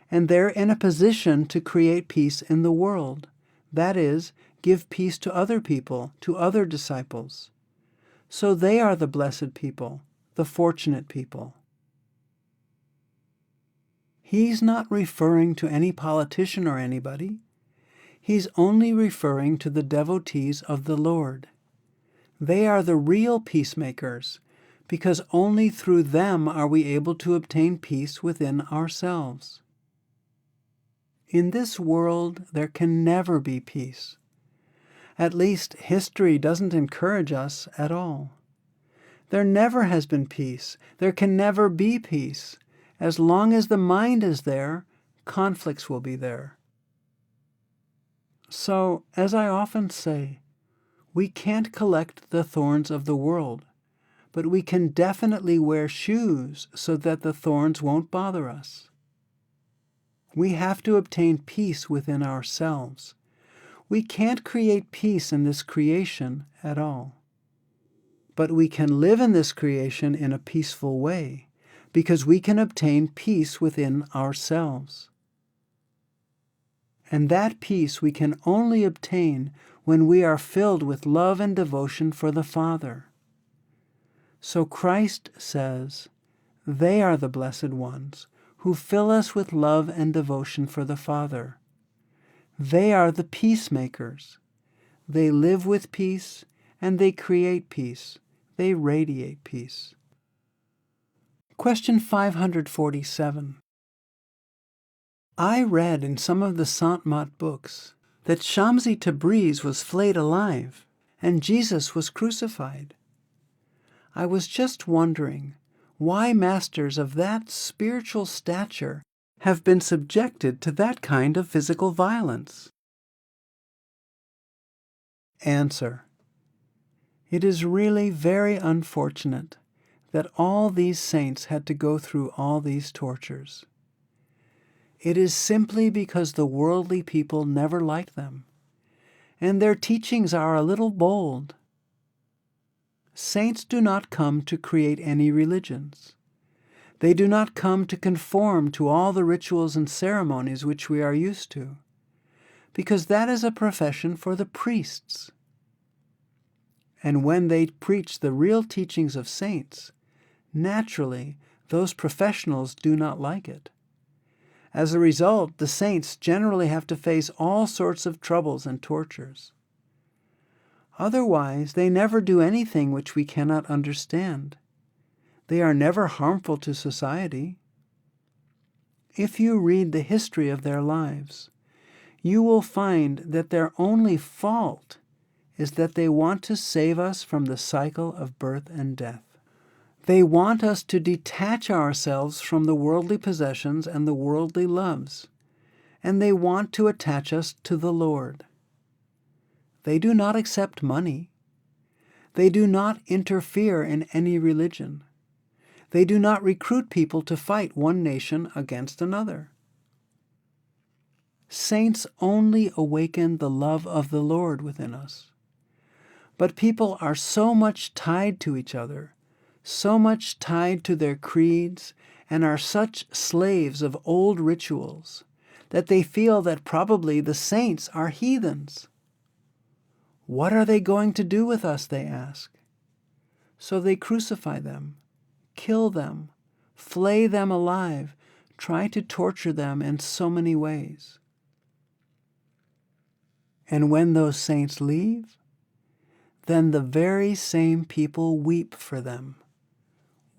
and they're in a position to create peace in the world. That is, give peace to other people, to other disciples. So they are the blessed people, the fortunate people. He's not referring to any politician or anybody. He's only referring to the devotees of the Lord. They are the real peacemakers, because only through them are we able to obtain peace within ourselves. In this world, there can never be peace. At least, history doesn't encourage us at all. There never has been peace. There can never be peace. As long as the mind is there, conflicts will be there. So, as I often say, we can't collect the thorns of the world, but we can definitely wear shoes so that the thorns won't bother us. We have to obtain peace within ourselves. We can't create peace in this creation at all. But we can live in this creation in a peaceful way, because we can obtain peace within ourselves. And that peace we can only obtain when we are filled with love and devotion for the Father. So Christ says, they are the blessed ones who fill us with love and devotion for the Father. They are the peacemakers. They live with peace and they create peace. They radiate peace. Question 547. I read in some of the Sant Mat books that Shamsi Tabriz was flayed alive and Jesus was crucified. I was just wondering why masters of that spiritual stature have been subjected to that kind of physical violence. Answer: it is really very unfortunate that all these saints had to go through all these tortures. It is simply because the worldly people never liked them, and their teachings are a little bold. Saints do not come to create any religions. They do not come to conform to all the rituals and ceremonies which we are used to, because that is a profession for the priests. And when they preach the real teachings of saints, naturally, those professionals do not like it. As a result, the saints generally have to face all sorts of troubles and tortures. Otherwise, they never do anything which we cannot understand. They are never harmful to society. If you read the history of their lives, you will find that their only fault is that they want to save us from the cycle of birth and death. They want us to detach ourselves from the worldly possessions and the worldly loves, and they want to attach us to the Lord. They do not accept money. They do not interfere in any religion. They do not recruit people to fight one nation against another. Saints only awaken the love of the Lord within us. But people are so much tied to each other, so much tied to their creeds, and are such slaves of old rituals, that they feel that probably the saints are heathens. What are they going to do with us, they ask. So they crucify them, kill them, flay them alive, try to torture them in so many ways. And when those saints leave, then the very same people weep for them,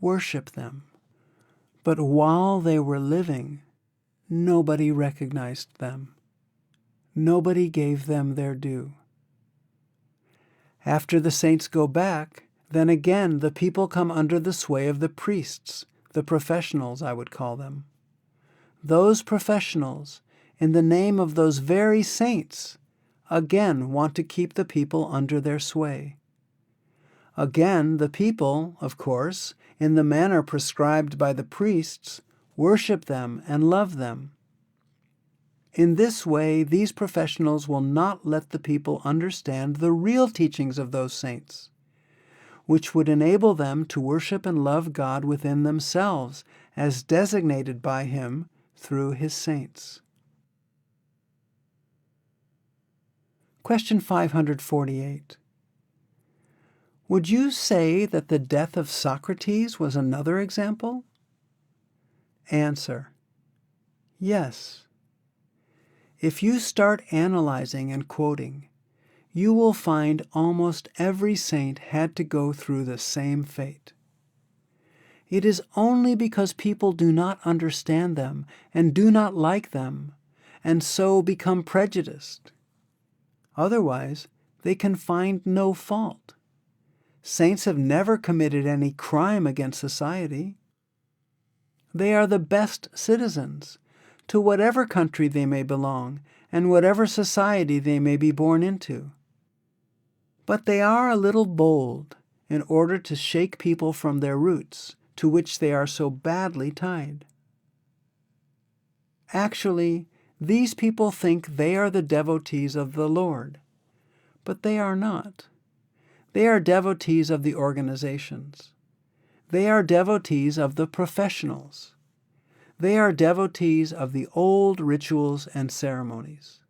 worship them. But while they were living, nobody recognized them. Nobody gave them their due. After the saints go back, then again the people come under the sway of the priests, the professionals, I would call them. Those professionals, in the name of those very saints, again want to keep the people under their sway. Again, the people, of course, in the manner prescribed by the priests, worship them and love them. In this way, these professionals will not let the people understand the real teachings of those saints, which would enable them to worship and love God within themselves, as designated by Him through His saints. Question 548. Would you say that the death of Socrates was another example? Answer: yes. If you start analyzing and quoting, you will find almost every saint had to go through the same fate. It is only because people do not understand them and do not like them, and so become prejudiced. Otherwise, they can find no fault. Saints have never committed any crime against society. They are the best citizens, to whatever country they may belong and whatever society they may be born into. But they are a little bold in order to shake people from their roots, to which they are so badly tied. Actually, these people think they are the devotees of the Lord, but they are not. They are devotees of the organizations. They are devotees of the professionals. They are devotees of the old rituals and ceremonies.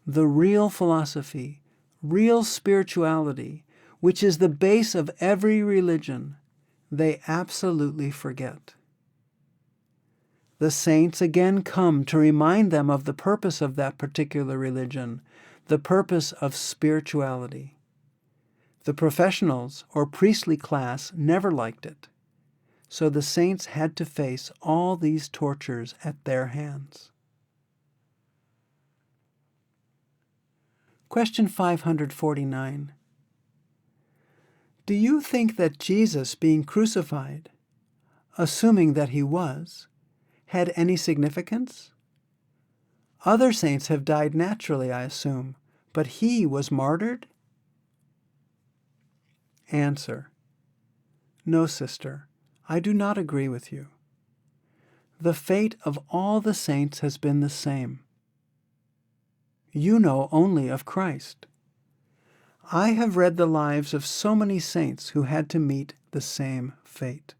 The real philosophy, real spirituality, which is the base of every religion, they absolutely forget. The saints again come to remind them of the purpose of that particular religion, the purpose of spirituality. The professionals or priestly class never liked it, so the saints had to face all these tortures at their hands. Question 549. Do you think that Jesus being crucified, assuming that he was, had any significance? Other saints have died naturally, I assume, but he was martyred? Answer. No, sister, I do not agree with you. The fate of all the saints has been the same. You know only of Christ. I have read the lives of so many saints who had to meet the same fate.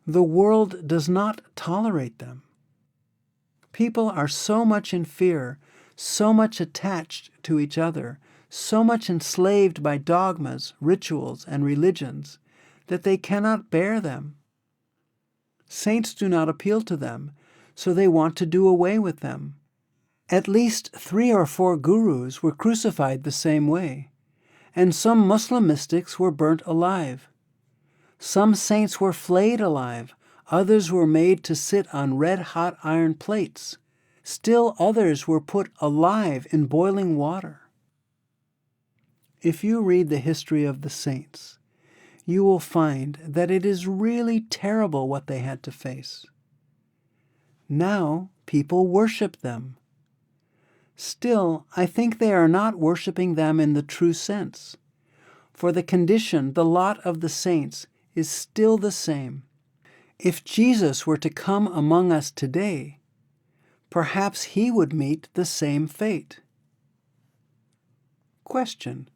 The world does not tolerate them. People are so much in fear, so much attached to each other, so much enslaved by dogmas, rituals, and religions, that they cannot bear them. Saints do not appeal to them, so they want to do away with them. At least 3 or 4 gurus were crucified the same way, and some Muslim mystics were burnt alive. Some saints were flayed alive, others were made to sit on red-hot iron plates. Still others were put alive in boiling water. If you read the history of the saints, you will find that it is really terrible what they had to face. Now people worship them. Still, I think they are not worshiping them in the true sense, for the condition, the lot of the saints, is still the same. If Jesus were to come among us today, perhaps he would meet the same fate. Question.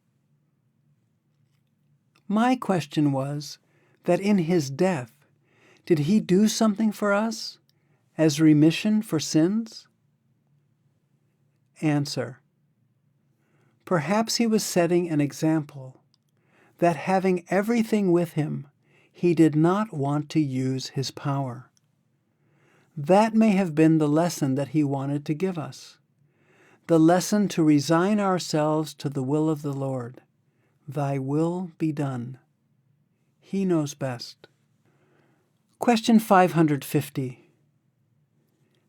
My question was that in his death, did he do something for us as remission for sins? Answer. Perhaps he was setting an example that having everything with him, he did not want to use his power. That may have been the lesson that he wanted to give us, the lesson to resign ourselves to the will of the Lord. Thy will be done. He knows best. Question 550.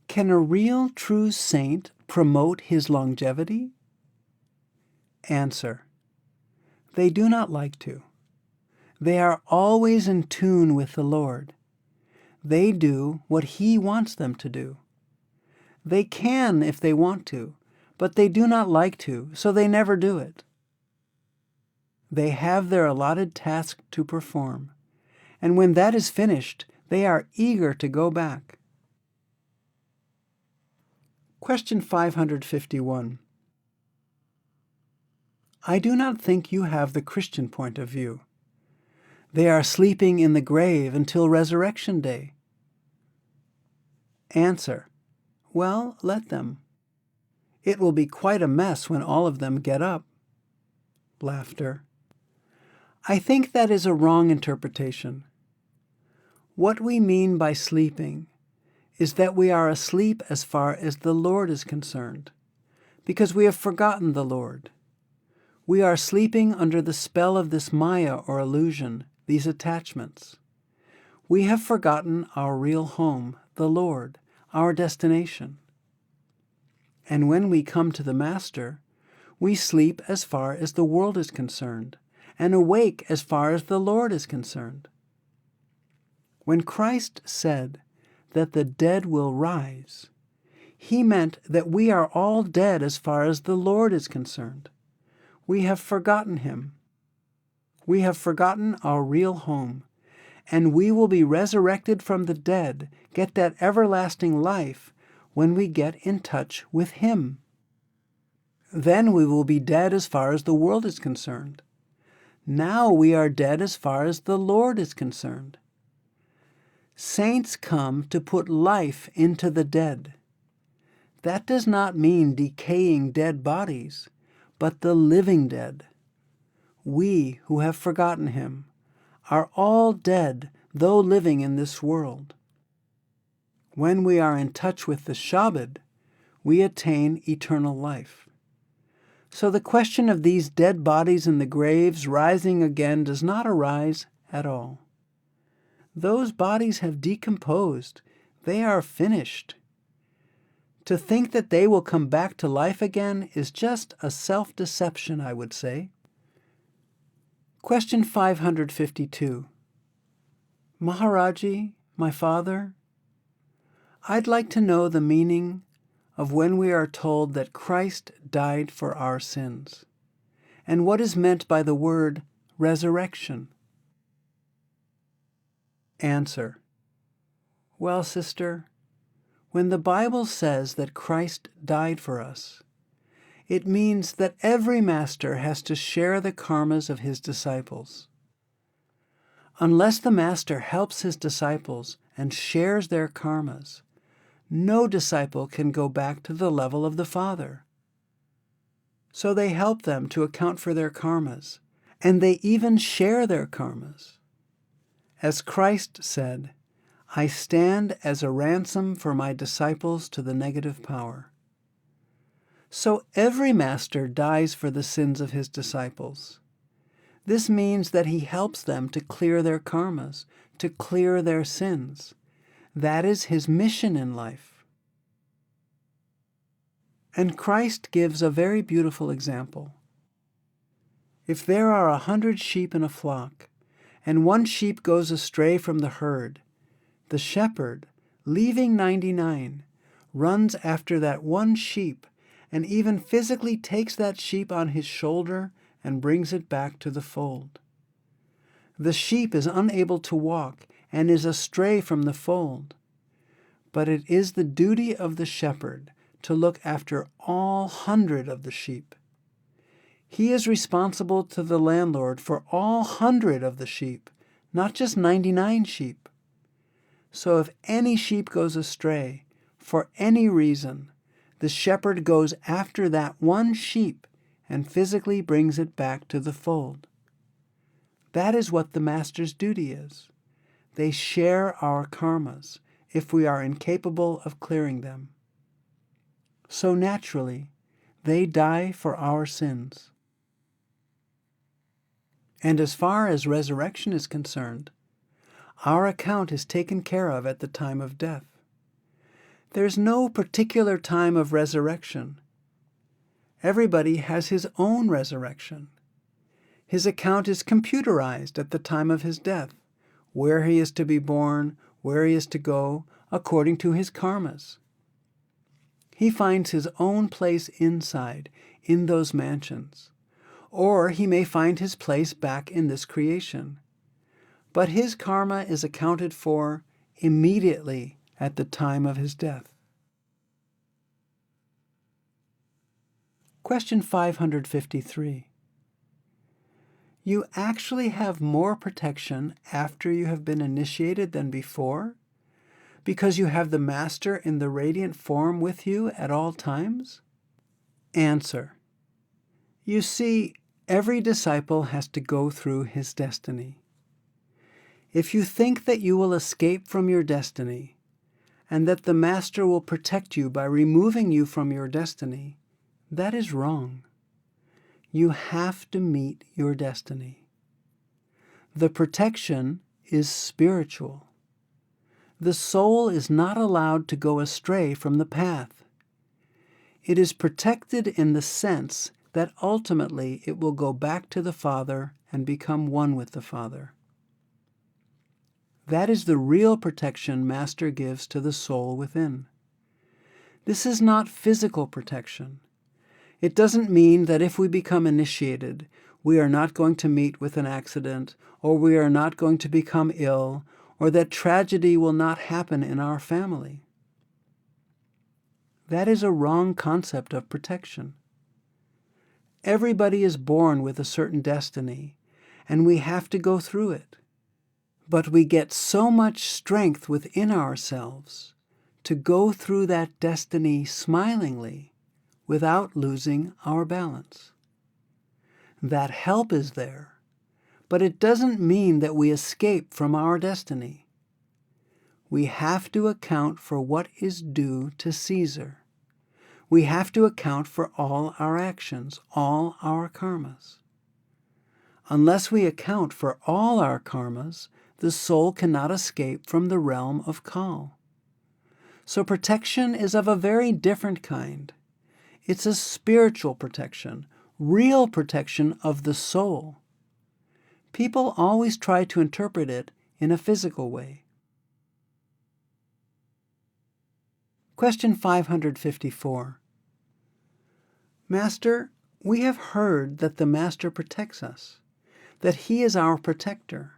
Can a real true saint promote his longevity? Answer. They do not like to. They are always in tune with the Lord. They do what he wants them to do. They can if they want to, but they do not like to, so they never do it. They have their allotted task to perform, and when that is finished, they are eager to go back. Question 551. I do not think you have the Christian point of view. They are sleeping in the grave until resurrection day. Answer. Well, let them. It will be quite a mess when all of them get up. Laughter. I think that is a wrong interpretation. What we mean by sleeping is that we are asleep as far as the Lord is concerned, because we have forgotten the Lord. We are sleeping under the spell of this maya or illusion, these attachments. We have forgotten our real home, the Lord, our destination. And when we come to the Master, we sleep as far as the world is concerned, and awake as far as the Lord is concerned. When Christ said that the dead will rise, he meant that we are all dead as far as the Lord is concerned. We have forgotten him. We have forgotten our real home, and we will be resurrected from the dead, get that everlasting life, when we get in touch with him. Then we will be dead as far as the world is concerned. Now we are dead as far as the Lord is concerned. Saints come to put life into the dead. That does not mean decaying dead bodies, but the living dead. We who have forgotten him are all dead, though living in this world. When we are in touch with the Shabad, we attain eternal life. So the question of these dead bodies in the graves rising again does not arise at all. Those bodies have decomposed. They are finished. To think that they will come back to life again is just a self-deception, I would say. Question 552. Maharaji, my father, I'd like to know the meaning of when we are told that Christ died for our sins, and what is meant by the word resurrection. Answer. Well, sister, when the Bible says that Christ died for us, it means that every master has to share the karmas of his disciples. Unless the master helps his disciples and shares their karmas, no disciple can go back to the level of the Father. So they help them to account for their karmas, and they even share their karmas. As Christ said, I stand as a ransom for my disciples to the negative power. So every master dies for the sins of his disciples. This means that he helps them to clear their karmas, to clear their sins. That is his mission in life. And Christ gives a very beautiful example. If there are 100 sheep in a flock, and one sheep goes astray from the herd, the shepherd, leaving 99, runs after that one sheep and even physically takes that sheep on his shoulder and brings it back to the fold. The sheep is unable to walk and is astray from the fold, but it is the duty of the shepherd to look after all 100 of the sheep. He is responsible to the landlord for all 100 of the sheep, not just 99 sheep. So if any sheep goes astray, for any reason, the shepherd goes after that one sheep and physically brings it back to the fold. That is what the master's duty is. They share our karmas if we are incapable of clearing them. So naturally, they die for our sins. And as far as resurrection is concerned, our account is taken care of at the time of death. There's no particular time of resurrection. Everybody has his own resurrection. His account is computerized at the time of his death, where he is to be born, where he is to go, according to his karmas. He finds his own place inside, in those mansions, or he may find his place back in this creation. But his karma is accounted for immediately at the time of his death. Question 553. You actually have more protection after you have been initiated than before, because you have the Master in the radiant form with you at all times? Answer. You see, every disciple has to go through his destiny. If you think that you will escape from your destiny, and that the Master will protect you by removing you from your destiny, that is wrong. You have to meet your destiny. The protection is spiritual. The soul is not allowed to go astray from the path. It is protected in the sense that ultimately it will go back to the Father and become one with the Father. That is the real protection Master gives to the soul within. This is not physical protection. It doesn't mean that if we become initiated, we are not going to meet with an accident, or we are not going to become ill, or that tragedy will not happen in our family. That is a wrong concept of protection. Everybody is born with a certain destiny, and we have to go through it. But we get so much strength within ourselves to go through that destiny smilingly without losing our balance. That help is there, but it doesn't mean that we escape from our destiny. We have to account for what is due to Caesar. We have to account for all our actions, all our karmas. Unless we account for all our karmas, the soul cannot escape from the realm of Kal. So protection is of a very different kind. It's a spiritual protection, real protection of the soul. People always try to interpret it in a physical way. Question 554. Master, we have heard that the Master protects us, that He is our protector.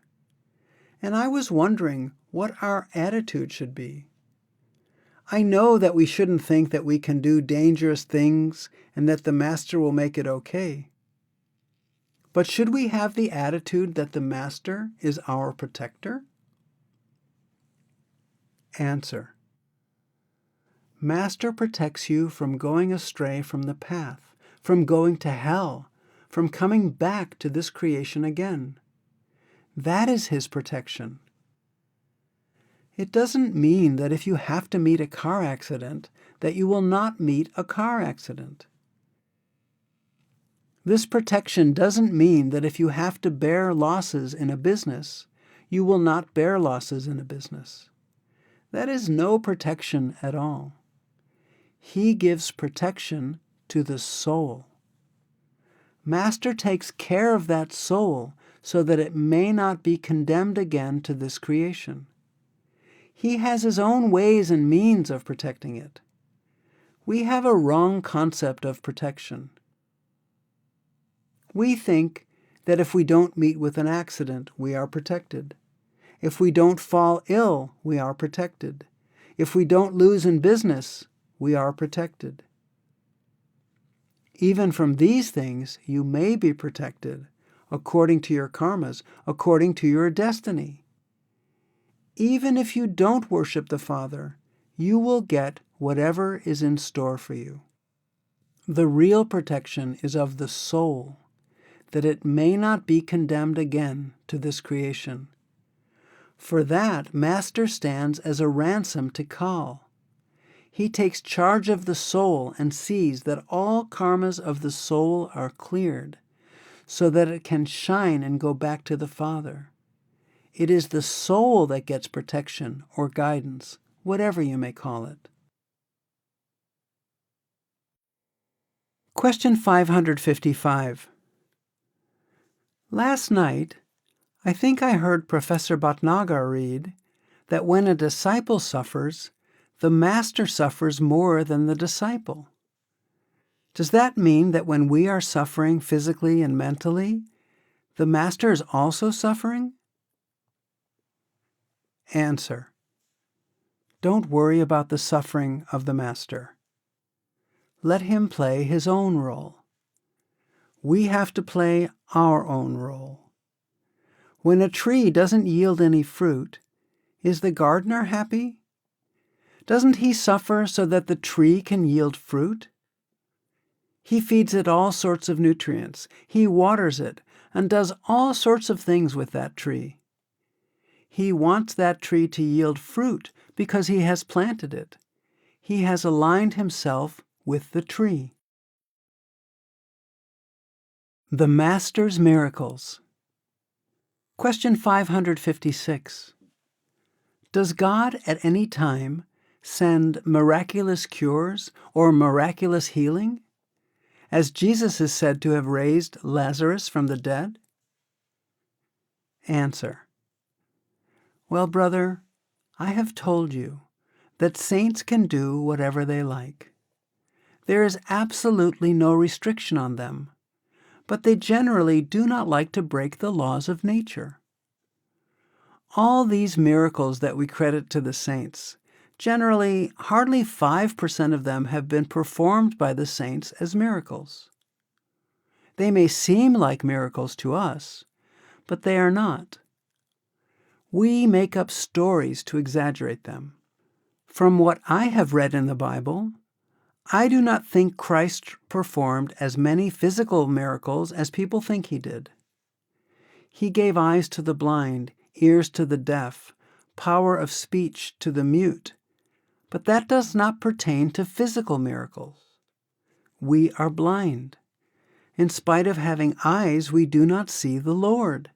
And I was wondering what our attitude should be. I know that we shouldn't think that we can do dangerous things and that the Master will make it okay. But should we have the attitude that the Master is our protector? Answer. Master protects you from going astray from the path, from going to hell, from coming back to this creation again. That is His protection. It doesn't mean that if you have to meet a car accident, that you will not meet a car accident. This protection doesn't mean that if you have to bear losses in a business, you will not bear losses in a business. That is no protection at all. He gives protection to the soul. Master takes care of that soul so that it may not be condemned again to this creation. He has His own ways and means of protecting it. We have a wrong concept of protection. We think that if we don't meet with an accident, we are protected. If we don't fall ill, we are protected. If we don't lose in business, we are protected. Even from these things, you may be protected, according to your karmas, according to your destiny. Even if you don't worship the Father, you will get whatever is in store for you. The real protection is of the soul, that it may not be condemned again to this creation. For that, Master stands as a ransom to Kal. He takes charge of the soul and sees that all karmas of the soul are cleared, so that it can shine and go back to the Father. It is the soul that gets protection or guidance, whatever you may call it. Question 555. Last night, I think I heard Professor Bhatnagar read that when a disciple suffers, the Master suffers more than the disciple. Does that mean that when we are suffering physically and mentally, the Master is also suffering? Answer. Don't worry about the suffering of the Master. Let Him play His own role. We have to play our own role. When a tree doesn't yield any fruit, is the gardener happy? Doesn't he suffer so that the tree can yield fruit? He feeds it all sorts of nutrients. He waters it and does all sorts of things with that tree. He wants that tree to yield fruit because He has planted it. He has aligned Himself with the tree. The Master's Miracles. Question 556. Does God at any time send miraculous cures or miraculous healing, as Jesus is said to have raised Lazarus from the dead? Answer. Well, brother, I have told you that saints can do whatever they like. There is absolutely no restriction on them, but they generally do not like to break the laws of nature. All these miracles that we credit to the saints, generally, hardly 5% of them have been performed by the saints as miracles. They may seem like miracles to us, but they are not. We make up stories to exaggerate them. From what I have read in the Bible, I do not think Christ performed as many physical miracles as people think He did. He gave eyes to the blind, ears to the deaf, power of speech to the mute, but that does not pertain to physical miracles. We are blind. In spite of having eyes, we do not see the Lord.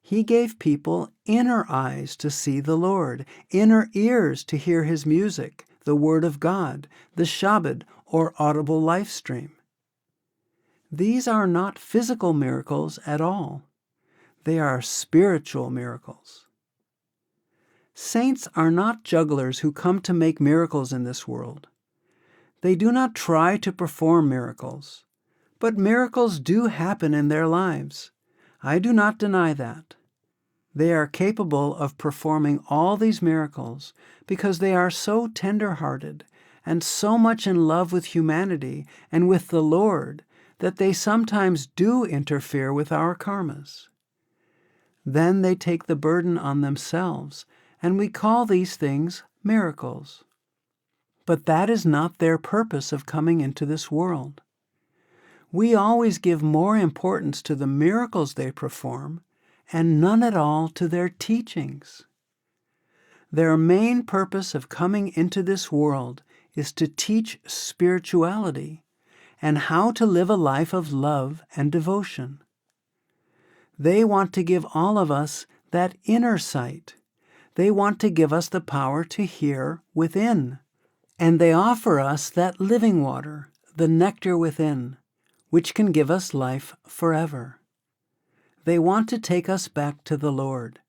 He gave people inner eyes to see the Lord, inner ears to hear His music, the Word of God, the Shabad, or audible life stream. These are not physical miracles at all. They are spiritual miracles. Saints are not jugglers who come to make miracles in this world. They do not try to perform miracles, but miracles do happen in their lives. I do not deny that. They are capable of performing all these miracles because they are so tender-hearted and so much in love with humanity and with the Lord that they sometimes do interfere with our karmas. Then they take the burden on themselves, and we call these things miracles. But that is not their purpose of coming into this world. We always give more importance to the miracles they perform and none at all to their teachings. Their main purpose of coming into this world is to teach spirituality and how to live a life of love and devotion. They want to give all of us that inner sight. They want to give us the power to hear within. And they offer us that living water, the nectar within, which can give us life forever. They want to take us back to the Lord.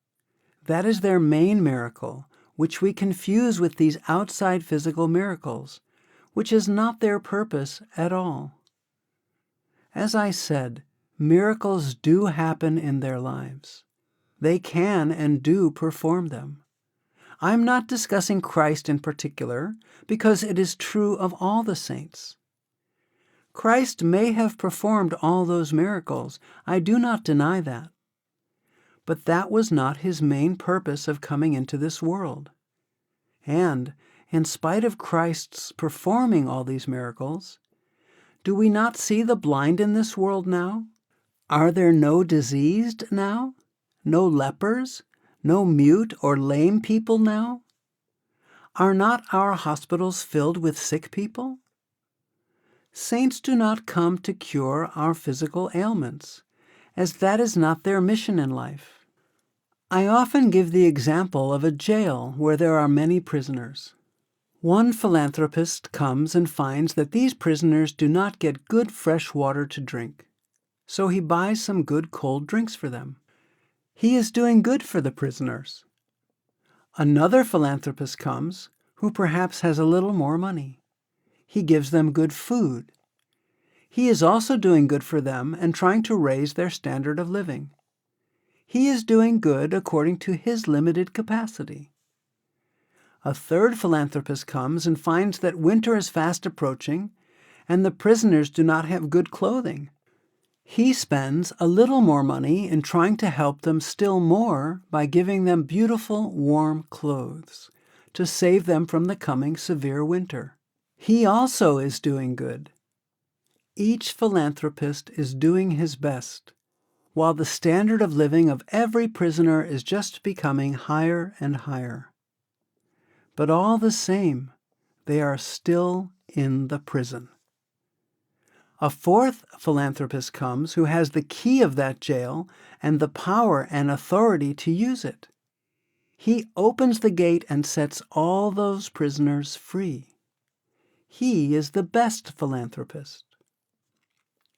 That is their main miracle, which we confuse with these outside physical miracles, which is not their purpose at all. As I said, miracles do happen in their lives. They can and do perform them. I'm not discussing Christ in particular, because it is true of all the saints. Christ may have performed all those miracles. I do not deny that. But that was not his main purpose of coming into this world. And, in spite of Christ's performing all these miracles, do we not see the blind in this world now? Are there no diseased now? No lepers? No mute or lame people now? Are not our hospitals filled with sick people? Saints do not come to cure our physical ailments, as that is not their mission in life. I often give the example of a jail where there are many prisoners. One philanthropist comes and finds that these prisoners do not get good fresh water to drink, so he buys some good cold drinks for them. He is doing good for the prisoners. Another philanthropist comes, who perhaps has a little more money. He gives them good food. He is also doing good for them and trying to raise their standard of living. He is doing good according to his limited capacity. A third philanthropist comes and finds that winter is fast approaching and the prisoners do not have good clothing. He spends a little more money in trying to help them still more by giving them beautiful, warm clothes to save them from the coming severe winter. He also is doing good. Each philanthropist is doing his best, while the standard of living of every prisoner is just becoming higher and higher. But all the same, they are still in the prison. A fourth philanthropist comes who has the key of that jail and the power and authority to use it. He opens the gate and sets all those prisoners free. He is the best philanthropist.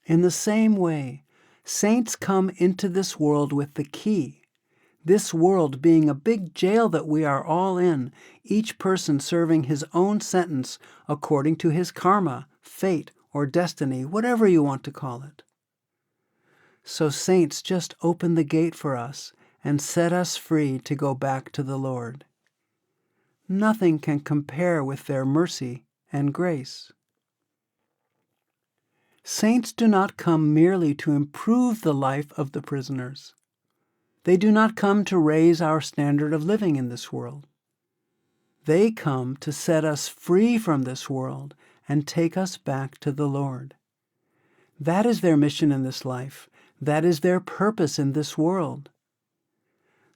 In the same way, saints come into this world with the key, this world being a big jail that we are all in, each person serving his own sentence according to his karma, fate, or destiny, whatever you want to call it. So saints just open the gate for us and set us free to go back to the Lord. Nothing can compare with their mercy and grace. Saints do not come merely to improve the life of the prisoners. They do not come to raise our standard of living in this world. They come to set us free from this world and take us back to the Lord. That is their mission in this life. That is their purpose in this world.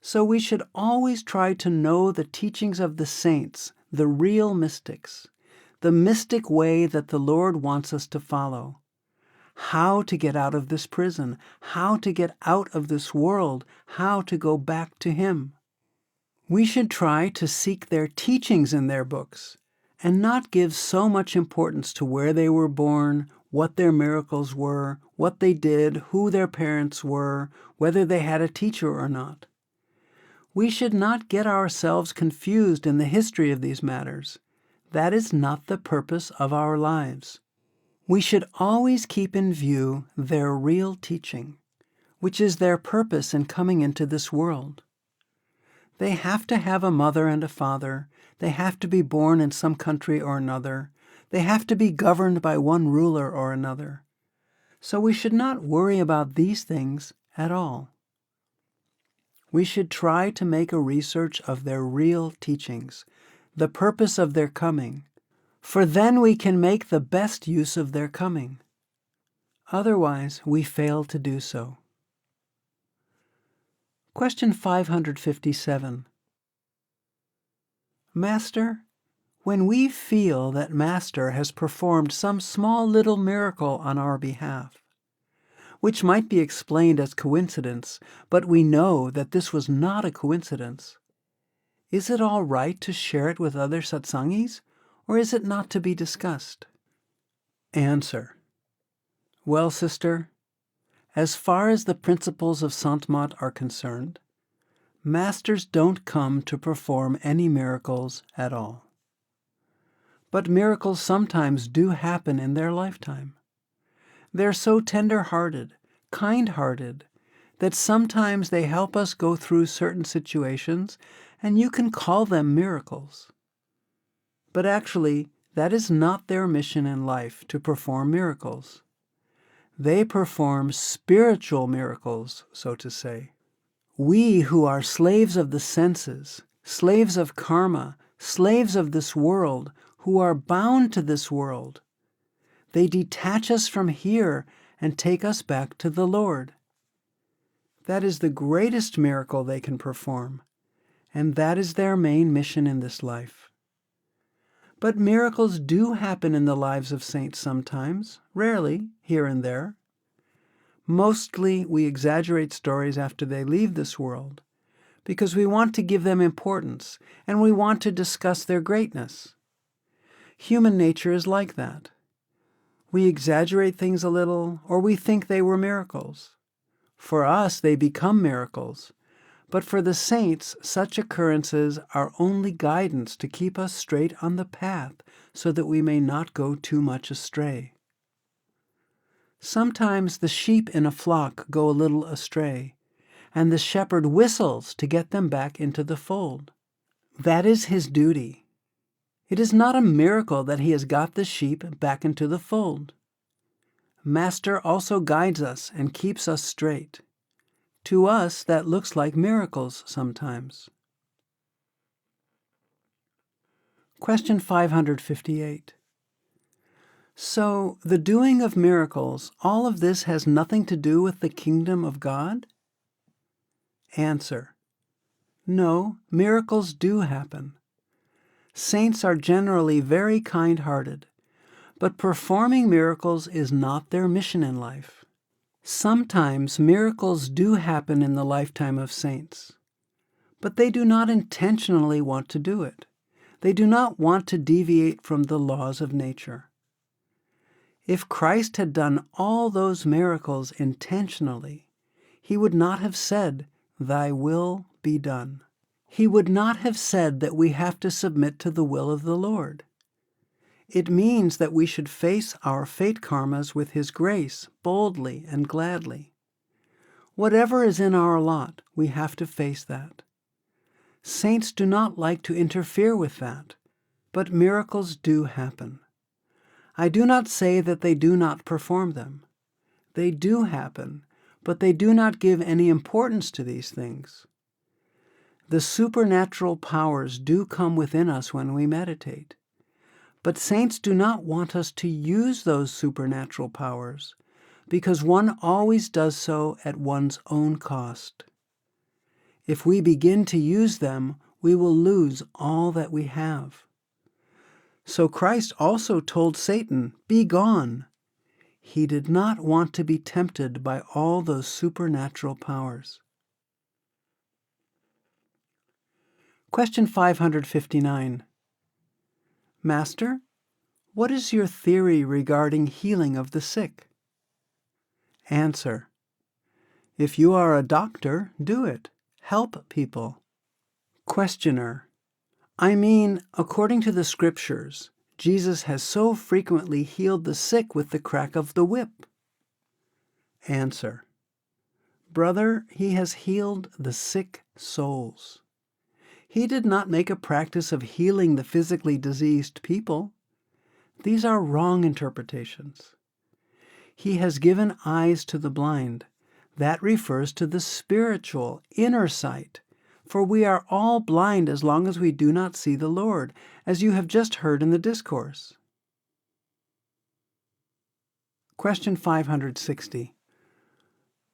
So we should always try to know the teachings of the saints, the real mystics, the mystic way that the Lord wants us to follow. How to get out of this prison, how to get out of this world, how to go back to Him. We should try to seek their teachings in their books and not give so much importance to where they were born, what their miracles were, what they did, who their parents were, whether they had a teacher or not. We should not get ourselves confused in the history of these matters. That is not the purpose of our lives. We should always keep in view their real teaching, which is their purpose in coming into this world. They have to have a mother and a father. They have to be born in some country or another. They have to be governed by one ruler or another. So we should not worry about these things at all. We should try to make a research of their real teachings, the purpose of their coming, for then we can make the best use of their coming. Otherwise, we fail to do so. Question 557. Master, when we feel that Master has performed some small little miracle on our behalf, which might be explained as coincidence, but we know that this was not a coincidence, is it all right to share it with other satsangis, or is it not to be discussed? Answer. Well, sister, as far as the principles of Sant Mat are concerned, masters don't come to perform any miracles at all. But miracles sometimes do happen in their lifetime. They're so tender-hearted, kind-hearted, that sometimes they help us go through certain situations, and you can call them miracles. But actually, that is not their mission in life, to perform miracles. They perform spiritual miracles, so to say. We who are slaves of the senses, slaves of karma, slaves of this world, who are bound to this world, they detach us from here and take us back to the Lord. That is the greatest miracle they can perform, and that is their main mission in this life. But miracles do happen in the lives of saints sometimes, rarely, here and there. Mostly we exaggerate stories after they leave this world, because we want to give them importance, and we want to discuss their greatness. Human nature is like that. We exaggerate things a little, or we think they were miracles. For us, they become miracles. But for the saints, such occurrences are only guidance to keep us straight on the path so that we may not go too much astray. Sometimes the sheep in a flock go a little astray, and the shepherd whistles to get them back into the fold. That is his duty. It is not a miracle that he has got the sheep back into the fold. Master also guides us and keeps us straight. To us, that looks like miracles sometimes. Question 558. So, the doing of miracles, all of this has nothing to do with the kingdom of God? Answer. No, miracles do happen. Saints are generally very kind-hearted, but performing miracles is not their mission in life. Sometimes miracles do happen in the lifetime of saints, but they do not intentionally want to do it. They do not want to deviate from the laws of nature. If Christ had done all those miracles intentionally, he would not have said, "Thy will be done." He would not have said that we have to submit to the will of the Lord. It means that we should face our fate karmas with His grace, boldly and gladly. Whatever is in our lot, we have to face that. Saints do not like to interfere with that, but miracles do happen. I do not say that they do not perform them. They do happen, but they do not give any importance to these things. The supernatural powers do come within us when we meditate. But saints do not want us to use those supernatural powers, because one always does so at one's own cost. If we begin to use them, we will lose all that we have. So Christ also told Satan, "Be gone." He did not want to be tempted by all those supernatural powers. Question 559. Master, what is your theory regarding healing of the sick? Answer: if you are a doctor, do it. Help people. Questioner: I mean, according to the scriptures, Jesus has so frequently healed the sick with the crack of the whip. Answer: Brother, he has healed the sick souls. He did not make a practice of healing the physically diseased people. These are wrong interpretations. He has given eyes to the blind. That refers to the spiritual, inner sight, for we are all blind as long as we do not see the Lord, as you have just heard in the discourse. Question 560.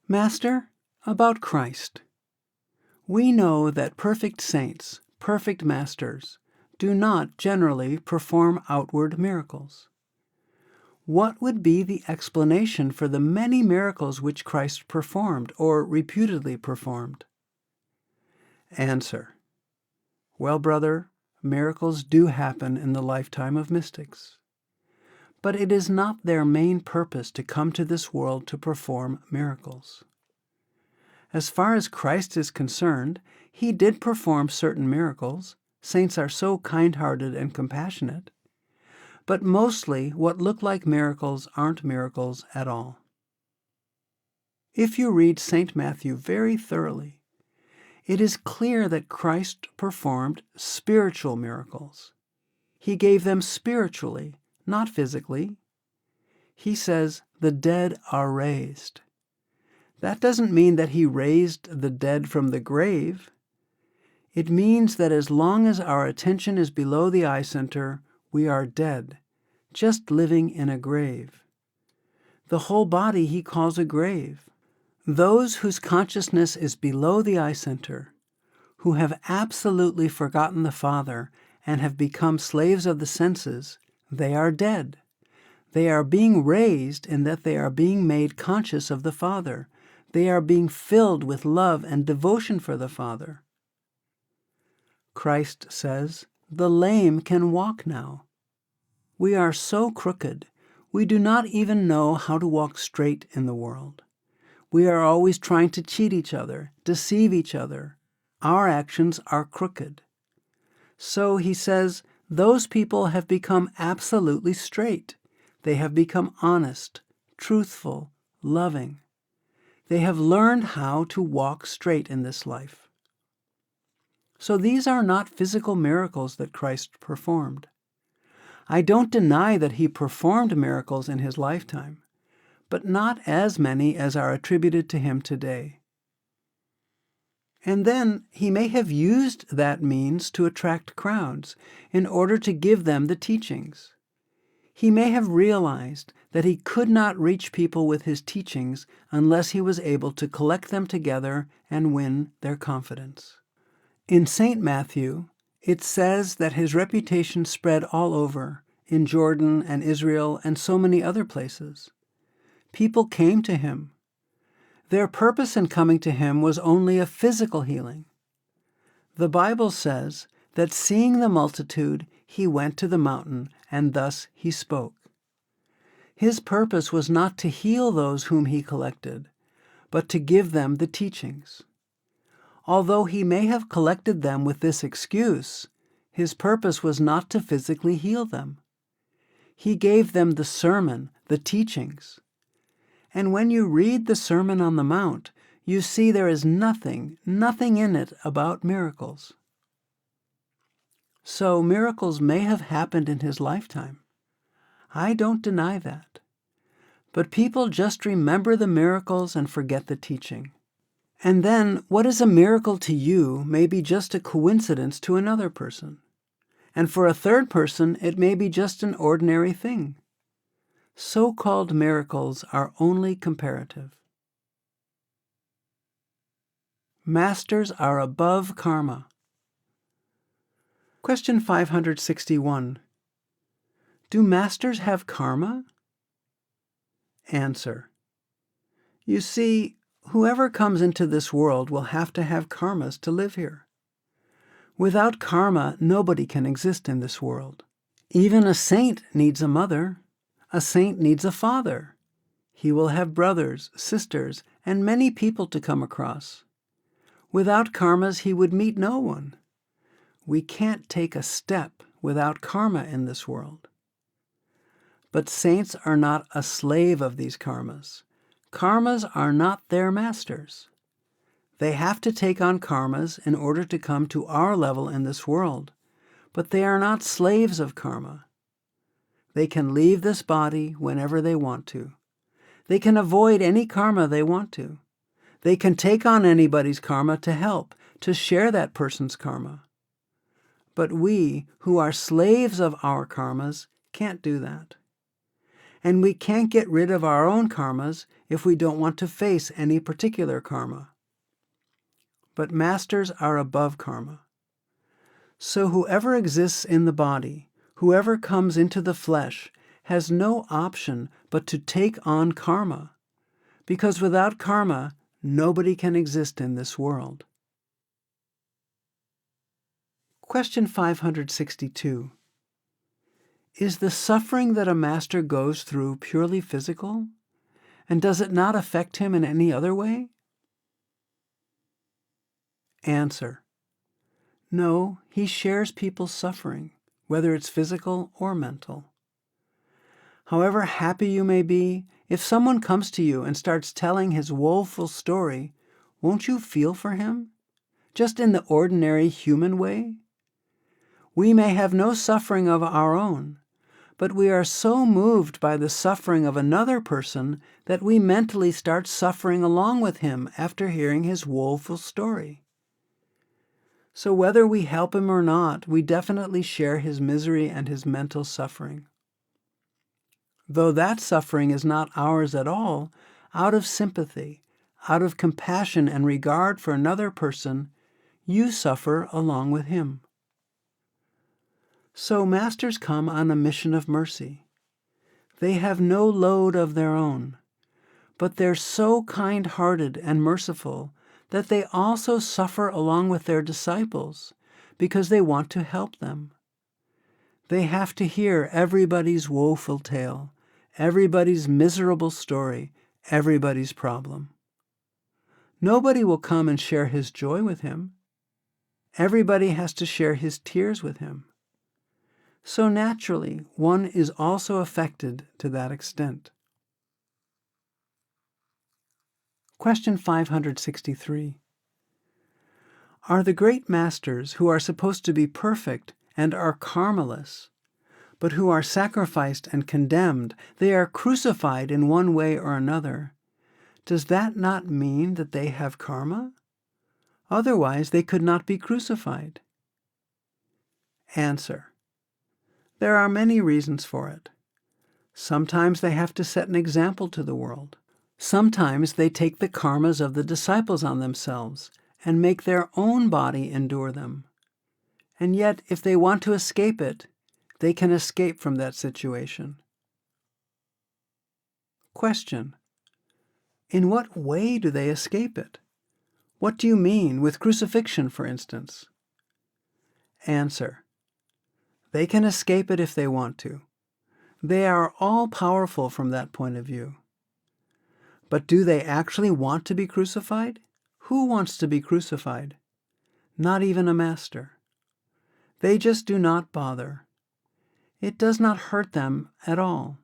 Master, about Christ. We know that perfect saints, perfect masters, do not generally perform outward miracles. What would be the explanation for the many miracles which Christ performed, or reputedly performed? Answer: well, brother, miracles do happen in the lifetime of mystics. But it is not their main purpose to come to this world to perform miracles. As far as Christ is concerned, he did perform certain miracles. Saints are so kind-hearted and compassionate. But mostly what look like miracles aren't miracles at all. If you read St. Matthew very thoroughly, it is clear that Christ performed spiritual miracles. He gave them spiritually, not physically. He says the dead are raised. That doesn't mean that he raised the dead from the grave. It means that as long as our attention is below the eye center, we are dead, just living in a grave. The whole body he calls a grave. Those whose consciousness is below the eye center, who have absolutely forgotten the Father and have become slaves of the senses, they are dead. They are being raised in that they are being made conscious of the Father. They are being filled with love and devotion for the Father. Christ says, the lame can walk now. We are so crooked, we do not even know how to walk straight in the world. We are always trying to cheat each other, deceive each other. Our actions are crooked. So he says, those people have become absolutely straight. They have become honest, truthful, loving. They have learned how to walk straight in this life. So these are not physical miracles that Christ performed. I don't deny that he performed miracles in his lifetime, but not as many as are attributed to him today. And then he may have used that means to attract crowds in order to give them the teachings. He may have realized that he could not reach people with his teachings unless he was able to collect them together and win their confidence. In St. Matthew, it says that his reputation spread all over, in Jordan and Israel and so many other places. People came to him. Their purpose in coming to him was only a physical healing. The Bible says that seeing the multitude, he went to the mountain, and thus he spoke. His purpose was not to heal those whom he collected, but to give them the teachings. Although he may have collected them with this excuse, his purpose was not to physically heal them. He gave them the sermon, the teachings. And when you read the Sermon on the Mount, you see there is nothing in it about miracles. So miracles may have happened in his lifetime. I don't deny that. But people just remember the miracles and forget the teaching. And then what is a miracle to you may be just a coincidence to another person. And for a third person, it may be just an ordinary thing. So-called miracles are only comparative. Masters are above karma. Question 561. Do masters have karma? Answer. You see, whoever comes into this world will have to have karmas to live here. Without karma, nobody can exist in this world. Even a saint needs a mother. A saint needs a father. He will have brothers, sisters, and many people to come across. Without karmas, he would meet no one. We can't take a step without karma in this world. But saints are not a slave of these karmas. Karmas are not their masters. They have to take on karmas in order to come to our level in this world, but they are not slaves of karma. They can leave this body whenever they want to. They can avoid any karma they want to. They can take on anybody's karma to help, to share that person's karma. But we, who are slaves of our karmas, can't do that. And we can't get rid of our own karmas if we don't want to face any particular karma. But masters are above karma. So whoever exists in the body, whoever comes into the flesh, has no option but to take on karma, because without karma, nobody can exist in this world. Question 562. Is the suffering that a master goes through purely physical? And does it not affect him in any other way? Answer. No, he shares people's suffering, whether it's physical or mental. However happy you may be, if someone comes to you and starts telling his woeful story, won't you feel for him? Just in the ordinary human way? We may have no suffering of our own, but we are so moved by the suffering of another person that we mentally start suffering along with him after hearing his woeful story. So whether we help him or not, we definitely share his misery and his mental suffering. Though that suffering is not ours at all, out of sympathy, out of compassion and regard for another person, you suffer along with him. So masters come on a mission of mercy. They have no load of their own, but they're so kind-hearted and merciful that they also suffer along with their disciples because they want to help them. They have to hear everybody's woeful tale, everybody's miserable story, everybody's problem. Nobody will come and share his joy with him. Everybody has to share his tears with him. So naturally, one is also affected to that extent. Question 563. Are the great masters who are supposed to be perfect and are karmaless, but who are sacrificed and condemned, they are crucified in one way or another, does that not mean that they have karma? Otherwise, they could not be crucified. Answer. There are many reasons for it. Sometimes they have to set an example to the world. Sometimes they take the karmas of the disciples on themselves and make their own body endure them. And yet, if they want to escape it, they can escape from that situation. Question. In what way do they escape it? What do you mean with crucifixion, for instance? Answer. They can escape it if they want to. They are all-powerful from that point of view. But do they actually want to be crucified? Who wants to be crucified? Not even a master. They just do not bother. It does not hurt them at all.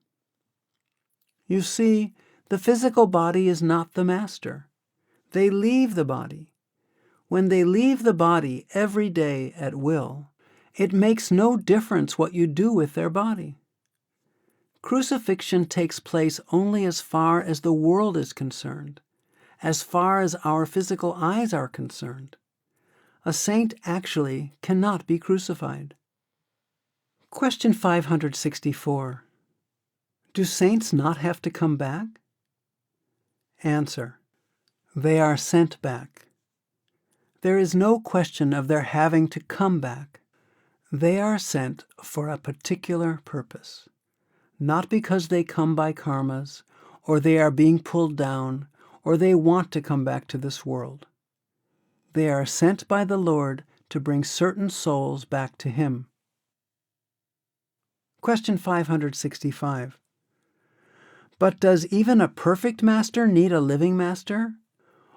You see, the physical body is not the master. They leave the body. When they leave the body every day at will, it makes no difference what you do with their body. Crucifixion takes place only as far as the world is concerned, as far as our physical eyes are concerned. A saint actually cannot be crucified. Question 564. Do saints not have to come back? Answer. They are sent back. There is no question of their having to come back. They are sent for a particular purpose, not because they come by karmas, or they are being pulled down, or they want to come back to this world. They are sent by the Lord to bring certain souls back to Him. Question 565. But does even a perfect master need a living master?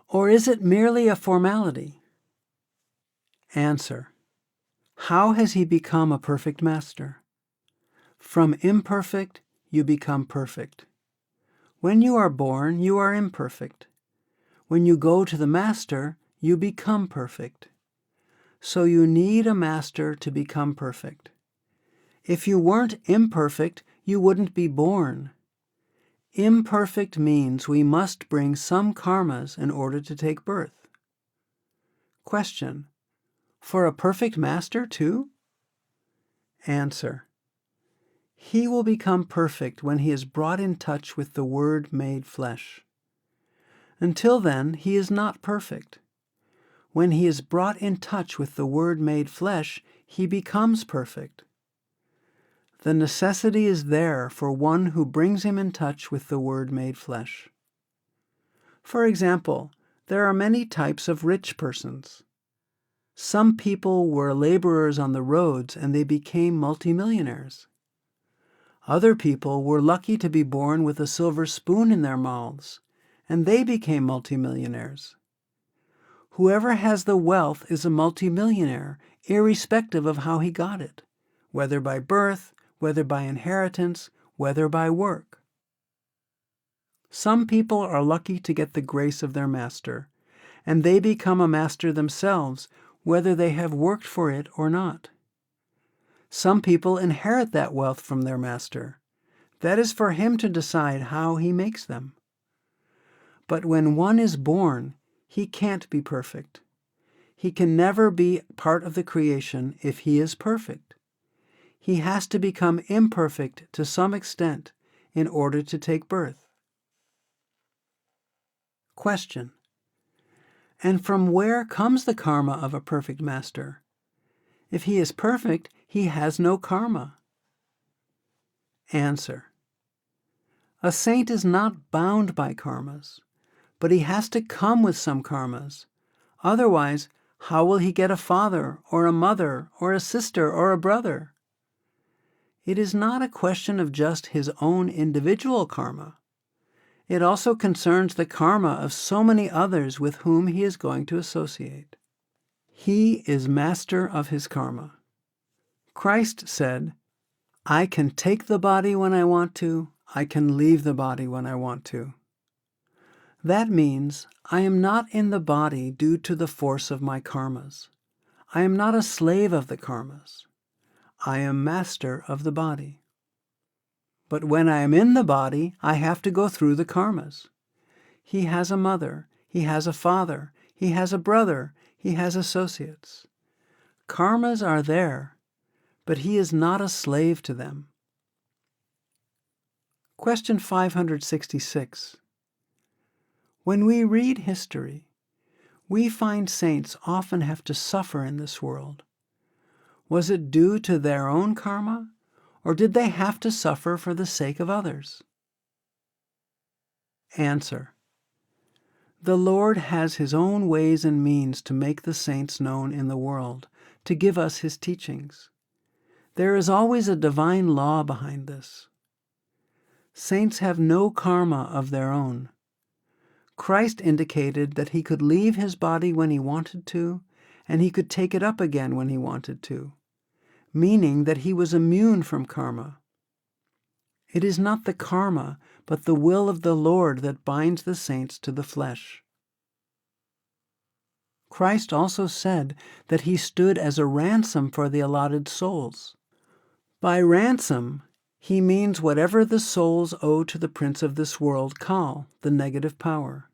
Or is it merely a formality? Answer. How has he become a perfect master? From imperfect, you become perfect. When you are born, you are imperfect. When you go to the master, you become perfect. So you need a master to become perfect. If you weren't imperfect, you wouldn't be born. Imperfect means we must bring some karmas in order to take birth. Question. For a perfect master too? Answer. He will become perfect when he is brought in touch with the Word made flesh. Until then, he is not perfect. When he is brought in touch with the Word made flesh, he becomes perfect. The necessity is there for one who brings him in touch with the Word made flesh. For example, there are many types of rich persons. Some people were laborers on the roads and they became multimillionaires. Other people were lucky to be born with a silver spoon in their mouths, and they became multimillionaires. Whoever has the wealth is a multimillionaire, irrespective of how he got it, whether by birth, whether by inheritance, whether by work. Some people are lucky to get the grace of their master, and they become a master themselves, whether they have worked for it or not. Some people inherit that wealth from their master. That is for him to decide how he makes them. But when one is born, he can't be perfect. He can never be part of the creation if he is perfect. He has to become imperfect to some extent in order to take birth. Question. And from where comes the karma of a perfect master? If he is perfect, he has no karma. Answer. A saint is not bound by karmas, but he has to come with some karmas. Otherwise, how will he get a father or a mother or a sister or a brother? It is not a question of just his own individual karma. It also concerns the karma of so many others with whom he is going to associate. He is master of his karma. Christ said, I can take the body when I want to, I can leave the body when I want to. That means I am not in the body due to the force of my karmas. I am not a slave of the karmas. I am master of the body. But when I am in the body, I have to go through the karmas. He has a mother, he has a father, he has a brother, he has associates. Karmas are there, but he is not a slave to them. Question 566. When we read history, we find saints often have to suffer in this world. Was it due to their own karma, or did they have to suffer for the sake of others? Answer. The Lord has his own ways and means to make the saints known in the world, to give us his teachings. There is always a divine law behind this. Saints have no karma of their own. Christ indicated that he could leave his body when he wanted to, and he could take it up again when he wanted to, meaning that he was immune from karma. It is not the karma, but the will of the Lord that binds the saints to the flesh. Christ also said that he stood as a ransom for the allotted souls. By ransom, he means whatever the souls owe to the prince of this world, Kal, the negative power.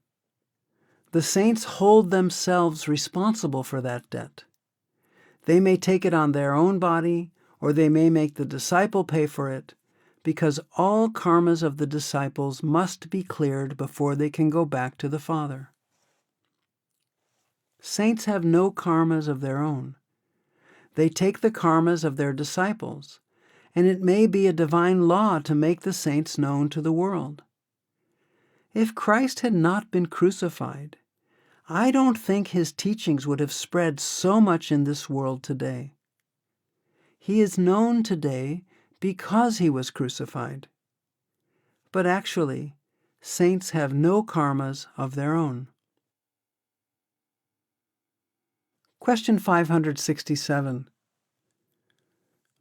The saints hold themselves responsible for that debt. They may take it on their own body, or they may make the disciple pay for it, because all karmas of the disciples must be cleared before they can go back to the Father. Saints have no karmas of their own. They take the karmas of their disciples, and it may be a divine law to make the saints known to the world. If Christ had not been crucified, I don't think his teachings would have spread so much in this world today. He is known today because he was crucified. But actually, saints have no karmas of their own. Question 567.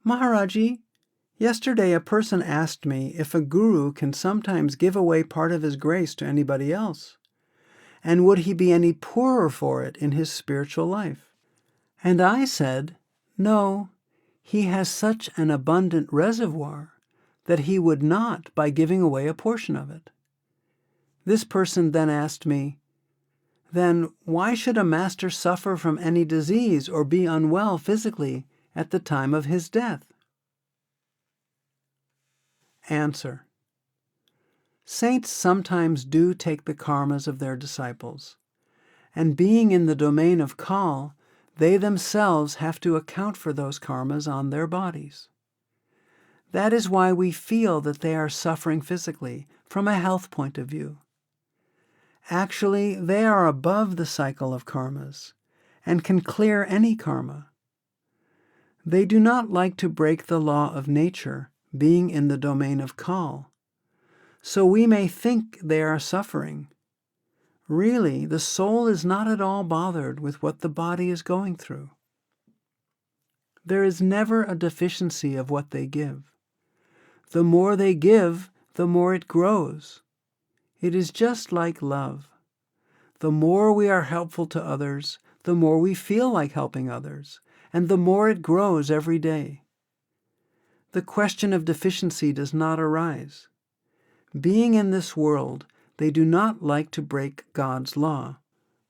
Maharaji, yesterday a person asked me if a guru can sometimes give away part of his grace to anybody else, and would he be any poorer for it in his spiritual life? And I said, no, he has such an abundant reservoir that he would not by giving away a portion of it. This person then asked me, then why should a master suffer from any disease or be unwell physically at the time of his death? Answer. Saints sometimes do take the karmas of their disciples, and being in the domain of Kal, they themselves have to account for those karmas on their bodies. That is why we feel that they are suffering physically from a health point of view. Actually, they are above the cycle of karmas and can clear any karma. They do not like to break the law of nature, being in the domain of Kal. So we may think they are suffering. Really, the soul is not at all bothered with what the body is going through. There is never a deficiency of what they give. The more they give, the more it grows. It is just like love. The more we are helpful to others, the more we feel like helping others, and the more it grows every day. The question of deficiency does not arise. Being in this world, they do not like to break God's law.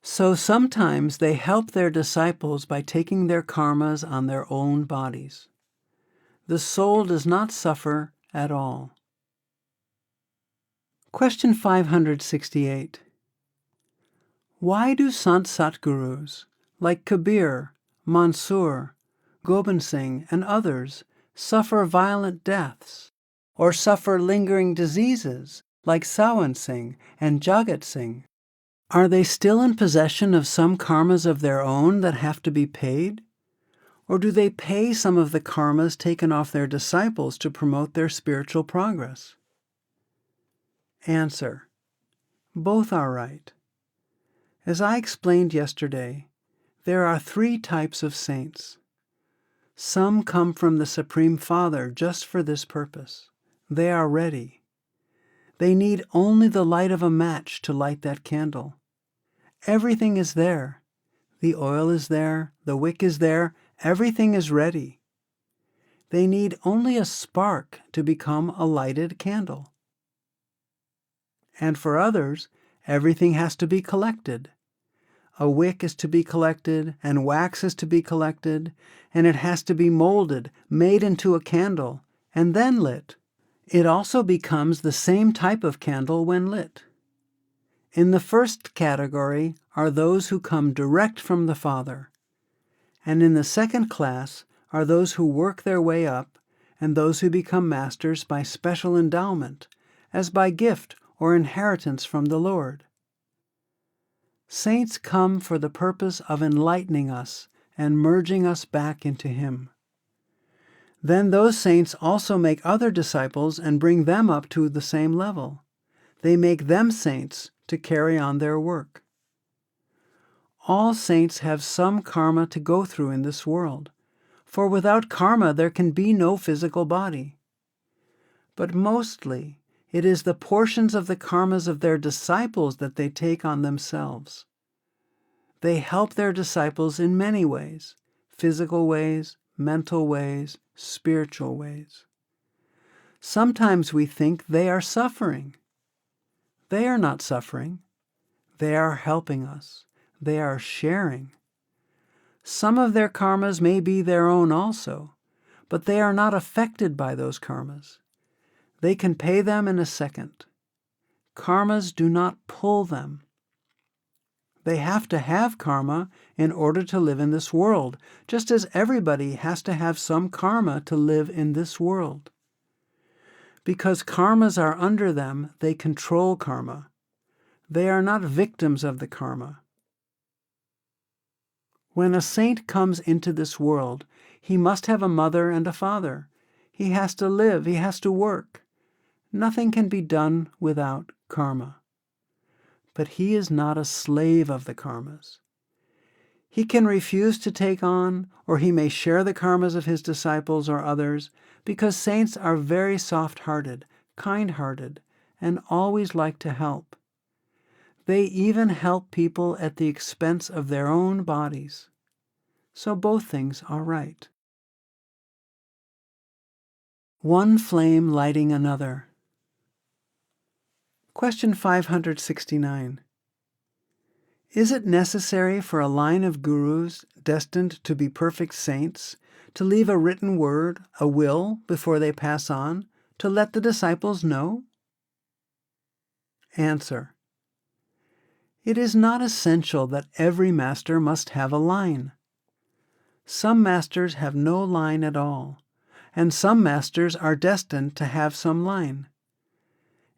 So sometimes they help their disciples by taking their karmas on their own bodies. The soul does not suffer at all. Question 568. Why do Sant Satgurus, like Kabir, Mansur, Gobind Singh, and others, suffer violent deaths, or suffer lingering diseases, like Sawan Singh and Jagat Singh? Are they still in possession of some karmas of their own that have to be paid? Or do they pay some of the karmas taken off their disciples to promote their spiritual progress? Answer. Both are right. As I explained yesterday, there are 3 types of saints. Some come from the Supreme Father just for this purpose. They are ready. They need only the light of a match to light that candle. Everything is there. The oil is there, the wick is there, everything is ready. They need only a spark to become a lighted candle. And for others, everything has to be collected. A wick is to be collected, and wax is to be collected, and it has to be molded, made into a candle, and then lit. It also becomes the same type of candle when lit. In the first category are those who come direct from the Father, and in the second class are those who work their way up and those who become masters by special endowment, as by gift or inheritance from the Lord. Saints come for the purpose of enlightening us and merging us back into Him. Then those saints also make other disciples and bring them up to the same level. They make them saints to carry on their work. All saints have some karma to go through in this world, for without karma there can be no physical body. But mostly, it is the portions of the karmas of their disciples that they take on themselves. They help their disciples in many ways, physical ways, mental ways, spiritual ways. Sometimes we think they are suffering. They are not suffering. They are helping us. They are sharing. Some of their karmas may be their own also, but they are not affected by those karmas. They can pay them in a second. Karmas do not pull them. They have to have karma in order to live in this world, just as everybody has to have some karma to live in this world. Because karmas are under them, they control karma. They are not victims of the karma. When a saint comes into this world, he must have a mother and a father. He has to live. He has to work. Nothing can be done without karma. But he is not a slave of the karmas. He can refuse to take on, or he may share the karmas of his disciples or others, because saints are very soft-hearted, kind-hearted, and always like to help. They even help people at the expense of their own bodies. So both things are right. One flame lighting another. Question 569. Is it necessary for a line of gurus destined to be perfect saints to leave a written word, a will, before they pass on, to let the disciples know? Answer. It is not essential that every master must have a line. Some masters have no line at all, and some masters are destined to have some line.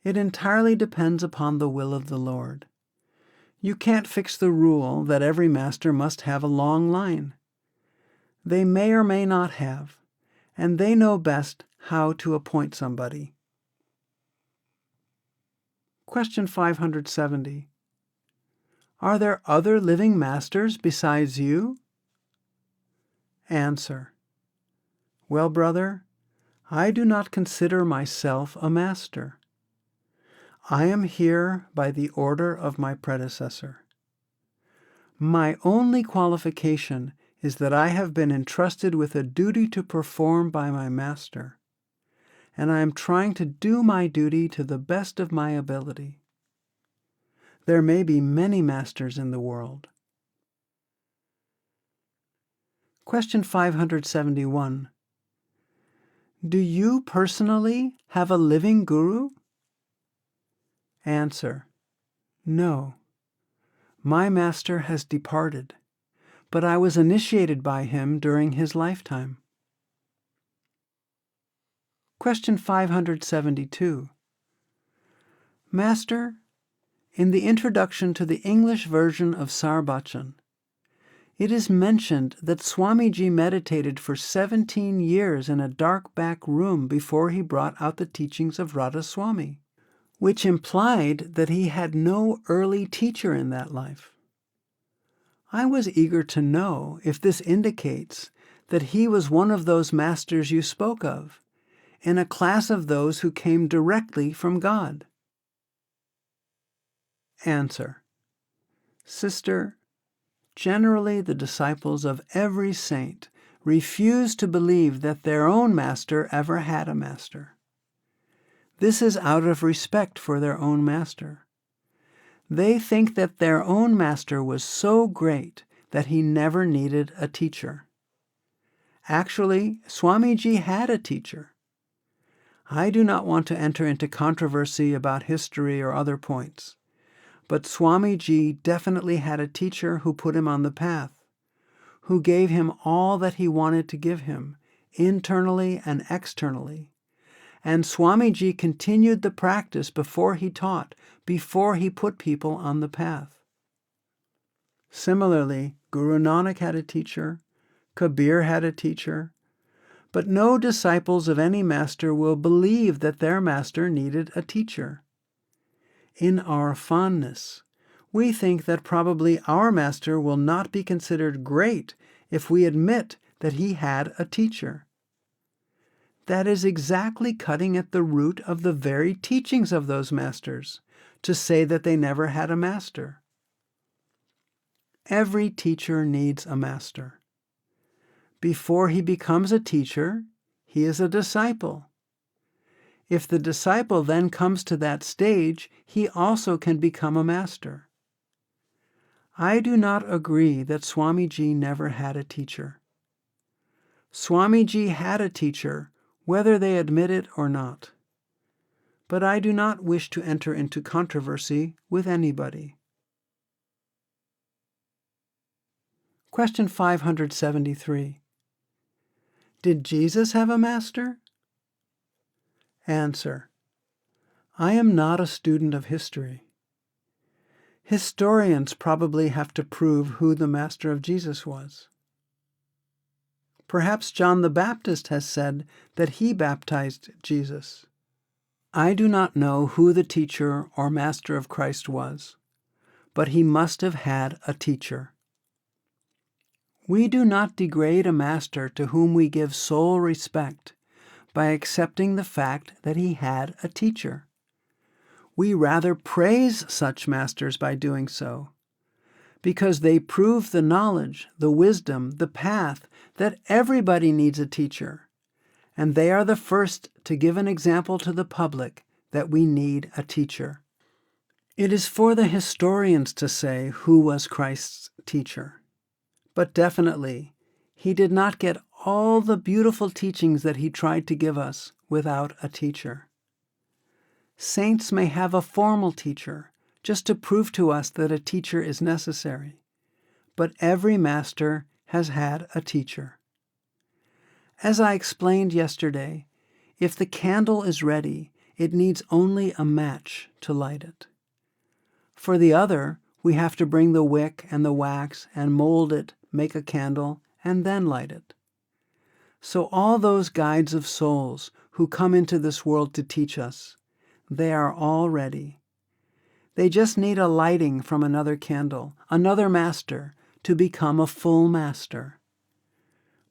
It entirely depends upon the will of the Lord. You can't fix the rule that every master must have a long line. They may or may not have, and they know best how to appoint somebody. Question 570. Are there other living masters besides you? Answer. Well, brother, I do not consider myself a master. I am here by the order of my predecessor. My only qualification is that I have been entrusted with a duty to perform by my master, and I am trying to do my duty to the best of my ability. There may be many masters in the world. Question 571. Do you personally have a living guru? Answer. No. My master has departed, but I was initiated by him during his lifetime. Question 572. Master, in the introduction to the English version of Sarbachan, it is mentioned that Swamiji meditated for 17 years in a dark back room before he brought out the teachings of Radha Swami, which implied that he had no early teacher in that life. I was eager to know if this indicates that he was one of those masters you spoke of, in a class of those who came directly from God. Answer. Sister, generally the disciples of every saint refuse to believe that their own master ever had a master. This is out of respect for their own master. They think that their own master was so great that he never needed a teacher. Actually, Swamiji had a teacher. I do not want to enter into controversy about history or other points, but Swamiji definitely had a teacher who put him on the path, who gave him all that he wanted to give him, internally and externally. And Swamiji continued the practice before he taught, before he put people on the path. Similarly, Guru Nanak had a teacher, Kabir had a teacher, but no disciples of any master will believe that their master needed a teacher. In our fondness, we think that probably our master will not be considered great if we admit that he had a teacher. That is exactly cutting at the root of the very teachings of those masters, to say that they never had a master. Every teacher needs a master. Before he becomes a teacher, he is a disciple. If the disciple then comes to that stage, he also can become a master. I do not agree that Swamiji never had a teacher. Swamiji had a teacher, whether they admit it or not. But I do not wish to enter into controversy with anybody. Question 573. Did Jesus have a master? Answer. I am not a student of history. Historians probably have to prove who the master of Jesus was. Perhaps John the Baptist has said that he baptized Jesus. I do not know who the teacher or master of Christ was, but he must have had a teacher. We do not degrade a master to whom we give sole respect by accepting the fact that he had a teacher. We rather praise such masters by doing so, because they prove the knowledge, the wisdom, the path that everybody needs a teacher, and they are the first to give an example to the public that we need a teacher. It is for the historians to say who was Christ's teacher, but definitely he did not get all the beautiful teachings that he tried to give us without a teacher. Saints may have a formal teacher, just to prove to us that a teacher is necessary, but every master has had a teacher. As I explained yesterday, if the candle is ready, it needs only a match to light it. For the other, we have to bring the wick and the wax and mold it, make a candle, and then light it. So all those guides of souls who come into this world to teach us, they are all ready. They just need a lighting from another candle, another master, to become a full master.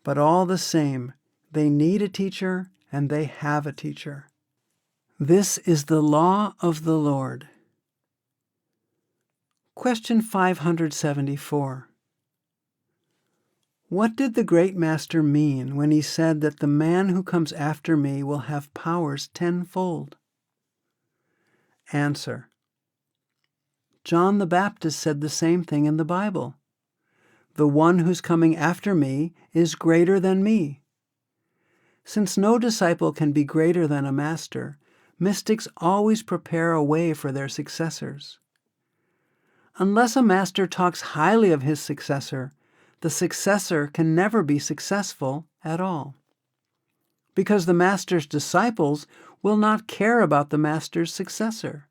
But all the same, they need a teacher and they have a teacher. This is the law of the Lord. Question 574. What did the great master mean when he said that the man who comes after me will have powers tenfold? Answer. John the Baptist said the same thing in the Bible. The one who's coming after me is greater than me. Since no disciple can be greater than a master, mystics always prepare a way for their successors. Unless a master talks highly of his successor, the successor can never be successful at all. Because the master's disciples will not care about the master's successor.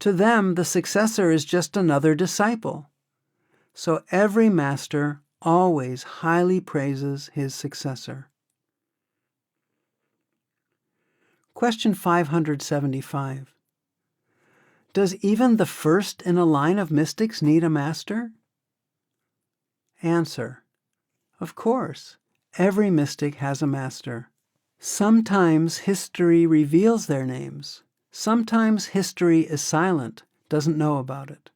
To them, the successor is just another disciple. So every master always highly praises his successor. Question 575. Does even the first in a line of mystics need a master? Answer. Of course, every mystic has a master. Sometimes history reveals their names. Sometimes history is silent, doesn't know about it.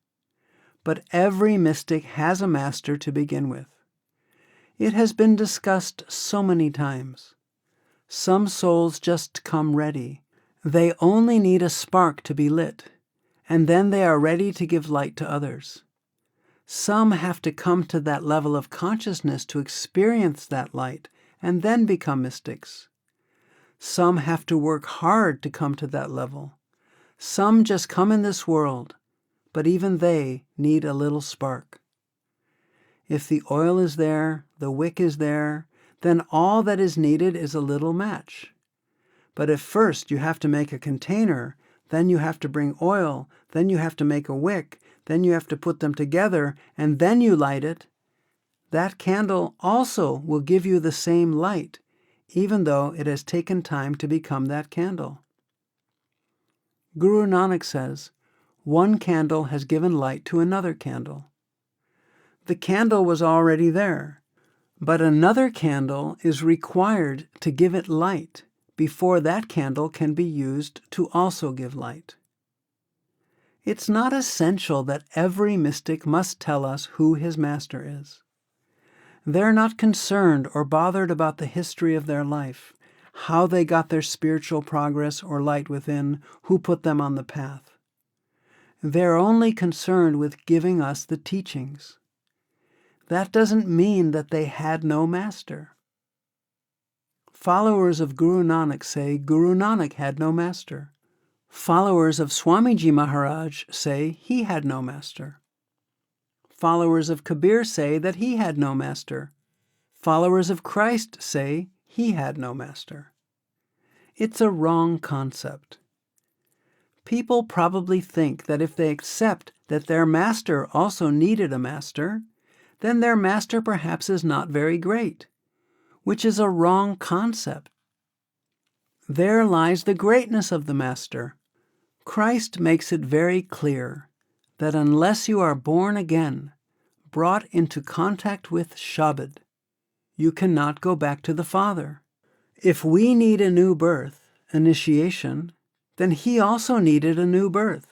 But every mystic has a master to begin with. It has been discussed so many times. Some souls just come ready. They only need a spark to be lit, and then they are ready to give light to others. Some have to come to that level of consciousness to experience that light and then become mystics. Some have to work hard to come to that level. Some just come in this world, but even they need a little spark. If the oil is there, the wick is there, then all that is needed is a little match. But if first you have to make a container, then you have to bring oil, then you have to make a wick, then you have to put them together, and then you light it, that candle also will give you the same light, even though it has taken time to become that candle. Guru Nanak says, one candle has given light to another candle. The candle was already there, but another candle is required to give it light before that candle can be used to also give light. It's not essential that every mystic must tell us who his master is. They're not concerned or bothered about the history of their life, how they got their spiritual progress or light within, who put them on the path. They're only concerned with giving us the teachings. That doesn't mean that they had no master. Followers of Guru Nanak say Guru Nanak had no master. Followers of Swamiji Maharaj say he had no master. Followers of Kabir say that he had no master. Followers of Christ say he had no master. It's a wrong concept. People probably think that if they accept that their master also needed a master, then their master perhaps is not very great. which is a wrong concept. There lies the greatness of the Master. Christ makes it very clear that unless you are born again, brought into contact with Shabad, you cannot go back to the Father. If we need a new birth, initiation, then he also needed a new birth.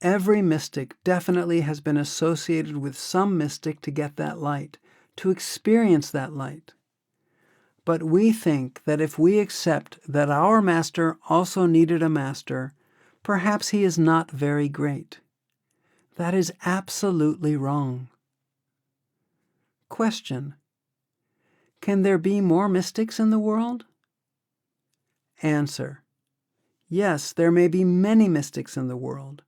Every mystic definitely has been associated with some mystic to get that light, to experience that light. But we think that if we accept that our Master also needed a Master, perhaps he is not very great. That is absolutely wrong. Question: can there be more mystics in the world? Answer: yes, there may be many mystics in the world.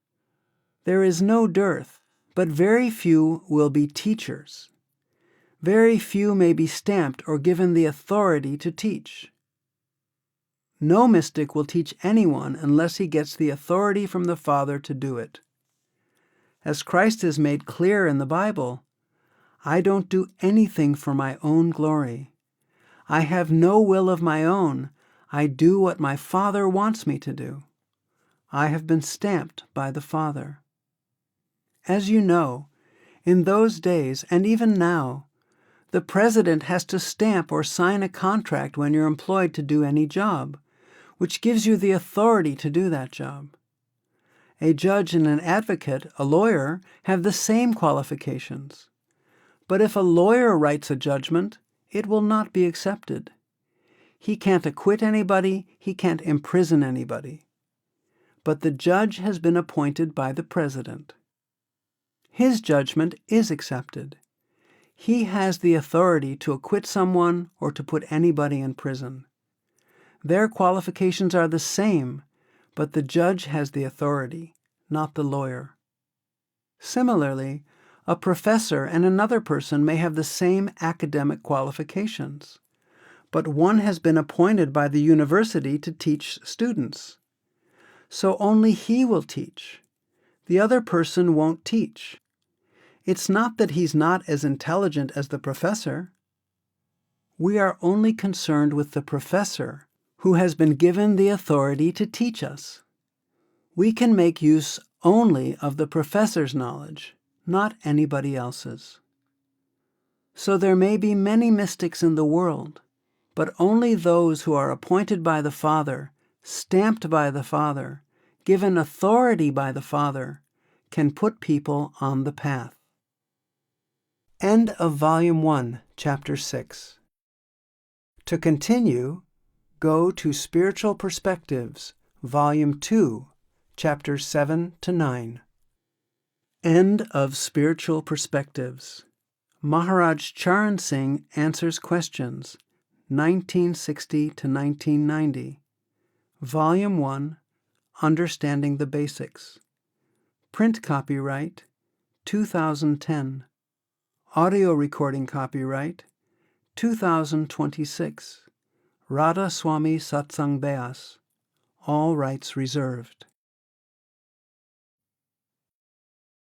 There is no dearth, but very few will be teachers. Very few may be stamped or given the authority to teach. No mystic will teach anyone unless he gets the authority from the Father to do it. As Christ has made clear in the Bible, I don't do anything for my own glory. I have no will of my own. I do what my Father wants me to do. I have been stamped by the Father. As you know, in those days, and even now, the president has to stamp or sign a contract when you're employed to do any job, which gives you the authority to do that job. A judge and an advocate, a lawyer, have the same qualifications. But if a lawyer writes a judgment, it will not be accepted. He can't acquit anybody, he can't imprison anybody. But the judge has been appointed by the president. His judgment is accepted. He has the authority to acquit someone or to put anybody in prison. Their qualifications are the same, but the judge has the authority, not the lawyer. Similarly, a professor and another person may have the same academic qualifications, but one has been appointed by the university to teach students. So only he will teach. The other person won't teach. It's not that he's not as intelligent as the professor. We are only concerned with the professor, who has been given the authority to teach us. We can make use only of the professor's knowledge, not anybody else's. So there may be many mystics in the world, but only those who are appointed by the Father, stamped by the Father, given authority by the Father, can put people on the path. End of Volume 1, Chapter 6. To continue, go to Spiritual Perspectives, Volume 2, Chapters 7 to 9. End of Spiritual Perspectives. Maharaj Charan Singh Answers Questions, 1960 to 1990. Volume 1, Understanding the Basics. Print copyright, 2010. Audio recording copyright, 2026. Radha Soami Satsang Beas. All rights reserved.